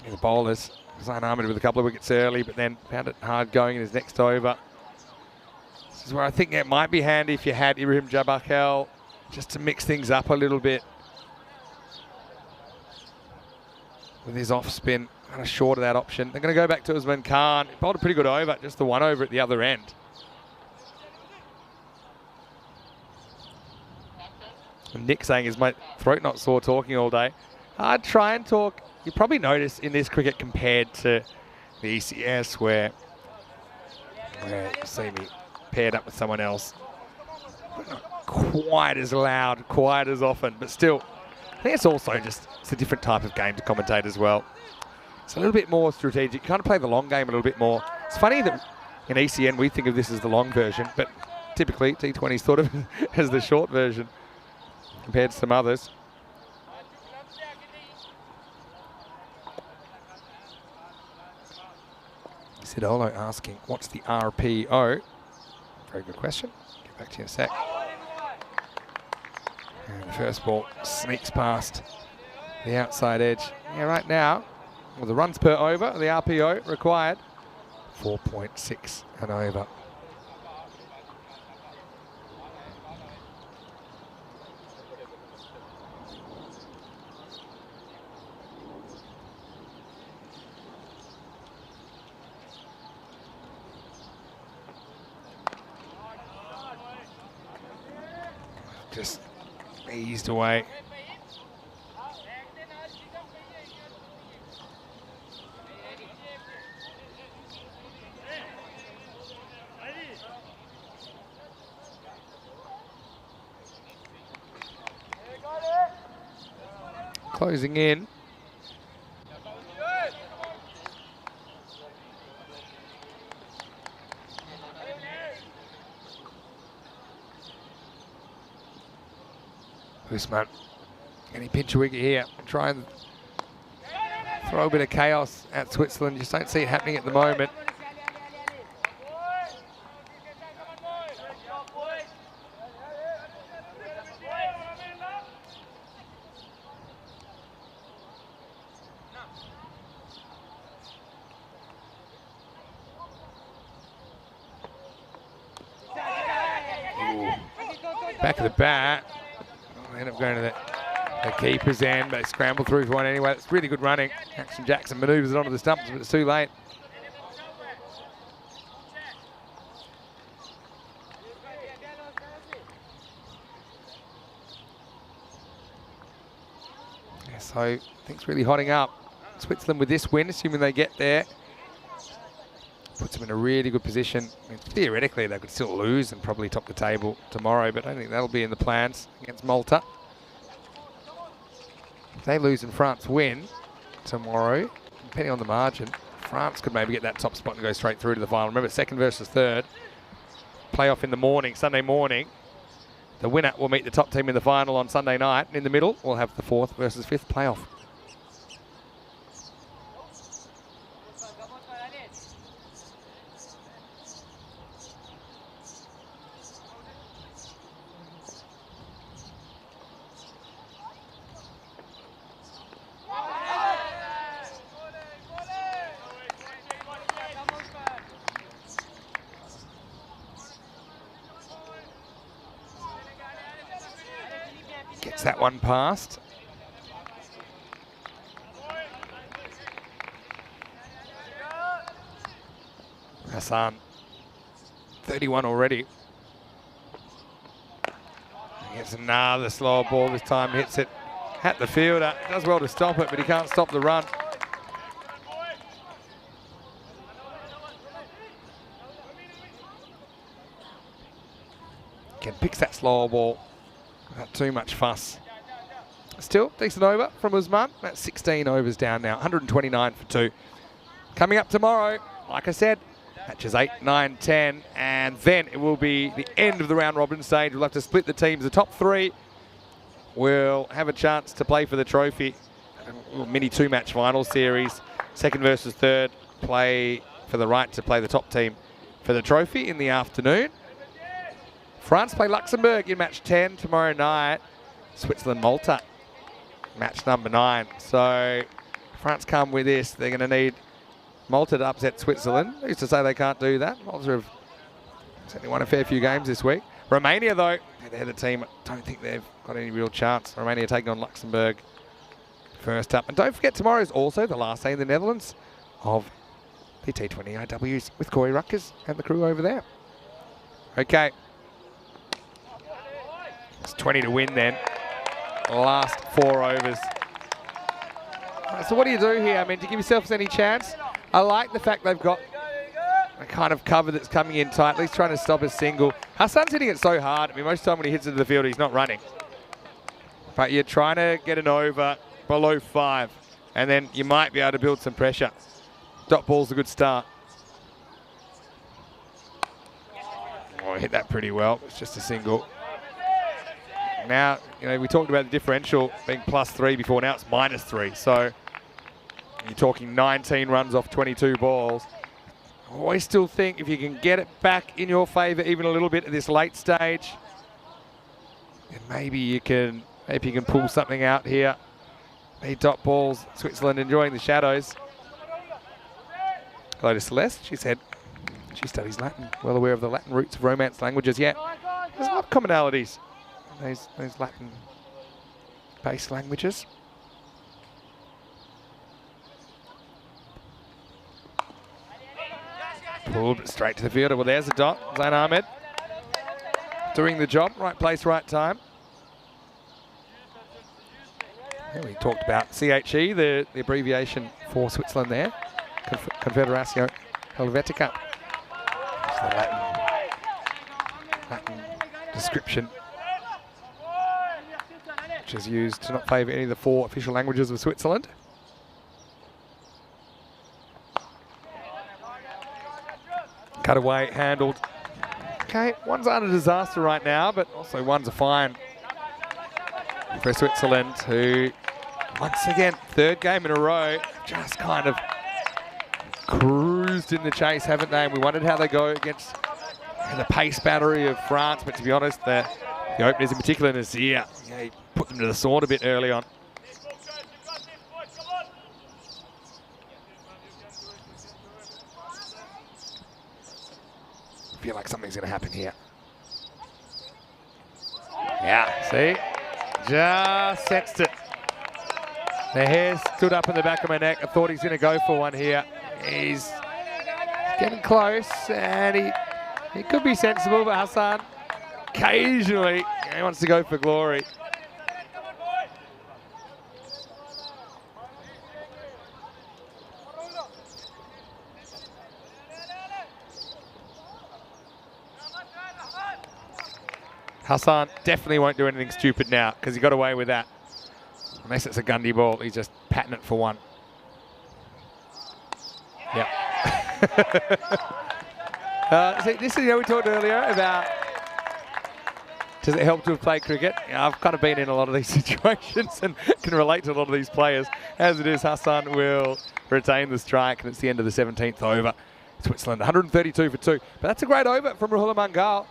And the bowlers, Zayn Ahmed with a couple of wickets early, but then found it hard going in his next over. This is where I think it might be handy if you had Ibrahim Jabakal, just to mix things up a little bit. With his off spin, kind of short of that option. They're going to go back to Usman Khan. He bowled a pretty good over, just the one over at the other end. And Nick saying, is my throat not sore talking all day? I'd try and talk. You probably notice in this cricket compared to the ECS where you see me paired up with someone else. Not quite as loud, quite as often, but still, I think it's also just it's a different type of game to commentate as well. It's a little bit more strategic. You kind of play the long game a little bit more. It's funny that in ECN we think of this as the long version, but typically T20's thought of as the short version compared to some others. Sidolo asking, what's the RPO? Very good question. Get back to you in a sec. And the first ball sneaks past the outside edge. Yeah, right now, well, the runs per over, the RPO required, 4.6 and over. Just eased away. Closing in. Usman, can he pinch a wicket here? Try and throw a bit of chaos at Switzerland. Just don't see it happening at the moment. Back of the bat. They end up going to the keeper's end, but they scramble through for one anyway. It's really good running. Action Jackson manoeuvres it onto the stumps, but it's too late. Yeah, so things really hotting up. Switzerland with this win, assuming they get there, puts them in a really good position. I mean, theoretically, they could still lose and probably top the table tomorrow, but I don't think that'll be in the plans against Malta. If they lose and France win tomorrow, depending on the margin, France could maybe get that top spot and go straight through to the final. Remember, second versus third. Playoff in the morning, Sunday morning. The winner will meet the top team in the final on Sunday night. And in the middle, we'll have the fourth versus fifth playoff. Gets that one past. Hassan, 31 already. He gets another slower ball this time, hits it at the fielder. Does well to stop it, but he can't stop the run. Again, picks that slower ball without too much fuss. Still, decent over from Usman. That's 16 overs down now, 129 for 2. Coming up tomorrow, like I said, matches 8, 9, 10, and then it will be the end of the round robin stage. We'll have to split the teams. The top 3 will have a chance to play for the trophy. A little mini 2-match final series. Second versus third play for the right to play the top team for the trophy in the afternoon. France play Luxembourg in match 10 tomorrow night. Switzerland, Malta, match number 9. So France come with this. They're going to need Malta to upset Switzerland. Who's to say they can't do that? Malta have certainly won a fair few games this week. Romania, though, they're the team. I don't think they've got any real chance. Romania taking on Luxembourg first up. And don't forget, tomorrow is also the last day in the Netherlands of the T20 IWs with Corey Ruckers and the crew over there. Okay. It's 20 to win then. Last 4 overs. So what do you do here? I mean, to give yourselves any chance, I like the fact they've got a kind of cover that's coming in tight. At least trying to stop a single. Hassan's hitting it so hard. I mean, most of the time when he hits into the field, he's not running. But you're trying to get an over below 5. And then you might be able to build some pressure. Dot ball's a good start. Oh, hit that pretty well. It's just a single. Now, you know, we talked about the differential being +3 before. Now it's -3. So you're talking 19 runs off 22 balls. I always still think if you can get it back in your favour even a little bit at this late stage, then maybe you can pull something out here. Hey, dot balls, Switzerland enjoying the shadows. Hello to Celeste. She said she studies Latin, well aware of the Latin roots of Romance languages. Yeah, there's a lot of commonalities in those Latin-based languages. Pulled straight to the fielder. Well, there's a dot. Zain Ahmed doing the job. Right place, right time. Yeah, we talked about CHE, the abbreviation for Switzerland there. Confederacio Helvetica. It's the Latin description, which is used to not favour any of the 4 official languages of Switzerland. Cut away, handled. Okay, one's under disaster right now, but also one's a fine for Switzerland, who, once again, 3rd game in a row, just kind of cruised in the chase, haven't they? And we wondered how they go against the pace battery of France, but to be honest, the openers in particular, Nazir, he put them to the sword a bit early on. I feel like something's going to happen here. Yeah, see? Just sensed it. The hair stood up in the back of my neck. I thought he's going to go for one here. He's getting close, and he could be sensible, but Hassan occasionally he wants to go for glory. Hassan definitely won't do anything stupid now because he got away with that. Unless it's a Gundy ball, he's just patting it for one. Yep. See, this is, we talked earlier about, does it help to have played cricket? Yeah, I've kind of been in a lot of these situations and can relate to a lot of these players. As it is, Hassan will retain the strike, and it's the end of the 17th over. Switzerland 132 for 2. But that's a great over from Rahula Mangal.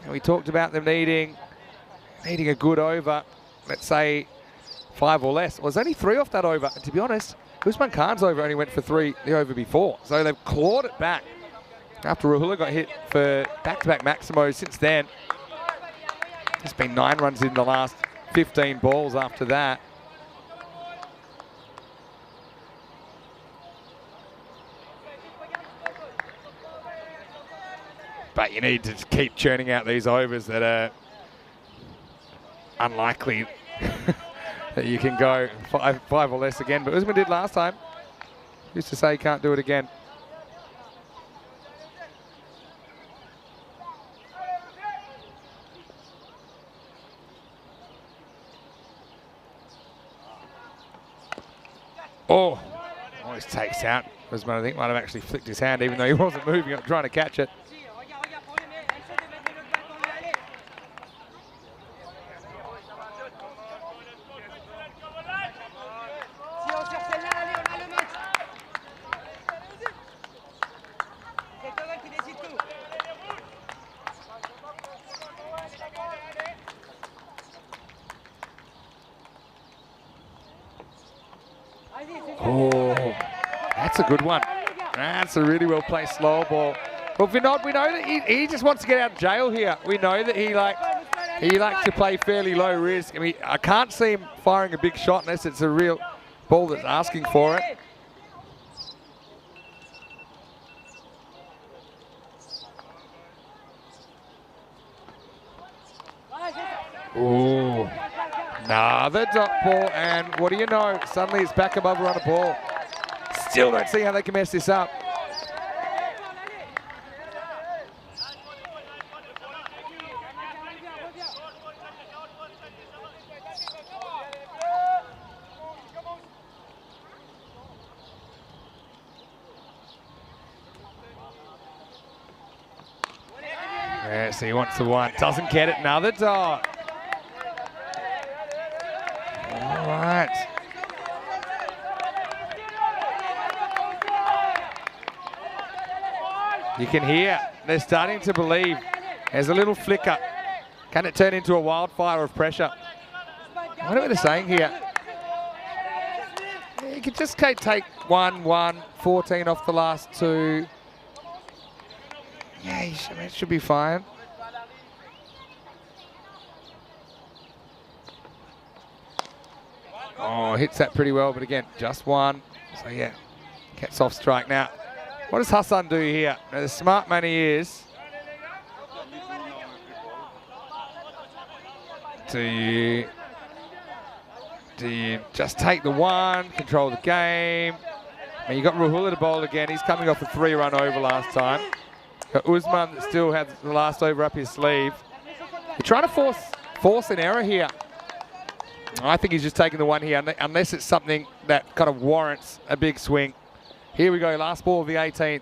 And we talked about them needing a good over, let's say 5 or less. Well, there's only 3 off that over. And to be honest, Usman Khan's over only went for 3 the over before. So they've clawed it back after Rahula got hit for back-to-back Maximos. Since then, there's been 9 runs in the last 15 balls after that. But you need to keep churning out these overs that are unlikely that you can go five or less again. But Usman did last time. Used to say he can't do it again. Oh, always takes out. Usman, I think, might have actually flicked his hand, even though he wasn't moving up, trying to catch it. Oh, that's a good one. That's a really well placed slow ball. But Vinod, we know that he just wants to get out of jail here. We know that he likes to play fairly low risk. I mean, I can't see him firing a big shot unless it's a real ball that's asking for it. Ooh. Another dot ball, and what do you know? Suddenly it's back above her on a ball. Still don't see how they can mess this up. Yeah, so he wants the one. Doesn't get it. Another dot. All right. You can hear they're starting to believe. There's a little flicker. Can it turn into a wildfire of pressure? I wonder what they're saying here. You could just take 1-1, 14 off the last two. Yeah, it should be fine. Oh, hits that pretty well, but again, just one. So yeah, gets off strike. Now, what does Hassan do here? Now, the smart man he is. Do you just take the one, control the game? And you got Rahula to bowl again. He's coming off a 3-run over last time. Got Usman that still has the last over up his sleeve. You're trying to force an error here. I think he's just taking the one here, unless it's something that kind of warrants a big swing. Here we go, last ball of the 18th.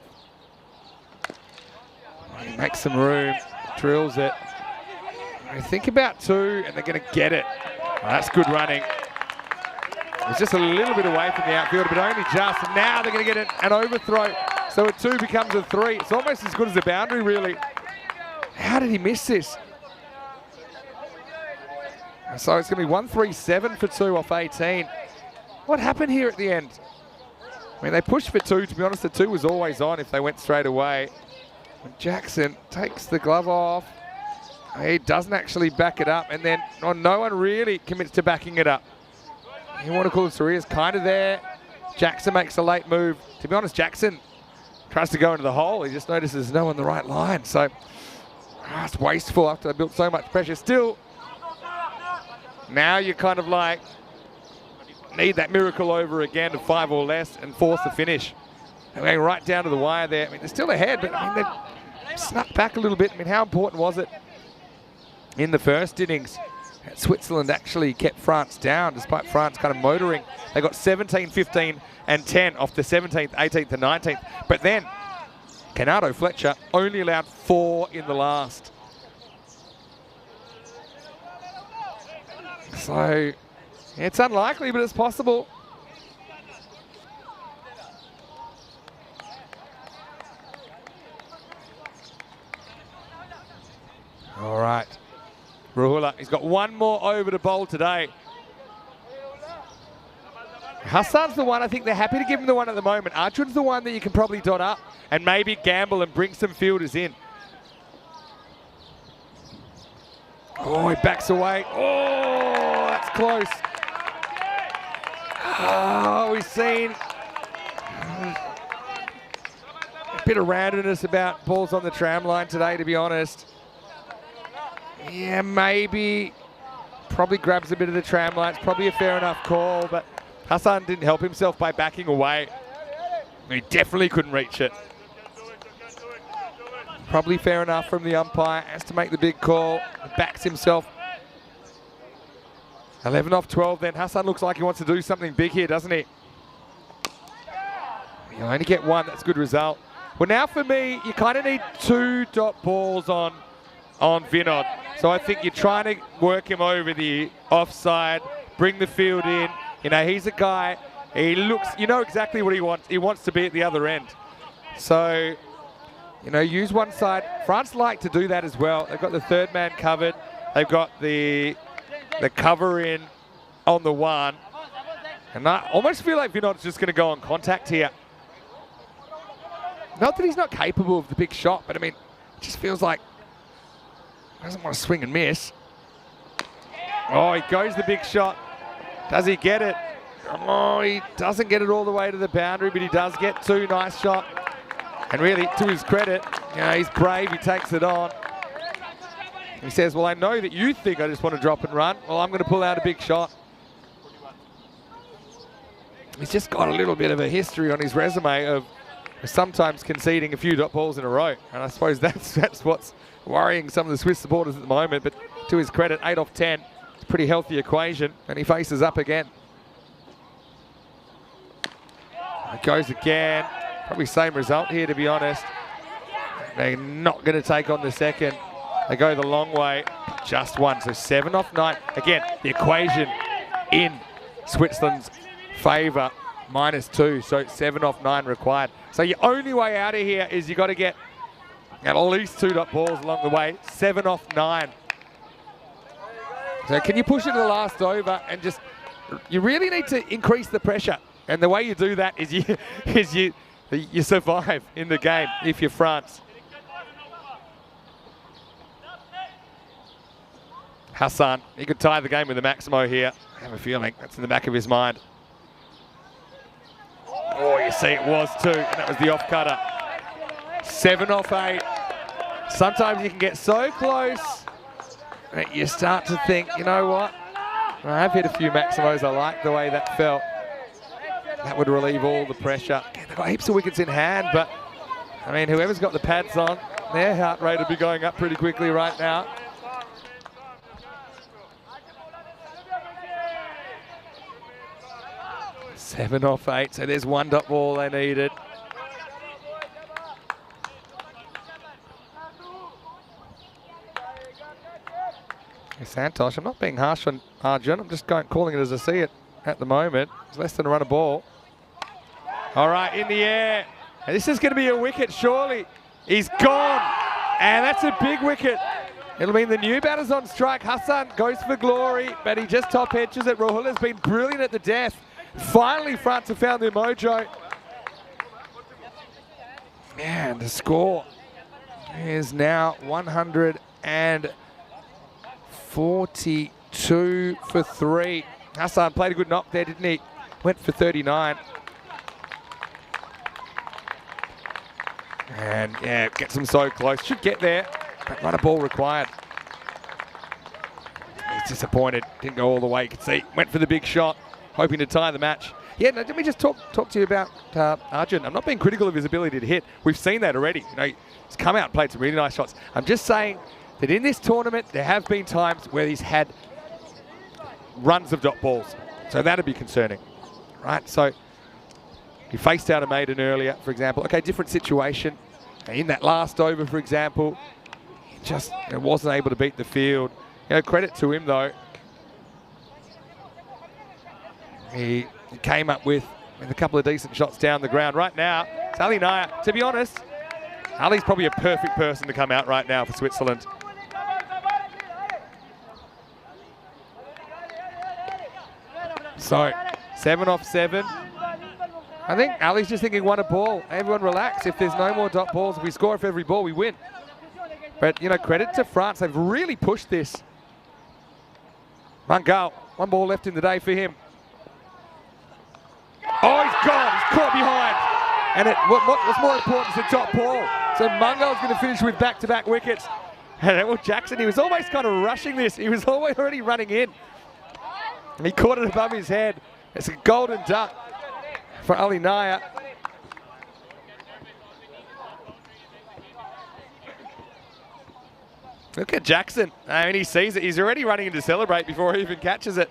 He makes some room, drills it. I think about two, and they're going to get it. Oh, that's good running. It's just a little bit away from the outfielder, but only just. And now they're going to get an overthrow. So a 2 becomes a 3. It's almost as good as a boundary, really. How did he miss this? So it's going to be 137 for 2 off 18. What happened here at the end? I mean, they pushed for 2. To be honest, the 2 was always on if they went straight away. And Jackson takes the glove off. He doesn't actually back it up. And then no one really commits to backing it up. You want to call it Suria's kind of there. Jackson makes a late move. To be honest, Jackson tries to go into the hole. He just notices no one on the right line. So it's wasteful after they built so much pressure. Still, now you kind of like need that miracle over again of 5 or less and force the finish. They're going right down to the wire there. I mean, they're still ahead, but I mean, they've snuck back a little bit. I mean, how important was it in the first innings? Switzerland actually kept France down despite France kind of motoring. They got 17, 15 and 10 off the 17th, 18th and 19th. But then Canado Fletcher only allowed 4 in the last. So it's unlikely, but it's possible. All right. Rahula, he's got one more over to bowl today. Hassan's the one, I think they're happy to give him the one at the moment. Arjun's the one that you can probably dot up and maybe gamble and bring some fielders in. Oh, he backs away. Oh, that's close. Oh, we've seen bit of randomness about balls on the tram line today, to be honest. Yeah, maybe. Probably grabs a bit of the tram line. It's probably a fair enough call, but Hassan didn't help himself by backing away. He definitely couldn't reach it. Probably fair enough from the umpire. Has to make the big call. Backs himself. 11 off 12 then. Hassan looks like he wants to do something big here, doesn't he? You only get one. That's a good result. Well, now for me, you kind of need 2 dot balls on Vinod. So I think you're trying to work him over the offside, bring the field in. You know, he's a guy, he looks, you know exactly what he wants. He wants to be at the other end. So, you know, use one side. France like to do that as well. They've got the third man covered. They've got the cover in on the one. And I almost feel like Vinod's just going to go on contact here. Not that he's not capable of the big shot, but I mean, it just feels like he doesn't want to swing and miss. Oh, he goes the big shot. Does he get it? Oh, he doesn't get it all the way to the boundary, but he does get 2. Nice shot. And really, to his credit, you know, he's brave. He takes it on. He says, well, I know that you think I just want to drop and run. Well, I'm going to pull out a big shot. He's just got a little bit of a history on his resume of sometimes conceding a few dot balls in a row. And I suppose that's what's worrying some of the Swiss supporters at the moment. But to his credit, 8 off 10. It's a pretty healthy equation. And he faces up again. It goes again. Probably same result here, to be honest. They're not going to take on the second. They go the long way. Just one. So 7 off 9. Again, the equation in Switzerland's favour. -2. So 7 off 9 required. So your only way out of here is you got to get at least 2 dot balls along the way. 7 off 9. So can you push it to the last over and just, you really need to increase the pressure. And the way you do that is you survive in the game if you're France. Hassan, he could tie the game with a Maximo here. I have a feeling that's in the back of his mind. Oh, you see it was 2, and that was the off cutter. 7 off 8. Sometimes you can get so close that you start to think, you know what? I've hit a few Maximos. I like the way that felt. That would relieve all the pressure. They've got heaps of wickets in hand, but I mean, whoever's got the pads on, their heart rate will be going up pretty quickly right now. Seven off 8, so there's 1 dot ball they needed. Santosh, I'm not being harsh on Arjun, I'm just calling it as I see it at the moment. It's less than a run of ball. All right, in the air. And this is going to be a wicket, surely. He's gone, and that's a big wicket. It'll mean the new batter's on strike. Hassan goes for glory, but he just top edges it. Rahul has been brilliant at the death. Finally, France have found their mojo. And the score is now 142 for 3. Hassan played a good knock there, didn't he? Went for 39. And yeah, gets them so close. Should get there, but not a ball required. He's disappointed. Didn't go all the way. You can see, went for the big shot, hoping to tie the match. Yeah, no, let me just talk to you about Arjun. I'm not being critical of his ability to hit. We've seen that already. You know, he's come out and played some really nice shots. I'm just saying that in this tournament, there have been times where he's had runs of dot balls. So that'd be concerning, right? So he faced out a maiden earlier, for example. Okay, different situation. In that last over, for example, he just wasn't able to beat the field. You know, credit to him, though. He came up with a couple of decent shots down the ground. Right now, it's Ali Naya. To be honest, Ali's probably a perfect person to come out right now for Switzerland. So, 7 off 7. I think Ali's just thinking 1 a ball. Everyone relax. If there's no more dot balls, if we score for every ball, we win. But, you know, credit to France. They've really pushed this. Mangal, 1 ball left in the day for him. Oh, he's gone. He's caught behind. And what's more important is the top ball. So Mungo's going to finish with back-to-back wickets. And well, Jackson, he was almost kind of rushing this. He was already running in. He caught it above his head. It's a golden duck for Ali Naya. Look at Jackson. I mean, he sees it. He's already running in to celebrate before he even catches it.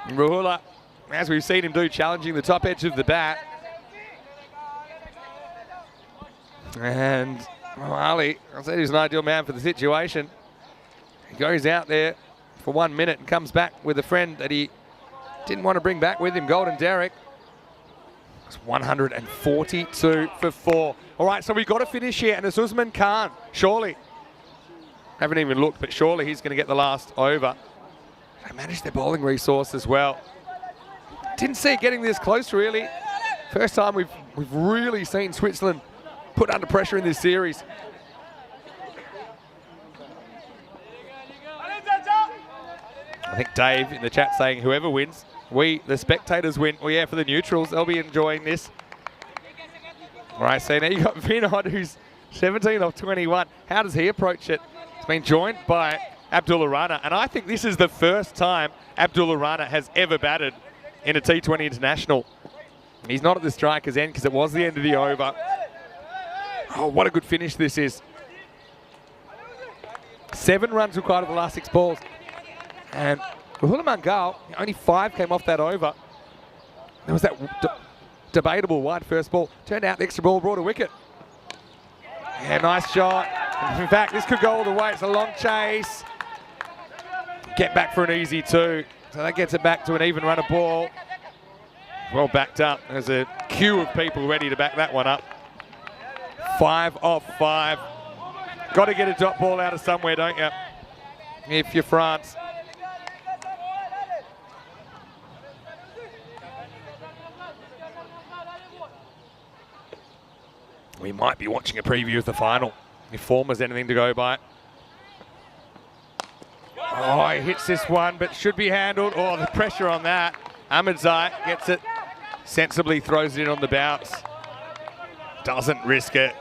Rahula, as we've seen him do, challenging the top edge of the bat. And well, Ali, I said he's an ideal man for the situation. He goes out there for 1 minute and comes back with a friend that he didn't want to bring back with him, Golden Derek. It's 142 for 4. All right, so we've got to finish here, and it's Usman Khan, surely. Haven't even looked, but surely he's going to get the last over. They managed their bowling resource as well. Didn't see it getting this close, really. First time we've really seen Switzerland put under pressure in this series. I think Dave in the chat saying whoever wins, we, the spectators, win. Well, yeah, for the neutrals, they'll be enjoying this. All right, so now you've got Vinod, who's 17 off 21. How does he approach it? He's been joined by Abdullah Rana, and I think this is the first time Abdullah Rana has ever batted in a T20 international. He's not at the striker's end because it was the end of the over. Oh, what a good finish this is. 7 runs required of the last 6 balls. And Rahula Mangal, only 5 came off that over. There was that debatable wide first ball. Turned out the extra ball brought a wicket. Yeah, nice shot. In fact, this could go all the way. It's a long chase. Get back for an easy 2. So that gets it back to an even run of ball. Well backed up. There's a queue of people ready to back that one up. 5 off 5. Got to get a dot ball out of somewhere, don't you? If you're France. We might be watching a preview of the final, if form has anything to go by. Oh, he hits this one, but should be handled. Oh, the pressure on that. Ahmedzai gets it, sensibly throws it in on the bounce. Doesn't risk it.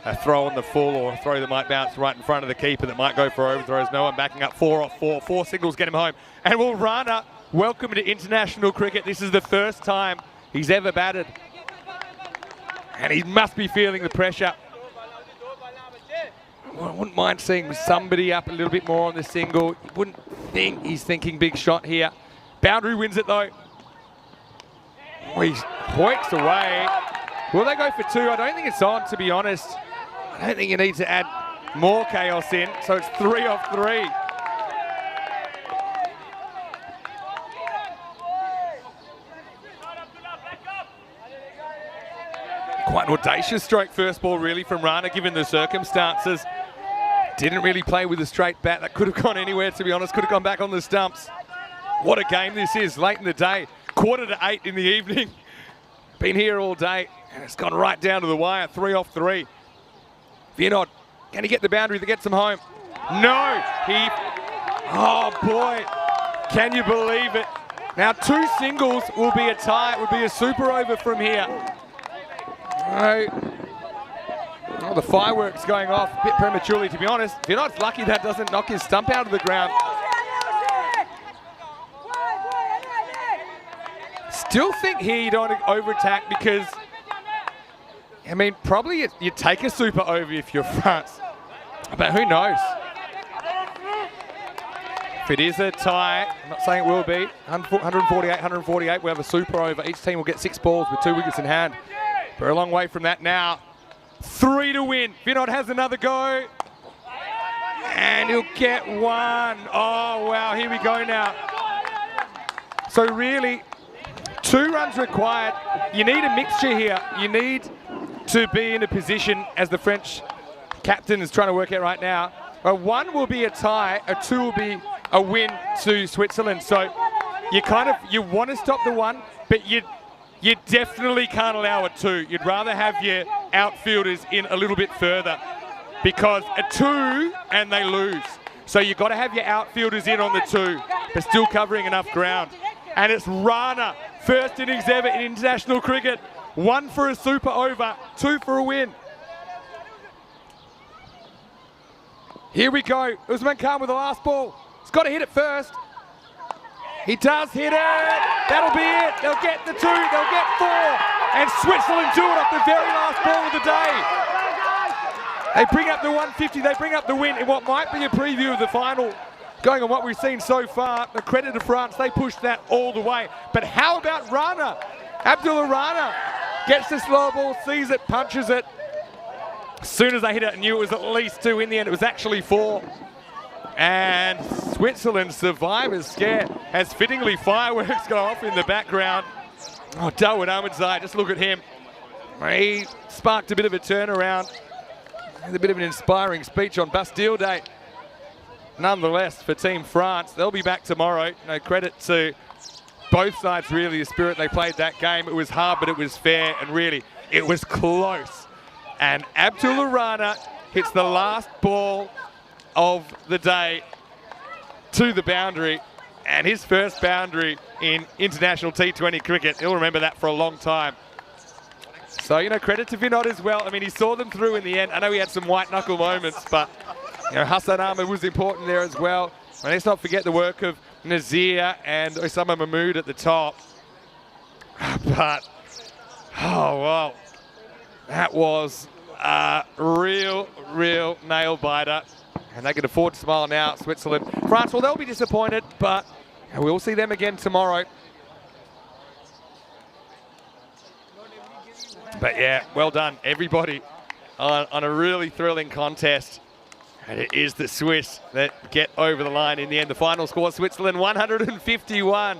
A throw on the full or a throw that might bounce right in front of the keeper that might go for overthrows. No one backing up. 4 off 4. 4 singles get him home. And will Rana welcome to international cricket. This is the first time he's ever batted. And he must be feeling the pressure. Well, I wouldn't mind seeing somebody up a little bit more on the single. You wouldn't think he's thinking big shot here. Boundary wins it though. Oh, he points away. Will they go for 2? I don't think it's on, to be honest. I don't think you need to add more chaos in. So it's 3 off 3. Quite an audacious stroke first ball really from Rana given the circumstances. Didn't really play with a straight bat. That could have gone anywhere, to be honest. Could have gone back on the stumps. What a game this is late in the day. 7:45 in the evening. Been here all day and it's gone right down to the wire. 3 off 3. Vinod, can he get the boundary that gets him home? No, oh boy, can you believe it? Now 2 singles will be a tie. It would be a super over from here. Oh, the fireworks going off a bit prematurely, to be honest. Vinod's lucky that doesn't knock his stump out of the ground. Still think here you don't want to over-attack because, I mean, probably you take a super over if you're France. But who knows? If it is a tie, I'm not saying it will be, 148, 148, we have a super over. Each team will get 6 balls with 2 wickets in hand. We're a long way from that now. 3 to win. Vinod has another go. And he'll get 1. Oh, wow, here we go now. So really, 2 runs required. You need a mixture here. You need to be in a position, as the French captain is trying to work out right now, a 1 will be a tie, a 2 will be a win to Switzerland. So you want to stop the 1, but you definitely can't allow a 2. You'd rather have your outfielders in a little bit further because a 2 and they lose. So you've got to have your outfielders in on the 2, but still covering enough ground. And it's Rana, first innings ever in international cricket. 1 for a super over, 2 for a win. Here we go. Usman Khan with the last ball. He's got to hit it first. He does hit it. That'll be it. They'll get the 2. They'll get 4. And Switzerland do it off the very last ball of the day. They bring up the 150. They bring up the win in what might be a preview of the final. Going on what we've seen so far, the credit to France, they pushed that all the way. But how about Rana? Abdullah Rana gets the slow ball, sees it, punches it. As soon as they hit it, I knew it was at least 2. In the end, it was actually 4. And Switzerland's survivor's scare has fittingly fireworks go off in the background. Oh, Dawood Ahmadzai, just look at him. He sparked a bit of a turnaround. A bit of an inspiring speech on Bastille Day. Nonetheless, for Team France, they'll be back tomorrow. No credit to both sides, really, the spirit they played that game. It was hard, but it was fair, and really, it was close. And Abdullah Rana hits the last ball of the day to the boundary, and his first boundary in international T20 cricket. He'll remember that for a long time. So, you know, credit to Vinod as well. I mean, he saw them through in the end. I know he had some white knuckle moments, but, you know, Hassan Ahmed was important there as well. And let's not forget the work of Nazir and Osama Mahmood at the top. But, oh, wow. That was a real nail biter. And they can afford to smile now, Switzerland. France, well, they'll be disappointed, but we'll see them again tomorrow. But yeah, well done, everybody, on a really thrilling contest. And it is the Swiss that get over the line in the end. The final score, Switzerland 151,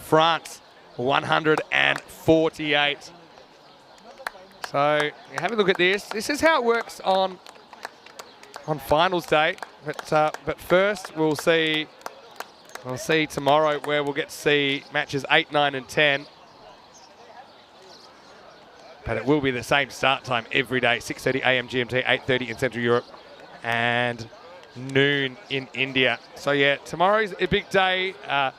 France 148. So have a look at this. This is how it works on finals day. But first we'll see tomorrow, where we'll get to see matches 8, 9 and 10. But it will be the same start time every day, 6:30 a.m. GMT, 8:30 in Central Europe, and noon in India. So yeah, tomorrow's a big day. An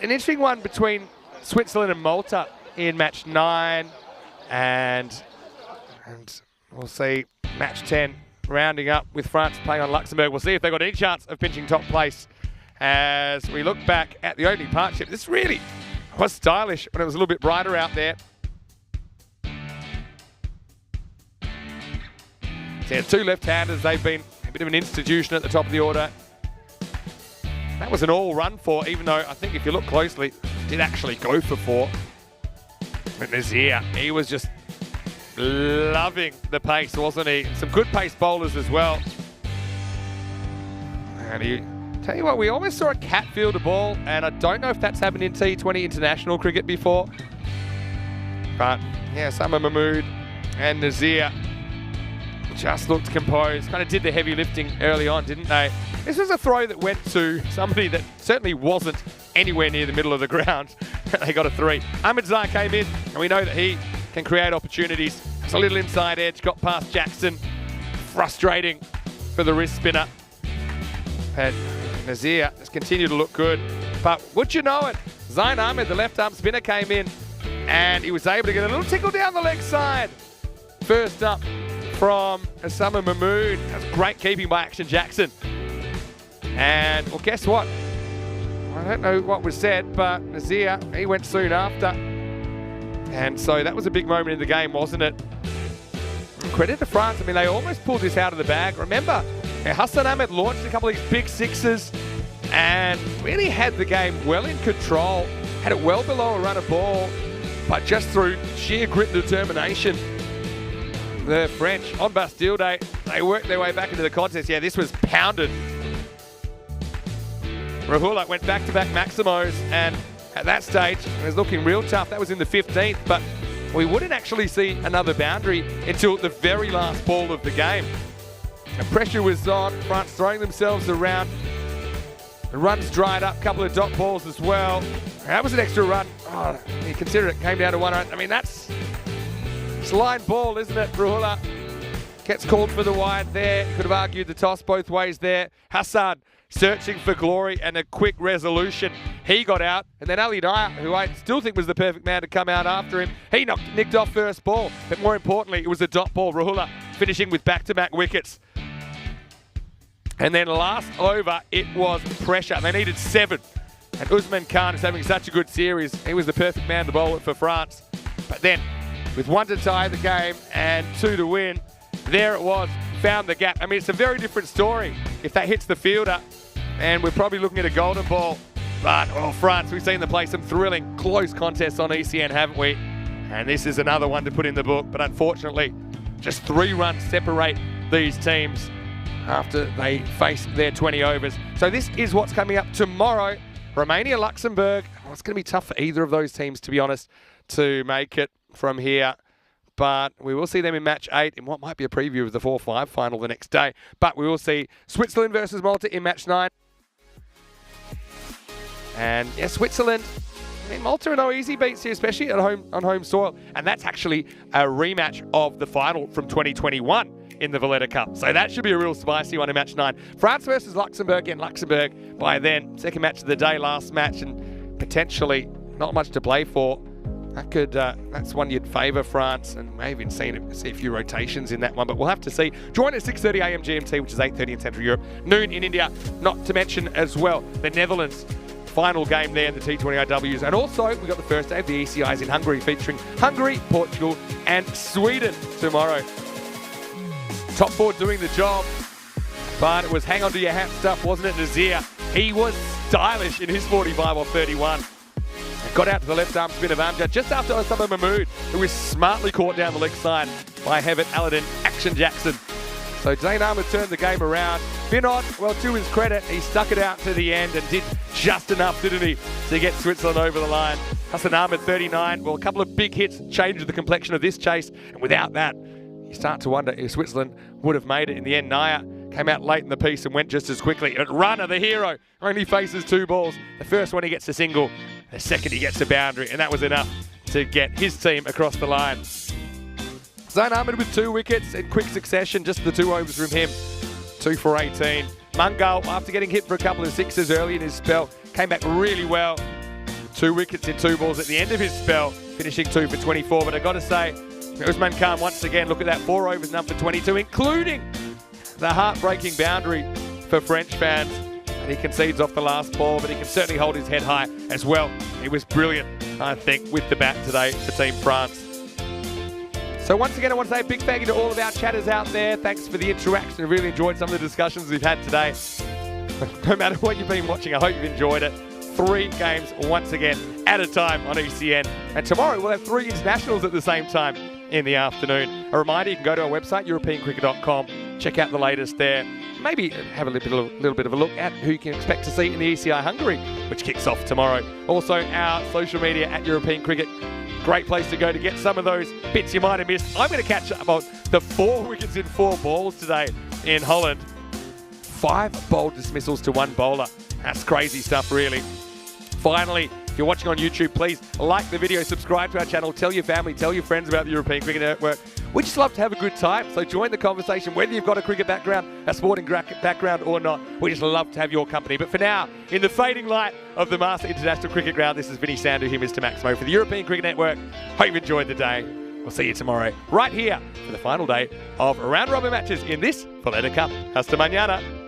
interesting one between Switzerland and Malta in match 9, and we'll see match 10 rounding up with France playing on Luxembourg. We'll see if they've got any chance of pinching top place as we look back at the opening partnership. This really was stylish when it was a little bit brighter out there. So yeah, 2 left-handers, they've been a bit of an institution at the top of the order. That was an all run for, even though I think if you look closely, did actually go for 4. But Nazir, he was just loving the pace, wasn't he? Some good pace bowlers as well. And tell you what, we almost saw a cat field a ball, and I don't know if that's happened in T20 international cricket before. But yeah, Sama Mahmood and Nazir just looked composed, kind of did the heavy lifting early on, didn't they? This was a throw that went to somebody that certainly wasn't anywhere near the middle of the ground. They got a 3. Ahmadzai came in, and we know that he can create opportunities. It's a little inside edge, got past Jackson. Frustrating for the wrist spinner. And Nazir has continued to look good. But would you know it, Zain Ahmed, the left arm spinner, came in, and he was able to get a little tickle down the leg side. First up from Osama Mahmood. That's great keeping by Action Jackson. And, well, guess what? I don't know what was said, but Nazir, he went soon after. And so that was a big moment in the game, wasn't it? And credit to France. I mean, they almost pulled this out of the bag. Remember, Hassan Ahmed launched a couple of these big sixes and really had the game well in control. Had it well below a run of ball, but just through sheer grit and determination, the French on Bastille Day, they worked their way back into the contest. Yeah, this was pounded. Rahula went back-to-back Maximos, and at that stage, it was looking real tough. That was in the 15th, but we wouldn't actually see another boundary until the very last ball of the game. The pressure was on, France throwing themselves around. The runs dried up, a couple of dot balls as well. That was an extra run. Oh, you consider it came down to 1 run. I mean, it's line ball, isn't it? Rahula gets called for the wide there. You could have argued the toss both ways there. Hassan searching for glory and a quick resolution. He got out, and then Ali Dyer, who I still think was the perfect man to come out after him, he nicked off first ball. But more importantly, it was a dot ball. Rahula finishing with back-to-back wickets. And then last over, it was pressure. They needed 7. And Usman Khan is having such a good series. He was the perfect man to bowl it for France. But then, with 1 to tie the game and 2 to win, there it was, found the gap. I mean, it's a very different story if that hits the fielder, and we're probably looking at a golden ball. But, oh, France, we've seen them play some thrilling, close contests on ECN, haven't we? And this is another one to put in the book. But unfortunately, just 3 runs separate these teams after they face their 20 overs. So this is what's coming up tomorrow. Romania, Luxembourg. Well, it's going to be tough for either of those teams, to be honest, to make it from here. But we will see them in match 8 in what might be a preview of the 4-5 final the next day. But we will see Switzerland versus Malta in match 9. And yeah, Switzerland, I mean, Malta are no easy beats here, especially at home on home soil. And that's actually a rematch of the final from 2021 in the Valletta Cup. So that should be a real spicy one in match 9. France versus Luxembourg, and Luxembourg by then, second match of the day, last match, and potentially not much to play for. That could, that's one you'd favour France, and may even see a few rotations in that one, but we'll have to see. Join at 6:30 a.m. GMT, which is 8:30 in Central Europe, noon in India. Not to mention as well the Netherlands final game there in the T20Is, and also we've got the first day of the ECIs in Hungary, featuring Hungary, Portugal, and Sweden tomorrow. Top 4 doing the job, but it was hang on to your hat stuff, wasn't it, Nazir? He was stylish in his 45 or 31. Got out to the left arm spin of Amjad just after Osama Mahmood, who was smartly caught down the leg side by Hevat Aladdin Action Jackson. So Zayn Ahmed turned the game around. Binod, well, to his credit, he stuck it out to the end and did just enough, didn't he, to get Switzerland over the line. Hassan Ahmed, 39. Well, a couple of big hits changed the complexion of this chase, and without that, you start to wonder if Switzerland would have made it. In the end, Naya came out late in the piece and went just as quickly. But Runner, the hero, only faces 2 balls. The first one he gets a single, the second he gets a boundary, and that was enough to get his team across the line. Zayn Ahmed with 2 wickets in quick succession, just the 2 overs from him, 2 for 18. Mungal, after getting hit for a couple of 6s early in his spell, came back really well. 2 wickets in 2 balls at the end of his spell, finishing 2 for 24. But I've got to say, Usman Khan once again, look at that, 4 overs and up for 22, including the heartbreaking boundary for French fans. And he concedes off the last ball, but he can certainly hold his head high as well. He was brilliant, I think, with the bat today for Team France. So once again, I want to say a big thank you to all of our chatters out there. Thanks for the interaction. I really enjoyed some of the discussions we've had today. No matter what you've been watching, I hope you've enjoyed it. 3 games once again at a time on ECN. And tomorrow we'll have 3 internationals at the same time in the afternoon. A reminder, you can go to our website, europeancricket.com, check out the latest there. Maybe have a little bit of a look at who you can expect to see in the ECI Hungary, which kicks off tomorrow. Also, our social media at European Cricket. Great place to go to get some of those bits you might have missed. I'm going to catch up on the 4 wickets in 4 balls today in Holland. 5 bold dismissals to 1 bowler. That's crazy stuff, really. Finally, if you're watching on YouTube, please like the video, subscribe to our channel, tell your family, tell your friends about the European Cricket Network. We just love to have a good time, so join the conversation, whether you've got a cricket background, a sporting background or not. We just love to have your company. But for now, in the fading light of the Master International Cricket Ground, this is Vinny Sandu here, Mr. Maximo, for the European Cricket Network. Hope you've enjoyed the day. We'll see you tomorrow, right here, for the final day of round-robin matches in this Valletta Cup. Hasta mañana.